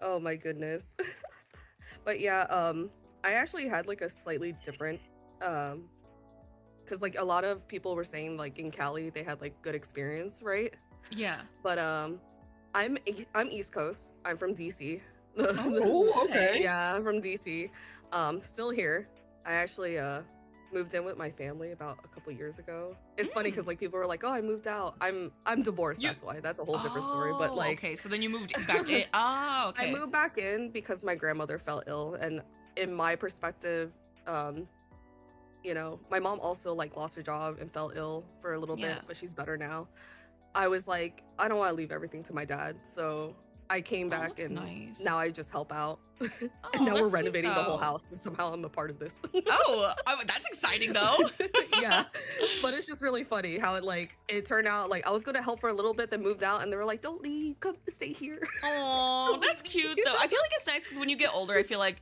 Oh my goodness. But yeah, I actually had like a slightly different because like a lot of people were saying like in Cali they had like good experience, right? Yeah. But I'm East Coast. I'm from DC. Oh, okay. Yeah, I'm from DC. Still here. I actually moved in with my family about a couple years ago. It's funny because like people were like, "Oh, I moved out." I'm divorced. That's why. That's a whole different story. But like, okay, so then you moved back in. Oh, okay. I moved back in because my grandmother fell ill, and in my perspective, you know, my mom also like lost her job and fell ill for a little bit, but she's better now. I was like, I don't want to leave everything to my dad, so I came back and now I just help out. And now we're renovating the whole house, and somehow I'm a part of this. That's exciting though. Yeah, but it's just really funny how it turned out. Like I was going to help for a little bit, then moved out, and they were like, "Don't leave, come stay here." Oh, that's cute though. I feel like it's nice because when you get older, I feel like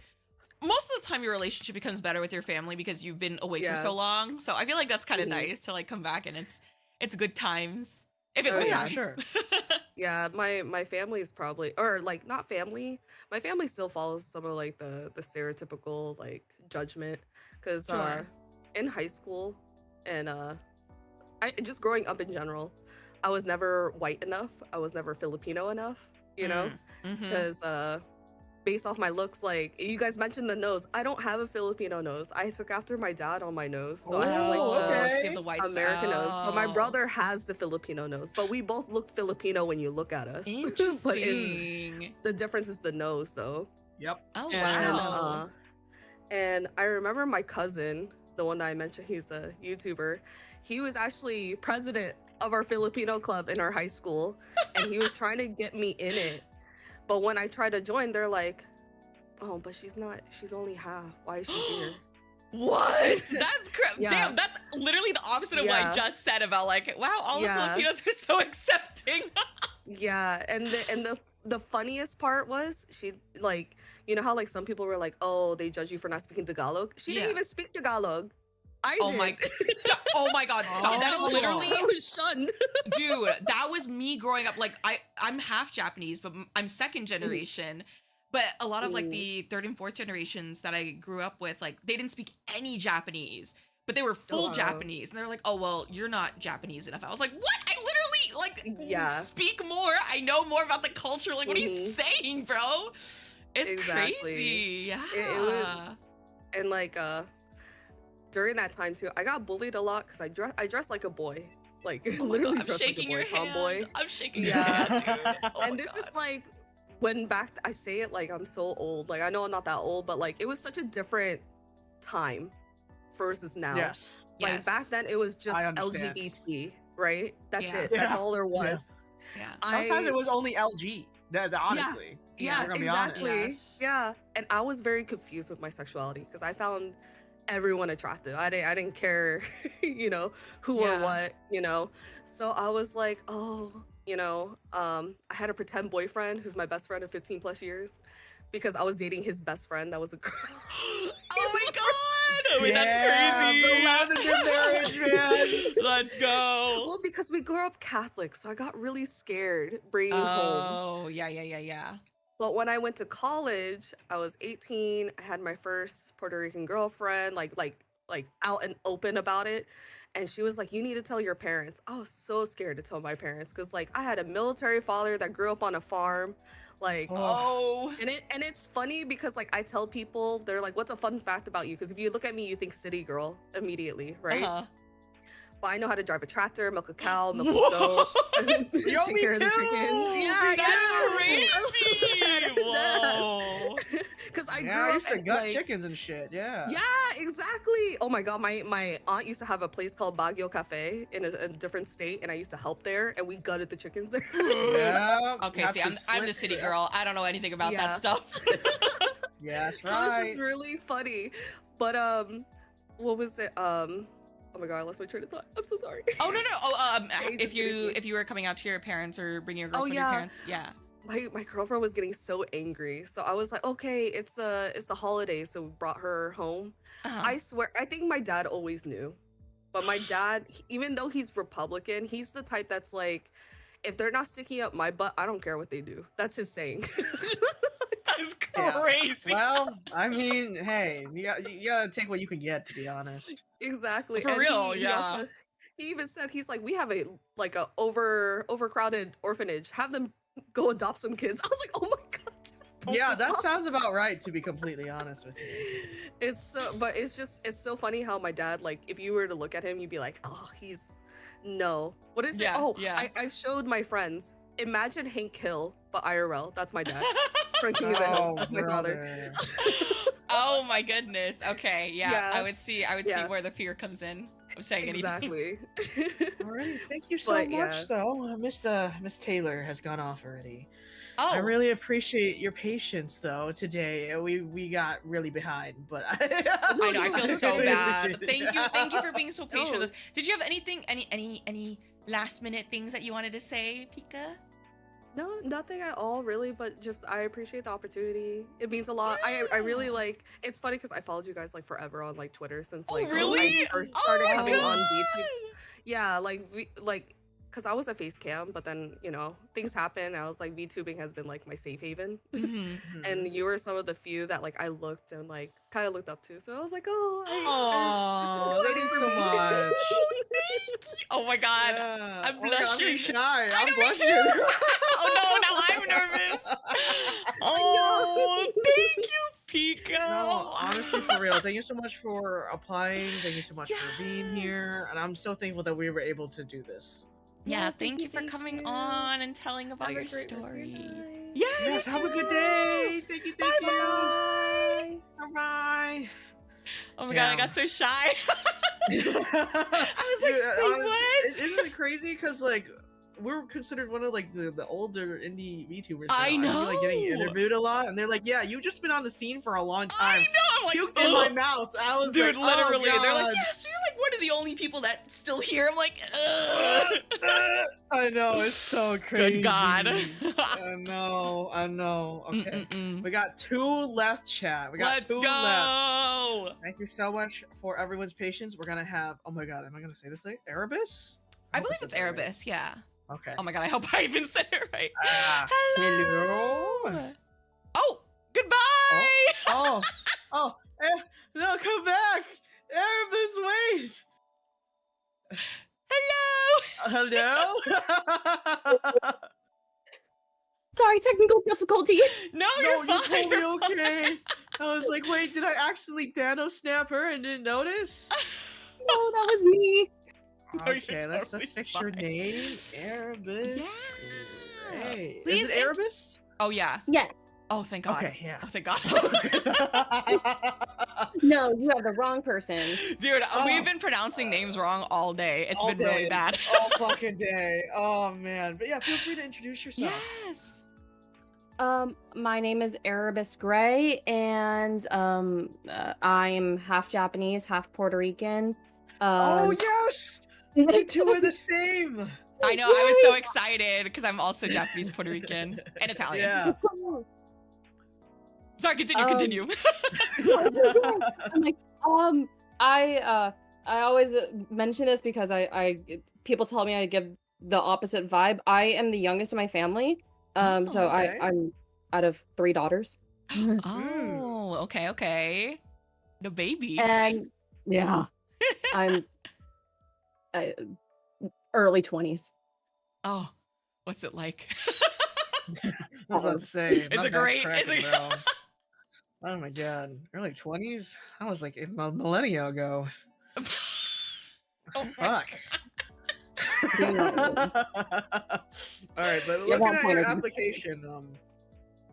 most of the time your relationship becomes better with your family because you've been away for so long. So I feel like that's kind of nice to like come back and it's good times. If it's good times. Sure. Yeah, my family is probably, or like not family. My family still follows some of like the stereotypical like judgment, because in high school and I just growing up in general, I was never white enough. I was never Filipino enough. You know, because based off my looks, like you guys mentioned the nose, I don't have a Filipino nose. I took after my dad on my nose, so I have like the white American nose. But my brother has the Filipino nose. But we both look Filipino when you look at us. But the difference is the nose, though. Yep. Oh wow. And I remember my cousin, the one that I mentioned, he's a YouTuber. He was actually president of our Filipino club in our high school, and he was trying to get me in it. But when I tried to join, they're like, "Oh, but she's not. She's only half. Why is she here?" What? That's crazy. Damn, that's literally the opposite of what I just said about like, wow, all the Filipinos are so accepting. Yeah, and the funniest part was she like, you know how like some people were like, "Oh, they judge you for not speaking Tagalog." She didn't even speak Tagalog. I did. Oh my god, stop. That is literally I was shunned. Dude, that was me growing up. Like I'm half Japanese, but I'm second generation. But a lot of like the third and fourth generations that I grew up with, like they didn't speak any Japanese, but they were full Japanese. And they're like, "Oh, well, you're not Japanese enough." I was like, "What? I literally like speak more. I know more about the culture. Like, what are you saying, bro?" It's crazy. Yeah. It was, and like during that time too, I got bullied a lot because I dressed like a boy, like literally God, dressed like a boy, tomboy. I'm shaking your hand, dude. Oh and this is like when I say it like I'm so old. Like I know I'm not that old, but like it was such a different time versus now. Yes. Like back then it was just LGBT, right? That's it. That's all there was. Yeah. Sometimes it was only LG. Honestly. Yeah, We're gonna be exactly. honest. Yeah, and I was very confused with my sexuality because I found everyone attractive. I didn't care, you know, who or what, you know. So I was like, oh, you know, I had a pretend boyfriend who's my best friend of 15 plus years because I was dating his best friend that was a girl. Oh my god! Wait, that's crazy. The lavender marriage, man. Let's go. Well, because we grew up Catholic, so I got really scared bringing home. Oh, yeah. But when I went to college, I was 18. I had my first Puerto Rican girlfriend, like out and open about it. And she was like, "You need to tell your parents." I was so scared to tell my parents because like I had a military father that grew up on a farm. Like, and it's funny because like I tell people, they're like, "What's a fun fact about you?" Because if you look at me, you think city girl immediately, right? But I know how to drive a tractor, milk a cow, milk a goat, take care of the chickens. Yeah, that's crazy. Whoa. Because I grew I up used to gut like, chickens and shit. Yeah. Yeah, exactly. Oh my god, my aunt used to have a place called Baguio Cafe in a different state, and I used to help there, and we gutted the chickens there. Yeah. Okay, see, I'm the city girl. I don't know anything about that stuff. Yeah, that's So it's just really funny. But what was it? Oh my god, I lost my train of thought. I'm so sorry. Oh no. Oh, if you were coming out to your parents or bringing your girlfriend to your parents, My girlfriend was getting so angry, so I was like, okay, it's the holidays, so we brought her home. I swear, I think my dad always knew, but my dad, even though he's Republican, he's the type that's like, if they're not sticking up my butt, I don't care what they do. That's his saying. That's crazy. Well, I mean, hey, you gotta take what you can get, to be honest. Exactly. For And real, he yeah. also, he even said he's like, we have a overcrowded orphanage. Have them go adopt some kids. I was like, oh my god. Yeah, that sounds about right, to be completely honest with you. It's so funny how my dad, like, if you were to look at him, you'd be like, oh, no. What is it? Oh, yeah. I've showed my friends. Imagine Hank Hill, but IRL. That's my dad. Frank King of the Hills. That's my father. Oh my goodness. Okay, yeah. I would see Yeah. where the fear comes in. I'm saying Exactly. Alright, thank you so But, much, yeah. though. Miss Taylor has gone off already. Oh. I really appreciate your patience, though. Today we got really behind, but I know, I feel so bad. Thank you for being so patient No. with us. Did you have anything, any last minute things that you wanted to say, Pika? No, nothing at all, really, but just I appreciate the opportunity. It means a lot. I really like. It's funny because I followed you guys like forever on like Twitter since like really? I first started Oh my coming on God. YouTube. Yeah, like because I was a face cam, but then things happen. I was like, VTubing has been like my safe haven, and you were some of the few that like I looked and like kind of looked up to. So I was like, this is exciting thanks for so me. much. Oh my god, Yeah. I'm Oh my God, I'm blushing. getting shy. I I'm know, me blushing. too. Oh no, now I'm nervous. Oh, thank you, Pika. No, honestly, for real. Thank you so much for applying. Thank you so much for being here, and I'm so thankful that we were able to do this. Yeah, Yes, thank you for coming on and telling about Have a your great rest of your story. night. Yes, have a good day. Thank you. Thank you. Bye. Oh my god, I got so shy. I was like, Dude, wait, honestly, what? Isn't it crazy? Because like we're considered one of like the older indie VTubers. now, I and we're, like getting know. interviewed a lot, and they're like, "Yeah, you've just been on the scene for a long time." I know. I'm like, Puked in my ugh. mouth. I was Dude, like, "Oh, literally. They're like, God." yeah, so you're like one of the only people that's still here. I'm like, ugh. I know, it's so crazy. Good God. I know. Okay. We got 2 left, chat. We got Let's 2 go. left. Thank you so much for everyone's patience. We're gonna have, oh my god, am I gonna say this right? Arabus? I believe it's Arabus, yeah. Okay. Oh my god, I hope I even said it right. Hello. Oh, goodbye. No, come back. Arabus, wait. Hello. Hello? Sorry, technical difficulty. No, No, you're fine. totally You're okay. fine. I was like, wait, did I accidentally Thanos snap her and didn't notice? No, that was me. No, you're Okay, let's totally fix your fine. name. Arabus. Great. Please Is it Arabus? Oh yeah. Yes. Oh thank God. Okay, yeah. Oh thank God. No, you have the wrong person. Dude, Oh. we've been pronouncing names wrong all day. It's All been really day. bad. All fucking day. Oh man. But yeah, feel free to introduce yourself. Yes. My name is Arabus Gray, and I am half Japanese, half Puerto Rican. Oh yes! You two are the same. I know, I was so excited because I'm also Japanese, Puerto Rican, and Italian. Yeah. Sorry, continue. I'm like, I always mention this because I people tell me I give the opposite vibe. I am the youngest in my family. So okay. I'm out of 3 daughters. Oh, okay. The baby. And yeah, I'm early 20s. Oh, what's it like? I was about to say. Is my it back's great? cracking, bro. Oh my god. Early 20s? I was like a millennia ago. Oh Fuck. Alright, but Yeah, looking that at point your is- application,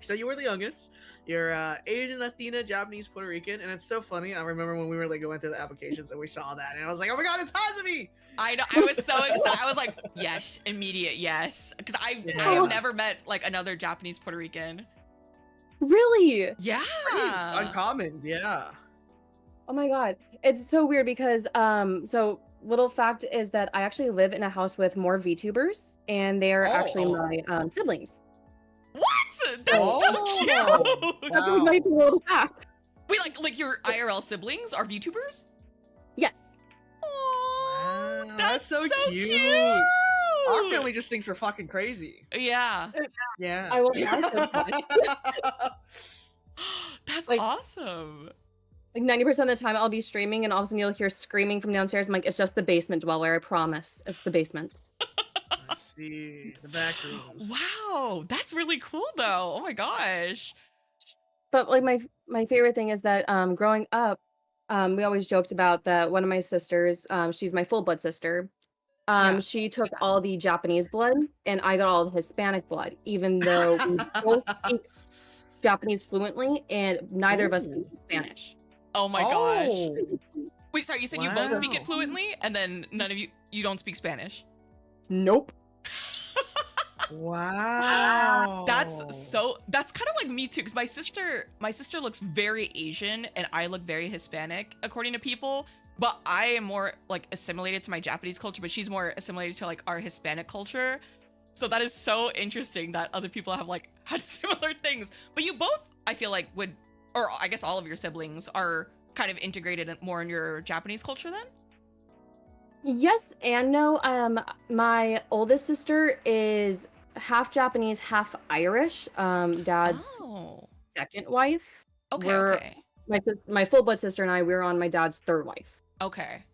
so you were the youngest. You're Asian, Latina, Japanese, Puerto Rican, and it's so funny. I remember when we were like going through the applications and we saw that, and I was like, "Oh my god, it's Hazumi!" I know. I was so excited. I was like, yes, immediate yes, because I have never met like another Japanese Puerto Rican. Really? Yeah. Uncommon, yeah. Oh my god. It's so weird because so little fact is that I actually live in a house with more VTubers, and they are actually my siblings. What? That's so cute. That's a nice little fact. Wait, like your IRL siblings are VTubers? Yes. Oh, That's so cute. Our family just thinks we're fucking crazy. Yeah. Yeah. I will. That's Like- awesome. Like 90% of the time, I'll be streaming, and all of a sudden you'll hear screaming from downstairs. I'm like, it's just the basement dweller. I promise, it's the basement. I see the back rooms. Wow, that's really cool though. Oh my gosh. But like my favorite thing is that growing up, we always joked about that one of my sisters, she's my full blood sister. She took all the Japanese blood, and I got all the Hispanic blood, even though we both speak Japanese fluently, and neither of us speak Spanish. Oh my gosh. Wait, sorry, you said you both speak Wow. it fluently, and then none of you don't speak Spanish? Nope. Wow. That's kind of like me too, because my sister looks very Asian and I look very Hispanic according to people, but I am more like assimilated to my Japanese culture, but she's more assimilated to like our Hispanic culture. So that is so interesting that other people have like had similar things. But you both, I feel like, would, or I guess all of your siblings are kind of integrated more in your Japanese culture then? Yes and no. My oldest sister is half Japanese, half Irish. Dad's second wife. Okay. My full blood sister and I, we're on my dad's third wife. Okay.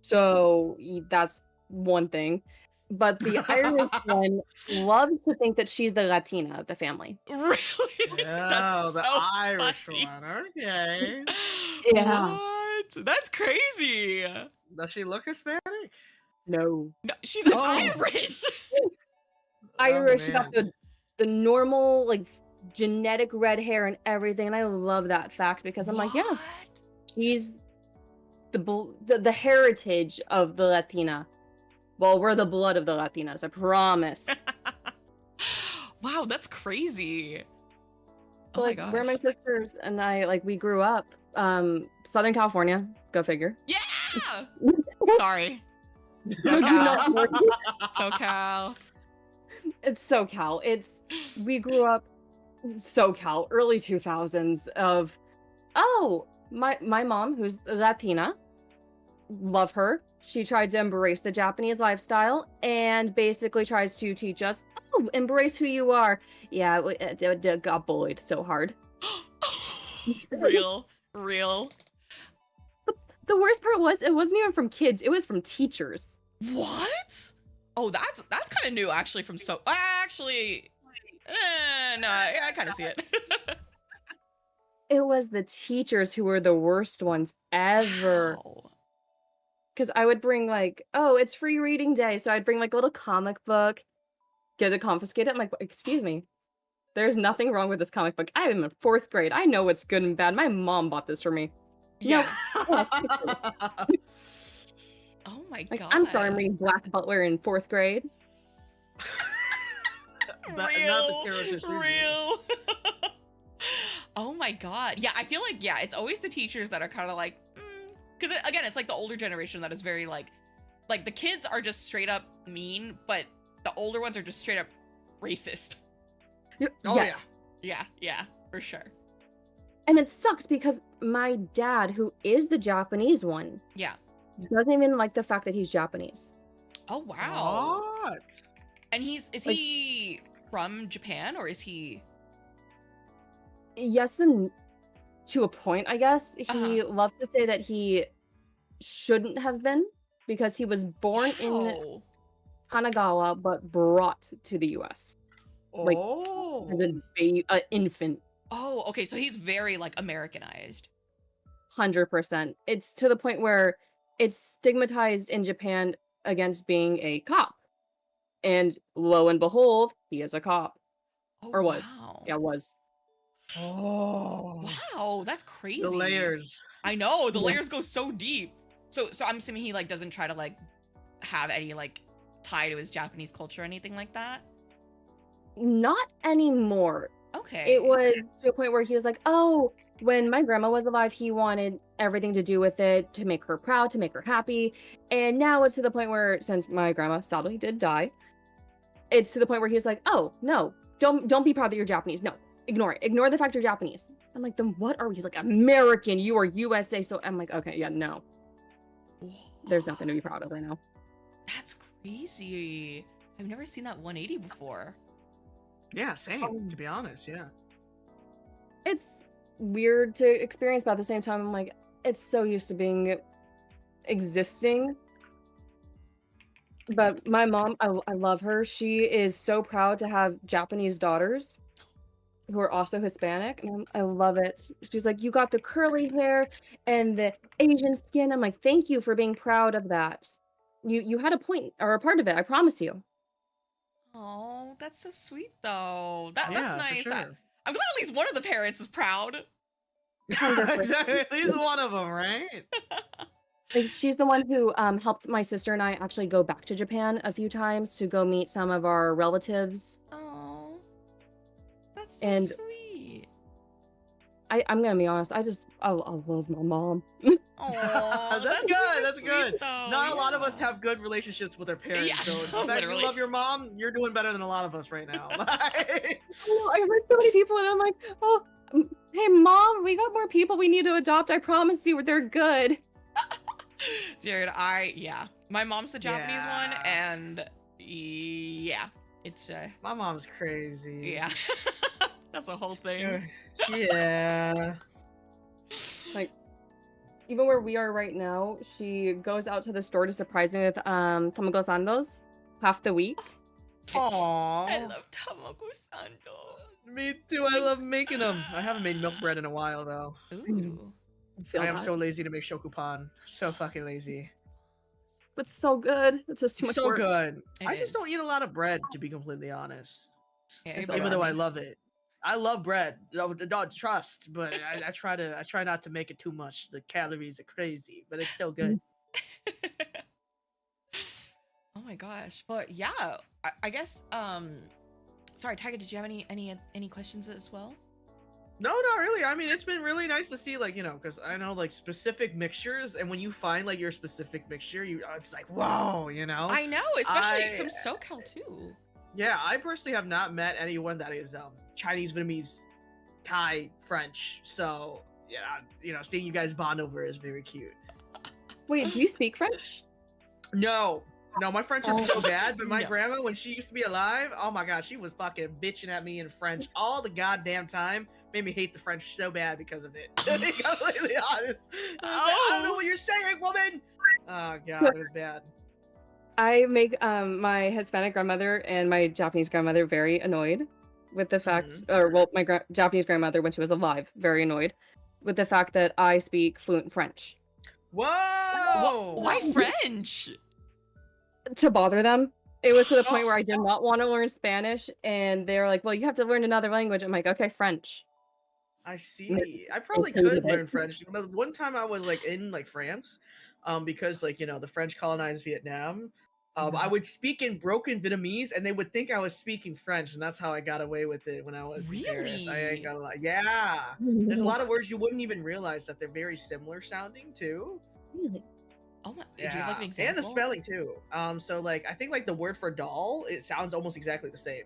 So that's one thing. But the Irish one loves to think that she's the Latina of the family. Really? Oh, the so Irish funny. one. Okay. Yeah. What? That's crazy. Does she look Hispanic? No. No, she's Oh. Irish. Irish, she man. got the normal like genetic red hair and everything, and I love that fact because I'm like, yeah, she's the heritage of the Latina. Well, we're the blood of the Latinas, I promise. Wow, that's crazy. But, Oh my like gosh. where my sisters and I like we grew up, Southern California, go figure. Yeah. Sorry. No, do not worry. SoCal. It's SoCal. We grew up SoCal, early 2000s of my mom, who's Latina, love her. She tried to embrace the Japanese lifestyle and basically tries to teach us, embrace who you are. Yeah, got bullied so hard. Real. The worst part was it wasn't even from kids, it was from teachers. What? Oh, that's kind of new actually from actually no, I kind of see it. It was the teachers who were the worst ones ever. Because I would bring like, it's free reading day. So I'd bring like a little comic book, get it confiscated. I'm like, excuse me. There's nothing wrong with this comic book. I am in 4th grade. I know what's good and bad. My mom bought this for me. Yeah. No. Oh my Like, god. I'm sorry, I'm reading Black Butler in 4th grade. Real. Oh my god. Yeah, I feel like it's always the teachers that are kind of like, because again, it's like the older generation that is very like the kids are just straight up mean, but the older ones are just straight up racist. Yes. Yeah, for sure. And it sucks because my dad, who is the Japanese one, Yeah. doesn't even like the fact that he's Japanese. Oh wow. What? And is he from Japan or is he? Yes, and to a point, I guess. He loves to say that he shouldn't have been because he was born in Kanagawa but brought to the US. Like as an infant. Oh, okay. So he's very like Americanized. 100%. It's to the point where it's stigmatized in Japan against being a cop. And lo and behold, he is a cop. Or was. Wow. Yeah, was. Oh. Wow, that's crazy. The layers. I know, the Yeah. layers go so deep. So I'm assuming he like doesn't try to like have any like tie to his Japanese culture or anything like that. Not anymore. Okay. It was to a point where he was like, when my grandma was alive, he wanted everything to do with it to make her proud, to make her happy. And now it's to the point where, since my grandma sadly did die, it's to the point where he's like, no, don't be proud that you're Japanese. No, ignore it. Ignore the fact you're Japanese. I'm like, then what are we? He's like, American, you are USA. So I'm like, okay, yeah, no. There's nothing to be proud of right now. That's crazy. I've never seen that 180 before. Yeah, same. To be honest, yeah. it's weird to experience, but at the same time, I'm like, it's so used to being existing. But my mom, I love her. She is so proud to have Japanese daughters who are also Hispanic, and I love it. She's like, you got the curly hair and the Asian skin. I'm like, thank you for being proud of that. You had a point or a part of it. I promise you. Oh, that's so sweet though. That's Yeah, for nice. sure. I'm glad at least one of the parents is proud. Exactly. At least one of them, right? Like, she's the one who helped my sister and I actually go back to Japan a few times to go meet some of our relatives. Oh, that's so And sweet. I'm gonna be honest, I love my mom. Oh, that's good. super That's sweet, good. though, Not a lot of us have good relationships with our parents. Yeah, So the fact literally. you love your mom, you're doing better than a lot of us right now. I heard so many people, and I'm like, oh, hey mom, we got more people we need to adopt. I promise you, they're good. Dude, my mom's the Japanese one, and yeah, it's my mom's crazy. Yeah, that's a whole thing. Yeah. Like, even where we are right now, she goes out to the store to surprise me with tamago sandos half the week. Aww. I love tamago sando. Me too. I love making them. I haven't made milk bread in a while though. Ooh. I am so lazy to make shokupan. So fucking lazy. But so good. It's just too much So work. good. It I just is. don't eat a lot of bread, to be completely honest. Yeah, Even though I love it. I love bread. Don't trust, but I try not to make it too much. The calories are crazy, but it's so good. Oh my gosh. But yeah, I guess sorry, Tiger, did you have any questions as well? No, not really. I mean, it's been really nice to see, like, you know, because I know, like, specific mixtures, and when you find, like, your specific mixture, it's like, whoa, you know? I know, especially from SoCal, too. Yeah, I personally have not met anyone that is Chinese, Vietnamese, Thai, French, so, yeah, you know, seeing you guys bond over is very cute. Wait, do you speak French? No, my French is so bad, but my grandma, when she used to be alive, oh my god, she was fucking bitching at me in French all the goddamn time. Made me hate the French so bad because of it. To be completely honest. I don't know what you're saying, woman! Oh god, it was bad. I make my Hispanic grandmother and my Japanese grandmother very annoyed with the fact, or well, my Japanese grandmother when she was alive, very annoyed with the fact that I speak fluent French. Whoa! Why French? To bother them. It was to the point where I did not want to learn Spanish, and they were like, well, you have to learn another language. I'm like, okay, French. I see. I probably could learn French. But one time I was like in like France, because like, you know, the French colonized Vietnam. I would speak in broken Vietnamese, and they would think I was speaking French, and that's how I got away with it when I was in Paris. I ain't gonna lie. Yeah, there's a lot of words you wouldn't even realize that they're very similar sounding too. Really? Oh my! Yeah. Do you have like an example? And the spelling too. So like I think like the word for doll, it sounds almost exactly the same.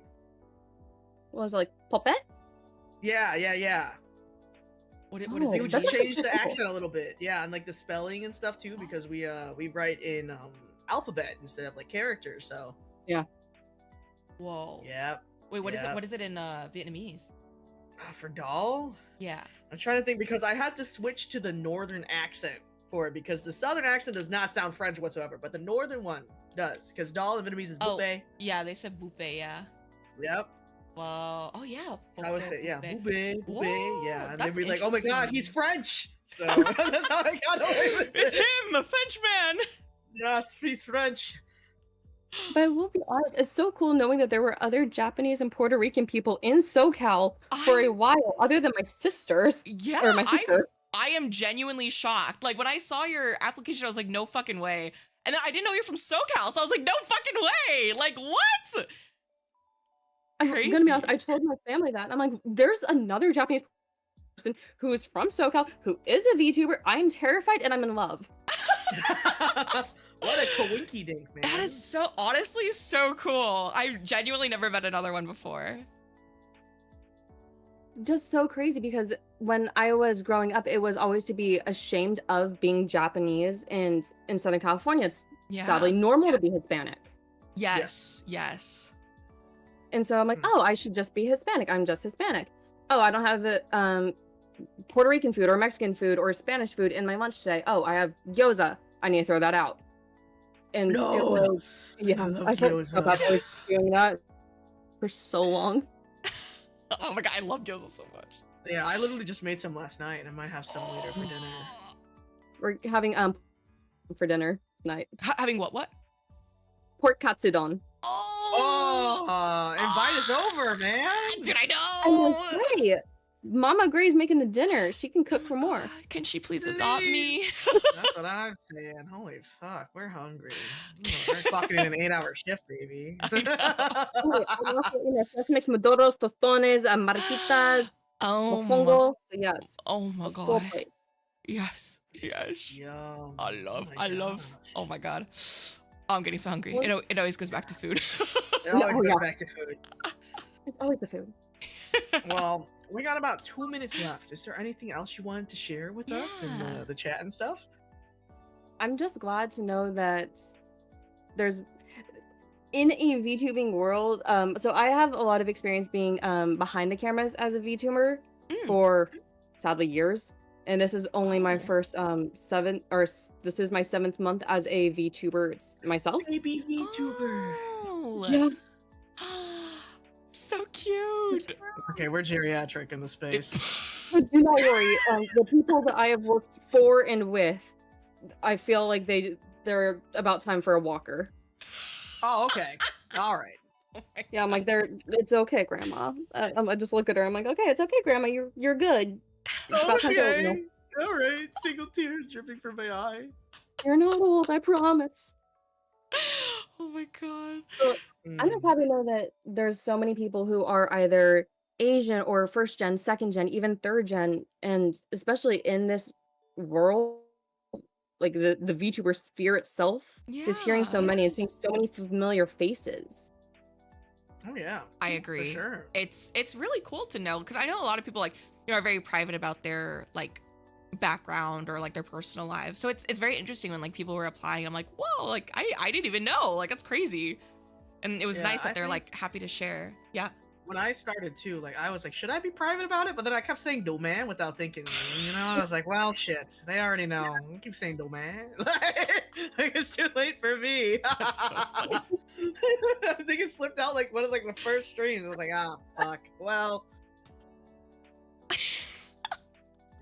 What was it, like puppet? Yeah. What is They it? would just change the accent a little bit, yeah, and like the spelling and stuff too, because we write in alphabet instead of like characters. So yeah. Whoa. Yep. Wait, what is it? What is it in Vietnamese? For doll? Yeah. I'm trying to think because I had to switch to the northern accent for it because the southern accent does not sound French whatsoever, but the northern one does because doll in Vietnamese is boupé. Yeah, they said boupé. Yeah. Yep. Well, oh yeah. So I would say boupé, Whoa, yeah, and that's they'd be like, oh my god, he's interesting. French. So that's how I got away with it. It's him, a Frenchman. Yes, he's French. But I will be honest, it's so cool knowing that there were other Japanese and Puerto Rican people in SoCal for a while, other than my sisters. Yeah, or my sister. I am genuinely shocked. Like when I saw your application, I was like, no fucking way. And then I didn't know you're from SoCal, so I was like, no fucking way. Like what? I'm gonna be honest, I told my family that. I'm like, there's another Japanese person who is from SoCal, who is a VTuber. I'm terrified and I'm in love. What a coinky dink, man. That is so, honestly, so cool. I genuinely never met another one before. Just so crazy because when I was growing up, it was always to be ashamed of being Japanese, and in Southern California, it's sadly normal to be Hispanic. Yes. And so I'm like, oh, I should just be Hispanic. I'm just Hispanic. oh, I don't have Puerto Rican food or Mexican food or Spanish food in my lunch today. Oh, I have gyoza. I need to throw that out. And it was, yeah, I felt so bad for doing that for so long. Oh my god, I love gyoza so much. Yeah, I literally just made some last night and I might have some later for dinner. We're having for dinner tonight. Having what? Pork katsudon. Oh, invite us over, man. Dude, I know. I'm like, hey, Mama Gray's making the dinner. She can cook for more. Can she please adopt me? That's what I'm saying. Holy fuck, we're hungry. We're clocking in an 8-hour shift, baby. Mix madoros, tostones, marquitas, mofongo. So yes. Oh my a full god. plate. Yes. Yes. Yum. I love. Oh my god. Oh, I'm getting so hungry. It always goes back to food. It always goes back to food. It's always the food. Well, we got about 2 minutes left. Is there anything else you wanted to share with us in the chat and stuff? I'm just glad to know that there's in a VTubing world. So I have a lot of experience being behind the cameras as a VTuber for sadly years, and this is only my first this is my 7th month as a VTuber myself. Baby VTuber. Oh. Yeah. So cute. Okay, we're geriatric in the space. But do not worry. The people that I have worked for and with, I feel like they're about time for a walker. Oh, okay. All right. Yeah, I'm like, it's okay, Grandma. I just look at her. I'm like, okay, it's okay, Grandma. You're good. It's about time to open Okay. All right. Single tear dripping from my eye. You're not old, I promise. Oh my god. So, I'm just happy to know that there's so many people who are either Asian or 1st gen, 2nd gen, even 3rd gen, and especially in this world, like the VTuber sphere itself, just hearing so many and seeing so many familiar faces. Oh yeah. I agree. For sure. It's really cool to know, because I know a lot of people are very private about their background or their personal lives. So it's very interesting when people were applying. I'm like, whoa, I didn't even know. That's crazy. And it was nice that they're happy to share. Yeah. When I started too, I was like, should I be private about it? But then I kept saying "doman" without thinking, I was like, well, shit, they already know. I keep saying "doman." It's too late for me. That's so funny. I think it slipped out one of the first streams. I was like, fuck. Well.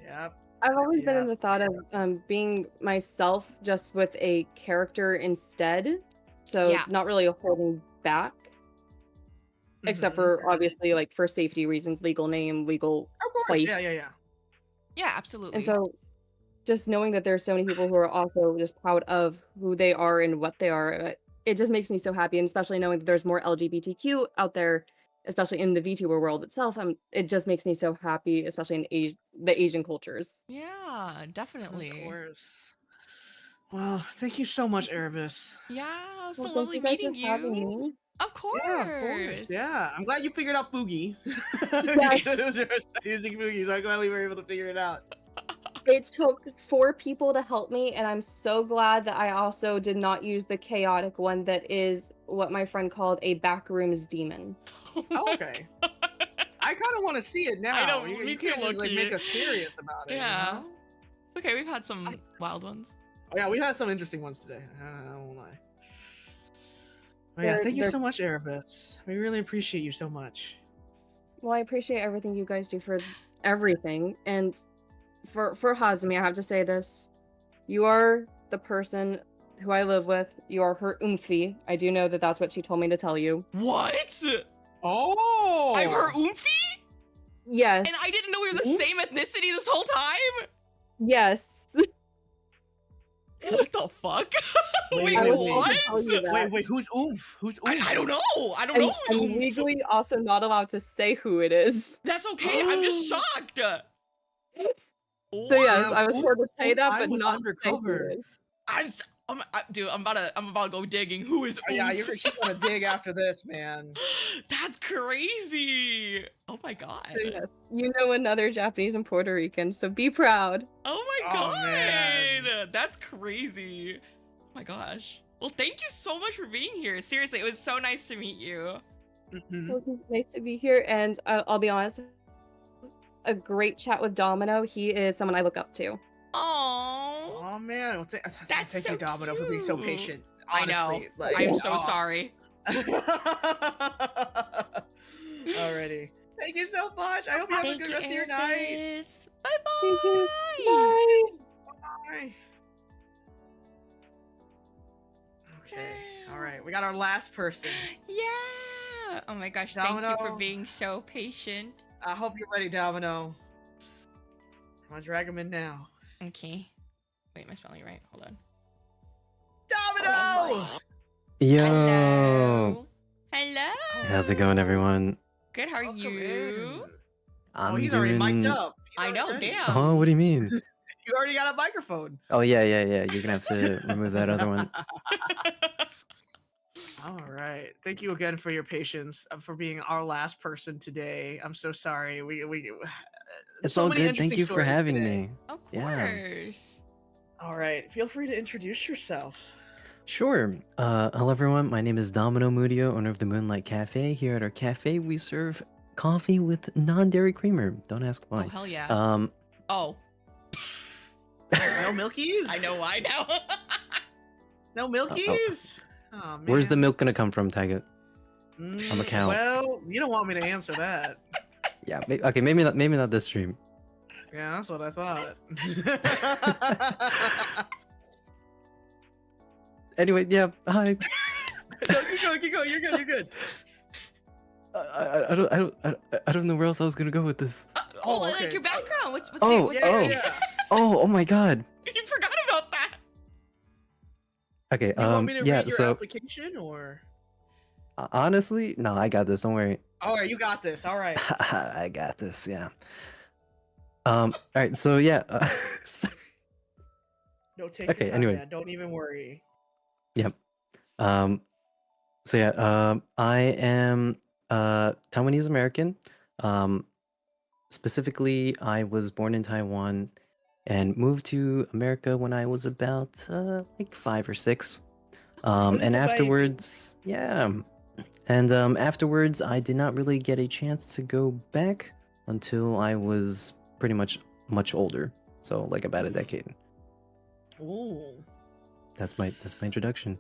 Yep. I've always been in the thought of being myself, just with a character instead. So not really holding back. Except for obviously for safety reasons, legal name, legal place. Yeah, absolutely. And so just knowing that there's so many people who are also just proud of who they are and what they are, it just makes me so happy. And especially knowing that there's more LGBTQ out there, especially in the VTuber world itself, it just makes me so happy, especially in the Asian cultures. Yeah, definitely. Of course. Well, thank you so much, Arabus. Yeah, it was so Well, lovely thank you meeting guys for having you. me. Of course. Yeah, of course. Yeah, I'm glad you figured out Fugi. Yeah. You said it was your first time using Fugi, so I'm glad we were able to figure it out. It took 4 people to help me, and I'm so glad that I also did not use the chaotic one that is what my friend called a backrooms demon. Oh, okay. I kind of want to see it now. I know, You me can't too, just low-key. make us curious about it. Yeah. You know? It's okay, we've had some wild ones. Oh, yeah, we've had some interesting ones today. I won't lie. Oh, yeah, thank you so much, Arabus. We really appreciate you so much. Well, I appreciate everything you guys do for everything, and for Hazumi, I have to say this: you are the person who I live with. You are her oomphy. I do know that that's what she told me to tell you. What? Oh! I'm her oomphy? Yes. And I didn't know we were the same ethnicity this whole time? Yes. What the fuck? Wait, I was what? supposed to tell you that. Wait, who's oomph? Who's oomph? I don't know. I don't know who's I'm oomph. legally also not allowed to say who it is. That's okay. I'm just shocked. So yes, I was told to say that, but was not undercover. I'm about to go digging. Who is oomph? Yeah, she's gonna dig after this, man. That's crazy. Oh my god. So yes, you know another Japanese and Puerto Rican, so be proud. Oh my Oh, god. man. That's crazy. Oh my gosh. Well, thank you so much for being here. Seriously, it was so nice to meet you. It was nice to be here, and I'll be honest, a great chat with Domino. He is someone I look up to. Oh man, well, That's thank so you, Domino, for being so cute. patient. I know. Honestly, like, I'm so oh. sorry. Alrighty. Thank you so much. I hope you have a good rest of your night. Bye bye. Bye. Bye. Okay. All right. We got our last person. Yeah. Oh my gosh. Thank you for Domino. being so patient. I hope you're ready, Domino. I'm gonna drag him in now. Okay. Wait, am I spelling it right? Hold on. Domino! Yo! Hello. How's it going, everyone? Good. How are you? I'm he's doing... already mic'd up. I know. Damn. Oh, what do you mean? You already got a microphone. Oh, yeah. You're gonna have to remove that other one. All right. Thank you again for your patience, for being our last person today. I'm so sorry. We It's so all many good. Thank interesting you for stories having today. me. Of Yeah. course. All right. Feel free to introduce yourself. Sure. Hello, everyone. My name is Domino Moody, owner of the Moonlight Cafe. Here at our cafe, we serve coffee with non-dairy creamer. Don't ask why. Oh hell yeah. Oh. No milkies? I know why now. No milkies? Oh, man. Where's the milk gonna come from, Tiger? I'm a cow. Well, you don't want me to answer that. Yeah. Okay. Maybe not. Maybe not this stream. Yeah, that's what I thought. Anyway, yeah. Hi. No, keep going. You're good. I don't know where else I was gonna go with this. Like your background. What's Oh, it? oh my God. You forgot about that. Okay. You want me to Yeah. read your So application or? honestly, no, I got this. Don't worry. All right, you got this. All right. I got this. Yeah. All right. So yeah. No, take Okay, your time, anyway. man. Don't even worry. Yep. So yeah. I am Taiwanese American. Specifically, I was born in Taiwan and moved to America when I was about like 5 or 6. And Little baby. afterwards, yeah. And afterwards, I did not really get a chance to go back until I was pretty much older. So like about a decade. Ooh. That's my introduction.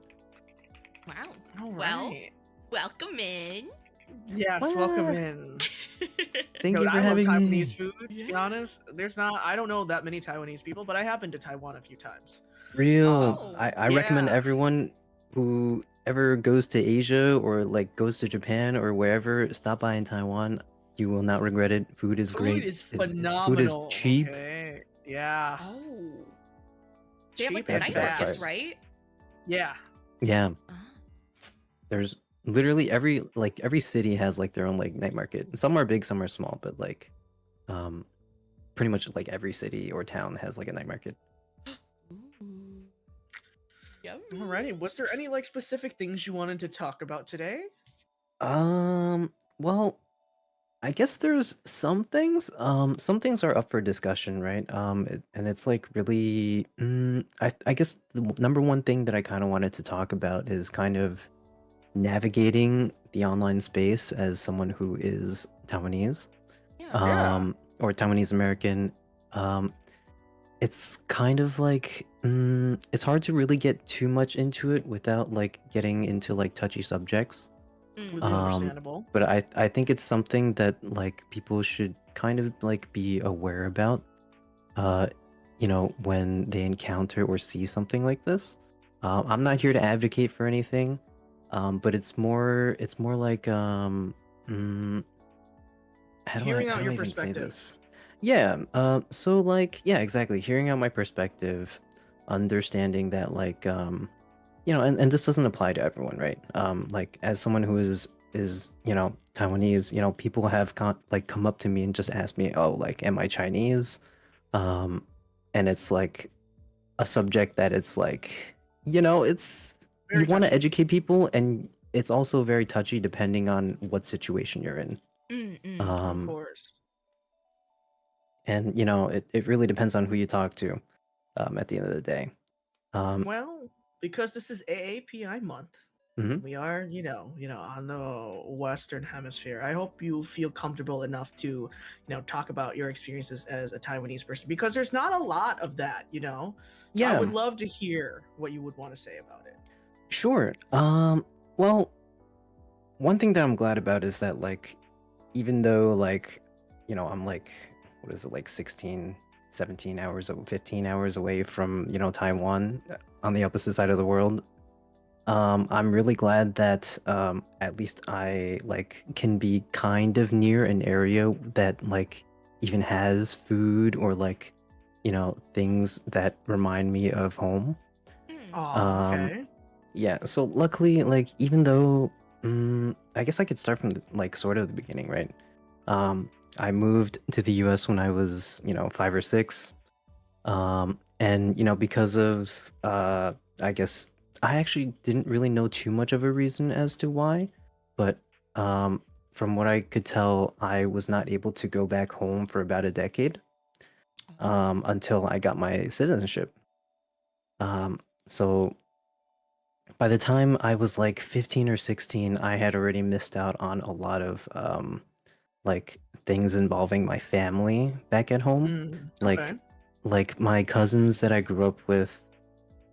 Wow. All Well, right. welcome in. Yes, welcome in. Thank Dude, you for I love having Taiwanese me. food. To be honest, I don't know that many Taiwanese people, but I have been to Taiwan a few times. Real. I recommend yeah. everyone who ever goes to Asia or like goes to Japan or wherever, stop by in Taiwan. You will not regret it. Food is great. Food is Food is phenomenal. cheap. Okay. Yeah. Oh. They have like Cheap the and night fast. markets, right? Yeah. Yeah. There's literally every city has like their own like night market. Some are big, some are small, but like pretty much like every city or town has like a night market. Alrighty. Was there any like specific things you wanted to talk about today? Well, I guess there's some things. Some things are up for discussion, right? And it's like really, I guess the number one thing that I kind of wanted to talk about is kind of navigating the online space as someone who is Taiwanese, or Taiwanese American. It's kind of like, it's hard to really get too much into it without like getting into like touchy subjects. Completely understandable. But I think it's something that like people should kind of like be aware about, when they encounter or see something like this. I'm not here to advocate for anything, but it's more like how Hearing do out I your even say perspective. this? Yeah. So like, yeah, exactly. Hearing out my perspective, understanding that like, and this doesn't apply to everyone, right? Like as someone who is Taiwanese, people have come up to me and just asked me, oh, like, am I Chinese? And it's like a subject that it's like, it's you want to educate people, and it's also very touchy depending on what situation you're in. Of course. And it really depends on who you talk to, at the end of the day. Well, because this is AAPI month, Mhm. We are, on the Western Hemisphere. I hope you feel comfortable enough to, talk about your experiences as a Taiwanese person because there's not a lot of that, So I Yeah. would love to hear what you would want to say about it. Sure. Well, one thing that I'm glad about is that like even though like, I'm like what is it like 16, 17 hours, 15 hours away from, Taiwan on the opposite side of the world. I'm really glad that at least I like can be kind of near an area that like even has food or like, things that remind me of home. Oh, okay. Yeah, so luckily, like, even though, I guess I could start from like sort of the beginning, right? I moved to the US when I was, 5 or 6. And, because of, I guess I actually didn't really know too much of a reason as to why, but, from what I could tell, I was not able to go back home for about a decade, until I got my citizenship. So by the time I was like 15 or 16, I had already missed out on a lot of like things involving my family back at home. Like Okay. like my cousins that I grew up with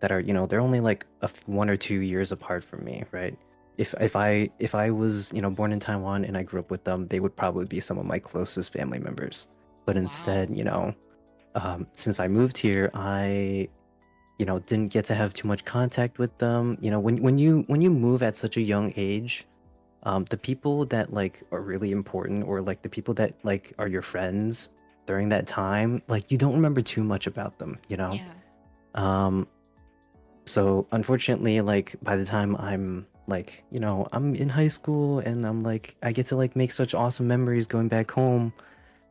that are, they're only like 1 or 2 years apart from me, right? If I was, born in Taiwan and I grew up with them, they would probably be some of my closest family members. But instead, since I moved here, I didn't get to have too much contact with them. When you move at such a young age, the people that like are really important or like the people that like are your friends during that time, like you don't remember too much about them, um so unfortunately, like by the time I'm like, I'm in high school and I'm like I get to like make such awesome memories going back home,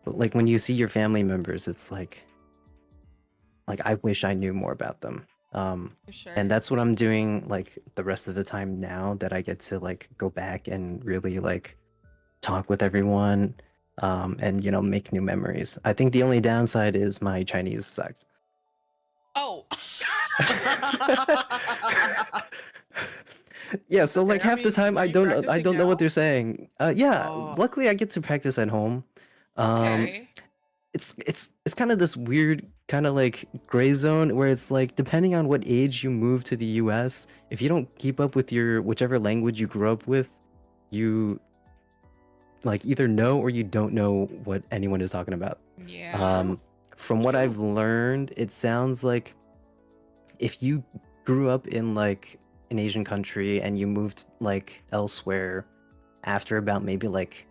but like when you see your family members, it's like I wish I knew more about them. For sure. And that's what I'm doing like the rest of the time now that I get to like go back and really like talk with everyone, and make new memories. I think the only downside is my Chinese sucks. Oh. Yeah, so like Okay, I half the mean, time are I you don't know practicing what now? they're saying. Yeah, Oh. luckily I get to practice at home. Okay. It's kind of this weird kind of like gray zone where it's like depending on what age you move to the US, if you don't keep up with your whichever language you grew up with, you like either know or you don't know what anyone is talking about. Yeah. From what I've learned, it sounds like if you grew up in like an Asian country and you moved like elsewhere after about maybe like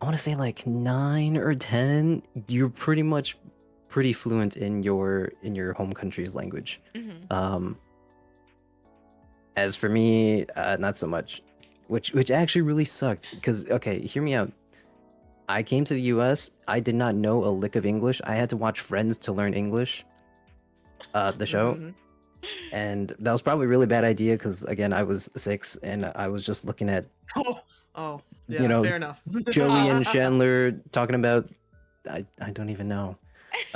I want to say like 9 or 10, you're pretty fluent in your home country's language. Mhm. As for me, not so much, which actually really sucked because okay, hear me out. I came to the US, I did not know a lick of English. I had to watch Friends to learn English, the show. Mhm. And that was probably a really bad idea because again, I was 6 and I was just looking at Oh, yeah, fair enough. Joey and Chandler talking about I don't even know.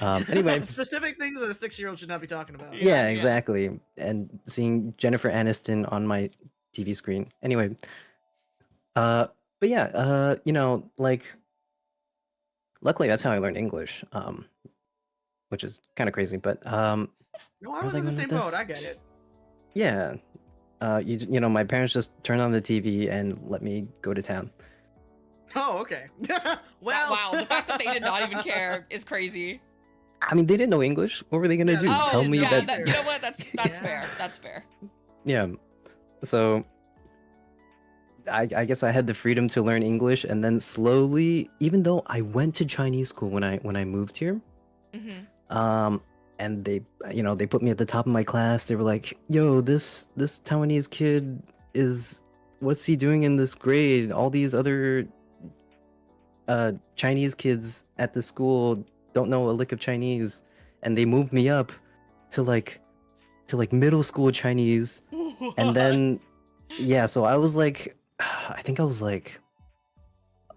Anyway, Specific things that a 6-year-old should not be talking about. yeah, exactly. And seeing Jennifer Aniston on my TV screen. Anyway, but yeah, like luckily that's how I learned English, which is kind of crazy. But No, I where was I in the going with same boat. this? I get it. Yeah, my parents just turned on the TV and let me go to town. Oh, okay. Well, wow, the fact that they did not even care is crazy. I mean, they didn't know English. What were they gonna do? Oh, Tell me yeah, that? you know what? That's fair. That's fair. Yeah. So I guess I had the freedom to learn English, and then slowly, even though I went to Chinese school when I moved here, Mhm. and they put me at the top of my class. They were like, "Yo, this Taiwanese kid is what's he doing in this grade? All these other Chinese kids at the school don't know a lick of Chinese," and they moved me up to like middle school Chinese, and then yeah, so I was like, I think I was like,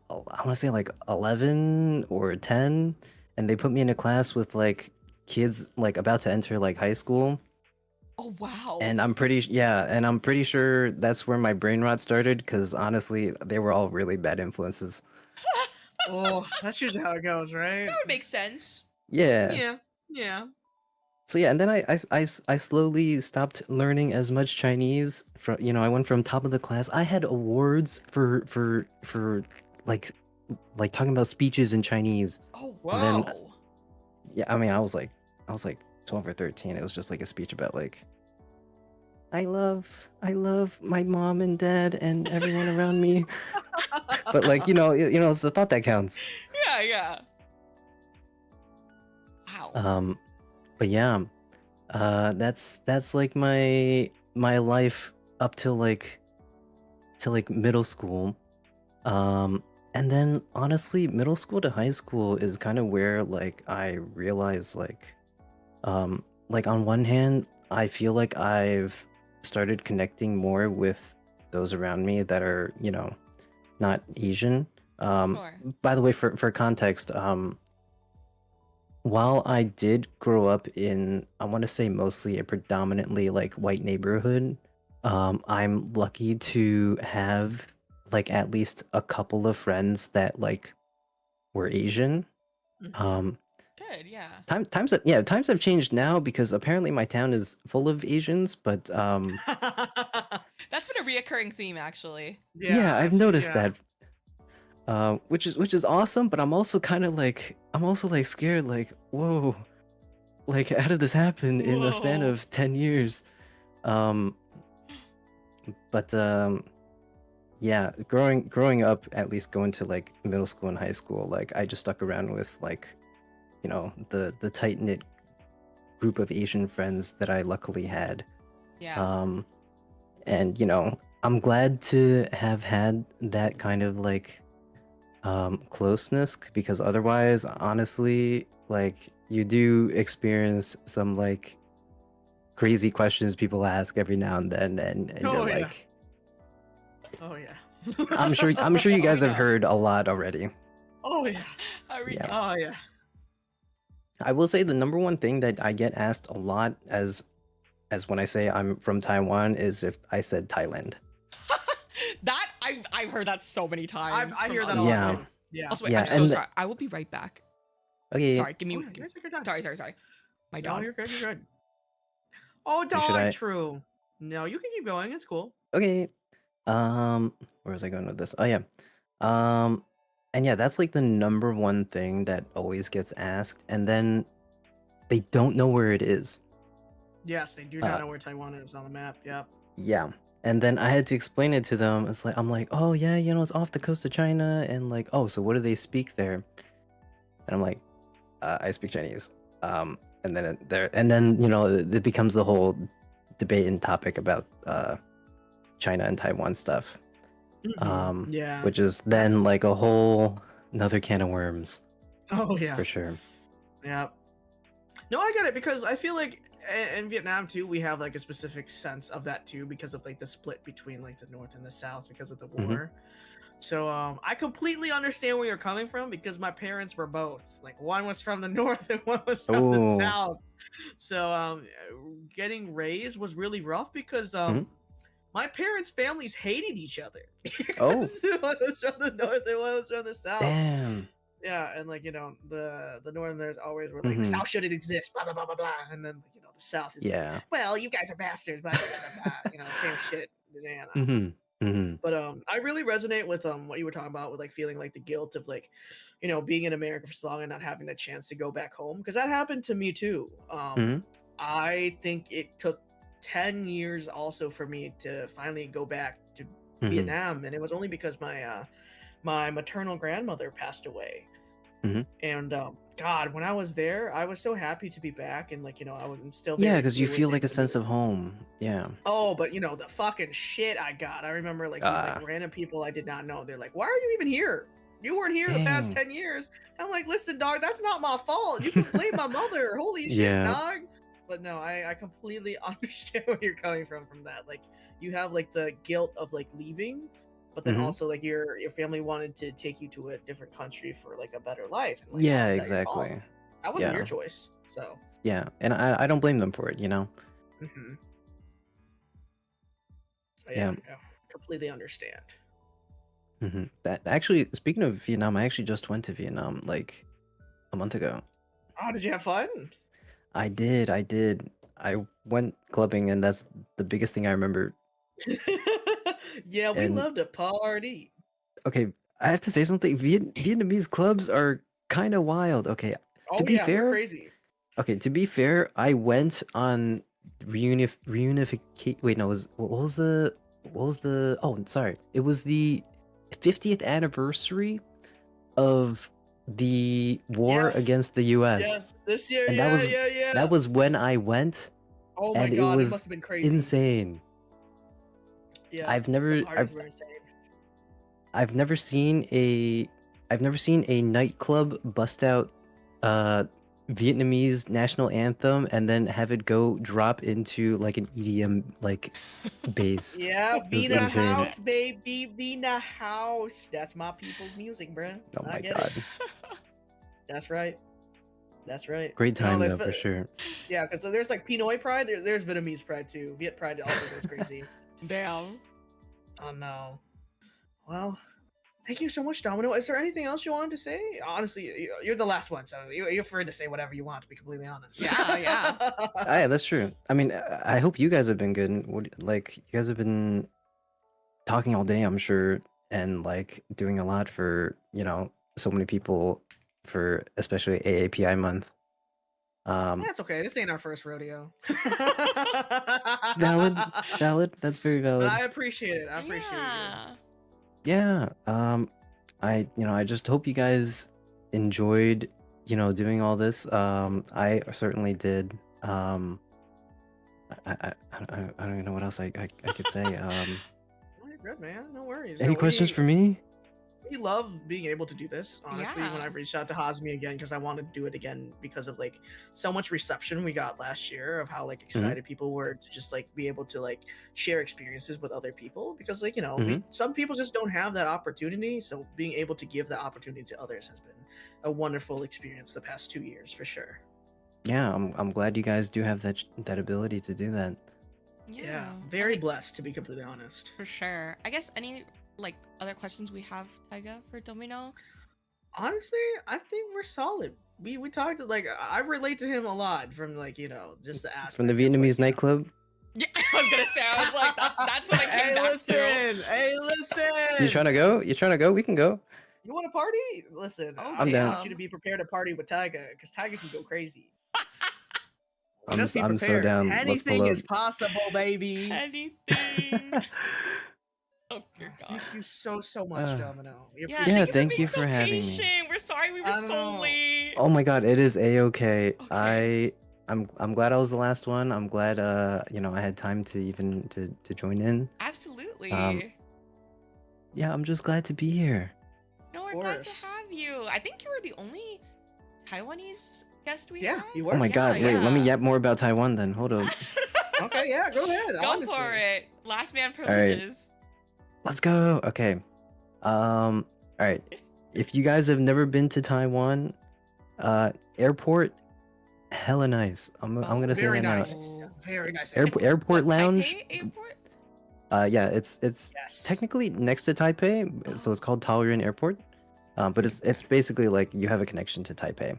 I want to say like 11 or 10, and they put me in a class with like kids like about to enter like high school. Oh wow. And I'm pretty sure that's where my brain rot started, because honestly, they were all really bad influences. Oh, that's usually how it goes, right? That would make sense. Yeah. Yeah. So yeah, and then I slowly stopped learning as much Chinese. I went from top of the class. I had awards for like talking about speeches in Chinese. Oh And then, wow. yeah, I mean, I was like 12 or 13. It was just like a speech about like, I love my mom and dad and everyone around me. But like, it's the thought that counts. Yeah. Wow. But yeah, that's like my life up till like middle school. And then honestly, middle school to high school is kind of where like I realized like on one hand, I feel like I've started connecting more with those around me that are, not Asian. Sure. By the way, for context, while I did grow up in, I want to say mostly a predominantly like white neighborhood, I'm lucky to have like at least a couple of friends that like were Asian. Good, yeah. Times have changed now because apparently my town is full of Asians, but That's been a reoccurring theme, actually. yeah, I've noticed that. Which is awesome, but I'm also scared, like, whoa, like how did this happen in a span of 10 years? But yeah, growing up, at least going to like middle school and high school, like I just stuck around with like, the tight-knit group of Asian friends that I luckily had. Yeah. And I'm glad to have had that kind of like closeness, because otherwise, honestly, like you do experience some like crazy questions people ask every now and then, and you're yeah. like, Oh yeah. I'm sure you guys have heard a lot already. Oh yeah. Yeah. Oh yeah. I will say the number one thing that I get asked a lot as when I say I'm from Taiwan is if I said Thailand. That I've heard that so many times. I from hear that other a lot. people. Too. Yeah. Also, wait, Yeah, I'm so and sorry. I will be right back. Okay. Sorry, give me. Oh, yeah, take your time. Sorry. My No, dog. you're good. You're good. Oh, Should I- dog. True. No, you can keep going. It's cool. Okay. Where was I going with this? Oh yeah. And yeah, that's like the number one thing that always gets asked, and then they don't know where it is. Yes, they do not know where Taiwan is on the map. Yep. Yeah. And then I had to explain it to them. I'm like, oh yeah, it's off the coast of China, and like, oh, so what do they speak there? And I'm like, I speak Chinese. And then it becomes the whole debate and topic about China and Taiwan stuff. Yeah. Which is then like a whole another can of worms. Oh yeah. For sure. Yep. No, I get it, because I feel like in Vietnam too, we have like a specific sense of that too, because of like the split between like the North and the South because of the war. So I completely understand where you're coming from, because my parents were both. Like one was from the North and one was from the South. So getting raised was really rough because my parents' families hated each other. Oh. One was from the North and one was from the South. Damn. Yeah, and like the Northerners always were like, the South shouldn't exist, blah blah blah blah blah, and then the South is like, well, you guys are bastards, blah blah blah, blah. Same shit. But I really resonate with what you were talking about with like feeling like the guilt of like, being in America for so long and not having the chance to go back home, because that happened to me too. I think it took 10 years also for me to finally go back to Vietnam, and it was only because my maternal grandmother passed away. And God, when I was there, I was so happy to be back, and like I'm still Yeah, very because you fluent feel in like a the sense of home. Yeah. Oh, but the fucking shit I got. I remember like these like random people I did not know. They're like, "Why are you even here? You weren't here the past 10 years." I'm like, "Listen, dog, that's not my fault. You can blame my mother. Holy shit, dog." But no, I completely understand where you're coming from that. Like you have like the guilt of like leaving, but then also like your family wanted to take you to a different country for like a better life. And, like, Yeah, how is that your fault? exactly. That wasn't Yeah. your choice. So Yeah, and I don't blame them for it, Mhm. Yeah, completely understand. That actually, speaking of Vietnam, I actually just went to Vietnam like a month ago. Oh, did you have fun? I did. I went clubbing, and that's the biggest thing I remember. Yeah, we And love to party. okay, I have to say something. Vietnamese clubs are kind of wild. Okay, Oh to be yeah, they're fair, crazy. okay, to be fair, I went on reunification. Wait, no, what was the? Oh, sorry, it was the 50th anniversary of the war Yes, against the U.S. yes, this year, and yeah. that was when I went, Oh my and it god, it was must have been crazy. insane. Yeah, I've the never parties were insane. I've never seen a nightclub bust out Vietnamese national anthem and then have it go drop into like an EDM like bass. Yeah, It was Vina insane. House, baby, Vina House. That's my people's music, bruh. Oh I my get god. it. That's right. That's right. Great You know, time they though, fi- for sure. Yeah, because there's like Pinoy pride. There's Vietnamese pride too. Viet pride also goes crazy. Damn. Oh no. Well, thank you so much, Domino. Is there anything else you wanted to say? Honestly, you're the last one, so you're free to say whatever you want. To be completely honest. Yeah. Ah, yeah, that's true. I mean, I hope you guys have been good. Like, you guys have been talking all day, I'm sure, and like doing a lot for, so many people for especially AAPI month. That's okay. This ain't our first rodeo. Valid. That's very But valid. I appreciate it. I appreciate it. Yeah. I just hope you guys enjoyed, doing all this. I certainly did. I don't even know what else I could say. Oh, you're good, man. No worries. Any Yeah, questions for me? We love being able to do this. Honestly, when Yeah. I reached out to Hazumi again, because I wanted to do it again because of like so much reception we got last year of how like excited people were to just like be able to like share experiences with other people, because like some people just don't have that opportunity. So being able to give that opportunity to others has been a wonderful experience the past 2 years for sure. Yeah, I'm glad you guys do have that ability to do that. Yeah, very blessed to be completely honest. For sure. I guess any like other questions we have, Taiga, for Domino? Honestly, I think we're solid. We talked like I relate to him a lot from like just the aspect From the Vietnamese nightclub. Yeah, I was gonna say. I was like, that's what I came back to. Hey, listen. You trying to go? You trying to go? We can go. You want to party? Listen, I'm I down. want you to be prepared to party with Taiga, because Taiga can go crazy. I'm Just be so prepared. down. Let's Anything pull up. is possible, baby. Anything. Oh dear God. Thank you so much, Domino. We Yeah, appreciate thank it. you for having me. patient. We're sorry we were so late. Oh my god, it is a-okay. I'm glad I was the last one. I'm glad I had time to even to join in. Absolutely. Yeah, I'm just glad to be here. No, we're glad to have you. I think you were the only Taiwanese guest we had. you Oh my god, wait, let me yap more about Taiwan then. Hold up. Okay, yeah, go ahead. Go honestly. for it. Last man right. privileges. Let's go. Okay. All right. If you guys have never been to Taiwan, airport, hella nice. I'm gonna say Very that nice. Very nice. now. Airport lounge. Airport? Yeah, it's technically next to Taipei, so it's called Taoyuan Airport. But it's basically like you have a connection to Taipei.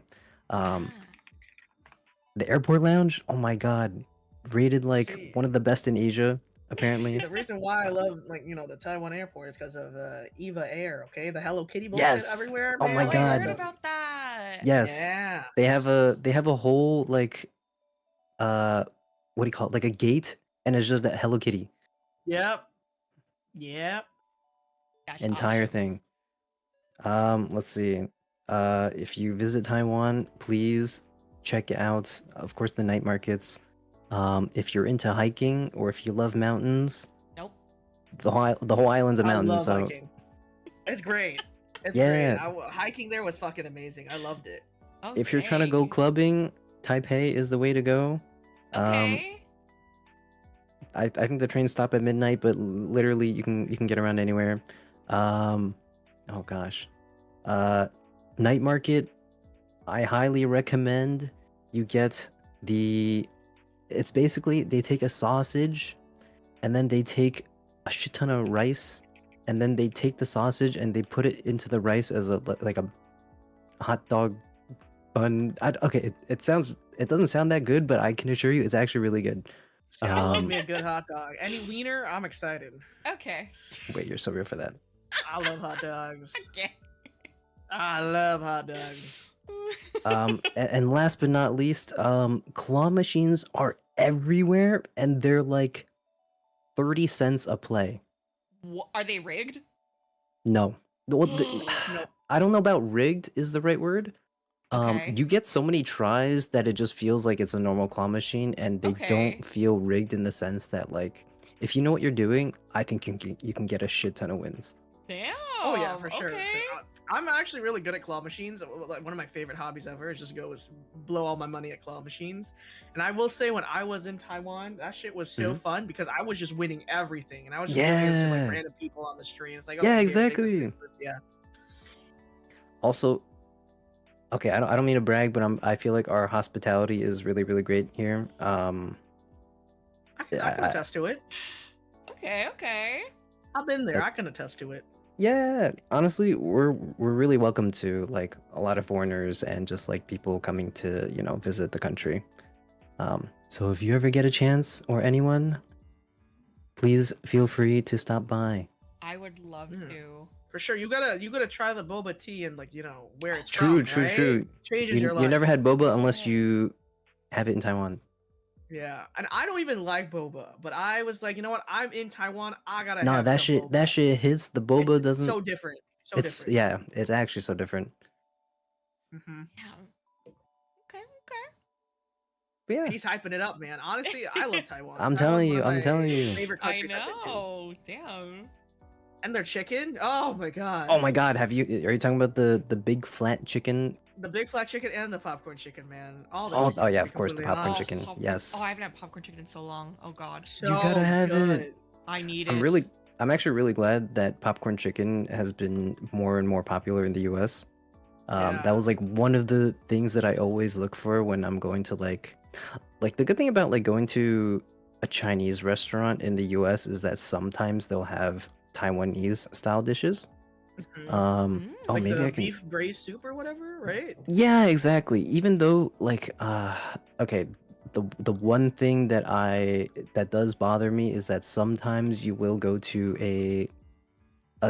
The airport lounge, oh my god, rated like one of the best in Asia, apparently. The reason why I love the Taiwan airport is because of Eva Air. Okay, the Hello Kitty bullshit Yes. everywhere. Oh man. my Like, god. I heard about that. Yes. Yeah. They have a whole like what do you call it? Like a gate, and it's just that Hello Kitty. Yep. Entire thing. Let's see. If you visit Taiwan, please check out, of course, the night markets. If you're into hiking or if you love mountains, nope. The whole island's a mountain. I love so hiking. It's great. It's Yeah. great. Hiking there was fucking amazing. I loved it. if you're trying to go clubbing, Taipei is the way to go. Okay. I think the trains stop at midnight, but literally you can get around anywhere. Oh gosh. Night market, I highly recommend you get it's basically they take a sausage and then they take a shit ton of rice, and then they take the sausage and they put it into the rice as a like a hot dog bun. Okay, it doesn't sound that good, but I can assure you it's actually really good. See, I love me a good hot dog. Any wiener, I'm excited. Okay. Wait, you're so real for that. I love hot dogs. Okay. I love hot dogs. And last but not least, claw machines are everywhere, and they're like 30 cents a play. Are they rigged? No. Well, No. I don't know about rigged is the right word. Okay. You get so many tries that it just feels like it's a normal claw machine, and they Okay. don't feel rigged in the sense that, like, if you know what you're doing, I think you can get a shit ton of wins. Damn. Oh yeah, for sure. Okay. I'm actually really good at claw machines. Like one of my favorite hobbies ever is just blow all my money at claw machines. And I will say, when I was in Taiwan, that shit was so Mhm. fun because I was just winning everything, and I was just giving it to like Yeah. random people on the street. It's like, Yeah, okay, here, take this, exactly. take this. Yeah. Also, okay, I don't mean to brag, but I feel like our hospitality is really, really great here. I can attest to it. Okay. I've been there. Like- I can attest to it. Yeah, honestly, we're really welcome to like a lot of foreigners and just like people coming to, visit the country. So if you ever get a chance, or anyone, please feel free to stop by. I would love to. For sure. You gotta try the boba tea and where it's True, from, right? true. Changes your life. You never had boba unless you have it in Taiwan. Yeah, and I don't even like boba, but I was like, you know what? I'm in Taiwan. I gotta No, have that some boba. that shit hits. The boba doesn't. So different. So It's different. yeah, it's actually so different. Mm-hmm. Okay. But yeah, He's hyping it up, man. Honestly, I love Taiwan. I'm Taiwan's telling one you, of I'm my telling you. Favorite I countries I've been to. know. Damn. And their chicken. Oh my god. Oh my god, are you talking about the big flat chicken? The big flat chicken and the popcorn chicken, man. All the Oh, chicken, oh to yeah, be of course, the completely popcorn honest. chicken. Popcorn- Yes. Oh, I haven't had popcorn chicken in so long. Oh god. So You gotta have good. it. I need I'm it. actually really glad that popcorn chicken has been more and more popular in the US. That was like one of the things that I always look for when I'm going to like the good thing about like going to a Chinese restaurant in the US is that sometimes they'll have Taiwanese style dishes. Oh, Like maybe the I can. beef braised soup or whatever, right? Yeah, exactly. Even though like okay, the one thing that does bother me is that sometimes you will go to a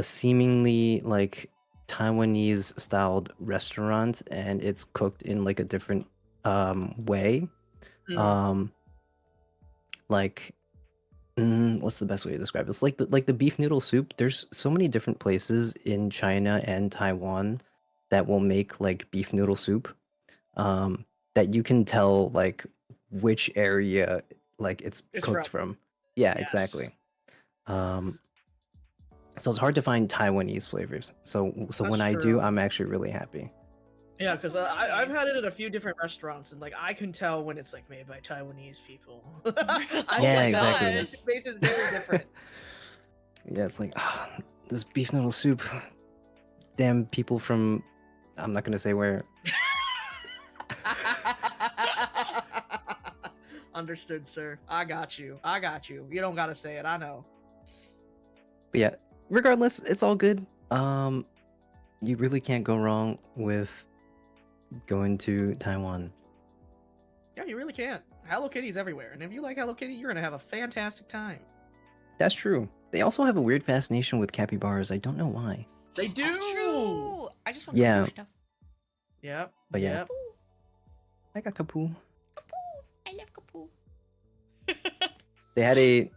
seemingly like Taiwanese styled restaurant and it's cooked in like a different way. Like what's the best way to describe it? It's like the beef noodle soup. There's so many different places in China and Taiwan that will make like beef noodle soup that you can tell like which area like it's cooked from. Yeah, exactly. So it's hard to find Taiwanese flavors. So when I do, true. I'm actually really happy. Yeah, because I've had it at a few different restaurants, and like I can tell when it's like made by Taiwanese people. Yeah, exactly. This space is very different. Yeah, it's like this beef noodle soup. Damn people from, I'm not gonna say where. Understood, sir. I got you. You don't gotta say it. I know. But yeah, regardless, it's all good. You really can't go wrong with going to Taiwan. Yeah, you really can't. Hello Kitty's everywhere, and if you like Hello Kitty, you're gonna have a fantastic time. That's true. They also have a weird fascination with capybaras. I don't know why. They do. True. I just want Yeah. stuff. Yep. But yeah. Yep. I got Kapoo. I love Kapoo. They had a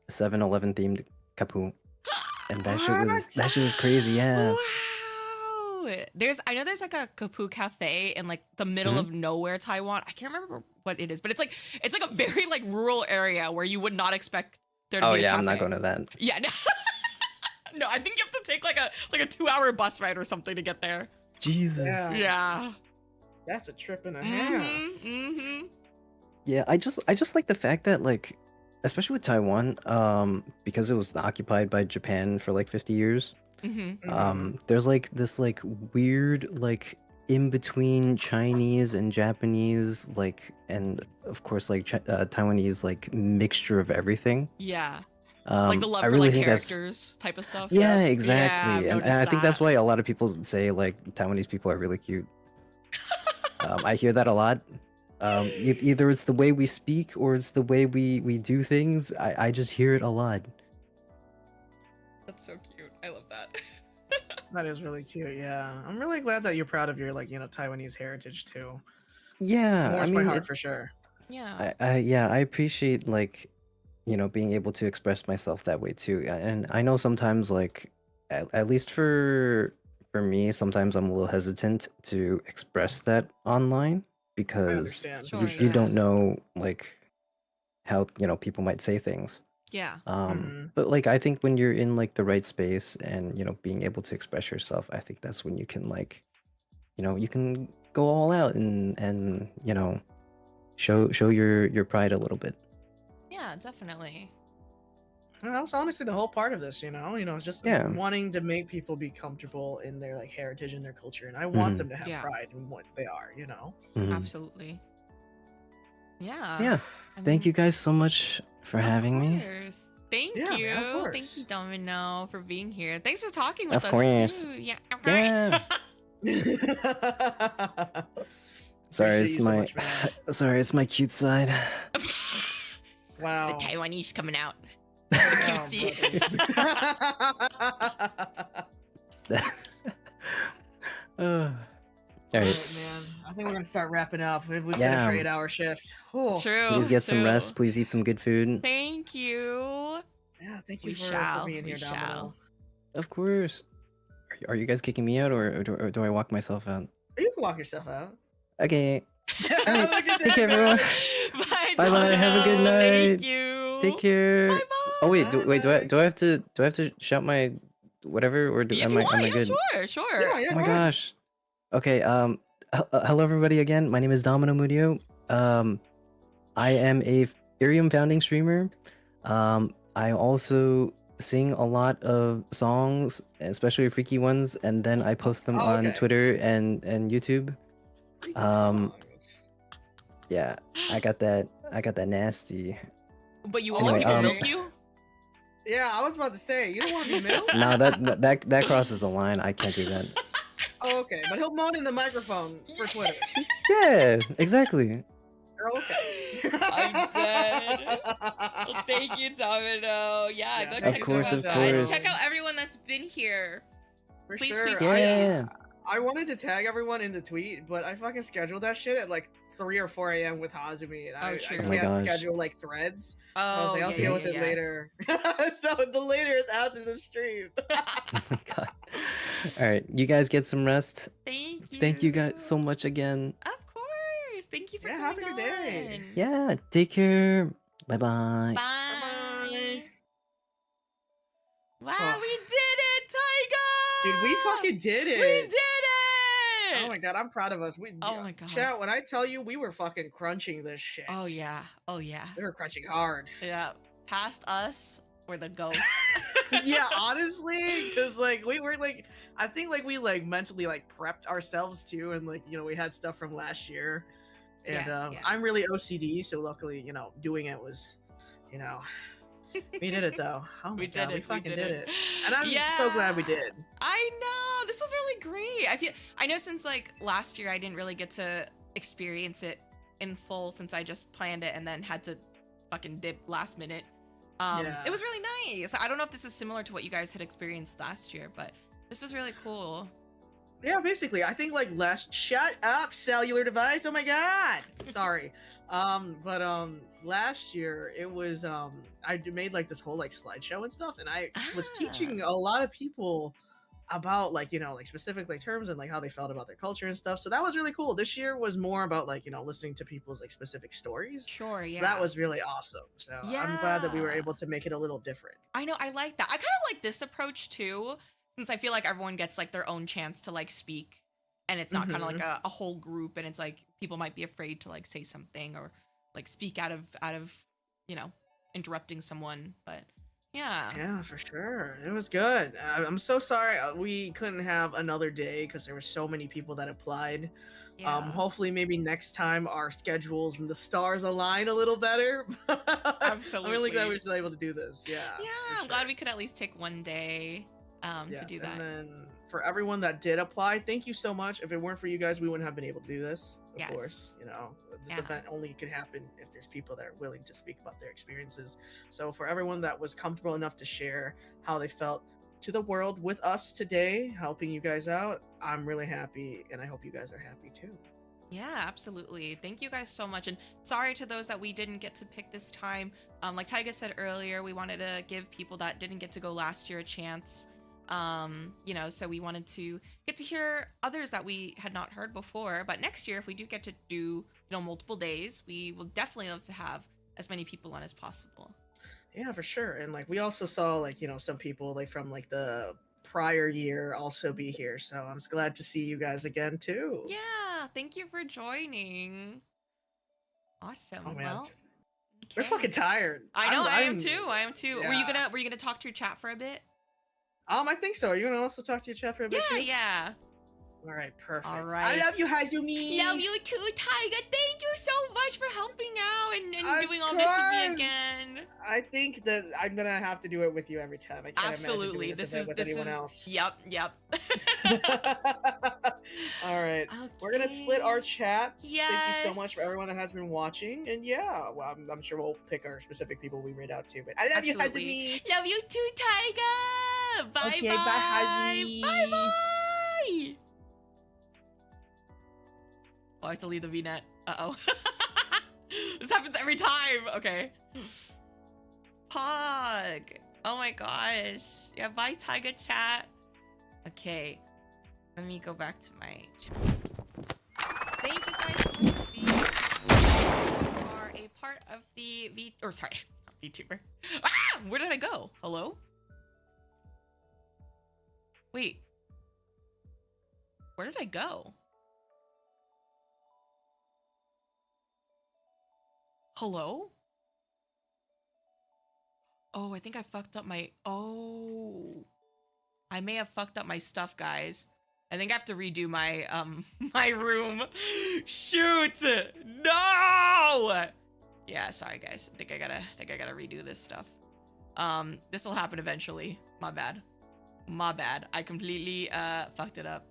7-Eleven themed Kapoo. And that shit was crazy, yeah. Wow. I know there's like a Kapoo cafe in like the middle of nowhere Taiwan. I can't remember what it is, but it's like a very like rural area where you would not expect there to Oh be a yeah, cafe. I'm not going to that. Yeah, no. No, I think you have to take like a 2-hour bus ride or something to get there. Jesus. Yeah. That's a trip and a half. Mm-hmm. Yeah, I just like the fact that like, especially with Taiwan, because it was occupied by Japan for like 50 years. Mm-hmm. There's like this like weird like in between Chinese and Japanese, like, and of course, like Taiwanese, like mixture of everything. Yeah. Like the love I for really like think that's characters type of stuff. yeah, Yeah, exactly, I've and I think that's noticed why a lot of people say like Taiwanese people are really cute. I hear that a lot. Either it's the way we speak or it's the way we do things. I just hear it a lot. That's so cute. I love that. That is really cute. Yeah, I'm really glad that you're proud of your like Taiwanese heritage too. Yeah, I Warms my mean, heart for sure. Yeah. I appreciate like, being able to express myself that way too. And I know sometimes like, at least for me, sometimes I'm a little hesitant to express that online because understand. Sure, you yeah. don't know like how people might say things. Yeah. But like I think when you're in like the right space and being able to express yourself, I think that's when you can like, you can go all out and show your pride a little bit. Yeah, definitely. And that was honestly the whole part of this, just Yeah. wanting to make people be comfortable in their like heritage and their culture, and I want them to have Yeah. pride in what they are. Mhm. Absolutely. Yeah. Yeah. I Thank mean, you guys so much for having me. course. Thank Yeah, you. man, of Thank you, course. Domino, for being here. Thanks for talking with Of us course. too. Yeah. Yeah. Sorry, Appreciate it's you so my much, man. sorry, it's my cute side. Wow. It's the Taiwanese coming out. Wow, Cutesy. All Alright, right. man. I think we're gonna start wrapping up. We've finished Yeah. our 8-hour shift. Oh. True. Please get some true. rest. Please eat some good food. Thank you. Yeah, thank you We for shall. being here, We Domino. shall. Of course. Are you guys kicking me out or do I walk myself out? You can walk yourself out. Okay. Look at Take care, that everyone. guy. Bye, Bye bye. Have a good Domino. night. Thank you. Take care. Bye Oh wait, do Bye-bye. I have to shout my whatever or If am you I want, yeah, good? sure, sure. Yeah, Oh my go ahead. gosh. Okay, hello everybody again. My name is Domino Moody. I am a Ethereum founding streamer. I also sing a lot of songs, especially freaky ones, and then I post them Oh, on okay. Twitter and YouTube. Songs. Yeah, I got that nasty. But you won't let Anyway, people milk you? Yeah, I was about to say, you don't want to be milked? No, that crosses the line. I can't do that. Oh, okay, but he'll moan in the microphone for Twitter. Yeah, exactly. Oh, okay. I'm dead. Well, thank you, Domino. Yeah, go thank check you course, them of out, guys. course. Check out everyone that's been here. For Please, sure. please, Yeah. I wanted to tag everyone in the tweet, but I fucking scheduled that shit at like 3 or 4 a.m. with Hazumi, and I true. Oh my can't gosh. schedule like threads. So I was Oh, like, I'll yeah, deal yeah, with it yeah. later. So the later is after the stream. Oh my god. All right, you guys get some rest. Thank you. Thank you guys so much again. Of course. Thank you for Yeah, coming have a good day. on. Yeah, take care. Bye-bye. Bye. Wow, Oh. we did it, Taiga! Dude, we fucking did it. We did it! Oh my god, I'm proud of us. Oh my god. Chat, when I tell you we were fucking crunching this shit. Oh yeah. Oh yeah. We were crunching hard. Yeah. Past us were the goats. Yeah, honestly, because like we were like, I think like we like mentally like prepped ourselves too, and like we had stuff from last year, and Yes, yeah. I'm really OCD, so luckily doing it was, we did it though. Oh my We god, did we it. fucking We did did it, and I'm so glad we did. I know. This was really great. I know since like last year I didn't really get to experience it in full since I just planned it and then had to fucking dip last minute. Yeah. It was really nice. I don't know if this is similar to what you guys had experienced last year, but this was really cool. Yeah, basically, I think like shut up, cellular device. Oh my god. Sorry. But last year it was I made like this whole like slideshow and stuff, and I was teaching a lot of people about like like specific like terms and like how they felt about their culture and stuff. So that was really cool. This year was more about like listening to people's like specific stories. Sure, So yeah. that was really awesome. So I'm glad that we were able to make it a little different. I know, I like that. I kind of like this approach too, since I feel like everyone gets like their own chance to like speak, and it's not kind of like a whole group, and it's like people might be afraid to like say something or like speak out of interrupting someone. But Yeah, for sure. It was good. I'm so sorry we couldn't have another day because there were so many people that applied. Hopefully, maybe next time our schedules and the stars align a little better. Absolutely. I'm really glad we were able to do this. Yeah. Yeah, I'm glad we could at least take one day to do that. And then for everyone that did apply, thank you so much. If it weren't for you guys, we wouldn't have been able to do this. Of course, this event only could happen if there's people that are willing to speak about their experiences. So for everyone that was comfortable enough to share how they felt to the world with us today, helping you guys out, I'm really happy, and I hope you guys are happy too. Yeah, absolutely. Thank you guys so much. And sorry to those that we didn't get to pick this time. Like Taiga said earlier, we wanted to give people that didn't get to go last year a chance. So we wanted to get to hear others that we had not heard before. But next year, if we do get to do, multiple days, we will definitely love to have as many people on as possible. Yeah, for sure. And we also saw some people from the prior year also be here. So I'm just glad to see you guys again too. Yeah, thank you for joining. Awesome. Oh, man. Well, we're fucking tired. I know. I am too. Yeah. Were you gonna talk to your chat for a bit? I think so. Are you gonna also talk to your chat for a bit? Yeah. All right, perfect. All right. I love you, Hazumi. Love you too, Taiga. Thank you so much for helping out and doing all this with me again. I think that I'm gonna have to do it with you every time. I can't imagine doing this event with anyone else. Yep. All right. We're gonna split our chats. Yes. Thank you so much for everyone that has been watching. And I'm sure we'll pick our specific people we read out to. But I love you, Hazumi. Love you too, Taiga. Bye. Okay, bye, Hazumi. Bye. Oh, I have to leave the VNet. Uh-oh. This happens every time. Okay. Pog. Oh my gosh. Yeah, bye, Taiga chat. Okay. Let me go back to my chat. Thank you guys so much for being here. You are a part of the VTuber. Ah! Where did I go? Hello? Wait. Where did I go? Hello? Oh, I think I fucked up my... Oh. I may have fucked up my stuff, guys. I think I have to redo my, my room. Shoot! No! Yeah, sorry, guys. I think I gotta redo this stuff. This will happen eventually. My bad. I completely, fucked it up.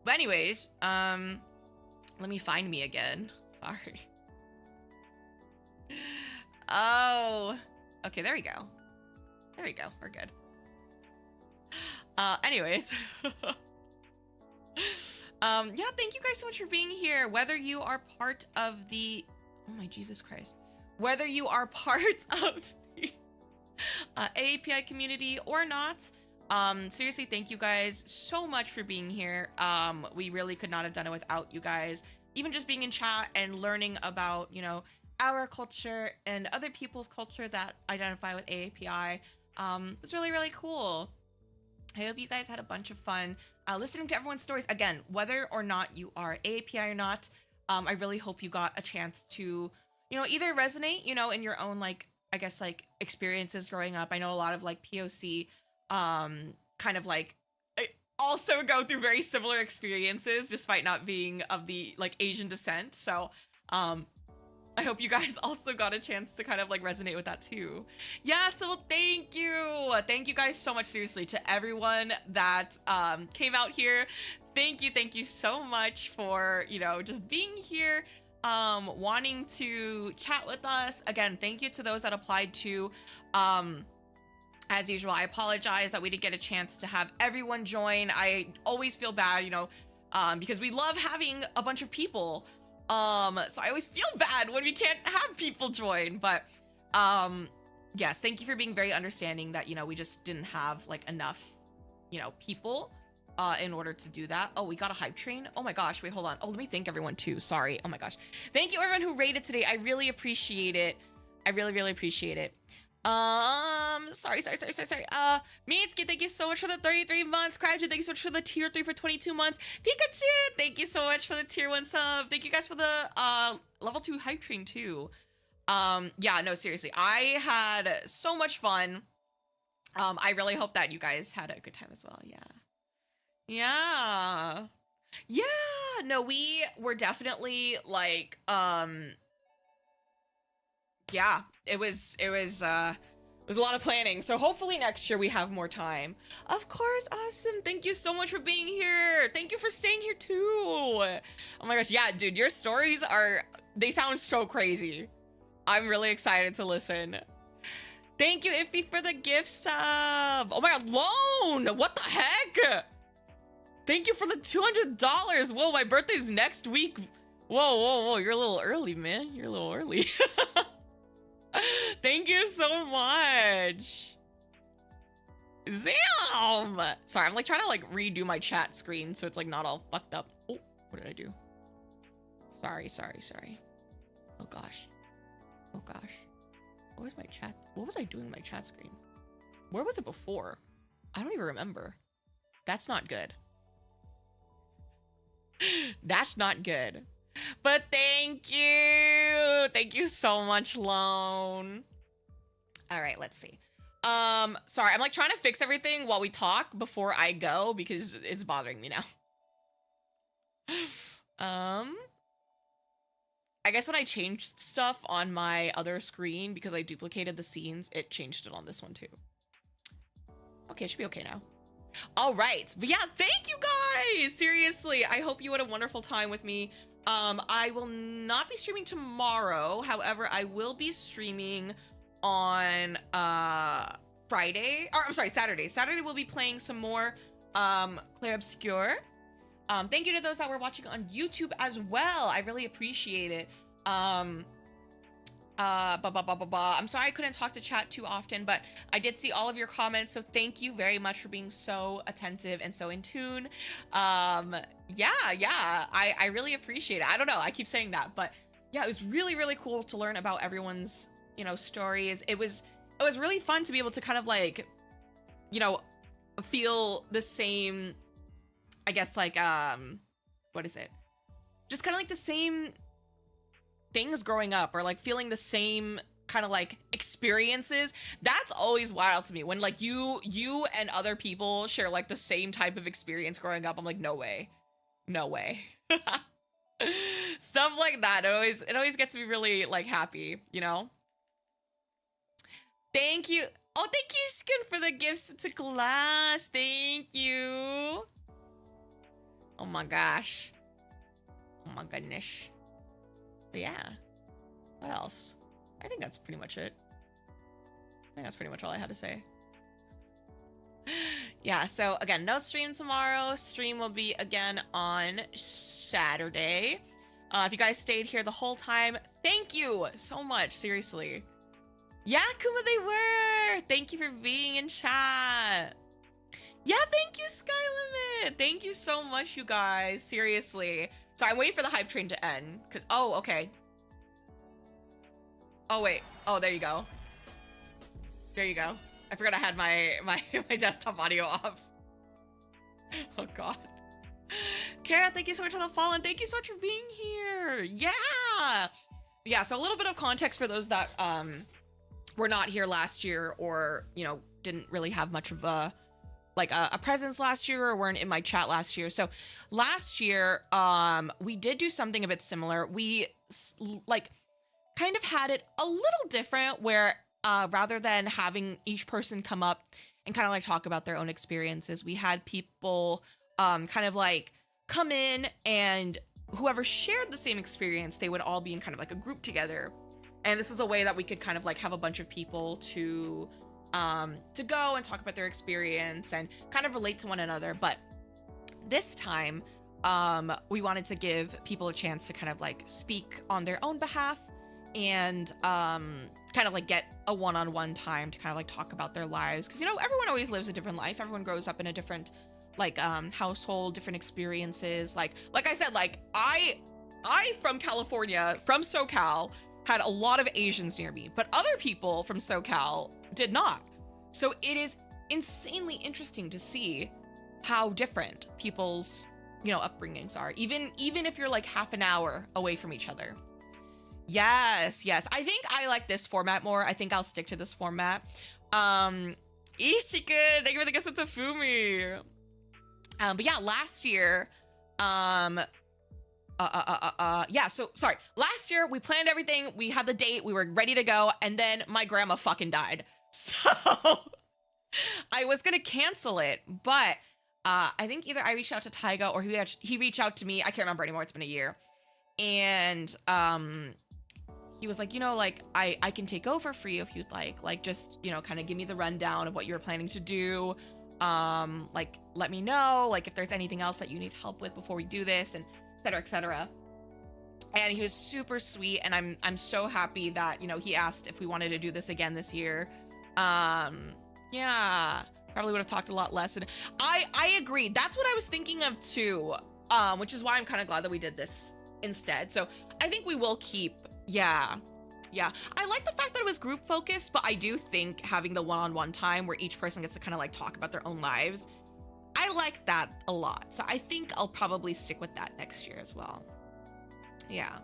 But anyways, let me find me again. Sorry. Oh, okay, there we go. We're good. Anyways. Yeah, thank you guys so much for being here. Whether you are part of the, oh my Jesus Christ. Whether you are part of the AAPI community or not, seriously, thank you guys so much for being here. We really could not have done it without you guys. Even just being in chat and learning about, our culture and other people's culture that identify with AAPI. It's really, really cool. I hope you guys had a bunch of fun listening to everyone's stories. Again, whether or not you are AAPI or not, I really hope you got a chance to, either resonate, in your own, experiences growing up. I know a lot of, POC also go through very similar experiences despite not being of the, Asian descent. So, I hope you guys also got a chance to resonate with that too. Yeah, so thank you. Thank you guys so much, seriously, to everyone that came out here. Thank you so much for, just being here, wanting to chat with us. Again, thank you to those that applied to. As usual, I apologize that we didn't get a chance to have everyone join. I always feel bad, because we love having a bunch of people. So I always feel bad when we can't have people join, but, yes, thank you for being very understanding that, we just didn't have, enough, people, in order to do that. Oh, we got a hype train? Oh my gosh, wait, hold on. Oh, let me thank everyone too. Sorry. Oh my gosh. Thank you everyone who rated today. I really appreciate it. I really, really appreciate it. Sorry. Mitsuki, thank you so much for the 33 months. Kraju, thank you so much for the tier 3 for 22 months. Pikachu, thank you so much for the tier 1 sub. Thank you guys for the level 2 hype train too. Yeah, no, seriously, I had so much fun I really hope that you guys had a good time as well. Yeah. No, we were definitely like, yeah, it was a lot of planning. So hopefully next year we have more time. Of course, awesome. Thank you so much for being here. Thank you for staying here too. Oh my gosh, yeah, dude, your stories they sound so crazy. I'm really excited to listen. Thank you, Iffy, for the gift sub. Oh my god, loan! What the heck? Thank you for the $200. Whoa, my birthday's next week. Whoa, you're a little early, man. You're a little early. Thank you so much. Zam! Sorry, I'm like trying to like redo my chat screen so it's like not all fucked up. Oh, what did I do? Sorry. Oh gosh. What was my chat? What was I doing in my chat screen? Where was it before? I don't even remember. That's not good. That's not good. But thank you. Thank you so much, Lone. All right, let's see. Sorry, I'm like trying to fix everything while we talk before I go because it's bothering me now. I guess when I changed stuff on my other screen because I duplicated the scenes, it changed it on this one too. Okay, it should be okay now. All right, but yeah, thank you guys. Seriously, I hope you had a wonderful time with me. I will not be streaming tomorrow. However, I will be streaming on Friday, or I'm sorry, Saturday. Saturday we'll be playing some more Clair Obscure. Thank you to those that were watching on YouTube as well. I really appreciate it. I'm sorry I couldn't talk to chat too often, but I did see all of your comments, so thank you very much for being so attentive and so in tune. Yeah, I really appreciate it. I don't know, I keep saying that, but yeah, it was really, really cool to learn about everyone's, you know, stories. It was really fun to be able to kind of like, you know, feel the same, I guess, like, what is it? Just kind of like the same things growing up, or like feeling the same kind of like experiences. That's always wild to me when like you and other people share like the same type of experience growing up. I'm like, no way. Stuff like that, it always gets me really like happy, you know. Thank you. Oh, thank you, Skin, for the gifts to class. Thank you. Oh my gosh. Oh my goodness. But yeah. What else? I think that's pretty much it. I think that's pretty much all I had to say. Yeah, so again, no stream tomorrow. Stream will be again on Saturday. If you guys stayed here the whole time, thank you so much. Seriously. Yeah, Kuma, they were. Thank you for being in chat. Yeah, thank you, Sky Limit. Thank you so much, you guys. Seriously. So I'm waiting for the hype train to end. Cause okay. Oh wait. Oh, there you go. There you go. I forgot I had my desktop audio off. Oh god. Kara, thank you so much for the follow, and thank you so much for being here. Yeah, so a little bit of context for those that were not here last year, or you know, didn't really have much of a presence last year, or weren't in my chat last year. So last year we did do something a bit similar. We like kind of had it a little different, where rather than having each person come up and kind of like talk about their own experiences, we had people kind of like come in, and whoever shared the same experience, they would all be in kind of like a group together. And this was a way that we could kind of like have a bunch of people to go and talk about their experience and kind of relate to one another. But this time we wanted to give people a chance to kind of like speak on their own behalf, and kind of like get a one-on-one time to kind of like talk about their lives, because you know, everyone always lives a different life. Everyone grows up in a different like household, different experiences. Like I said, like I from California, from SoCal, had a lot of Asians near me, but other people from SoCal did not. So it is insanely interesting to see how different people's, you know, upbringings are, even if you're like half an hour away from each other. Yes. I think I like this format more. I think I'll stick to this format. Ishikun, thank you for the gift of Tafumi. But yeah, last year, yeah, so sorry. Last year we planned everything, we had the date, we were ready to go, and then my grandma fucking died. So I was gonna cancel it, but I think either I reached out to Taiga or he reached out to me. I can't remember anymore. It's been a year. And he was like, you know, like I can take over for you if you'd like just, you know, kind of give me the rundown of what you were planning to do. Like let me know like if there's anything else that you need help with before we do this, and et cetera, et cetera. And he was super sweet, and I'm so happy that, you know, he asked if we wanted to do this again this year. Yeah, probably would have talked a lot less. And I agree. That's what I was thinking of too. Which is why I'm kind of glad that we did this instead. So I think we will keep, yeah. I like the fact that it was group focused, but I do think having the one-on-one time where each person gets to kind of like talk about their own lives, I like that a lot. So I think I'll probably stick with that next year as well. Yeah,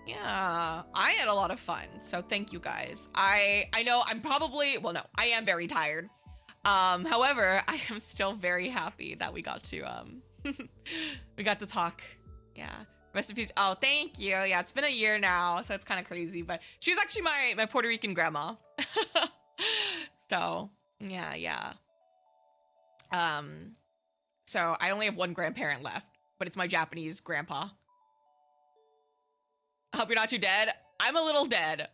I had a lot of fun, so thank you guys. I know I'm probably, well, no, I am very tired. However, I am still very happy that we got to we got to talk. Yeah, rest in peace. Oh, thank you. Yeah, it's been a year now, so it's kind of crazy, but she's actually my Puerto Rican grandma. So yeah. So I only have one grandparent left, but it's my Japanese grandpa. I hope you're not too dead. I'm a little dead.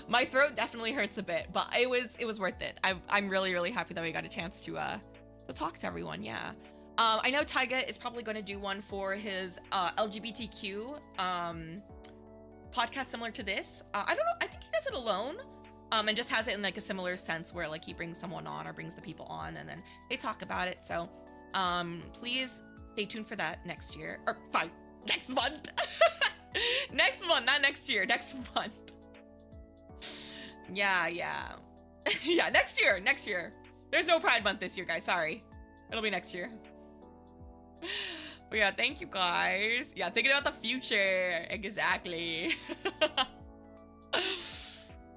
My throat definitely hurts a bit, but it was worth it. I'm really happy that we got a chance to talk to everyone. Yeah. I know Taiga is probably going to do one for his LGBTQ podcast similar to this. I don't know. I think he does it alone. And just has it in like a similar sense where like he brings someone on or brings the people on and then they talk about it. So please stay tuned for that next year. Or fine, next month. Next month, not next year, next month. Yeah. Yeah, next year. There's no Pride Month this year, guys. Sorry. It'll be next year. But yeah, thank you guys. Yeah, thinking about the future. Exactly.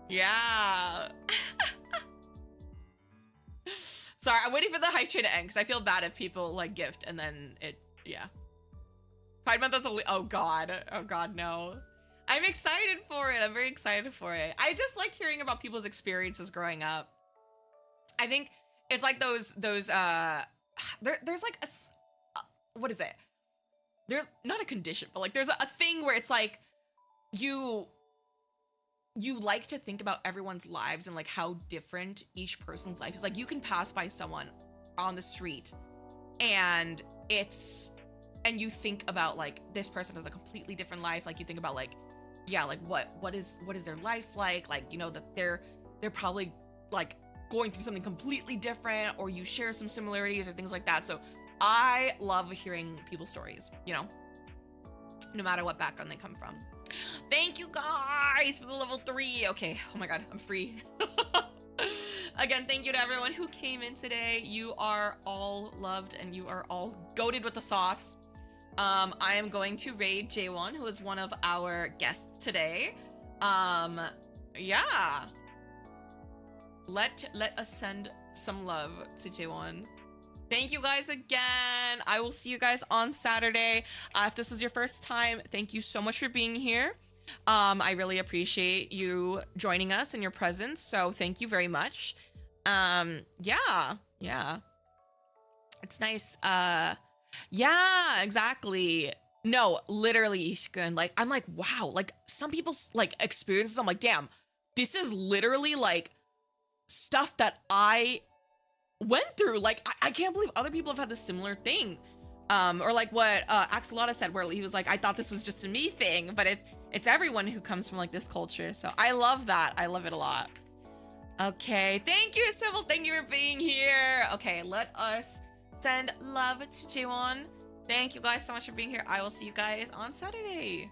Yeah. Sorry, I'm waiting for the hype train to end because I feel bad if people like gift and then it, yeah. Pride Month is oh god, no. I'm excited for it. I'm very excited for it. I just like hearing about people's experiences growing up. I think it's like those there's like a what is it? There's not a condition, but like there's a thing where it's like you like to think about everyone's lives and like how different each person's life is. Like you can pass by someone on the street and you think about like this person has a completely different life. Like you think about like, yeah, like what is their life like? Like, you know, that they're probably like going through something completely different, or you share some similarities or things like that. So I love hearing people's stories, you know, no matter what background they come from. Thank you guys for the level 3. Okay, oh my god, I'm free. Again, thank you to everyone who came in today. You are all loved and you are all goated with the sauce. I am going to raid J1, who is one of our guests today. Yeah. Let us send some love to J1. Thank you guys again. I will see you guys on Saturday. If this was your first time, thank you so much for being here. I really appreciate you joining us and your presence. So thank you very much. Yeah. It's nice. Yeah, exactly. No, literally, Ishikun. Like, I'm like, wow. Like, some people's like experiences, I'm like, damn, this is literally like stuff that I went through. Like, I can't believe other people have had this similar thing. Or like what Axolotl said, where he was like, I thought this was just a me thing, but it's everyone who comes from like this culture. So I love that. I love it a lot. Okay, thank you, Sybil. Thank you for being here. Okay, let us send love to J1. Thank you guys so much for being here. I will see you guys on Saturday.